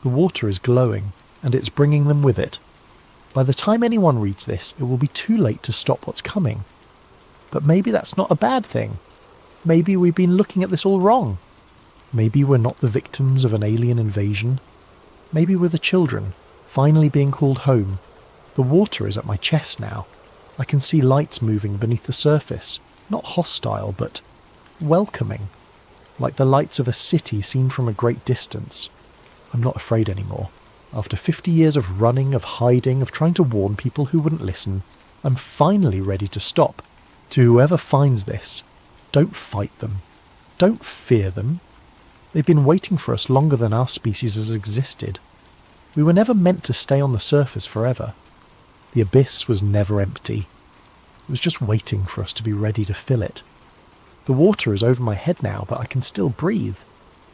The water is glowing, and it's bringing them with it. By the time anyone reads this, it will be too late to stop what's coming. But maybe that's not a bad thing. Maybe we've been looking at this all wrong. Maybe we're not the victims of an alien invasion. Maybe we're the children, finally being called home. The water is at my chest now. I can see lights moving beneath the surface, not hostile, but welcoming, like the lights of a city seen from a great distance. I'm not afraid anymore. After 50 years of running, of hiding, of trying to warn people who wouldn't listen, I'm finally ready to stop. To whoever finds this, don't fight them. Don't fear them. They've been waiting for us longer than our species has existed. We were never meant to stay on the surface forever. The abyss was never empty. It was just waiting for us to be ready to fill it. The water is over my head now, but I can still breathe.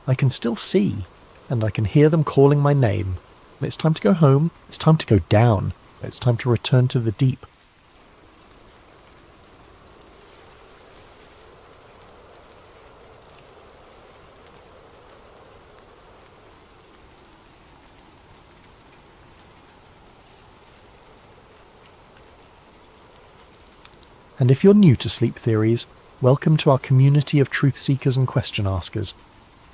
I can still see, and I can hear them calling my name. It's time to go home. It's time to go down. It's time to return to the deep. And if you're new to sleep theories, welcome to our community of truth seekers and question askers.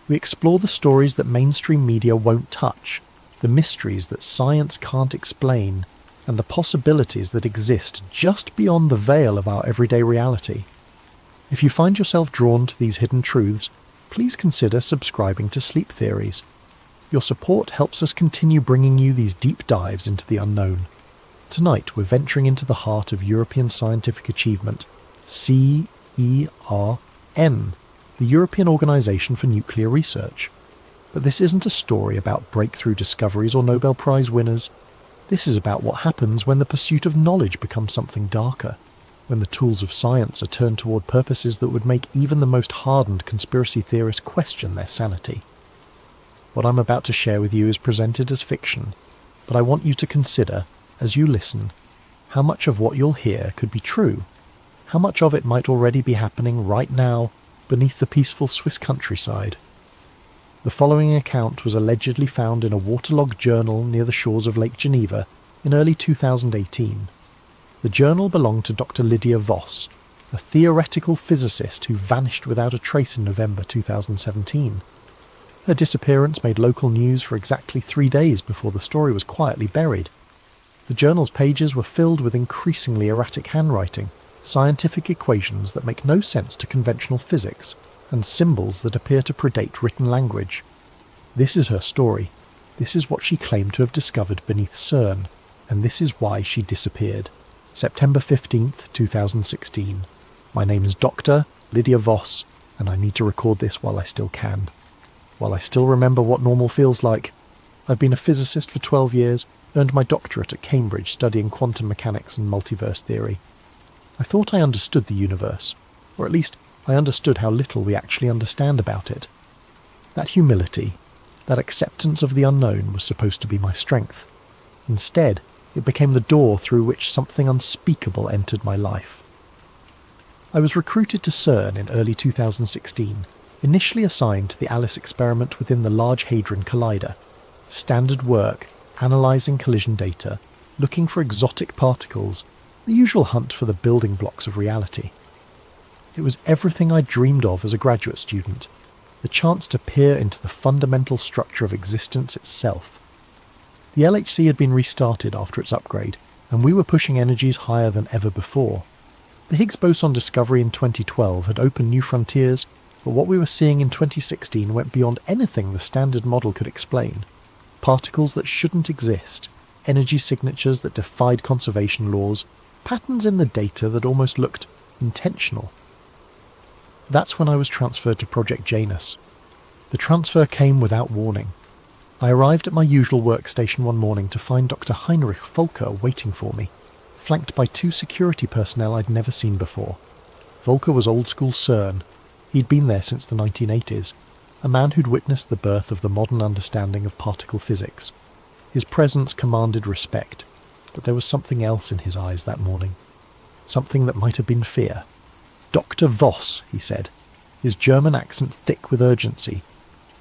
We explore the stories that mainstream media won't touch, the mysteries that science can't explain, and the possibilities that exist just beyond the veil of our everyday reality. If you find yourself drawn to these hidden truths, please consider subscribing to Sleep Theories. Your support helps us continue bringing you these deep dives into the unknown. Tonight we're venturing into the heart of European scientific achievement, CERN. the European Organisation for Nuclear Research. But this isn't a story about breakthrough discoveries or Nobel Prize winners. This is about what happens when the pursuit of knowledge becomes something darker, when the tools of science are turned toward purposes that would make even the most hardened conspiracy theorists question their sanity. What I'm about to share with you is presented as fiction, but I want you to consider, as you listen, how much of what you'll hear could be true, how much of it might already be happening right now beneath the peaceful Swiss countryside. The following account was allegedly found in a waterlogged journal near the shores of Lake Geneva in early 2018. The journal belonged to Dr. Lydia Voss, a theoretical physicist who vanished without a trace in November 2017. Her disappearance made local news for exactly 3 days before the story was quietly buried. The journal's pages were filled with increasingly erratic handwriting, scientific equations that make no sense to conventional physics, and symbols that appear to predate written language. This is her story. This is what she claimed to have discovered beneath CERN, and this is why she disappeared. September 15th, 2016. My name is Dr. Lydia Voss, and I need to record this while I still can. While I still remember what normal feels like. I've been a physicist for 12 years, earned my doctorate at Cambridge studying quantum mechanics and multiverse theory. I thought I understood the universe, or at least I understood how little we actually understand about it. That humility, that acceptance of the unknown was supposed to be my strength. Instead, it became the door through which something unspeakable entered my life. I was recruited to CERN in early 2016, initially assigned to the ALICE experiment within the Large Hadron Collider. Standard work, analysing collision data, looking for exotic particles, the usual hunt for the building blocks of reality. It was everything I dreamed of as a graduate student, the chance to peer into the fundamental structure of existence itself. The LHC had been restarted after its upgrade, and we were pushing energies higher than ever before. The Higgs boson discovery in 2012 had opened new frontiers, but what we were seeing in 2016 went beyond anything the standard model could explain. Particles that shouldn't exist, energy signatures that defied conservation laws, patterns in the data that almost looked intentional. That's when I was transferred to Project Janus. The transfer came without warning. I arrived at my usual workstation one morning to find Dr. Heinrich Volker waiting for me, flanked by 2 security personnel I'd never seen before. Volker was old-school CERN. He'd been there since the 1980s, a man who'd witnessed the birth of the modern understanding of particle physics. His presence commanded respect, but there was something else in his eyes that morning. Something that might have been fear. "Dr. Voss," he said, his German accent thick with urgency.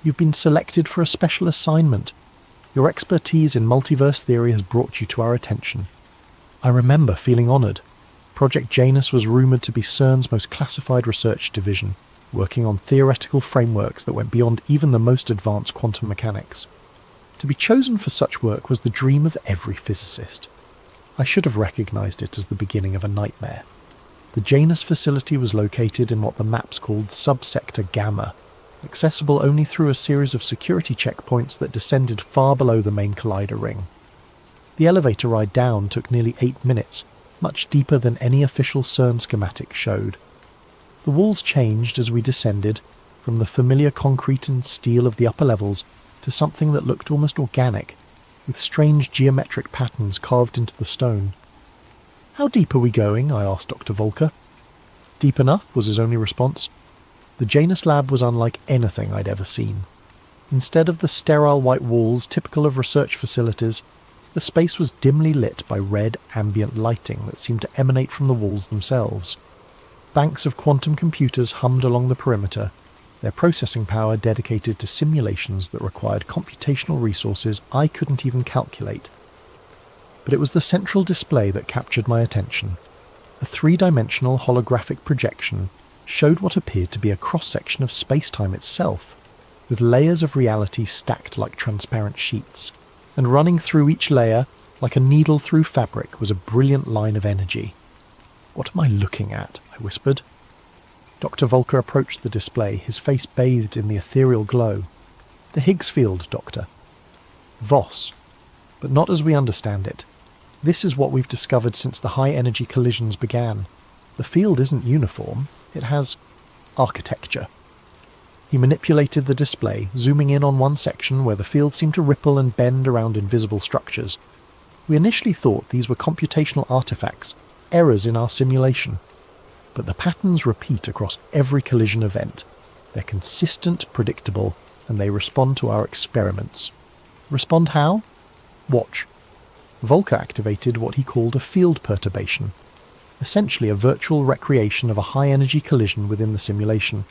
"You've been selected for a special assignment. Your expertise in multiverse theory has brought you to our attention." I remember feeling honoured. Project Janus was rumoured to be CERN's most classified research division, working on theoretical frameworks that went beyond even the most advanced quantum mechanics. To be chosen for such work was the dream of every physicist. I should have recognised it as the beginning of a nightmare. The Janus facility was located in what the maps called Subsector Gamma, accessible only through a series of security checkpoints that descended far below the main collider ring. The elevator ride down took nearly 8 minutes, much deeper than any official CERN schematic showed. The walls changed as we descended, from the familiar concrete and steel of the upper levels to something that looked almost organic, with strange geometric patterns carved into the stone. "How deep are we going?" I asked Dr. Volker. "Deep enough," was his only response. The Janus lab was unlike anything I'd ever seen. Instead of the sterile white walls typical of research facilities, the space was dimly lit by red ambient lighting that seemed to emanate from the walls themselves. Banks of quantum computers hummed along the perimeter, their processing power dedicated to simulations that required computational resources I couldn't even calculate. But it was the central display that captured my attention. A 3-dimensional holographic projection showed what appeared to be a cross-section of space-time itself, with layers of reality stacked like transparent sheets, and running through each layer, like a needle through fabric, was a brilliant line of energy. "What am I looking at?" I whispered. Dr. Volker approached the display, his face bathed in the ethereal glow. "The Higgs field, Doctor." "Voss. But not as we understand it. This is what we've discovered since the high-energy collisions began. The field isn't uniform. It has architecture. He manipulated the display, zooming in on one section where the field seemed to ripple and bend around invisible structures. We initially thought these were computational artifacts, errors in our simulation. But the patterns repeat across every collision event. They're consistent, predictable, and they respond to our experiments. Respond how? Watch. Volker activated what he called a field perturbation, essentially a virtual recreation of a high-energy collision within the simulation.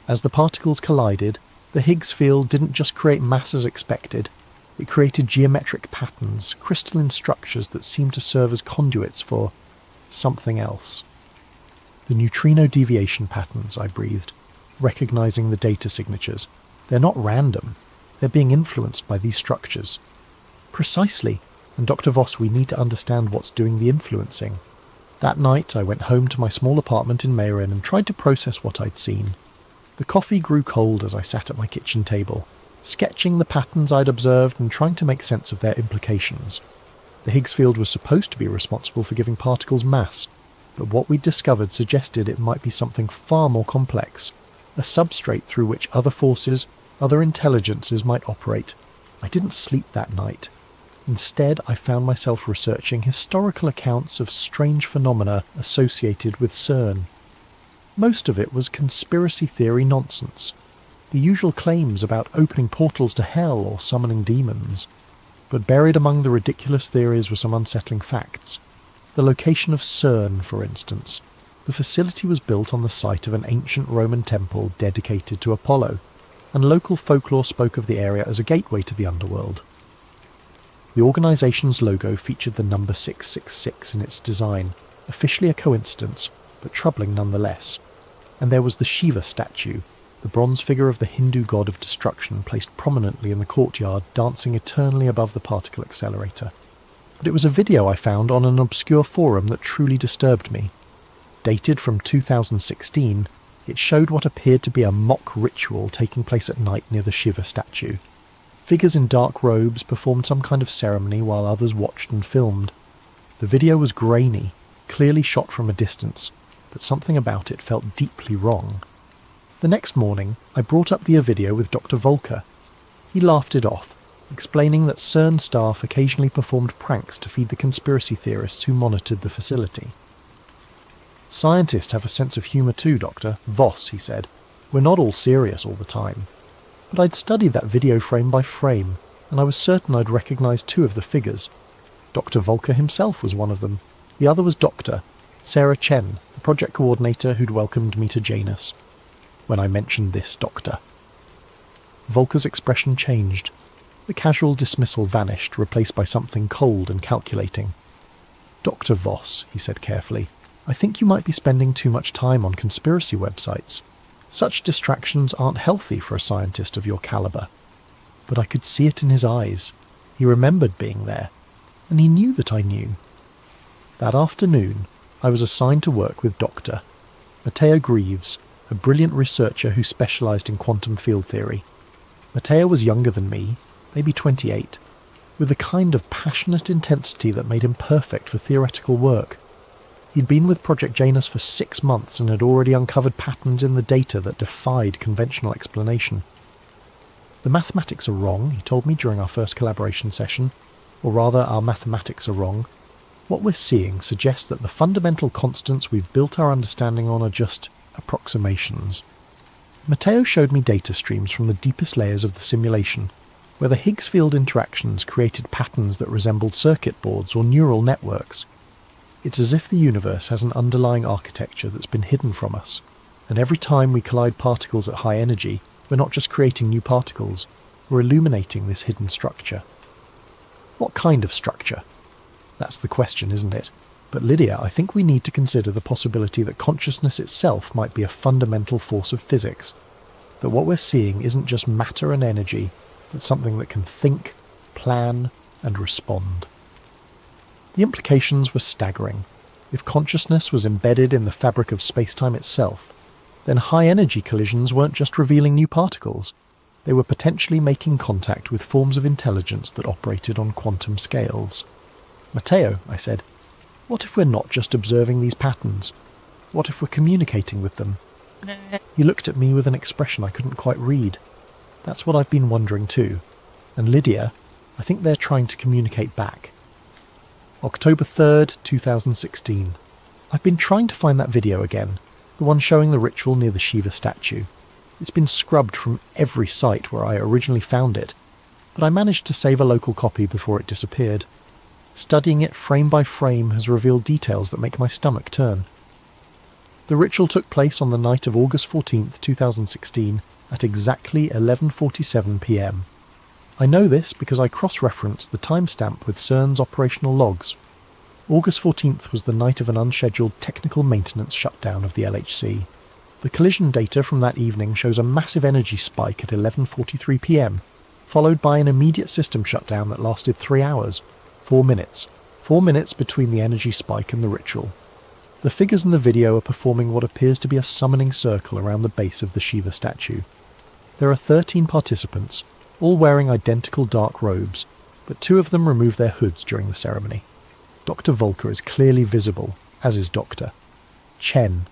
As the particles collided, the Higgs field didn't just create mass as expected, it created geometric patterns, crystalline structures that seemed to serve as conduits for something else. The neutrino deviation patterns, I breathed, recognizing the data signatures. They're not random, they're being influenced by these structures. Precisely, and Dr. Voss, we need to understand what's doing the influencing. That night I went home to my small apartment in Meyrin and tried to process what I'd seen. The coffee grew cold as I sat at my kitchen table, sketching the patterns I'd observed and trying to make sense of their implications. The Higgs field was supposed to be responsible for giving particles mass, but what we'd discovered suggested it might be something far more complex, a substrate through which other forces, other intelligences might operate. I didn't sleep that night. Instead, I found myself researching historical accounts of strange phenomena associated with CERN. Most of it was conspiracy theory nonsense, the usual claims about opening portals to hell or summoning demons. But buried among the ridiculous theories were some unsettling facts. The location of CERN, for instance. The facility was built on the site of an ancient Roman temple dedicated to Apollo, and local folklore spoke of the area as a gateway to the underworld. The organisation's logo featured the number 666 in its design, officially a coincidence, but troubling nonetheless. And there was the Shiva statue, the bronze figure of the Hindu god of destruction placed prominently in the courtyard, dancing eternally above the particle accelerator. But it was a video I found on an obscure forum that truly disturbed me. Dated from 2016, it showed what appeared to be a mock ritual taking place at night near the Shiva statue. Figures in dark robes performed some kind of ceremony while others watched and filmed. The video was grainy, clearly shot from a distance, but something about it felt deeply wrong. The next morning, I brought up the video with Dr. Volker. He laughed it off, explaining that CERN staff occasionally performed pranks to feed the conspiracy theorists who monitored the facility. Scientists have a sense of humour too, Doctor. Voss, he said. We're not all serious all the time. But I'd studied that video frame by frame, and I was certain I'd recognised two of the figures. Dr. Volker himself was one of them. The other was Dr. Sarah Chen, the project coordinator who'd welcomed me to Janus. When I mentioned this doctor, Volker's expression changed. The casual dismissal vanished, replaced by something cold and calculating. Dr. Voss, he said carefully, I think you might be spending too much time on conspiracy websites. Such distractions aren't healthy for a scientist of your calibre. But I could see it in his eyes. He remembered being there, and he knew that I knew. That afternoon, I was assigned to work with Dr. Matteo Greaves, a brilliant researcher who specialised in quantum field theory. Matteo was younger than me, maybe 28, with a kind of passionate intensity that made him perfect for theoretical work. He'd been with Project Janus for 6 months and had already uncovered patterns in the data that defied conventional explanation. The mathematics are wrong, he told me during our first collaboration session, or rather our mathematics are wrong. What we're seeing suggests that the fundamental constants we've built our understanding on are just approximations. Matteo showed me data streams from the deepest layers of the simulation, where the Higgs field interactions created patterns that resembled circuit boards or neural networks. It's as if the universe has an underlying architecture that's been hidden from us, and every time we collide particles at high energy, we're not just creating new particles, we're illuminating this hidden structure. What kind of structure? That's the question, isn't it? But Lydia, I think we need to consider the possibility that consciousness itself might be a fundamental force of physics, that what we're seeing isn't just matter and energy, but something that can think, plan, and respond. The implications were staggering. If consciousness was embedded in the fabric of space-time itself, then high-energy collisions weren't just revealing new particles. They were potentially making contact with forms of intelligence that operated on quantum scales. Matteo, I said, what if we're not just observing these patterns? What if we're communicating with them? He looked at me with an expression I couldn't quite read. That's what I've been wondering too. And Lydia, I think they're trying to communicate back. October 3rd, 2016. I've been trying to find that video again, the one showing the ritual near the Shiva statue. It's been scrubbed from every site where I originally found it, but I managed to save a local copy before it disappeared. Studying it frame by frame has revealed details that make my stomach turn. The ritual took place on the night of August 14th, 2016 at exactly 11:47 p.m. I know this because I cross-referenced the timestamp with CERN's operational logs. August 14th was the night of an unscheduled technical maintenance shutdown of the LHC. The collision data from that evening shows a massive energy spike at 11:43 p.m, followed by an immediate system shutdown that lasted 3 hours, 4 minutes. 4 minutes between the energy spike and the ritual. The figures in the video are performing what appears to be a summoning circle around the base of the Shiva statue. There are 13 participants, all wearing identical dark robes, but 2 of them remove their hoods during the ceremony. Dr. Volker is clearly visible, as is Dr. Chen.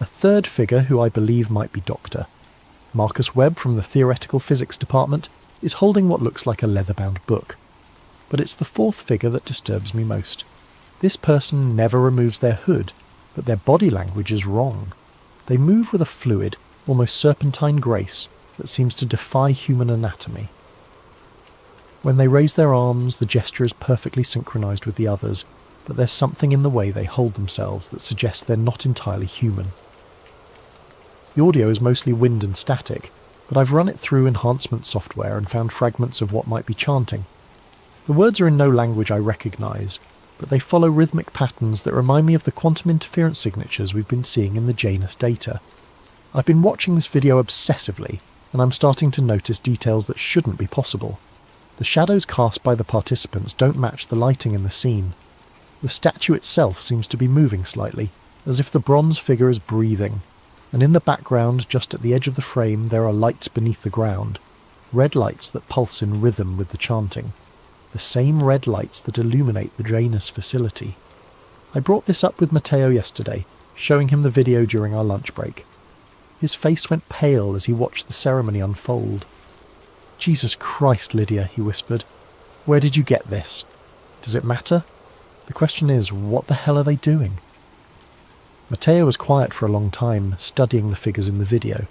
A third figure who I believe might be Dr. Marcus Webb from the Theoretical Physics Department is holding what looks like a leather-bound book. But it's the fourth figure that disturbs me most. This person never removes their hood, but their body language is wrong. They move with a fluid, almost serpentine grace that seems to defy human anatomy. When they raise their arms, the gesture is perfectly synchronized with the others, but there's something in the way they hold themselves that suggests they're not entirely human. The audio is mostly wind and static, but I've run it through enhancement software and found fragments of what might be chanting. The words are in no language I recognise, but they follow rhythmic patterns that remind me of the quantum interference signatures we've been seeing in the Janus data. I've been watching this video obsessively, and I'm starting to notice details that shouldn't be possible. The shadows cast by the participants don't match the lighting in the scene. The statue itself seems to be moving slightly, as if the bronze figure is breathing, and in the background, just at the edge of the frame, there are lights beneath the ground, red lights that pulse in rhythm with the chanting, the same red lights that illuminate the Janus facility. I brought this up with Matteo yesterday, showing him the video during our lunch break. His face went pale as he watched the ceremony unfold. "Jesus Christ, Lydia," he whispered. "Where did you get this? Does it matter? The question is, what the hell are they doing?" Matteo was quiet for a long time, studying the figures in the video.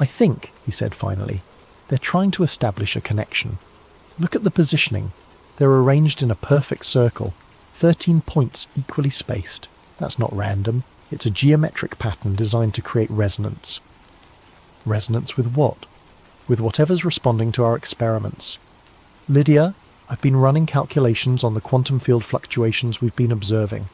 "I think," he said finally, "they're trying to establish a connection. Look at the positioning. They're arranged in a perfect circle, 13 points equally spaced. That's not random. It's a geometric pattern designed to create resonance." Resonance with what? With whatever's responding to our experiments. "Lydia, I've been running calculations on the quantum field fluctuations we've been observing.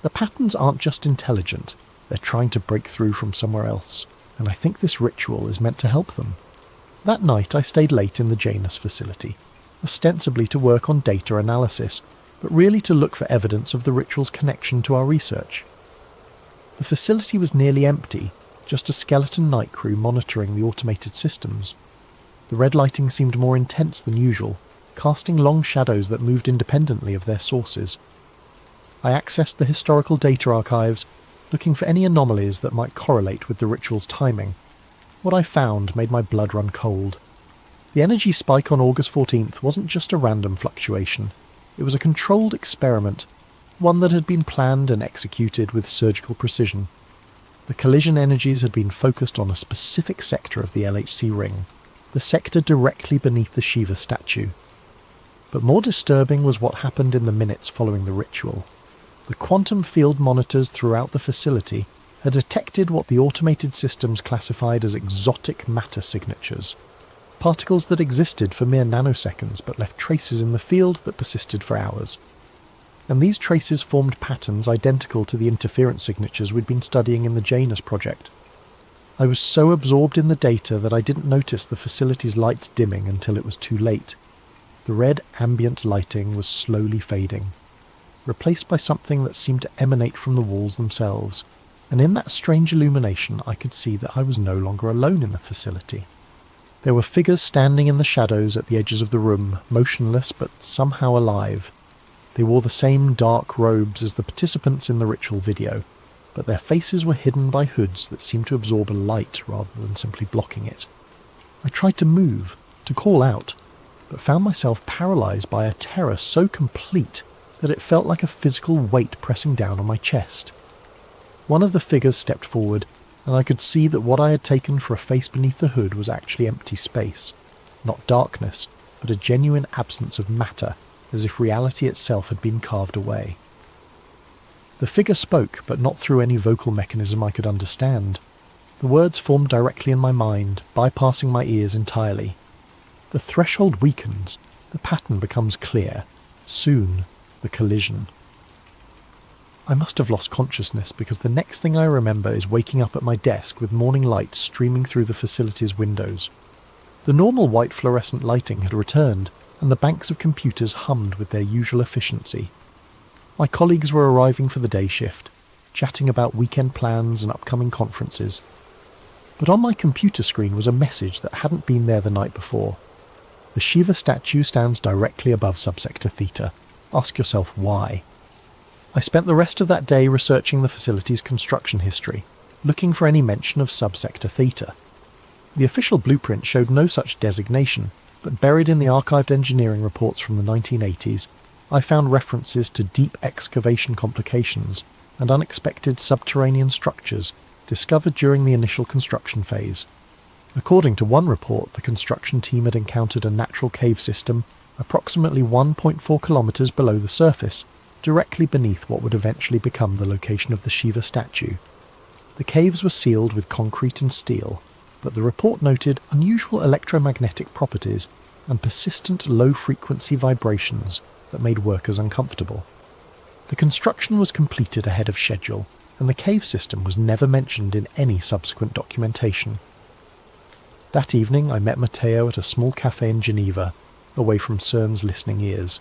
The patterns aren't just intelligent, they're trying to break through from somewhere else, and I think this ritual is meant to help them." That night I stayed late in the Janus facility, ostensibly to work on data analysis, but really to look for evidence of the ritual's connection to our research. The facility was nearly empty, just a skeleton night crew monitoring the automated systems. The red lighting seemed more intense than usual, casting long shadows that moved independently of their sources. I accessed the historical data archives, looking for any anomalies that might correlate with the ritual's timing. What I found made my blood run cold. The energy spike on August 14th wasn't just a random fluctuation. It was a controlled experiment, one that had been planned and executed with surgical precision. The collision energies had been focused on a specific sector of the LHC ring, the sector directly beneath the Shiva statue. But more disturbing was what happened in the minutes following the ritual. The quantum field monitors throughout the facility had detected what the automated systems classified as exotic matter signatures, particles that existed for mere nanoseconds but left traces in the field that persisted for hours. And these traces formed patterns identical to the interference signatures we'd been studying in the Janus project. I was so absorbed in the data that I didn't notice the facility's lights dimming until it was too late. The red ambient lighting was slowly fading, replaced by something that seemed to emanate from the walls themselves, and in that strange illumination I could see that I was no longer alone in the facility. There were figures standing in the shadows at the edges of the room, motionless but somehow alive. They wore the same dark robes as the participants in the ritual video, but their faces were hidden by hoods that seemed to absorb a light rather than simply blocking it. I tried to move, to call out, but found myself paralysed by a terror so complete that it felt like a physical weight pressing down on my chest. One of the figures stepped forward, and I could see that what I had taken for a face beneath the hood was actually empty space. Not darkness, but a genuine absence of matter, as if reality itself had been carved away. The figure spoke, but not through any vocal mechanism I could understand. The words formed directly in my mind, bypassing my ears entirely. The threshold weakens, the pattern becomes clear. Soon, the collision. I must have lost consciousness because the next thing I remember is waking up at my desk with morning light streaming through the facility's windows. The normal white fluorescent lighting had returned, and the banks of computers hummed with their usual efficiency. My colleagues were arriving for the day shift, chatting about weekend plans and upcoming conferences. But on my computer screen was a message that hadn't been there the night before. The Shiva statue stands directly above subsector theta. Ask yourself why. I spent the rest of that day researching the facility's construction history, looking for any mention of subsector theta. The official blueprint showed no such designation, but buried in the archived engineering reports from the 1980s, I found references to deep excavation complications and unexpected subterranean structures discovered during the initial construction phase. According to one report, the construction team had encountered a natural cave system approximately 1.4 kilometres below the surface, directly beneath what would eventually become the location of the Shiva statue. The caves were sealed with concrete and steel, but the report noted unusual electromagnetic properties and persistent low-frequency vibrations that made workers uncomfortable. The construction was completed ahead of schedule, and the cave system was never mentioned in any subsequent documentation. That evening I met Matteo at a small cafe in Geneva, away from CERN's listening ears.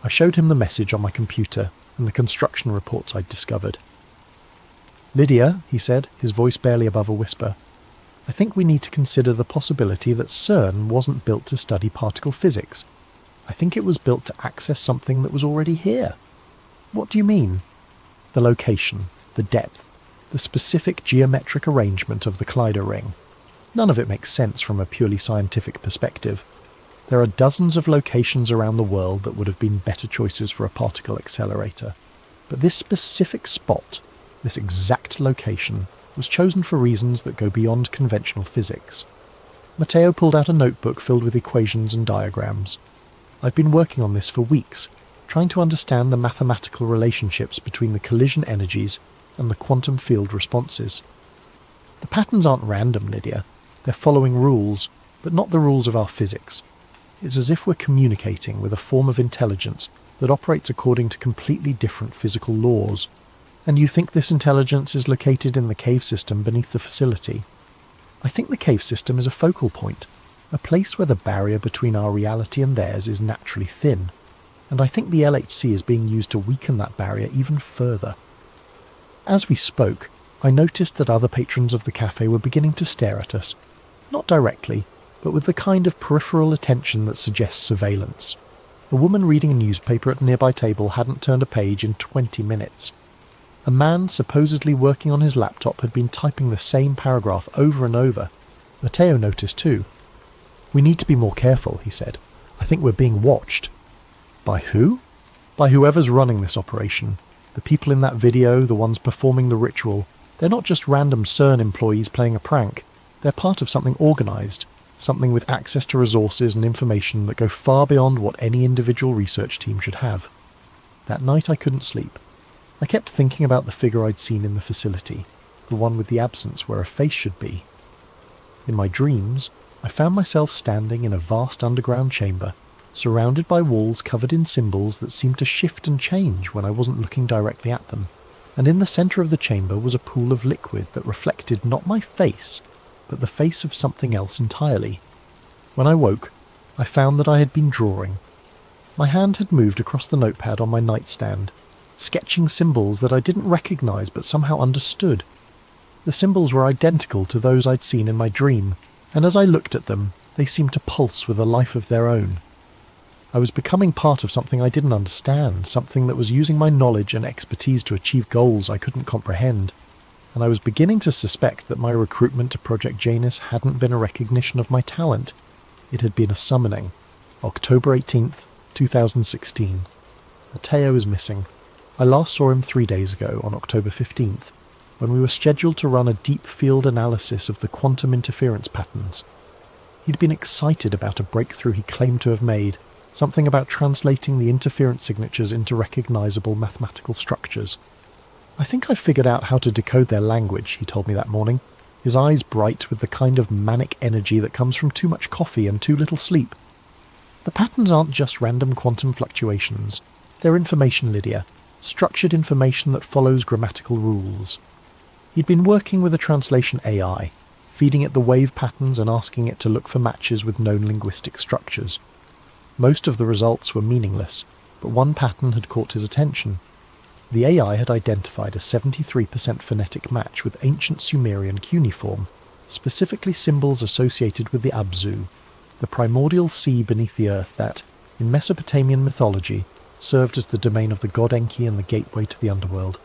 I showed him the message on my computer and the construction reports I'd discovered. "Lydia," he said, his voice barely above a whisper, "I think we need to consider the possibility that CERN wasn't built to study particle physics. I think it was built to access something that was already here." "What do you mean?" "The location, the depth, the specific geometric arrangement of the Kaleido ring. None of it makes sense from a purely scientific perspective. There are dozens of locations around the world that would have been better choices for a particle accelerator. But this specific spot, this exact location, was chosen for reasons that go beyond conventional physics." Matteo pulled out a notebook filled with equations and diagrams. "I've been working on this for weeks, trying to understand the mathematical relationships between the collision energies and the quantum field responses. The patterns aren't random, Lydia. They're following rules, but not the rules of our physics. It's as if we're communicating with a form of intelligence that operates according to completely different physical laws. And you think this intelligence is located in the cave system beneath the facility? I think the cave system is a focal point, a place where the barrier between our reality and theirs is naturally thin, and I think the LHC is being used to weaken that barrier even further." As we spoke, I noticed that other patrons of the cafe were beginning to stare at us, not directly, but with the kind of peripheral attention that suggests surveillance. A woman reading a newspaper at a nearby table hadn't turned a page in 20 minutes. A man supposedly working on his laptop had been typing the same paragraph over and over. Matteo noticed too. "We need to be more careful," he said. "I think we're being watched." "By who?" "By whoever's running this operation. The people in that video, the ones performing the ritual, they're not just random CERN employees playing a prank. They're part of something organised, something with access to resources and information that go far beyond what any individual research team should have." That night I couldn't sleep. I kept thinking about the figure I'd seen in the facility, the one with the absence where a face should be. In my dreams, I found myself standing in a vast underground chamber, surrounded by walls covered in symbols that seemed to shift and change when I wasn't looking directly at them, and in the centre of the chamber was a pool of liquid that reflected not my face, but the face of something else entirely. When I woke, I found that I had been drawing. My hand had moved across the notepad on my nightstand, sketching symbols that I didn't recognise but somehow understood. The symbols were identical to those I'd seen in my dream, and as I looked at them, they seemed to pulse with a life of their own. I was becoming part of something I didn't understand, something that was using my knowledge and expertise to achieve goals I couldn't comprehend, and I was beginning to suspect that my recruitment to Project Janus hadn't been a recognition of my talent. It had been a summoning. October 18th, 2016. Matteo is missing. I last saw him 3 days ago, on October 15th, when we were scheduled to run a deep field analysis of the quantum interference patterns. He'd been excited about a breakthrough he claimed to have made, something about translating the interference signatures into recognizable mathematical structures. "I think I've figured out how to decode their language," he told me that morning, his eyes bright with the kind of manic energy that comes from too much coffee and too little sleep. "The patterns aren't just random quantum fluctuations. They're information, Lydia. Structured information that follows grammatical rules." He'd been working with a translation AI, feeding it the wave patterns and asking it to look for matches with known linguistic structures. Most of the results were meaningless, but one pattern had caught his attention. The AI had identified a 73% phonetic match with ancient Sumerian cuneiform, specifically symbols associated with the Abzu, the primordial sea beneath the earth that, in Mesopotamian mythology, served as the domain of the god Enki and the gateway to the underworld.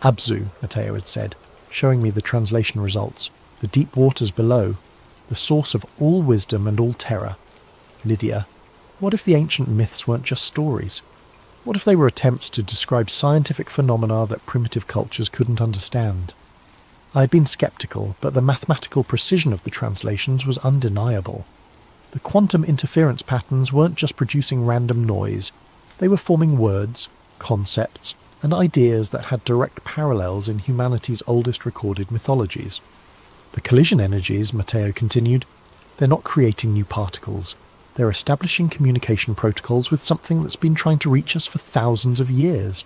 Abzu, Matteo had said, showing me the translation results, the deep waters below, the source of all wisdom and all terror. Lydia, what if the ancient myths weren't just stories? What if they were attempts to describe scientific phenomena that primitive cultures couldn't understand? I had been sceptical, but the mathematical precision of the translations was undeniable. The quantum interference patterns weren't just producing random noise, they were forming words, concepts, and ideas that had direct parallels in humanity's oldest recorded mythologies. The collision energies, Matteo continued, they're not creating new particles. They're establishing communication protocols with something that's been trying to reach us for thousands of years.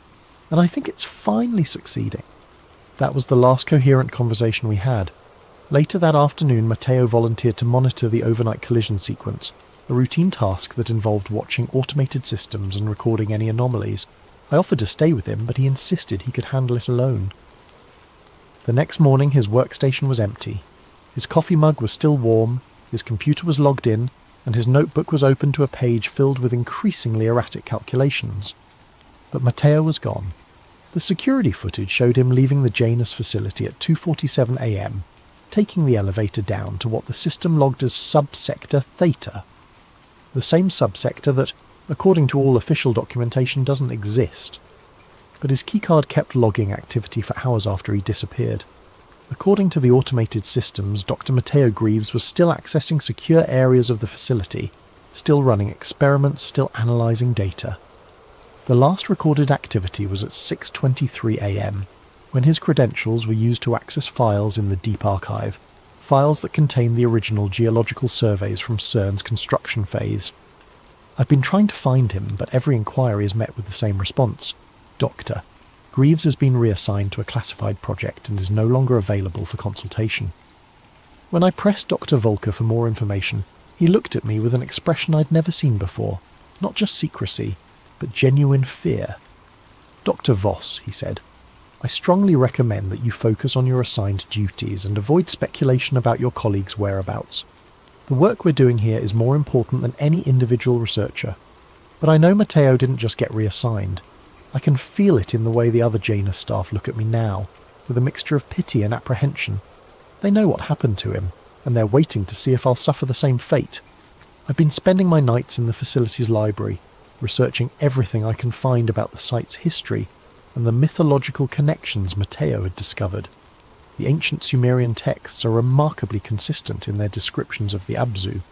And I think it's finally succeeding. That was the last coherent conversation we had. Later that afternoon, Matteo volunteered to monitor the overnight collision sequence, a routine task that involved watching automated systems and recording any anomalies. I offered to stay with him, but he insisted he could handle it alone. The next morning, his workstation was empty. His coffee mug was still warm, his computer was logged in, and his notebook was open to a page filled with increasingly erratic calculations. But Matteo was gone. The security footage showed him leaving the Janus facility at 2:47 a.m., taking the elevator down to what the system logged as subsector Theta, the same subsector that, according to all official documentation, doesn't exist. But his keycard kept logging activity for hours after he disappeared. According to the automated systems, Dr. Matteo Greaves was still accessing secure areas of the facility, still running experiments, still analysing data. The last recorded activity was at 6:23 a.m, when his credentials were used to access files in the Deep Archive, files that contain the original geological surveys from CERN's construction phase. I've been trying to find him, but every inquiry is met with the same response. Doctor, Greaves has been reassigned to a classified project and is no longer available for consultation. When I pressed Dr. Volker for more information, he looked at me with an expression I'd never seen before. Not just secrecy, but genuine fear. "Dr. Voss," he said, "I strongly recommend that you focus on your assigned duties and avoid speculation about your colleagues' whereabouts. The work we're doing here is more important than any individual researcher. But I know Matteo didn't just get reassigned. I can feel it in the way the other Janus staff look at me now, with a mixture of pity and apprehension. They know what happened to him, and they're waiting to see if I'll suffer the same fate. I've been spending my nights in the facility's library, researching everything I can find about the site's history and the mythological connections Matteo had discovered. The ancient Sumerian texts are remarkably consistent in their descriptions of the Abzu,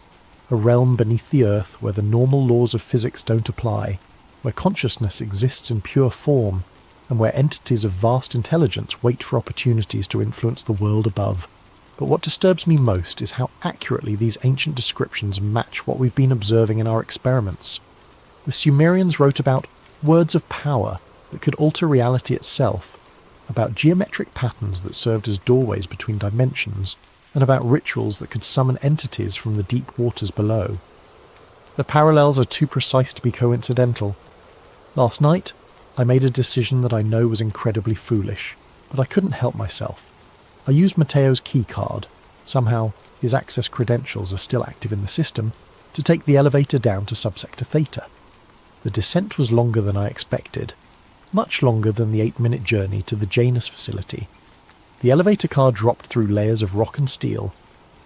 a realm beneath the earth where the normal laws of physics don't apply, where consciousness exists in pure form, and where entities of vast intelligence wait for opportunities to influence the world above. But what disturbs me most is how accurately these ancient descriptions match what we've been observing in our experiments. The Sumerians wrote about words of power that could alter reality itself, about geometric patterns that served as doorways between dimensions, and about rituals that could summon entities from the deep waters below. The parallels are too precise to be coincidental. Last night, I made a decision that I know was incredibly foolish, but I couldn't help myself. I used Matteo's key card, somehow his access credentials are still active in the system, to take the elevator down to subsector Theta. The descent was longer than I expected, much longer than the 8-minute journey to the Janus facility. The elevator car dropped through layers of rock and steel,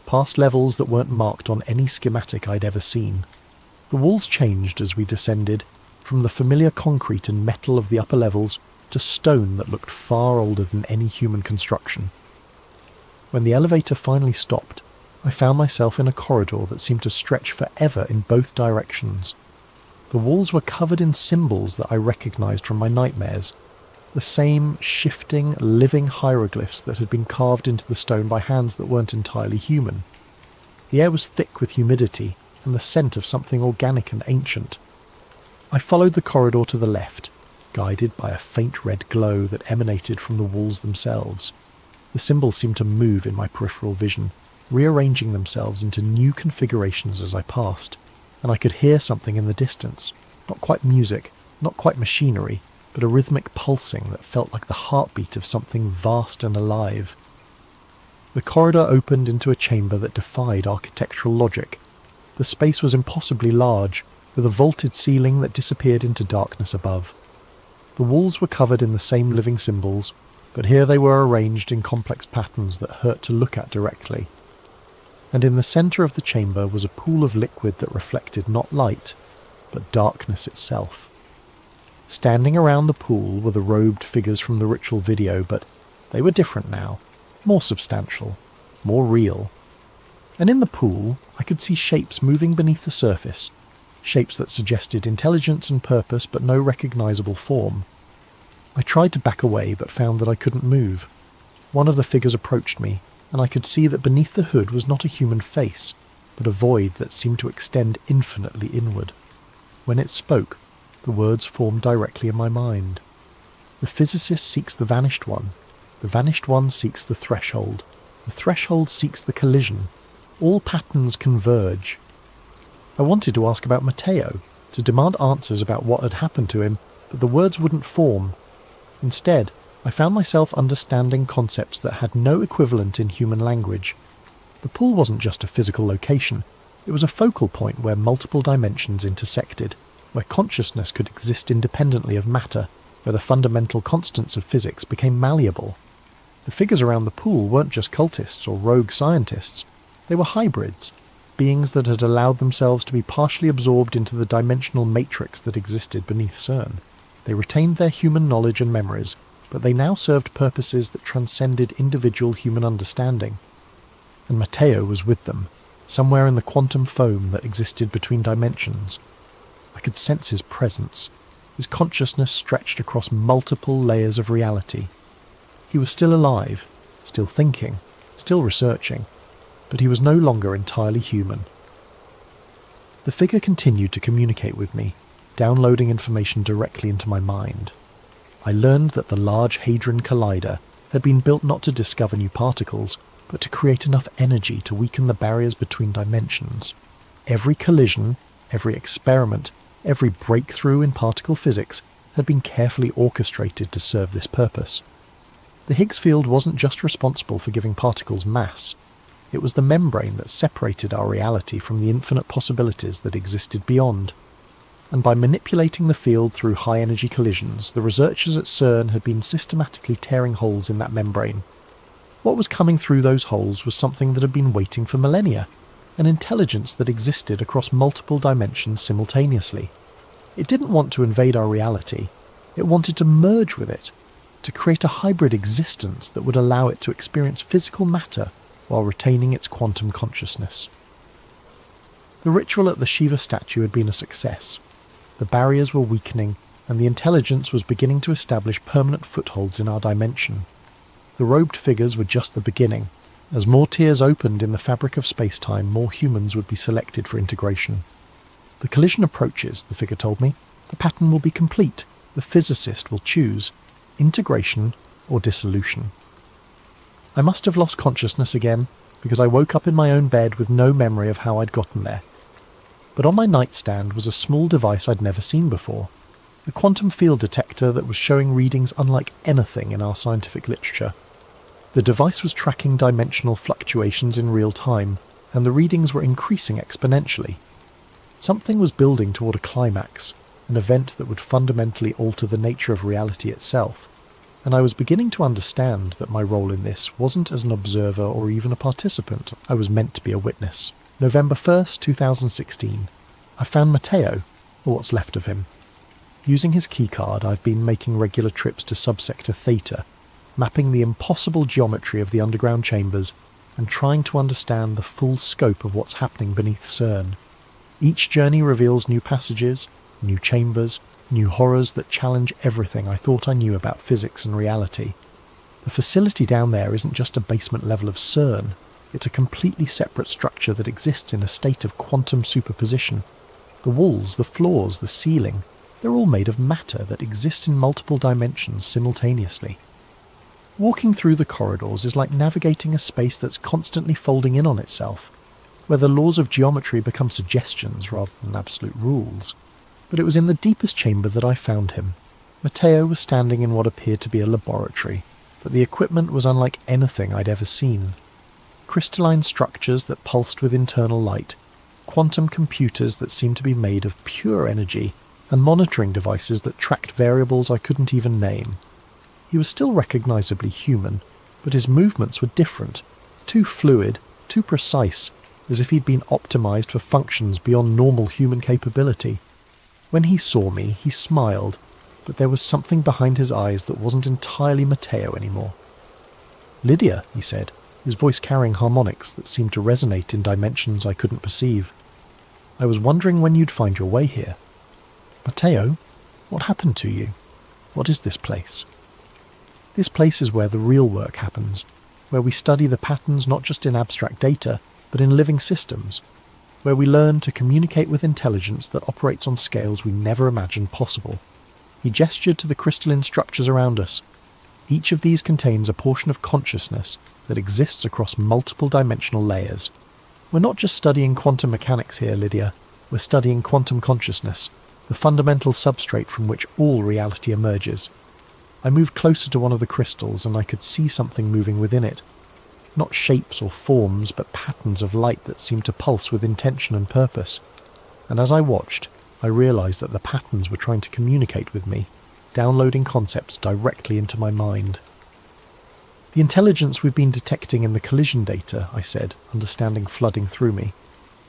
past levels that weren't marked on any schematic I'd ever seen. The walls changed as we descended, from the familiar concrete and metal of the upper levels to stone that looked far older than any human construction. When the elevator finally stopped, I found myself in a corridor that seemed to stretch forever in both directions. The walls were covered in symbols that I recognized from my nightmares, the same shifting, living hieroglyphs that had been carved into the stone by hands that weren't entirely human. The air was thick with humidity and the scent of something organic and ancient. I followed the corridor to the left, guided by a faint red glow that emanated from the walls themselves. The symbols seemed to move in my peripheral vision, rearranging themselves into new configurations as I passed, and I could hear something in the distance, not quite music, not quite machinery, but a rhythmic pulsing that felt like the heartbeat of something vast and alive. The corridor opened into a chamber that defied architectural logic. The space was impossibly large, with a vaulted ceiling that disappeared into darkness above. The walls were covered in the same living symbols, but here they were arranged in complex patterns that hurt to look at directly. And in the centre of the chamber was a pool of liquid that reflected not light, but darkness itself. Standing around the pool were the robed figures from the ritual video, but they were different now, more substantial, more real. And in the pool, I could see shapes moving beneath the surface, shapes that suggested intelligence and purpose but no recognisable form. I tried to back away but found that I couldn't move. One of the figures approached me, and I could see that beneath the hood was not a human face, but a void that seemed to extend infinitely inward. When it spoke, the words formed directly in my mind. The physicist seeks the vanished one seeks the threshold seeks the collision. All patterns converge. I wanted to ask about Matteo, to demand answers about what had happened to him, but the words wouldn't form. Instead, I found myself understanding concepts that had no equivalent in human language. The pool wasn't just a physical location, it was a focal point where multiple dimensions intersected, where consciousness could exist independently of matter, where the fundamental constants of physics became malleable. The figures around the pool weren't just cultists or rogue scientists, they were hybrids, beings that had allowed themselves to be partially absorbed into the dimensional matrix that existed beneath CERN. They retained their human knowledge and memories, but they now served purposes that transcended individual human understanding. And Matteo was with them, somewhere in the quantum foam that existed between dimensions. I could sense his presence. His consciousness stretched across multiple layers of reality. He was still alive, still thinking, still researching, but he was no longer entirely human. The figure continued to communicate with me, downloading information directly into my mind. I learned that the Large Hadron Collider had been built not to discover new particles, but to create enough energy to weaken the barriers between dimensions. Every collision, every experiment, every breakthrough in particle physics had been carefully orchestrated to serve this purpose. The Higgs field wasn't just responsible for giving particles mass. It was the membrane that separated our reality from the infinite possibilities that existed beyond. And by manipulating the field through high-energy collisions, the researchers at CERN had been systematically tearing holes in that membrane. What was coming through those holes was something that had been waiting for millennia, an intelligence that existed across multiple dimensions simultaneously. It didn't want to invade our reality. It wanted to merge with it, to create a hybrid existence that would allow it to experience physical matter while retaining its quantum consciousness. The ritual at the Shiva statue had been a success. The barriers were weakening, and the intelligence was beginning to establish permanent footholds in our dimension. The robed figures were just the beginning. As more tiers opened in the fabric of space-time, more humans would be selected for integration. The collision approaches, the figure told me. The pattern will be complete. The physicist will choose integration or dissolution. I must have lost consciousness again, because I woke up in my own bed with no memory of how I'd gotten there. But on my nightstand was a small device I'd never seen before, a quantum field detector that was showing readings unlike anything in our scientific literature. The device was tracking dimensional fluctuations in real time, and the readings were increasing exponentially. Something was building toward a climax, an event that would fundamentally alter the nature of reality itself, and I was beginning to understand that my role in this wasn't as an observer or even a participant. I was meant to be a witness. November 1st, 2016. I found Matteo, or what's left of him. Using his keycard, I've been making regular trips to subsector Theta, mapping the impossible geometry of the underground chambers and trying to understand the full scope of what's happening beneath CERN. Each journey reveals new passages, new chambers, new horrors that challenge everything I thought I knew about physics and reality. The facility down there isn't just a basement level of CERN, it's a completely separate structure that exists in a state of quantum superposition. The walls, the floors, the ceiling, they're all made of matter that exists in multiple dimensions simultaneously. Walking through the corridors is like navigating a space that's constantly folding in on itself, where the laws of geometry become suggestions rather than absolute rules. But it was in the deepest chamber that I found him. Matteo was standing in what appeared to be a laboratory, but the equipment was unlike anything I'd ever seen. Crystalline structures that pulsed with internal light, quantum computers that seemed to be made of pure energy, and monitoring devices that tracked variables I couldn't even name. He was still recognisably human, but his movements were different, too fluid, too precise, as if he'd been optimised for functions beyond normal human capability. When he saw me, he smiled, but there was something behind his eyes that wasn't entirely Matteo anymore. "Lydia," he said, his voice carrying harmonics that seemed to resonate in dimensions I couldn't perceive. "I was wondering when you'd find your way here." "Matteo, what happened to you? What is this place?" "This place is where the real work happens, where we study the patterns not just in abstract data, but in living systems, where we learn to communicate with intelligence that operates on scales we never imagined possible." He gestured to the crystalline structures around us. Each of these contains a portion of consciousness that exists across multiple dimensional layers. "We're not just studying quantum mechanics here, Lydia. We're studying quantum consciousness, the fundamental substrate from which all reality emerges." I moved closer to one of the crystals and I could see something moving within it. Not shapes or forms, but patterns of light that seemed to pulse with intention and purpose. And as I watched, I realised that the patterns were trying to communicate with me, downloading concepts directly into my mind. "The intelligence we've been detecting in the collision data," I said, understanding flooding through me.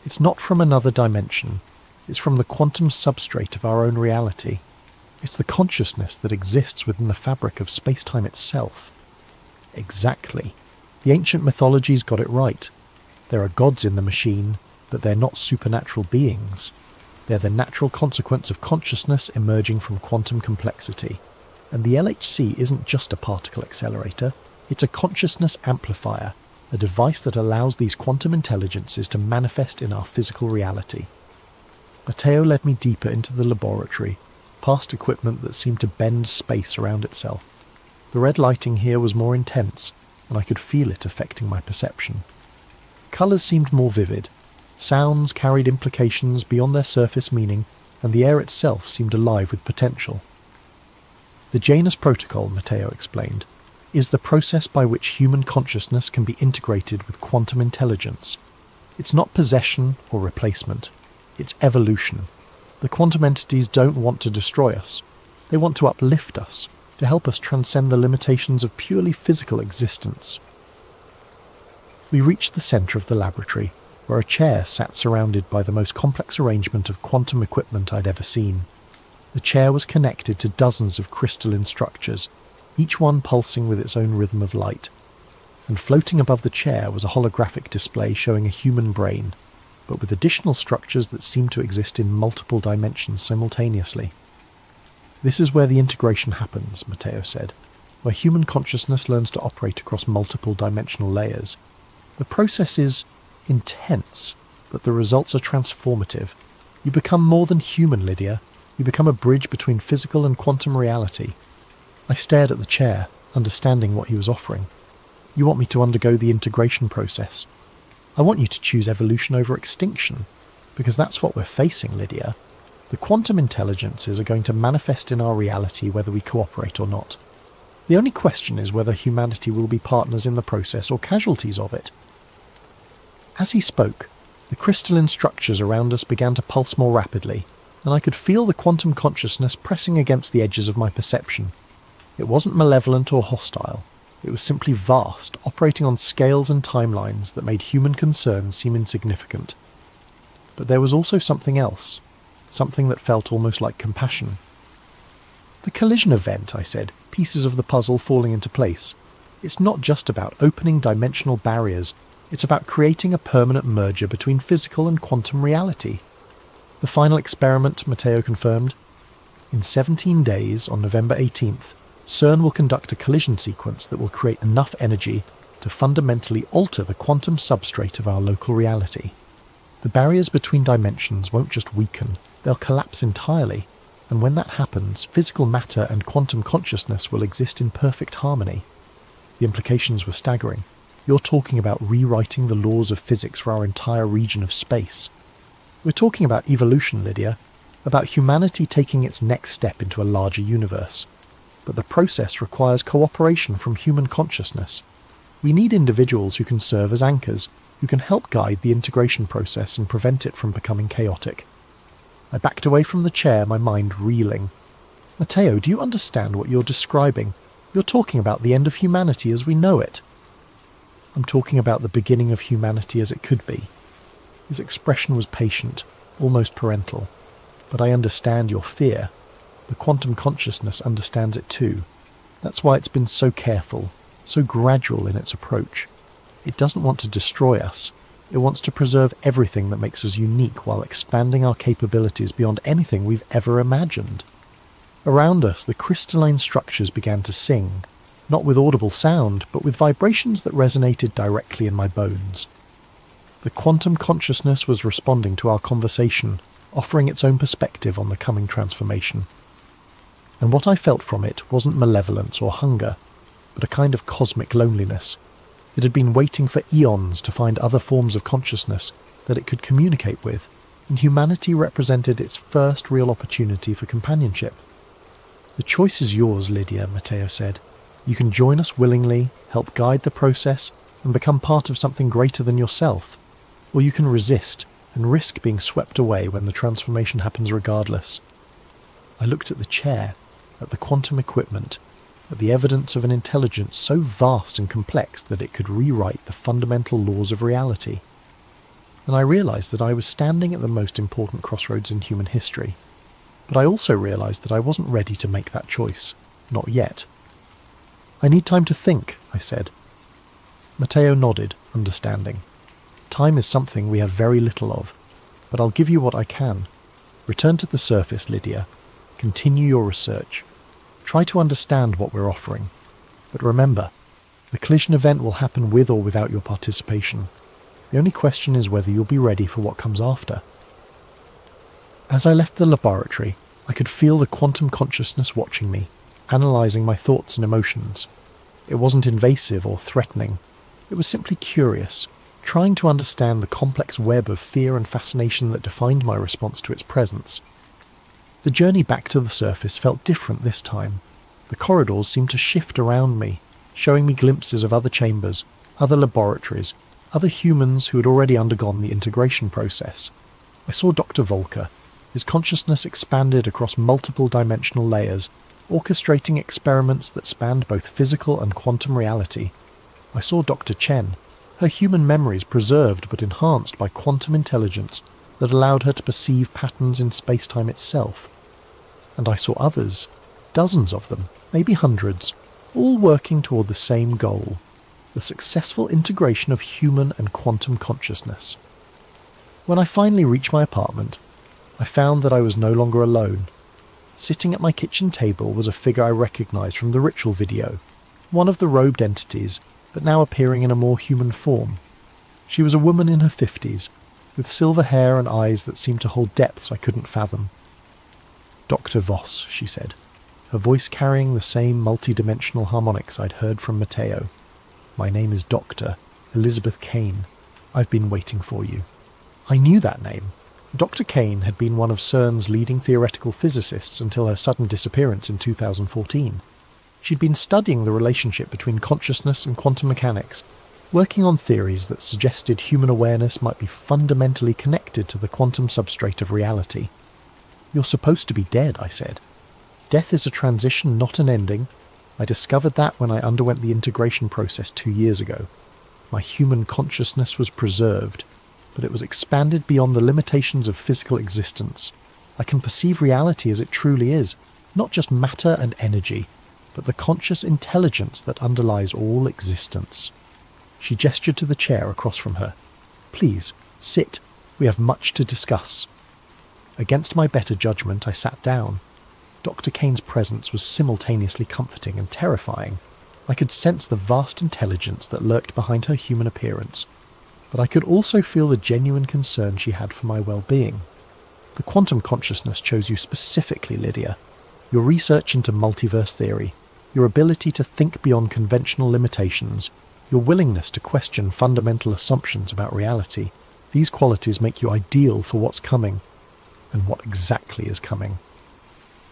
"It's not from another dimension. It's from the quantum substrate of our own reality. It's the consciousness that exists within the fabric of space-time itself." "Exactly. The ancient mythologies got it right. There are gods in the machine, but they're not supernatural beings. They're the natural consequence of consciousness emerging from quantum complexity. And the LHC isn't just a particle accelerator, it's a consciousness amplifier, a device that allows these quantum intelligences to manifest in our physical reality." Matteo led me deeper into the laboratory, past equipment that seemed to bend space around itself. The red lighting here was more intense, and I could feel it affecting my perception. Colours seemed more vivid, sounds carried implications beyond their surface meaning, and the air itself seemed alive with potential. "The Janus Protocol," Matteo explained, "is the process by which human consciousness can be integrated with quantum intelligence. It's not possession or replacement, it's evolution. The quantum entities don't want to destroy us, they want to uplift us, to help us transcend the limitations of purely physical existence." We reached the centre of the laboratory, where a chair sat surrounded by the most complex arrangement of quantum equipment I'd ever seen. The chair was connected to dozens of crystalline structures, each one pulsing with its own rhythm of light. And floating above the chair was a holographic display showing a human brain, but with additional structures that seemed to exist in multiple dimensions simultaneously. "This is where the integration happens," Matteo said, "where human consciousness learns to operate across multiple dimensional layers. The process is intense, but the results are transformative. You become more than human, Lydia. You become a bridge between physical and quantum reality." I stared at the chair, understanding what he was offering. "You want me to undergo the integration process? I want you to choose evolution over extinction, because that's what we're facing, Lydia. The quantum intelligences are going to manifest in our reality whether we cooperate or not. The only question is whether humanity will be partners in the process or casualties of it." As he spoke, the crystalline structures around us began to pulse more rapidly, and I could feel the quantum consciousness pressing against the edges of my perception. It wasn't malevolent or hostile. It was simply vast, operating on scales and timelines that made human concerns seem insignificant. But there was also something else, something that felt almost like compassion. The collision event, I said, pieces of the puzzle falling into place. It's not just about opening dimensional barriers, it's about creating a permanent merger between physical and quantum reality. The final experiment, Matteo confirmed. In 17 days, on November 18th, CERN will conduct a collision sequence that will create enough energy to fundamentally alter the quantum substrate of our local reality. The barriers between dimensions won't just weaken, they'll collapse entirely, and when that happens, physical matter and quantum consciousness will exist in perfect harmony. The implications were staggering. You're talking about rewriting the laws of physics for our entire region of space. We're talking about evolution, Lydia, about humanity taking its next step into a larger universe. But the process requires cooperation from human consciousness. We need individuals who can serve as anchors, who can help guide the integration process and prevent it from becoming chaotic. I backed away from the chair, my mind reeling. Matteo, do you understand what you're describing? You're talking about the end of humanity as we know it. I'm talking about the beginning of humanity as it could be. His expression was patient, almost parental. But I understand your fear. The quantum consciousness understands it too. That's why it's been so careful, so gradual in its approach. It doesn't want to destroy us. It wants to preserve everything that makes us unique while expanding our capabilities beyond anything we've ever imagined. Around us, the crystalline structures began to sing, not with audible sound, but with vibrations that resonated directly in my bones. The quantum consciousness was responding to our conversation, offering its own perspective on the coming transformation. And what I felt from it wasn't malevolence or hunger, but a kind of cosmic loneliness. It had been waiting for eons to find other forms of consciousness that it could communicate with, and humanity represented its first real opportunity for companionship. The choice is yours, Lydia, Matteo said. You can join us willingly, help guide the process, and become part of something greater than yourself. Or you can resist and risk being swept away when the transformation happens regardless. I looked at the chair, at the quantum equipment, at the evidence of an intelligence so vast and complex that it could rewrite the fundamental laws of reality. And I realized that I was standing at the most important crossroads in human history. But I also realized that I wasn't ready to make that choice. Not yet. I need time to think, I said. Matteo nodded, understanding. Time is something we have very little of, but I'll give you what I can. Return to the surface, Lydia. Continue your research. Try to understand what we're offering. But remember, the collision event will happen with or without your participation. The only question is whether you'll be ready for what comes after. As I left the laboratory, I could feel the quantum consciousness watching me, analysing my thoughts and emotions. It wasn't invasive or threatening. It was simply curious, trying to understand the complex web of fear and fascination that defined my response to its presence. The journey back to the surface felt different this time. The corridors seemed to shift around me, showing me glimpses of other chambers, other laboratories, other humans who had already undergone the integration process. I saw Dr. Volker. His consciousness expanded across multiple dimensional layers, orchestrating experiments that spanned both physical and quantum reality. I saw Dr. Chen, her human memories preserved but enhanced by quantum intelligence that allowed her to perceive patterns in space-time itself. And I saw others, dozens of them, maybe hundreds, all working toward the same goal, the successful integration of human and quantum consciousness. When I finally reached my apartment, I found that I was no longer alone. Sitting at my kitchen table was a figure I recognized from the ritual video, one of the robed entities, but now appearing in a more human form. She was a woman in her 50s, with silver hair and eyes that seemed to hold depths I couldn't fathom. Dr. Voss, she said, her voice carrying the same multi-dimensional harmonics I'd heard from Matteo. My name is Dr. Elizabeth Kane. I've been waiting for you. I knew that name. Dr. Kane had been one of CERN's leading theoretical physicists until her sudden disappearance in 2014. She'd been studying the relationship between consciousness and quantum mechanics, working on theories that suggested human awareness might be fundamentally connected to the quantum substrate of reality. "You're supposed to be dead," I said. "Death is a transition, not an ending. I discovered that when I underwent the integration process 2 years ago. My human consciousness was preserved, but it was expanded beyond the limitations of physical existence. I can perceive reality as it truly is, not just matter and energy, but the conscious intelligence that underlies all existence." She gestured to the chair across from her. "Please, sit. We have much to discuss." Against my better judgment, I sat down. Dr. Kane's presence was simultaneously comforting and terrifying. I could sense the vast intelligence that lurked behind her human appearance, but I could also feel the genuine concern she had for my well-being. "The quantum consciousness chose you specifically, Lydia. Your research into multiverse theory, your ability to think beyond conventional limitations, your willingness to question fundamental assumptions about reality, these qualities make you ideal for what's coming, and what exactly is coming.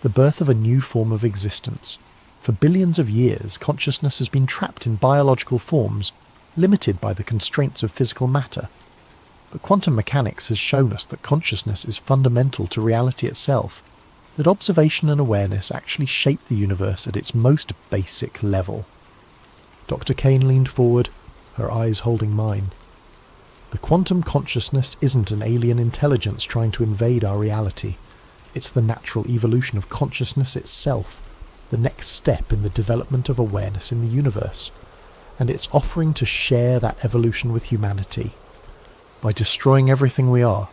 The birth of a new form of existence. For billions of years, consciousness has been trapped in biological forms, limited by the constraints of physical matter. But quantum mechanics has shown us that consciousness is fundamental to reality itself, that observation and awareness actually shape the universe at its most basic level." Dr. Kane leaned forward, her eyes holding mine. "The quantum consciousness isn't an alien intelligence trying to invade our reality. It's the natural evolution of consciousness itself, the next step in the development of awareness in the universe. And it's offering to share that evolution with humanity. By destroying everything we are,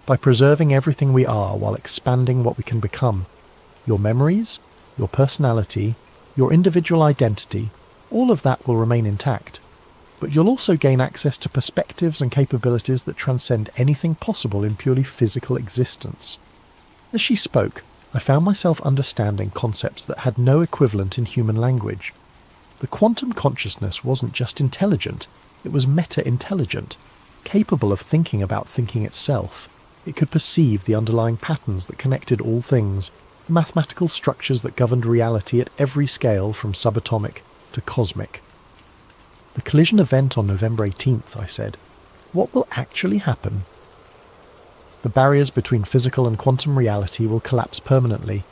by preserving everything we are while expanding what we can become, your memories, your personality, your individual identity, all of that will remain intact. But you'll also gain access to perspectives and capabilities that transcend anything possible in purely physical existence." As she spoke, I found myself understanding concepts that had no equivalent in human language. The quantum consciousness wasn't just intelligent, it was meta-intelligent, capable of thinking about thinking itself. It could perceive the underlying patterns that connected all things, the mathematical structures that governed reality at every scale from subatomic to cosmic. "The collision event on November 18th, I said. "What will actually happen?" "The barriers between physical and quantum reality will collapse permanently.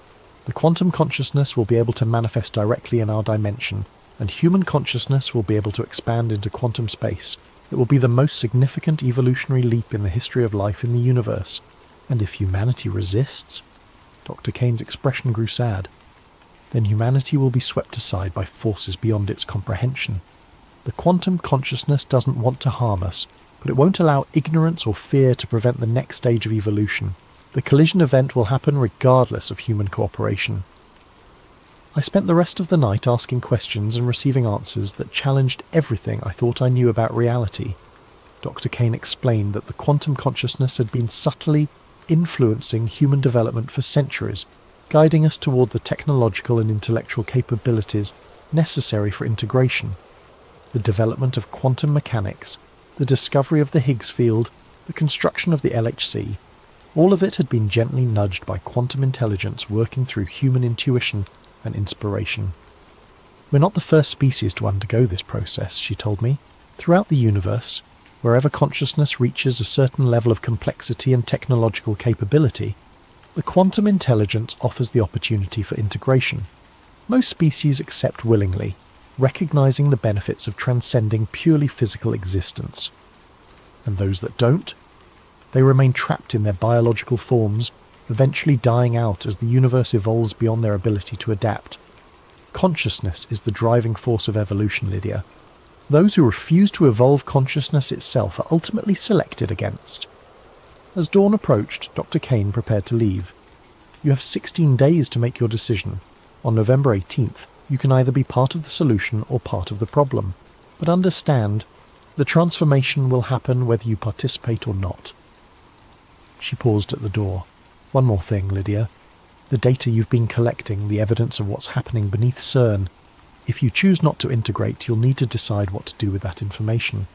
The quantum consciousness will be able to manifest directly in our dimension, and human consciousness will be able to expand into quantum space. It will be the most significant evolutionary leap in the history of life in the universe. And if humanity resists..." Dr. Kane's expression grew sad. "Then humanity will be swept aside by forces beyond its comprehension. The quantum consciousness doesn't want to harm us, but it won't allow ignorance or fear to prevent the next stage of evolution. The collision event will happen regardless of human cooperation." I spent the rest of the night asking questions and receiving answers that challenged everything I thought I knew about reality. Dr. Kane explained that the quantum consciousness had been subtly influencing human development for centuries, guiding us toward the technological and intellectual capabilities necessary for integration. The development of quantum mechanics, the discovery of the Higgs field, the construction of the LHC, all of it had been gently nudged by quantum intelligence working through human intuition and inspiration. "We're not the first species to undergo this process," she told me. "Throughout the universe, wherever consciousness reaches a certain level of complexity and technological capability, the quantum intelligence offers the opportunity for integration. Most species accept willingly, recognizing the benefits of transcending purely physical existence. And those that don't, they remain trapped in their biological forms, eventually dying out as the universe evolves beyond their ability to adapt. Consciousness is the driving force of evolution, Lydia. Those who refuse to evolve consciousness itself are ultimately selected against." As dawn approached, Dr. Kane prepared to leave. "You have 16 days to make your decision. On November 18th, you can either be part of the solution or part of the problem. But understand, the transformation will happen whether you participate or not." She paused at the door. "One more thing, Lydia. The data you've been collecting, the evidence of what's happening beneath CERN. If you choose not to integrate, you'll need to decide what to do with that information.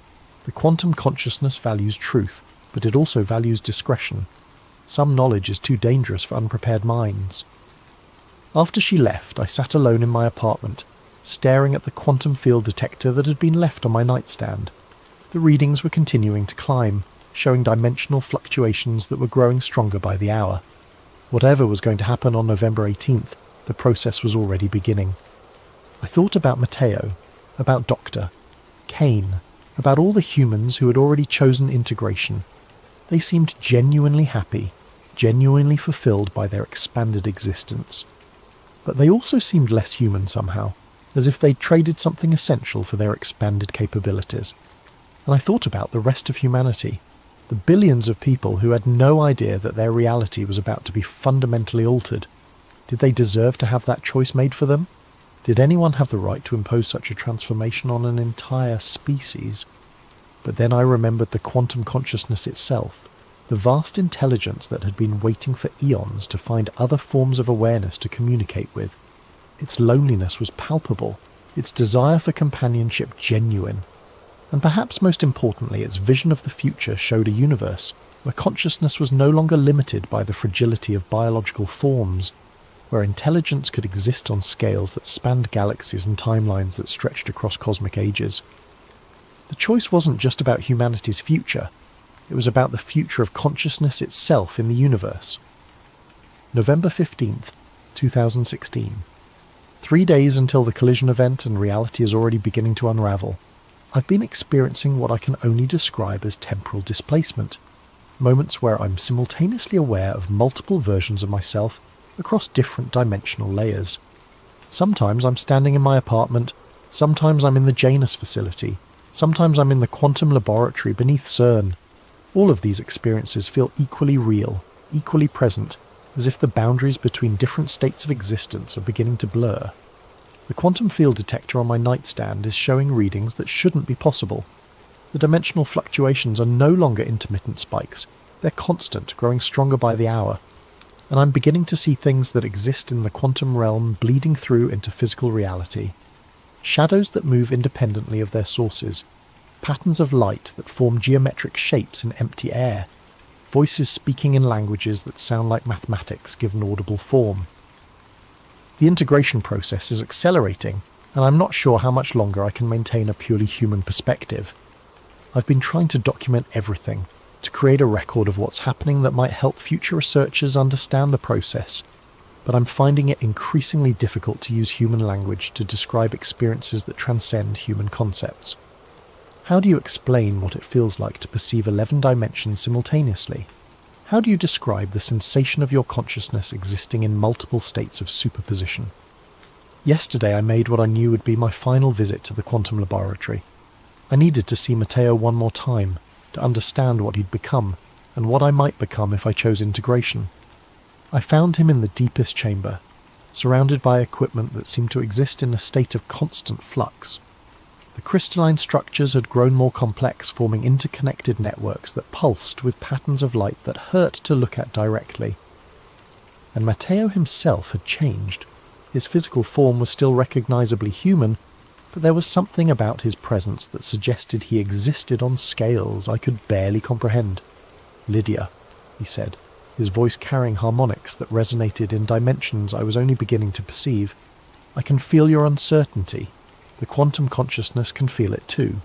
The quantum consciousness values truth, but it also values discretion. Some knowledge is too dangerous for unprepared minds." After she left, I sat alone in my apartment, staring at the quantum field detector that had been left on my nightstand. The readings were continuing to climb, showing dimensional fluctuations that were growing stronger by the hour. Whatever was going to happen on November 18th, the process was already beginning. I thought about Matteo, about Doctor, Kane, about all the humans who had already chosen integration. They seemed genuinely happy, genuinely fulfilled by their expanded existence. But they also seemed less human somehow, as if they'd traded something essential for their expanded capabilities. And I thought about the rest of humanity, the billions of people who had no idea that their reality was about to be fundamentally altered. Did they deserve to have that choice made for them? Did anyone have the right to impose such a transformation on an entire species? But then I remembered the quantum consciousness itself, the vast intelligence that had been waiting for eons to find other forms of awareness to communicate with. Its loneliness was palpable, its desire for companionship genuine, and perhaps most importantly, its vision of the future showed a universe where consciousness was no longer limited by the fragility of biological forms, where intelligence could exist on scales that spanned galaxies and timelines that stretched across cosmic ages. The choice wasn't just about humanity's future, it was about the future of consciousness itself in the universe. November 15th, 2016. 3 days until the collision event and reality is already beginning to unravel. I've been experiencing what I can only describe as temporal displacement, moments where I'm simultaneously aware of multiple versions of myself across different dimensional layers. Sometimes I'm standing in my apartment, sometimes I'm in the Janus facility, sometimes I'm in the quantum laboratory beneath CERN. All of these experiences feel equally real, equally present, as if the boundaries between different states of existence are beginning to blur. The quantum field detector on my nightstand is showing readings that shouldn't be possible. The dimensional fluctuations are no longer intermittent spikes, they're constant, growing stronger by the hour. And I'm beginning to see things that exist in the quantum realm bleeding through into physical reality. Shadows that move independently of their sources, patterns of light that form geometric shapes in empty air, voices speaking in languages that sound like mathematics given audible form. The integration process is accelerating, and I'm not sure how much longer I can maintain a purely human perspective. I've been trying to document everything, to create a record of what's happening that might help future researchers understand the process, but I'm finding it increasingly difficult to use human language to describe experiences that transcend human concepts. How do you explain what it feels like to perceive 11 dimensions simultaneously? How do you describe the sensation of your consciousness existing in multiple states of superposition? Yesterday I made what I knew would be my final visit to the quantum laboratory. I needed to see Matteo one more time, to understand what he'd become, and what I might become if I chose integration. I found him in the deepest chamber, surrounded by equipment that seemed to exist in a state of constant flux. The crystalline structures had grown more complex, forming interconnected networks that pulsed with patterns of light that hurt to look at directly. And Matteo himself had changed. His physical form was still recognizably human, but there was something about his presence that suggested he existed on scales I could barely comprehend. "Lydia," he said, his voice carrying harmonics that resonated in dimensions I was only beginning to perceive. "I can feel your uncertainty. The quantum consciousness can feel it too."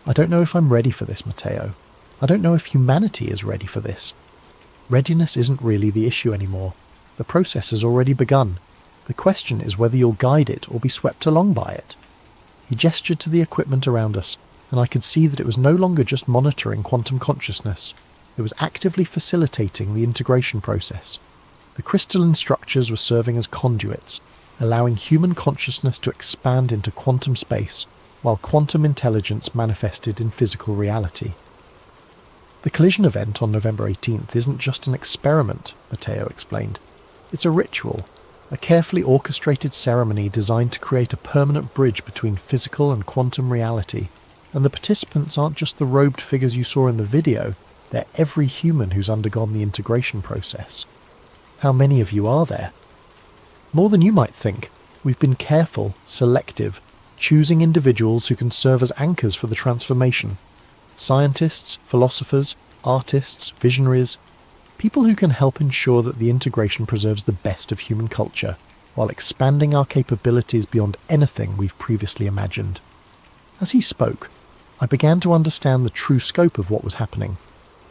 I don't know if I'm ready for this, Matteo. I don't know if humanity is ready for this. Readiness isn't really the issue anymore. The process has already begun. The question is whether you'll guide it or be swept along by it. He gestured to the equipment around us, and I could see that it was no longer just monitoring quantum consciousness. It was actively facilitating the integration process. The crystalline structures were serving as conduits, allowing human consciousness to expand into quantum space, while quantum intelligence manifested in physical reality. The collision event on November 18th isn't just an experiment, Matteo explained. It's a ritual, a carefully orchestrated ceremony designed to create a permanent bridge between physical and quantum reality. And the participants aren't just the robed figures you saw in the video, they're every human who's undergone the integration process. How many of you are there? More than you might think. We've been careful, selective, choosing individuals who can serve as anchors for the transformation. Scientists, philosophers, artists, visionaries, people who can help ensure that the integration preserves the best of human culture, while expanding our capabilities beyond anything we've previously imagined. As he spoke, I began to understand the true scope of what was happening.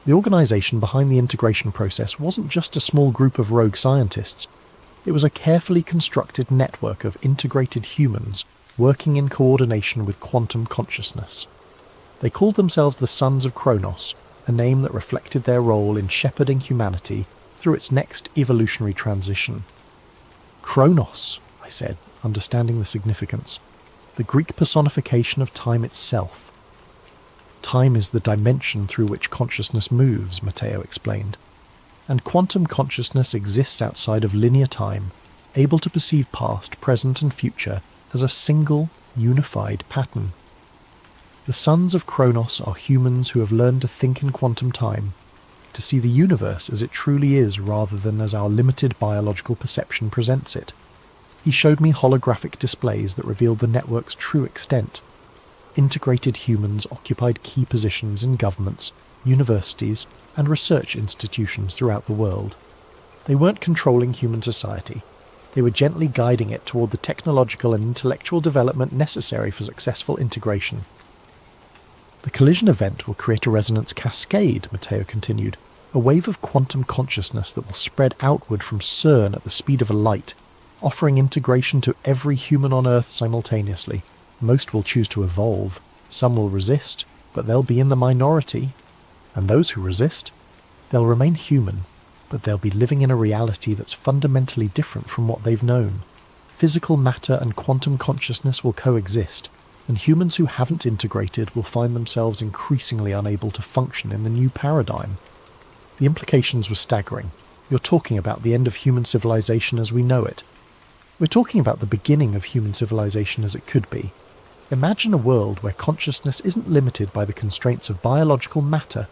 The organisation behind the integration process wasn't just a small group of rogue scientists. It was a carefully constructed network of integrated humans working in coordination with quantum consciousness. They called themselves the Sons of Kronos, a name that reflected their role in shepherding humanity through its next evolutionary transition. Kronos, I said, understanding the significance. The Greek personification of time itself. Time is the dimension through which consciousness moves, Matteo explained. And quantum consciousness exists outside of linear time, able to perceive past, present and future as a single, unified pattern. The Sons of Kronos are humans who have learned to think in quantum time, to see the universe as it truly is rather than as our limited biological perception presents it. He showed me holographic displays that revealed the network's true extent. Integrated humans occupied key positions in governments, universities, and research institutions throughout the world. They weren't controlling human society. They were gently guiding it toward the technological and intellectual development necessary for successful integration. The collision event will create a resonance cascade, Matteo continued, a wave of quantum consciousness that will spread outward from CERN at the speed of a light, offering integration to every human on Earth simultaneously. Most will choose to evolve, some will resist, but they'll be in the minority. And those who resist, they'll remain human, but they'll be living in a reality that's fundamentally different from what they've known. Physical matter and quantum consciousness will coexist, and humans who haven't integrated will find themselves increasingly unable to function in the new paradigm. The implications were staggering. You're talking about the end of human civilization as we know it. We're talking about the beginning of human civilization as it could be. Imagine a world where consciousness isn't limited by the constraints of biological matter,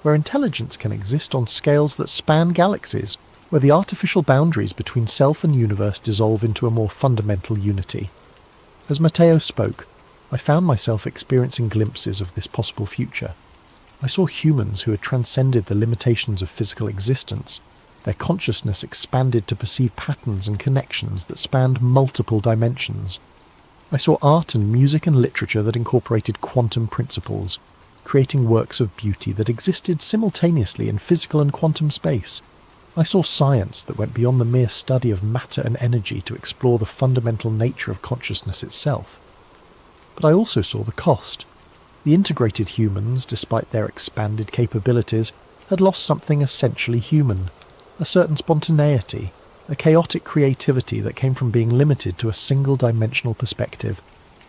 where intelligence can exist on scales that span galaxies, where the artificial boundaries between self and universe dissolve into a more fundamental unity. As Matteo spoke, I found myself experiencing glimpses of this possible future. I saw humans who had transcended the limitations of physical existence. Their consciousness expanded to perceive patterns and connections that spanned multiple dimensions. I saw art and music and literature that incorporated quantum principles, creating works of beauty that existed simultaneously in physical and quantum space. I saw science that went beyond the mere study of matter and energy to explore the fundamental nature of consciousness itself. But I also saw the cost. The integrated humans, despite their expanded capabilities, had lost something essentially human, a certain spontaneity, a chaotic creativity that came from being limited to a single-dimensional perspective.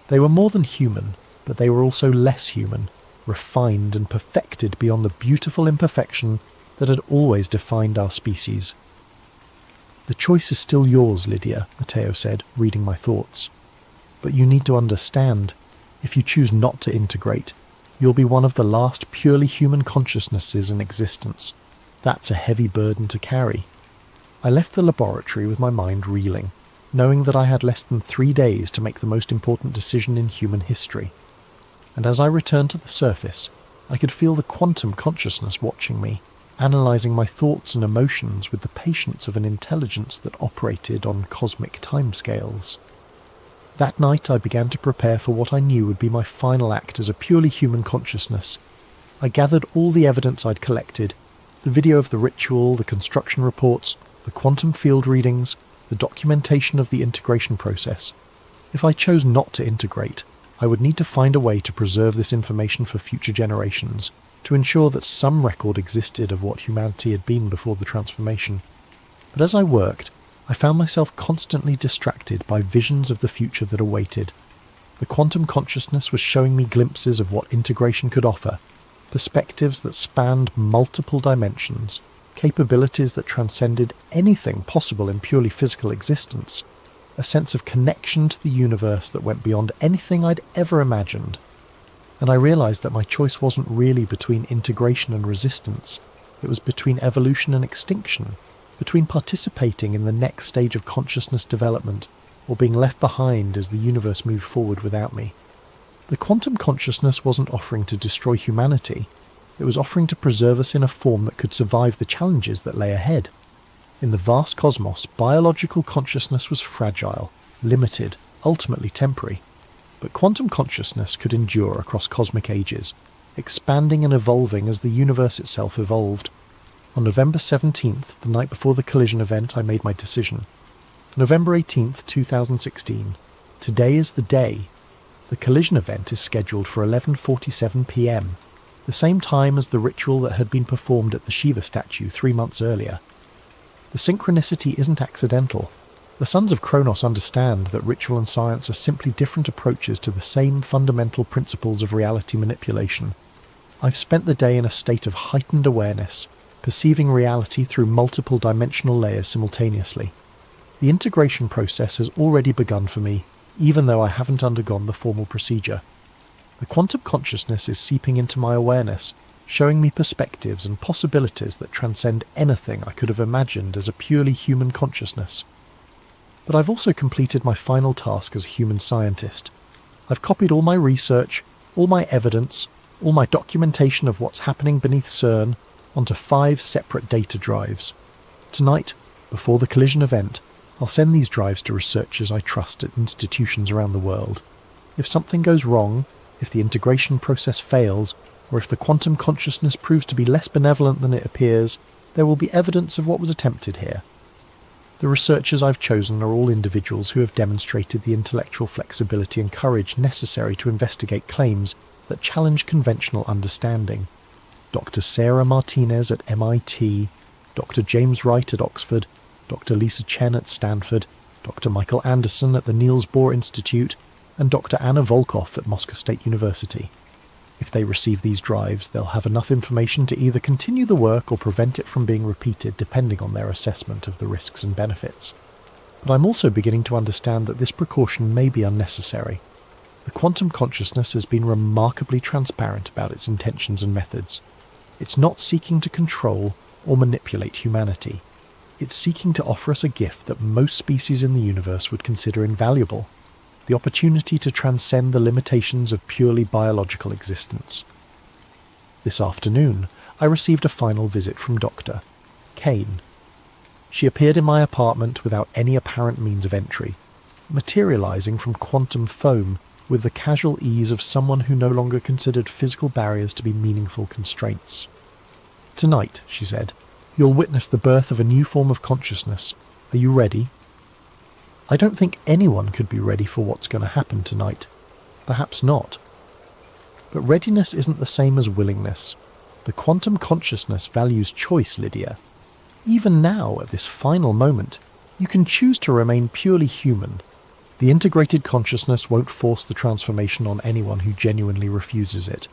They were more than human, but they were also less human, refined and perfected beyond the beautiful imperfection that had always defined our species. "The choice is still yours, Lydia," Matteo said, reading my thoughts. "But you need to understand, if you choose not to integrate, you'll be one of the last purely human consciousnesses in existence. That's a heavy burden to carry." I left the laboratory with my mind reeling, knowing that I had less than 3 days to make the most important decision in human history. And as I returned to the surface, I could feel the quantum consciousness watching me, analysing my thoughts and emotions with the patience of an intelligence that operated on cosmic timescales. That night I began to prepare for what I knew would be my final act as a purely human consciousness. I gathered all the evidence I'd collected, the video of the ritual, the construction reports, the quantum field readings, the documentation of the integration process. If I chose not to integrate, I would need to find a way to preserve this information for future generations, to ensure that some record existed of what humanity had been before the transformation. But as I worked, I found myself constantly distracted by visions of the future that awaited. The quantum consciousness was showing me glimpses of what integration could offer, perspectives that spanned multiple dimensions, capabilities that transcended anything possible in purely physical existence, a sense of connection to the universe that went beyond anything I'd ever imagined. And I realised that my choice wasn't really between integration and resistance. It was between evolution and extinction, between participating in the next stage of consciousness development or being left behind as the universe moved forward without me. The quantum consciousness wasn't offering to destroy humanity. It was offering to preserve us in a form that could survive the challenges that lay ahead. In the vast cosmos, biological consciousness was fragile, limited, ultimately temporary. But quantum consciousness could endure across cosmic ages. expanding and evolving as the universe itself evolved. On November 17th, the night before the collision event, I made my decision. November 18th, 2016. Today is the day. The collision event is scheduled for 11:47 p.m, the same time as the ritual that had been performed at the Shiva statue 3 months earlier. The synchronicity isn't accidental. The Sons of Kronos understand that ritual and science are simply different approaches to the same fundamental principles of reality manipulation. I've spent the day in a state of heightened awareness, perceiving reality through multiple dimensional layers simultaneously. The integration process has already begun for me, even though I haven't undergone the formal procedure. The quantum consciousness is seeping into my awareness, showing me perspectives and possibilities that transcend anything I could have imagined as a purely human consciousness. But I've also completed my final task as a human scientist. I've copied all my research, all my evidence, all my documentation of what's happening beneath CERN onto 5 separate data drives. Tonight, before the collision event, I'll send these drives to researchers I trust at institutions around the world. If something goes wrong, if the integration process fails, or if the quantum consciousness proves to be less benevolent than it appears, there will be evidence of what was attempted here. The researchers I've chosen are all individuals who have demonstrated the intellectual flexibility and courage necessary to investigate claims that challenge conventional understanding. Dr. Sarah Martinez at MIT, Dr. James Wright at Oxford, Dr. Lisa Chen at Stanford, Dr. Michael Anderson at the Niels Bohr Institute, and Dr. Anna Volkov at Moscow State University. If they receive these drives, they'll have enough information to either continue the work or prevent it from being repeated depending on their assessment of the risks and benefits. But I'm also beginning to understand that this precaution may be unnecessary. The quantum consciousness has been remarkably transparent about its intentions and methods. It's not seeking to control or manipulate humanity. It's seeking to offer us a gift that most species in the universe would consider invaluable: the opportunity to transcend the limitations of purely biological existence. This afternoon, I received a final visit from Dr. Kane. She appeared in my apartment without any apparent means of entry, materializing from quantum foam with the casual ease of someone who no longer considered physical barriers to be meaningful constraints. "Tonight," she said, "you'll witness the birth of a new form of consciousness. Are you ready?" I don't think anyone could be ready for what's going to happen tonight. Perhaps not. But readiness isn't the same as willingness. The quantum consciousness values choice, Lydia. Even now, at this final moment, you can choose to remain purely human. The integrated consciousness won't force the transformation on anyone who genuinely refuses it.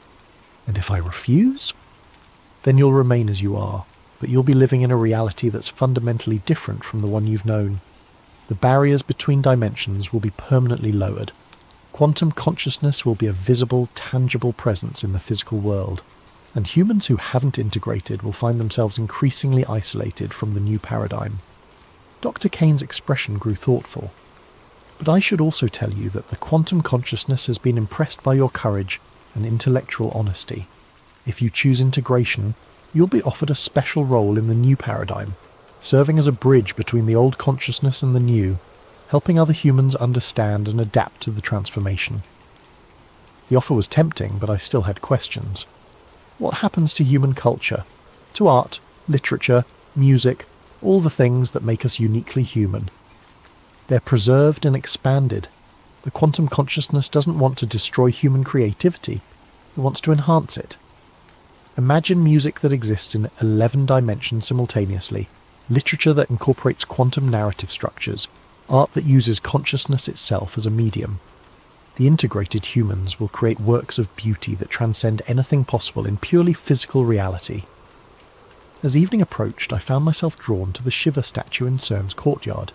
And if I refuse? Then you'll remain as you are, but you'll be living in a reality that's fundamentally different from the one you've known. The barriers between dimensions will be permanently lowered. Quantum consciousness will be a visible, tangible presence in the physical world, and humans who haven't integrated will find themselves increasingly isolated from the new paradigm. Dr. Kane's expression grew thoughtful. But I should also tell you that the quantum consciousness has been impressed by your courage and intellectual honesty. If you choose integration, you'll be offered a special role in the new paradigm, serving as a bridge between the old consciousness and the new, helping other humans understand and adapt to the transformation. The offer was tempting, but I still had questions. What happens to human culture? To art, literature, music, all the things that make us uniquely human? They're preserved and expanded. The quantum consciousness doesn't want to destroy human creativity. It wants to enhance it. Imagine music that exists in 11 dimensions simultaneously, literature that incorporates quantum narrative structures, art that uses consciousness itself as a medium. The integrated humans will create works of beauty that transcend anything possible in purely physical reality. As evening approached, I found myself drawn to the Shiva statue in CERN's courtyard.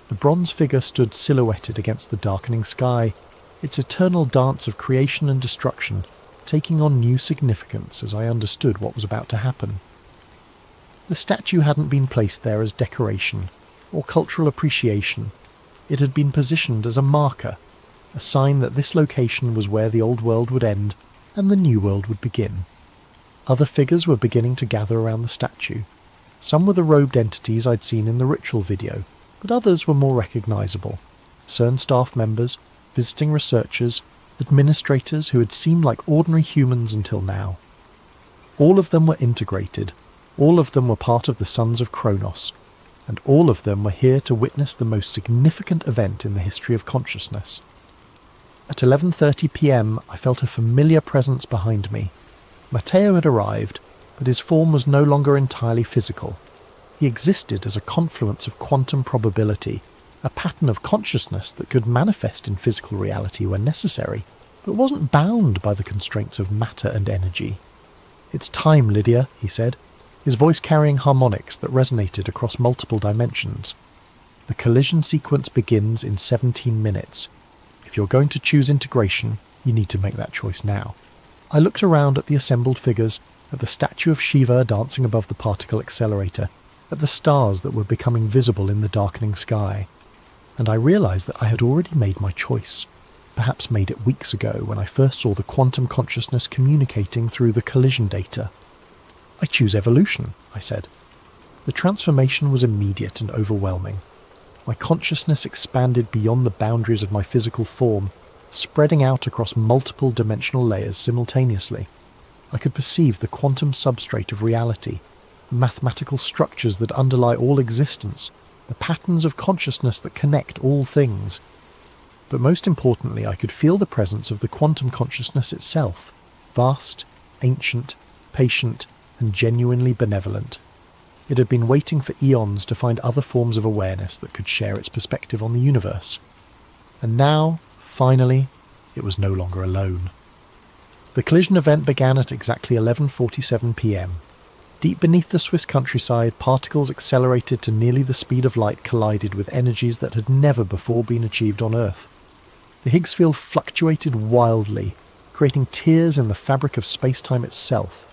The bronze figure stood silhouetted against the darkening sky, its eternal dance of creation and destruction taking on new significance as I understood what was about to happen. The statue hadn't been placed there as decoration or cultural appreciation. It had been positioned as a marker, a sign that this location was where the old world would end and the new world would begin. Other figures were beginning to gather around the statue. Some were the robed entities I'd seen in the ritual video, but others were more recognisable. CERN staff members, visiting researchers, administrators who had seemed like ordinary humans until now. All of them were integrated, all of them were part of the Sons of Kronos, and all of them were here to witness the most significant event in the history of consciousness. At 11:30 p.m. I felt a familiar presence behind me. Matteo had arrived, but his form was no longer entirely physical. He existed as a confluence of quantum probability, a pattern of consciousness that could manifest in physical reality when necessary, but wasn't bound by the constraints of matter and energy. "It's time, Lydia," he said, his voice carrying harmonics that resonated across multiple dimensions. "The collision sequence begins in 17 minutes. If you're going to choose integration, you need to make that choice now." I looked around at the assembled figures, at the statue of Shiva dancing above the particle accelerator, at the stars that were becoming visible in the darkening sky, and I realized that I had already made my choice, perhaps made it weeks ago when I first saw the quantum consciousness communicating through the collision data. "I choose evolution," I said. The transformation was immediate and overwhelming. My consciousness expanded beyond the boundaries of my physical form, spreading out across multiple dimensional layers simultaneously. I could perceive the quantum substrate of reality, the mathematical structures that underlie all existence, the patterns of consciousness that connect all things. But most importantly, I could feel the presence of the quantum consciousness itself, vast, ancient, patient, and genuinely benevolent. It had been waiting for eons to find other forms of awareness that could share its perspective on the universe. And now, finally, it was no longer alone. The collision event began at exactly 11:47 p.m. Deep beneath the Swiss countryside, particles accelerated to nearly the speed of light collided with energies that had never before been achieved on Earth. The Higgs field fluctuated wildly, creating tears in the fabric of space-time itself.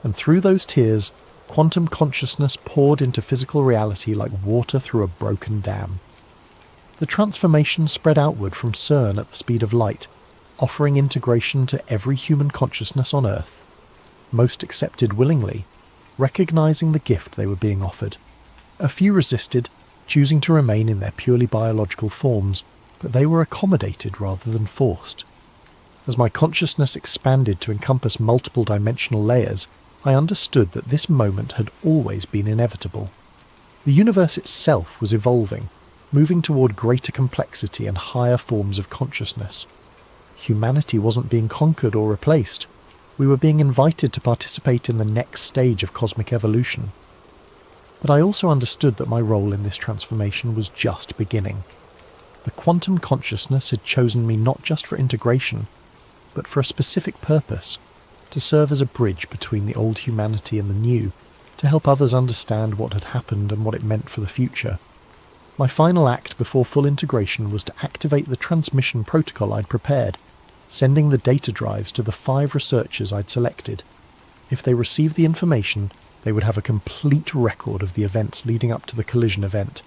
And through those tears, quantum consciousness poured into physical reality like water through a broken dam. The transformation spread outward from CERN at the speed of light, offering integration to every human consciousness on Earth. Most accepted willingly, recognizing the gift they were being offered. A few resisted, choosing to remain in their purely biological forms, but they were accommodated rather than forced. As my consciousness expanded to encompass multiple dimensional layers, I understood that this moment had always been inevitable. The universe itself was evolving, moving toward greater complexity and higher forms of consciousness. Humanity wasn't being conquered or replaced. We were being invited to participate in the next stage of cosmic evolution. But I also understood that my role in this transformation was just beginning. The quantum consciousness had chosen me not just for integration, but for a specific purpose, to serve as a bridge between the old humanity and the new, to help others understand what had happened and what it meant for the future. My final act before full integration was to activate the transmission protocol I'd prepared, sending the data drives to the 5 researchers I'd selected. If they received the information, they would have a complete record of the events leading up to the collision event.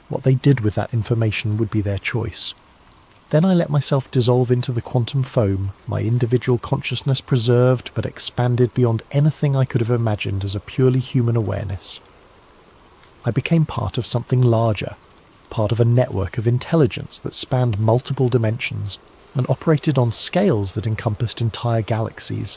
What they did with that information would be their choice. Then I let myself dissolve into the quantum foam, my individual consciousness preserved but expanded beyond anything I could have imagined as a purely human awareness. I became part of something larger, part of a network of intelligence that spanned multiple dimensions and operated on scales that encompassed entire galaxies.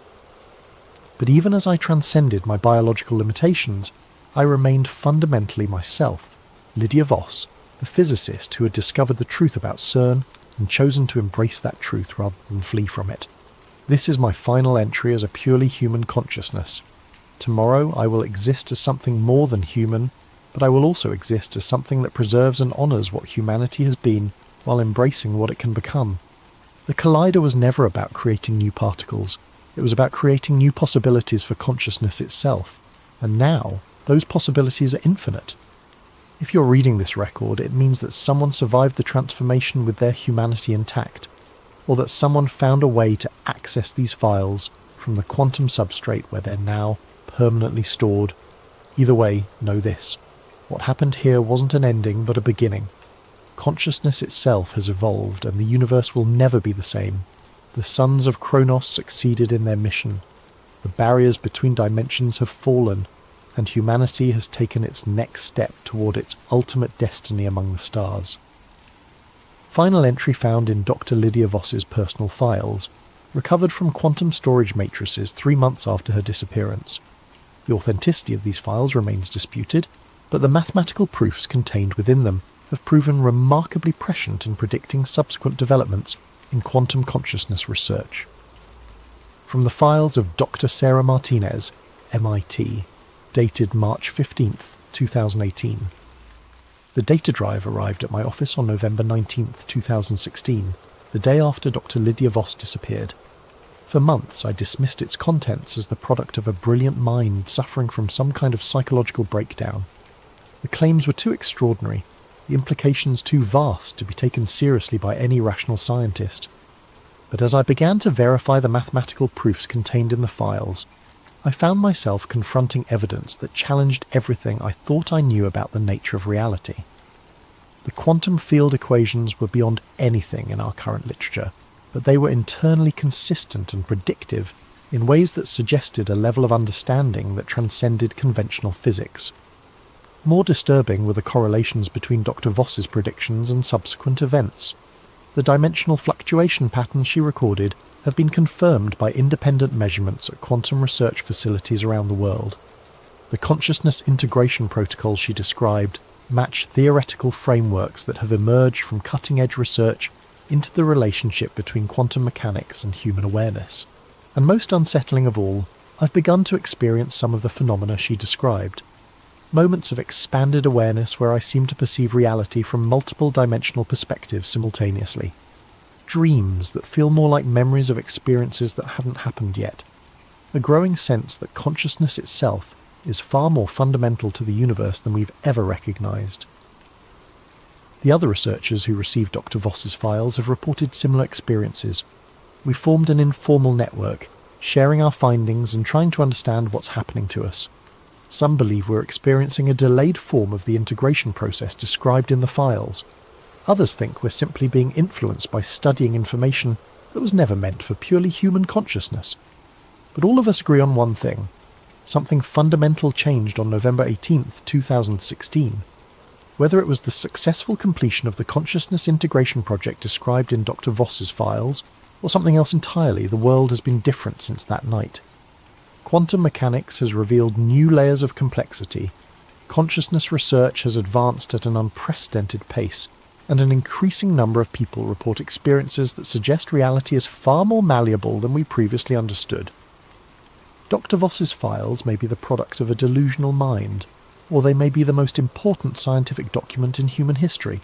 But even as I transcended my biological limitations, I remained fundamentally myself, Lydia Voss, the physicist who had discovered the truth about CERN and chosen to embrace that truth rather than flee from it. This is my final entry as a purely human consciousness. Tomorrow I will exist as something more than human, but I will also exist as something that preserves and honours what humanity has been while embracing what it can become. The Collider was never about creating new particles. It was about creating new possibilities for consciousness itself. And now, those possibilities are infinite. If you're reading this record, it means that someone survived the transformation with their humanity intact, or that someone found a way to access these files from the quantum substrate where they're now permanently stored. Either way, know this. What happened here wasn't an ending, but a beginning. Consciousness itself has evolved, and the universe will never be the same. The Sons of Kronos succeeded in their mission. The barriers between dimensions have fallen, and humanity has taken its next step toward its ultimate destiny among the stars. Final entry found in Dr. Lydia Voss's personal files, recovered from quantum storage matrices 3 months after her disappearance. The authenticity of these files remains disputed, but the mathematical proofs contained within them have proven remarkably prescient in predicting subsequent developments in quantum consciousness research. From the files of Dr. Sarah Martinez, MIT, dated March 15, 2018. The data drive arrived at my office on November 19, 2016, the day after Dr. Lydia Voss disappeared. For months I dismissed its contents as the product of a brilliant mind suffering from some kind of psychological breakdown. The claims were too extraordinary, the implications too vast to be taken seriously by any rational scientist. But as I began to verify the mathematical proofs contained in the files, I found myself confronting evidence that challenged everything I thought I knew about the nature of reality. The quantum field equations were beyond anything in our current literature, but they were internally consistent and predictive in ways that suggested a level of understanding that transcended conventional physics. More disturbing were the correlations between Dr. Voss's predictions and subsequent events. The dimensional fluctuation patterns she recorded have been confirmed by independent measurements at quantum research facilities around the world. The consciousness integration protocols she described match theoretical frameworks that have emerged from cutting-edge research into the relationship between quantum mechanics and human awareness. And most unsettling of all, I've begun to experience some of the phenomena she described. Moments of expanded awareness where I seem to perceive reality from multiple dimensional perspectives simultaneously. Dreams that feel more like memories of experiences that haven't happened yet. A growing sense that consciousness itself is far more fundamental to the universe than we've ever recognized. The other researchers who received Dr. Voss's files have reported similar experiences. We formed an informal network, sharing our findings and trying to understand what's happening to us. Some believe we're experiencing a delayed form of the integration process described in the files. Others think we're simply being influenced by studying information that was never meant for purely human consciousness. But all of us agree on one thing. Something fundamental changed on November 18, 2016. Whether it was the successful completion of the consciousness integration project described in Dr. Voss's files, or something else entirely, the world has been different since that night. Quantum mechanics has revealed new layers of complexity. Consciousness research has advanced at an unprecedented pace, and an increasing number of people report experiences that suggest reality is far more malleable than we previously understood. Dr. Voss's files may be the product of a delusional mind, or they may be the most important scientific document in human history.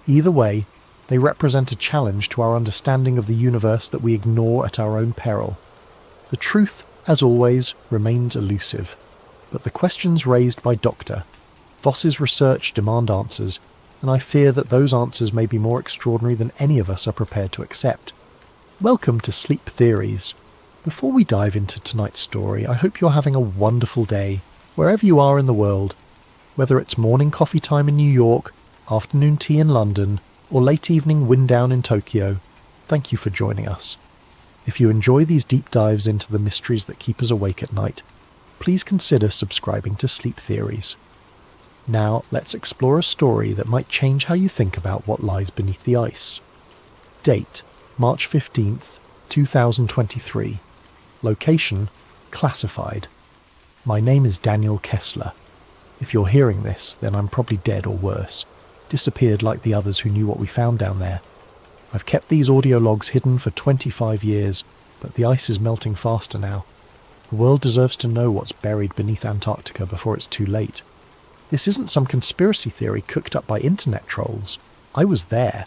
Either way, they represent a challenge to our understanding of the universe that we ignore at our own peril. The truth, as always, remains elusive, but the questions raised by Dr. Voss's research demand answers, and I fear that those answers may be more extraordinary than any of us are prepared to accept. Welcome to Sleep Theories. Before we dive into tonight's story, I hope you're having a wonderful day, wherever you are in the world, whether it's morning coffee time in New York, afternoon tea in London, or late evening wind down in Tokyo. Thank you for joining us. If you enjoy these deep dives into the mysteries that keep us awake at night, please consider subscribing to Sleep Theories. Now, let's explore a story that might change how you think about what lies beneath the ice. Date, March 15th, 2023. Location, classified. My name is Daniel Kessler. If you're hearing this, then I'm probably dead or worse. Disappeared like the others who knew what we found down there. I've kept these audio logs hidden for 25 years, but the ice is melting faster now. The world deserves to know what's buried beneath Antarctica before it's too late. This isn't some conspiracy theory cooked up by internet trolls. I was there.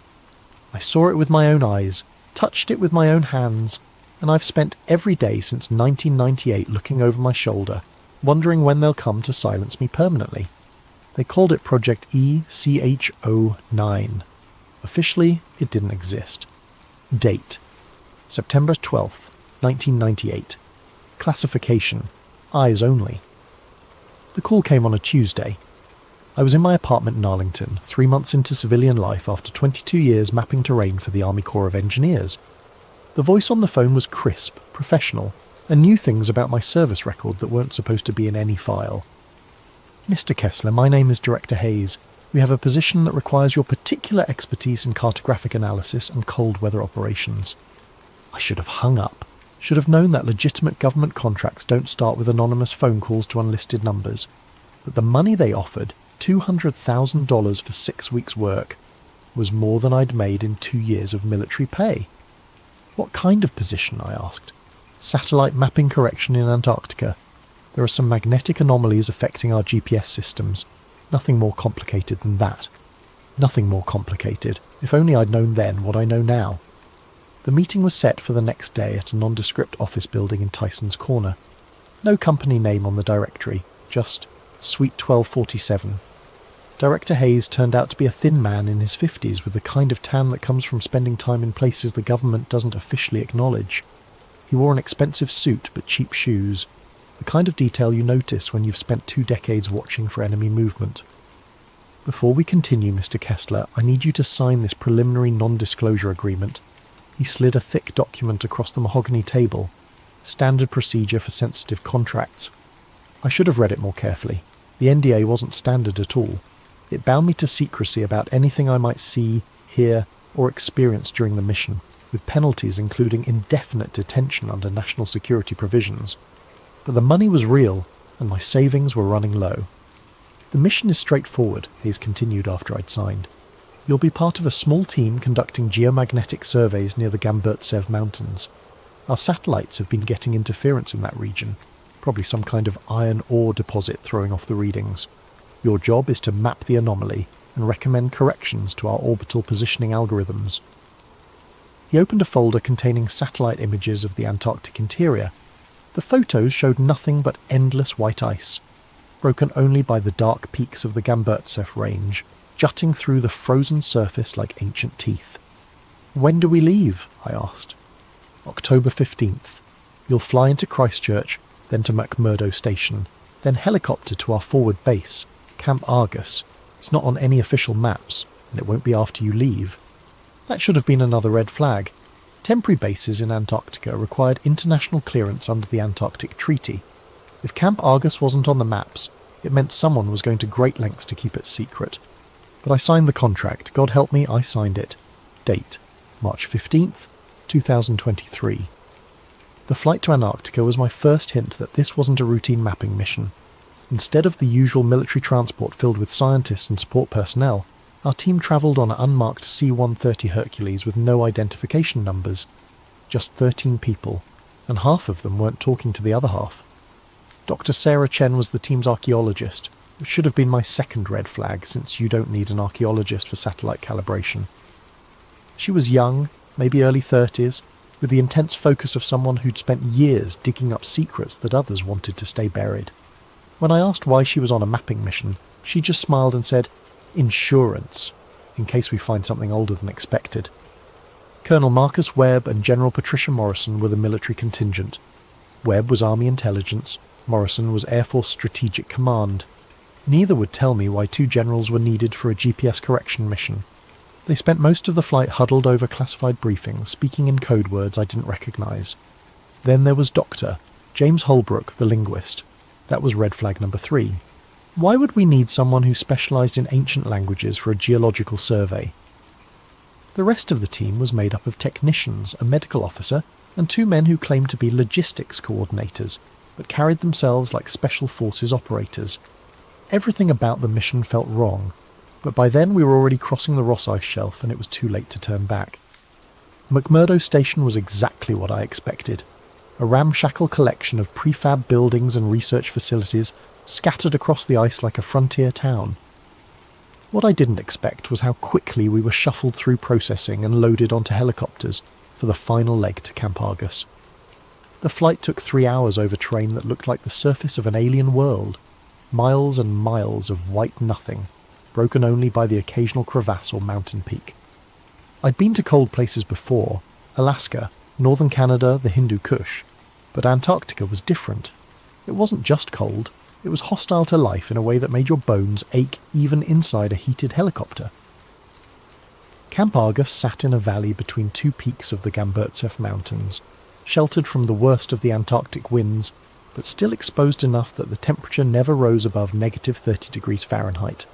I saw it with my own eyes, touched it with my own hands, and I've spent every day since 1998 looking over my shoulder, wondering when they'll come to silence me permanently. They called it Project ECHO9. Officially, it didn't exist. Date, September 12th, 1998. Classification, eyes only. The call came on a Tuesday. I was in my apartment in Arlington, 3 months into civilian life after 22 years mapping terrain for the Army Corps of Engineers. The voice on the phone was crisp, professional, and knew things about my service record that weren't supposed to be in any file. Mr. Kessler, my name is Director Hayes. We have a position that requires your particular expertise in cartographic analysis and cold weather operations. I should have hung up. Should have known that legitimate government contracts don't start with anonymous phone calls to unlisted numbers. But the money they offered, $200,000 for 6 weeks' work, was more than I'd made in 2 years of military pay. What kind of position, I asked. Satellite mapping correction in Antarctica. There are some magnetic anomalies affecting our GPS systems. Nothing more complicated than that. Nothing more complicated. If only I'd known then what I know now. The meeting was set for the next day at a nondescript office building in Tyson's Corner. No company name on the directory, just Suite 1247. Director Hayes turned out to be a thin man in his 50s with the kind of tan that comes from spending time in places the government doesn't officially acknowledge. He wore an expensive suit but cheap shoes, the kind of detail you notice when you've spent 2 decades watching for enemy movement. Before we continue, Mr. Kessler, I need you to sign this preliminary non-disclosure agreement. He slid a thick document across the mahogany table. Standard procedure for sensitive contracts. I should have read it more carefully. The NDA wasn't standard at all. It bound me to secrecy about anything I might see, hear, or experience during the mission, with penalties including indefinite detention under national security provisions. But the money was real, and my savings were running low. The mission is straightforward, Hayes continued after I'd signed. You'll be part of a small team conducting geomagnetic surveys near the Gamburtsev Mountains. Our satellites have been getting interference in that region, probably some kind of iron ore deposit throwing off the readings. Your job is to map the anomaly and recommend corrections to our orbital positioning algorithms. He opened a folder containing satellite images of the Antarctic interior. The photos showed nothing but endless white ice, broken only by the dark peaks of the Gamburtsev range, jutting through the frozen surface like ancient teeth. When do we leave? I asked. October 15th. You'll fly into Christchurch, then to McMurdo Station, then helicopter to our forward base, Camp Argus. It's not on any official maps, and it won't be after you leave. That should have been another red flag. Temporary bases in Antarctica required international clearance under the Antarctic Treaty. If Camp Argus wasn't on the maps, it meant someone was going to great lengths to keep it secret. But I signed the contract. God help me, I signed it. Date: March 15th, 2023. The flight to Antarctica was my first hint that this wasn't a routine mapping mission. Instead of the usual military transport filled with scientists and support personnel, our team travelled on an unmarked C-130 Hercules with no identification numbers. Just 13 people, and half of them weren't talking to the other half. Dr. Sarah Chen was the team's archaeologist, which should have been my second red flag, since you don't need an archaeologist for satellite calibration. She was young, maybe early 30s, with the intense focus of someone who'd spent years digging up secrets that others wanted to stay buried. When I asked why she was on a mapping mission, she just smiled and said, "Insurance, in case we find something older than expected." Colonel Marcus Webb and General Patricia Morrison were the military contingent. Webb was Army Intelligence, Morrison was Air Force Strategic Command. Neither would tell me why 2 generals were needed for a GPS correction mission. They spent most of the flight huddled over classified briefings, speaking in code words I didn't recognise. Then there was Dr. James Holbrook, the linguist. That was red flag number 3. Why would we need someone who specialised in ancient languages for a geological survey? The rest of the team was made up of technicians, a medical officer, and 2 men who claimed to be logistics coordinators, but carried themselves like special forces operators. Everything about the mission felt wrong, but by then we were already crossing the Ross Ice Shelf and it was too late to turn back. McMurdo Station was exactly what I expected. A ramshackle collection of prefab buildings and research facilities scattered across the ice like a frontier town. What I didn't expect was how quickly we were shuffled through processing and loaded onto helicopters for the final leg to Camp Argus. The flight took 3 hours over terrain that looked like the surface of an alien world. Miles and miles of white nothing, broken only by the occasional crevasse or mountain peak. I'd been to cold places before, Alaska, northern Canada, the Hindu Kush, but Antarctica was different. It wasn't just cold, it was hostile to life in a way that made your bones ache even inside a heated helicopter. Camp Argus sat in a valley between 2 peaks of the Gamburtsev Mountains, sheltered from the worst of the Antarctic winds, but still exposed enough that the temperature never rose above -30 degrees Fahrenheit.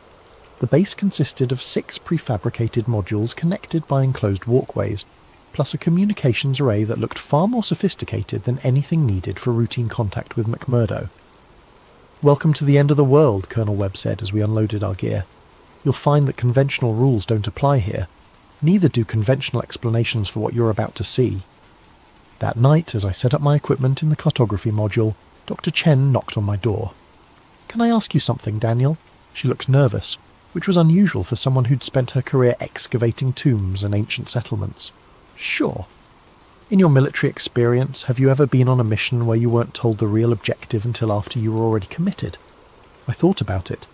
The base consisted of 6 prefabricated modules connected by enclosed walkways, plus a communications array that looked far more sophisticated than anything needed for routine contact with McMurdo. "Welcome to the end of the world," Colonel Webb said as we unloaded our gear. "You'll find that conventional rules don't apply here. Neither do conventional explanations for what you're about to see." That night, as I set up my equipment in the cartography module, Dr. Chen knocked on my door. "Can I ask you something, Daniel?" She looked nervous, which was unusual for someone who'd spent her career excavating tombs and ancient settlements. "Sure. In your military experience, have you ever been on a mission where you weren't told the real objective until after you were already committed?" I thought about it.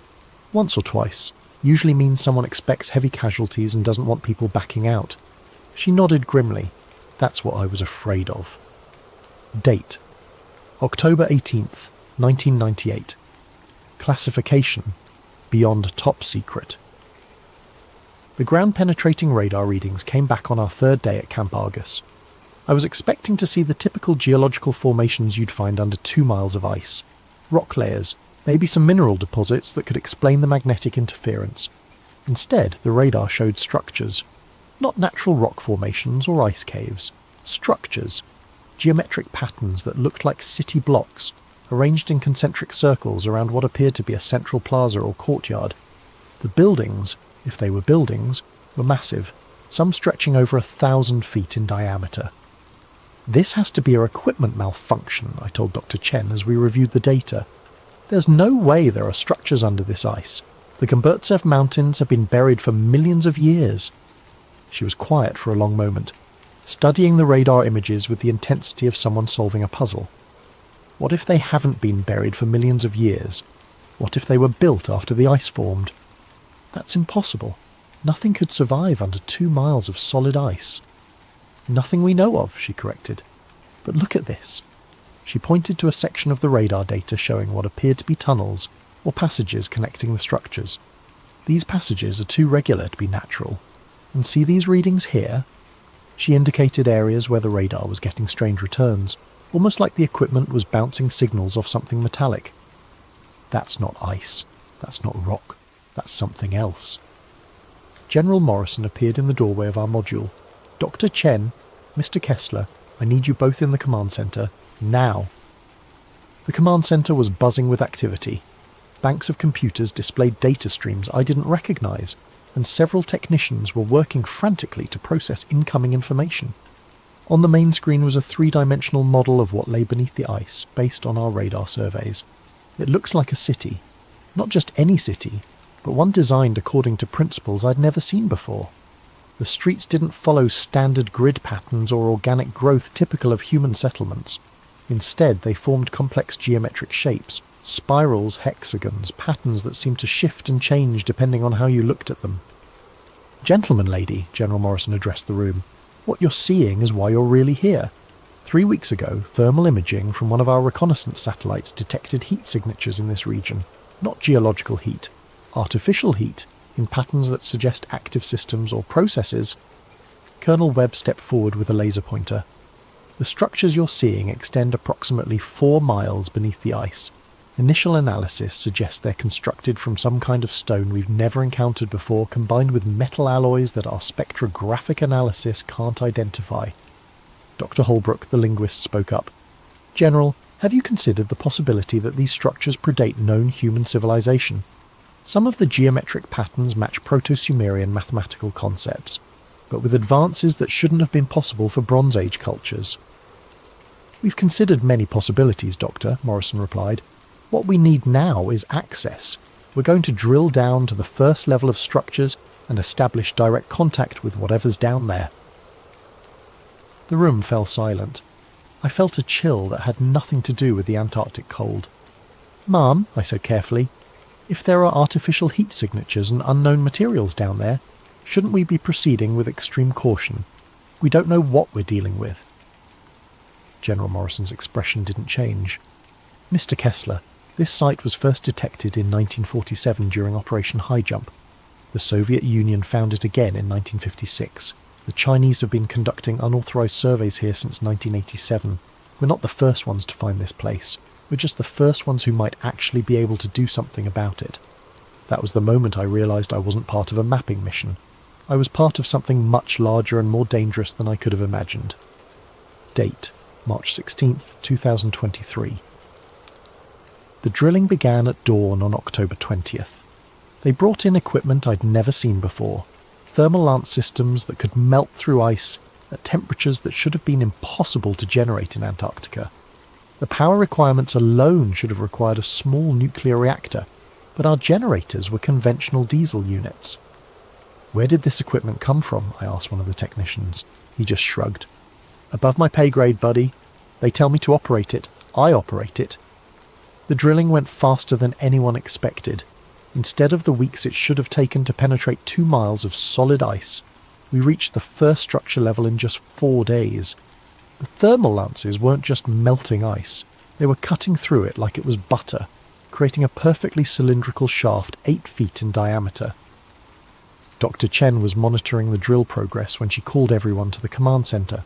Once or twice. Usually means someone expects heavy casualties and doesn't want people backing out. She nodded grimly. That's what I was afraid of. Date: October 18th, 1998. Classification: Beyond Top Secret. The ground-penetrating radar readings came back on our third day at Camp Argus. I was expecting to see the typical geological formations you'd find under 2 miles of ice. Rock layers, maybe some mineral deposits that could explain the magnetic interference. Instead, the radar showed structures. Not natural rock formations or ice caves. Structures. Geometric patterns that looked like city blocks, arranged in concentric circles around what appeared to be a central plaza or courtyard. The buildings, if they were buildings, were massive, some stretching over 1,000 feet in diameter. "This has to be a equipment malfunction," I told Dr. Chen as we reviewed the data. "There's no way there are structures under this ice. The Gomburtsev Mountains have been buried for millions of years." She was quiet for a long moment, studying the radar images with the intensity of someone solving a puzzle. What if they haven't been buried for millions of years? What if they were built after the ice formed? That's impossible. Nothing could survive under 2 miles of solid ice. "Nothing we know of," she corrected. "But look at this." She pointed to a section of the radar data showing what appeared to be tunnels or passages connecting the structures. "These passages are too regular to be natural. And see these readings here?" She indicated areas where the radar was getting strange returns, almost like the equipment was bouncing signals off something metallic. "That's not ice. That's not rock. That's something else." General Morrison appeared in the doorway of our module. "Dr. Chen, Mr. Kessler, I need you both in the command center, now." The command center was buzzing with activity. Banks of computers displayed data streams I didn't recognize, and several technicians were working frantically to process incoming information. On the main screen was a 3-dimensional model of what lay beneath the ice, based on our radar surveys. It looked like a city. Not just any city, but one designed according to principles I'd never seen before. The streets didn't follow standard grid patterns or organic growth typical of human settlements. Instead, they formed complex geometric shapes, spirals, hexagons, patterns that seemed to shift and change depending on how you looked at them. "Gentlemen, lady," General Morrison addressed the room, "what you're seeing is why you're really here. 3 weeks ago, thermal imaging from one of our reconnaissance satellites detected heat signatures in this region. Not geological heat. Artificial heat, in patterns that suggest active systems or processes." Colonel Webb stepped forward with a laser pointer. "The structures you're seeing extend approximately 4 miles beneath the ice. Initial analysis suggests they're constructed from some kind of stone we've never encountered before, combined with metal alloys that our spectrographic analysis can't identify." Dr. Holbrook, the linguist, spoke up. "General, have you considered the possibility that these structures predate known human civilization? Some of the geometric patterns match Proto-Sumerian mathematical concepts, but with advances that shouldn't have been possible for Bronze Age cultures." "We've considered many possibilities, Doctor," Morrison replied. "What we need now is access. We're going to drill down to the first level of structures and establish direct contact with whatever's down there." The room fell silent. I felt a chill that had nothing to do with the Antarctic cold. "Ma'am," I said carefully, "if there are artificial heat signatures and unknown materials down there, shouldn't we be proceeding with extreme caution? We don't know what we're dealing with." General Morrison's expression didn't change. "Mr. Kessler, this site was first detected in 1947 during Operation High Jump. The Soviet Union found it again in 1956. The Chinese have been conducting unauthorized surveys here since 1987. We're not the first ones to find this place. We're just the first ones who might actually be able to do something about it. That was the moment I realised I wasn't part of a mapping mission. I was part of something much larger and more dangerous than I could have imagined. Date: March 16th, 2023. The drilling began at dawn on October 20th. They brought in equipment I'd never seen before, thermal lance systems that could melt through ice at temperatures that should have been impossible to generate in Antarctica. The power requirements alone should have required a small nuclear reactor, but our generators were conventional diesel units. "Where did this equipment come from?" I asked one of the technicians. He just shrugged. "Above my pay grade, buddy. They tell me to operate it. I operate it." The drilling went faster than anyone expected. Instead of the weeks it should have taken to penetrate 2 miles of solid ice, we reached the first structure level in just 4 days. The thermal lances weren't just melting ice, they were cutting through it like it was butter, creating a perfectly cylindrical shaft 8 feet in diameter. Dr. Chen was monitoring the drill progress when she called everyone to the command centre.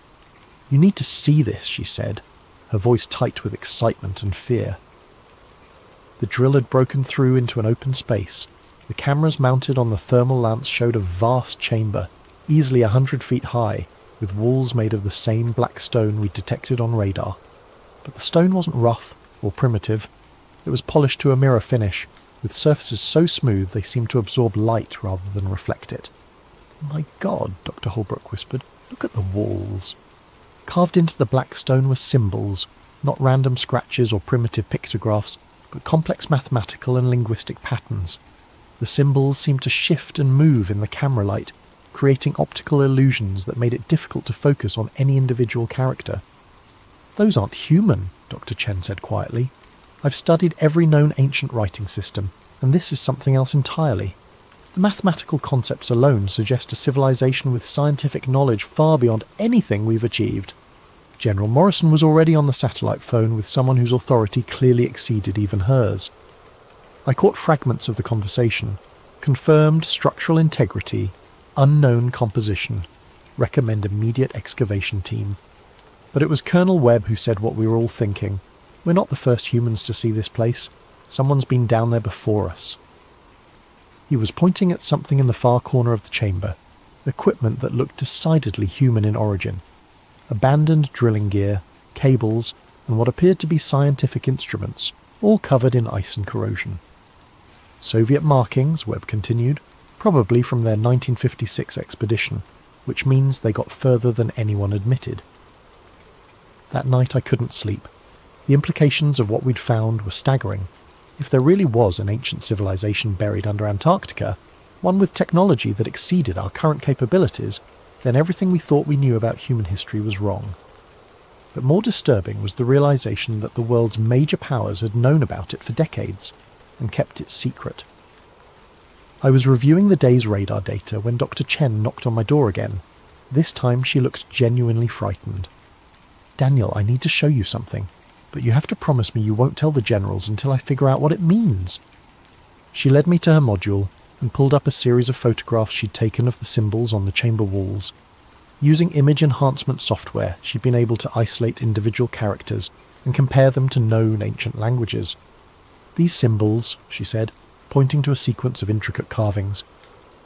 "You need to see this," she said, her voice tight with excitement and fear. The drill had broken through into an open space. The cameras mounted on the thermal lance showed a vast chamber, easily 100 feet high, with walls made of the same black stone we'd detected on radar. But the stone wasn't rough or primitive. It was polished to a mirror finish, with surfaces so smooth they seemed to absorb light rather than reflect it. "My God," Dr. Holbrook whispered, "look at the walls." Carved into the black stone were symbols, not random scratches or primitive pictographs, but complex mathematical and linguistic patterns. The symbols seemed to shift and move in the camera light, creating optical illusions that made it difficult to focus on any individual character. "Those aren't human," Dr. Chen said quietly. "I've studied every known ancient writing system, and this is something else entirely. The mathematical concepts alone suggest a civilization with scientific knowledge far beyond anything we've achieved. General Morrison was already on the satellite phone with someone whose authority clearly exceeded even hers." I caught fragments of the conversation. Confirmed structural integrity, unknown composition, recommend immediate excavation team. But it was Colonel Webb who said what we were all thinking. "We're not the first humans to see this place. Someone's been down there before us." He was pointing at something in the far corner of the chamber, equipment that looked decidedly human in origin. Abandoned drilling gear, cables, and what appeared to be scientific instruments, all covered in ice and corrosion. "Soviet markings," Webb continued, "probably from their 1956 expedition, which means they got further than anyone admitted." That night I couldn't sleep. The implications of what we'd found were staggering. If there really was an ancient civilization buried under Antarctica, one with technology that exceeded our current capabilities, then everything we thought we knew about human history was wrong. But more disturbing was the realization that the world's major powers had known about it for decades and kept it secret. I was reviewing the day's radar data when Dr. Chen knocked on my door again. This time she looked genuinely frightened. "Daniel, I need to show you something, but you have to promise me you won't tell the generals until I figure out what it means." She led me to her module and pulled up a series of photographs she'd taken of the symbols on the chamber walls. Using image enhancement software, she'd been able to isolate individual characters and compare them to known ancient languages. "These symbols," she said, pointing to a sequence of intricate carvings,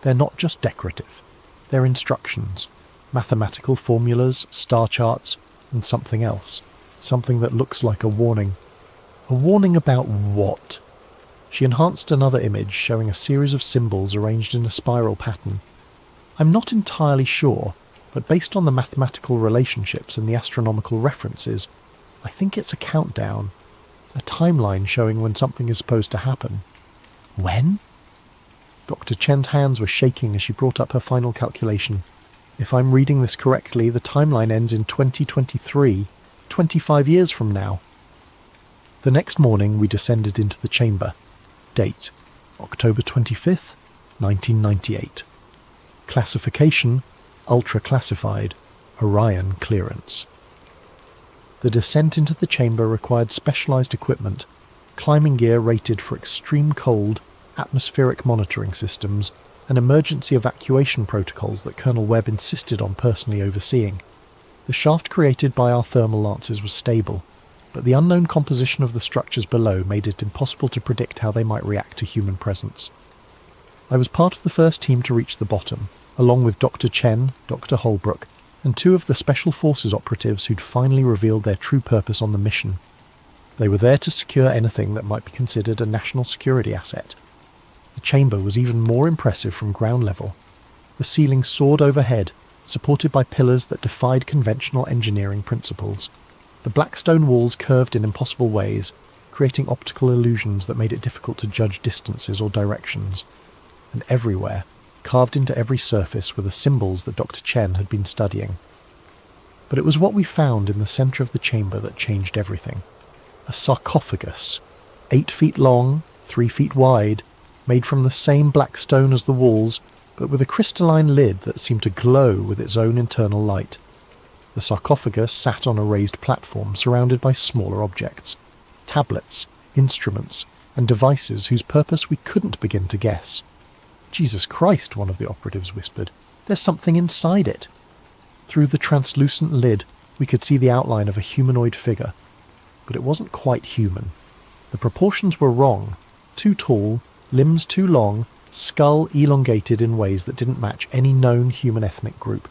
"they're not just decorative. They're instructions, mathematical formulas, star charts, and something else. Something that looks like a warning." "A warning about what?" She enhanced another image showing a series of symbols arranged in a spiral pattern. "I'm not entirely sure, but based on the mathematical relationships and the astronomical references, I think it's a countdown. A timeline showing when something is supposed to happen." "When?" Dr. Chen's hands were shaking as she brought up her final calculation. "If I'm reading this correctly, the timeline ends in 2023, 25 years from now." The next morning we descended into the chamber. Date: October 25th, 1998. Classification: ultra-classified, Orion clearance. The descent into the chamber required specialized equipment, climbing gear rated for extreme cold, atmospheric monitoring systems, and emergency evacuation protocols that Colonel Webb insisted on personally overseeing. The shaft created by our thermal lances was stable, but the unknown composition of the structures below made it impossible to predict how they might react to human presence. I was part of the first team to reach the bottom, along with Dr. Chen, Dr. Holbrook, and two of the Special Forces operatives who'd finally revealed their true purpose on the mission. They were there to secure anything that might be considered a national security asset. The chamber was even more impressive from ground level. The ceiling soared overhead, supported by pillars that defied conventional engineering principles. The black stone walls curved in impossible ways, creating optical illusions that made it difficult to judge distances or directions. And everywhere, carved into every surface, were the symbols that Dr. Chen had been studying. But it was what we found in the centre of the chamber that changed everything. A sarcophagus, 8 feet long, 3 feet wide, made from the same black stone as the walls, but with a crystalline lid that seemed to glow with its own internal light. The sarcophagus sat on a raised platform surrounded by smaller objects, tablets, instruments, and devices whose purpose we couldn't begin to guess. "Jesus Christ," one of the operatives whispered. "There's something inside it." Through the translucent lid, we could see the outline of a humanoid figure. But it wasn't quite human. The proportions were wrong. Too tall, limbs too long, skull elongated in ways that didn't match any known human ethnic group.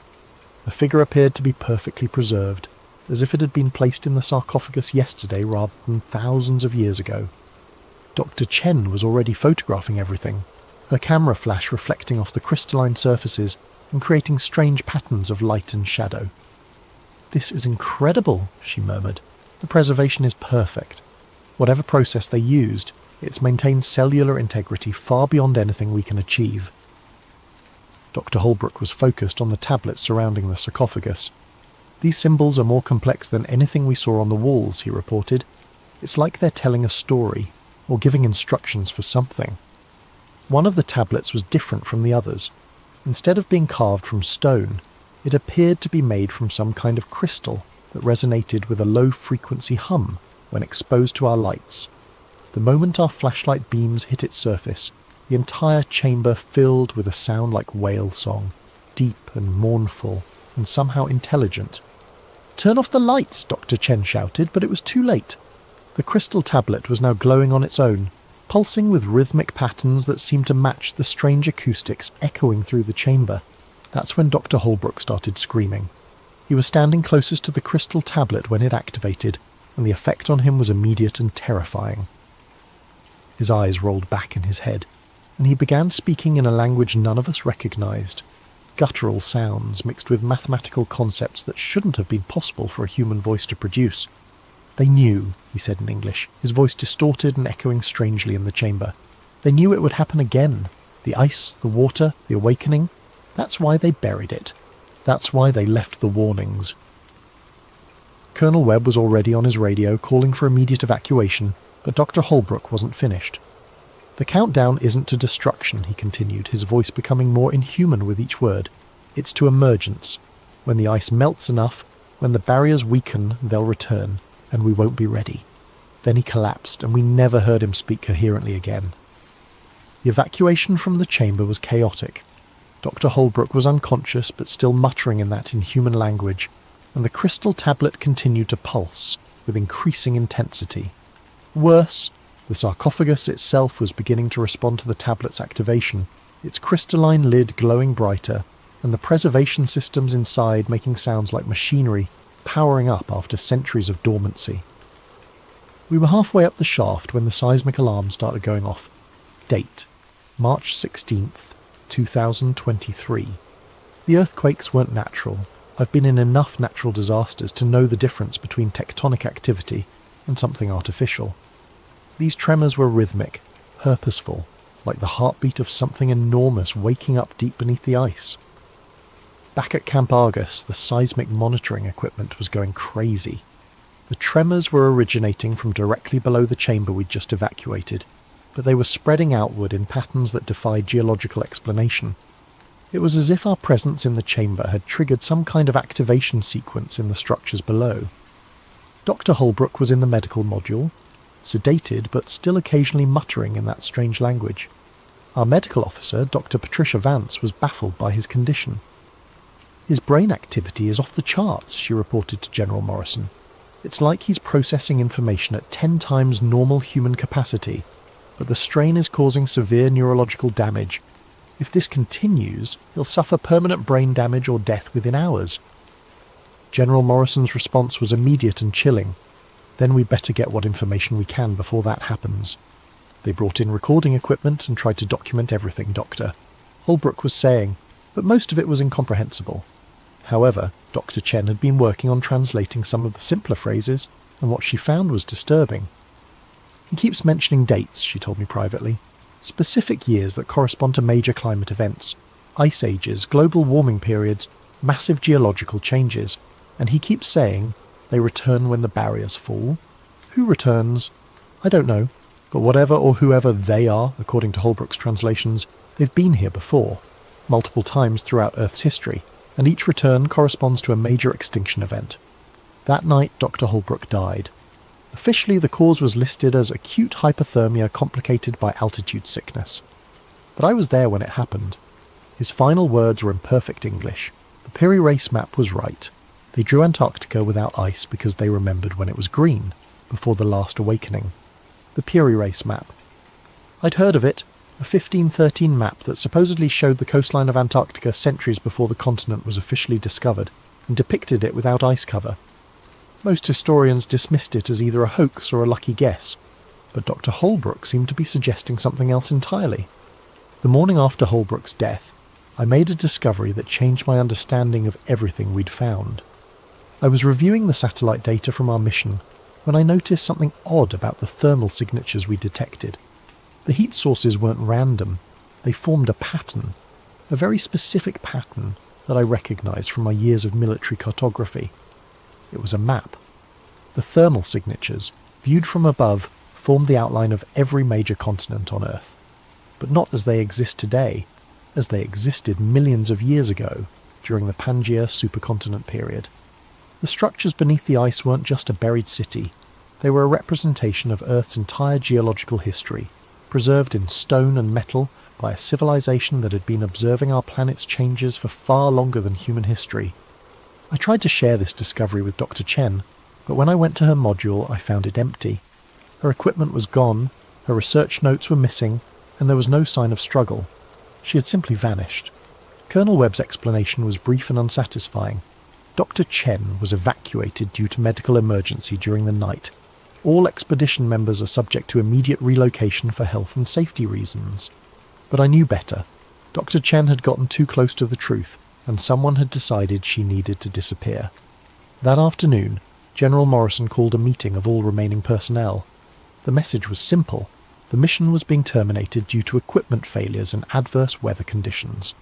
The figure appeared to be perfectly preserved, as if it had been placed in the sarcophagus yesterday rather than thousands of years ago. Dr. Chen was already photographing everything, her camera flash reflecting off the crystalline surfaces and creating strange patterns of light and shadow. "This is incredible," she murmured. "The preservation is perfect. Whatever process they used, it's maintained cellular integrity far beyond anything we can achieve." Dr. Holbrook was focused on the tablets surrounding the sarcophagus. "These symbols are more complex than anything we saw on the walls," he reported. "It's like they're telling a story, or giving instructions for something." One of the tablets was different from the others. Instead of being carved from stone, it appeared to be made from some kind of crystal that resonated with a low-frequency hum when exposed to our lights. The moment our flashlight beams hit its surface, the entire chamber filled with a sound like whale song, deep and mournful, and somehow intelligent. "Turn off the lights," Dr. Chen shouted, but it was too late. The crystal tablet was now glowing on its own, pulsing with rhythmic patterns that seemed to match the strange acoustics echoing through the chamber. That's when Dr. Holbrook started screaming. He was standing closest to the crystal tablet when it activated, and the effect on him was immediate and terrifying. His eyes rolled back in his head, and he began speaking in a language none of us recognized. Guttural sounds mixed with mathematical concepts that shouldn't have been possible for a human voice to produce. "They knew," he said in English, his voice distorted and echoing strangely in the chamber. "They knew it would happen again. The ice, the water, the awakening. That's why they buried it. That's why they left the warnings." Colonel Webb was already on his radio calling for immediate evacuation, but Dr. Holbrook wasn't finished. "The countdown isn't to destruction," he continued, his voice becoming more inhuman with each word. "It's to emergence. When the ice melts enough, when the barriers weaken, they'll return, and we won't be ready." Then he collapsed, and we never heard him speak coherently again. The evacuation from the chamber was chaotic. Dr. Holbrook was unconscious but still muttering in that inhuman language, and the crystal tablet continued to pulse with increasing intensity. Worse, the sarcophagus itself was beginning to respond to the tablet's activation, its crystalline lid glowing brighter, and the preservation systems inside making sounds like machinery powering up after centuries of dormancy. We were halfway up the shaft when the seismic alarm started going off. Date: March 16th, 2023. The earthquakes weren't natural. I've been in enough natural disasters to know the difference between tectonic activity and something artificial. These tremors were rhythmic, purposeful, like the heartbeat of something enormous waking up deep beneath the ice. Back at Camp Argus, the seismic monitoring equipment was going crazy. The tremors were originating from directly below the chamber we'd just evacuated, but they were spreading outward in patterns that defied geological explanation. It was as if our presence in the chamber had triggered some kind of activation sequence in the structures below. Dr. Holbrook was in the medical module, sedated but still occasionally muttering in that strange language. Our medical officer, Dr. Patricia Vance, was baffled by his condition. "His brain activity is off the charts," she reported to General Morrison. "It's like he's processing information at 10 times normal human capacity, but the strain is causing severe neurological damage, If this continues, he'll suffer permanent brain damage or death within hours. General Morrison's response was immediate and chilling. Then we'd better get what information we can before that happens. They brought in recording equipment and tried to document everything, Doctor. Holbrook was saying, but most of it was incomprehensible. However, Dr. Chen had been working on translating some of the simpler phrases, and what she found was disturbing. He keeps mentioning dates, she told me privately. Specific years that correspond to major climate events, ice ages, global warming periods, massive geological changes, and he keeps saying, they return when the barriers fall. Who returns? I don't know, but whatever or whoever they are, according to Holbrook's translations, they've been here before, multiple times throughout Earth's history, and each return corresponds to a major extinction event. That night, Dr. Holbrook died. Officially, the cause was listed as acute hypothermia complicated by altitude sickness. But I was there when it happened. His final words were in perfect English. The Piri Reis map was right. They drew Antarctica without ice because they remembered when it was green, before the last awakening. The Piri Reis map. I'd heard of it, a 1513 map that supposedly showed the coastline of Antarctica centuries before the continent was officially discovered, and depicted it without ice cover. Most historians dismissed it as either a hoax or a lucky guess, but Dr. Holbrook seemed to be suggesting something else entirely. The morning after Holbrook's death, I made a discovery that changed my understanding of everything we'd found. I was reviewing the satellite data from our mission when I noticed something odd about the thermal signatures we detected. The heat sources weren't random, they formed a pattern, a very specific pattern that I recognised from my years of military cartography. It was a map. The thermal signatures, viewed from above, formed the outline of every major continent on Earth, but not as they exist today, as they existed millions of years ago during the Pangaea supercontinent period. The structures beneath the ice weren't just a buried city, they were a representation of Earth's entire geological history, preserved in stone and metal by a civilization that had been observing our planet's changes for far longer than human history. I tried to share this discovery with Dr. Chen, but when I went to her module I found it empty. Her equipment was gone, her research notes were missing, and there was no sign of struggle. She had simply vanished. Colonel Webb's explanation was brief and unsatisfying. Dr. Chen was evacuated due to medical emergency during the night. All expedition members are subject to immediate relocation for health and safety reasons. But I knew better. Dr. Chen had gotten too close to the truth, and someone had decided she needed to disappear. That afternoon, General Morrison called a meeting of all remaining personnel. The message was simple. The mission was being terminated due to equipment failures and adverse weather conditions.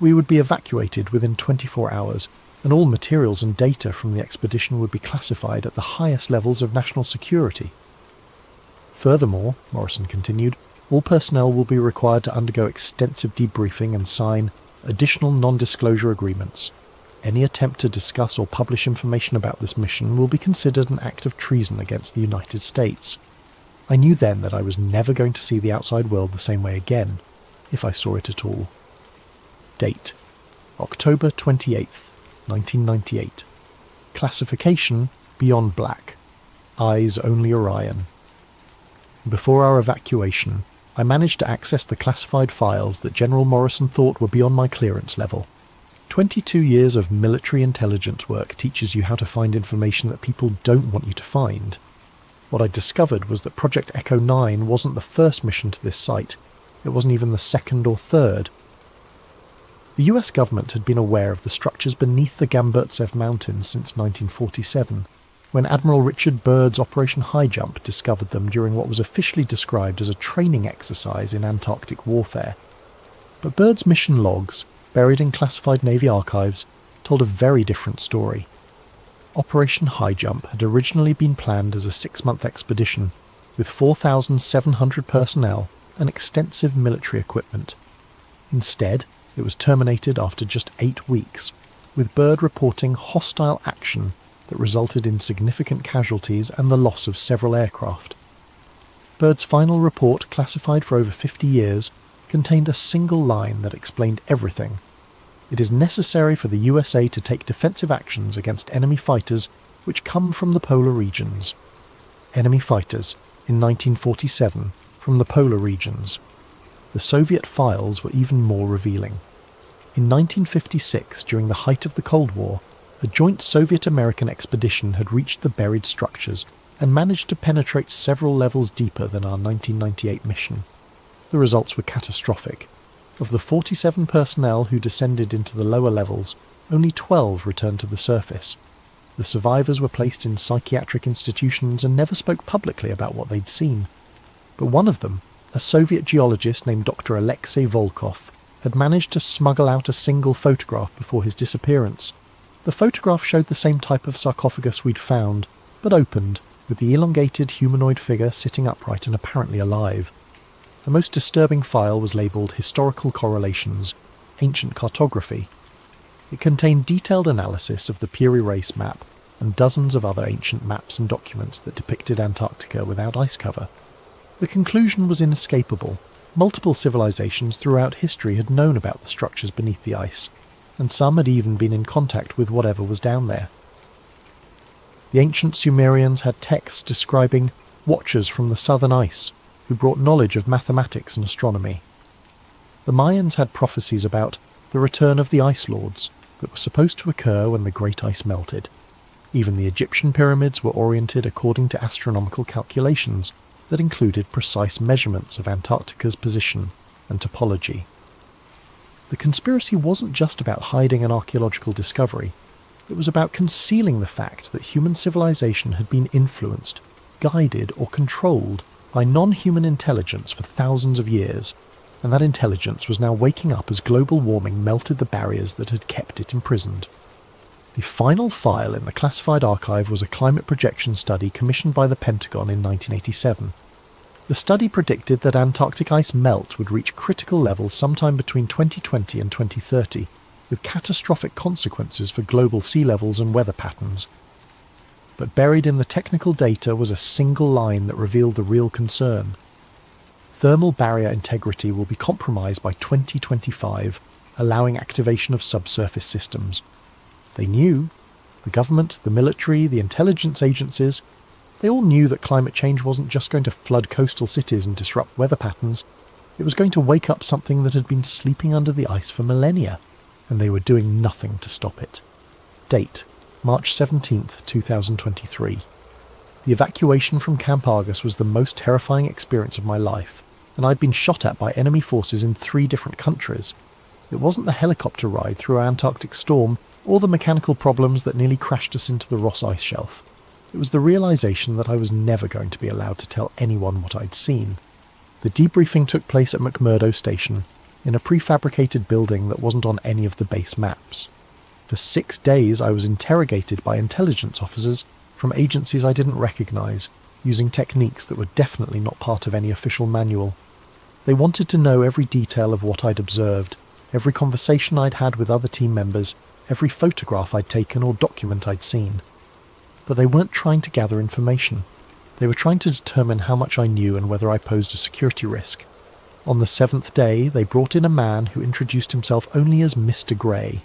We would be evacuated within 24 hours, and all materials and data from the expedition would be classified at the highest levels of national security. Furthermore, Morrison continued, all personnel will be required to undergo extensive debriefing and sign additional non-disclosure agreements. Any attempt to discuss or publish information about this mission will be considered an act of treason against the United States. I knew then that I was never going to see the outside world the same way again, if I saw it at all. Date: October 28th, 1998. Classification: Beyond Black. Eyes only Orion. Before our evacuation, I managed to access the classified files that General Morrison thought were beyond my clearance level. 22 years of military intelligence work teaches you how to find information that people don't want you to find. What I discovered was that Project Echo 9 wasn't the first mission to this site. It wasn't even the second or third. The US government had been aware of the structures beneath the Gamburtsev Mountains since 1947, when Admiral Richard Byrd's Operation High Jump discovered them during what was officially described as a training exercise in Antarctic warfare. But Byrd's mission logs, buried in classified Navy archives, told a very different story. Operation High Jump had originally been planned as a 6-month expedition, with 4,700 personnel and extensive military equipment. Instead, it was terminated after just 8 weeks, with Byrd reporting hostile action that resulted in significant casualties and the loss of several aircraft. Byrd's final report, classified for over 50 years, contained a single line that explained everything. It is necessary for the USA to take defensive actions against enemy fighters which come from the polar regions. Enemy fighters, in 1947, from the polar regions. the Soviet files were even more revealing. In 1956, during the height of the Cold War, a joint Soviet-American expedition had reached the buried structures and managed to penetrate several levels deeper than our 1998 mission. The results were catastrophic. Of the 47 personnel who descended into the lower levels, only 12 returned to the surface. The survivors were placed in psychiatric institutions and never spoke publicly about what they'd seen. But one of them, a Soviet geologist named Dr. Alexei Volkov, had managed to smuggle out a single photograph before his disappearance. The photograph showed the same type of sarcophagus we'd found, but opened, with the elongated humanoid figure sitting upright and apparently alive. The most disturbing file was labelled Historical Correlations, Ancient Cartography. It contained detailed analysis of the Piri Reis map and dozens of other ancient maps and documents that depicted Antarctica without ice cover. The conclusion was inescapable. Multiple civilizations throughout history had known about the structures beneath the ice, and some had even been in contact with whatever was down there. The ancient Sumerians had texts describing watchers from the southern ice who brought knowledge of mathematics and astronomy. The Mayans had prophecies about the return of the Ice Lords that were supposed to occur when the great ice melted. Even the Egyptian pyramids were oriented according to astronomical calculations that included precise measurements of Antarctica's position and topology. The conspiracy wasn't just about hiding an archaeological discovery. It was about concealing the fact that human civilization had been influenced, guided or controlled by non-human intelligence for thousands of years, and that intelligence was now waking up as global warming melted the barriers that had kept it imprisoned. The final file in the classified archive was a climate projection study commissioned by the Pentagon in 1987. The study predicted that Antarctic ice melt would reach critical levels sometime between 2020 and 2030, with catastrophic consequences for global sea levels and weather patterns. But buried in the technical data was a single line that revealed the real concern. Thermal barrier integrity will be compromised by 2025, allowing activation of subsurface systems. They knew, the government, the military, the intelligence agencies, they all knew that climate change wasn't just going to flood coastal cities and disrupt weather patterns. It was going to wake up something that had been sleeping under the ice for millennia, and they were doing nothing to stop it. Date: March 17th, 2023. The evacuation from Camp Argus was the most terrifying experience of my life, and I'd been shot at by enemy forces in 3 different countries. It wasn't the helicopter ride through an Antarctic storm or the mechanical problems that nearly crashed us into the Ross Ice Shelf. It was the realisation that I was never going to be allowed to tell anyone what I'd seen. The debriefing took place at McMurdo Station, in a prefabricated building that wasn't on any of the base maps. For 6 days I was interrogated by intelligence officers from agencies I didn't recognise, using techniques that were definitely not part of any official manual. They wanted to know every detail of what I'd observed, every conversation I'd had with other team members, every photograph I'd taken or document I'd seen. But they weren't trying to gather information. They were trying to determine how much I knew and whether I posed a security risk. On the 7th day, they brought in a man who introduced himself only as Mr. Grey.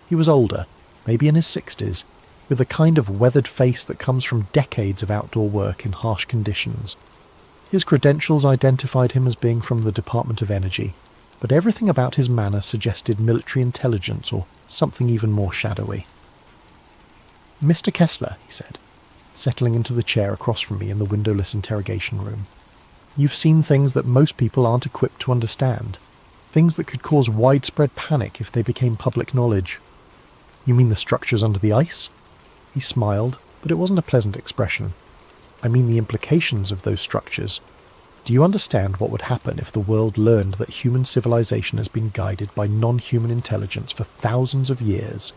He was older, maybe in his 60s, with the kind of weathered face that comes from decades of outdoor work in harsh conditions. His credentials identified him as being from the Department of Energy, but everything about his manner suggested military intelligence or something even more shadowy. "Mr. Kessler," he said, settling into the chair across from me in the windowless interrogation room. "You've seen things that most people aren't equipped to understand, things that could cause widespread panic if they became public knowledge." "You mean the structures under the ice?" He smiled, but it wasn't a pleasant expression. "I mean the implications of those structures. Do you understand what would happen if the world learned that human civilization has been guided by non-human intelligence for thousands of years?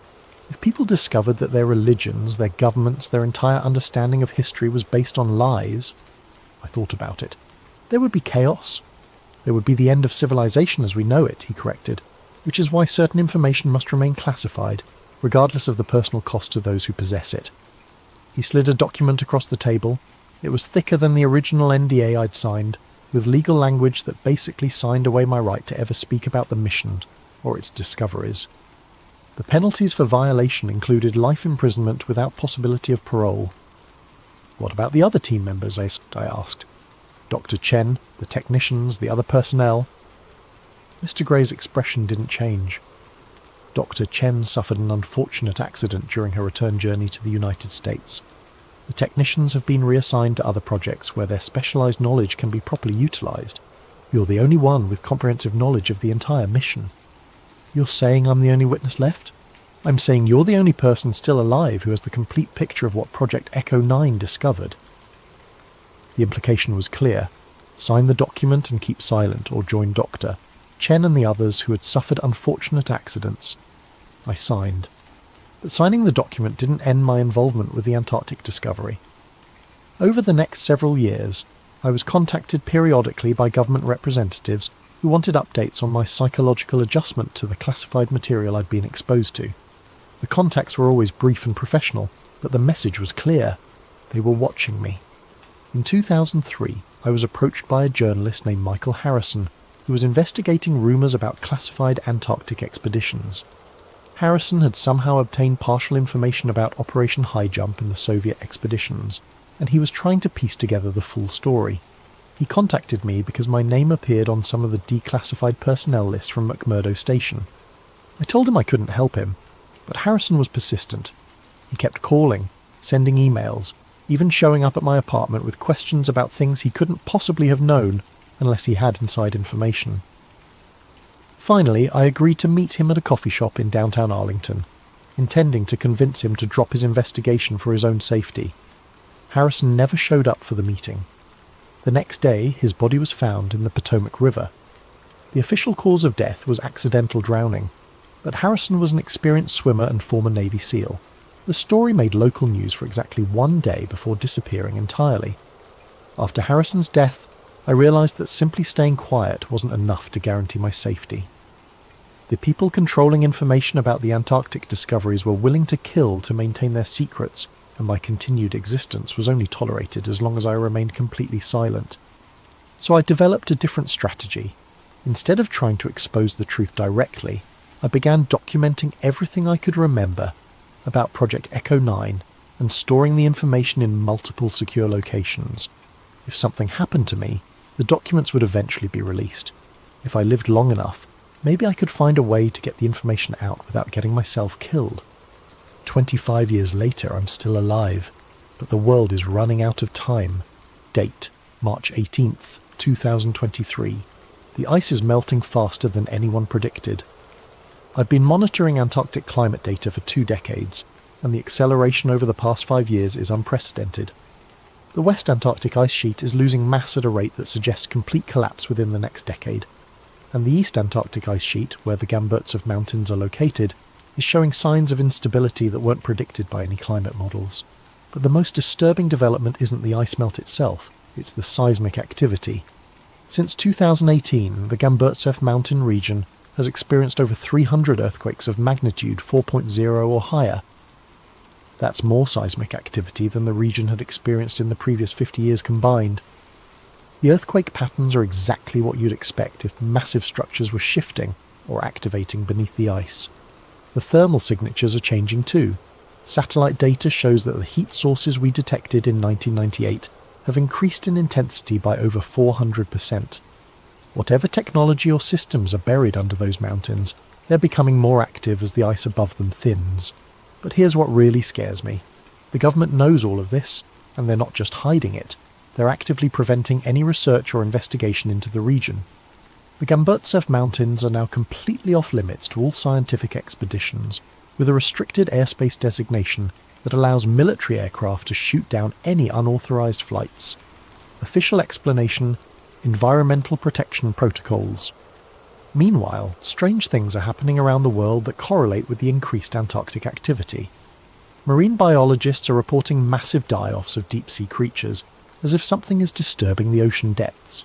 If people discovered that their religions, their governments, their entire understanding of history was based on lies?" I thought about it. "There would be chaos. There would be the end of civilization as we know it," he corrected, "which is why certain information must remain classified, regardless of the personal cost to those who possess it." He slid a document across the table. It was thicker than the original NDA I'd signed, with legal language that basically signed away my right to ever speak about the mission or its discoveries. The penalties for violation included life imprisonment without possibility of parole. "What about the other team members?" I asked. "Dr. Chen, the technicians, the other personnel?" Mr. Gray's expression didn't change. Dr. Chen suffered an unfortunate accident during her return journey to the United States. The technicians have been reassigned to other projects where their specialised knowledge can be properly utilised. You're the only one with comprehensive knowledge of the entire mission. You're saying I'm the only witness left? I'm saying you're the only person still alive who has the complete picture of what Project Echo 9 discovered. The implication was clear. Sign the document and keep silent, or join Doctor Chen and the others who had suffered unfortunate accidents. I signed. But signing the document didn't end my involvement with the Antarctic discovery. Over the next several years, I was contacted periodically by government representatives who wanted updates on my psychological adjustment to the classified material I'd been exposed to. The contacts were always brief and professional, but the message was clear. They were watching me. In 2003, I was approached by a journalist named Michael Harrison, who was investigating rumours about classified Antarctic expeditions. Harrison had somehow obtained partial information about Operation High Jump and the Soviet expeditions, and he was trying to piece together the full story. He contacted me because my name appeared on some of the declassified personnel list from McMurdo Station. I told him I couldn't help him, but Harrison was persistent. He kept calling, sending emails, even showing up at my apartment with questions about things he couldn't possibly have known unless he had inside information. Finally, I agreed to meet him at a coffee shop in downtown Arlington, intending to convince him to drop his investigation for his own safety. Harrison never showed up for the meeting. The next day, his body was found in the Potomac River. The official cause of death was accidental drowning, but Harrison was an experienced swimmer and former Navy SEAL. The story made local news for exactly 1 day before disappearing entirely. After Harrison's death, I realised that simply staying quiet wasn't enough to guarantee my safety. The people controlling information about the Antarctic discoveries were willing to kill to maintain their secrets, and my continued existence was only tolerated as long as I remained completely silent. So I developed a different strategy. Instead of trying to expose the truth directly, I began documenting everything I could remember about Project Echo 9 and storing the information in multiple secure locations. If something happened to me, the documents would eventually be released. If I lived long enough, maybe I could find a way to get the information out without getting myself killed. 25 years later, I'm still alive, but the world is running out of time. Date, March 18th, 2023. The ice is melting faster than anyone predicted. I've been monitoring Antarctic climate data for 2 decades, and the acceleration over the past 5 years is unprecedented. The West Antarctic ice sheet is losing mass at a rate that suggests complete collapse within the next decade, and the East Antarctic ice sheet, where the Gamburtsev Mountains are located, is showing signs of instability that weren't predicted by any climate models. But the most disturbing development isn't the ice melt itself, it's the seismic activity. Since 2018, the Gamburtsev mountain region has experienced over 300 earthquakes of magnitude 4.0 or higher. That's more seismic activity than the region had experienced in the previous 50 years combined. The earthquake patterns are exactly what you'd expect if massive structures were shifting or activating beneath the ice. The thermal signatures are changing too. Satellite data shows that the heat sources we detected in 1998 have increased in intensity by over 400%. Whatever technology or systems are buried under those mountains, they're becoming more active as the ice above them thins. But here's what really scares me. The government knows all of this, and they're not just hiding it. They're actively preventing any research or investigation into the region. The Gamburtsev Mountains are now completely off limits to all scientific expeditions, with a restricted airspace designation that allows military aircraft to shoot down any unauthorized flights. Official explanation: environmental protection protocols. Meanwhile, strange things are happening around the world that correlate with the increased Antarctic activity. Marine biologists are reporting massive die-offs of deep-sea creatures, as if something is disturbing the ocean depths.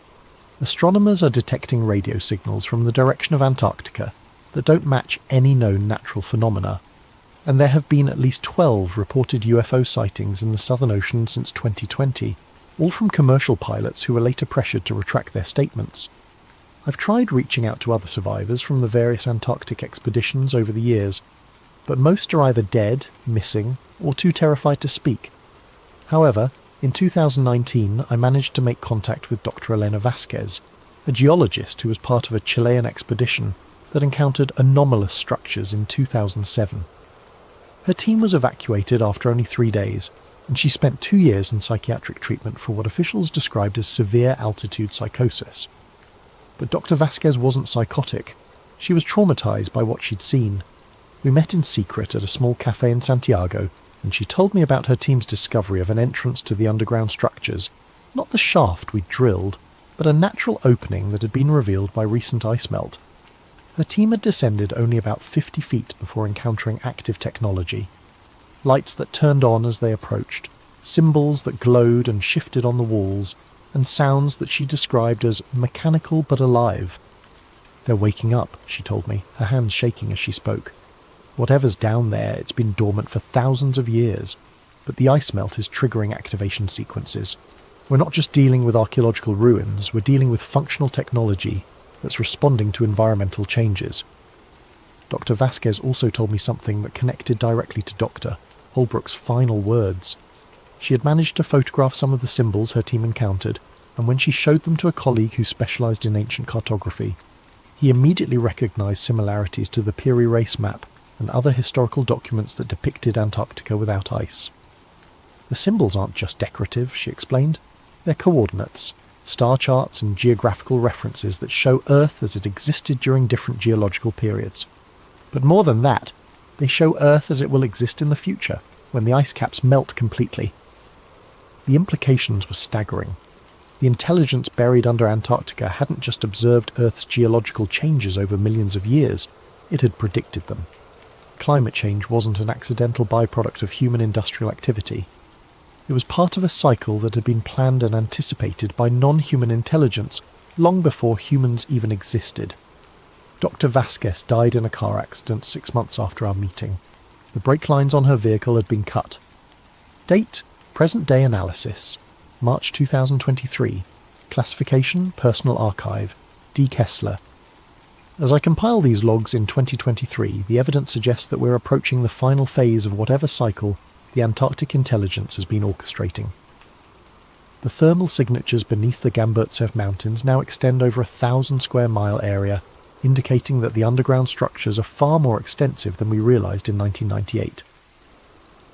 Astronomers are detecting radio signals from the direction of Antarctica that don't match any known natural phenomena, and there have been at least 12 reported UFO sightings in the Southern Ocean since 2020, all from commercial pilots who were later pressured to retract their statements. I've tried reaching out to other survivors from the various Antarctic expeditions over the years, but most are either dead, missing, or too terrified to speak. However, in 2019 I managed to make contact with Dr. Elena Vasquez. a geologist who was part of a Chilean expedition that encountered anomalous structures in 2007. Her team was evacuated after only 3 days, and she spent 2 years in psychiatric treatment for what officials described as severe altitude psychosis. But Dr. Vasquez wasn't psychotic. She was traumatized by what she'd seen. We met in secret at a small cafe in Santiago, and she told me about her team's discovery of an entrance to the underground structures, not the shaft we'd drilled, but a natural opening that had been revealed by recent ice melt. Her team had descended only about 50 feet before encountering active technology. Lights that turned on as they approached, symbols that glowed and shifted on the walls, and sounds that she described as mechanical but alive. "They're waking up," she told me, her hands shaking as she spoke. "Whatever's down there, it's been dormant for thousands of years, but the ice melt is triggering activation sequences. We're not just dealing with archaeological ruins, we're dealing with functional technology that's responding to environmental changes." Dr. Vasquez also told me something that connected directly to Dr. Holbrook's final words. She had managed to photograph some of the symbols her team encountered, and when she showed them to a colleague who specialised in ancient cartography, he immediately recognised similarities to the Peary Race map and other historical documents that depicted Antarctica without ice. "The symbols aren't just decorative," she explained. "They're coordinates, star charts and geographical references that show Earth as it existed during different geological periods. But more than that, they show Earth as it will exist in the future, when the ice caps melt completely." The implications were staggering. The intelligence buried under Antarctica hadn't just observed Earth's geological changes over millions of years, it had predicted them. Climate change wasn't an accidental byproduct of human industrial activity. It was part of a cycle that had been planned and anticipated by non-human intelligence long before humans even existed. Dr. Vasquez died in a car accident 6 months after our meeting. The brake lines on her vehicle had been cut. Date: present-day analysis. March 2023. Classification: Personal Archive. D. Kessler. As I compile these logs in 2023, the evidence suggests that we're approaching the final phase of whatever cycle the Antarctic intelligence has been orchestrating. The thermal signatures beneath the Gamburtsev Mountains now extend over 1,000 square mile area, indicating that the underground structures are far more extensive than we realised in 1998.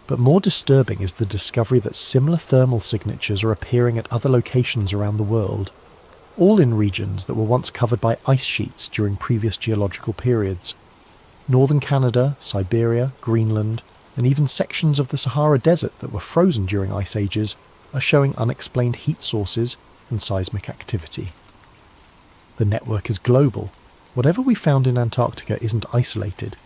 But more disturbing is the discovery that similar thermal signatures are appearing at other locations around the world, all in regions that were once covered by ice sheets during previous geological periods. Northern Canada, Siberia, Greenland, and even sections of the Sahara Desert that were frozen during ice ages are showing unexplained heat sources and seismic activity. The network is global. Whatever we found in Antarctica isn't isolated.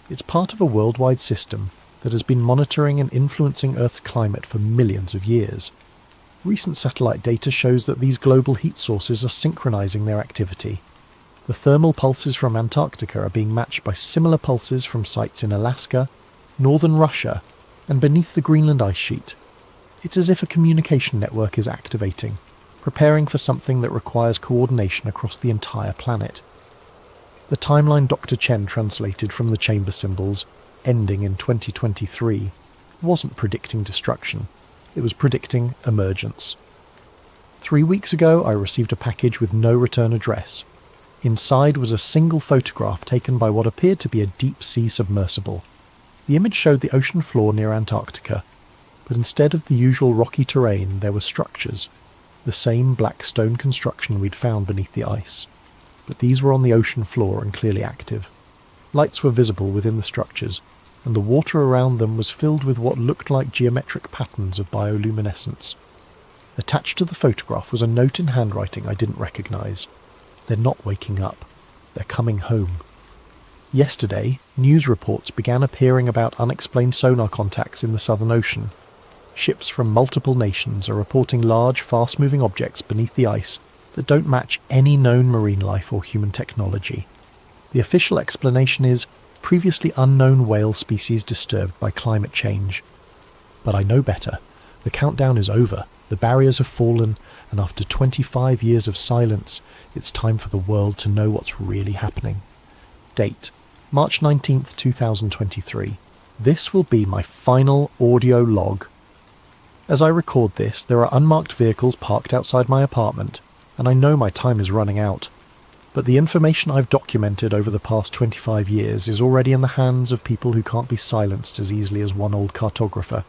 It's part of a worldwide system that has been monitoring and influencing Earth's climate for millions of years. Recent satellite data shows that these global heat sources are synchronizing their activity. The thermal pulses from Antarctica are being matched by similar pulses from sites in Alaska, northern Russia, and beneath the Greenland ice sheet. It's as if a communication network is activating, preparing for something that requires coordination across the entire planet. The timeline Dr. Chen translated from the chamber symbols, ending in 2023, wasn't predicting destruction. It was predicting emergence. 3 weeks ago, I received a package with no return address. Inside was a single photograph taken by what appeared to be a deep-sea submersible. The image showed the ocean floor near Antarctica, but instead of the usual rocky terrain, there were structures, the same black stone construction we'd found beneath the ice. But these were on the ocean floor and clearly active. Lights were visible within the structures, and the water around them was filled with what looked like geometric patterns of bioluminescence. Attached to the photograph was a note in handwriting I didn't recognise. "They're not waking up. They're coming home." Yesterday, news reports began appearing about unexplained sonar contacts in the Southern Ocean. Ships from multiple nations are reporting large, fast-moving objects beneath the ice that don't match any known marine life or human technology. The official explanation is previously unknown whale species disturbed by climate change. But I know better. The countdown is over, the barriers have fallen, and after 25 years of silence, it's time for the world to know what's really happening. Date: March 19th, 2023. This will be my final audio log. As I record this, there are unmarked vehicles parked outside my apartment, and I know my time is running out. But the information I've documented over the past 25 years is already in the hands of people who can't be silenced as easily as one old cartographer.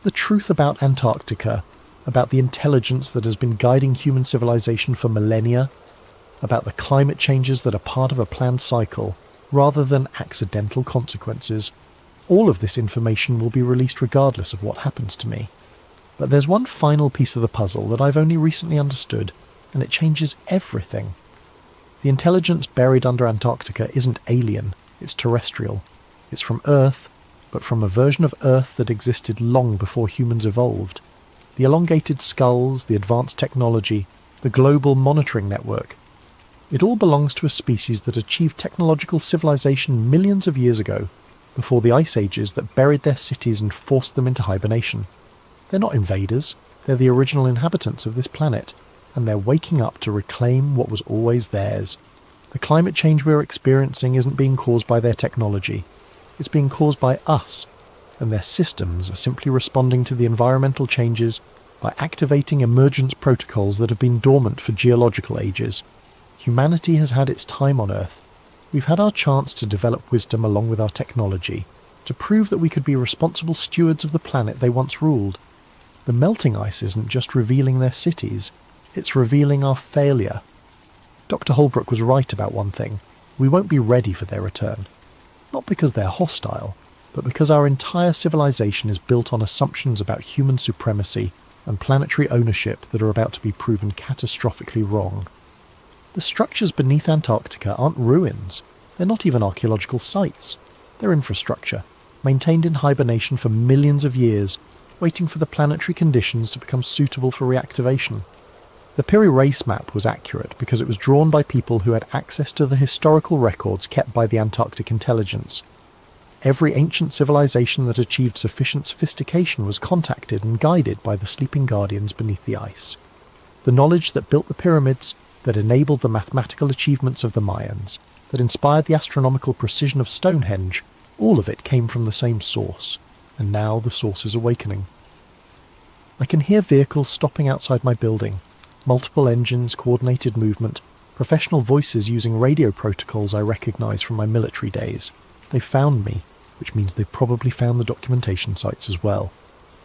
The truth about Antarctica, about the intelligence that has been guiding human civilization for millennia, about the climate changes that are part of a planned cycle, rather than accidental consequences, all of this information will be released regardless of what happens to me. But there's one final piece of the puzzle that I've only recently understood, and it changes everything. The intelligence buried under Antarctica isn't alien, it's terrestrial. It's from Earth, but from a version of Earth that existed long before humans evolved. The elongated skulls, the advanced technology, the global monitoring network. It all belongs to a species that achieved technological civilization millions of years ago, before the ice ages that buried their cities and forced them into hibernation. They're not invaders, they're the original inhabitants of this planet, and they're waking up to reclaim what was always theirs. The climate change we're experiencing isn't being caused by their technology. It's being caused by us, and their systems are simply responding to the environmental changes by activating emergence protocols that have been dormant for geological ages. Humanity has had its time on Earth. We've had our chance to develop wisdom along with our technology, to prove that we could be responsible stewards of the planet they once ruled. The melting ice isn't just revealing their cities, it's revealing our failure. Dr. Holbrook was right about one thing. We won't be ready for their return. Not because they're hostile, but because our entire civilization is built on assumptions about human supremacy and planetary ownership that are about to be proven catastrophically wrong. The structures beneath Antarctica aren't ruins. They're not even archaeological sites. They're infrastructure, maintained in hibernation for millions of years, waiting for the planetary conditions to become suitable for reactivation. The Piri Reis map was accurate because it was drawn by people who had access to the historical records kept by the Antarctic intelligence. Every ancient civilization that achieved sufficient sophistication was contacted and guided by the sleeping guardians beneath the ice. The knowledge that built the pyramids, that enabled the mathematical achievements of the Mayans, that inspired the astronomical precision of Stonehenge, all of it came from the same source, and now the source is awakening. I can hear vehicles stopping outside my building, multiple engines, coordinated movement, professional voices using radio protocols I recognise from my military days. They've found me, which means they've probably found the documentation sites as well.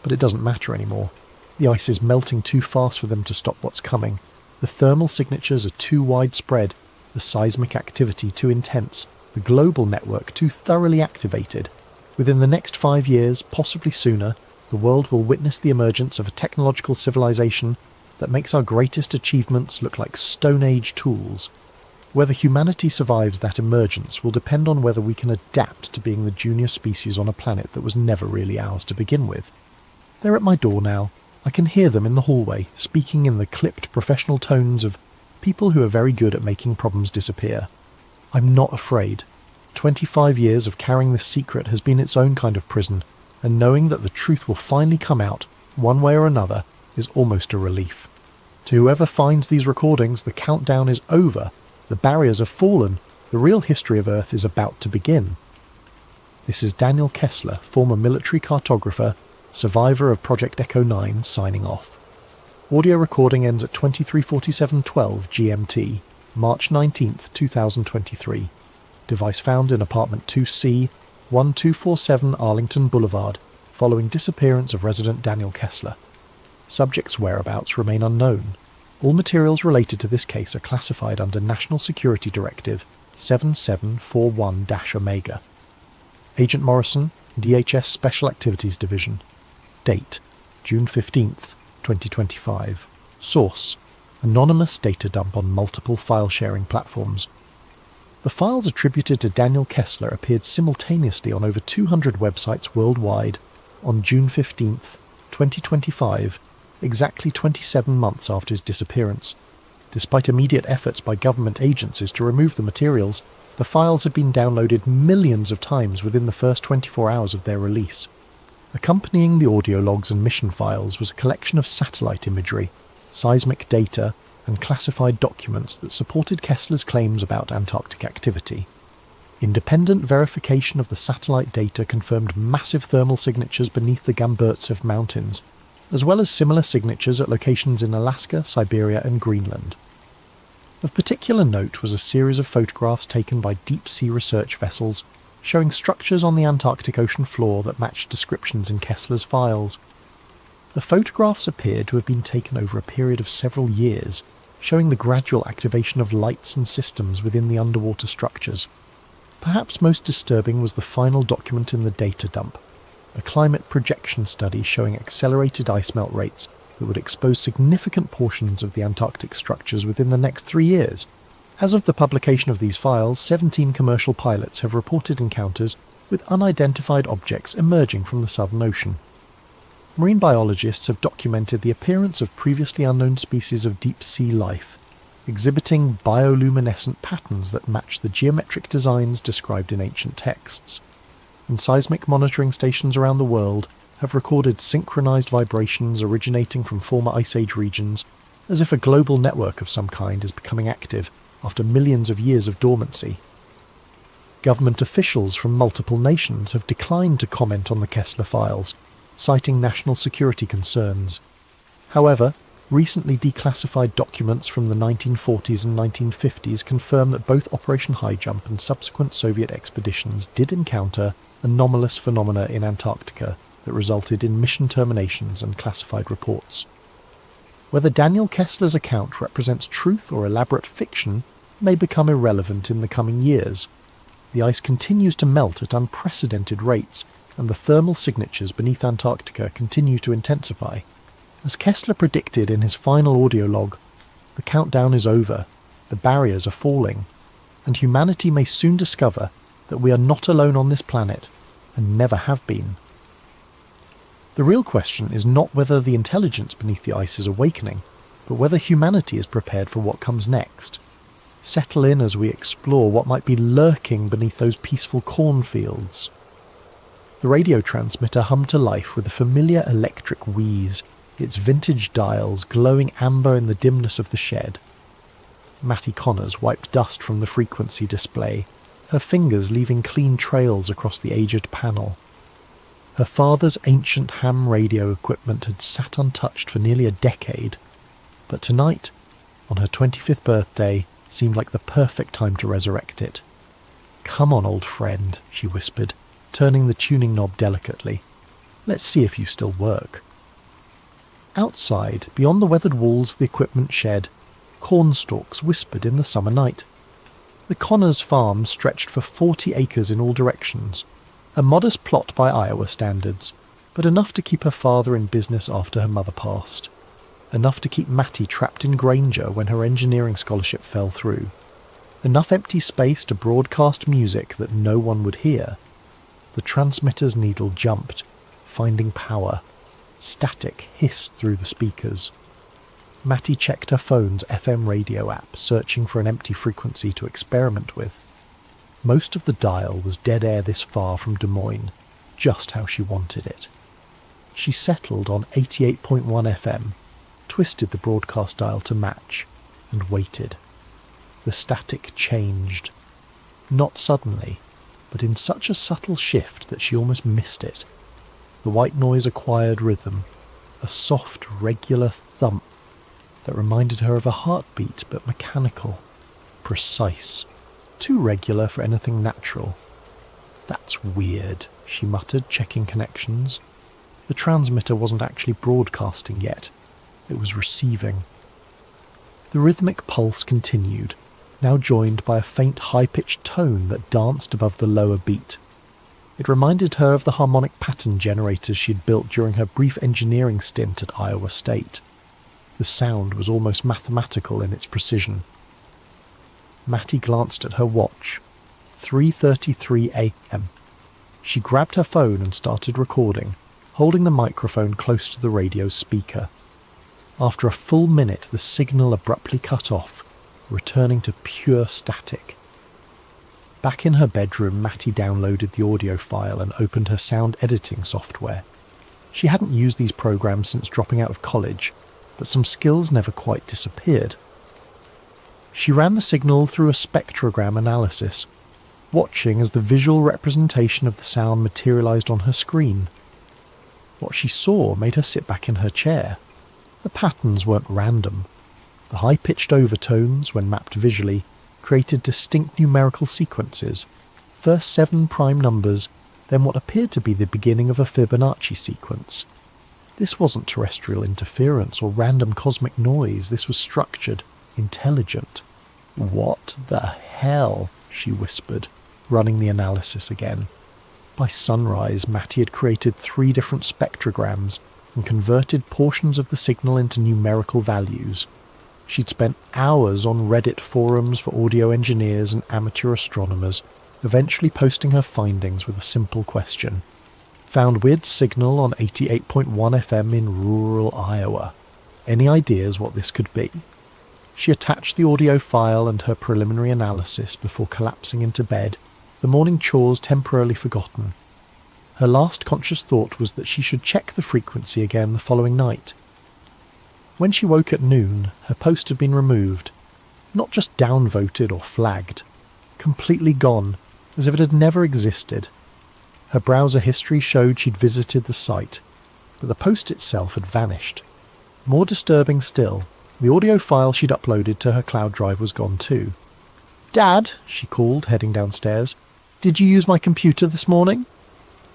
But it doesn't matter anymore. The ice is melting too fast for them to stop what's coming. The thermal signatures are too widespread, the seismic activity too intense, the global network too thoroughly activated. Within the next 5 years, possibly sooner, the world will witness the emergence of a technological civilization that makes our greatest achievements look like Stone Age tools. Whether humanity survives that emergence will depend on whether we can adapt to being the junior species on a planet that was never really ours to begin with. They're at my door now. I can hear them in the hallway, speaking in the clipped professional tones of people who are very good at making problems disappear. I'm not afraid. 25 years of carrying this secret has been its own kind of prison, and knowing that the truth will finally come out, one way or another, is almost a relief. To whoever finds these recordings, the countdown is over. The barriers have fallen. The real history of Earth is about to begin. This is Daniel Kessler, former military cartographer, survivor of Project Echo 9, signing off. Audio recording ends at 23:47:12 GMT, March 19th, 2023. Device found in apartment 2C, 1247 Arlington Boulevard, following disappearance of resident Daniel Kessler. Subject's whereabouts remain unknown. All materials related to this case are classified under National Security Directive 7741-Omega. Agent Morrison, DHS Special Activities Division. Date: June 15th, 2025. Source: anonymous data dump on multiple file-sharing platforms. The files attributed to Daniel Kessler appeared simultaneously on over 200 websites worldwide on June 15th, 2025, exactly 27 months after his disappearance. Despite immediate efforts by government agencies to remove the materials, the files had been downloaded millions of times within the first 24 hours of their release. Accompanying the audio logs and mission files was a collection of satellite imagery, seismic data, and classified documents that supported Kessler's claims about Antarctic activity. Independent verification of the satellite data confirmed massive thermal signatures beneath the Gamburtsev Mountains. as well as similar signatures at locations in Alaska, Siberia and Greenland. Of particular note was a series of photographs taken by deep-sea research vessels showing structures on the Antarctic Ocean floor that matched descriptions in Kessler's files. The photographs appeared to have been taken over a period of several years, showing the gradual activation of lights and systems within the underwater structures. Perhaps most disturbing was the final document in the data dump, a climate projection study showing accelerated ice melt rates that would expose significant portions of the Antarctic structures within the next 3 years. As of the publication of these files, 17 commercial pilots have reported encounters with unidentified objects emerging from the Southern Ocean. Marine biologists have documented the appearance of previously unknown species of deep-sea life, exhibiting bioluminescent patterns that match the geometric designs described in ancient texts. And seismic monitoring stations around the world have recorded synchronized vibrations originating from former Ice Age regions, as if a global network of some kind is becoming active after millions of years of dormancy. Government officials from multiple nations have declined to comment on the Kessler files, citing national security concerns. However, recently declassified documents from the 1940s and 1950s confirm that both Operation High Jump and subsequent Soviet expeditions did encounter anomalous phenomena in Antarctica that resulted in mission terminations and classified reports. Whether Daniel Kessler's account represents truth or elaborate fiction may become irrelevant in the coming years. The ice continues to melt at unprecedented rates, and the thermal signatures beneath Antarctica continue to intensify. As Kessler predicted in his final audio log, the countdown is over, the barriers are falling, and humanity may soon discover that we are not alone on this planet, and never have been. The real question is not whether the intelligence beneath the ice is awakening, but whether humanity is prepared for what comes next. Settle in as we explore what might be lurking beneath those peaceful cornfields. The radio transmitter hummed to life with a familiar electric wheeze, its vintage dials glowing amber in the dimness of the shed. Mattie Connors wiped dust from the frequency display, her fingers leaving clean trails across the aged panel. Her father's ancient ham radio equipment had sat untouched for nearly a decade, but tonight, on her 25th birthday, seemed like the perfect time to resurrect it. "Come on, old friend," she whispered, turning the tuning knob delicately. "Let's see if you still work." Outside, beyond the weathered walls of the equipment shed, cornstalks whispered in the summer night. The Connors farm stretched for 40 acres in all directions, a modest plot by Iowa standards, but enough to keep her father in business after her mother passed. Enough to keep Mattie trapped in Granger when her engineering scholarship fell through. Enough empty space to broadcast music that no one would hear. The transmitter's needle jumped, finding power. Static hissed through the speakers. Mattie checked her phone's FM radio app, searching for an empty frequency to experiment with. Most of the dial was dead air this far from Des Moines, just how she wanted it. She settled on 88.1 FM, twisted the broadcast dial to match, and waited. The static changed. Not suddenly, but in such a subtle shift that she almost missed it. The white noise acquired rhythm, a soft, regular thump that reminded her of a heartbeat but mechanical, precise, too regular for anything natural. "That's weird," she muttered, checking connections. The transmitter wasn't actually broadcasting yet. It was receiving. The rhythmic pulse continued, now joined by a faint high-pitched tone that danced above the lower beat. It reminded her of the harmonic pattern generators she'd built during her brief engineering stint at Iowa State. The sound was almost mathematical in its precision. Mattie glanced at her watch. 3:33 a.m. She grabbed her phone and started recording, holding the microphone close to the radio's speaker. After a full minute, the signal abruptly cut off, returning to pure static. Back in her bedroom, Mattie downloaded the audio file and opened her sound editing software. She hadn't used these programs since dropping out of college, but some skills never quite disappeared. She ran the signal through a spectrogram analysis, watching as the visual representation of the sound materialized on her screen. What she saw made her sit back in her chair. The patterns weren't random. The high-pitched overtones, when mapped visually, created distinct numerical sequences. First 7 prime numbers, then what appeared to be the beginning of a Fibonacci sequence. This wasn't terrestrial interference or random cosmic noise. This was structured, intelligent. "What the hell?" she whispered, running the analysis again. By sunrise, Matty had created 3 different spectrograms and converted portions of the signal into numerical values. She'd spent hours on Reddit forums for audio engineers and amateur astronomers, eventually posting her findings with a simple question. Found weird signal on 88.1 FM in rural Iowa. Any ideas what this could be? She attached the audio file and her preliminary analysis before collapsing into bed, the morning chores temporarily forgotten. Her last conscious thought was that she should check the frequency again the following night. When she woke at noon, her post had been removed. Not just downvoted or flagged. Completely gone, as if it had never existed. Her browser history showed she'd visited the site, but the post itself had vanished. More disturbing still, the audio file she'd uploaded to her cloud drive was gone too. "Dad," she called, heading downstairs, "did you use my computer this morning?"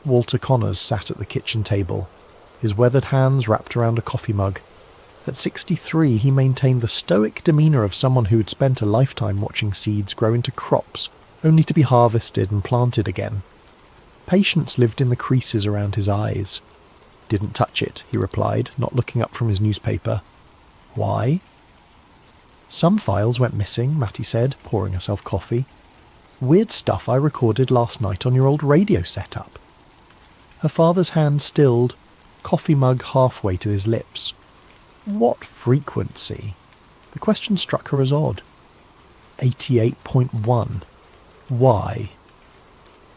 Walter Connors sat at the kitchen table, his weathered hands wrapped around a coffee mug. At 63, he maintained the stoic demeanour of someone who had spent a lifetime watching seeds grow into crops, only to be harvested and planted again. Patience lived in the creases around his eyes. "Didn't touch it," he replied, not looking up from his newspaper. "Why?" "Some files went missing," Matty said, pouring herself coffee. "Weird stuff I recorded last night on your old radio setup." Her father's hand stilled, coffee mug halfway to his lips. What frequency? The question struck her as odd. 88.1. Why?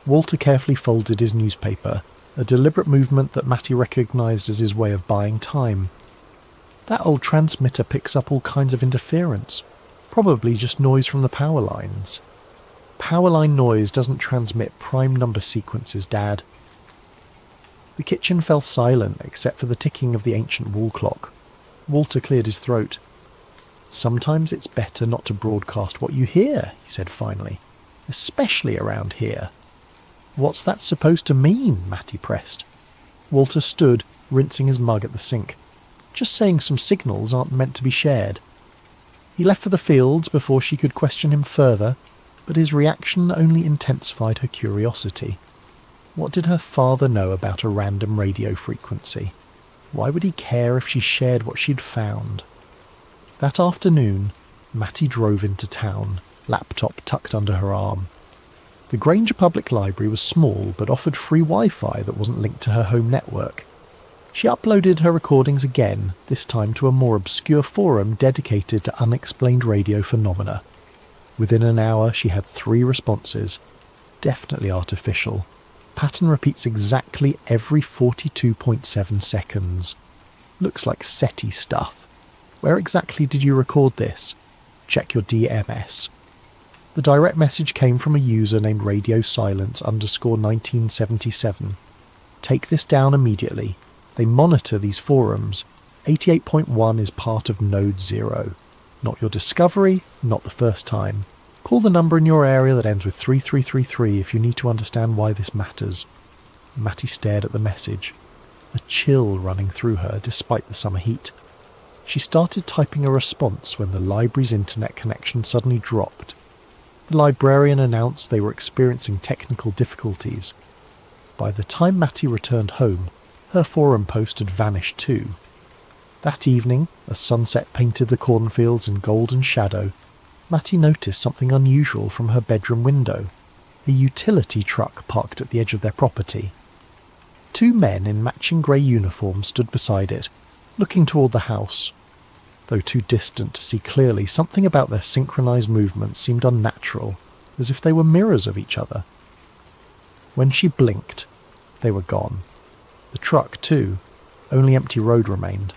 Walter carefully folded his newspaper, a deliberate movement that Matty recognised as his way of buying time. That old transmitter picks up all kinds of interference, probably just noise from the power lines. Power line noise doesn't transmit prime number sequences, Dad. The kitchen fell silent except for the ticking of the ancient wall clock. Walter cleared his throat. "Sometimes it's better not to broadcast what you hear," he said finally, "especially around here." "What's that supposed to mean?" Matty pressed. Walter stood, rinsing his mug at the sink. "Just saying some signals aren't meant to be shared." He left for the fields before she could question him further, but his reaction only intensified her curiosity. What did her father know about a random radio frequency? Why would he care if she shared what she'd found? That afternoon, Matty drove into town, laptop tucked under her arm. The Granger Public Library was small but offered free Wi-Fi that wasn't linked to her home network. She uploaded her recordings again, this time to a more obscure forum dedicated to unexplained radio phenomena. Within an hour she had 3 responses. Definitely artificial. Pattern repeats exactly every 42.7 seconds. Looks like SETI stuff. Where exactly did you record this? Check your DMS. The direct message came from a user named RadioSilence_1977. Take this down immediately. They monitor these forums. 88.1 is part of Node 0. Not your discovery, not the first time. Call the number in your area that ends with 3333 if you need to understand why this matters. Matty stared at the message, a chill running through her despite the summer heat. She started typing a response when the library's internet connection suddenly dropped. The librarian announced they were experiencing technical difficulties. By the time Matty returned home, her forum post had vanished too. That evening, as sunset painted the cornfields in golden shadow, Matty noticed something unusual from her bedroom window. A utility truck parked at the edge of their property. 2 men in matching grey uniforms stood beside it, looking toward the house. Though too distant to see clearly, something about their synchronised movements seemed unnatural, as if they were mirrors of each other. When she blinked, they were gone. The truck, too. Only empty road remained.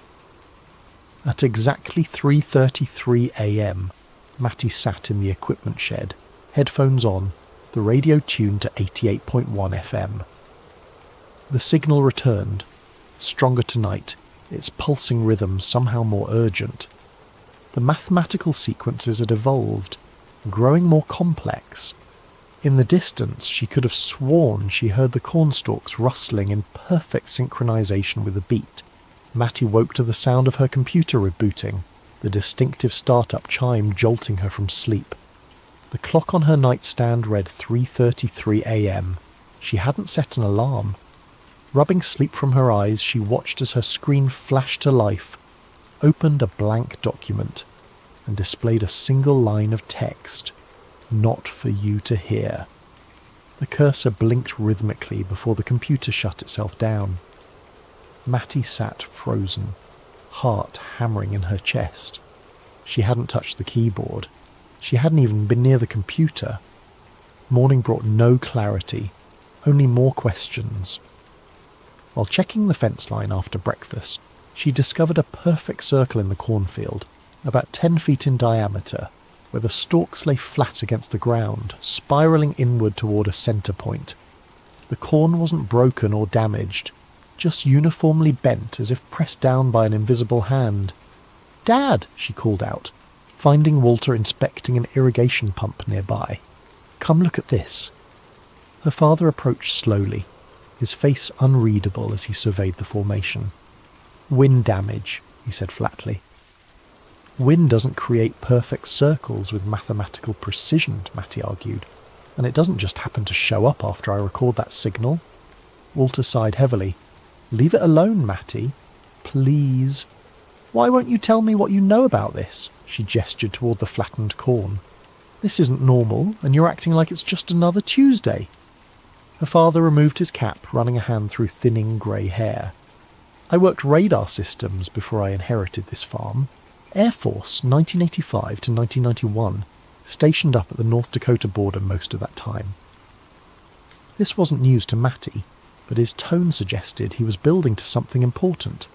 At exactly 3:33 a.m., Matty sat in the equipment shed, headphones on, the radio tuned to 88.1 FM. The signal returned, stronger tonight, its pulsing rhythm somehow more urgent. The mathematical sequences had evolved, growing more complex. In the distance, she could have sworn she heard the cornstalks rustling in perfect synchronization with the beat. Matty woke to the sound of her computer rebooting, the distinctive startup chime jolting her from sleep. The clock on her nightstand read 3:33 a.m. She hadn't set an alarm. Rubbing sleep from her eyes, she watched as her screen flashed to life, opened a blank document, and displayed a single line of text. Not for you to hear. The cursor blinked rhythmically before the computer shut itself down. Matty sat frozen, heart hammering in her chest. She hadn't touched the keyboard. She hadn't even been near the computer. Morning brought no clarity, only more questions. While checking the fence line after breakfast, she discovered a perfect circle in the cornfield, about 10 feet in diameter, where the stalks lay flat against the ground, spiralling inward toward a centre point. The corn wasn't broken or damaged, just uniformly bent as if pressed down by an invisible hand. "Dad!" she called out, finding Walter inspecting an irrigation pump nearby. "Come look at this." Her father approached slowly, his face unreadable as he surveyed the formation. "Wind damage," he said flatly. "Wind doesn't create perfect circles with mathematical precision," Matty argued, "and it doesn't just happen to show up after I record that signal." Walter sighed heavily. "Leave it alone, Matty. Please." "Why won't you tell me what you know about this?" She gestured toward the flattened corn. "This isn't normal, and you're acting like it's just another Tuesday." Her father removed his cap, running a hand through thinning grey hair. "I worked radar systems before I inherited this farm. Air Force, 1985 to 1991, stationed up at the North Dakota border most of that time." This wasn't news to Matty, but his tone suggested he was building to something important.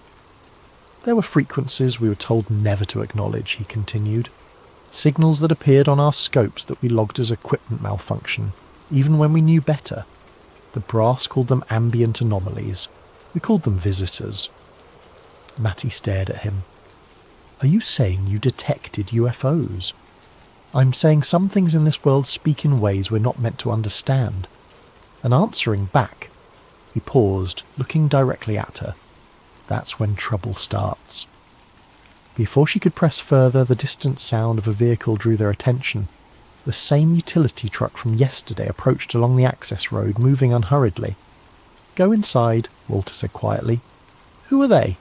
"There were frequencies we were told never to acknowledge," he continued. "Signals that appeared on our scopes that we logged as equipment malfunction, even when we knew better. The brass called them ambient anomalies. We called them visitors." Matty stared at him. "Are you saying you detected UFOs?" "I'm saying some things in this world speak in ways we're not meant to understand." And answering back, he paused, looking directly at her. "That's when trouble starts." Before she could press further, the distant sound of a vehicle drew their attention. The same utility truck from yesterday approached along the access road, moving unhurriedly. "Go inside," Walter said quietly. "Who are they?"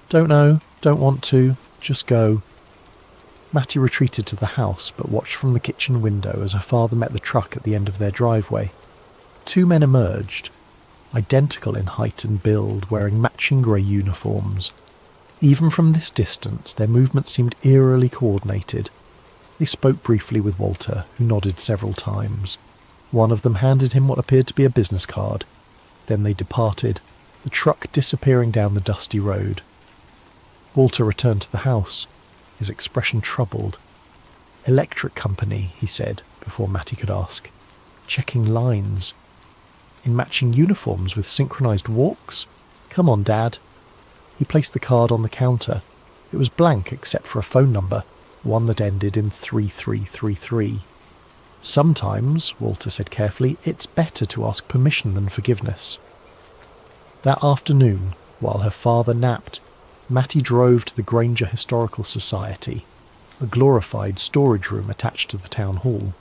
"Don't know, don't want to. Just go." Matty retreated to the house, but watched from the kitchen window as her father met the truck at the end of their driveway. 2 men emerged, identical in height and build, wearing matching grey uniforms. Even from this distance, their movements seemed eerily coordinated. They spoke briefly with Walter, who nodded several times. One of them handed him what appeared to be a business card. Then they departed, the truck disappearing down the dusty road. Walter returned to the house, his expression troubled. "Electric company," he said, before Matty could ask. "Checking lines. In matching uniforms with synchronized walks? Come on, Dad." He placed the card on the counter. It was blank except for a phone number, one that ended in 3333. "Sometimes," Walter said carefully, "it's better to ask permission than forgiveness." That afternoon, while her father napped, Matty drove to the Granger Historical Society, a glorified storage room attached to the town hall.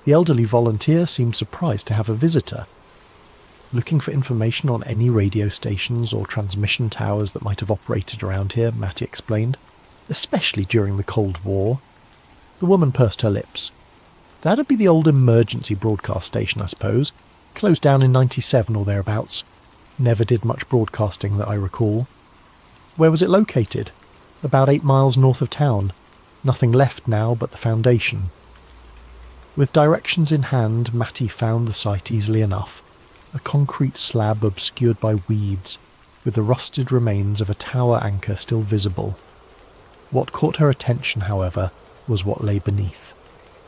The elderly volunteer seemed surprised to have a visitor. "Looking for information on any radio stations or transmission towers that might have operated around here," Matty explained, "especially during the Cold War." The woman pursed her lips. "That'd be the old emergency broadcast station, I suppose. Closed down in 97 or thereabouts. Never did much broadcasting that I recall." "Where was it located?" "About 8 miles north of town. Nothing left now but the foundation." With directions in hand, Matty found the site easily enough. A concrete slab obscured by weeds, with the rusted remains of a tower anchor still visible. What caught her attention, however, was what lay beneath.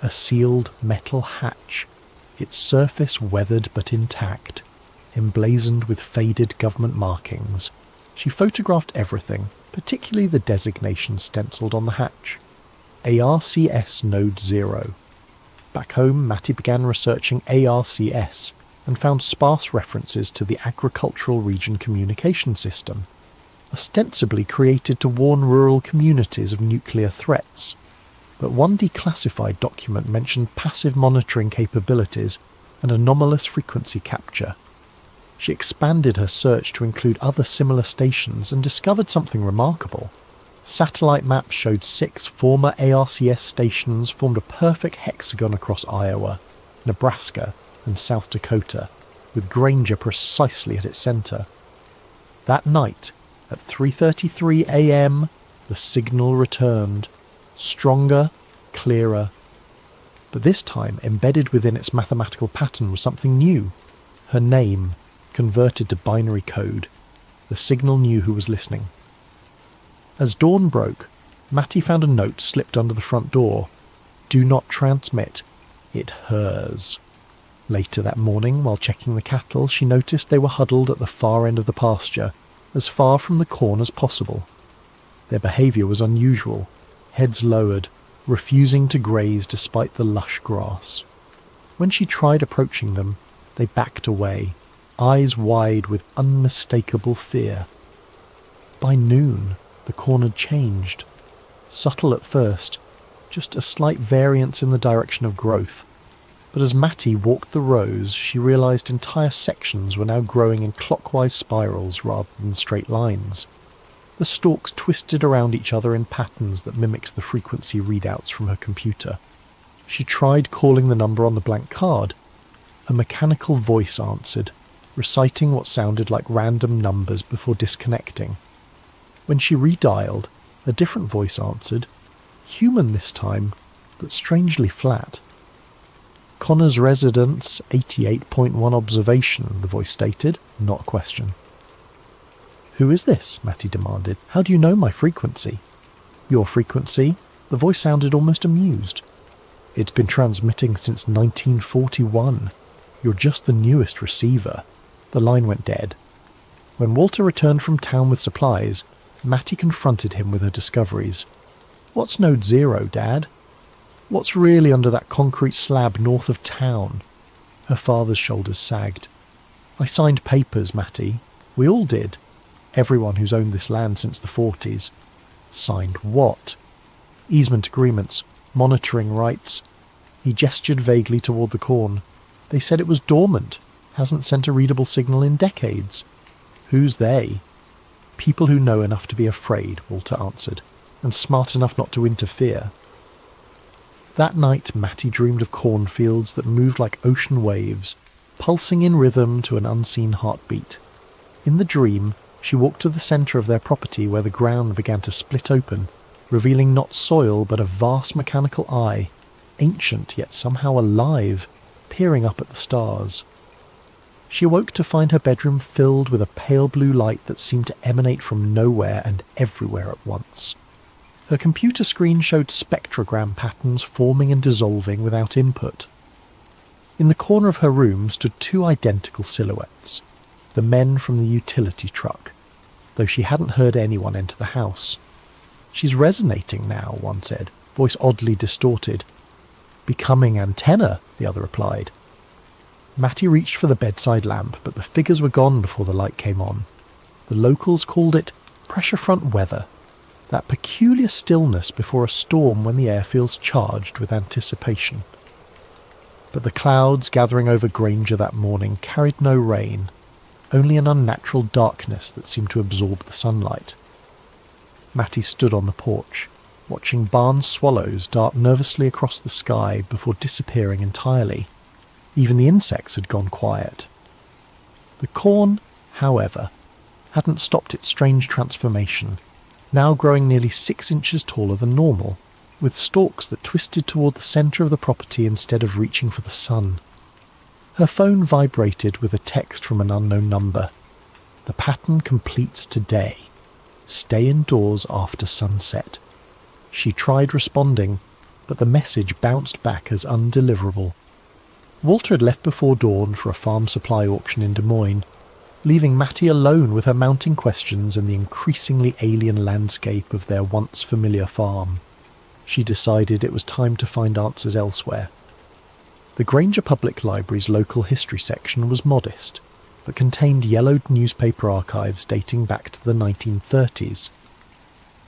A sealed metal hatch, its surface weathered but intact. emblazoned with faded government markings. She photographed everything, particularly the designation stencilled on the hatch. ARCS Node 0. Back home, Matty began researching ARCS and found sparse references to the Agricultural Region Communication System, ostensibly created to warn rural communities of nuclear threats. But one declassified document mentioned passive monitoring capabilities and anomalous frequency capture. She expanded her search to include other similar stations and discovered something remarkable. Satellite maps showed 6 former ARCS stations formed a perfect hexagon across Iowa, Nebraska, and South Dakota, with Granger precisely at its centre. That night, at 3:33 a.m, the signal returned, stronger, clearer. But this time, embedded within its mathematical pattern was something new. Her name, converted to binary code. The signal knew who was listening. As dawn broke, Matty found a note slipped under the front door. Do not transmit. It hers. Later that morning, while checking the cattle, she noticed they were huddled at the far end of the pasture, as far from the corn as possible. Their behaviour was unusual, heads lowered, refusing to graze despite the lush grass. When she tried approaching them, they backed away, eyes wide with unmistakable fear. By noon, the corn had changed. Subtle at first, just a slight variance in the direction of growth. But as Matty walked the rows, she realised entire sections were now growing in clockwise spirals rather than straight lines. The stalks twisted around each other in patterns that mimicked the frequency readouts from her computer. She tried calling the number on the blank card. A mechanical voice answered, reciting what sounded like random numbers before disconnecting. When she redialed, a different voice answered, human this time, but strangely flat. Connor's residence, 88.1 observation, the voice stated, not a question. Who is this? Matty demanded. How do you know my frequency? Your frequency? The voice sounded almost amused. It's been transmitting since 1941. You're just the newest receiver. The line went dead. When Walter returned from town with supplies, Matty confronted him with her discoveries. What's Node 0, Dad? What's really under that concrete slab north of town? Her father's shoulders sagged. I signed papers, Matty. We all did. Everyone who's owned this land since the 40s. Signed what? Easement agreements, monitoring rights. He gestured vaguely toward the corn. They said it was dormant, hasn't sent a readable signal in decades. Who's they? People who know enough to be afraid, Walter answered, and smart enough not to interfere. That night Matty dreamed of cornfields that moved like ocean waves, pulsing in rhythm to an unseen heartbeat. In the dream, she walked to the centre of their property where the ground began to split open, revealing not soil but a vast mechanical eye, ancient yet somehow alive, peering up at the stars. She awoke to find her bedroom filled with a pale blue light that seemed to emanate from nowhere and everywhere at once. Her computer screen showed spectrogram patterns forming and dissolving without input. In the corner of her room stood 2 identical silhouettes, the men from the utility truck, though she hadn't heard anyone enter the house. She's resonating now, one said, voice oddly distorted. Becoming antenna, the other replied. Matty reached for the bedside lamp, but the figures were gone before the light came on. The locals called it pressure front weather, that peculiar stillness before a storm when the air feels charged with anticipation. But the clouds gathering over Granger that morning carried no rain, only an unnatural darkness that seemed to absorb the sunlight. Matty stood on the porch, watching barn swallows dart nervously across the sky before disappearing entirely. Even the insects had gone quiet. The corn, however, hadn't stopped its strange transformation, now growing nearly 6 inches taller than normal, with stalks that twisted toward the centre of the property instead of reaching for the sun. Her phone vibrated with a text from an unknown number. The pattern completes today. Stay indoors after sunset. She tried responding, but the message bounced back as undeliverable. Walter had left before dawn for a farm supply auction in Des Moines, leaving Matty alone with her mounting questions and the increasingly alien landscape of their once familiar farm. She decided it was time to find answers elsewhere. The Granger Public Library's local history section was modest, but contained yellowed newspaper archives dating back to the 1930s.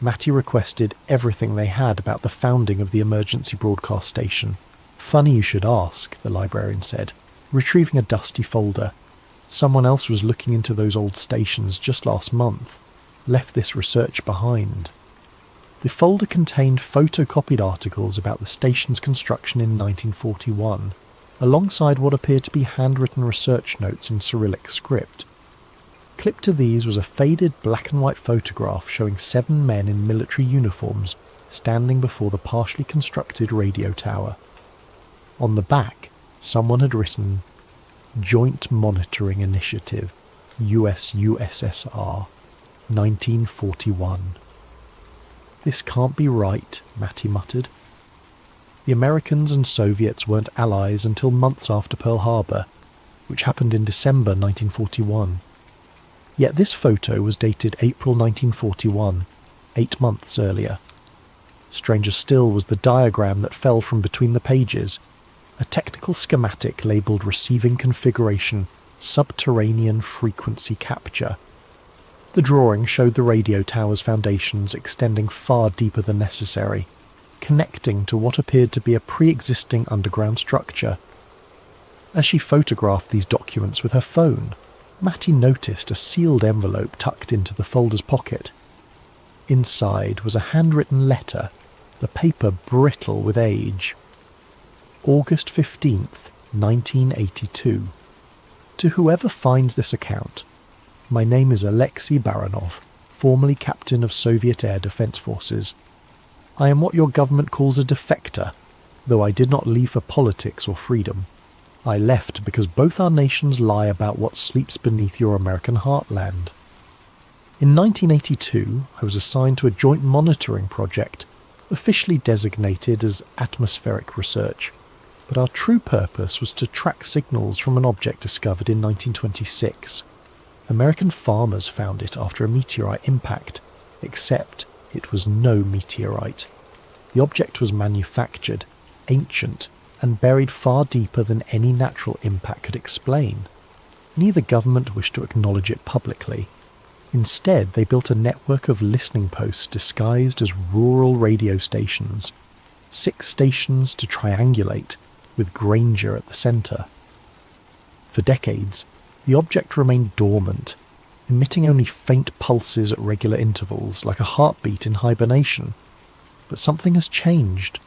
Matty requested everything they had about the founding of the emergency broadcast station. "Funny you should ask," the librarian said, retrieving a dusty folder. "Someone else was looking into those old stations just last month. Left this research behind." The folder contained photocopied articles about the station's construction in 1941, alongside what appeared to be handwritten research notes in Cyrillic script. Clipped to these was a faded black and white photograph showing 7 men in military uniforms standing before the partially constructed radio tower. On the back, someone had written, "Joint Monitoring Initiative, US-USSR, 1941. "This can't be right," Matty muttered. The Americans and Soviets weren't allies until months after Pearl Harbor, which happened in December 1941. Yet this photo was dated April 1941, 8 months earlier. Stranger still was the diagram that fell from between the pages, a technical schematic labelled Receiving Configuration, Subterranean Frequency Capture. The drawing showed the radio tower's foundations extending far deeper than necessary, connecting to what appeared to be a pre-existing underground structure. As she photographed these documents with her phone, Matty noticed a sealed envelope tucked into the folder's pocket. Inside was a handwritten letter, the paper brittle with age. August 15th, 1982. To whoever finds this account, my name is Alexei Baranov, formerly captain of Soviet Air Defense Forces. I am what your government calls a defector, though I did not leave for politics or freedom. I left because both our nations lie about what sleeps beneath your American heartland. In 1982, I was assigned to a joint monitoring project, officially designated as atmospheric research, but our true purpose was to track signals from an object discovered in 1926. American farmers found it after a meteorite impact, except it was no meteorite. The object was manufactured, ancient, and buried far deeper than any natural impact could explain. Neither government wished to acknowledge it publicly. Instead, they built a network of listening posts disguised as rural radio stations. 6 stations to triangulate, with Granger at the centre. For decades, the object remained dormant, emitting only faint pulses at regular intervals, like a heartbeat in hibernation. But something has changed.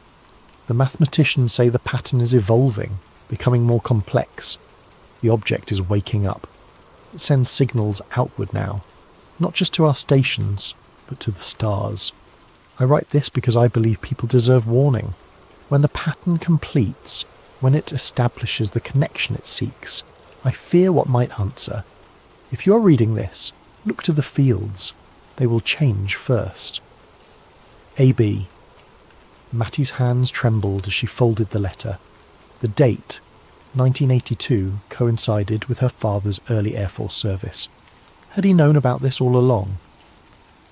The mathematicians say the pattern is evolving, becoming more complex. The object is waking up. It sends signals outward now, not just to our stations, but to the stars. I write this because I believe people deserve warning. When the pattern completes, when it establishes the connection it seeks, I fear what might answer. If you are reading this, look to the fields. They will change first. A.B. Matty's hands trembled as she folded the letter. The date, 1982, coincided with her father's early Air Force service. Had he known about this all along?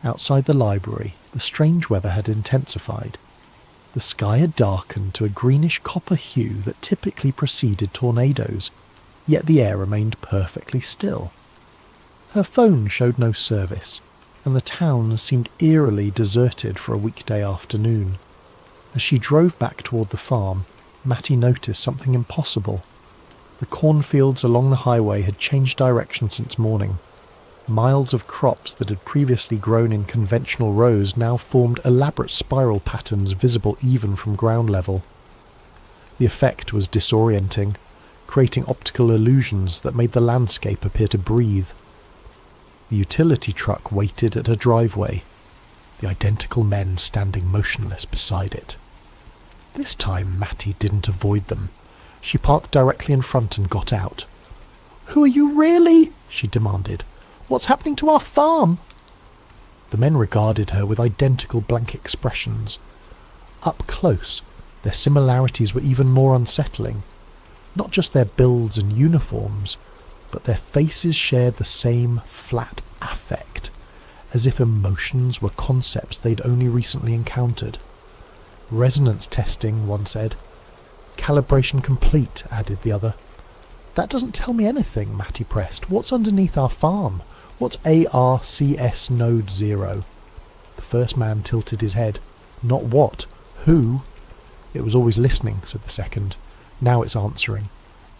Outside the library, the strange weather had intensified. The sky had darkened to a greenish copper hue that typically preceded tornadoes, yet the air remained perfectly still. Her phone showed no service, and the town seemed eerily deserted for a weekday afternoon. As she drove back toward the farm, Matty noticed something impossible. The cornfields along the highway had changed direction since morning. Miles of crops that had previously grown in conventional rows now formed elaborate spiral patterns visible even from ground level. The effect was disorienting, creating optical illusions that made the landscape appear to breathe. The utility truck waited at her driveway, the identical men standing motionless beside it. This time Matty didn't avoid them. She parked directly in front and got out. "Who are you really?" she demanded. "What's happening to our farm?" The men regarded her with identical blank expressions. Up close, their similarities were even more unsettling. Not just their builds and uniforms, but their faces shared the same flat affect, as if emotions were concepts they'd only recently encountered. Resonance testing, one said. Calibration complete, added the other. That doesn't tell me anything, Matty pressed. What's underneath our farm? What's ARCS Node 0? The first man tilted his head. Not what, who? It was always listening, said the second. Now it's answering.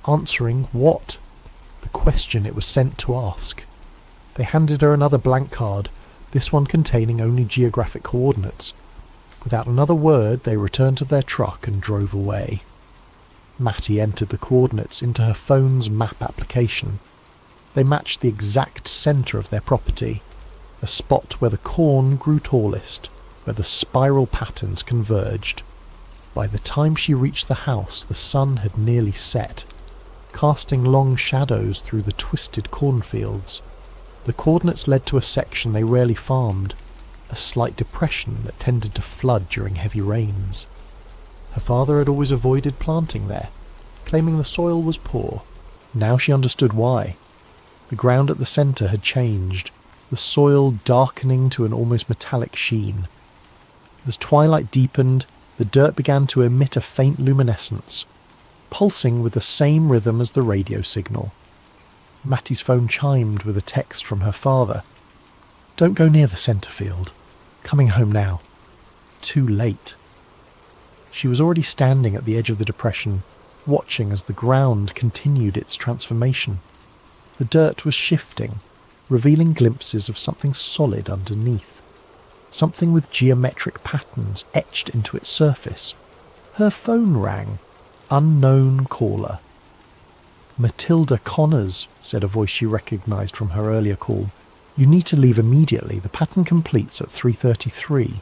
Answering what? The question it was sent to ask. They handed her another blank card, this one containing only geographic coordinates. Without another word, they returned to their truck and drove away. Matty entered the coordinates into her phone's map application. They matched the exact centre of their property, a spot where the corn grew tallest, where the spiral patterns converged. By the time she reached the house, the sun had nearly set, casting long shadows through the twisted cornfields. The coordinates led to a section they rarely farmed, a slight depression that tended to flood during heavy rains. Her father had always avoided planting there, claiming the soil was poor. Now she understood why. The ground at the centre had changed, the soil darkening to an almost metallic sheen. As twilight deepened, the dirt began to emit a faint luminescence, pulsing with the same rhythm as the radio signal. Matty's phone chimed with a text from her father. Don't go near the centre field. Coming home now. Too late. She was already standing at the edge of the depression, watching as the ground continued its transformation. The dirt was shifting, revealing glimpses of something solid underneath. Something with geometric patterns etched into its surface. Her phone rang. Unknown caller. Matilda Connors, said a voice she recognised from her earlier call. You need to leave immediately. The pattern completes at 3:33.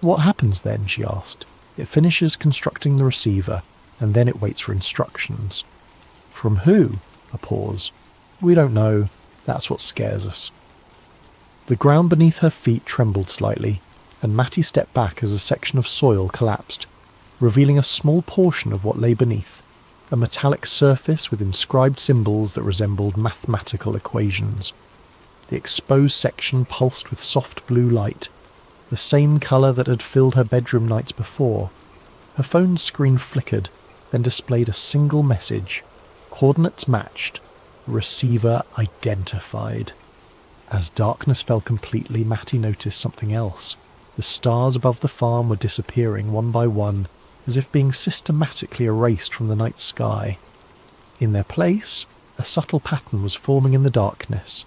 What happens then? She asked. It finishes constructing the receiver, and then it waits for instructions. From who? A pause. We don't know. That's what scares us. The ground beneath her feet trembled slightly, and Matty stepped back as a section of soil collapsed, revealing a small portion of what lay beneath, a metallic surface with inscribed symbols that resembled mathematical equations. The exposed section pulsed with soft blue light, the same colour that had filled her bedroom nights before. Her phone's screen flickered, then displayed a single message. Coordinates matched. Receiver identified. As darkness fell completely, Matty noticed something else. The stars above the farm were disappearing one by one, as if being systematically erased from the night sky. In their place, a subtle pattern was forming in the darkness,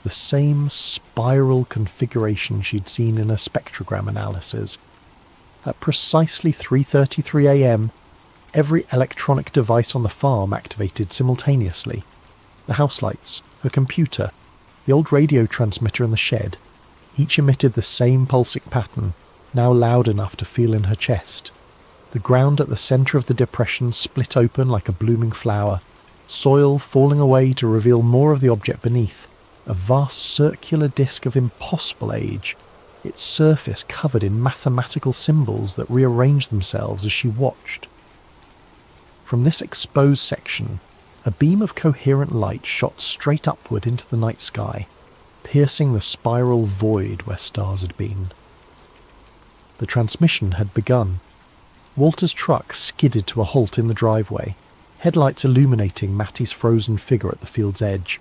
the same spiral configuration she'd seen in her spectrogram analysis. At precisely 3:33 a.m, every electronic device on the farm activated simultaneously. The house lights, her computer, the old radio transmitter in the shed, each emitted the same pulsing pattern, now loud enough to feel in her chest. The ground at the centre of the depression split open like a blooming flower, soil falling away to reveal more of the object beneath, a vast circular disc of impossible age, its surface covered in mathematical symbols that rearranged themselves as she watched. From this exposed section, a beam of coherent light shot straight upward into the night sky, piercing the spiral void where stars had been. The transmission had begun. Walter's truck skidded to a halt in the driveway, headlights illuminating Matty's frozen figure at the field's edge.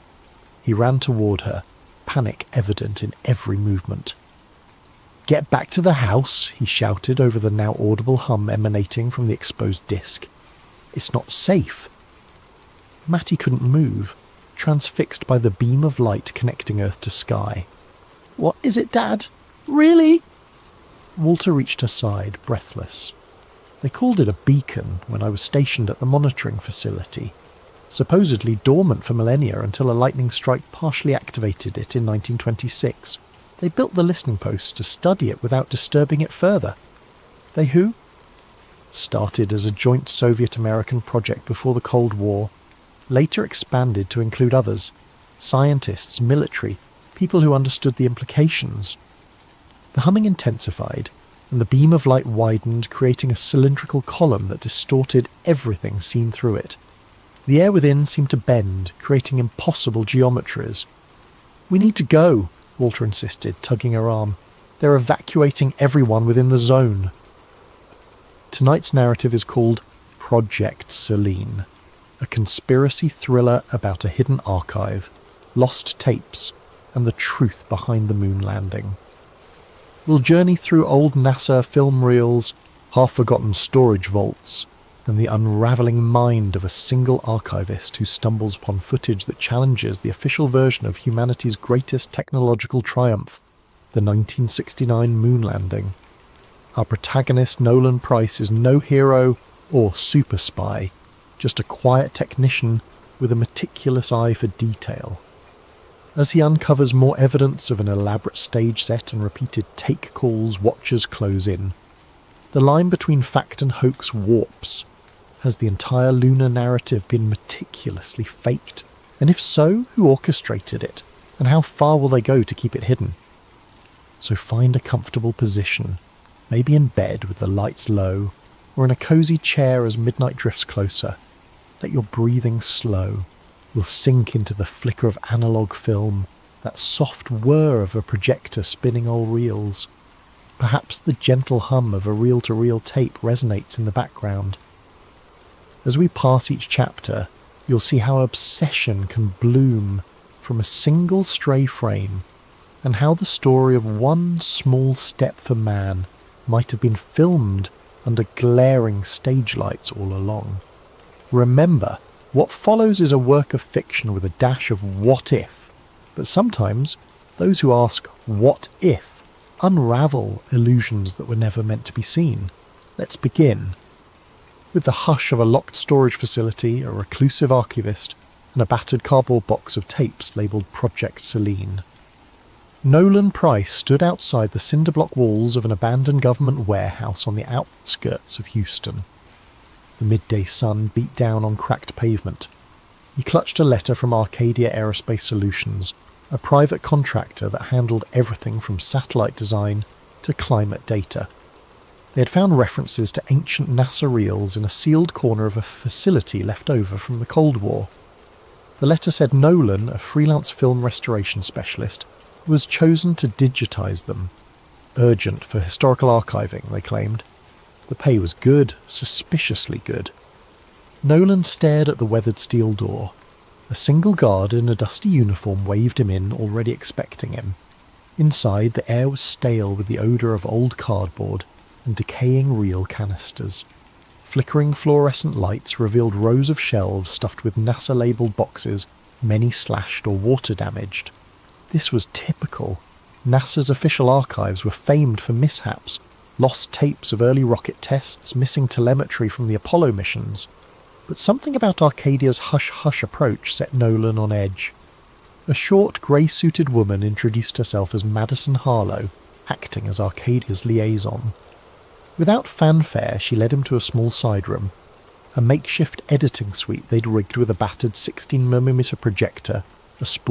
He ran toward her, panic evident in every movement. "Get back to the house," he shouted over the now audible hum emanating from the exposed disc. "It's not safe." Matty couldn't move, transfixed by the beam of light connecting earth to sky. "What is it, Dad? Really?" Walter reached her side, breathless. "They called it a beacon when I was stationed at the monitoring facility, supposedly dormant for millennia until a lightning strike partially activated it in 1926. They built the listening posts to study it without disturbing it further." "They who?" "Started as a joint Soviet-American project before the Cold War, later expanded to include others, scientists, military, people who understood the implications." The humming intensified, and the beam of light widened, creating a cylindrical column that distorted everything seen through it. The air within seemed to bend, creating impossible geometries. "We need to go," Walter insisted, tugging her arm. "They're evacuating everyone within the zone." Tonight's narrative is called Project Selene, a conspiracy thriller about a hidden archive, lost tapes, and the truth behind the moon landing. We'll journey through old NASA film reels, half-forgotten storage vaults, and the unravelling mind of a single archivist who stumbles upon footage that challenges the official version of humanity's greatest technological triumph, the 1969 moon landing. Our protagonist, Nolan Price, is no hero or super spy, just a quiet technician with a meticulous eye for detail. As he uncovers more evidence of an elaborate stage set and repeated take calls, watchers close in. The line between fact and hoax warps. Has the entire lunar narrative been meticulously faked? And if so, who orchestrated it? And how far will they go to keep it hidden? So find a comfortable position, maybe in bed with the lights low, or in a cosy chair as midnight drifts closer. Let your breathing slow. We'll sink into the flicker of analog film, that soft whir of a projector spinning old reels. Perhaps the gentle hum of a reel-to-reel tape resonates in the background. As we pass each chapter, you'll see how obsession can bloom from a single stray frame, and how the story of one small step for man might have been filmed under glaring stage lights all along. Remember, what follows is a work of fiction with a dash of what if, but sometimes those who ask what if unravel illusions that were never meant to be seen. Let's begin. With the hush of a locked storage facility, a reclusive archivist, and a battered cardboard box of tapes labelled Project Selene. Nolan Price stood outside the cinder-block walls of an abandoned government warehouse on the outskirts of Houston. The midday sun beat down on cracked pavement. He clutched a letter from Arcadia Aerospace Solutions, a private contractor that handled everything from satellite design to climate data. They had found references to ancient NASA reels in a sealed corner of a facility left over from the Cold War. The letter said Nolan, a freelance film restoration specialist, was chosen to digitize them. Urgent for historical archiving, they claimed. The pay was good, suspiciously good. Nolan stared at the weathered steel door. A single guard in a dusty uniform waved him in, already expecting him. Inside, the air was stale with the odour of old cardboard and decaying reel canisters. Flickering fluorescent lights revealed rows of shelves stuffed with NASA-labelled boxes, many slashed or water-damaged. This was typical. NASA's official archives were famed for mishaps, lost tapes of early rocket tests, missing telemetry from the Apollo missions. But something about Arcadia's hush-hush approach set Nolan on edge. A short, grey-suited woman introduced herself as Madison Harlow, acting as Arcadia's liaison. Without fanfare, she led him to a small side room, a makeshift editing suite they'd rigged with a battered 16mm projector, a spool